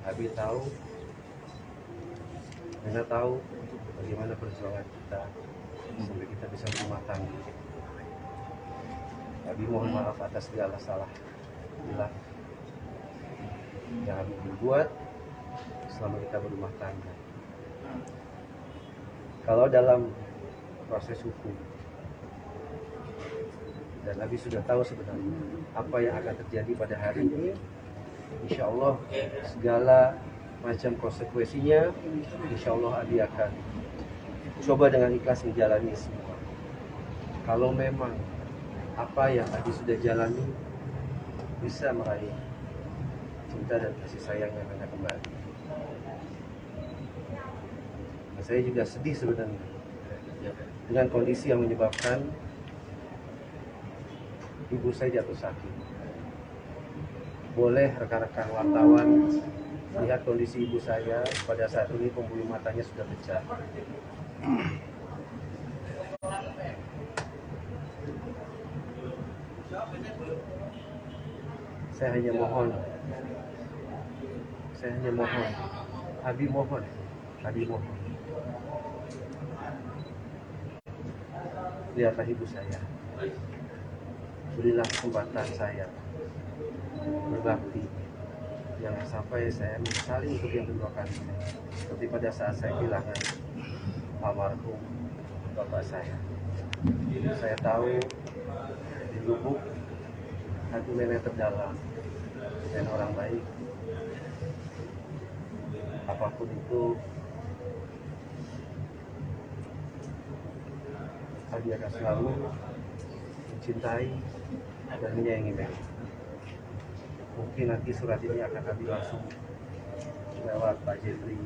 Abi tahu, Mena tahu bagaimana perjuangan kita sampai kita bisa berumah tangga. Abi mohon maaf atas segala salah bila yang Abi berbuat selama kita berumah tangga. Kalau dalam proses hukum, dan Abi sudah tahu sebenarnya apa yang akan terjadi pada hari ini, insya Allah segala macam konsekuensinya, insya Allah Abi akan coba dengan ikhlas menjalani semua. Kalau memang apa yang Abi sudah jalani bisa meraih cinta dan kasih sayang yang akan kembali. Dan saya juga sedih sebenarnya dengan kondisi yang menyebabkan ibu saya jatuh sakit. Boleh rekan-rekan wartawan lihat kondisi ibu saya pada saat ini, pembuluh matanya sudah pecah. Saya hanya mohon, Abi mohon, lihatlah ibu saya, berilah kesempatan saya berbakti, jangan sampai saya menyesali untuk yang kedua kali, seperti pada saat saya kehilangan almarhum bapak saya. Saya tahu di lubuk hati nenek terdalam dan orang baik, apapun itu Abi akan selalu mencintai dan menyayangi mereka. Mungkin nanti surat ini akan Abi langsung lewat Pak Jeffrey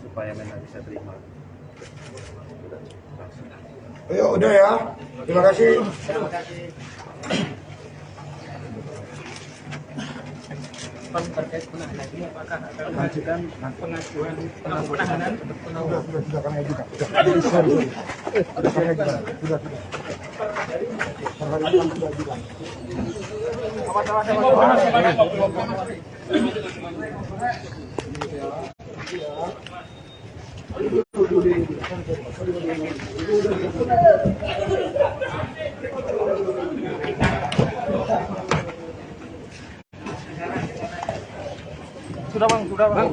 supaya memang bisa terima langsung. Ayo, udah ya. Terima kasih. Pan terkait penahanan ini apakah akan mengajukan pengajuan penahanan untuk penangguhan? Sudah kami ajukan. Sudah kami ajukan. Sudah. Sudah bang, dibuka bang.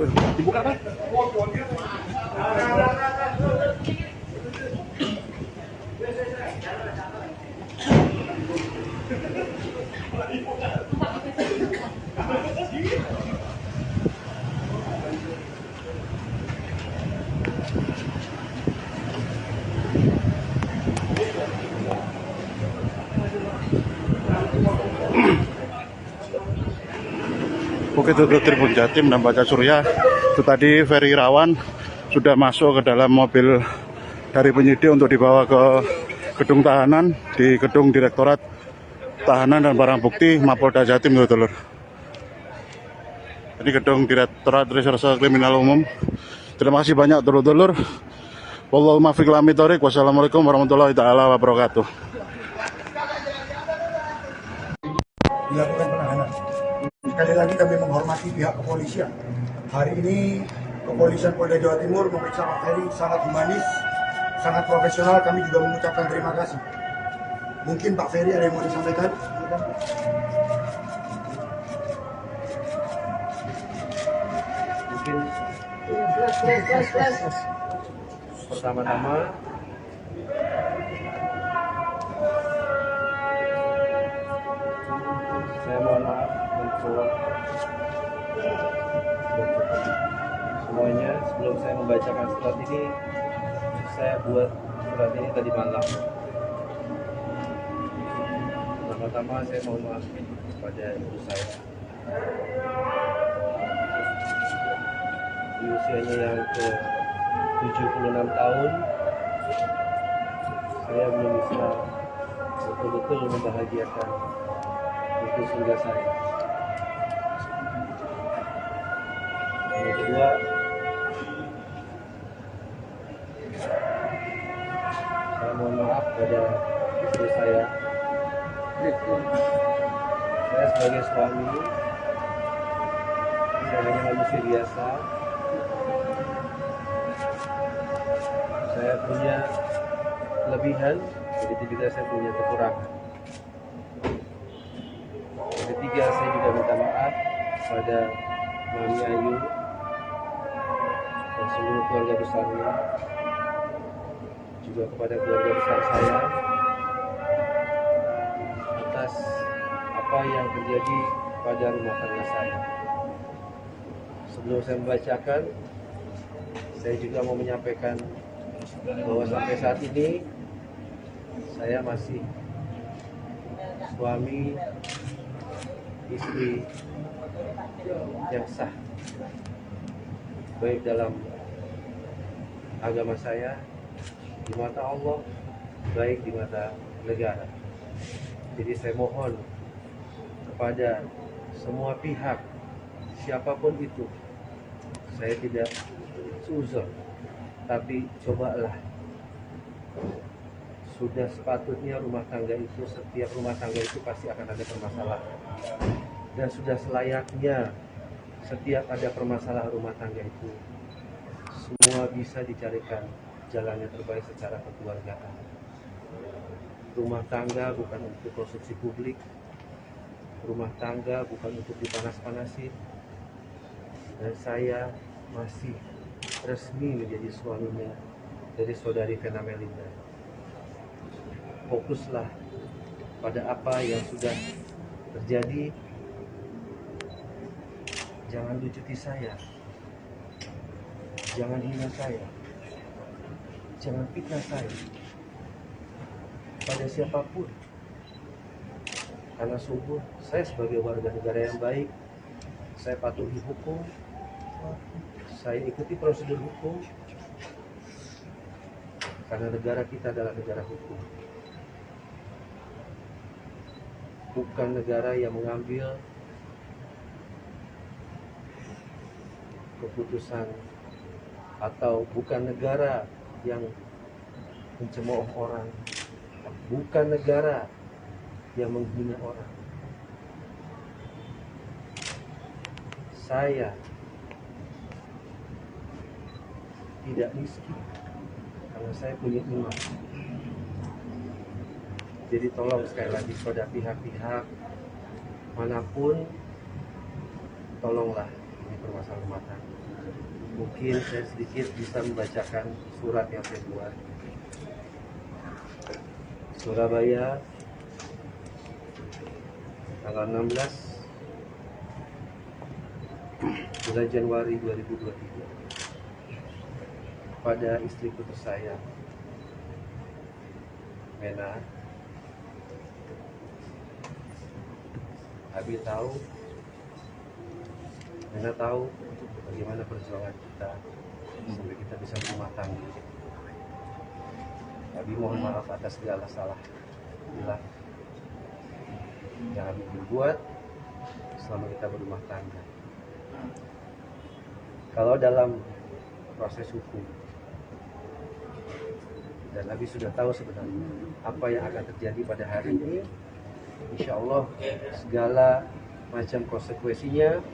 Oke, itu Tribun Jatim dan Baca Surya. Itu tadi Ferry Irawan sudah masuk ke dalam mobil dari penyidik untuk dibawa ke gedung tahanan di gedung Direktorat Tahanan dan Barang Bukti Mapolda Jatim, dulur. Ini gedung Direktorat Reserse Kriminal Umum. Terima kasih banyak, dulur-dulur. Wallahul muwaffiq ila aqwamit thoriq. Wassalamualaikum warahmatullahi taala wabarakatuh. Dilakukan penahanan. Sekali lagi kami menghormati pihak kepolisian. Hari ini kepolisian Polda Jawa Timur memeriksa Pak Ferry sangat humanis, sangat profesional. Kami juga mengucapkan terima kasih. Mungkin Pak Ferry ada yang mau disampaikan? Mungkin pertama-tama saya mohon maaf untuk semuanya. Sebelum saya membacakan surat ini, saya buat surat ini tadi malam. Pertama-tama saya mohon maaf kepada ibu saya di usianya yang ke 76 tahun saya belum bisa betul-betul membahagiakan ibu surga saya. Yang kedua, saya mohon maaf pada istri saya. Saya sebagai suami, saya hanya manusia biasa. Saya punya kelebihan, begitu juga saya punya kekurangan. Yang ketiga, saya juga minta maaf pada Mami Ayu dan seluruh keluarga besarnya, juga kepada keluarga besar saya atas apa yang terjadi pada rumah tangga saya. Sebelum saya membacakan, saya juga mau menyampaikan bahwa sampai saat ini saya masih suami istri yang sah, baik dalam agama saya, di mata Allah, baik di mata negara. Jadi saya mohon kepada semua pihak, siapapun itu, saya tidak suzon, tapi cobalah. Sudah sepatutnya rumah tangga itu, setiap rumah tangga itu pasti akan ada permasalahan. Dan sudah selayaknya setiap ada permasalahan rumah tangga itu, semua bisa dicarikan jalan yang terbaik secara kekeluargaan. Rumah tangga bukan untuk konsumsi publik, rumah tangga bukan untuk dipanas-panasin. Dan saya masih resmi menjadi suaminya dari saudari Vena Melinda. Fokuslah pada apa yang sudah terjadi. Jangan lucuti saya, jangan hina saya, jangan fitnah saya pada siapapun. Karena sungguh saya sebagai warga negara yang baik, saya patuhi hukum, saya ikuti prosedur hukum, karena negara kita adalah negara hukum, bukan negara yang mengambil keputusan, atau bukan negara yang mencemooh orang, bukan negara yang menghina orang. Saya tidak miskin karena saya punya iman. Jadi tolong sekali lagi pada pihak-pihak manapun, tolonglah ini permasalahan rumah tangga. Mungkin saya sedikit bisa membacakan surat yang saya buat. Surabaya, tanggal 16 bulan Januari 2023, pada istriku tersayang Mena. Abi tahu, Mena tahu bagaimana perjuangan kita sampai kita bisa berumah tangga. Abi mohon maaf atas segala salah bila yang Abi berbuat selama kita berumah tangga. Kalau dalam proses hukum, dan Abi sudah tahu sebenarnya apa yang akan terjadi pada hari ini, insya Allah segala macam konsekuensinya,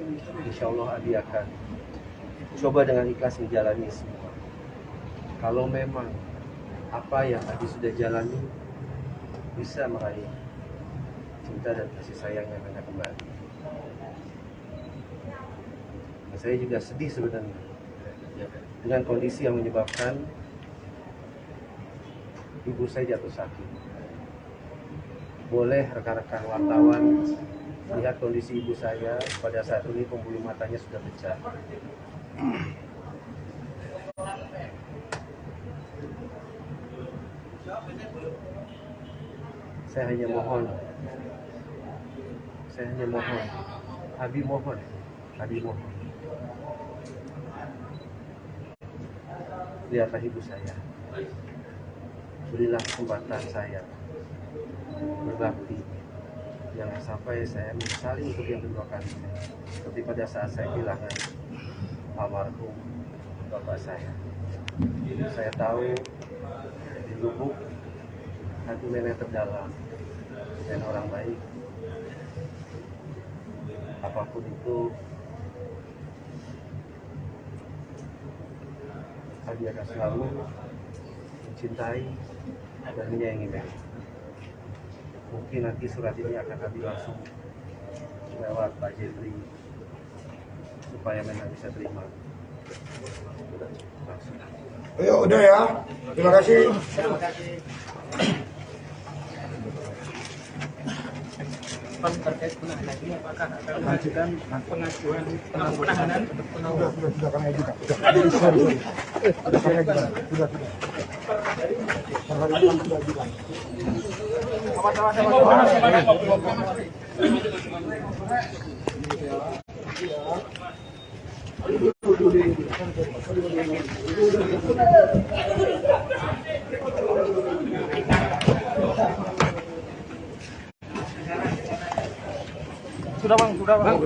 insya Allah Abi akan coba dengan ikhlas menjalani semua. Kalau memang apa yang Abi sudah jalani bisa meraih cinta dan kasih sayang yang Mena kembali. Dan saya juga sedih sebenarnya dengan kondisi yang menyebabkan ibu saya jatuh sakit. Boleh rekan-rekan wartawan lihat kondisi ibu saya pada saat ini, pembuluh matanya sudah pecah. Saya hanya mohon, Abi mohon, lihatlah ibu saya, berilah kesempatan saya berbakti, jangan sampai saya menyesali untuk yang kedua kalinya seperti pada saat saya kehilangan almarhum bapak saya. Saya tahu di lubuk hati nenek terdalam dan orang baik, apapun itu dia akan selalu mencintai dan menyayangi nenek. Mungkin nanti surat ini akan kami langsung lewat Pak Jeffrey supaya nenek bisa terima langsung. Ayo udah ya, terima kasih. Terkait penahanan ini apakah akan mengajukan pengajuan penahanan untuk Sudah kami ajukan. Sudah kami ajukan. Sudah. Hari ini sudah ajukan. Sudah bang, dibuka bang.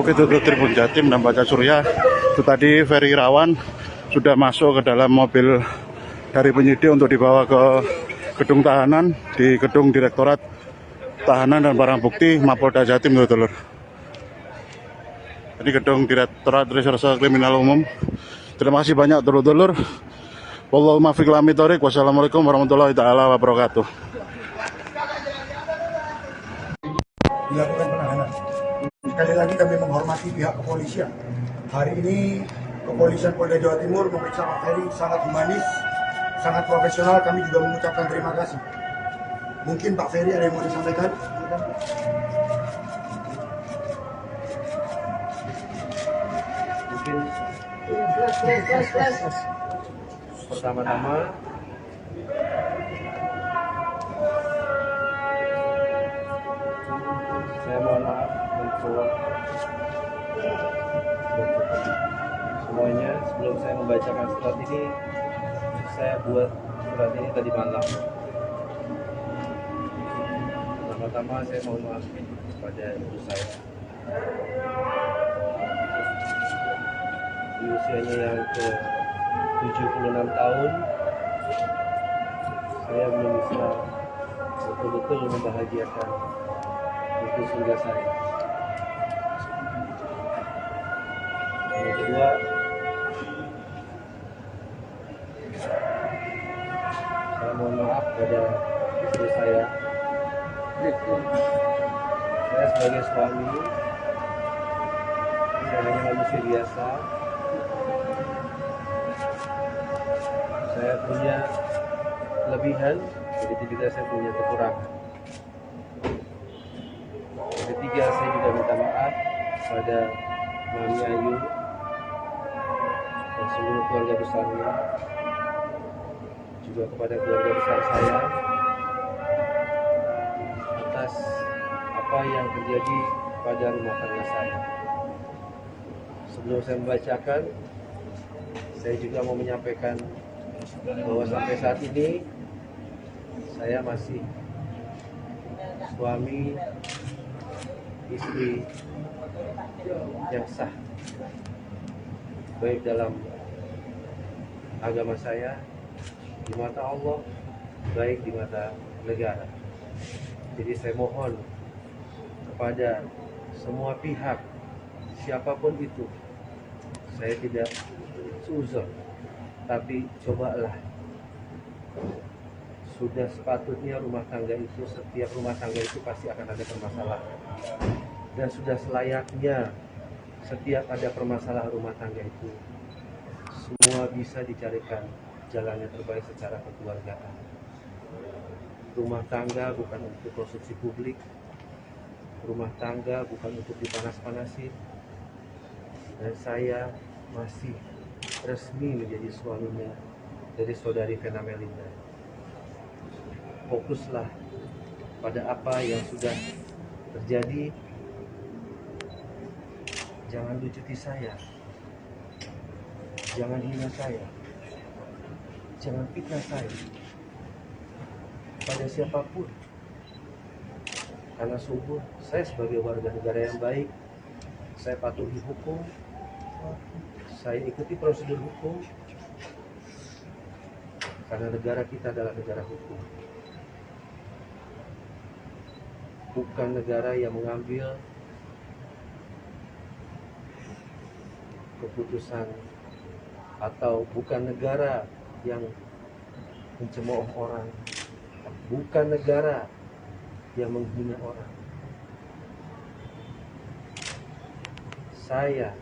Oke, itu Tribun Jatim dan Baca Surya. Itu tadi Ferry Irawan sudah masuk ke dalam mobil dari penyidik untuk dibawa ke gedung tahanan di gedung Direktorat Tahanan dan Barang Bukti Mapolda Jatim, dulur. Ini gedung Direktorat Reserse Kriminal Umum. Terima kasih banyak, dulur-dulur. Wallahu muwaffiq ila aqwamit thoriq. Wassalamualaikum warahmatullahi taala wabarakatuh. Dilakukan penahanan. Sekali lagi kami menghormati pihak kepolisian. Hari ini kepolisian Polda Jawa Timur memeriksa Pak Ferry sangat humanis, sangat profesional. Kami juga mengucapkan terima kasih. Mungkin Pak Ferry ada yang mau disampaikan? Mungkin pertama-tama saya mohon maaf untuk semuanya. Sebelum saya membacakan surat ini, saya buat surat ini tadi malam. Pertama-tama saya mohon maaf kepada ibu saya di usianya yang ke 76 tahun. Saya belum bisa betul-betul membahagiakan ibu surga saya. Yang kedua, saya mohon maaf pada istri saya. Saya sebagai suami, saya hanya manusia biasa. Saya punya kelebihan, begitu juga saya punya kekurangan. Yang ketiga, saya juga minta maaf pada Mami Ayu dan seluruh keluarga besarnya, juga kepada keluarga besar saya atas apa yang terjadi pada rumah tangga saya. Sebelum saya membacakan, saya juga mau menyampaikan bahwa sampai saat ini saya masih suami istri yang sah, baik dalam agama saya, di mata Allah, baik di mata negara. Jadi saya mohon kepada semua pihak, siapapun itu, saya tidak suzon, tapi cobalah. Sudah sepatutnya rumah tangga itu, setiap rumah tangga itu pasti akan ada permasalahan. Dan sudah selayaknya setiap ada permasalahan rumah tangga itu, semua bisa dicarikan jalan yang terbaik secara kekeluargaan. Rumah tangga bukan untuk konsumsi publik. Rumah tangga bukan untuk dipanas-panasin. Dan saya masih resmi menjadi suaminya dari saudari Vena Melinda. Fokuslah pada apa yang sudah terjadi. Jangan lucuti saya. Jangan hina saya. Jangan fitnah saya pada siapapun. Karena sungguh saya sebagai warga negara yang baik, saya patuhi hukum, saya ikuti prosedur hukum, karena negara kita adalah negara hukum. Bukan negara yang mengambil keputusan, atau bukan negara yang mencemooh orang, bukan negara yang menghina orang. Saya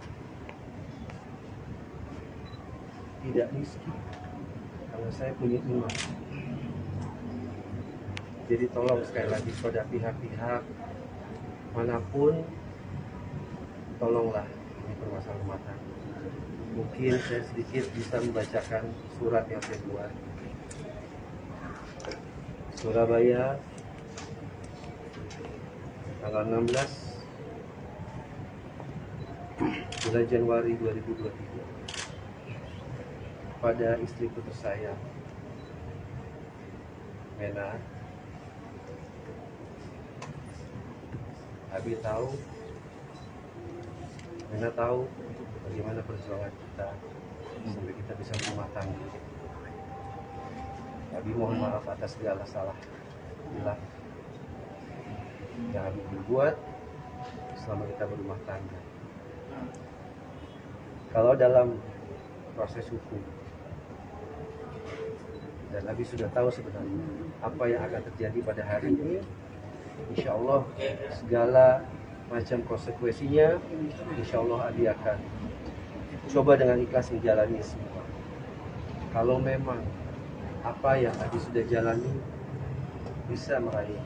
tidak miskin karena saya punya iman. Jadi tolong sekali lagi pada pihak-pihak manapun, tolonglah ini permasalahan rumah tangga. Mungkin saya sedikit bisa membacakan surat yang saya buat. Surabaya, tanggal 16 bulan Januari 2023, pada istriku tersayang Mena. Abi tahu, Mena tahu bagaimana perjuangan kita sampai kita bisa berumah tangga. Abi mohon maaf atas segala salah hilang yang Abi berbuat selama kita berumah tangga. Kalau dalam proses hukum, dan Abi sudah tahu sebenarnya apa yang akan terjadi pada hari ini, insya Allah segala macam konsekuensinya, insya Allah Abi akan coba dengan ikhlas menjalani semua. Kalau memang apa yang Abi sudah jalani bisa meraih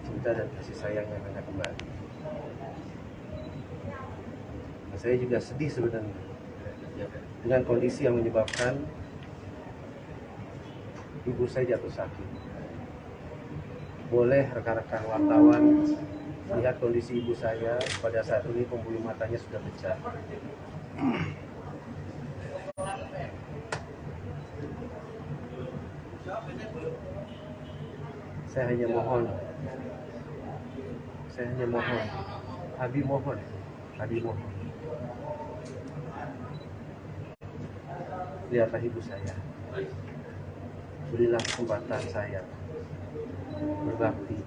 cinta dan kasih sayang yang Mena kembali. Dan saya juga sedih sebenarnya dengan kondisi yang menyebabkan ibu saya jatuh sakit. Boleh rekan-rekan wartawan lihat kondisi ibu saya pada saat ini, pembuluh matanya sudah pecah. Saya hanya mohon, Abi mohon, lihatlah ibu saya, berilah kesempatan saya berbakti.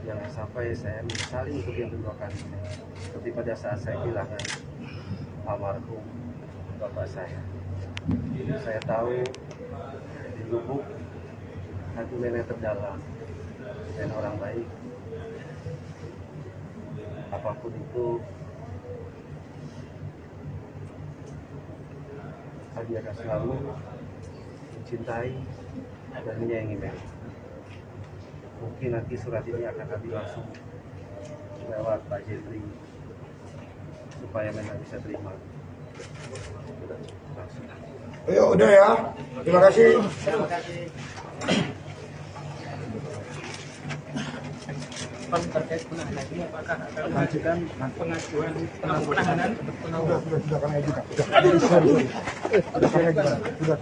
Jangan sampai saya menyesali untuk yang kedua kali, seperti pada saat saya kehilangan almarhum bapak saya. Saya tahu di lubuk hati Mena terdalam dan orang baik. Apapun itu, Abi akan selalu mencintai dan menyayangi Mena. Mungkin nanti surat ini akan Abi langsung lewat Pak Jeffrey supaya Mena bisa terima langsung. Ayo, udah ya. Terima kasih. Terkait penahanan ini, apakah akan mengajukan pengajuan penahanan? Sudah kami ajukan. Sudah kami ajukan. Sudah.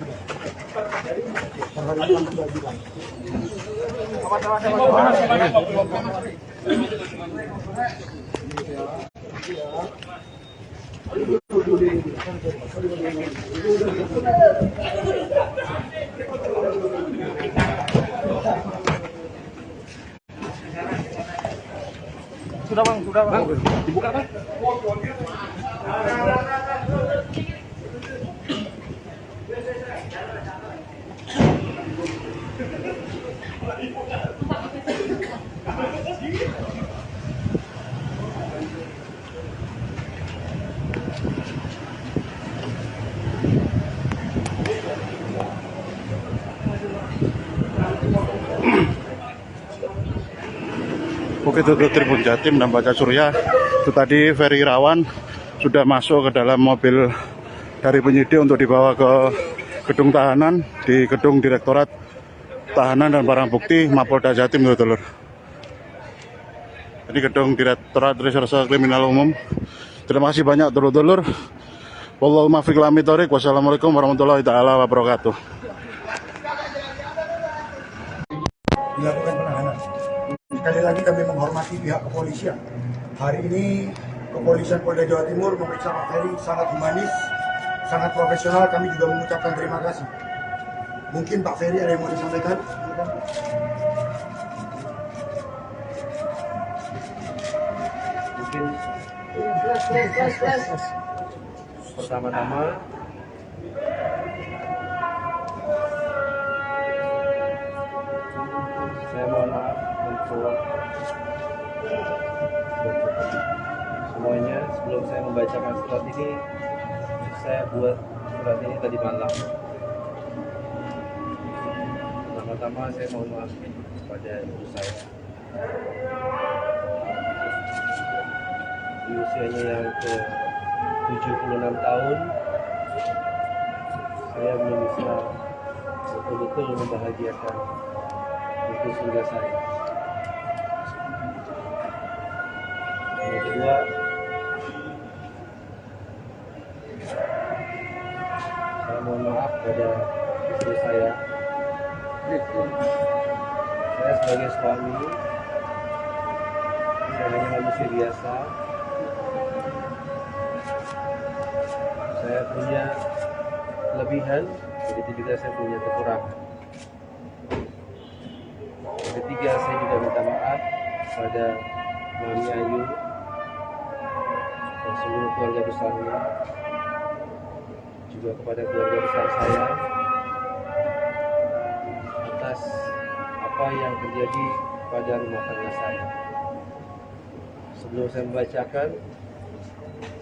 Sudah bang, dibuka bang. Bukit Tutup Tribun Jatim dan Baca Surya. Itu tadi Ferry Irawan sudah masuk ke dalam mobil dari penyidik untuk dibawa ke gedung tahanan di gedung Direktorat Tahanan dan Barang Bukti Mapolda Jatim, dulur. Ini gedung Direktorat Reserse Kriminal Umum. Terima kasih banyak dulur-dulur. Wallahu muwaffiq ila aqwamit thoriq. Wassalamualaikum warahmatullahi taala wabarakatuh. Dilakukan penahanan. Sekali lagi kami menghormati pihak kepolisian. Hari ini kepolisian Polda Jawa Timur memeriksa Pak Ferry sangat humanis, sangat profesional. Kami juga mengucapkan terima kasih. Mungkin Pak Ferry ada yang mau disampaikan? Mungkin pertama-tama saya mohon maaf untuk semuanya. Sebelum saya membacakan surat ini, saya buat surat ini tadi malam. Pertama-tama saya mohon maaf kepada ibu saya. Di usianya yang ke 76 tahun, saya belum bisa betul-betul membahagiakan ibu surga saya. Yang kedua, saya mohon maaf pada istri saya. Saya sebagai suami, saya hanya manusia biasa. Saya punya kelebihan, begitu juga saya punya kekurangan. Yang ketiga, saya juga minta maaf pada Mami Ayu dan seluruh keluarga besarnya, juga kepada keluarga besar saya atas apa yang terjadi pada rumah tangga saya. Sebelum saya membacakan,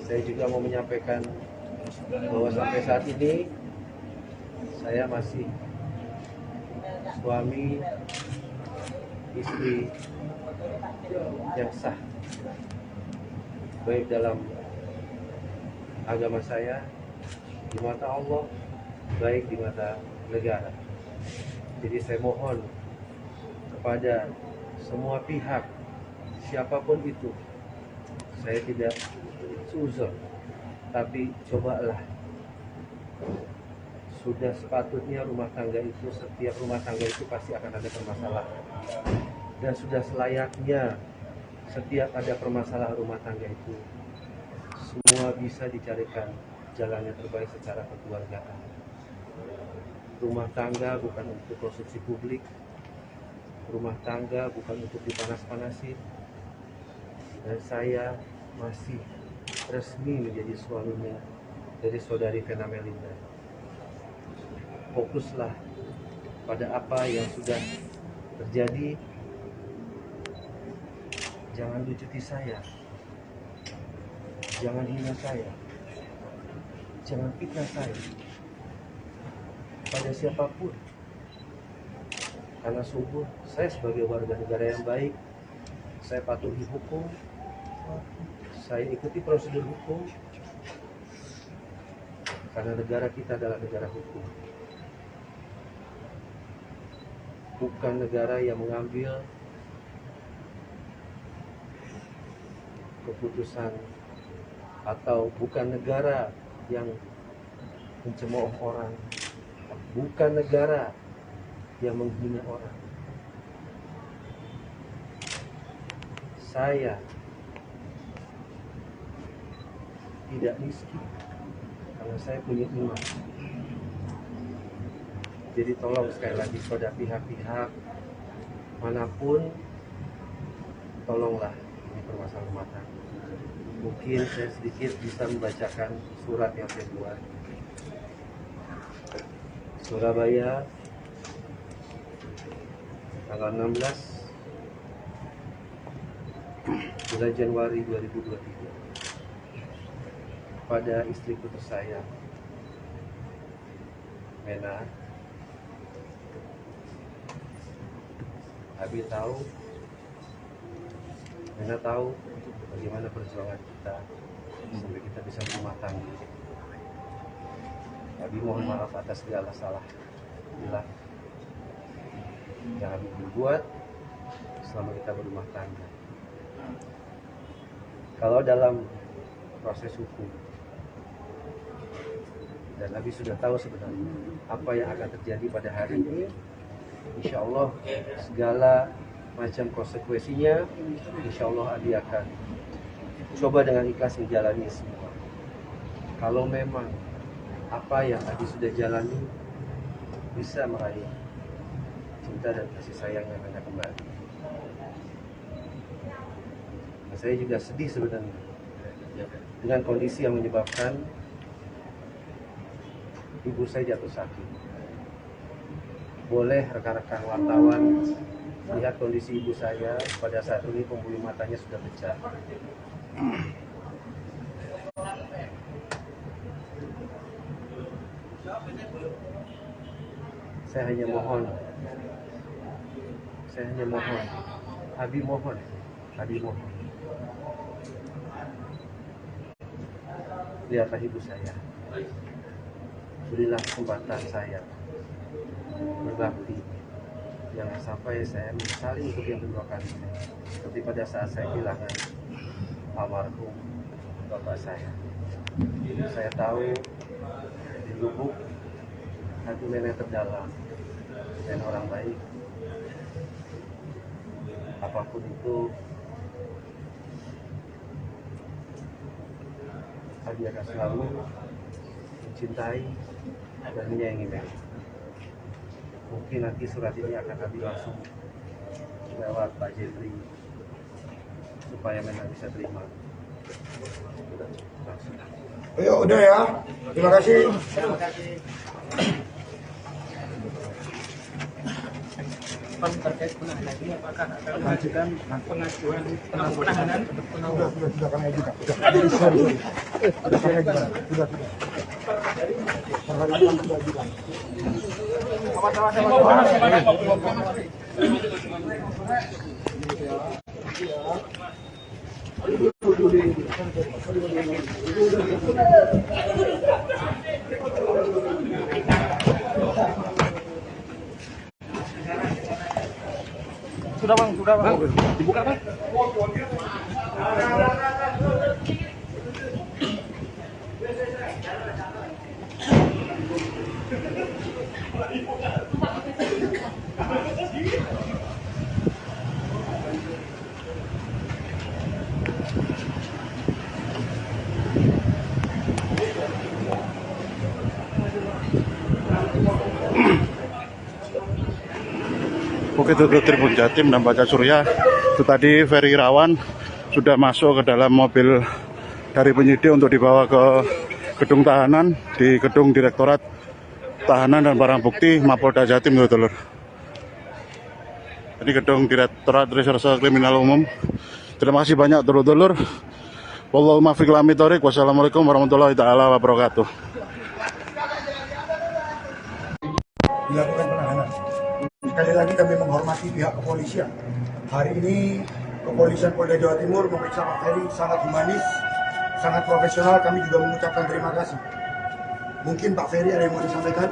saya juga mau menyampaikan bahwa sampai saat ini saya masih suami istri yang sah, baik dalam agama saya, di mata Allah, baik di mata negara. Jadi saya mohon kepada semua pihak, siapapun itu, saya tidak seuzon, tapi cobalah. Sudah sepatutnya rumah tangga itu, setiap rumah tangga itu pasti akan ada permasalahan. Dan sudah selayaknya setiap ada permasalahan rumah tangga itu, semua bisa dicarikan jalan yang terbaik secara kekeluargaan. Rumah tangga bukan untuk konsumsi publik. Rumah tangga bukan untuk dipanas-panasin. Dan saya masih resmi menjadi suaminya dari saudari Vena Melinda. Fokuslah pada apa yang sudah terjadi. Jangan lucuti saya, jangan hina saya, jangan fitnah saya pada siapapun. Karena sungguh saya sebagai warga negara yang baik, saya patuhi hukum, saya ikuti prosedur hukum, karena negara kita adalah negara hukum. Bukan negara yang mengambil keputusan, atau bukan negara yang mencemooh orang, bukan negara yang menghina orang. Saya tidak miskin karena saya punya iman. Jadi tolong sekali lagi pada pihak-pihak manapun, tolonglah ini permasalahan rumah tangga. Mungkin saya sedikit bisa membacakan surat yang saya buat. Surabaya, tanggal 16 bulan Januari 2023, pada istriku tersayang Mena. Abi tahu Rena tahu bagaimana perjuangan kita sampai kita bisa berumah tangga. Abi mohon maaf atas segala salah bila yang Abi berbuat selama kita berumah tangga. Kalau dalam proses hukum, dan Abi sudah tahu sebenarnya apa yang akan terjadi pada hari ini, insya Allah segala macam konsekuensinya, insya Allah Abi akan coba dengan ikhlas menjalani semua. Kalau memang apa yang Abi sudah jalani bisa meraih cinta dan kasih sayang yang Anda kembali. Nah, saya juga sedih sebenarnya dengan kondisi yang menyebabkan ibu saya jatuh sakit. Boleh rekan-rekan wartawan lihat kondisi ibu saya pada saat ini, pembuluh matanya sudah pecah. Saya hanya mohon, Abi mohon, lihatlah ibu saya, berilah kesempatan saya berbakti, jangan sampai saya menyesali untuk yang kedua kali, seperti pada saat saya kehilangan almarhum bapak saya. Saya tahu di lubuk hati nenek terdalam dan orang baik, apapun itu Abi akan selalu mencintai dan menyayangi Meli. Mungkin nanti surat ini akan Abi langsung lewat Pak Jeffrey supaya Meli bisa terima. Langsung. Ayo udah ya, terima kasih. Terkait penahanan ini apakah akan mengajukan pengajuan penahanan untuk Sudah kami ajukan. Sudah kami ajukan. Sudah. Hari ini sudah ajukan. Sudah bang, dibuka bang. Oke, itu Tribun Jatim dan Baca Surya. Itu tadi Ferry Irawan sudah masuk ke dalam mobil dari penyidik untuk dibawa ke gedung tahanan di gedung Direktorat Tahanan dan Barang Bukti Mapolda Jatim, dulur. Ini gedung Direktorat Reserse Kriminal Umum. Terima kasih banyak, dulur-dulur. Wallahu muwaffiq ila aqwamit thoriq. Wassalamualaikum warahmatullahi taala wabarakatuh. Dilakukan penahanan. Sekali lagi kami menghormati pihak kepolisian. Hari ini kepolisian Polda Jawa Timur memeriksa Pak Ferry sangat humanis, sangat profesional. Kami juga mengucapkan terima kasih. Mungkin Pak Ferry ada yang mau disampaikan?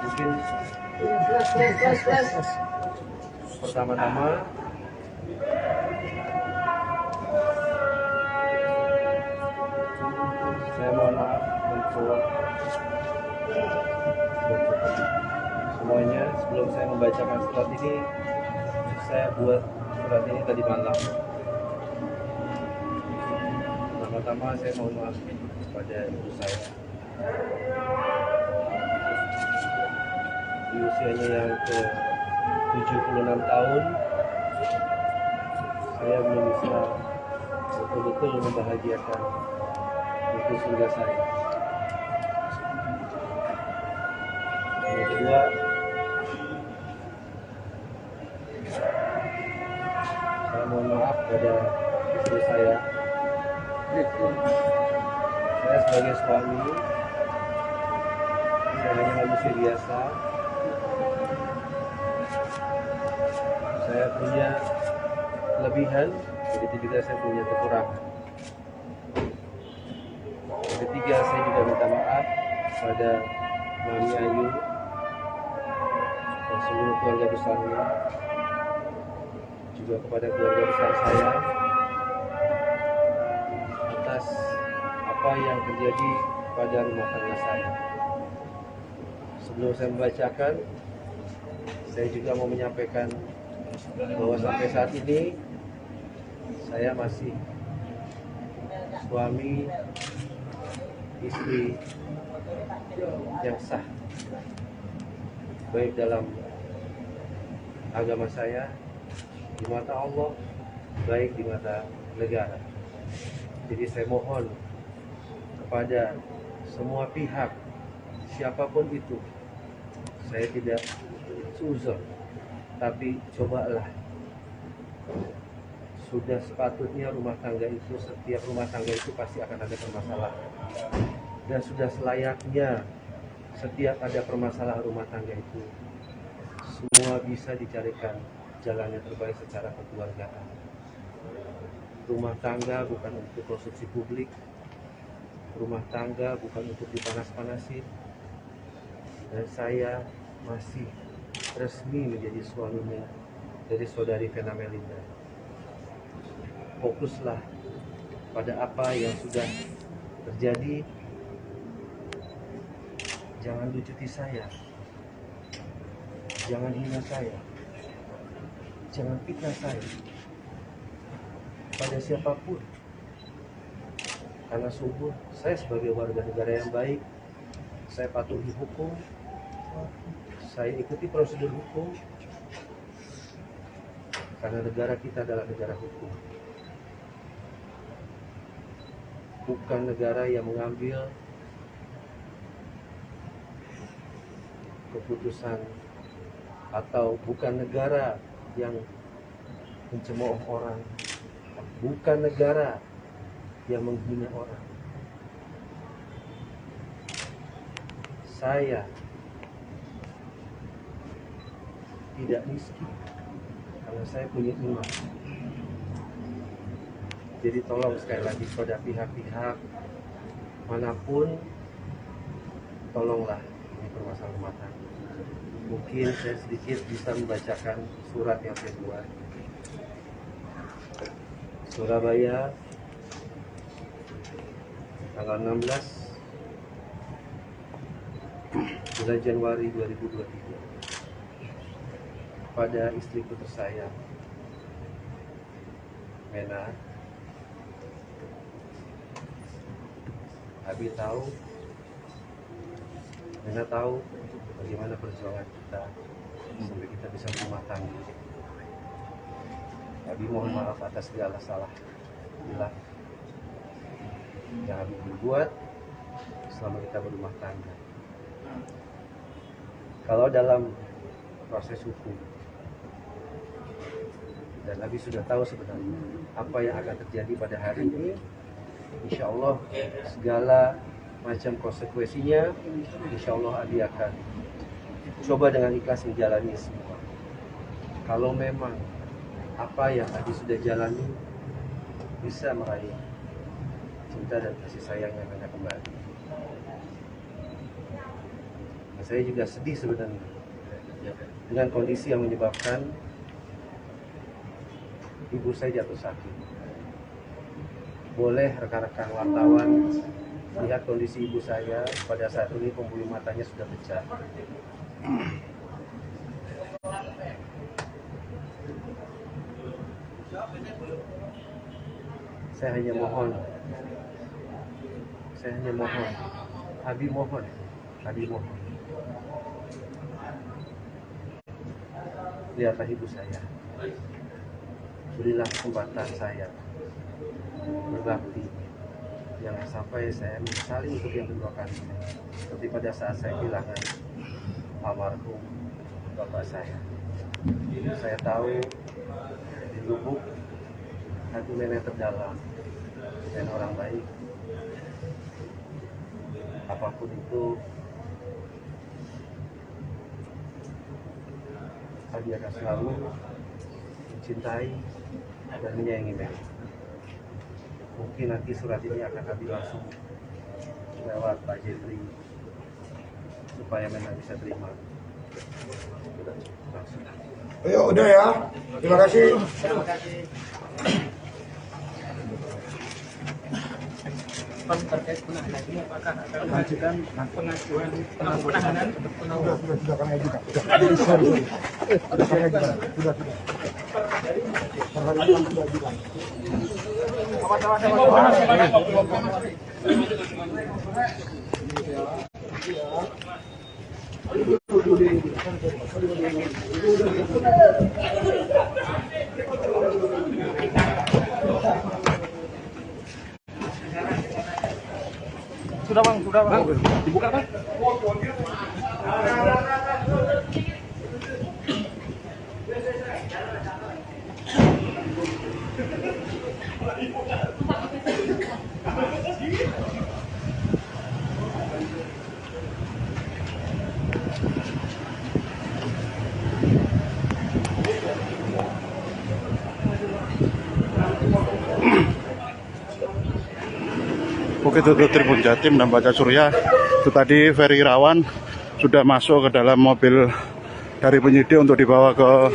Mungkin pertama-tama saya mohon maaf untuk semuanya. Sebelum saya membacakan surat ini, saya buat surat ini tadi malam. Pertama-tama saya mohon maaf kepada ibu saya. Di usianya yang ke 76 tahun, saya belum bisa betul-betul membahagiakan ibu surga saya. Yang kedua, saya mohon maaf pada istri saya. Saya sebagai suami, saya hanya manusia biasa saya punya kelebihan, begitu juga saya punya kekurangan. Yang ketiga, saya juga minta maaf kepada Mami Ayu dan seluruh keluarga besarnya, juga kepada keluarga besar saya atas apa yang terjadi pada rumah tangga saya. Sebelum saya membacakan, saya juga mau menyampaikan bahwa sampai saat ini saya masih suami istri yang sah, baik dalam agama saya, di mata Allah, baik di mata negara. Jadi saya mohon kepada semua pihak, siapapun itu, saya tidak suzon, tapi cobalah, sudah sepatutnya rumah tangga itu, setiap rumah tangga itu pasti akan ada permasalahan, dan sudah selayaknya setiap ada permasalahan rumah tangga itu semua bisa dicarikan jalan yang terbaik secara kekeluargaan. Rumah tangga bukan untuk konsumsi publik, rumah tangga bukan untuk dipanas-panasin, dan saya masih resmi menjadi suaminya dari saudari Vena Melinda. Fokuslah pada apa yang sudah terjadi, jangan lucuti saya, jangan hina saya, jangan fitnah saya pada siapapun. Karena sungguh saya sebagai warga negara yang baik, saya patuhi hukum, saya ikuti prosedur hukum, karena negara kita adalah negara hukum, bukan negara yang mengambil keputusan, atau bukan negara yang mencemooh orang, bukan negara yang menghina orang. Saya tidak miskin karena saya punya iman. Jadi tolong sekali lagi kepada pihak-pihak manapun, tolonglah ini permasalahan rumah tangga. Mungkin saya sedikit bisa membacakan surat yang saya buat. Surabaya, tanggal 16 bulan Januari 2023, pada istriku tersayang Mena. Abi tahu, Mena tahu bagaimana perjuangan kita sampai kita bisa berumah tangga. Abi mohon maaf atas segala salah hilang yang Abi berbuat selama kita berumah tangga. Kalau dalam proses hukum, dan Abi sudah tahu sebenarnya apa yang akan terjadi pada hari ini, insya Allah segala macam konsekuensinya, insya Allah Abi akan coba dengan ikhlas menjalani semua. Kalau memang apa yang Abi sudah jalani bisa meraih cinta dan kasih sayang yang akan kembali. Nah, saya juga sedih sebenarnya dengan kondisi yang menyebabkan ibu saya jatuh sakit. Boleh rekan-rekan wartawan lihat kondisi ibu saya pada saat ini, pembuluh matanya sudah pecah. Saya hanya mohon, Abi mohon, lihatlah ibu saya, berilah kesempatan saya berbakti, jangan sampai saya menyesali untuk yang kedua kali, seperti pada saat saya kehilangan almarhum bapak saya. Saya tahu di lubuk hati nenek terdalam dan orang baik, apapun itu Abi akan selalu mencintai dan menyayangi Meli. Mungkin nanti surat ini akan kami langsung lewat Pak Jeffrey supaya Meli bisa terima. Langsung. Ayo udah ya. Terima kasih. Pak, terkait penahanan ini apakah akan mengajukan pengajuan penahanan untuk penangguhan? Sudah kami ajukan. Sudah kami ajukan. Sudah. Sudah ajukan. Sudah bang, dibuka bang. Oke, itu Tribun Jatim dan Baca Surya. Itu tadi Ferry Irawan sudah masuk ke dalam mobil dari penyidik untuk dibawa ke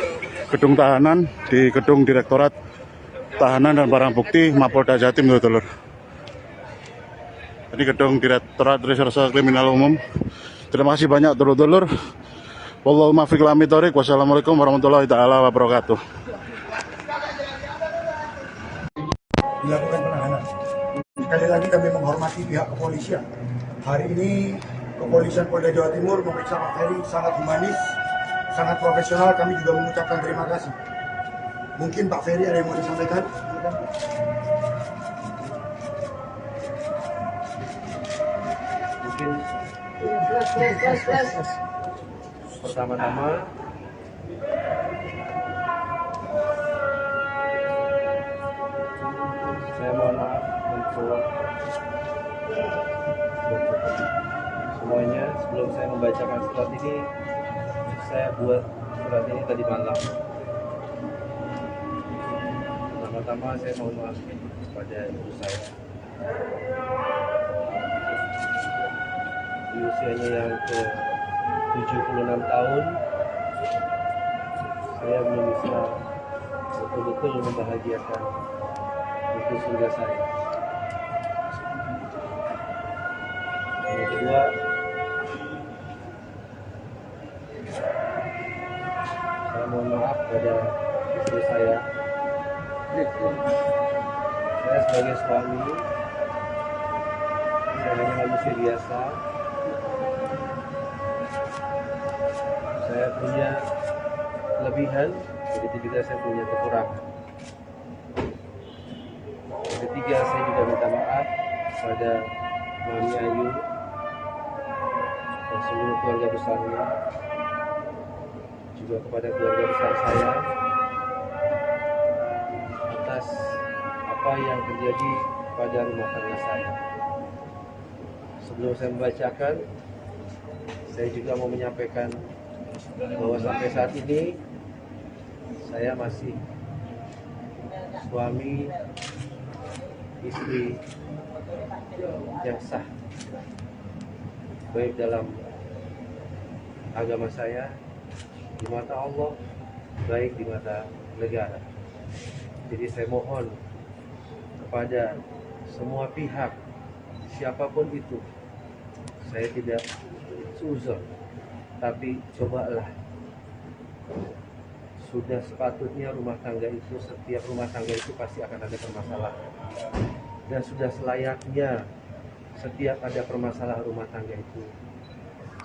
gedung tahanan di gedung Direktorat Tahanan dan Barang Bukti Mapolda Jatim, dulur. Ini gedung Direktorat Reserse Kriminal Umum. Terima kasih banyak, dulur-dulur. Wallahu muwaffiq ila aqwamit thoriq. Wassalamualaikum warahmatullahi taala wabarakatuh. Dilakukan penahanan. Sekali lagi kami menghormati pihak kepolisian. Hari ini kepolisian Polda Jawa Timur memeriksa Pak Ferry sangat humanis, sangat profesional. Kami juga mengucapkan terima kasih. Mungkin Pak Ferry ada yang mau disampaikan? Mungkin pertama-tama saya mohon maaf untuk semuanya. Sebelum saya membacakan surat ini, saya buat surat ini tadi malam. Pertama-tama saya mohon maaf kepada ibu saya. Di usianya yang ke 76 tahun, saya belum bisa betul-betul membahagiakan ibu surga saya. Yang kedua, saya mohon maaf pada istri saya. Saya sebagai suami, saya hanya manusia biasa. Saya punya kelebihan, begitu juga saya punya kekurangan. Yang ketiga, saya juga minta maaf pada Mami Ayu dan seluruh keluarga besarnya, juga kepada keluarga besar saya atas apa yang terjadi pada rumah tangga saya. Sebelum saya membacakan, saya juga mau menyampaikan bahwa sampai saat ini saya masih suami istri yang sah, baik dalam agama saya, di mata Allah, baik di mata negara. Jadi saya mohon kepada semua pihak, siapapun itu, saya tidak suzon, tapi cobalah. Sudah sepatutnya rumah tangga itu, setiap rumah tangga itu pasti akan ada permasalahan. Dan sudah selayaknya setiap ada permasalahan rumah tangga itu,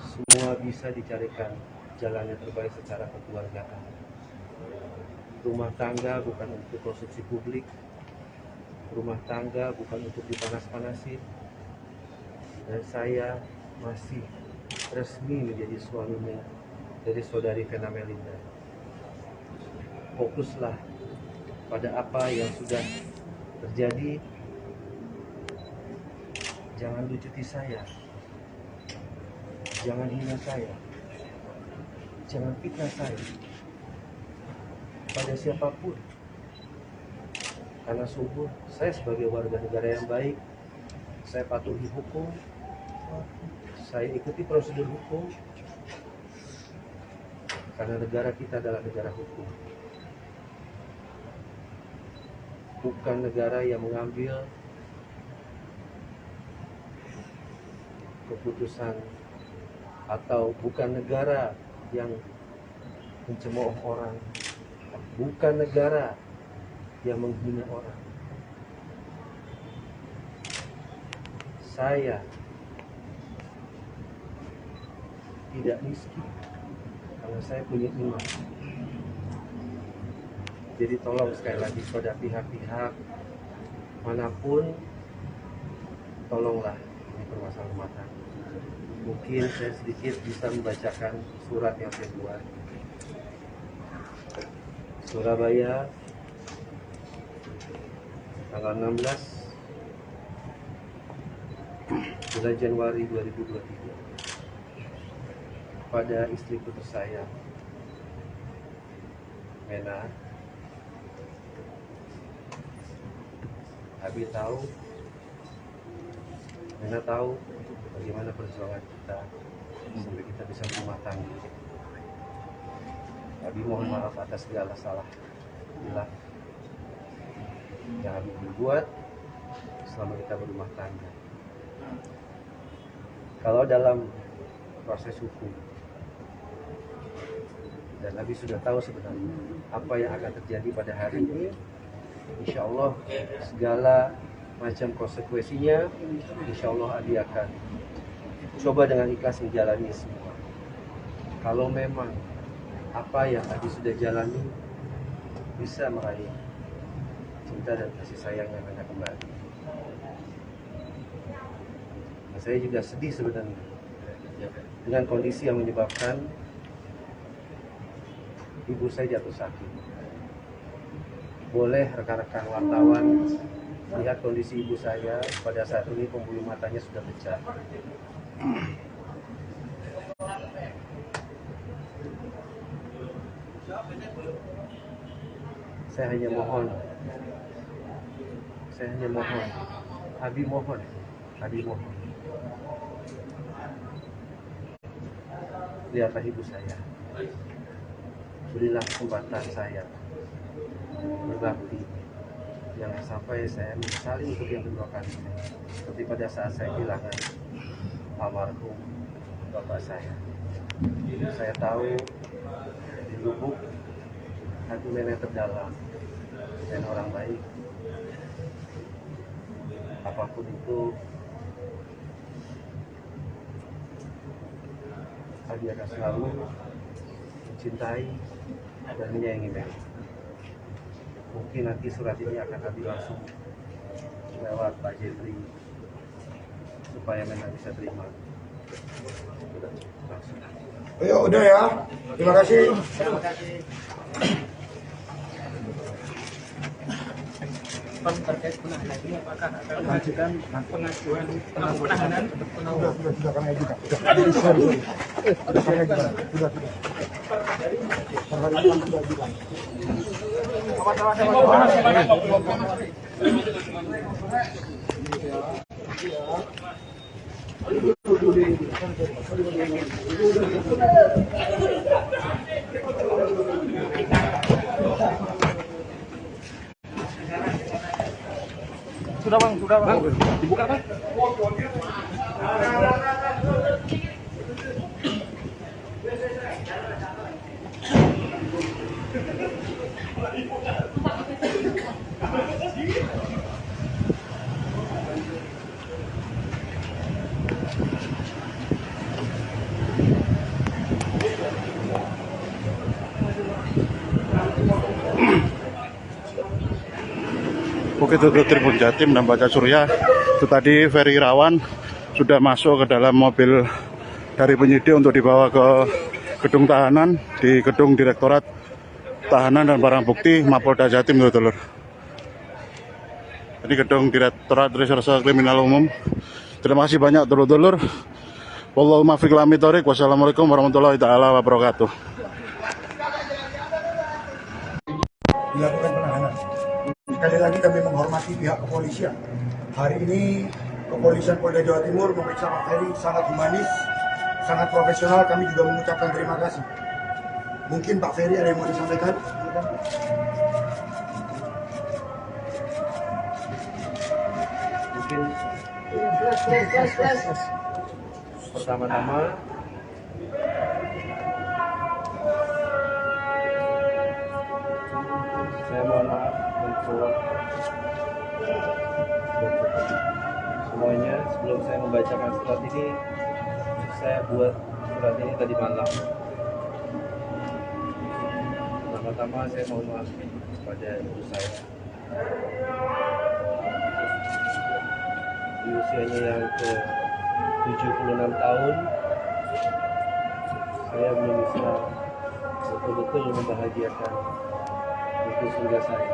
semua bisa dicarikan jalan yang terbaik secara kekeluargaan. Rumah tangga bukan untuk konsumsi publik. Rumah tangga bukan untuk dipanas-panasin. Dan saya masih resmi menjadi suaminya dari saudari Vena Melinda. Fokuslah pada apa yang sudah terjadi. Jangan lucuti saya, jangan hina saya, jangan fitnah saya. kepada siapapun. Karena sungguh saya sebagai warga negara yang baik, saya patuhi hukum, saya ikuti prosedur hukum, karena negara kita adalah negara hukum. Bukan negara yang mengambil keputusan, atau bukan negara yang mencemooh orang, bukan negara yang menghina orang. Saya tidak miskin karena saya punya iman. Jadi tolong sekali lagi pada pihak-pihak manapun, tolonglah ini permasalahan rumah tangga. Mungkin saya sedikit bisa membacakan surat yang saya buat. Surabaya, tanggal 16 bulan Januari 2023, pada istri putus saya, Mena. Abi tahu, Mena tahu bagaimana perjuangan kita sampai kita bisa berumah tangga. Abi mohon maaf atas segala salah bila yang Abi berbuat selama kita berumah tangga. Kalau dalam proses hukum, dan Abi sudah tahu sebenarnya apa yang akan terjadi pada hari ini, insya Allah segala macam konsekuensinya, insya Allah Abi akan coba dengan ikhlas menjalani semua. Kalau memang apa yang Abi sudah jalani bisa meraih cinta dan kasih sayang yang Mena kembali. Nah, saya juga sedih sebenarnya dengan kondisi yang menyebabkan ibu saya jatuh sakit. Boleh rekan-rekan wartawan lihat kondisi ibu saya pada saat ini, pembuluh matanya sudah pecah. Saya hanya mohon, Abi mohon, lihatlah ibu saya, berilah kesempatan saya berbakti, jangan sampai saya menyesali untuk yang kedua kali, seperti pada saat saya kehilangan almarhum bapak saya. Saya tahu di lubuk hati Mena terdalam dan orang baik. Apapun itu, Abi akan selalu mencintai dan menyayangi Mena. Mungkin nanti surat ini akan Abi langsung lewat Pak Jeffrey supaya Mena bisa terima. Langsung. Ayo udah ya, terima kasih. Terkait penahanan ini, apakah akan mengajukan pengajuan penahanan untuk penahanan? Sudah kami ajukan. Sudah. Sudah bang, dibuka bang. Oke, itu Tribun Jatim dan Baca Surya. Itu tadi Ferry Irawan sudah masuk ke dalam mobil dari penyidik untuk dibawa ke gedung tahanan di gedung Direktorat Tahanan dan Barang Bukti Mapolda Jatim, dulur. Ini gedung Direktorat Reserse Kriminal Umum. Terima kasih banyak, dulur-dulur. Wallahu muwaffiq ila aqwamit thoriq. Wassalamualaikum warahmatullahi taala wabarakatuh. dilakukan penahanan. Sekali lagi kami menghormati pihak kepolisian. Hari ini kepolisian Polda Jawa Timur memeriksa Pak Ferry sangat humanis, sangat profesional. Kami juga mengucapkan terima kasih. Mungkin Pak Ferry ada yang mau disampaikan? Mungkin pertama-tama saya mohon maaf untuk semuanya. Sebelum saya membacakan surat ini, saya buat surat ini tadi malam. Pertama-tama saya mohon maaf kepada ibu saya. Di usianya yang ke 76 tahun, saya belum bisa betul-betul membahagiakan ibu surga saya.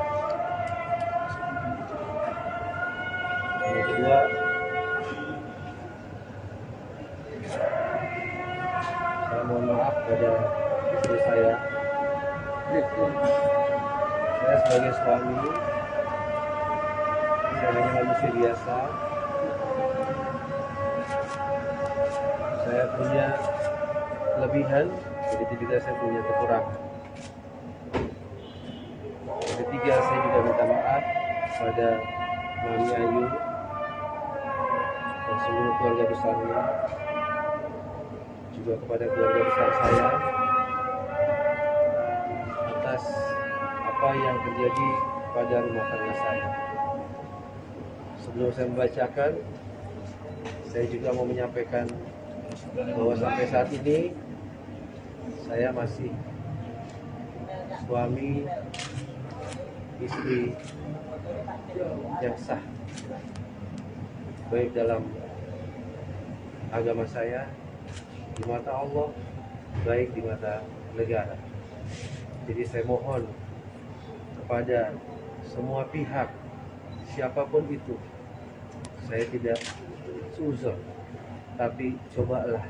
Yang kedua, saya mohon maaf pada istri saya. Saya sebagai suami, saya hanya manusia biasa. Saya punya kelebihan, begitu juga saya punya kekurangan. Yang ketiga, saya juga minta maaf pada Mami Ayu dan seluruh keluarga besarnya, juga kepada keluarga besar saya atas apa yang terjadi pada rumah tangga saya. Sebelum saya membacakan, saya juga mau menyampaikan bahwa sampai saat ini saya masih suami istri yang sah, baik dalam agama saya, di mata Allah, baik di mata negara. Jadi saya mohon kepada semua pihak, siapapun itu, saya tidak suzon, tapi cobalah.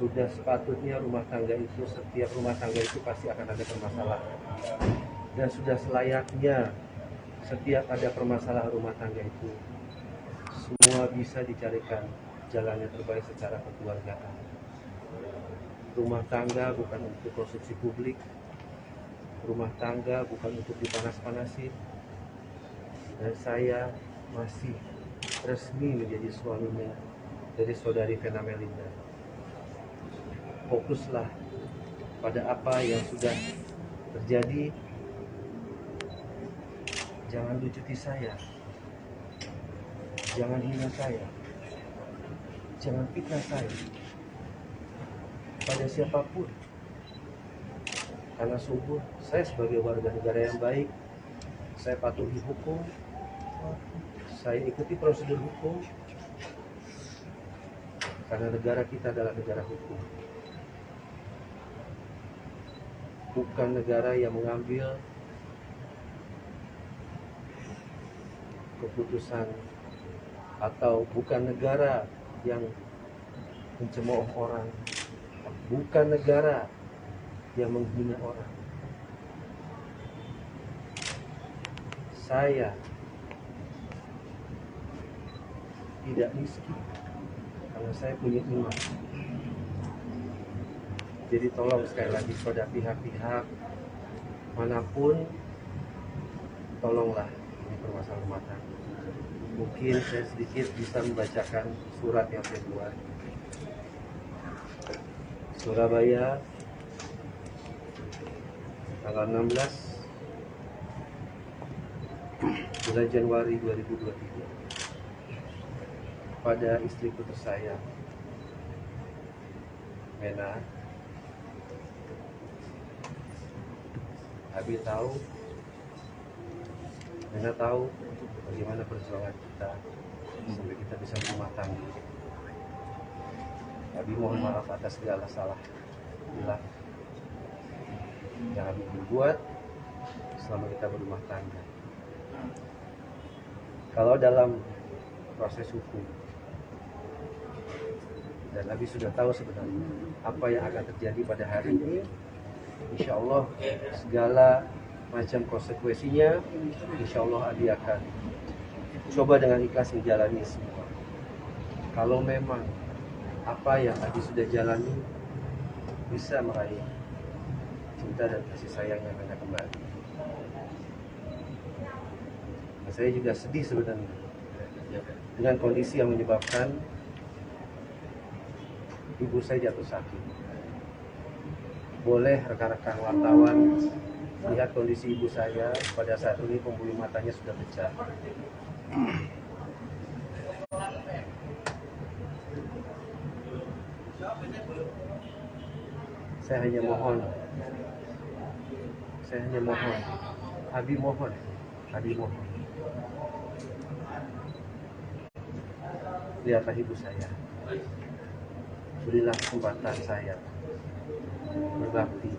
Sudah sepatutnya rumah tangga itu, setiap rumah tangga itu pasti akan ada permasalahan. Dan sudah selayaknya setiap ada permasalahan rumah tangga itu, semua bisa dicarikan jalan yang terbaik secara kekeluargaan. Rumah tangga bukan untuk konsumsi publik, rumah tangga bukan untuk dipanas-panasin. Dan saya masih resmi menjadi suaminya dari saudari Vena Melinda. Fokuslah pada apa yang sudah terjadi. Jangan lucuti saya, jangan hina saya, jangan fitnah saya pada siapapun. Karena sungguh saya sebagai warga negara yang baik, saya patuhi hukum, saya ikuti prosedur hukum, karena negara kita adalah negara hukum. Bukan negara yang mengambil keputusan, atau bukan negara yang mencemooh orang, bukan negara yang menghina orang. Saya tidak miskin karena saya punya iman. Jadi tolong sekali lagi pada pihak-pihak manapun, tolonglah ini permasalahan rumah tangga. Mungkin saya sedikit bisa membacakan surat yang saya buat. Surabaya, tanggal 16 bulan Januari 2023, pada istriku tersayang Mena. Abi tahu, Mena tahu bagaimana perjuangan kita sampai kita bisa berumah tangga. Abi mohon maaf atas segala salah hilang yang Abi berbuat selama kita berumah tangga. Kalau dalam proses hukum, dan Abi sudah tahu sebenarnya apa yang akan terjadi pada hari ini, Insya Allah segala macam konsekuensinya, insya Allah Adi akan coba dengan ikhlas menjalani semua. Kalau memang apa yang Adi sudah jalani bisa meraih cinta dan kasih sayang yang Anda kembali. Dan saya juga sedih sebenarnya dengan kondisi yang menyebabkan ibu saya jatuh sakit. Boleh rekan-rekan wartawan lihat kondisi ibu saya pada saat ini, pembuluh matanya sudah pecah. Saya hanya mohon, Abi mohon, lihatlah ibu saya, berilah kesempatan saya berbakti.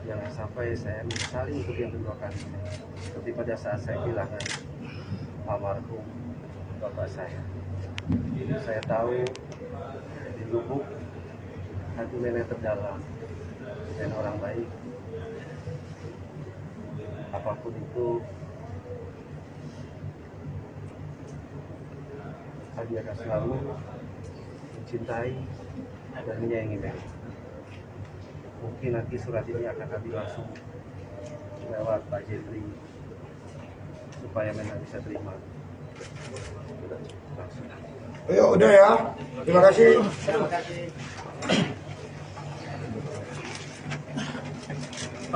Jangan sampai saya menyesali untuk yang kedua kali, seperti pada saat saya kehilangan almarhum bapak saya. Saya tahu di lubuk hati nenek terdalam dan orang baik. Apapun itu, dia akan selalu mencintai dan menyayangi nenek. Mungkin nanti surat ini akan kami langsung lewat Pak Jeffrey supaya memang bisa terima langsung. Ayo, udah ya. Terima kasih.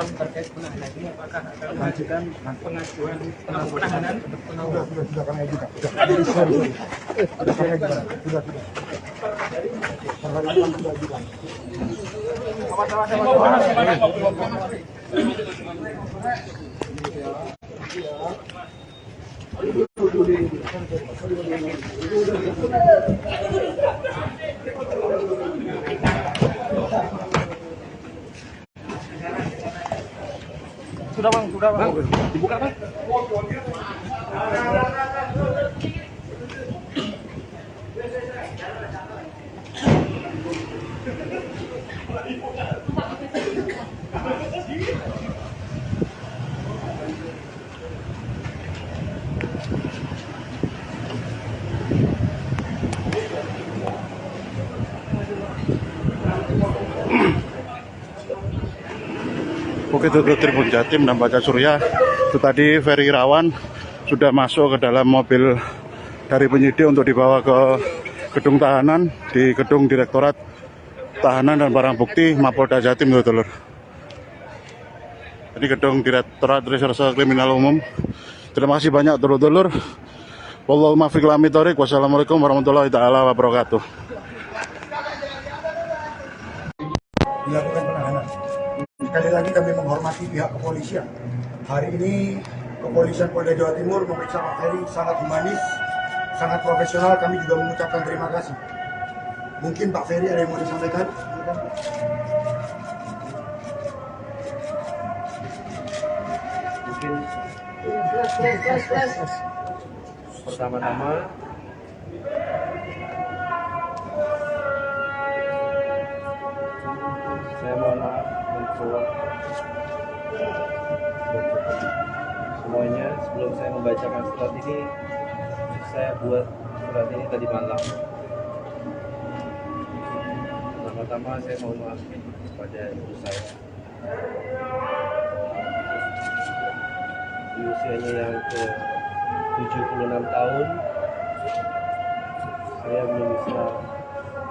Terkait penahanan ini apakah akan mengajukan pengajuan penahanan untuk penahanan? Sudah kami ajukan. Sudah. Sudah bang, dibuka bang. Oke, itu Tribun Jatim dan Baca Surya. Itu tadi Ferry Irawan sudah masuk ke dalam mobil dari penyidik untuk dibawa ke gedung tahanan di gedung Direktorat Tahanan dan Barang Bukti Mapolda Jatim, dulur. Ini gedung Direktorat Reserse Kriminal Umum. Terima kasih banyak, dulur-dulur. Wallahu muwaffiq ila aqwamit thoriq. Wassalamualaikum warahmatullahi taala wabarakatuh. Dilakukan penahanan. Sekali lagi kami menghormati pihak kepolisian. Hari ini kepolisian Polda Jawa Timur memeriksa Pak Ferry sangat humanis, sangat profesional. Kami juga mengucapkan terima kasih. Mungkin Pak Ferry ada yang mau disampaikan? Mungkin pertama-tama saya mohon maaf untuk semuanya. Sebelum saya membacakan surat ini, saya buat surat ini tadi malam. Pertama-tama saya mohon maaf kepada ibu saya. Di usianya yang ke 76 tahun, saya belum bisa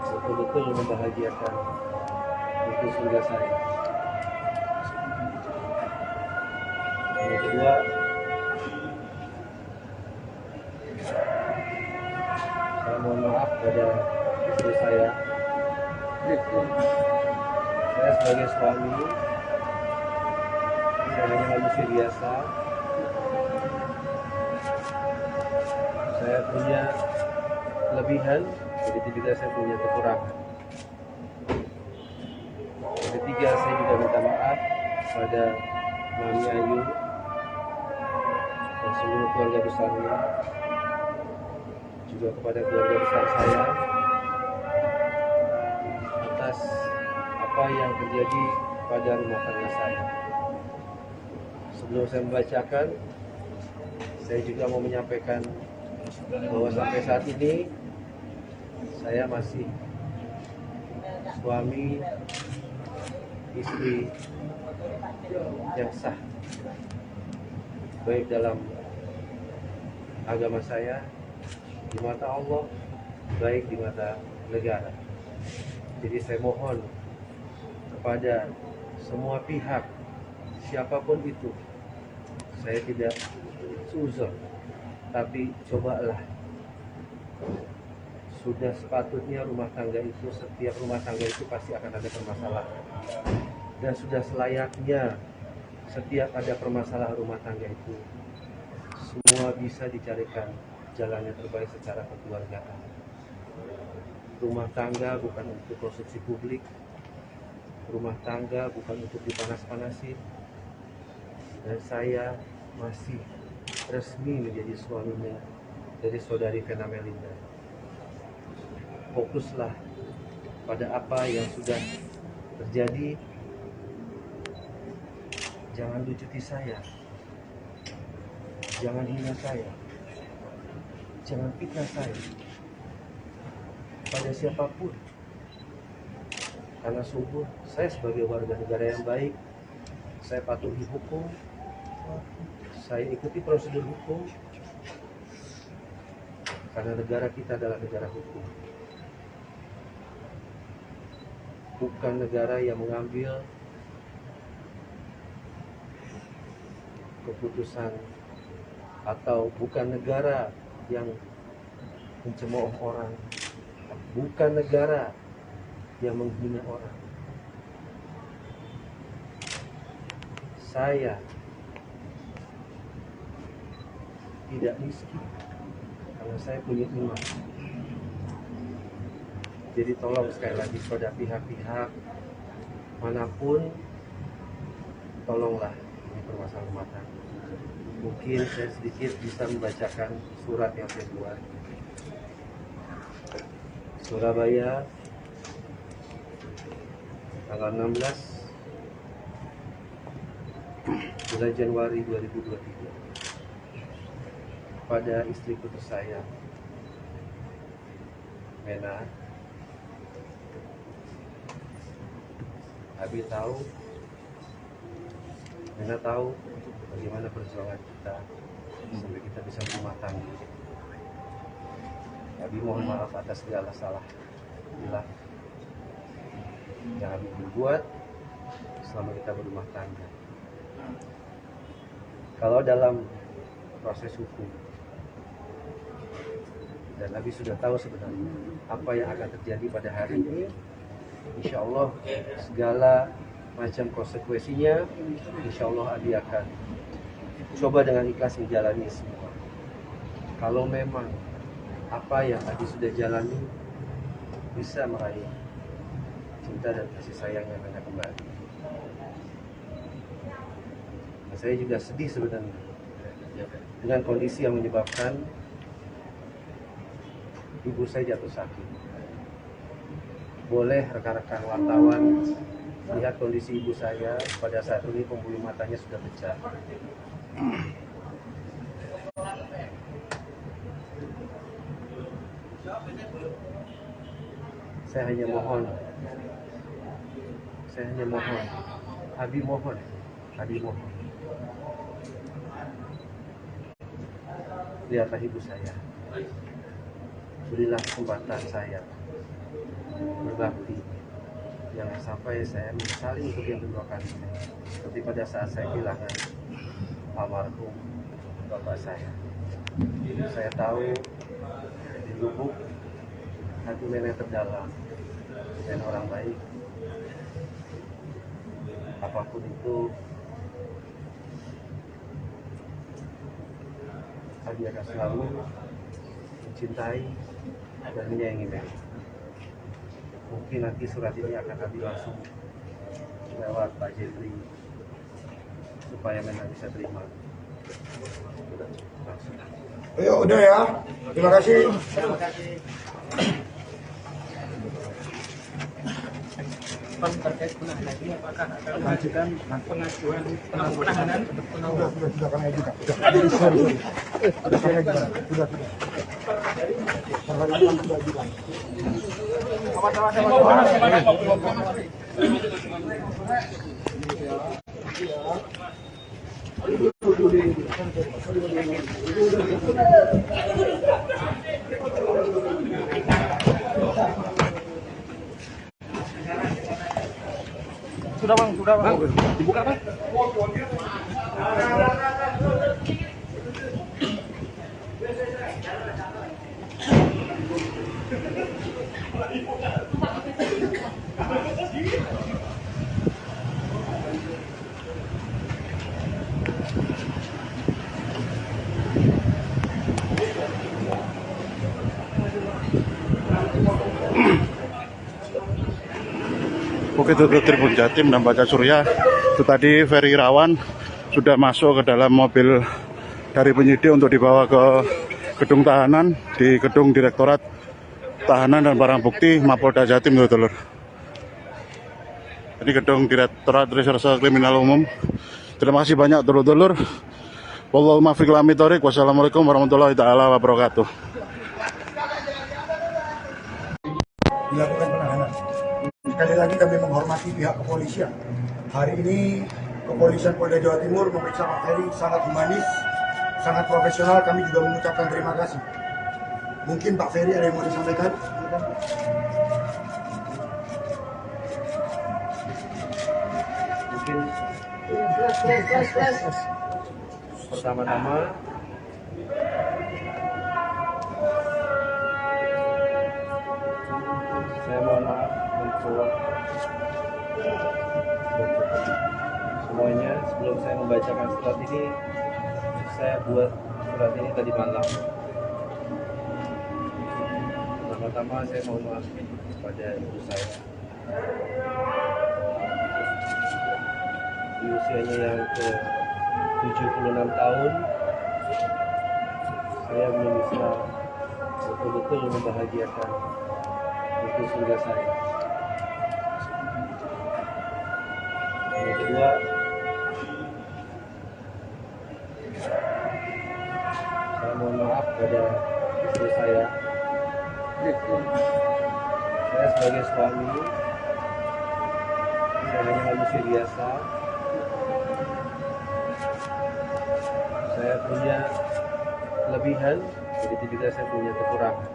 betul-betul membahagiakan itu surga saya. Yang kedua, saya mohon maaf pada istri saya. Saya sebagai suami, saya hanya manusia biasa. Saya punya kelebihan, begitu juga saya punya kekurangan. Yang ketiga, saya juga minta maaf pada Mami Ayu dan seluruh keluarga besarnya, juga kepada keluarga besar saya atas apa yang terjadi kepada rumah tangga saya. Sebelum saya membacakan, saya juga mau menyampaikan bahwa sampai saat ini saya masih suami istri yang sah, baik dalam agama saya, di mata Allah, baik di mata negara. Jadi saya mohon kepada semua pihak, siapapun itu, saya tidak seuzon, tapi cobalah, sudah sepatutnya rumah tangga itu, setiap rumah tangga itu pasti akan ada permasalahan, dan sudah selayaknya setiap ada permasalahan rumah tangga itu semua bisa dicarikan jalan yang terbaik secara kekeluargaan. Rumah tangga bukan untuk konsumsi publik, rumah tangga bukan untuk dipanas-panasin, dan saya masih resmi menjadi suaminya dari saudari Vena Melinda. Fokuslah pada apa yang sudah terjadi, jangan lucuti saya, jangan hina saya, jangan fitnah saya pada siapapun, karena sungguh saya sebagai warga negara yang baik, saya patuhi hukum, saya ikuti prosedur hukum, karena negara kita adalah negara hukum, bukan negara yang mengambil keputusan, atau bukan negara yang mencemooh orang, bukan negara yang menghina orang. Saya tidak miskin karena saya punya iman. Jadi tolong sekali lagi pada pihak-pihak manapun, tolonglah ini permasalahan rumah tangga. Mungkin saya sedikit bisa membacakan surat yang saya buat. Surabaya, tanggal 16 bulan Januari 2023, pada istriku tersayang Mena. Abi tahu, Mena tahu bagaimana perjuangan kita sampai kita bisa berumah tangga. Abi mohon maaf atas segala salah hilang yang Abi berbuat selama kita berumah tangga. Kalau dalam proses hukum, dan Abi sudah tahu sebenarnya apa yang akan terjadi pada hari ini, insya Allah segala macam konsekuensinya, insya Allah Abi akan coba dengan ikhlas menjalani semua. Kalau memang apa yang Abi sudah jalani bisa meraih cinta dan kasih sayang yang Anda kembali. Nah, saya juga sedih sebenarnya dengan kondisi yang menyebabkan ibu saya jatuh sakit. Boleh rekan-rekan wartawan lihat kondisi ibu saya pada saat ini, pembuluh matanya sudah pecah. Saya hanya mohon, Abi mohon, lihatlah ibu saya, berilah kesempatan saya berbakti, jangan sampai saya menyesali untuk yang kedua kali, seperti pada saat saya kehilangan almarhum bapak saya. Saya tahu di lubuk hati Mena terdalam dan orang baik. Apapun itu, Abi akan selalu mencintai dan menyayangi Mena. Mungkin nanti surat ini akan Abi langsung lewat Pak Jeffrey supaya Mena bisa terima. Langsung. Ayo udah ya, terima kasih. Terima kasih. respon terkait penahanan ini apakah akan mengajukan pengajuan penahanan untuk penangguhan? Sudah kami ajukan. Sorry. Sudah kami ajukan. Sudah. Pertanyaan kami sudah ajukan. Sudah bang, dibuka bang. Oke, itu Tribun Jatim dan Baca Surya. Itu tadi Ferry Irawan sudah masuk ke dalam mobil dari penyidik untuk dibawa ke gedung tahanan di gedung Direktorat Tahanan dan Barang Bukti Mapolda Jatim, dulur. Ini gedung Direktorat Reserse Kriminal Umum. Terima kasih banyak, dulur-dulur. Wallahu muwaffiq ila aqwamit thoriq. Wassalamualaikum warahmatullahi taala wabarakatuh. Dilakukan penahanan. Sekali lagi kami menghormati pihak kepolisian. Hari ini kepolisian Polda Jawa Timur memeriksa Pak Ferry sangat humanis, sangat profesional. Kami juga mengucapkan terima kasih. Mungkin Pak Ferry ada yang mau disampaikan? Mungkin pertama-tama saya mohon maaf untuk semuanya. Sebelum saya membacakan surat ini, saya buat surat ini tadi malam. Pertama-tama saya mohon maaf kepada ibu saya. Di usianya yang ke 76 tahun, saya belum bisa betul-betul membahagiakan itu surga saya. Yang kedua, saya mohon maaf pada istri saya. Saya sebagai suami, saya hanya manusia biasa. Saya punya kelebihan, begitu juga saya punya kekurangan.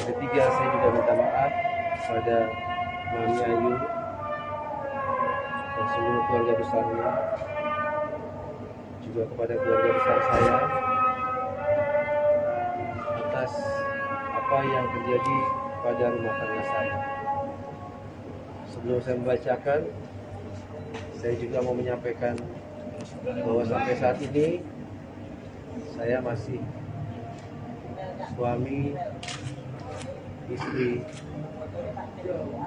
Ketiga, saya juga minta maaf pada Mami Ayu dan seluruh keluarga besarnya, juga kepada keluarga besar saya atas apa yang terjadi pada rumah tangga saya. Sebelum saya membacakan, saya juga mau menyampaikan bahwa sampai saat ini saya masih suami istri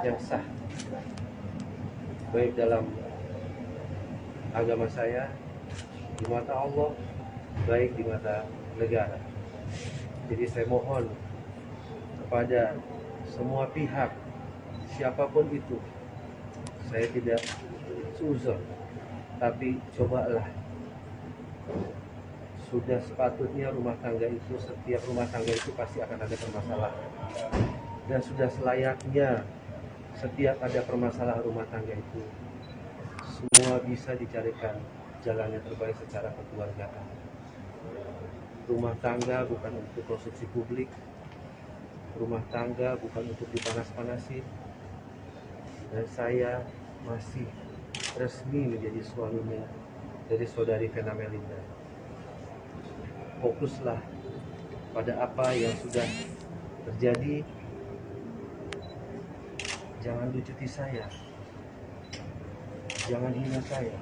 yang sah, baik dalam agama saya, di mata Allah, baik di mata negara. Jadi saya mohon kepada semua pihak, siapapun itu, saya tidak seuzon, tapi cobalah. Sudah sepatutnya rumah tangga itu, setiap rumah tangga itu pasti akan ada permasalahan. Dan sudah selayaknya setiap ada permasalahan rumah tangga itu, semua bisa dicarikan jalan yang terbaik secara kekeluargaan. Rumah tangga bukan untuk konsumsi publik, rumah tangga bukan untuk dipanas-panasin. Dan saya masih resmi menjadi suaminya dari saudari Vena Melinda. Fokuslah pada apa yang sudah terjadi. Jangan lucuti saya, jangan hina saya,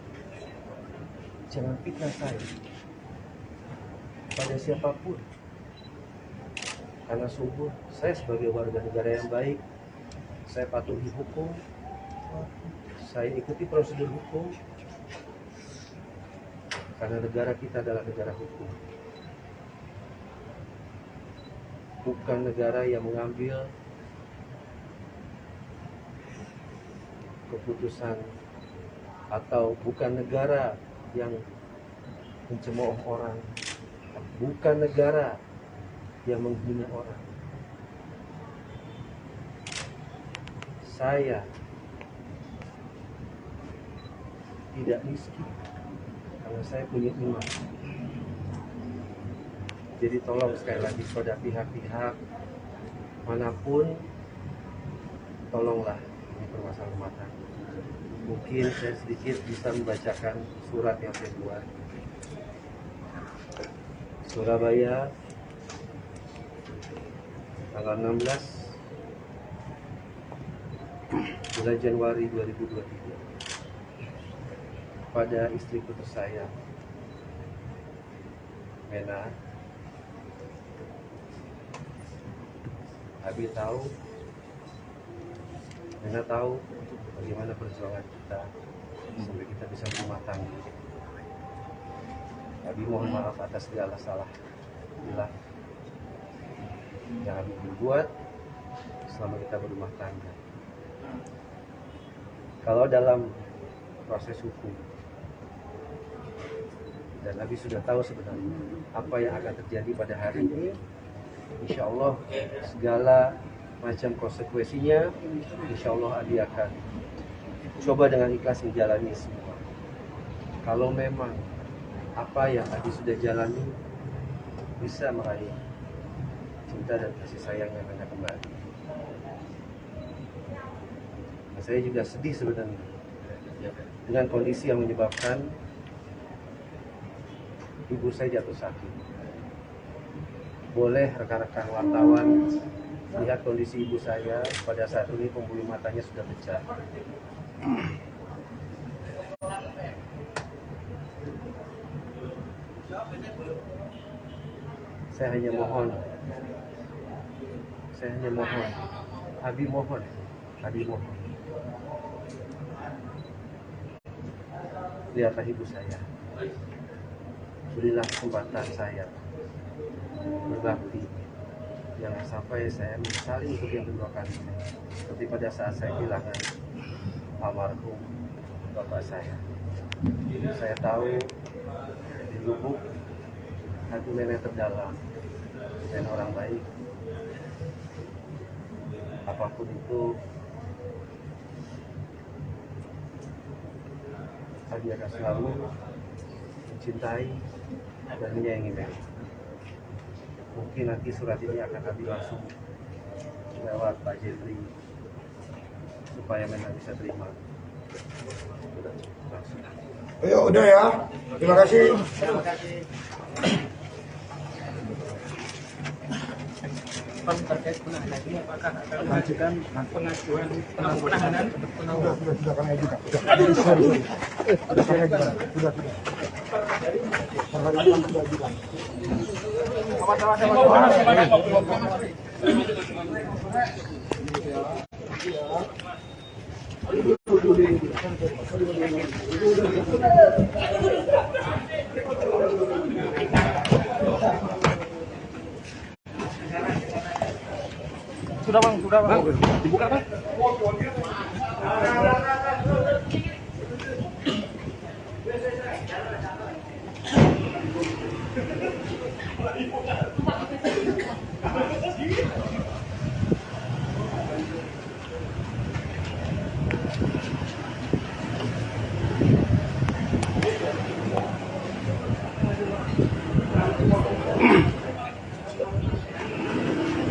jangan fitnah saya pada siapapun. Karena sungguh saya sebagai warga negara yang baik, saya patuhi hukum, saya ikuti prosedur hukum, karena negara kita adalah negara hukum, bukan negara yang mengambil keputusan atau bukan negara yang mencemooh orang, bukan negara yang menghina orang. Saya tidak miskin karena saya punya iman. Jadi tolong sekali lagi kepada pihak-pihak manapun, tolonglah ini permasalahan rumah tangga. Mungkin saya sedikit bisa membacakan surat yang saya buat. Surabaya, tanggal 16 bulan Januari 2023, pada istriku tersayang Mena. Abi tahu, Mena tahu bagaimana perjuangan kita sampai kita bisa berumah tangga. Abi mohon maaf atas segala salah bila yang Abi berbuat selama kita berumah tangga. Kalau dalam proses hukum, dan Abi sudah tahu sebenarnya apa yang akan terjadi pada hari ini, insya Allah segala macam konsekuensinya, insya Allah Abi akan coba dengan ikhlas menjalani semua. Kalau memang apa yang Abi sudah jalani bisa meraih cinta dan kasih sayang yang Mena kembali. Nah, saya juga sedih sebenarnya dengan kondisi yang menyebabkan ibu saya jatuh sakit. Boleh rekan-rekan wartawan lihat kondisi ibu saya pada saat ini, pembuluh matanya sudah pecah. Saya hanya mohon, Abi mohon, lihatlah ibu saya, berilah kesempatan saya berbakti, jangan sampai saya menyesali untuk yang kedua kali, seperti pada saat saya kehilangan almarhum bapak saya. Saya tahu di lubuk hati Mena terdalam dan orang baik. Apapun itu, Abi akan selalu mencintai dan menyayangi Mena. Mungkin nanti surat ini akan Abi langsung lewat Pak Jeffrey supaya Mena bisa terima. Langsung. Ayo, udah ya. Terima kasih. Terkait penahanan ini, apakah akan mengajukan pengajuan penahanan? Sudah kami ajukan. Sudah kami ajukan. Sudah. Hari ini sudah ajukan. Sudah bang, dibuka bang.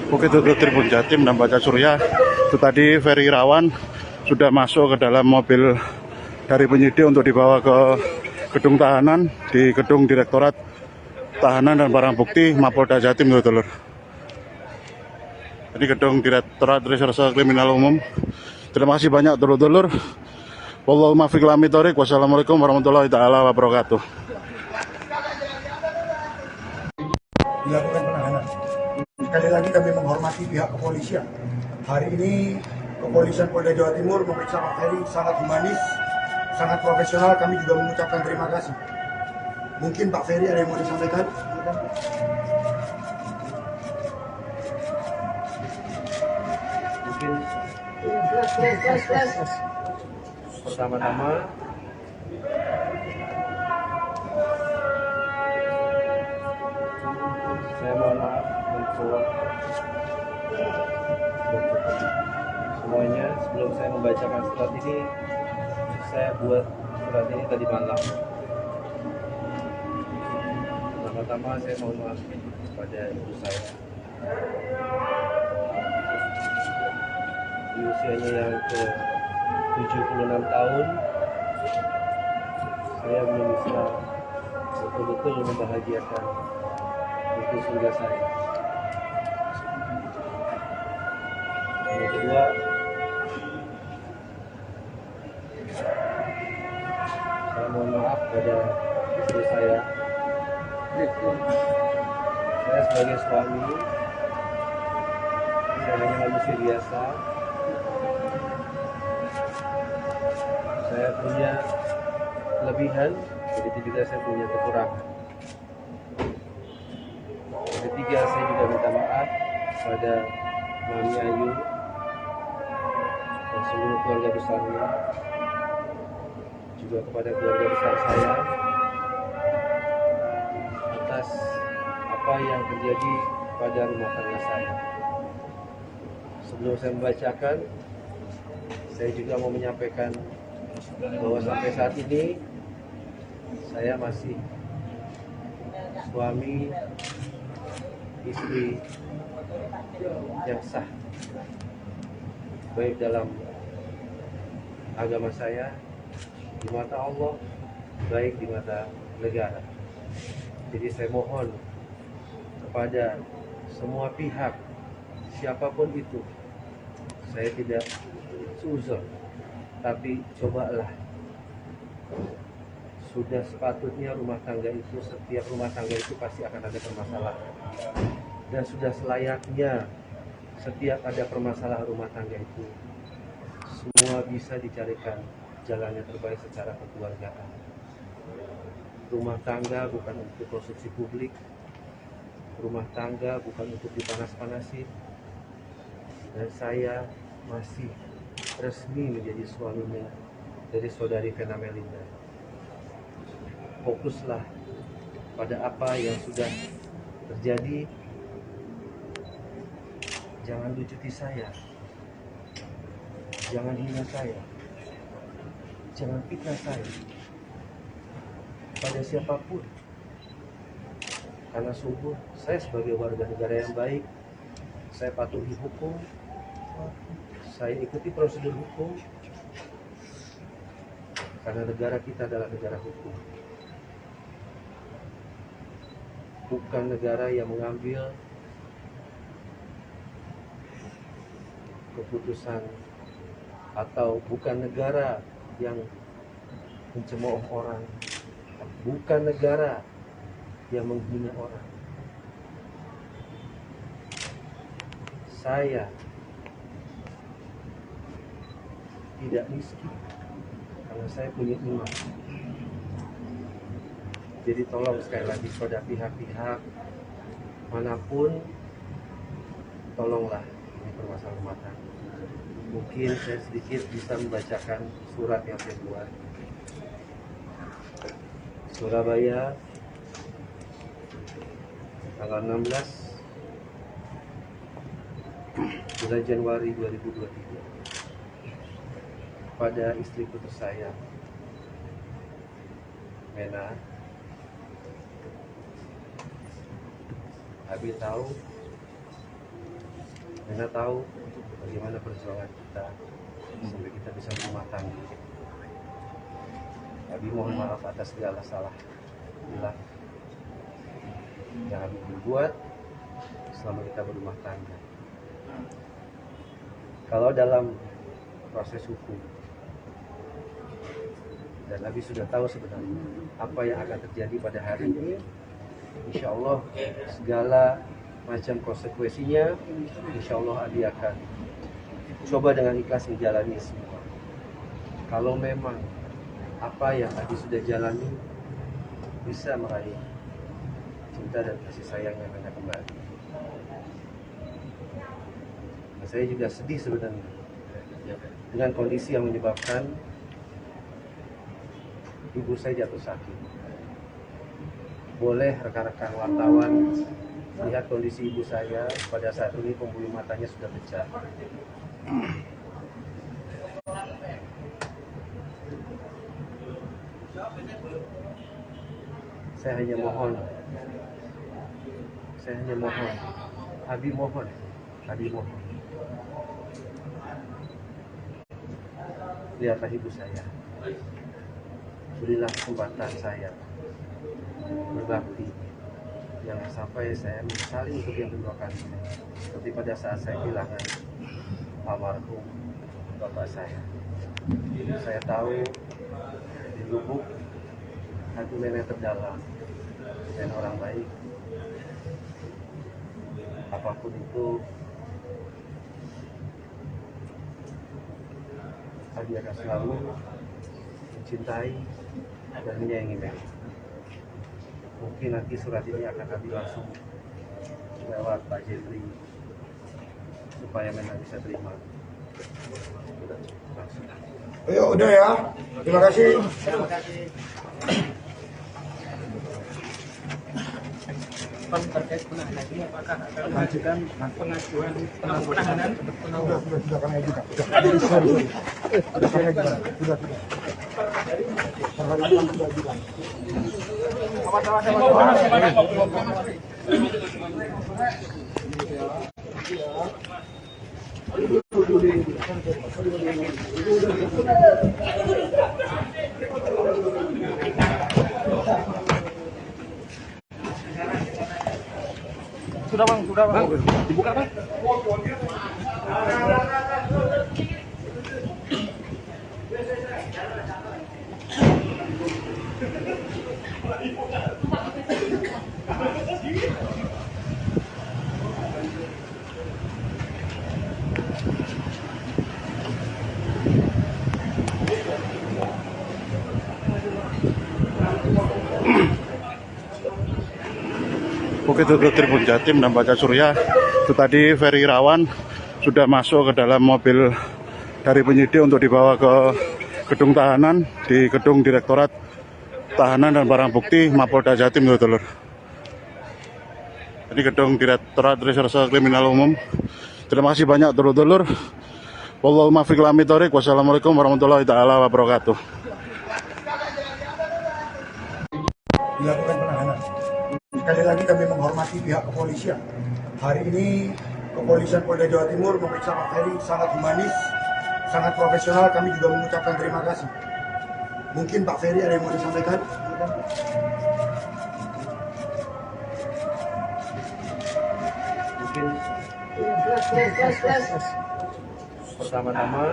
Oke, itu Tribun Jatim dan Baca Surya. Itu tadi Ferry Irawan sudah masuk ke dalam mobil dari penyidik untuk dibawa ke gedung tahanan di gedung Direktorat Tahanan dan Barang Bukti Mapolda Jatim, dulur. Ini gedung Direktorat Reserse Kriminal Umum. Terima kasih banyak, dulur-dulur. Wallahu muwaffiq ila aqwamit thoriq. Wassalamualaikum warahmatullahi taala wabarakatuh. Dilakukan penahanan. Sekali lagi kami menghormati pihak kepolisian. Hari ini kepolisian Polda Jawa Timur memeriksa Pak Ferry sangat humanis, sangat profesional. Kami juga mengucapkan terima kasih. Mungkin Pak Ferry ada yang mau disampaikan? Mungkin Pertama-tama saya mohon maaf untuk semuanya. Sebelum saya membacakan surat ini, saya buat surat ini tadi malam. Pertama-tama saya mohon maaf kepada ibu saya. Di usianya yang ke 76 tahun, saya belum bisa betul-betul membahagiakan itu surga saya. Yang kedua, saya mohon maaf pada istri saya. Saya sebagai suami, saya hanya manusia biasa. Saya punya kelebihan, begitu juga saya punya kekurangan. Yang ketiga, saya juga minta maaf pada Mami Ayu dan seluruh keluarga besarnya, juga kepada keluarga besar saya atas apa yang terjadi pada rumah tangga saya. Sebelum saya membacakan, saya juga mau menyampaikan bahwa sampai saat ini saya masih suami istri yang sah, baik dalam agama saya, di mata Allah, baik di mata negara. Jadi saya mohon kepada semua pihak, siapapun itu, saya tidak seuzon, tapi cobalah, sudah sepatutnya rumah tangga itu, setiap rumah tangga itu pasti akan ada permasalahan. Dan sudah selayaknya setiap ada permasalahan rumah tangga itu, semua bisa dicarikan jalan yang terbaik secara kekeluargaan. Rumah tangga bukan untuk konsumsi publik, rumah tangga bukan untuk dipanas-panasin. Dan saya masih resmi menjadi suaminya dari saudari Vena Melinda. Fokuslah pada apa yang sudah terjadi. Jangan lucuti saya, jangan hina saya, jangan fitnah saya pada siapapun. Karena sungguh saya sebagai warga negara yang baik, saya patuhi hukum, saya ikuti prosedur hukum, karena negara kita adalah negara hukum, bukan negara yang mengambil keputusan, atau bukan negara yang mencemooh orang, bukan negara yang menghina orang. Saya tidak miskin karena saya punya iman. Jadi tolong sekali lagi pada pihak-pihak manapun, tolonglah ini permasalahan rumah tangga. Mungkin saya sedikit bisa membacakan surat yang saya buat. Surabaya, tanggal 16 bulan Januari 2023, pada istriku tersayang Mena. Abi tahu, Mena tahu bagaimana perjuangan kita sampai kita bisa berumah tangga. Abi mohon maaf atas segala salah hilang yang Abi berbuat selama kita berumah tangga. Kalau dalam proses hukum, dan Abi sudah tahu sebenarnya apa yang akan terjadi pada hari ini, insya Allah segala macam konsekuensinya, insya Allah Abi akan coba dengan ikhlas menjalani semua. Kalau memang apa yang Abi sudah jalani bisa meraih cinta dan kasih sayang yang Mena kembali. Dan saya juga sedih sebenarnya dengan kondisi yang menyebabkan ibu saya jatuh sakit. Boleh rekan-rekan wartawan lihat kondisi ibu saya pada saat ini, pembuluh matanya sudah pecah. Saya hanya mohon, Abi mohon, lihatlah ibu saya, berilah kesempatan saya berbakti, jangan sampai saya menyesali untuk yang kedua kali, seperti pada saat saya kehilangan almarhum bapak saya. Saya tahu di lubuk hati nenek terdalam dan orang baik, apapun itu Abi akan selalu mencintai dan menyayangi nenek. Mungkin nanti surat ini akan Abi langsung lewat Pak Jeffrey supaya memang bisa terima. Ayo, udah ya. Terima kasih. Pan terkait penahanan ini apakah akan mengajukan pengajuan penahanan untuk penahanan? Sudah kami ajukan. Sudah kami ajukan. Sudah. Sudah bang, dibuka bang. Oke, itu Tribun Jatim dan Baca Surya. Itu tadi Ferry Irawan sudah masuk ke dalam mobil dari penyidik untuk dibawa ke gedung tahanan di gedung Direktorat Tahanan dan Barang Bukti Mapolda Jatim, dulur. Ini gedung Direktorat Reserse Kriminal Umum. Terima kasih banyak, dulur-dulur. Wallahul muwaffiq ila aqwamit thoriq. Wassalamualaikum warahmatullahi taala wabarakatuh. Dilakukan penahanan. Sekali lagi kami menghormati pihak kepolisian. Hari ini kepolisian Polda Jawa Timur memeriksa Pak Ferry sangat humanis, sangat profesional. Kami juga mengucapkan terima kasih. Mungkin Pak Ferry ada yang mau disampaikan? Mungkin pertama-tama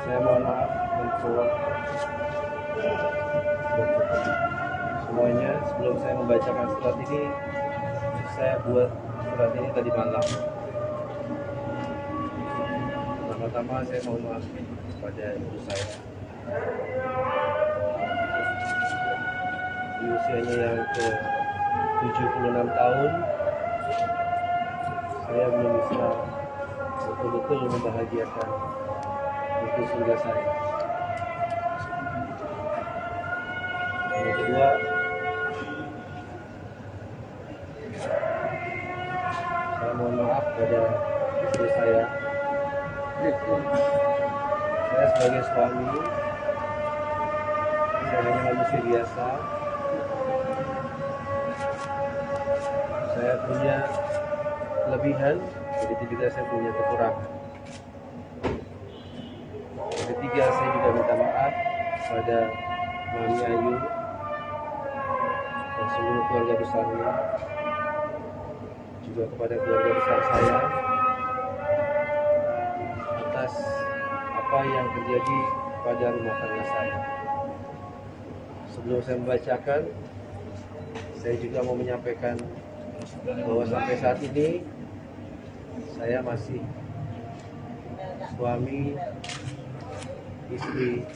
saya mohon maaf untuk semuanya. Sebelum saya membacakan surat ini, saya buat surat ini tadi malam. Pertama-tama saya mohon maaf kepada ibu saya. Di usianya yang ke 76 tahun, saya belum bisa betul-betul membahagiakan ibu surga saya. Yang kedua, saya mohon maaf pada istri saya. Saya sebagai suami, saya hanya manusia biasa. Saya punya kelebihan, begitu juga saya punya kekurangan. Yang ketiga, saya juga minta maaf pada Mami Ayu dan seluruh keluarga besarnya, juga kepada keluarga besar saya atas apa yang terjadi pada rumah tangga saya. Sebelum saya membacakan, saya juga mau menyampaikan bahwa sampai saat ini saya masih suami istri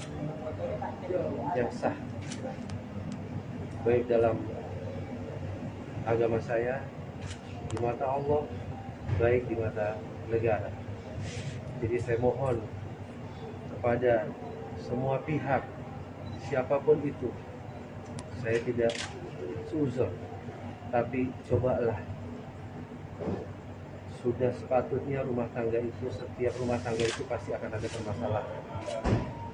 yang sah, baik dalam agama saya, di mata Allah, baik di mata negara. Jadi saya mohon kepada semua pihak, siapapun itu, saya tidak seuzon, tapi cobalah, sudah sepatutnya rumah tangga itu, setiap rumah tangga itu pasti akan ada permasalahan,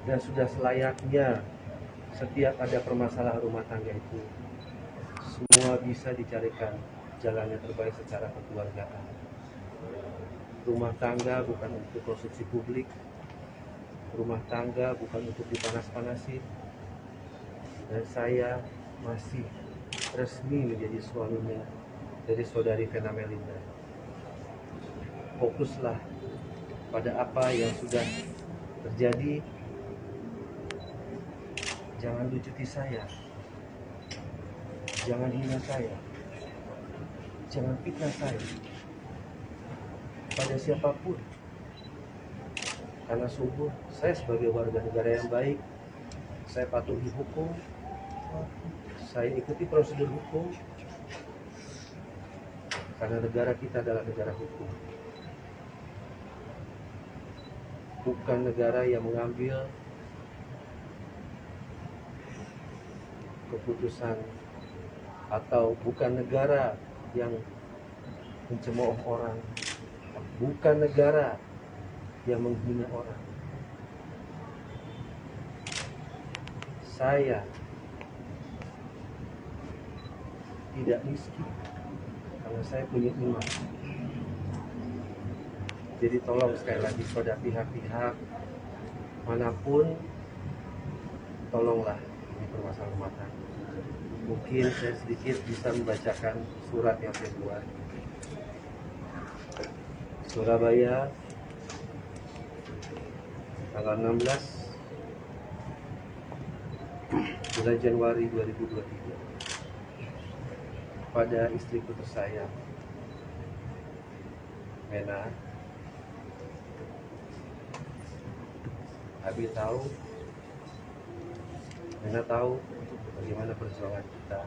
dan sudah selayaknya setiap ada permasalahan rumah tangga itu semua bisa dicarikan jalan yang terbaik secara kekeluargaan. Rumah tangga bukan untuk konsumsi publik, rumah tangga bukan untuk dipanas-panasin, dan saya masih resmi menjadi suaminya dari saudari Vena Melinda. Fokuslah pada apa yang sudah terjadi, jangan lucuti saya, jangan hina saya, jangan fitnah saya pada siapapun. Karena sungguh saya sebagai warga negara yang baik, saya patuhi hukum, saya ikuti prosedur hukum, karena negara kita adalah negara hukum, bukan negara yang mengambil keputusan, atau bukan negara yang mencemooh orang, bukan negara yang menghina orang. Saya tidak miskin karena saya punya iman. Jadi tolong sekali lagi pada pihak-pihak manapun, tolonglah ini permasalahan rumah tangga. Mungkin saya sedikit bisa membacakan surat yang saya buat. Surabaya, tanggal 16 bulan Januari 2023, pada istriku tersayang Mena. Abi tahu, Mena tahu bagaimana perjuangan kita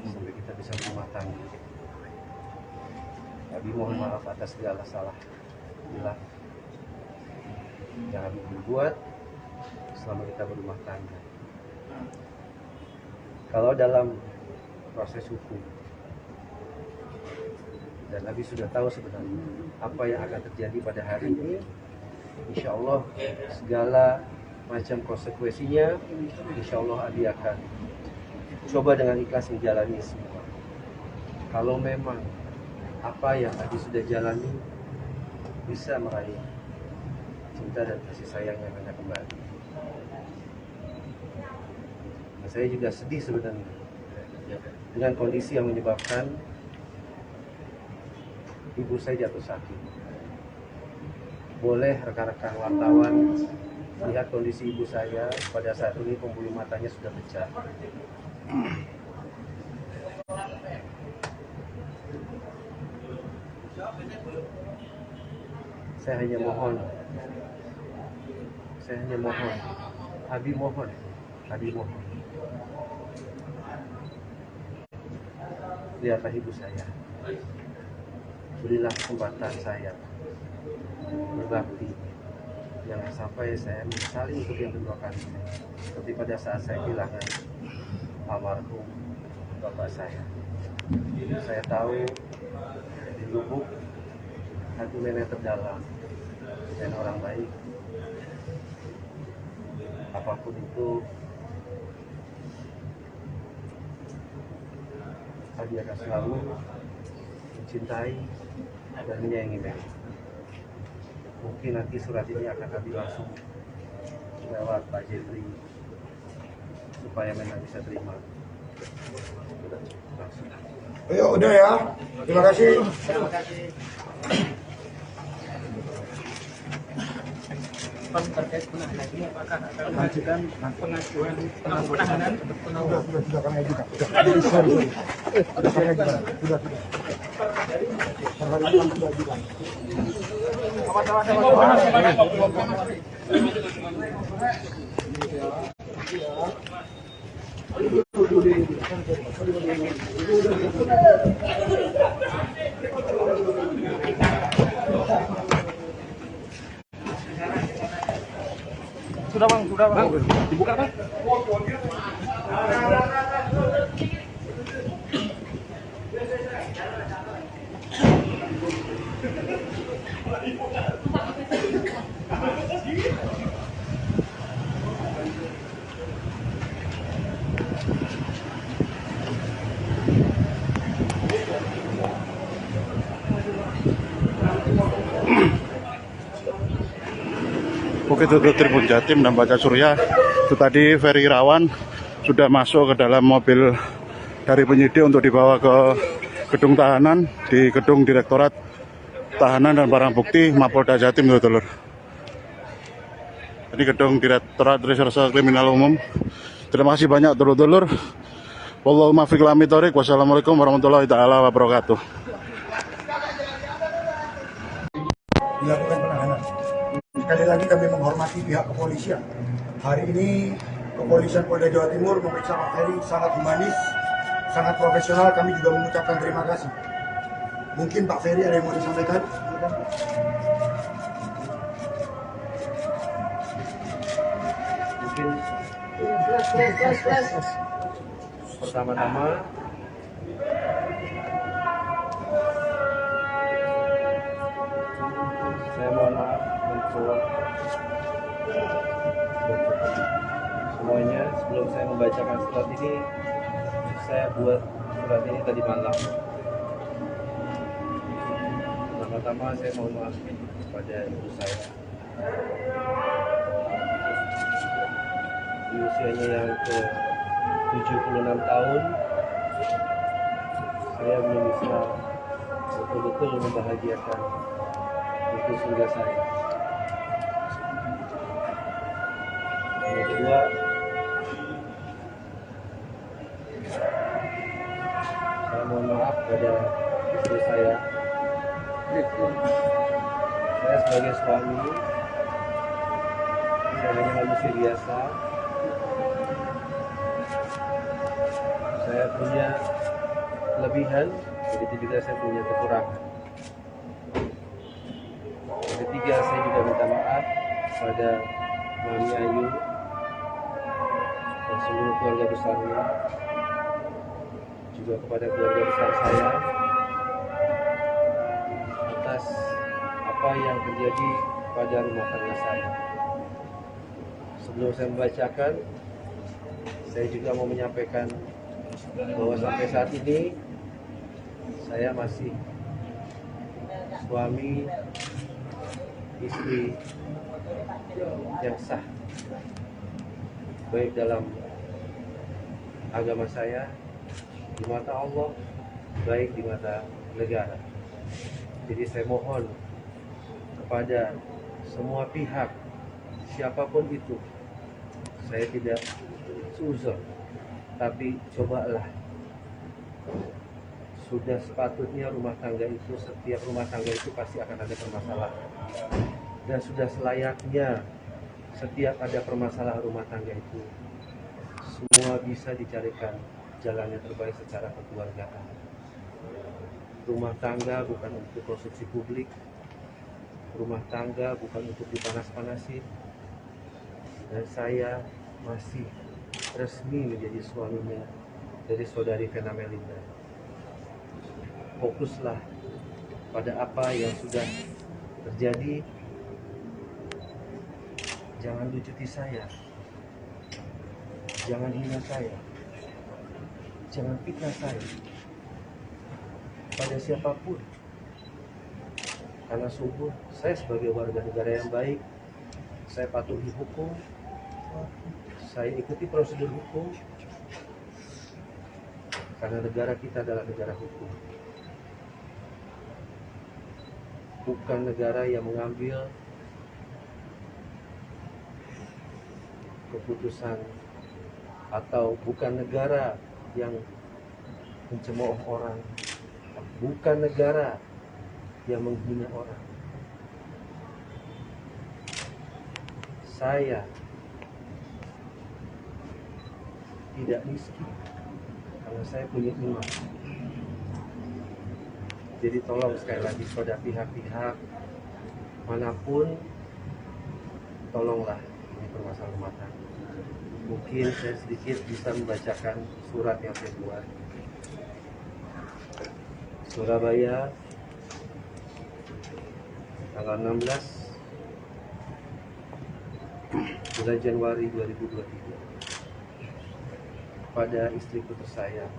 sampai kita bisa berumah tangga. Abi mohon maaf atas segala salah hilang yang Abi berbuat selama kita berumah tangga. Kalau dalam proses hukum, dan Abi sudah tahu sebenarnya apa yang akan terjadi pada hari ini, insya Allah segala macam konsekuensinya, insya Allah Abi akan coba dengan ikhlas menjalani semua. Kalau memang apa yang Abi sudah jalani bisa meraih cinta dan kasih sayang yang Mena kembali. Nah, saya juga sedih sebenarnya dengan kondisi yang menyebabkan ibu saya jatuh sakit. Boleh rekan-rekan wartawan lihat kondisi ibu saya pada saat ini, pembuluh matanya sudah pecah. Saya hanya mohon, Abi mohon, lihatlah ibu saya, berilah kesempatan saya berbakti, jangan sampai saya menyesali untuk yang kedua kali, seperti pada saat saya kehilangan almarhum bapak saya. Saya tahu di lubuk hati Mena terdalam dan orang baik. Apapun itu, Abi akan selalu mencintai dan menyayangi Mena. Mungkin nanti surat ini akan Abi langsung lewat Pak Jeffrey supaya Mena bisa terima. Langsung. Ayo, udah ya. Terima kasih. Terkait penahanan ini, apakah akan mengajukan pengajuan penahanan? Sudah kami ajukan. Sudah kami ajukan. Sudah. Hari ini sudah ajukan. sudah bang, sudah bang. Dibuka bang. Bukit Tutup Tribun Jatim dan Baca Surya itu tadi Ferry Irawan sudah masuk ke dalam mobil dari penyidik untuk dibawa ke gedung tahanan di gedung Direktorat Tahanan dan Barang Bukti Mapolda Jatim, dulur. Ini gedung Direktorat Reserse Kriminal Umum. Terima kasih banyak dulur-dulur. Wallahu muwaffiq ila aqwamit thoriq. Wassalamualaikum warahmatullahi taala wabarakatuh. Dilakukan penahanan. Sekali lagi kami menghormati pihak kepolisian. Hari ini kepolisian Polda Jawa Timur memeriksa Pak Ferry sangat humanis, sangat profesional. Kami juga mengucapkan terima kasih. Mungkin Pak Ferry ada yang mau disampaikan? Mungkin pertama-tama saya mohon maaf untuk semuanya. Sebelum saya membacakan surat ini, saya buat surat ini tadi malam. Pertama-tama saya mohon maaf kepada ibu saya. Di usianya yang ke 76 tahun, saya belum bisa betul-betul membahagiakan itu surga saya. Yang kedua, saya mohon maaf pada istri saya. Saya sebagai suami, saya hanya manusia biasa. Saya punya kelebihan, begitu juga saya punya kekurangan. Yang ketiga, saya juga minta maaf pada Mami Ayu dan seluruh keluarga besarnya, juga kepada keluarga besar saya atas apa yang terjadi pada rumah tangga saya. Sebelum saya membacakan, saya juga mau menyampaikan bahwa sampai saat ini saya masih suami istri yang sah, baik dalam agama saya, di mata Allah, baik di mata negara. Jadi saya mohon kepada semua pihak, siapapun itu, saya tidak seuzon, tapi cobalah, sudah sepatutnya rumah tangga itu, setiap rumah tangga itu pasti akan ada permasalahan, dan sudah selayaknya setiap ada permasalahan rumah tangga itu semua bisa dicarikan jalan yang terbaik secara kekeluargaan. Rumah tangga bukan untuk konsumsi publik, rumah tangga bukan untuk dipanas-panasin, dan saya masih resmi menjadi suaminya dari saudari Vena Melinda. Fokuslah pada apa yang sudah terjadi. Jangan lucuti saya, jangan hina saya, jangan fitnah saya pada siapapun. Karena sungguh saya sebagai warga negara yang baik, saya patuhi hukum, saya ikuti prosedur hukum, karena negara kita adalah negara hukum, bukan negara yang mengambil keputusan, atau bukan negara yang mencemooh orang, bukan negara yang menghina orang. Saya tidak miskin karena saya punya iman. Jadi tolong sekali lagi pada pihak-pihak manapun, tolonglah ini permasalahan rumah tangga. Mungkin saya sedikit bisa membacakan surat yang saya buat. Surabaya, tanggal 16 bulan Januari 2023, pada istriku tersayang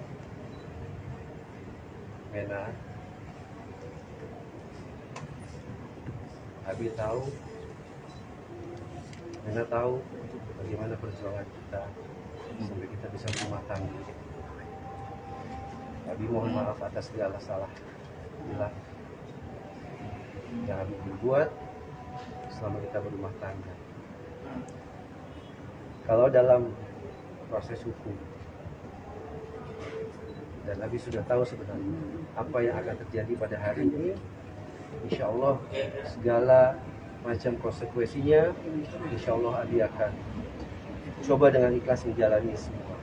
Mena. Abi tahu, Mena tahu bagaimana perjuangan kita sampai kita bisa berumah tangga. Abi mohon maaf atas segala salah hilang yang Abi berbuat selama kita berumah tangga. Kalau dalam proses hukum, dan Abi sudah tahu sebenarnya apa yang akan terjadi pada hari ini, insya Allah segala macam konsekuensinya, insya Allah Abi akan coba dengan ikhlas menjalani semua.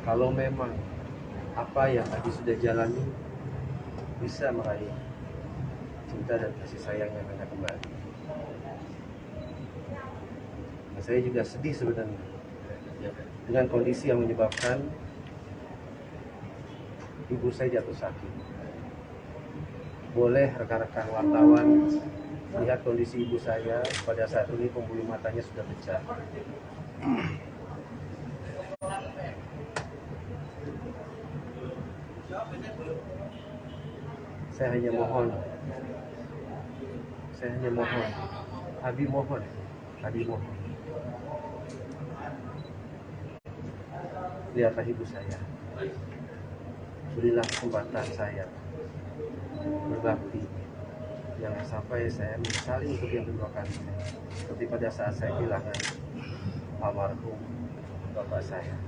Kalau memang apa yang Abi sudah jalani bisa meraih cinta dan kasih sayang yang Mena kembali. Nah, saya juga sedih sebenarnya dengan kondisi yang menyebabkan ibu saya jatuh sakit. Boleh rekan-rekan wartawan lihat kondisi ibu saya pada saat ini, pembuluh matanya sudah pecah. Saya hanya mohon, Abi mohon, lihatlah ibu saya, berilah kesempatan saya berbakti, jangan sampai saya menyesali untuk yang kedua kali, seperti pada saat saya kehilangan almarhum bapak saya.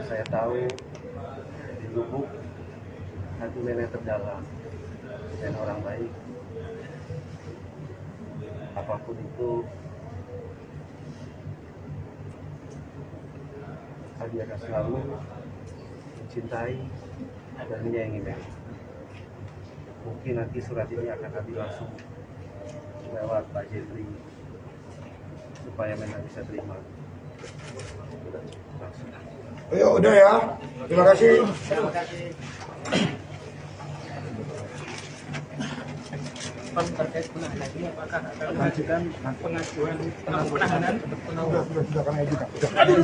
Saya tahu di lubuk hati Mena terdalam dan orang baik. Apapun itu, Abi akan selalu mencintai dan menyayangi Mena. Mungkin nanti surat ini akan Abi langsung lewat Pak Jeffrey supaya Mena bisa terima. Langsung. Ayo udah ya, terima kasih. Terkait penahanan ini apakah akan mengajukan pengajuan penahanan untuk penahanan? Sudah kami ajukan. Sudah kami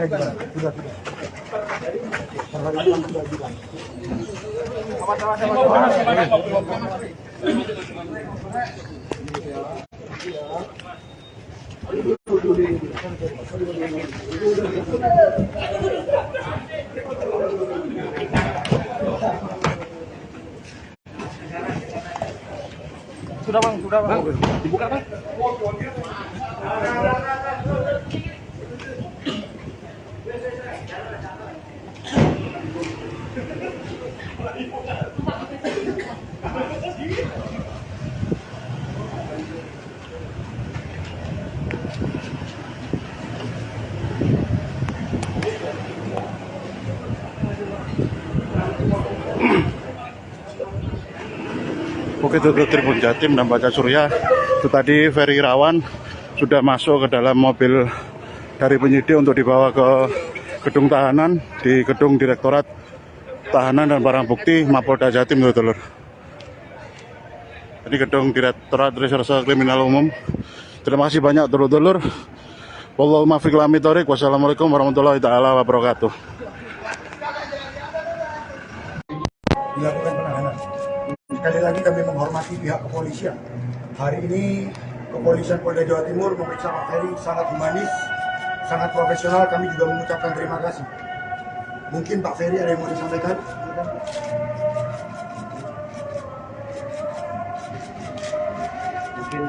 ajukan. Sudah. Perhari kami sudah ajukan. Sudah bang, dibuka bang. Oke, itu Tribun Jatim dan Baca Surya. Itu tadi Ferry Irawan sudah masuk ke dalam mobil dari penyidik untuk dibawa ke gedung tahanan di gedung Direktorat Tahanan dan Barang Bukti Mapolda Jatim, dulur. Ini gedung Direktorat Reserse Kriminal Umum. Terima kasih banyak, dulur-dulur. Wallahu muwaffiq ila aqwamit thoriq. Wassalamualaikum warahmatullahi taala wabarakatuh. Dilakukan penahanan. Sekali lagi kami menghormati pihak kepolisian. Hari ini kepolisian Polda Jawa Timur memeriksa Pak Ferry sangat humanis, sangat profesional. Kami juga mengucapkan terima kasih. Mungkin Pak Ferry ada yang mau disampaikan? Mungkin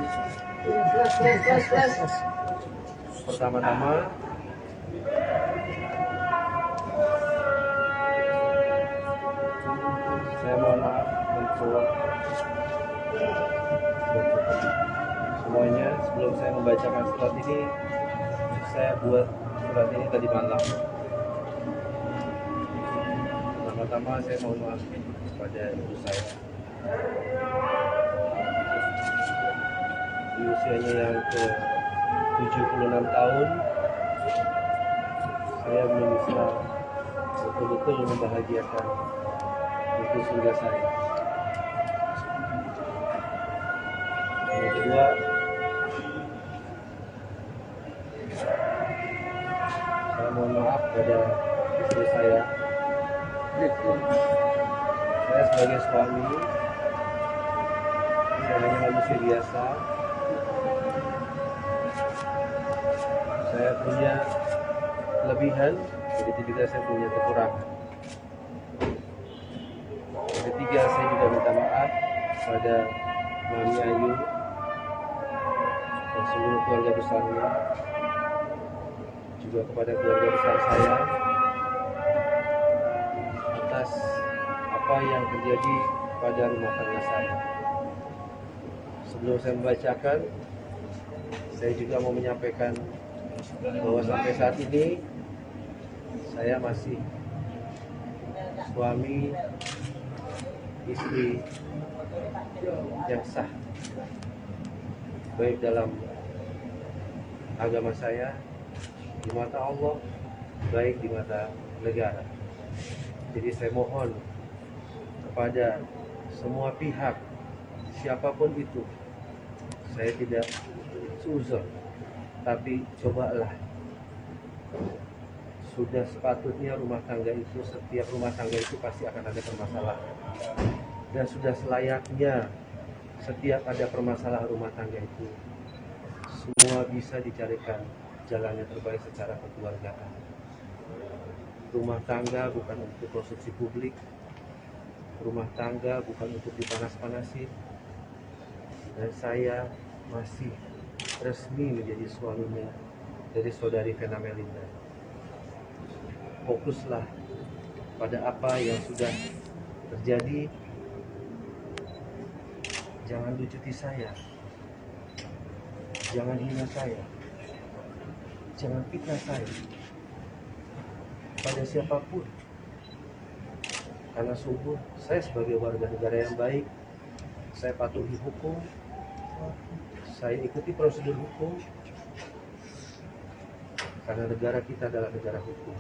pertama-tama saya mohon maaf untuk semuanya. Sebelum saya membacakan surat ini, saya buat surat ini tadi malam. Pertama-tama saya mohon maaf kepada ibu saya di usianya yang ke 76 tahun saya belum bisa betul-betul membahagiakan ibu surga saya. Yang kedua, saya mohon maaf pada istri saya. Saya sebagai suami, saya hanya manusia biasa. Saya punya kelebihan, begitu juga saya punya kekurangan. Yang ketiga, saya juga minta maaf pada Mami Ayu dan seluruh keluarga besarnya, juga kepada keluarga besar saya atas apa yang terjadi pada rumah tangga saya. Sebelum saya membacakan, saya juga mau menyampaikan bahwa sampai saat ini saya masih suami istri yang sah, baik dalam agama saya, di mata Allah, baik di mata negara. Jadi saya mohon kepada semua pihak, siapapun itu, saya tidak seuzon, tapi cobalah, sudah sepatutnya rumah tangga itu, setiap rumah tangga itu pasti akan ada permasalahan, dan sudah selayaknya setiap ada permasalahan rumah tangga itu semua bisa dicarikan jalan yang terbaik secara kekeluargaan. Rumah tangga bukan untuk konsumsi publik, rumah tangga bukan untuk dipanas-panasin, dan saya masih resmi menjadi suaminya dari saudari Vena Melinda. Fokuslah pada apa yang sudah terjadi. Jangan lucuti saya, jangan hina saya, jangan fitnah saya pada siapapun. Karena sungguh saya sebagai warga negara yang baik, saya patuhi hukum, saya ikuti prosedur hukum, karena negara kita adalah negara hukum,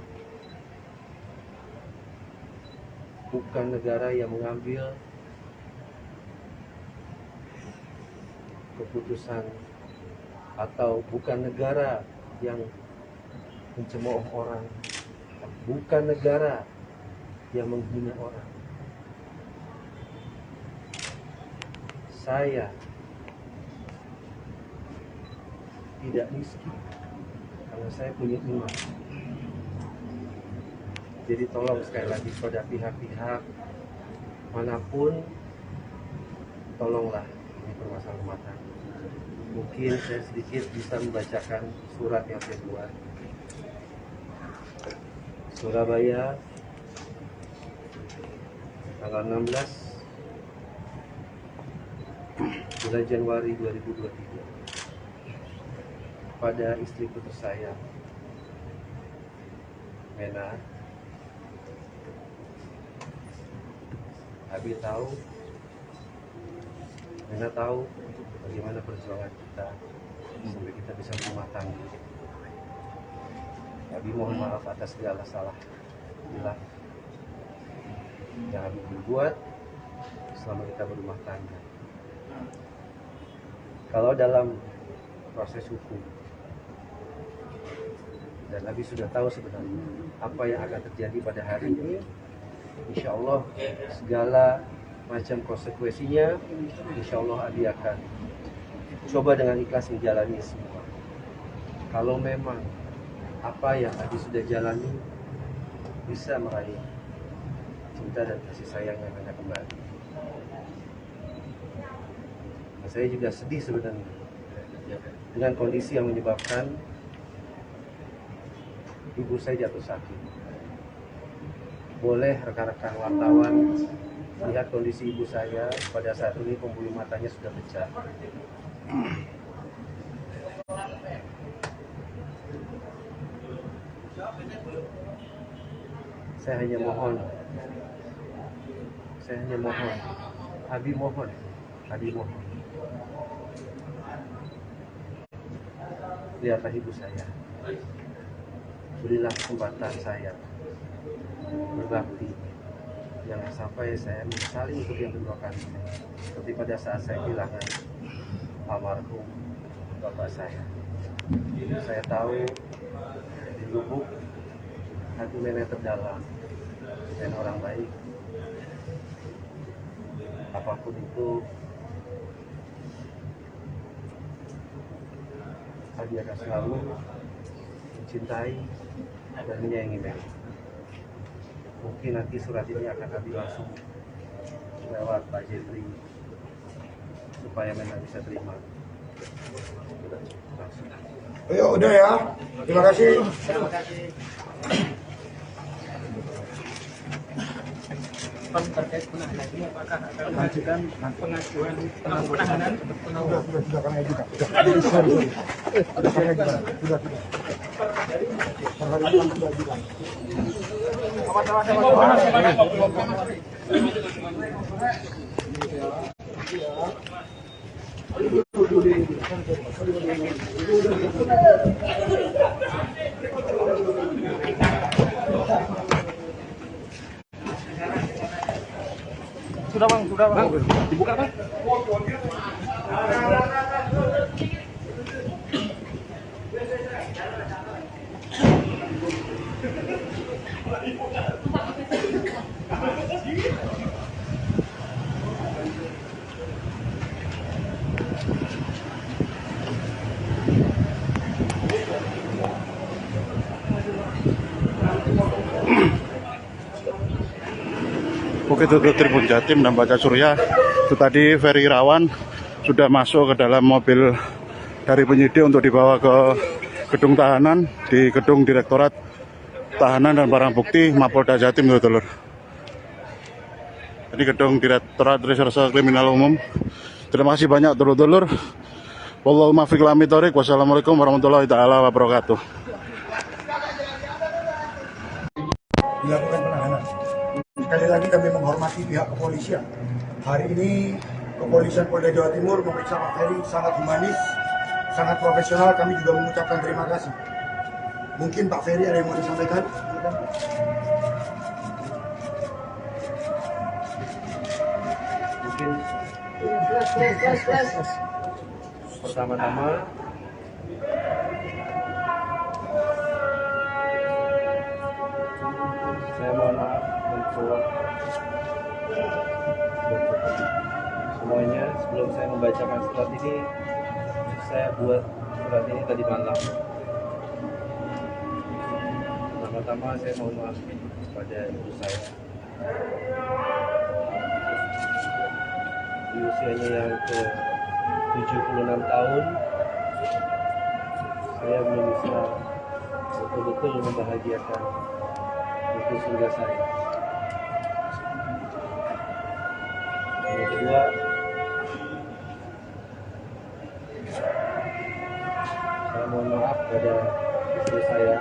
bukan negara yang mengambil keputusan, atau bukan negara yang mencemooh orang, bukan negara yang menghina orang. Saya tidak miskin karena saya punya iman. Jadi tolong sekali lagi pada pihak-pihak manapun, tolonglah ini permasalahan rumah tangga. Mungkin saya sedikit bisa membacakan surat yang saya buat. Surabaya, tanggal 16 bulan Januari 2023, pada istriku tersayang Mena. Abi tahu, Mena tahu bagaimana perjuangan kita sampai kita bisa berumah tangga. Abi mohon maaf atas segala salah hilang yang Abi berbuat selama kita berumah tangga. Kalau dalam proses hukum, dan Abi sudah tahu sebenarnya apa yang akan terjadi pada hari ini, insya Allah segala macam konsekuensinya, insya Allah Abi akan coba dengan ikhlas menjalani semua. Kalau memang apa yang Abi sudah jalani bisa meraih cinta dan kasih sayang yang Anda kembali. Nah, saya juga sedih sebenarnya dengan kondisi yang menyebabkan ibu saya jatuh sakit. Boleh rekan-rekan wartawan lihat kondisi ibu saya pada saat ini, pembuluh matanya sudah pecah. Saya hanya mohon, Abi mohon, lihatlah ibu saya, berilah kesempatan saya berbakti, jangan sampai saya menyesali untuk yang kedua kali, seperti pada saat saya kehilangan almarhum bapak saya. Saya tahu di lubuk hati nenek terdalam dan orang baik, apapun itu dia akan selalu mencintai dan menyayangi nenek. Mungkin nanti surat ini akan kami langsung lewat Pak Jeffrey supaya nenek bisa terima langsung. Ayo, udah ya. Terima kasih. Terkait penahanan ini apakah akan mengajukan pengajuan penahanan Sudah kami ajukan. Sudah kami ajukan. Sudah. Hari ini sudah ajukan. sudah bang dibuka bang. Bukit Tutup Tribun Jatim dan Baca Surya itu tadi Ferry Irawan sudah masuk ke dalam mobil dari penyidik untuk dibawa ke gedung tahanan di gedung Direktorat Tahanan dan Barang Bukti Mapolda Jatim, dulur. Ini gedung Direktorat Reserse Kriminal Umum. Terima kasih banyak dulur-dulur. Wallahu muwaffiq ila aqwamit thoriq. Wassalamualaikum warahmatullahi taala wabarakatuh. Dilakukan penahanan. Sekali lagi kami menghormati pihak kepolisian. Hari ini kepolisian Polda Jawa Timur memeriksa Pak Ferry sangat humanis, sangat profesional. Kami juga mengucapkan terima kasih. Mungkin Pak Ferry ada yang mau disampaikan? Mungkin pertama-tama saya mohon maaf untuk semuanya. Sebelum saya membacakan surat ini, saya buat surat ini tadi malam. Pertama-tama saya mohon maaf kepada ibu saya. Di usianya yang ke 76 tahun, saya belum bisa betul-betul membahagiakan ibu surga saya. Yang kedua, saya mohon maaf pada istri saya.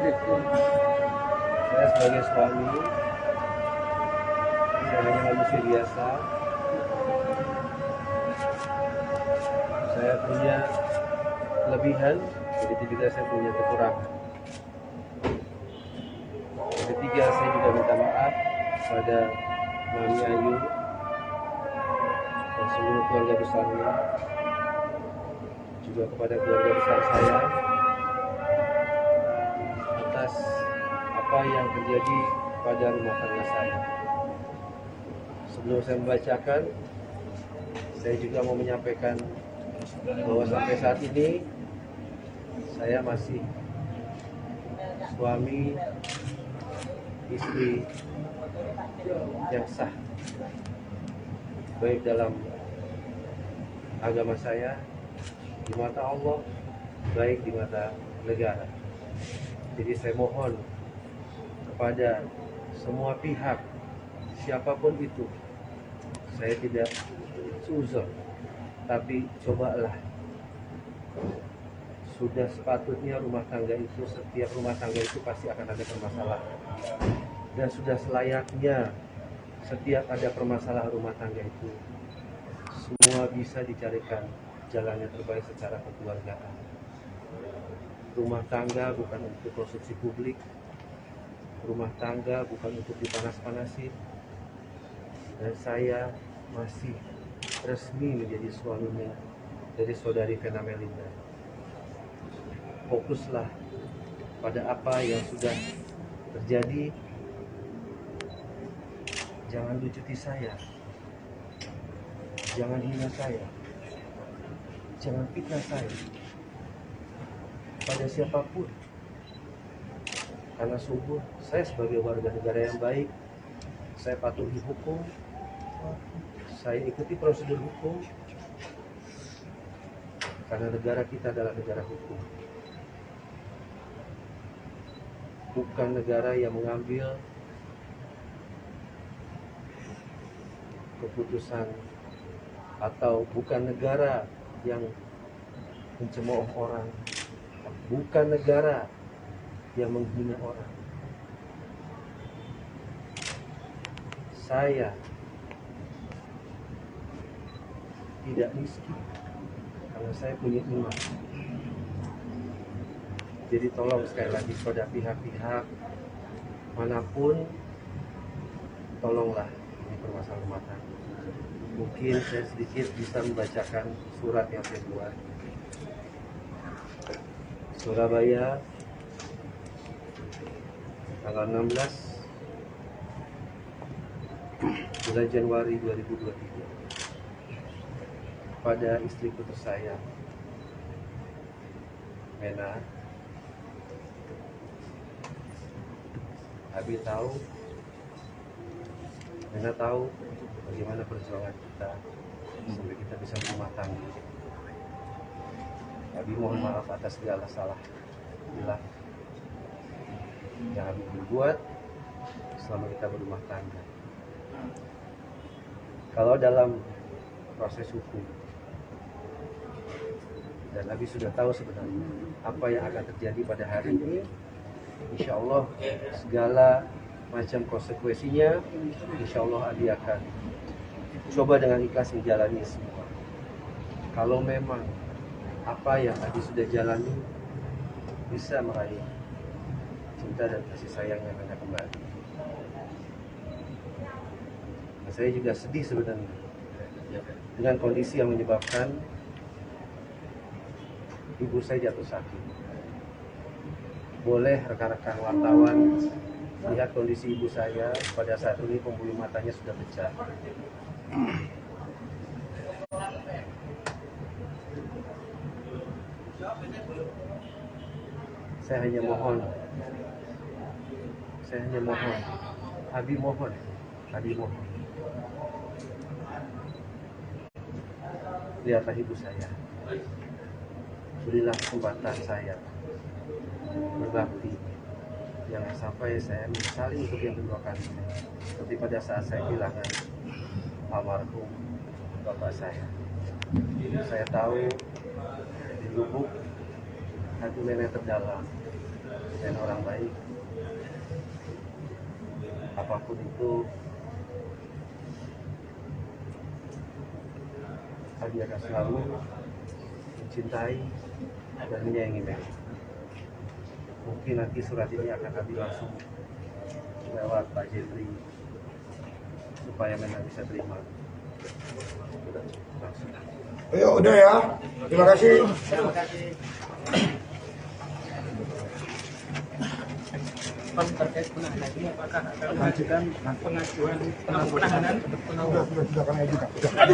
Saya sebagai suami, saya hanya manusia biasa. Saya punya kelebihan, begitu juga saya punya kekurangan. Yang ketiga, saya juga minta maaf kepada Mami Ayu dan seluruh keluarga besarnya, juga kepada keluarga besar saya atas apa yang terjadi pada rumah tangga saya. Sebelum saya membacakan, saya juga mau menyampaikan bahwa sampai saat ini saya masih suami istri yang sah, baik dalam agama saya, di mata Allah, baik di mata negara. Jadi saya mohon kepada semua pihak, siapapun itu, saya tidak suzon, tapi cobalah. Sudah sepatutnya rumah tangga itu, setiap rumah tangga itu pasti akan ada permasalahan. Dan sudah selayaknya setiap ada permasalahan rumah tangga itu, semua bisa dicarikan jalan yang terbaik secara kekeluargaan. Rumah tangga bukan untuk konsumsi publik. Rumah tangga bukan untuk dipanas-panasin. Dan saya masih resmi menjadi suaminya dari saudari Vena Melinda. Fokuslah pada apa yang sudah terjadi. Jangan lucuti saya. Jangan hina saya. Jangan fitnah saya pada siapapun. Karena sungguh saya sebagai warga negara yang baik, saya patuhi hukum, saya ikuti prosedur hukum, karena negara kita adalah negara hukum. Bukan negara yang mengambil keputusan, atau bukan negara yang mencemooh orang, bukan negara yang menghina orang. Saya tidak miskin karena saya punya iman. Jadi tolong sekali lagi pada pihak-pihak manapun, tolonglah ini permasalahan rumah tangga. Mungkin saya sedikit bisa membacakan surat yang saya buat. Surabaya, tanggal 16 bulan Januari 2023, pada istriku tersayang Mena. Abi tahu, Mena tahu bagaimana perjuangan kita sampai kita bisa berumah tangga. Abi mohon maaf atas segala salah hilang yang Abi berbuat selama kita berumah tangga. Kalau dalam proses hukum, dan Abi sudah tahu sebenarnya apa yang akan terjadi pada hari ini, insya Allah segala macam konsekuensinya, insya Allah Abi akan coba dengan ikhlas menjalani semua. Kalau memang apa yang Abi sudah jalani bisa meraih cinta dan kasih sayang yang akan kembali. Dan saya juga sedih sebenarnya dengan kondisi yang menyebabkan ibu saya jatuh sakit. Boleh rekan-rekan wartawan lihat kondisi ibu saya pada saat ini, pembuluh matanya sudah pecah. Saya hanya mohon, Abi mohon, lihatlah ibu saya, berilah kesempatan saya berbakti, jangan sampai saya menyesali untuk yang kedua kali, seperti pada saat saya kehilangan almarhum bapak saya. Saya tahu di lubuk hati nenek terdalam dan orang baik, apapun itu Abi akan selalu mencintai dan menyayangi mereka. Mungkin nanti surat ini akan Abi langsung lewat Pak Jeffrey supaya mereka bisa terima langsung. Ayo, udah ya. Terima kasih. Pak, terkait penahanan ini apakah akan mengajukan pengajuan penahanan untuk penangguhan? Sudah kami ajukan. Sudah kami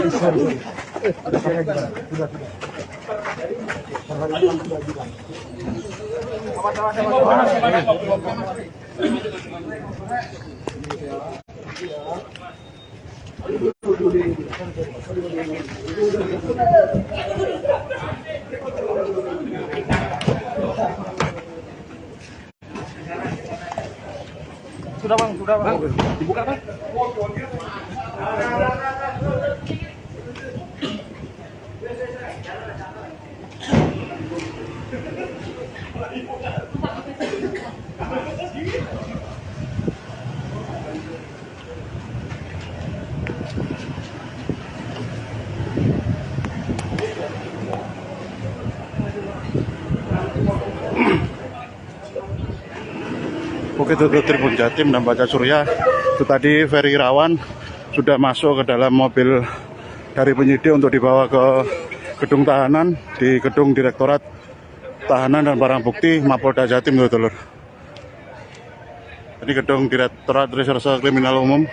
ajukan. Sudah. Sudah ajukan. Sudah bang, dibuka bang. Oke, itu Tribun Jatim dan Baca Surya. Itu tadi Ferry Irawan sudah masuk ke dalam mobil dari penyidik untuk dibawa ke gedung tahanan di gedung Direktorat Tahanan dan Barang Bukti Mapolda Jatim, dulur. Ini gedung Direktorat Reserse Kriminal Umum.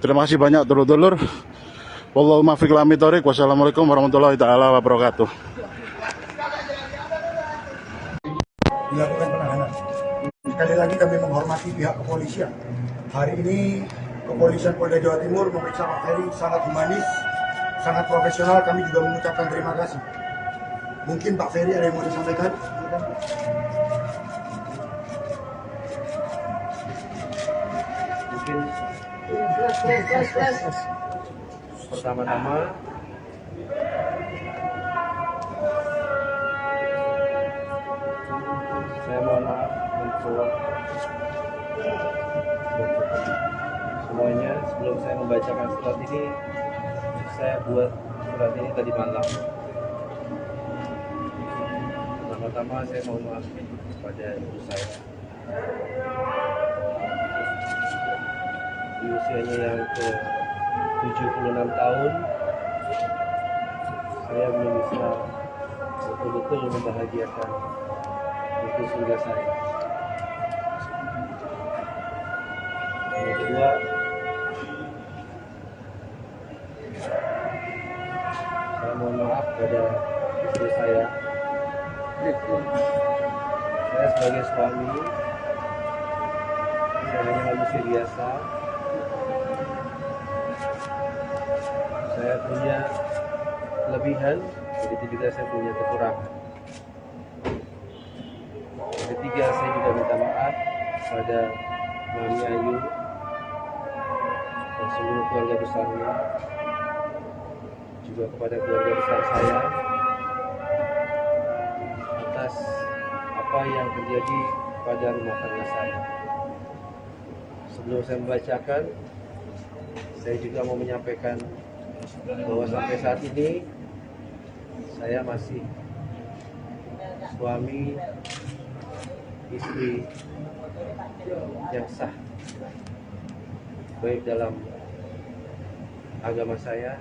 Terima kasih banyak, dulur-dulur. Wallahu muwaffiq ila aqwamit. Wassalamualaikum warahmatullahi taala wabarakatuh. Dilakukan penahanan. Sekali lagi kami menghormati pihak kepolisian. Hari ini kepolisian Polda Jawa Timur memeriksa Pak Ferry sangat humanis, sangat profesional. Kami juga mengucapkan terima kasih. Mungkin Pak Ferry ada yang mau disampaikan? Mungkin pertama-tama saya mohon maaf untuk semuanya. Sebelum saya membacakan surat ini, saya buat surat ini tadi malam. Pertama-tama saya mohon maaf kepada ibu saya. Di usianya yang ke 76 tahun, saya belum bisa betul-betul membahagiakan ibu surga saya. Yang kedua, saya mohon maaf pada istri saya. Saya sebagai suami, saya hanya manusia biasa. Saya punya kelebihan, begitu juga saya punya kekurangan. Ketiga, saya juga minta maaf pada Mami Ayu dan seluruh keluarga besarnya, juga kepada keluarga besar saya atas apa yang terjadi pada rumah tangga saya. Sebelum saya membacakan, saya juga mau menyampaikan bahwa sampai saat ini saya masih suami istri yang sah, baik dalam agama saya,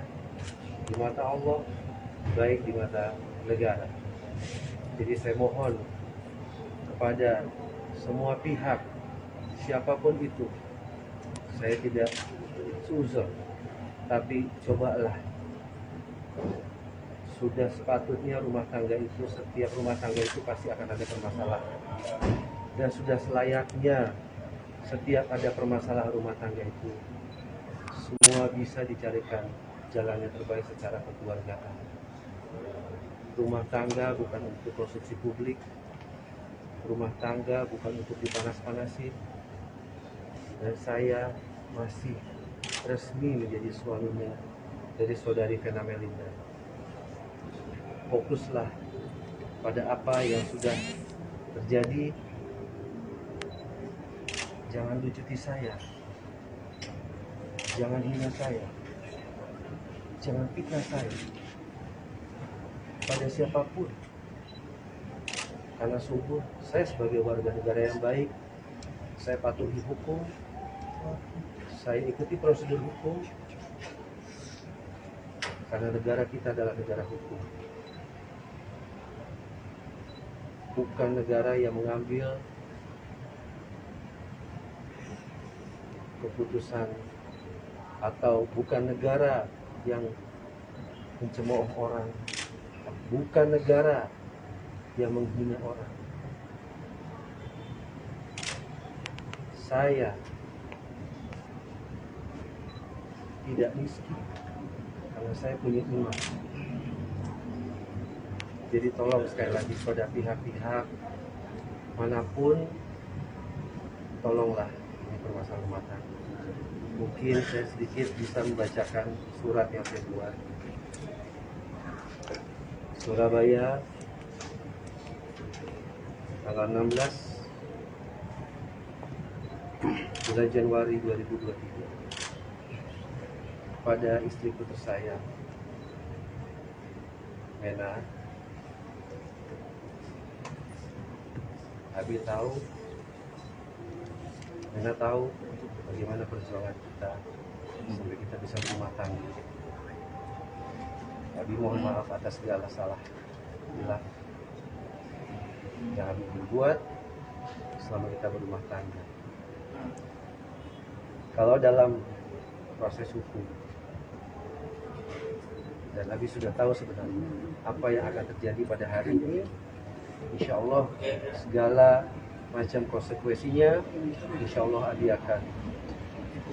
di mata Allah, baik di mata negara. Jadi saya mohon kepada semua pihak, siapapun itu, saya tidak suzon, tapi cobalah. Sudah sepatutnya rumah tangga itu, setiap rumah tangga itu pasti akan ada permasalahan. Dan sudah selayaknya setiap ada permasalahan rumah tangga itu, semua bisa dicarikan jalan yang terbaik secara kekeluargaan. Rumah tangga bukan untuk konsumsi publik. Rumah tangga bukan untuk dipanas-panasin. Dan saya masih resmi menjadi suaminya dari saudari Vena Melinda. Fokuslah pada apa yang sudah terjadi. Jangan lucuti saya, jangan hina saya, jangan fitnah saya pada siapapun. Karena sungguh saya sebagai warga negara yang baik, saya patuhi hukum, saya ikuti prosedur hukum, karena negara kita adalah negara hukum. Bukan negara yang mengambil keputusan, atau bukan negara yang mencemooh orang, bukan negara yang menghina orang. Saya tidak miskin karena saya punya iman. Jadi tolong sekali lagi pada pihak-pihak manapun, tolonglah ini permasalahan rumah tangga. Mungkin saya sedikit bisa membacakan surat yang saya buat. Surabaya, tanggal 16 bulan Januari 2023, pada istriku tersayang Mena. Abi tahu Rena tahu bagaimana perjuangan kita sampai kita bisa berumah tangga. Abi mohon maaf atas segala salah hilang yang Abi berbuat selama kita berumah tangga. Kalau dalam proses hukum, dan Abi sudah tahu sebenarnya apa yang akan terjadi pada hari ini, insya Allah segala macam konsekuensinya, insya Allah Abi akan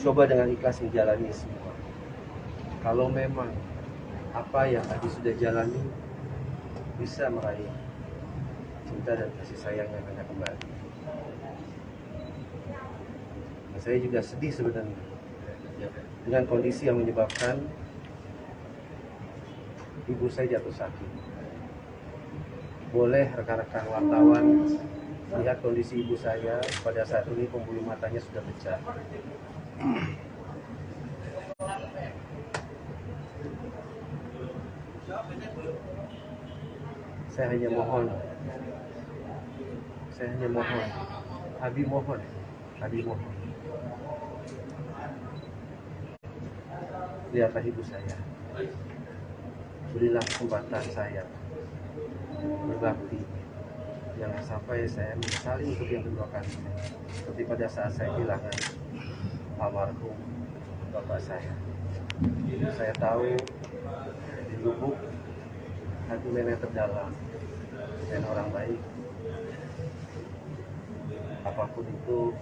coba dengan ikhlas menjalani semua. Kalau memang apa yang Abi sudah jalani bisa meraih cinta dan kasih sayang yang Rena kembali. Dan saya juga sedih sebenarnya dengan kondisi yang menyebabkan ibu saya jatuh sakit. Boleh rekan-rekan wartawan lihat kondisi ibu saya pada saat ini, pembuluh matanya sudah pecah. Saya hanya mohon, Abi mohon, lihatlah ibu saya, berilah kesempatan saya berbakti, jangan sampai saya menyesali untuk yang kedua kalinya, seperti pada saat saya kehilangan almarhum bapak saya. Saya tahu di lubuk hati nenek terdalam, dan orang baik, apapun itu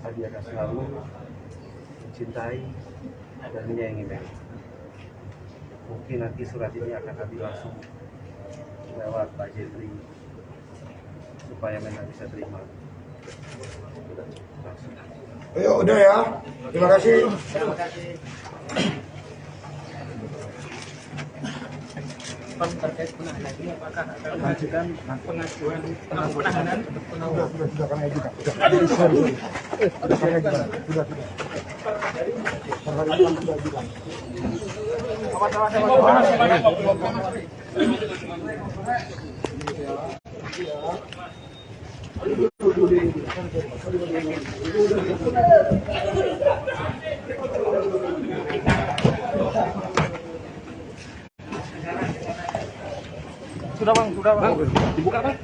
Abi akan selalu mencintai dan menyayangi nenek. Mungkin nanti surat ini akan Abi langsung lewat Pak Jeffrey supaya nenek bisa terima. Langsung. Ayo, udah ya. Terima kasih. Terkait penahanan ini apakah akan mengajukan pengajuan penahanan Sudah kami ajukan. Sudah. Sudah bang, dibuka bang.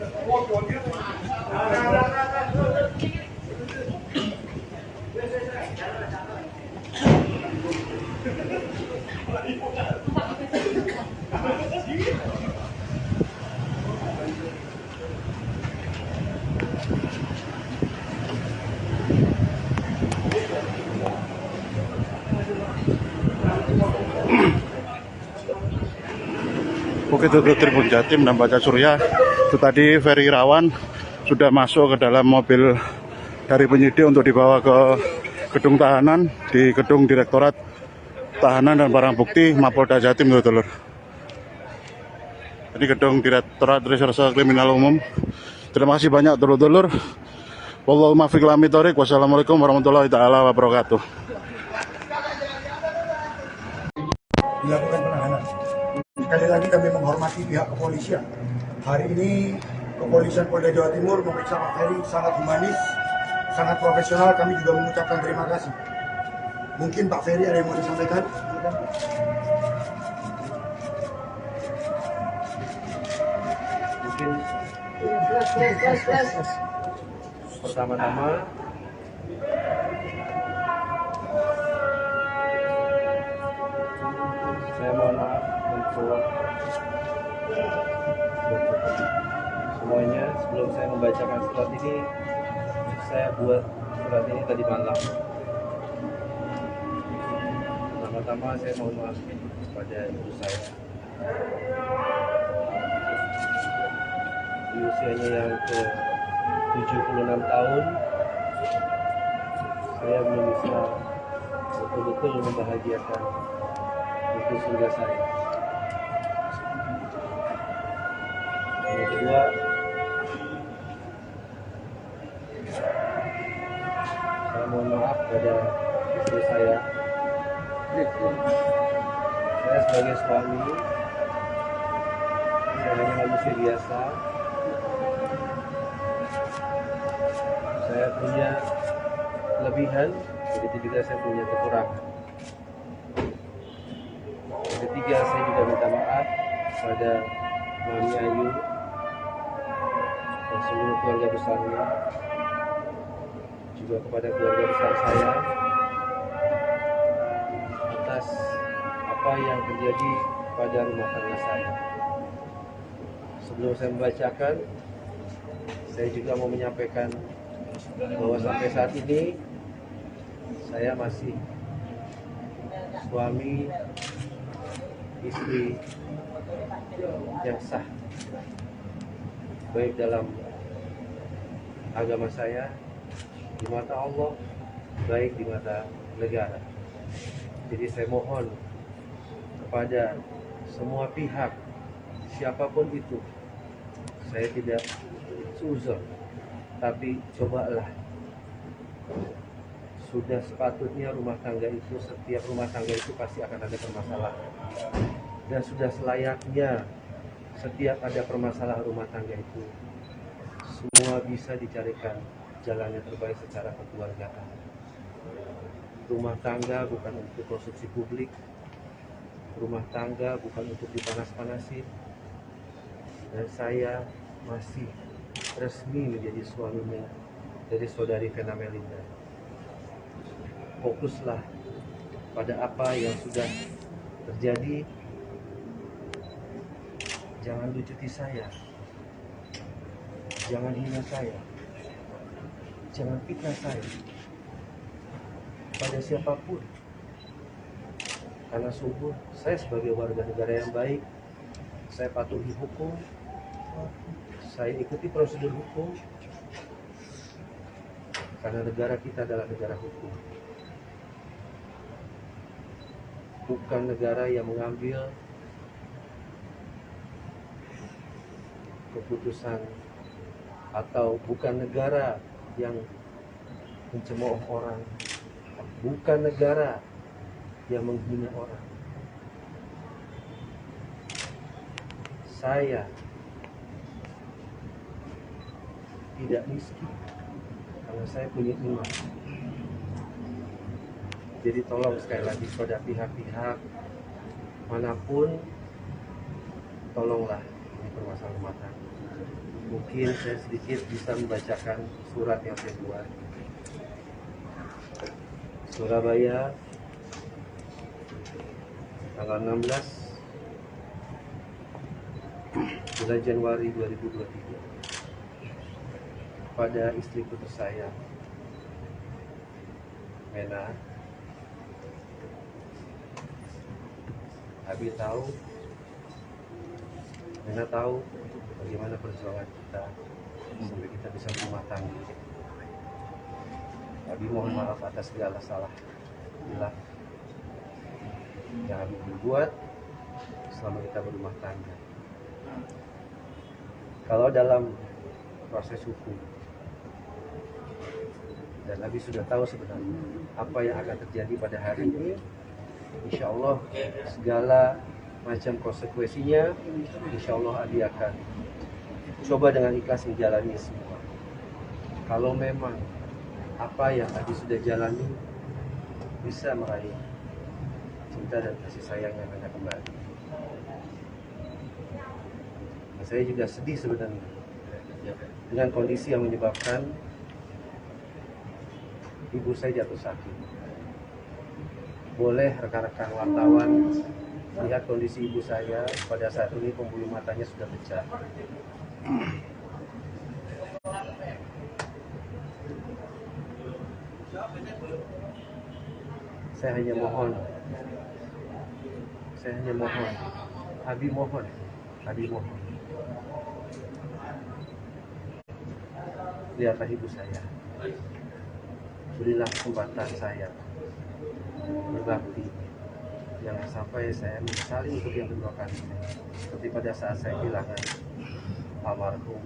Oke, itu Tribun Jatim dan Baca Surya. Itu tadi Ferry Irawan sudah masuk ke dalam mobil dari penyidik untuk dibawa ke gedung tahanan di gedung Direktorat Tahanan dan Barang Bukti Mapolda Jatim, dulur. Ini gedung Direktorat Reserse Kriminal Umum. Terima kasih banyak, dulur-dulur. Wallahu muwaffiq ila aqwamit thoriq. Wassalamualaikum warahmatullahi taala wabarakatuh. Dilakukan penahanan. Sekali lagi kami menghormati pihak kepolisian. Hari ini kepolisian Polda Jawa Timur memeriksa Pak Ferry sangat humanis, sangat profesional. Kami juga mengucapkan terima kasih. Mungkin Pak Ferry ada yang mau disampaikan? Mungkin pertama-tama saya mohon maaf untuk semuanya. Sebelum saya membacakan surat ini, saya buat surat ini tadi malam. Pertama-tama saya mohon maaf kepada ibu saya. Di usianya yang ke 76 tahun, saya belum bisa betul-betul membahagiakan ibu surga saya. Yang kedua, saya mohon maaf pada istri saya. Saya sebagai suami, saya hanya manusia biasa Saya punya kelebihan, begitu juga saya punya kekurangan. Yang ketiga, saya juga minta maaf pada Mami Ayu dan seluruh keluarga besarnya, juga kepada keluarga besar saya atas apa yang terjadi pada rumah tangga saya. Sebelum saya membacakan, saya juga mau menyampaikan bahwa sampai saat ini saya masih suami istri yang sah, baik dalam agama saya, di mata Allah, baik di mata negara. Jadi saya mohon kepada semua pihak, siapapun itu, saya tidak seuzon, tapi cobalah, sudah sepatutnya rumah tangga itu, setiap rumah tangga itu pasti akan ada permasalahan, dan sudah selayaknya setiap ada permasalahan rumah tangga itu semua bisa dicarikan jalan yang terbaik secara kekeluargaan. Rumah tangga bukan untuk konsumsi publik, rumah tangga bukan untuk dipanas-panasin, dan saya masih resmi menjadi suaminya dari saudari Vena Melinda. Fokuslah pada apa yang sudah terjadi. Jangan lucuti saya, jangan hina saya, jangan fitnah saya pada siapapun. Karena sungguh saya sebagai warga negara yang baik, saya patuhi hukum, saya ikuti prosedur hukum, karena negara kita adalah negara hukum, bukan negara yang mengambil keputusan, atau bukan negara yang mencemooh orang, bukan negara yang menghina orang. Saya tidak miskin karena saya punya iman. Jadi tolong sekali lagi pada pihak-pihak manapun, tolonglah ini permasalahan rumah tangga. Mungkin saya sedikit bisa membacakan surat yang saya buat. Surabaya, tanggal 16 bulan Januari 2023, pada istriku tersayang Mena. Abi tahu, Mena tahu bagaimana perjuangan kita sampai kita bisa berumah tangga. Abi mohon maaf atas segala salah hilang yang Abi berbuat selama kita berumah tangga. Kalau dalam proses hukum, dan Abi sudah tahu sebenarnya apa yang akan terjadi pada hari ini, insya Allah segala macam konsekuensinya, insya Allah Abi akan coba dengan ikhlas menjalani semua. Kalau memang apa yang Abi sudah jalani bisa meraih cinta dan kasih sayang yang Anda kembali. Nah, saya juga sedih sebenarnya dengan kondisi yang menyebabkan ibu saya jatuh sakit. Boleh rekan-rekan wartawan lihat kondisi ibu saya pada saat ini, pembuluh matanya sudah pecah. Saya hanya mohon, Abi mohon, lihatlah ibu saya, berilah kesempatan saya berbakti, jangan sampai saya menyesali untuk yang kedua kali, seperti pada saat saya kehilangan almarhum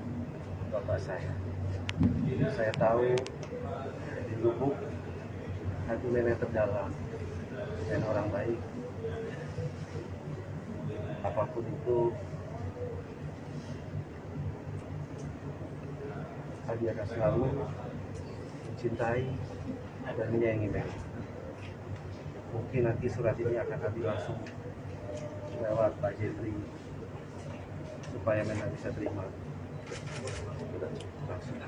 bapak saya. Saya tahu di lubuk hati nenek terdalam dan orang baik, apapun itu Abi akan selalu mencintai dan menyayangi Meli. Mungkin nanti surat ini akan kami langsung lewat Pak Jeffrey supaya Mena bisa terima. Langsung.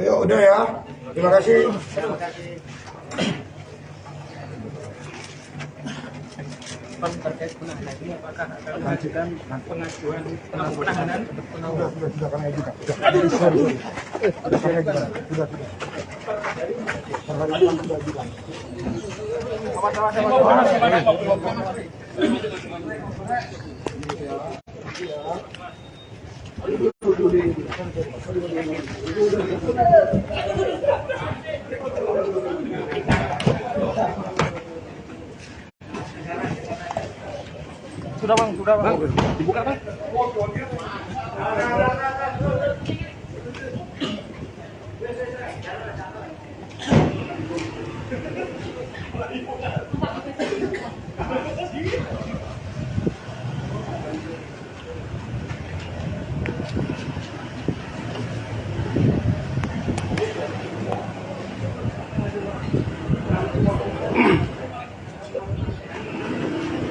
Ayo udah ya. Terima kasih. Terkait penahanan ini apakah akan mengajukan pengajuan penahanan untuk penahanan? Sudah kami ajukan. Sorry. Sudah kami ajukan. Sudah. Perhatian sudah ajukan. Sudah bang, dibuka bang.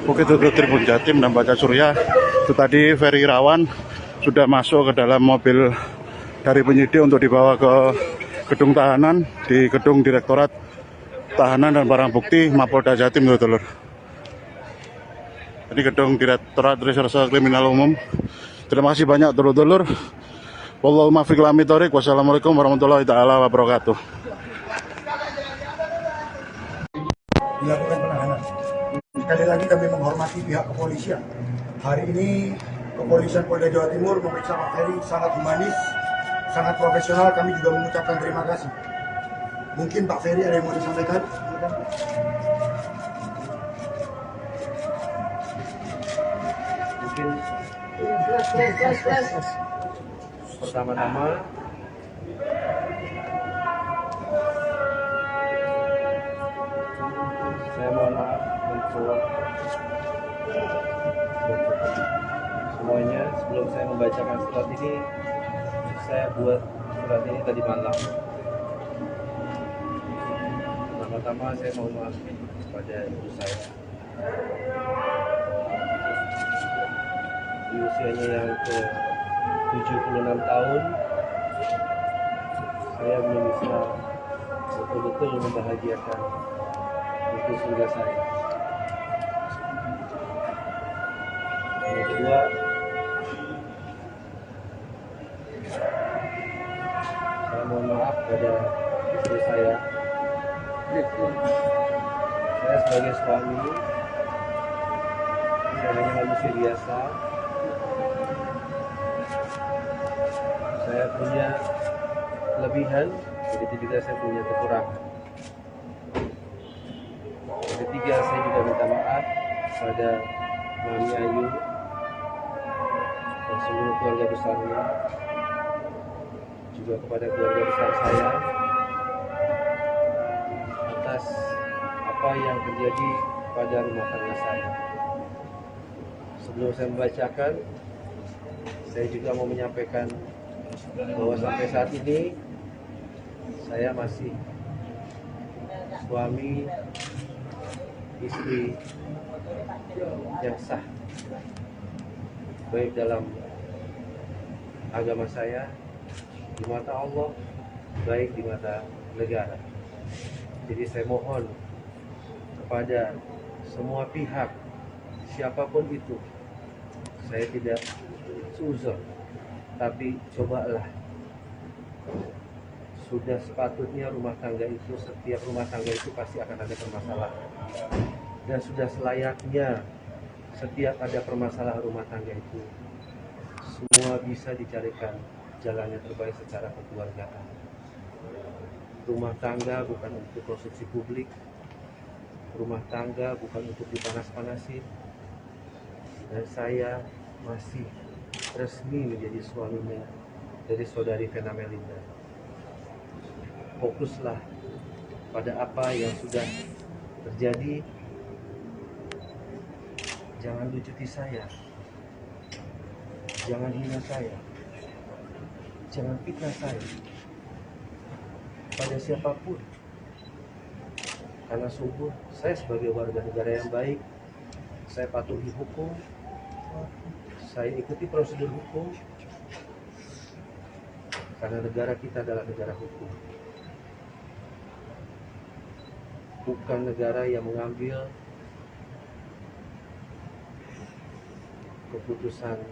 Oke, itu Tribun Jatim dan Baca Surya. Itu tadi Ferry Irawan sudah masuk ke dalam mobil dari penyidik untuk dibawa ke gedung tahanan di gedung Direktorat Tahanan dan Barang Bukti Mapolda Jatim, dulur. Ini gedung Direktorat Reserse Kriminal Umum. Terima kasih banyak, dulur-dulur. Wallahu muwaffiq ila aqwamit thoriq. Wassalamualaikum warahmatullahi taala wabarakatuh. Dilakukan penahanan. Sekali lagi kami menghormati pihak kepolisian. Hari ini kepolisian Polda Jawa Timur memeriksa Pak Ferry sangat humanis, sangat profesional. Kami juga mengucapkan terima kasih. Mungkin Pak Ferry ada yang mau disampaikan? Mungkin pertama-tama saya mohon maaf untuk semuanya. Sebelum saya membacakan surat ini, saya buat surat ini tadi malam. Pertama-tama saya mohon maaf kepada ibu saya. Di usianya yang ke 76 tahun, saya belum bisa betul-betul membahagiakan ibu surga saya. Yang kedua, saya mohon maaf pada istri saya. Saya sebagai suami, saya hanya manusia biasa. Saya punya kelebihan, begitu juga saya punya kekurangan. Yang ketiga, saya juga minta maaf pada Mami Ayu dan seluruh keluarga besarnya, juga kepada keluarga besar saya atas apa yang terjadi pada rumah tangga saya. Sebelum saya membacakan, saya juga mau menyampaikan bahwa sampai saat ini saya masih suami istri yang sah, baik dalam agama saya, di mata Allah, baik di mata negara. Jadi saya mohon kepada semua pihak, siapapun itu, saya tidak seuzon, tapi cobalah. Sudah sepatutnya rumah tangga itu, setiap rumah tangga itu pasti akan ada permasalahan. Dan sudah selayaknya setiap ada permasalahan rumah tangga itu, semua bisa dicarikan jalan yang terbaik secara kekeluargaan. Rumah tangga bukan untuk konsumsi publik. Rumah tangga bukan untuk dipanas-panasin. Dan saya masih resmi menjadi suaminya dari saudari Vena Melinda. Fokuslah pada apa yang sudah terjadi. Jangan lucuti saya. Jangan hina saya. Jangan fitnah saya. kepada siapapun. Karena sungguh saya sebagai warga negara yang baik, saya patuhi hukum, saya ikuti prosedur hukum, karena negara kita adalah negara hukum. Bukan negara yang mengambil keputusan,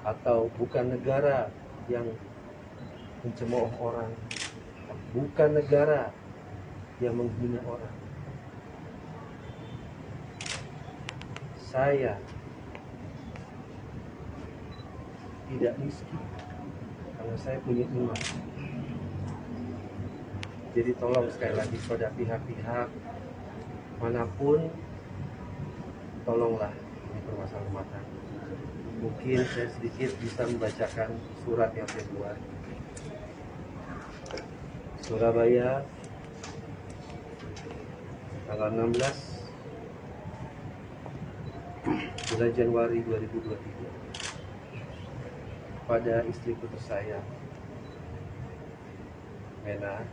atau bukan negara yang mencemooh orang, bukan negara yang menghina orang. Saya tidak miskin karena saya punya iman. Jadi tolong sekali lagi pada pihak-pihak manapun, tolonglah ini permasalahan rumah tangga. Mungkin saya sedikit bisa membacakan surat yang saya buat. Surabaya, tanggal 16 bulan Januari 2023, pada istriku tersayang Mena.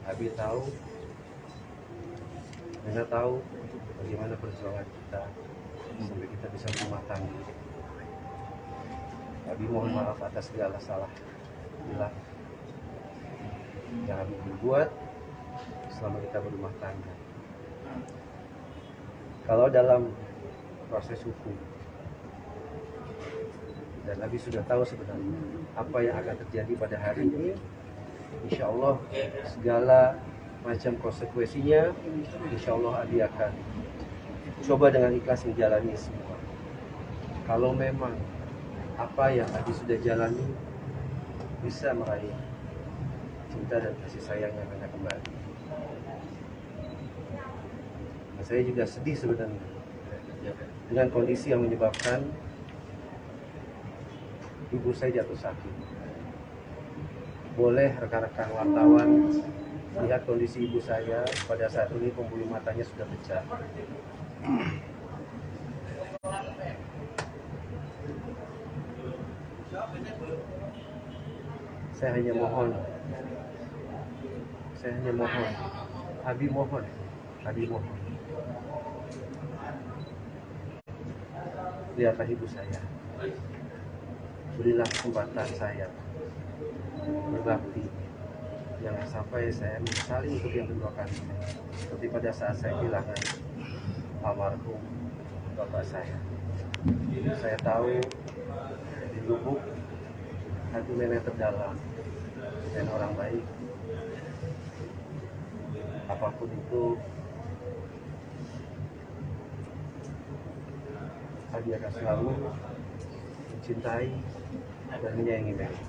Abi tahu, Mena tahu bagaimana perjuangan kita sampai kita bisa berumah tangga. Abi mohon maaf atas segala salah hilang yang Abi berbuat selama kita berumah tangga. Kalau dalam proses hukum, dan Abi sudah tahu sebenarnya apa yang akan terjadi pada hari ini, insya Allah segala macam konsekuensinya, insya Allah Abi akan coba dengan ikhlas menjalani semua. Kalau memang apa yang Abi sudah jalani bisa meraih cinta dan kasih sayang yang Mena kembali. Nah, saya juga sedih sebenarnya dengan kondisi yang menyebabkan ibu saya jatuh sakit. Boleh rekan-rekan wartawan lihat kondisi ibu saya pada saat ini, pembuluh matanya sudah pecah. Saya hanya mohon, Abi mohon, lihatlah ibu saya, berilah kesempatan saya berbakti, jangan sampai saya menyesali untuk yang kedua kali, seperti pada saat saya kehilangan almarhum bapak saya. Saya tahu di lubuk hati Mena terdalam dan orang baik. Apapun itu, Abi akan selalu mencintai dan menyayangi Mena.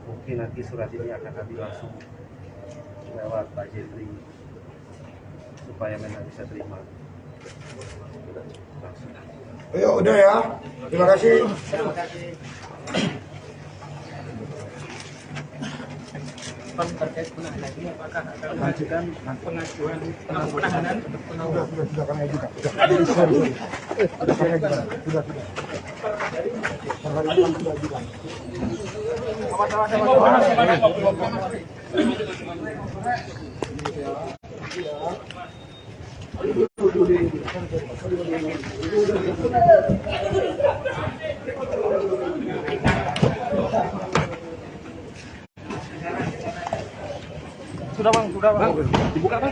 Mungkin nanti surat ini akan Abi langsung lewat Pak Jeffrey supaya Mena bisa terima langsung. Ayo, udah ya. Terima kasih. Terkait penahanan ini, apakah akan mengajukan pengajuan penahanan? Sudah kami ajukan. Sudah. Sudah bang, dibuka bang.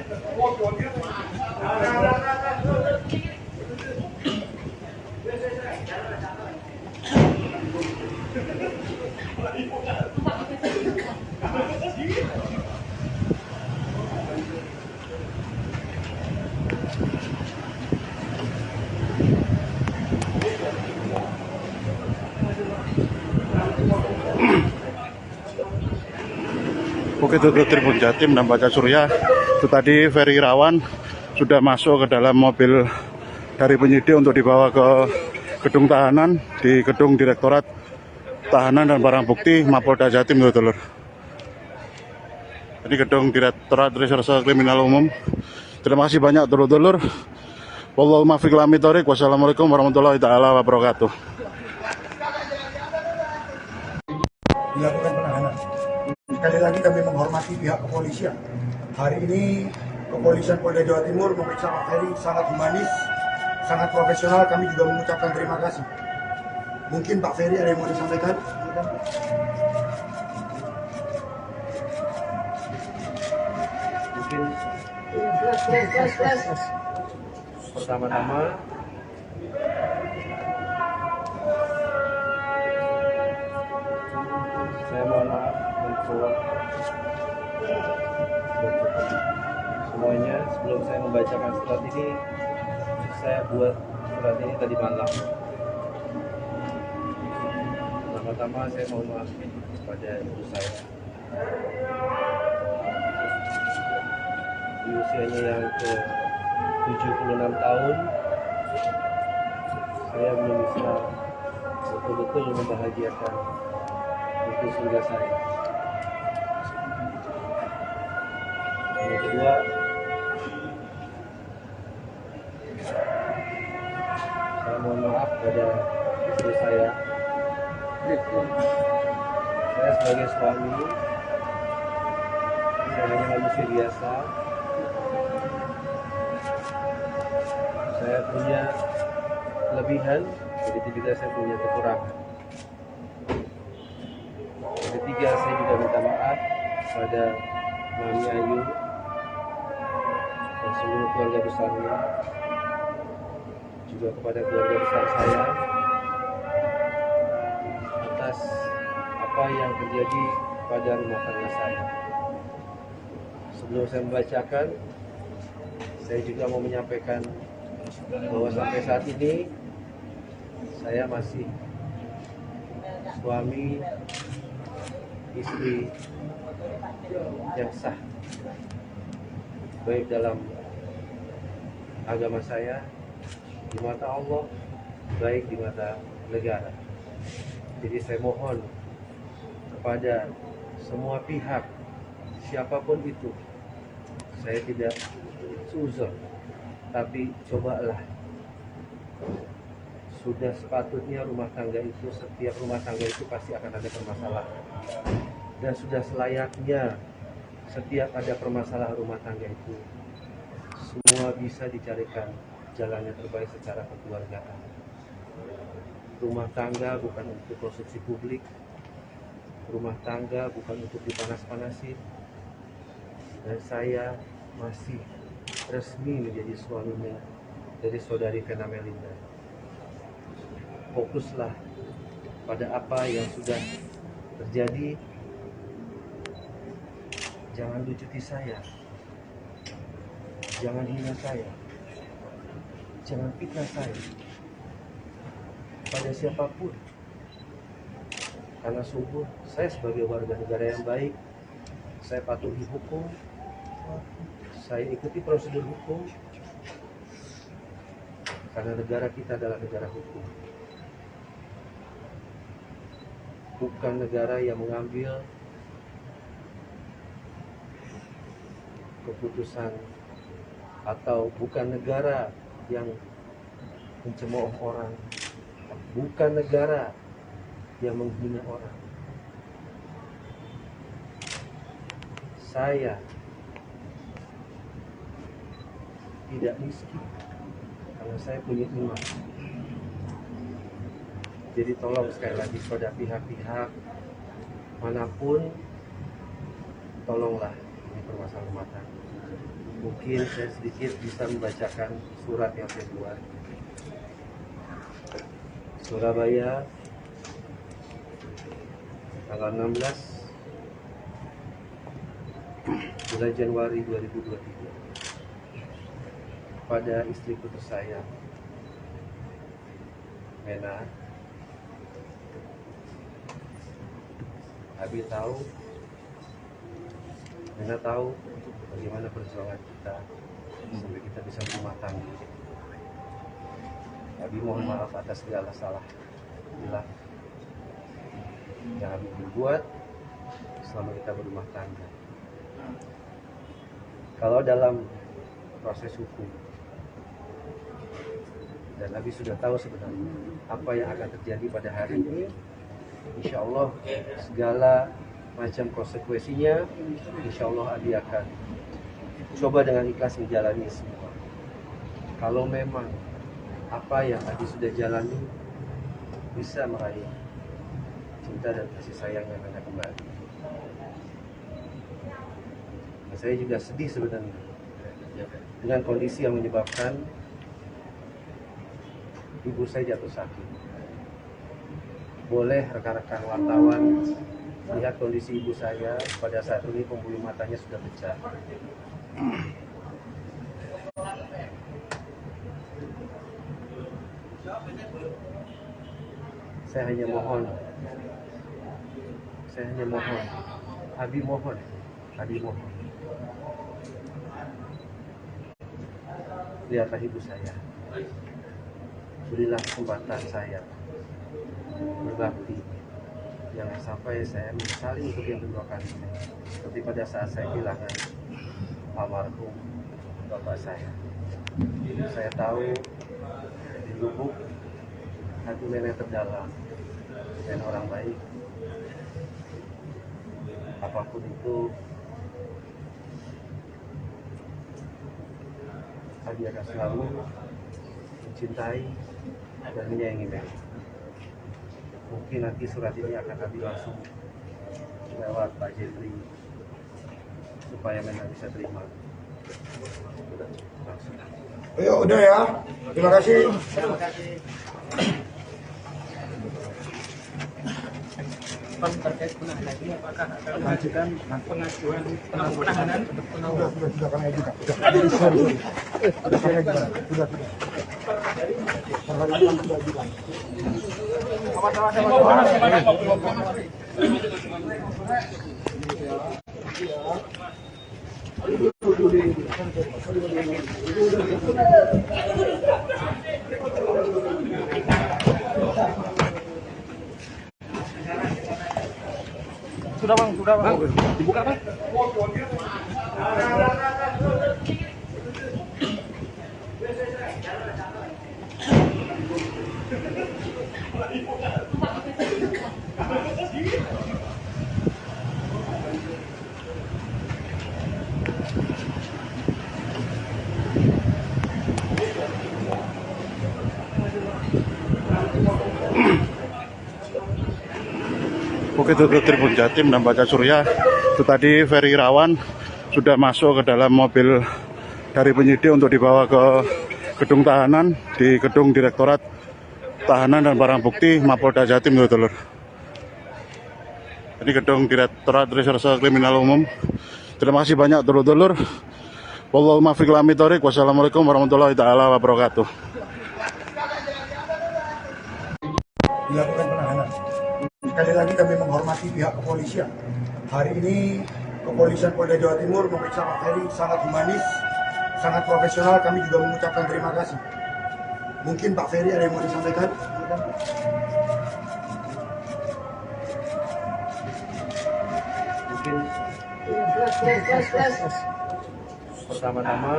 Oke, itu Tribun Jatim dan Baca Surya. Itu tadi Ferry Irawan sudah masuk ke dalam mobil dari penyidik untuk dibawa ke gedung tahanan di gedung Direktorat Tahanan dan Barang Bukti Mapolda Jatim, dulur. Ini gedung Direktorat Reserse Kriminal Umum. Terima kasih banyak, dulur-dulur. Wallahu muwaffiq ila aqwamit thoriq. Wassalamualaikum warahmatullahi taala wabarakatuh. dilakukan penahanan. Sekali lagi kami menghormati pihak kepolisian. Hari ini kepolisian Polda Jawa Timur memeriksa Pak Ferry sangat humanis, sangat profesional. Kami juga mengucapkan terima kasih. Mungkin Pak Ferry ada yang mau disampaikan? Mungkin pertama-tama saya mohon maaf untuk semuanya. Sebelum saya membacakan surat ini, saya buat surat ini tadi malam. Pertama-tama saya mohon maaf kepada ibu saya. Di usianya yang ke 76 tahun, saya belum bisa betul-betul membahagiakan itu surga saya. Yang kedua, saya mohon maaf pada istri saya. Saya sebagai suami, saya hanya manusia biasa. Saya punya kelebihan, begitu juga saya punya kekurangan. Yang ketiga, saya juga minta maaf pada Mami Ayu dan seluruh keluarga besarnya, juga kepada keluarga besar saya atas apa yang terjadi pada rumah tangga saya. Sebelum saya membacakan, saya juga mau menyampaikan bahwa sampai saat ini saya masih suami istri yang sah, baik dalam agama saya, di mata Allah, baik di mata negara. Jadi saya mohon kepada semua pihak, siapapun itu, saya tidak suzon, tapi cobalah. Sudah sepatutnya rumah tangga itu, setiap rumah tangga itu pasti akan ada permasalahan. Dan sudah selayaknya setiap ada permasalahan rumah tangga itu, semua bisa dicarikan jalan yang terbaik secara kekeluargaan. Rumah tangga bukan untuk konsumsi publik. Rumah tangga bukan untuk dipanas-panasin. Dan saya masih resmi menjadi suaminya dari saudari Vena Melinda. Fokuslah pada apa yang sudah terjadi. Jangan lucuti saya. Jangan hina saya. Jangan fitnah saya pada siapapun. Karena sungguh saya sebagai warga negara yang baik, saya patuhi hukum, saya ikuti prosedur hukum, karena negara kita adalah negara hukum. Bukan negara yang mengambil keputusan, atau bukan negara yang mencemooh orang, bukan negara yang menghina orang. Saya tidak miskin karena saya punya iman. Jadi tolong sekali lagi pada pihak-pihak manapun, tolonglah ini permasalahan rumah tangga. Mungkin saya sedikit bisa membacakan surat yang saya buat. Surabaya, tanggal 16 bulan Januari 2023, pada istriku tersayang Mena. Abi tahu, Mena tahu bagaimana perjuangan kita sampai kita bisa berumah tangga. Abi mohon maaf atas segala salah hilang yang Abi berbuat selama kita berumah tangga. Kalau dalam proses hukum, dan Abi sudah tahu sebenarnya apa yang akan terjadi pada hari ini, Insya Allah segala macam konsekuensinya, insya Allah Adi akan coba dengan ikhlas menjalani semua. Kalau memang apa yang Adi sudah jalani bisa meraih cinta dan kasih sayang yang Anda kembali. Dan saya juga sedih sebenarnya dengan kondisi yang menyebabkan ibu saya jatuh sakit. Boleh rekan-rekan wartawan lihat kondisi ibu saya pada saat ini, pembuluh matanya sudah pecah. Saya hanya mohon, Abi mohon, lihatlah ibu saya, berilah kesempatan saya berbakti, jangan sampai saya menyesali untuk yang kedua kali, seperti pada saat saya kehilangan almarhum bapak saya. Saya tahu di lubuk hati nenek terdalam dan orang baik, apapun itu Adi akan selalu mencintai dan menyayangi nenek. Mungkin nanti surat ini akan Adi langsung lewat Pak Jeffrey supaya memang bisa terima langsung. Ayo udah ya, terima kasih. Pak, terkait penahanan ini apakah akan mengajukan pengajuan penahanan untuk penangguhan? Sudah kami ajukan. Sudah. Sudah bang, dibuka bang. Oke, itu Tribun Jatim dan Baca Surya. Itu tadi Ferry Irawan sudah masuk ke dalam mobil dari penyidik untuk dibawa ke gedung tahanan di gedung Direktorat Tahanan dan Barang Bukti Mapolda Jatim, dulur. Ini gedung Direktorat Reserse Kriminal Umum. Terima kasih banyak, dulur-dulur. Wallahul muwaffiq ila aqwamit thoriq. Wassalamualaikum warahmatullahi taala wabarakatuh. Dilakukan penahanan. Sekali lagi kami menghormati pihak kepolisian. Hari ini kepolisian Polda Jawa Timur memeriksa Pak Ferry sangat humanis, sangat profesional. Kami juga mengucapkan terima kasih. Mungkin Pak Ferry ada yang mau disampaikan? Mungkin pertama-tama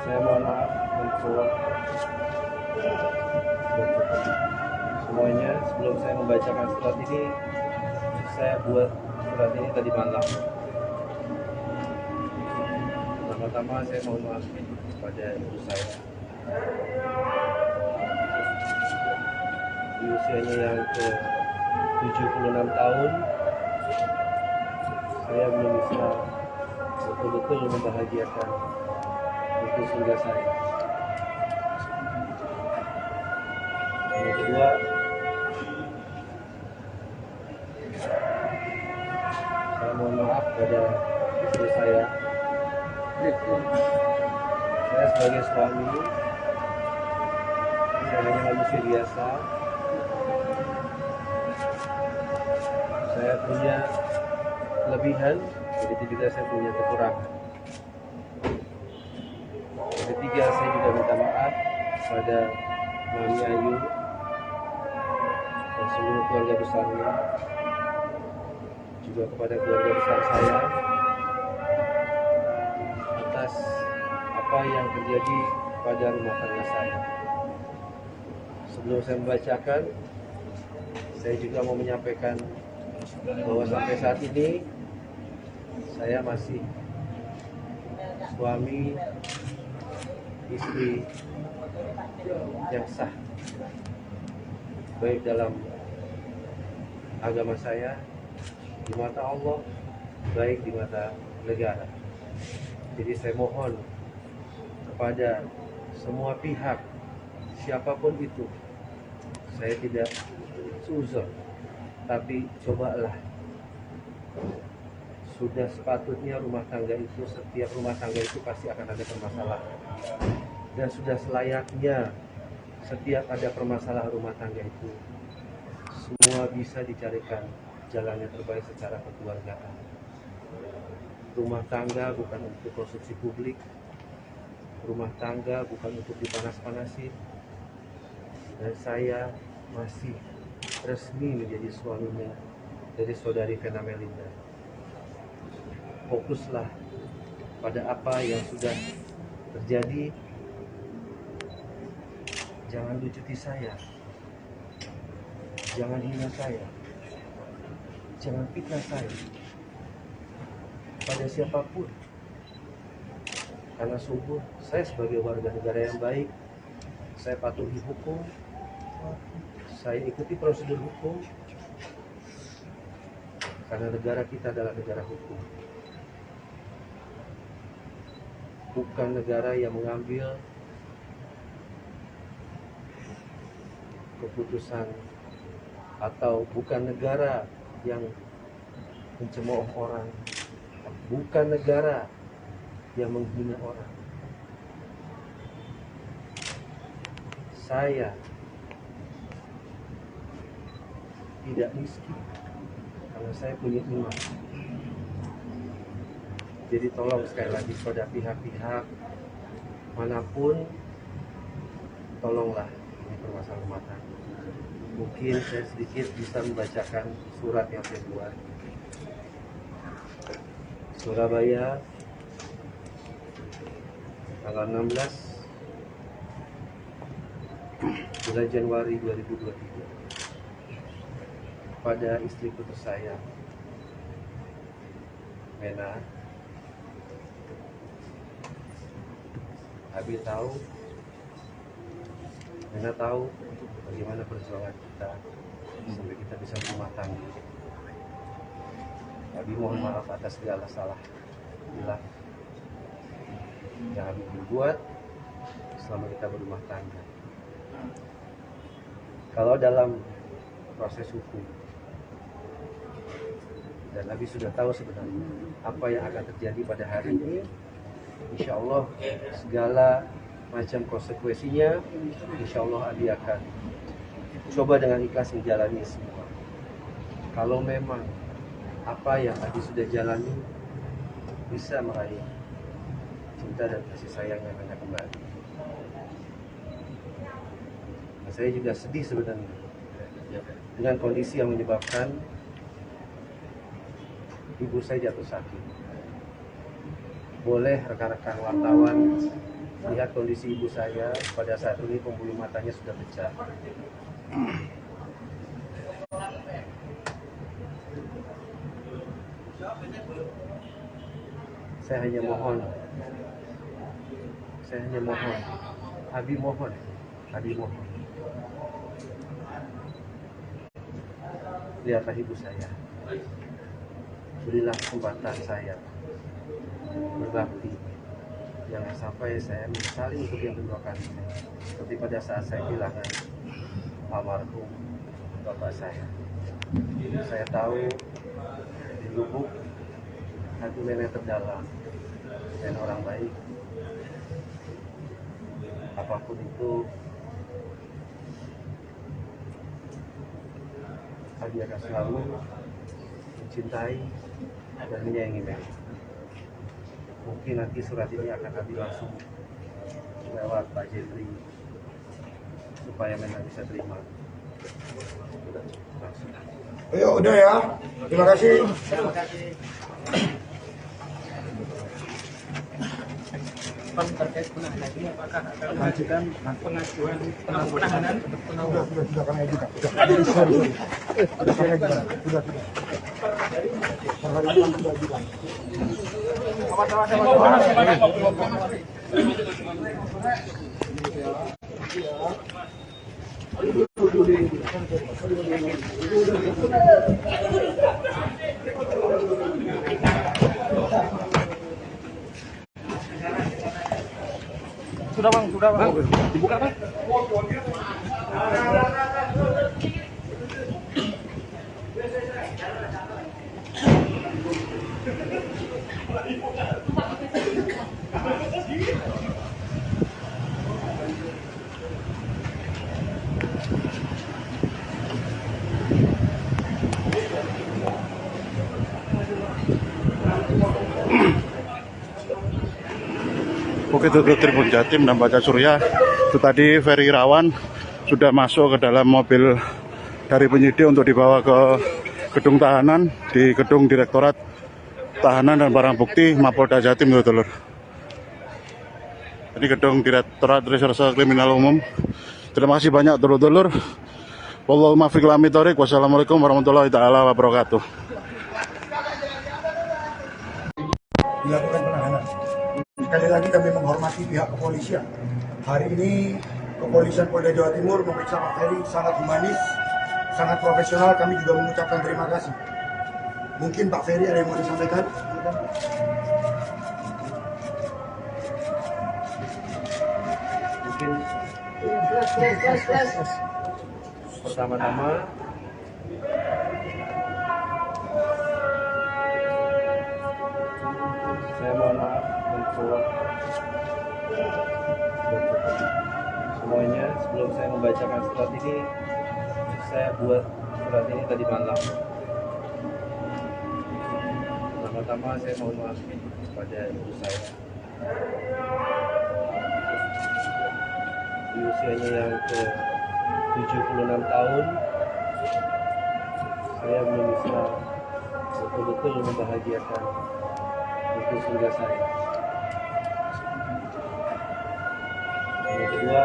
saya mohon maaf untuk semuanya. Sebelum saya membacakan surat ini, saya buat surat ini tadi malam. Pertama-tama saya mohon maaf kepada ibu saya. Di usianya yang ke 76 tahun, saya belum bisa betul-betul membahagiakan ibu surga saya. Yang kedua, saya mohon maaf pada istri saya. Saya sebagai suami, saya hanya manusia biasa. Saya punya kelebihan, begitu juga saya punya kekurangan. Yang ketiga, saya juga minta maaf pada Mami Ayu dan seluruh keluarga besarnya, juga kepada keluarga besar saya atas apa yang terjadi kepada rumah tangga saya. Sebelum saya membacakan, saya juga mau menyampaikan bahwa sampai saat ini saya masih suami istri yang sah, baik dalam agama saya, di mata Allah, baik di mata negara. Jadi saya mohon kepada semua pihak, siapapun itu, saya tidak suzon, tapi cobalah. Sudah sepatutnya rumah tangga itu, setiap rumah tangga itu pasti akan ada permasalahan. Dan sudah selayaknya setiap ada permasalahan rumah tangga itu, semua bisa dicarikan jalan yang terbaik secara kekeluargaan. Rumah tangga bukan untuk konsumsi publik, rumah tangga bukan untuk dipanas-panasin. Dan saya masih resmi menjadi suaminya dari saudari Vena Melinda. Fokuslah pada apa yang sudah terjadi. Jangan lucuti saya, jangan hina saya, jangan fitnah saya pada siapapun. Karena sungguh saya sebagai warga negara yang baik, saya patuhi hukum, saya ikuti prosedur hukum, karena negara kita adalah negara hukum. Bukan negara yang mengambil keputusan, atau bukan negara yang mencemooh orang, bukan negara yang menghina orang. Saya tidak miskin karena saya punya iman. Jadi tolong sekali lagi pada pihak-pihak manapun, tolonglah ini permasalahan rumah tangga. Mungkin saya sedikit bisa membacakan surat yang saya buat. Surabaya, tanggal 16 bulan Januari 2023, pada istriku tersayang Mena. Abi tahu, Mena tahu bagaimana perjuangan kita sampai kita bisa berumah tangga. Abi mohon maaf atas segala salah bila yang Abi berbuat selama kita berumah tangga. Kalau dalam proses hukum, dan Abi sudah tahu sebenarnya apa yang akan terjadi pada hari ini, insya Allah segala macam konsekuensinya, insya Allah Abi akan coba dengan ikhlas menjalani semua. Kalau memang apa yang Abi sudah jalani bisa meraih cinta dan kasih sayang yang hanya kembali. Nah, saya juga sedih sebenarnya dengan kondisi yang menyebabkan ibu saya jatuh sakit. Boleh rekan-rekan wartawan lihat kondisi ibu saya pada saat ini, pembuluh matanya sudah pecah. Saya hanya mohon, Abi mohon, lihatlah ibu saya, berilah kesempatan saya berbakti, jangan sampai saya menyesali untuk yang kedua kali, seperti pada saat saya kehilangan almarhum bapak saya. Saya tahu di lubuk hati nenek terdalam dan orang baik, apapun itu Abi akan selalu mencintai dan menyayangi nenek. Mungkin nanti surat ini akan Abi langsung lewat Pak Jeffrey supaya nenek bisa terima langsung. Ayo udah ya, terima kasih. Terima kasih. terkait penahanan ini apakah akan mengajukan pengajuan penahanan untuk Sudah kami ajukan. Sudah kami ajukan. Sudah. Per hari ini sudah ajukan. sudah bang dibuka bang. Oke, itu Tribun Jatim dan Baca Surya. Itu tadi Ferry Irawan sudah masuk ke dalam mobil dari penyidik untuk dibawa ke gedung tahanan di gedung Direktorat Tahanan dan Barang Bukti Mapolda Jatim, dulur. Ini gedung Direktorat Reserse Kriminal Umum. Terima kasih banyak, dulur-dulur. Wallahu muwaffiq ila aqwamit thoriq. Wassalamualaikum warahmatullahi taala wabarakatuh. Dilakukan penahanan. Sekali lagi kami menghormati pihak kepolisian. Hari ini kepolisian Polda Jawa Timur memeriksa Pak Ferry sangat humanis, sangat profesional. Kami juga mengucapkan terima kasih. Mungkin Pak Ferry ada yang mau disampaikan? Mungkin pertama-tama saya mohon maaf untuk semuanya. Sebelum saya membacakan surat ini, saya buat surat ini tadi malam. Pertama-tama saya mohon maaf kepada ibu saya. Di usianya yang ke 76 tahun, saya belum bisa betul-betul membahagiakan itu surga saya. Yang kedua,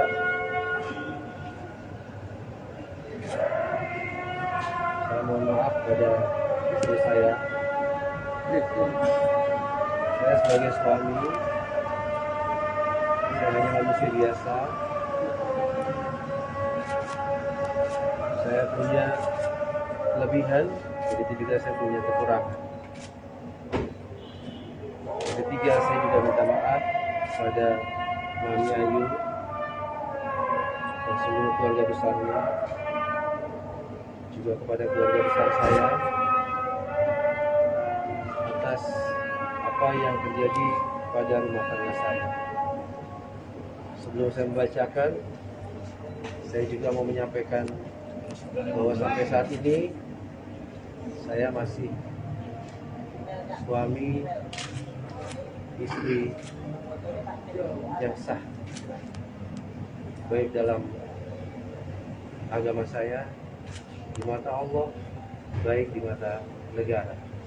saya mohon maaf pada istri saya. Saya sebagai suami, saya hanya manusia biasa. Saya punya kelebihan, begitu juga saya punya kekurangan. Yang ketiga, saya juga minta maaf pada Mami Ayu dan seluruh keluarga besarnya, juga kepada keluarga besar saya atas apa yang terjadi pada rumah tangga saya. Sebelum saya membacakan, saya juga mau menyampaikan bahwa sampai saat ini saya masih suami istri yang sah, baik dalam agama saya, di mata Allah, baik di mata negara.